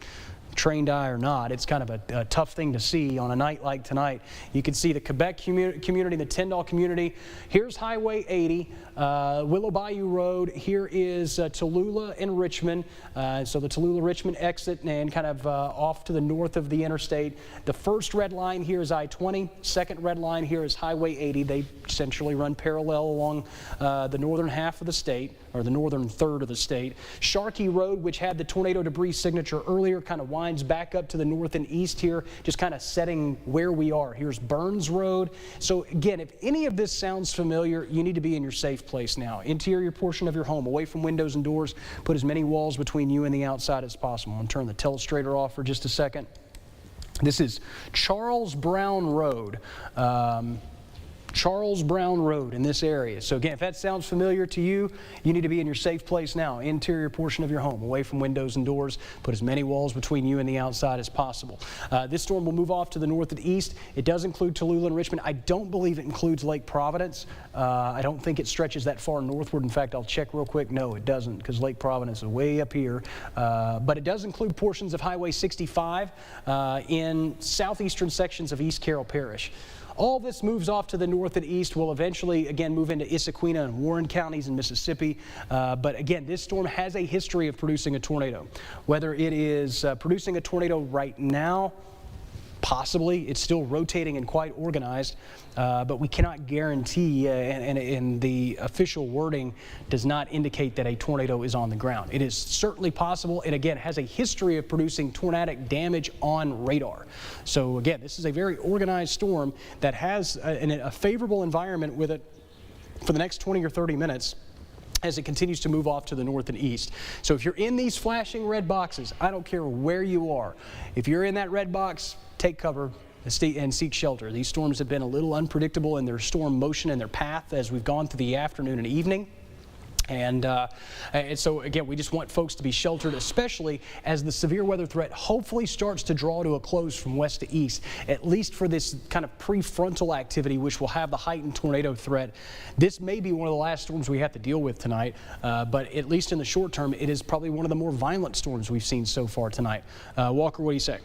trained eye or not, it's kind of a tough thing to see on a night like tonight. You can see the Quebec community, the Tyndall community. Here's Highway 80, Willow Bayou Road. Here is Tallulah and Richmond. So the Tallulah-Richmond exit and kind of off to the north of the interstate. The first red line here is I-20. Second red line here is Highway 80. They essentially run parallel along the northern half of the state, or the northern third of the state. Sharkey Road, which had the tornado debris signature earlier, kind of winds back up to the north and east here, just kind of setting where we are. Here's Burns Road. So again, if any of this sounds familiar, you need to be in your safe place now. Interior portion of your home, away from windows and doors. Put as many walls between you and the outside as possible. I'm going to turn the telestrator off for just a second. This is Charles Brown Road. Charles Brown Road in this area. So again, if that sounds familiar to you, you need to be in your safe place now, interior portion of your home, away from windows and doors. Put as many walls between you and the outside as possible. This storm will move off to the north and east. It does include Tallulah and Richmond. I don't believe it includes Lake Providence. I don't think it stretches that far northward. In fact, I'll check real quick. No, it doesn't, because Lake Providence is way up here. But it does include portions of Highway 65 in southeastern sections of East Carroll Parish. All this moves off to the north and east. Will eventually, again, move into Issaquena and Warren counties in Mississippi. But again, this storm has a history of producing a tornado. Whether it is producing a tornado right now, possibly. It's still rotating and quite organized, but we cannot guarantee, and the official wording does not indicate that a tornado is on the ground. It is certainly possible, and again, has a history of producing tornadic damage on radar. So again, this is a very organized storm that has a favorable environment with it for the next 20 or 30 minutes as it continues to move off to the north and east. So if you're in these flashing red boxes, I don't care where you are. If you're in that red box, take cover and seek shelter. These storms have been a little unpredictable in their storm motion and their path as we've gone through the afternoon and evening. And so, again, we just want folks to be sheltered, especially as the severe weather threat hopefully starts to draw to a close from west to east, at least for this kind of prefrontal activity, which will have the heightened tornado threat. This may be one of the last storms we have to deal with tonight, but at least in the short term, it is probably one of the more violent storms we've seen so far tonight. Walker, what do you say?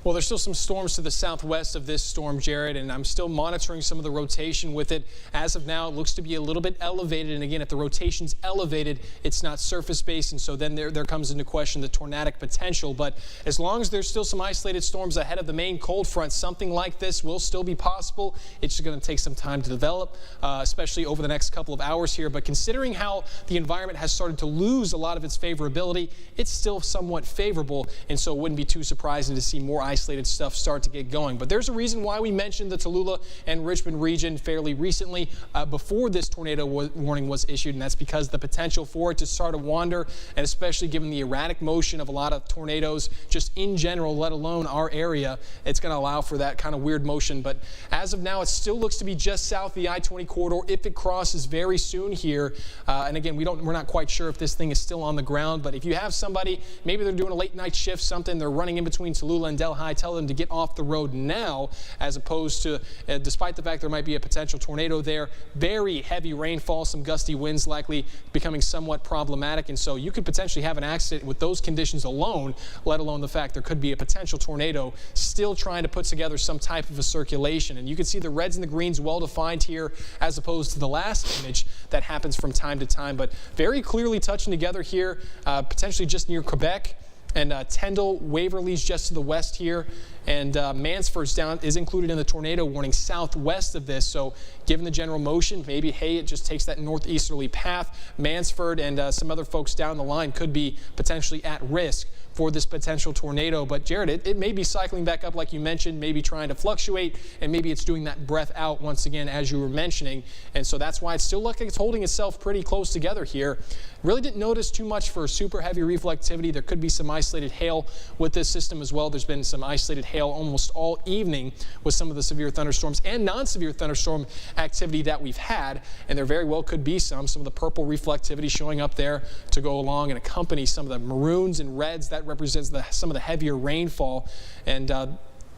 Well, there's still some storms to the southwest of this storm, Jared, and I'm still monitoring some of the rotation with it. As of now, it looks to be a little bit elevated, and again, if the rotation's elevated, it's not surface-based, and so then there comes into question the tornadic potential. But as long as there's still some isolated storms ahead of the main cold front, something like this will still be possible. It's just going to take some time to develop, especially over the next couple of hours here. But considering how the environment has started to lose a lot of its favorability, it's still somewhat favorable, and so it wouldn't be too surprising to see more isolated stuff start to get going. But there's a reason why we mentioned the Tallulah and Richmond region fairly recently before this tornado warning was issued, and that's because the potential for it to start to wander, and especially given the erratic motion of a lot of tornadoes just in general, let alone our area, it's going to allow for that kind of weird motion. But as of now, it still looks to be just south of the I-20 corridor if it crosses very soon here. And again, we're not quite sure if this thing is still on the ground, but if you have somebody, maybe they're doing a late night shift, something, they're running in between Tallulah and Delhi, tell them to get off the road now, as opposed to, despite the fact there might be a potential tornado there, very heavy rainfall, some gusty winds likely becoming somewhat problematic, and so you could potentially have an accident with those conditions alone, let alone the fact there could be a potential tornado still trying to put together some type of a circulation. And you can see the reds and the greens well defined here as opposed to the last image that happens from time to time, but very clearly touching together here, potentially just near Quebec. And Tyndall, Waverly's just to the west here, and Mansford's is included in the tornado warning southwest of this. So given the general motion, maybe, hey, it just takes that northeasterly path. Mansford and some other folks down the line could be potentially at risk for this potential tornado. But Jared, it may be cycling back up like you mentioned, maybe trying to fluctuate, and maybe it's doing that breath out once again, as you were mentioning. And so that's why it's still like it's holding itself pretty close together here. Really didn't notice too much for super heavy reflectivity. There could be some isolated hail with this system as well. There's been some isolated hail almost all evening with some of the severe thunderstorms and non-severe thunderstorm activity that we've had, and there very well could be some of the purple reflectivity showing up there to go along and accompany some of the maroons and reds that represents some of the heavier rainfall. And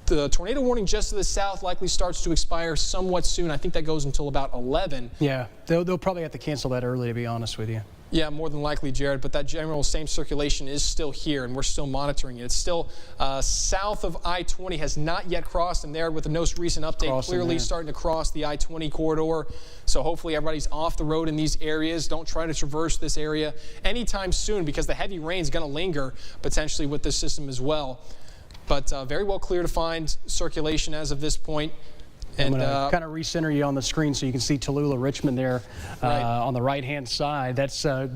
the tornado warning just to the south likely starts to expire somewhat soon. I think that goes until about 11. Yeah, they'll probably have to cancel that early, to be honest with you. Yeah, more than likely, Jared, but that general same circulation is still here, and we're still monitoring it. It's still south of I-20, has not yet crossed, and there with the most recent update, clearly starting to cross the I-20 corridor. So hopefully everybody's off the road in these areas. Don't try to traverse this area anytime soon, because the heavy rain is going to linger potentially with this system as well. But very well clear to find circulation as of this point. I'm going to kind of recenter you on the screen so you can see Tallulah, Richmond there on the right-hand side. That's the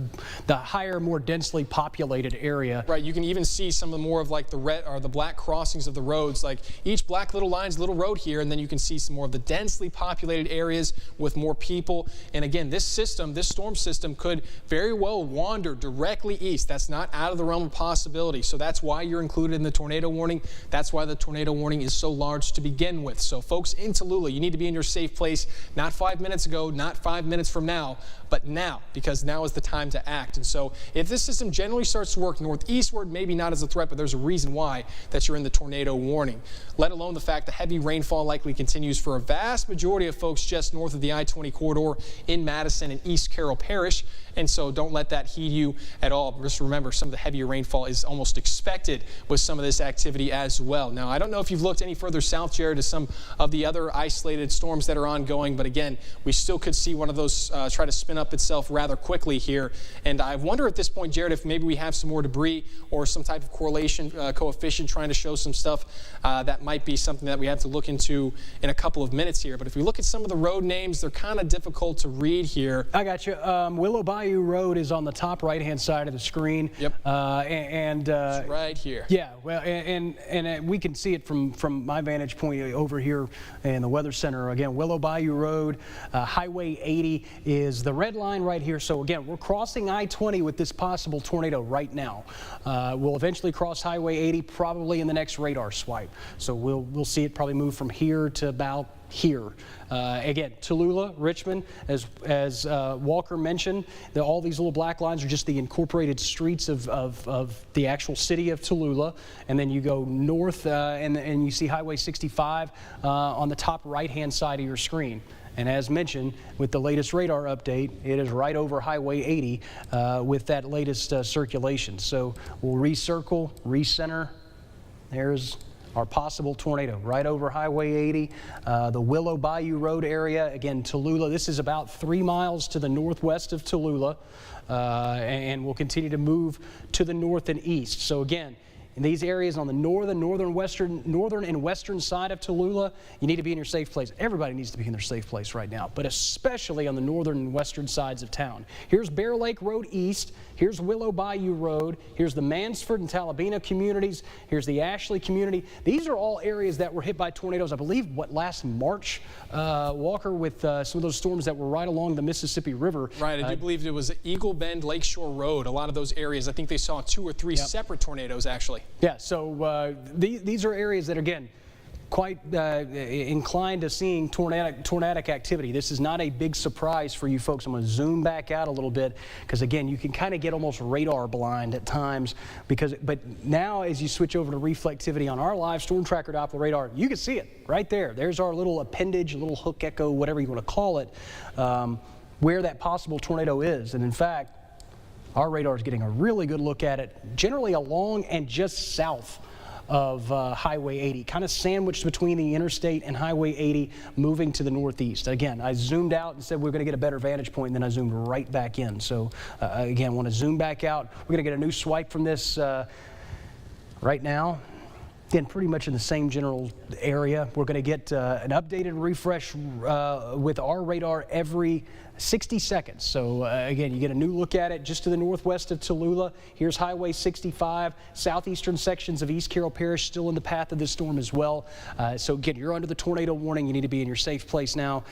higher, more densely populated area. Right, you can even see some of the more of like the red or the black crossings of the roads. Like each black little line's a little road here, and then you can see some more of the densely populated areas with more people. And again, this storm system could very well wander directly east. That's not out of the realm of possibility. So that's why you're included in the tornado warning. That's why the tornado warning is so large to begin with. So folks in Tallulah, you need to be in your safe place, not 5 minutes ago, not 5 minutes from now, but now, because now is the time to act. And so if this system generally starts to work northeastward, maybe not as a threat, but there's a reason why that you're in the tornado warning, let alone the fact that heavy rainfall likely continues for a vast majority of folks just north of the I-20 corridor in Madison and East Carroll Parish. And so don't let that heed you at all. Just remember, some of the heavier rainfall is almost expected with some of this activity as well. Now, I don't know if you've looked any further south, Jared, to some of the other isolated storms that are ongoing, but again, we still could see one of those try to spin up itself rather quickly here. And I wonder at this point, Jared, if maybe we have some more debris or some type of correlation coefficient trying to show some stuff that might be something that we have to look into in a couple of minutes here. But if we look at some of the road names, they're kind of difficult to read here. I got you. Willow Bayou Road is on the top right-hand side of the screen. Yep. It's right here. Yeah. Well, and we can see it from my vantage point over here in the Weather Center. Again, Willow Bayou Road, Highway 80 is the red line right here. So again, we're crossing I-20 with this possible tornado right now. We'll eventually cross Highway 80 probably in the next radar swipe. So we'll see it probably move from here to about here. Again, Tallulah, Richmond, as Walker mentioned, all these little black lines are just the incorporated streets of the actual city of Tallulah. And then you go north and you see Highway 65 on the top right-hand side of your screen. And as mentioned, with the latest radar update, it is right over Highway 80 with that latest circulation. So we'll recircle, recenter. There's our possible tornado right over Highway 80, the Willow Bayou Road area. Again, Tallulah, this is about 3 miles to the northwest of Tallulah, and we'll continue to move to the north and east. So again, in these areas on the northern and western side of Tallulah, you need to be in your safe place. Everybody needs to be in their safe place right now, but especially on the northern and western sides of town. Here's Bear Lake Road East. Here's Willow Bayou Road. Here's the Mansford and Talabina communities. Here's the Ashley community. These are all areas that were hit by tornadoes, I believe, last March, Walker, with some of those storms that were right along the Mississippi River. Right, I do believe it was Eagle Bend, Lakeshore Road. A lot of those areas, I think they saw 2 or 3 separate tornadoes, actually. Yeah, so these are areas that, again, quite inclined to seeing tornadic activity. This is not a big surprise for you folks. I'm going to zoom back out a little bit because, again, you can kind of get almost radar blind at times. But now as you switch over to reflectivity on our live storm tracker Doppler radar, you can see it right there. There's our little appendage, little hook echo, whatever you want to call it, where that possible tornado is. And in fact, our radar is getting a really good look at it, generally along and just south of Highway 80, kind of sandwiched between the interstate and Highway 80, moving to the northeast. Again, I zoomed out and said we're going to get a better vantage point, and then I zoomed right back in. So again, want to zoom back out. We're going to get a new swipe from this right now. Again, pretty much in the same general area. We're going to get an updated refresh with our radar every 60 seconds. So again, you get a new look at it just to the northwest of Tallulah. Here's Highway 65, southeastern sections of East Carroll Parish still in the path of this storm as well. So again, you're under the tornado warning. You need to be in your safe place now.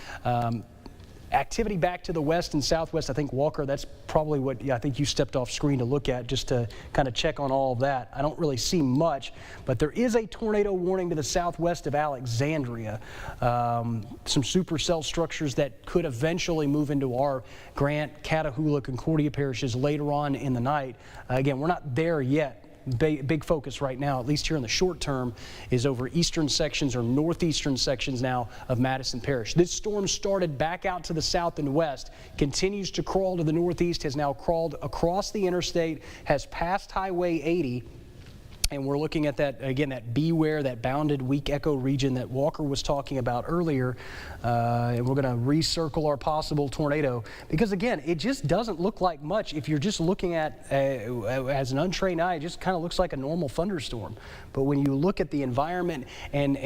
Activity back to the west and southwest. I think, Walker, that's probably what I think you stepped off screen to look at just to kind of check on all of that. I don't really see much, but there is a tornado warning to the southwest of Alexandria. Some supercell structures that could eventually move into our Grant, Catahoula, Concordia parishes later on in the night. Again, we're not there yet. Big focus right now, at least here in the short term, is over eastern sections or northeastern sections now of Madison Parish. This storm started back out to the south and west, continues to crawl to the northeast, has now crawled across the interstate, has passed Highway 80, And we're looking at that, again, that beware, that bounded weak echo region that Walker was talking about earlier. And we're going to recircle our possible tornado because, again, it just doesn't look like much. If you're just looking at, as an untrained eye, it just kind of looks like a normal thunderstorm. But when you look at the environment and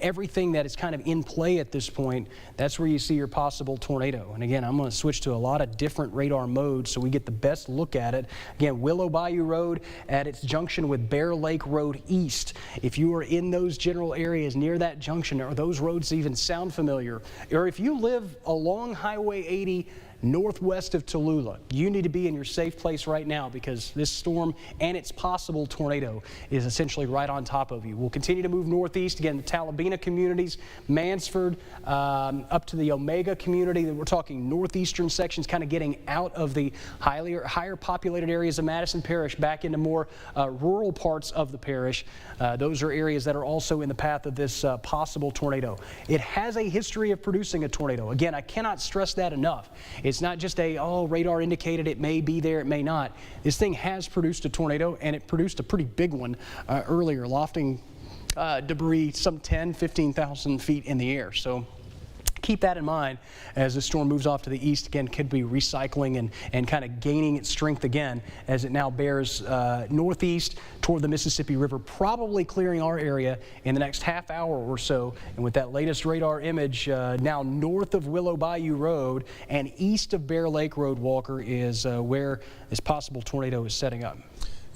everything that is kind of in play at this point, that's where you see your possible tornado. And again, I'm going to switch to a lot of different radar modes so we get the best look at it. Again, Willow Bayou Road at its junction with Bear Lake Road East. If you are in those general areas near that junction, or those roads even sound familiar, or if you live along Highway 80 northwest of Tallulah, you need to be in your safe place right now because this storm and its possible tornado is essentially right on top of you. We'll continue to move northeast, again, the Talabina communities, Mansford, up to the Omega community. We're talking northeastern sections, kind of getting out of the higher populated areas of Madison Parish back into more rural parts of the parish. Those are areas that are also in the path of this possible tornado. It has a history of producing a tornado. Again, I cannot stress that enough. It's not just radar indicated it may be there, it may not. This thing has produced a tornado, and it produced a pretty big one earlier, lofting debris some 15,000 feet in the air. So keep that in mind as the storm moves off to the east. Again, could be recycling and kind of gaining its strength again as it now bears northeast toward the Mississippi River, probably clearing our area in the next half hour or so. And with that latest radar image now north of Willow Bayou Road and east of Bear Lake Road, Walker, is where this possible tornado is setting up.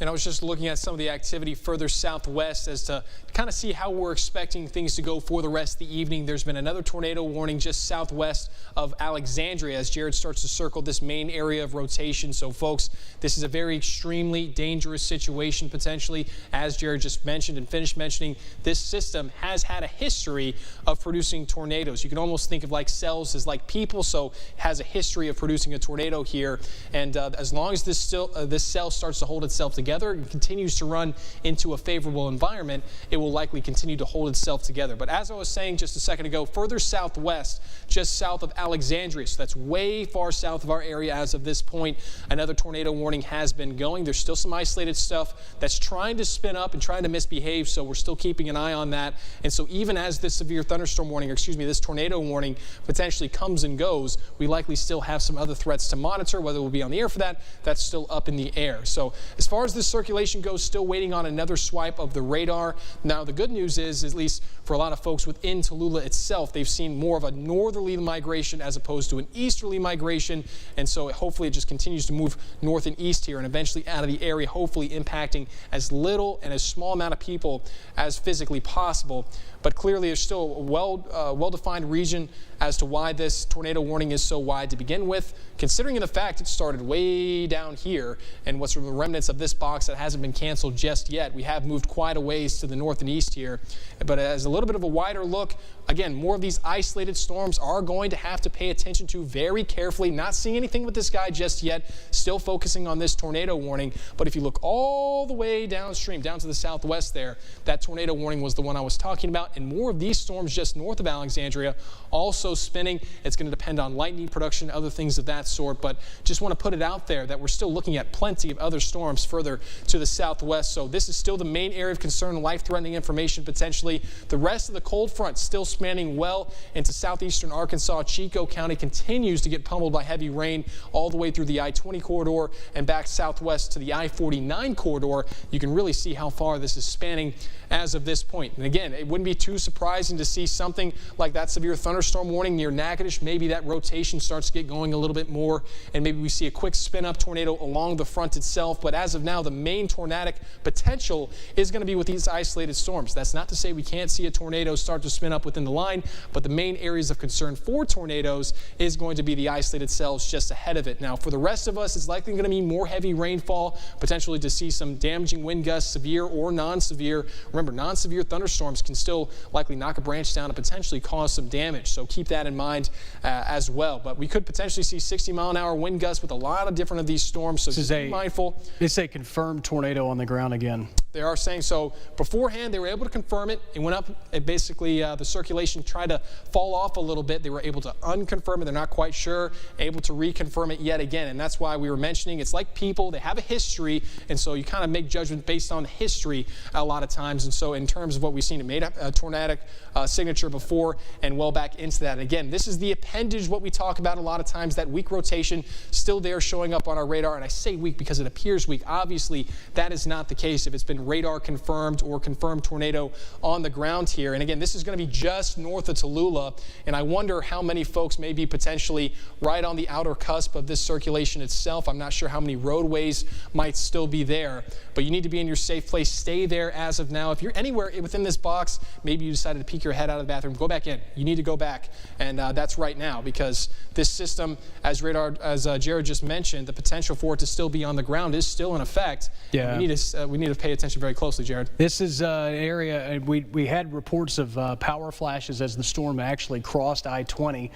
And I was just looking at some of the activity further southwest as to kind of see how we're expecting things to go for the rest of the evening. There's been another tornado warning just southwest of Alexandria as Jared starts to circle this main area of rotation. So, folks, this is a very extremely dangerous situation potentially. As Jared just mentioned and finished mentioning, this system has had a history of producing tornadoes. You can almost think of like cells as like people, so it has a history of producing a tornado here. And as long as this cell starts to hold itself together and continues to run into a favorable environment, it will likely continue to hold itself together. But as I was saying just a second ago, further southwest, just south of Alexandria, so that's way far south of our area as of this point, another tornado warning has been going. There's still some isolated stuff that's trying to spin up and trying to misbehave, so we're still keeping an eye on that. And so even as this severe thunderstorm warning, or excuse me, this tornado warning potentially comes and goes, we likely still have some other threats to monitor. Whether we'll be on the air for that, that's still up in the air. So as far as this circulation goes, still waiting on another swipe of the radar. Now, the good news is, at least for a lot of folks within Tallulah itself, they've seen more of a northerly migration as opposed to an easterly migration. And so hopefully it just continues to move north and east here and eventually out of the area, hopefully impacting as little and as small amount of people as physically possible. But clearly there's still a well-defined region as to why this tornado warning is so wide to begin with, considering the fact it started way down here and what's the remnants of this box that hasn't been canceled just yet. We have moved quite a ways to the north and east here, but as a little bit of a wider look, again, more of these isolated storms are going to have to pay attention to very carefully. Not seeing anything with this guy just yet, still focusing on this tornado warning. But if you look all the way downstream, down to the southwest there, that tornado warning was the one I was talking about. And more of these storms just north of Alexandria also spinning. It's going to depend on lightning production, other things of that sort. But just want to put it out there that we're still looking at plenty of other storms further to the southwest. So this is still the main area of concern, life-threatening information potentially. The rest of the cold front still spanning well into southeastern Arkansas. Chico County continues to get pummeled by heavy rain all the way through the I-20 corridor and back southwest to the I-49 corridor. You can really see how far this is spanning as of this point. And again, it wouldn't be too surprising to see something like that severe thunderstorm warning near Natchitoches. Maybe that rotation starts to get going a little bit more, and maybe we see a quick spin-up tornado along the front itself. But as of now, the main tornadic potential is going to be with these isolated storms. That's not to say we can't see a tornado start to spin up within the line, but the main areas of concern for tornadoes is going to be the isolated cells just ahead of it. Now, for the rest of us, it's likely going to be more heavy rainfall, potentially to see some damaging wind gusts, severe or non-severe. Remember, non-severe thunderstorms can still likely knock a branch down and potentially cause some damage, so keep that in mind as well. But we could potentially see 60-mile-an-hour wind gusts with a lot of different of these storms, so just be mindful. It's a confirmed tornado on the ground again. They are saying so. Beforehand, they were able to confirm it. It went up, and basically the circulation tried to fall off a little bit. They were able to unconfirm it. They're not quite sure, able to reconfirm it yet again. And that's why we were mentioning it's like people. They have a history, and so you kind of make judgment based on history a lot of times. And so in terms of what we've seen, it made a tornadic signature before and well back into that. And again, this is the appendage, what we talk about a lot of times, that weak rotation still there showing up on our radar. And I say weak because it appears weak. Obviously, that is not the case if it's been radar confirmed or confirmed tornado on the ground here. And again, this is going to be just north of Tallulah, and I wonder how many folks may be potentially right on the outer cusp of this circulation itself. I'm not sure how many roadways might still be there, but you need to be in your safe place. Stay there as of now. If you're anywhere within this box, maybe you decided to peek your head out of the bathroom, go back in. You need to go back, and that's right now, because this system, as Jared just mentioned, the potential for it to still be on the ground is still in effect. Yeah. We need to pay attention very closely, Jared. This is an area, we had reports of power flashes as the storm actually crossed I-20.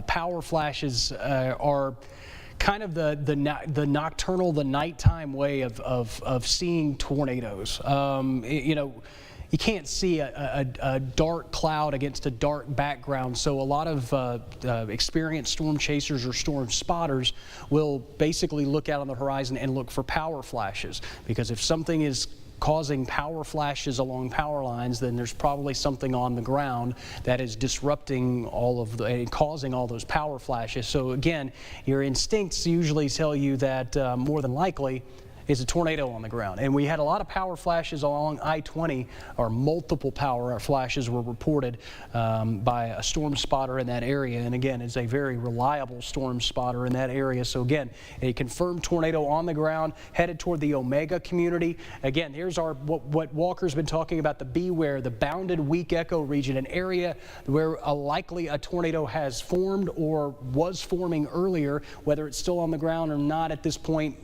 Power flashes are kind of the nocturnal, the nighttime way of seeing tornadoes. You know, you can't see a dark cloud against a dark background, so a lot of experienced storm chasers or storm spotters will basically look out on the horizon and look for power flashes, because if something is causing power flashes along power lines, then there's probably something on the ground that is disrupting all of causing all those power flashes. So again, your instincts usually tell you that more than likely is a tornado on the ground. And we had a lot of power flashes along I-20, or multiple power flashes were reported by a storm spotter in that area. And again, it's a very reliable storm spotter in that area. So again, a confirmed tornado on the ground headed toward the Omega community. Again, here's what Walker's been talking about, the beware, the bounded weak echo region, an area where likely a tornado has formed or was forming earlier. Whether it's still on the ground or not at this point,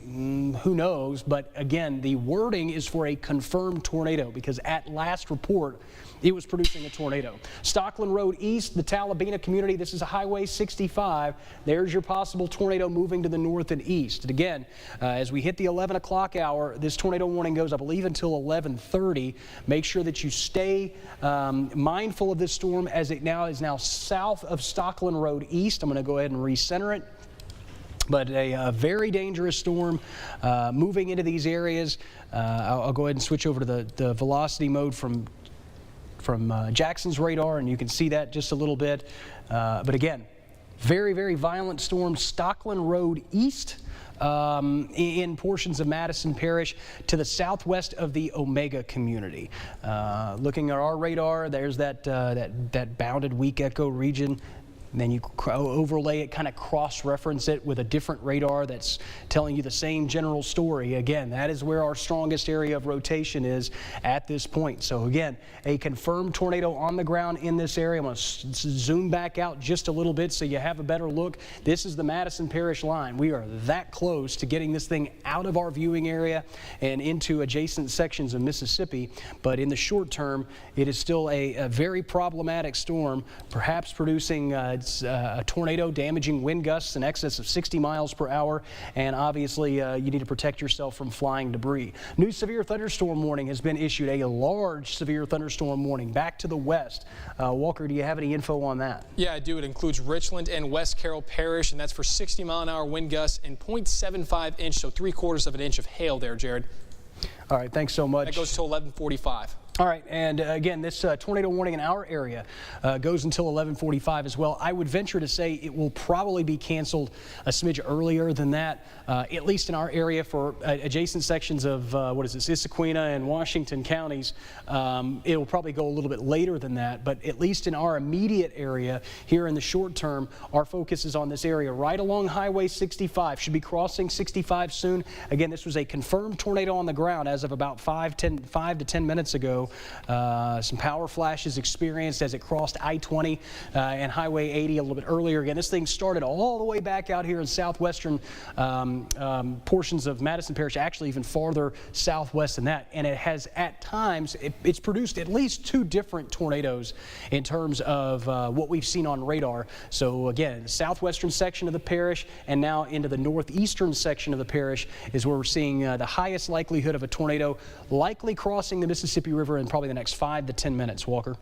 who knows? But again, the wording is for a confirmed tornado, because at last report, it was producing a tornado. Stockland Road East, the Talabina community, this is a Highway 65. There's your possible tornado moving to the north and east. And again, as we hit the 11 o'clock hour, this tornado warning goes, I believe, until 11:30. Make sure that you stay mindful of this storm, as it is now south of Stockland Road East. I'm going to go ahead and recenter it. But a very dangerous storm moving into these areas. I'll go ahead and switch over to the velocity mode from Jackson's radar, and you can see that just a little bit. But again, very, very violent storm. Stockland Road East in portions of Madison Parish to the southwest of the Omega community. Looking at our radar, there's that bounded weak echo region. And then you overlay it, kind of cross-reference it with a different radar that's telling you the same general story. Again, that is where our strongest area of rotation is at this point. So again, a confirmed tornado on the ground in this area. I'm going to zoom back out just a little bit so you have a better look. This is the Madison Parish line. We are that close to getting this thing out of our viewing area and into adjacent sections of Mississippi. But in the short term, it is still a very problematic storm, perhaps producing a tornado, damaging wind gusts in excess of 60 miles per hour, and obviously you need to protect yourself from flying debris. New severe thunderstorm warning has been issued, a large severe thunderstorm warning back to the west. Walker, do you have any info on that? Yeah, I do. It includes Richland and West Carroll Parish, and that's for 60-mile-an-hour wind gusts and 0.75 inch, so 3/4 of an inch of hail there, Jared. All right, thanks so much. That goes till 11:45. All right, and again, this tornado warning in our area goes until 11:45 as well. I would venture to say it will probably be canceled a smidge earlier than that, at least in our area for adjacent sections of, Issaquena and Washington counties. It will probably go a little bit later than that, but at least in our immediate area here in the short term, our focus is on this area right along Highway 65. Should be crossing 65 soon. Again, this was a confirmed tornado on the ground as of about 5 to 10 minutes ago. tornado. Some power flashes experienced as it crossed I-20 and Highway 80 a little bit earlier. Again, this thing started all the way back out here in southwestern portions of Madison Parish, actually even farther southwest than that. And it has at times, it's produced at least 2 different tornadoes in terms of what we've seen on radar. So again, the southwestern section of the parish and now into the northeastern section of the parish is where we're seeing the highest likelihood of a tornado likely crossing the Mississippi River in probably the next 5 to 10 minutes. Walker.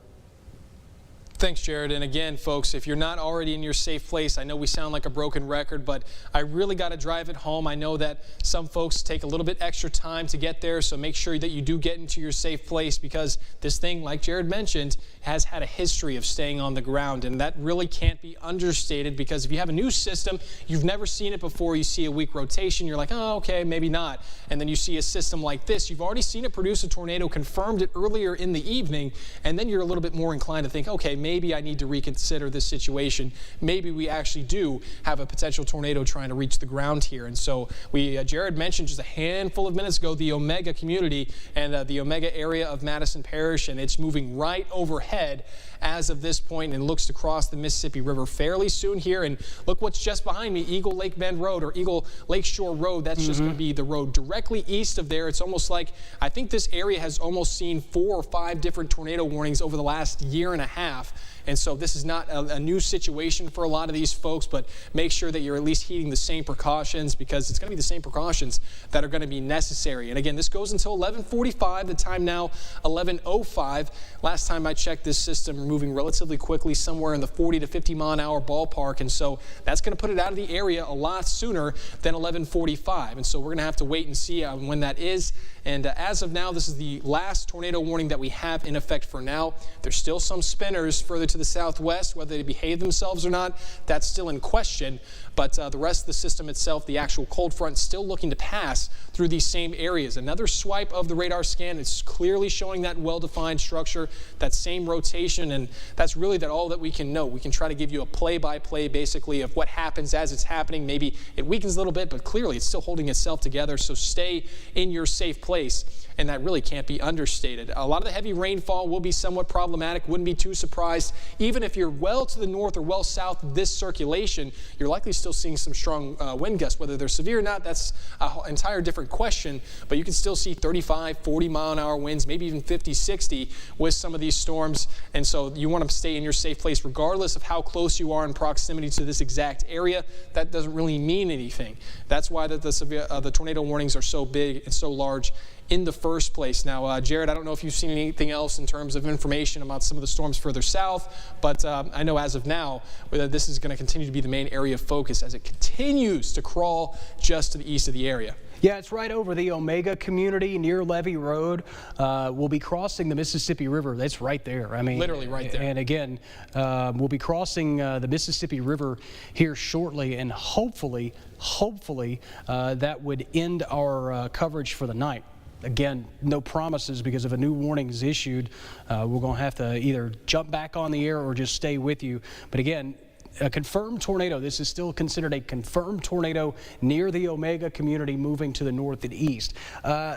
Thanks, Jared. And again, folks, if you're not already in your safe place, I know we sound like a broken record, but I really got to drive it home. I know that some folks take a little bit extra time to get there, so make sure that you do get into your safe place, because this thing, like Jared mentioned, has had a history of staying on the ground, and that really can't be understated, because if you have a new system, you've never seen it before, you see a weak rotation, you're like, oh, okay, maybe not. And then you see a system like this, you've already seen it produce a tornado, confirmed it earlier in the evening, and then you're a little bit more inclined to think, okay, maybe I need to reconsider this situation. Maybe we actually do have a potential tornado trying to reach the ground here. And so Jared mentioned just a handful of minutes ago the Omega community and the Omega area of Madison Parish, and it's moving right overhead as of this point and looks to cross the Mississippi River fairly soon here. And look what's just behind me, Eagle Lake Bend Road, or Eagle Lakeshore Road. That's just going to be the road directly east of there. It's almost like, I think this area has almost seen 4 or 5 different tornado warnings over the last year and a half. And so this is not a new situation for a lot of these folks, but make sure that you're at least heeding the same precautions, because it's going to be the same precautions that are going to be necessary. And again, this goes until 11:45, the time now 11:05. Last time I checked, this system moving relatively quickly, somewhere in the 40 to 50 mile an hour ballpark. And so that's going to put it out of the area a lot sooner than 11:45. And so we're going to have to wait and see when that is. And as of now, this is the last tornado warning that we have in effect for now. There's still some spinners further to the southwest. Whether they behave themselves or not, that's still in question. But the rest of the system itself, the actual cold front, still looking to pass through these same areas. Another swipe of the radar scan, it's clearly showing that well-defined structure, that same rotation, and that's really all that we can know. We can try to give you a play-by-play, basically, of what happens as it's happening. Maybe it weakens a little bit, but clearly it's still holding itself together, so stay in your safe place. And that really can't be understated. A lot of the heavy rainfall will be somewhat problematic. Wouldn't be too surprised. Even if you're well to the north or well south of this circulation, you're likely still seeing some strong wind gusts. Whether they're severe or not, that's an entire different question. But you can still see 35, 40 mile an hour winds, maybe even 50, 60 with some of these storms. And so you want to stay in your safe place regardless of how close you are in proximity to this exact area. That doesn't really mean anything. That's why the tornado warnings are so big and so large in the first place. Now, Jared, I don't know if you've seen anything else in terms of information about some of the storms further south, but I know as of now, this is going to continue to be the main area of focus as it continues to crawl just to the east of the area. Yeah, it's right over the Omega community near Levee Road. We'll be crossing the Mississippi River. That's right there. I mean, literally right there. And again, we'll be crossing the Mississippi River here shortly, and hopefully, that would end our coverage for the night. Again, no promises, because if a new warning is issued, we're going to have to either jump back on the air or just stay with you. But again, a confirmed tornado. This is still considered a confirmed tornado near the Omega community, moving to the north and east.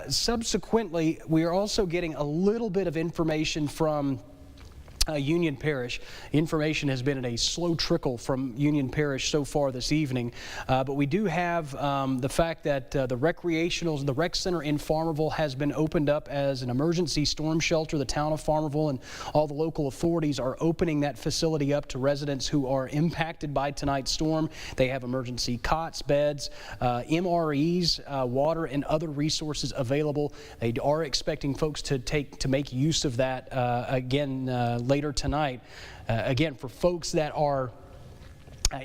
Subsequently, we are also getting a little bit of information from Union Parish. Information has been in a slow trickle from Union Parish so far this evening, but we do have the fact that the rec center in Farmerville has been opened up as an emergency storm shelter. The town of Farmerville and all the local authorities are opening that facility up to residents who are impacted by tonight's storm. They have emergency cots, beds, MREs, water, and other resources available. They are expecting folks to make use of that again later tonight. Again, for folks that are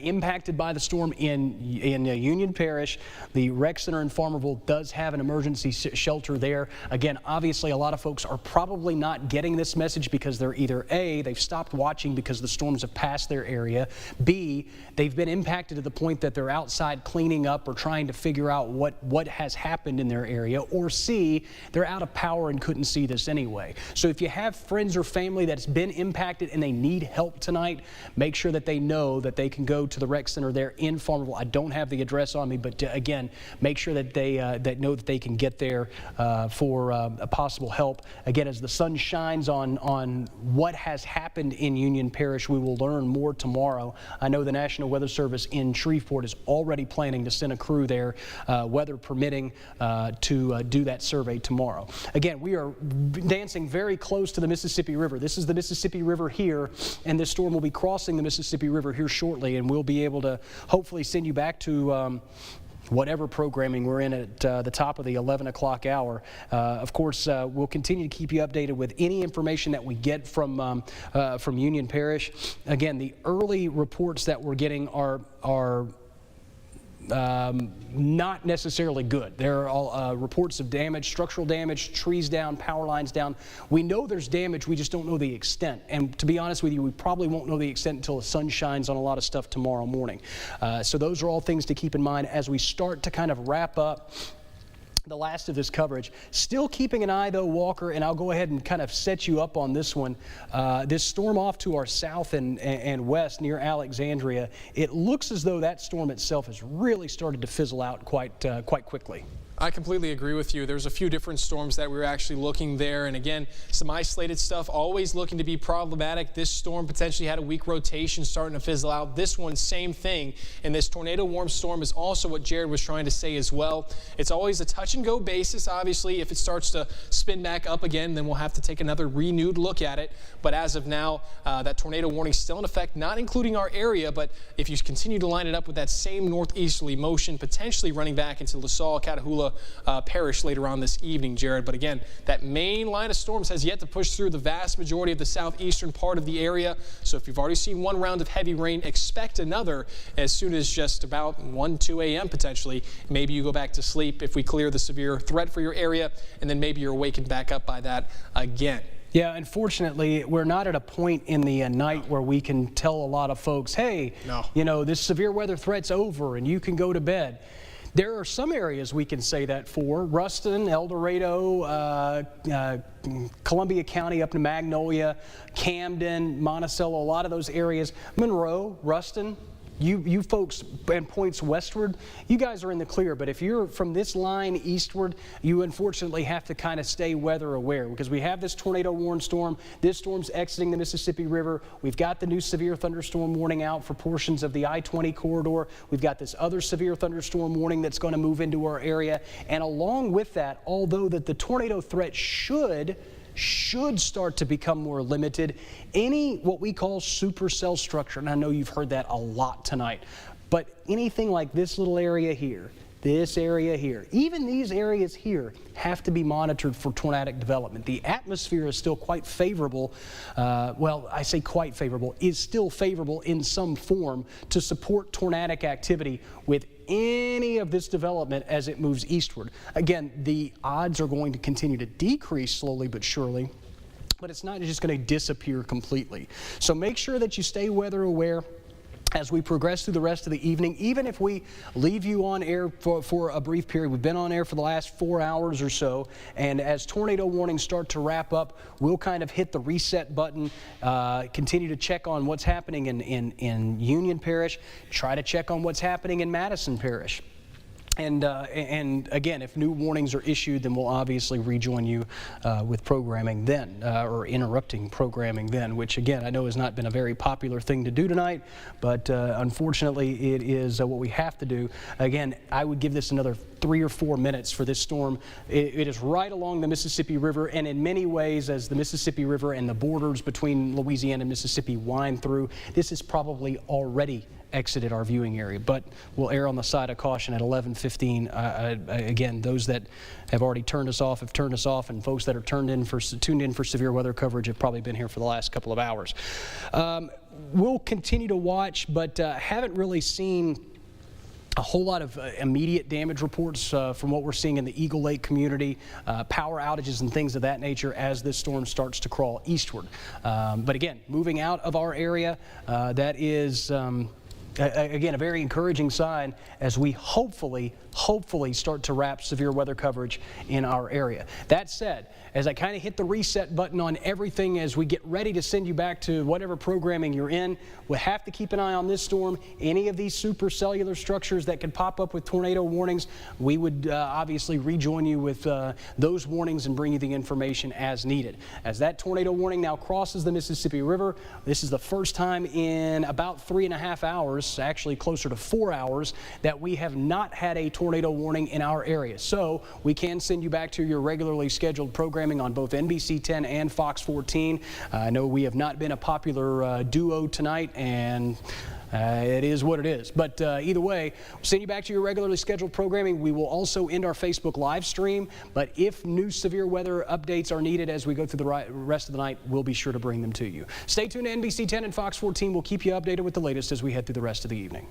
impacted by the storm in Union Parish, the rec center in Farmerville does have an emergency shelter there. Again, obviously a lot of folks are probably not getting this message because they're either A, they've stopped watching because the storms have passed their area, B, they've been impacted to the point that they're outside cleaning up or trying to figure out what has happened in their area, or C, they're out of power and couldn't see this anyway. So if you have friends or family that's been impacted and they need help tonight, make sure that they know that they can go go to the rec center there in Farmerville. I don't have the address on me, but again, make sure that they know that they can get there for a possible help. Again, as the sun shines on what has happened in Union Parish, we will learn more tomorrow. I know the National Weather Service in Shreveport is already planning to send a crew there, weather permitting, to do that survey tomorrow. Again, we are dancing very close to the Mississippi River. This is the Mississippi River here, and this storm will be crossing the Mississippi River here shortly, and we'll be able to hopefully send you back to whatever programming we're in at the top of the 11 o'clock hour. Of course, we'll continue to keep you updated with any information that we get from Union Parish. Again, the early reports that we're getting are not necessarily good. There are all, reports of damage, structural damage, trees down, power lines down. We know there's damage, we just don't know the extent. And to be honest with you, we probably won't know the extent until the sun shines on a lot of stuff tomorrow morning. So those are all things to keep in mind as we start to kind of wrap up the last of this coverage. Still keeping an eye though, Walker, and I'll go ahead and kind of set you up on this one. This storm off to our south and west near Alexandria, it looks as though that storm itself has really started to fizzle out quite quickly. I completely agree with you. There's a few different storms that we were actually looking there. And again, some isolated stuff, always looking to be problematic. This storm potentially had a weak rotation starting to fizzle out. This one, same thing. And this tornado warm storm is also what Jared was trying to say as well. It's always a touch and go basis. Obviously, if it starts to spin back up again, then we'll have to take another renewed look at it. But as of now, that tornado warning is still in effect, not including our area. But if you continue to line it up with that same northeasterly motion, potentially running back into LaSalle, Catahoula, Parish later on this evening, Jared. But again, that main line of storms has yet to push through the vast majority of the southeastern part of the area. So if you've already seen one round of heavy rain, expect another as soon as just about 2 a.m. potentially. Maybe you go back to sleep if we clear the severe threat for your area, and then maybe you're awakened back up by that again. Yeah, unfortunately, we're not at a point in the night where we can tell a lot of folks, hey, you know, this severe weather threat's over and you can go to bed. There are some areas we can say that for. Ruston, El Dorado, Columbia County up to Magnolia, Camden, Monticello, a lot of those areas. Monroe, Ruston, you folks and points westward, you guys are in the clear. But if you're from this line eastward, you unfortunately have to kind of stay weather aware because we have this tornado warning storm. This storm's exiting the Mississippi River. We've got the new severe thunderstorm warning out for portions of the I-20 corridor. We've got this other severe thunderstorm warning that's going to move into our area. And along with that, although that the tornado threat should start to become more limited, any what we call supercell structure, and I know you've heard that a lot tonight, but anything like this little area here, this area here, even these areas here have to be monitored for tornadic development. The atmosphere is still quite favorable. Well, I say quite favorable, is still favorable in some form to support tornadic activity with any of this development as it moves eastward. Again, the odds are going to continue to decrease slowly but surely, but it's not just going to disappear completely. So make sure that you stay weather aware as we progress through the rest of the evening. Even if we leave you on air for a brief period, we've been on air for the last 4 hours or so, and as tornado warnings start to wrap up, we'll kind of hit the reset button, continue to check on what's happening in Union Parish, try to check on what's happening in Madison Parish. And again, if new warnings are issued, then we'll obviously rejoin you with programming then, or interrupting programming then, which again, I know has not been a very popular thing to do tonight, but unfortunately it is what we have to do. Again, I would give this another 3 or 4 minutes for this storm. It is right along the Mississippi River, and in many ways, as the Mississippi River and the borders between Louisiana and Mississippi wind through, this is probably already exited our viewing area, but we'll err on the side of caution at 11:15. Again, those that have already turned us off have turned us off, and folks that are tuned in for severe weather coverage have probably been here for the last couple of hours. We'll continue to watch, but haven't really seen a whole lot of immediate damage reports from what we're seeing in the Eagle Lake community, power outages and things of that nature as this storm starts to crawl eastward. But again, moving out of our area, that is again, a very encouraging sign as we hopefully start to wrap severe weather coverage in our area. That said, as I kind of hit the reset button on everything as we get ready to send you back to whatever programming you're in, we'll have to keep an eye on this storm. Any of these supercellular structures that could pop up with tornado warnings, we would obviously rejoin you with those warnings and bring you the information as needed. As that tornado warning now crosses the Mississippi River, this is the first time in about 3.5 hours, actually closer to 4 hours, that we have not had a tornado warning in our area. So we can send you back to your regularly scheduled programming on both NBC 10 and Fox 14. I know we have not been a popular duo tonight, and it is what it is. But either way, we'll send you back to your regularly scheduled programming. We will also end our Facebook live stream. But if new severe weather updates are needed as we go through the rest of the night, we'll be sure to bring them to you. Stay tuned to NBC 10 and Fox 14. We'll keep you updated with the latest as we head through the rest of the evening.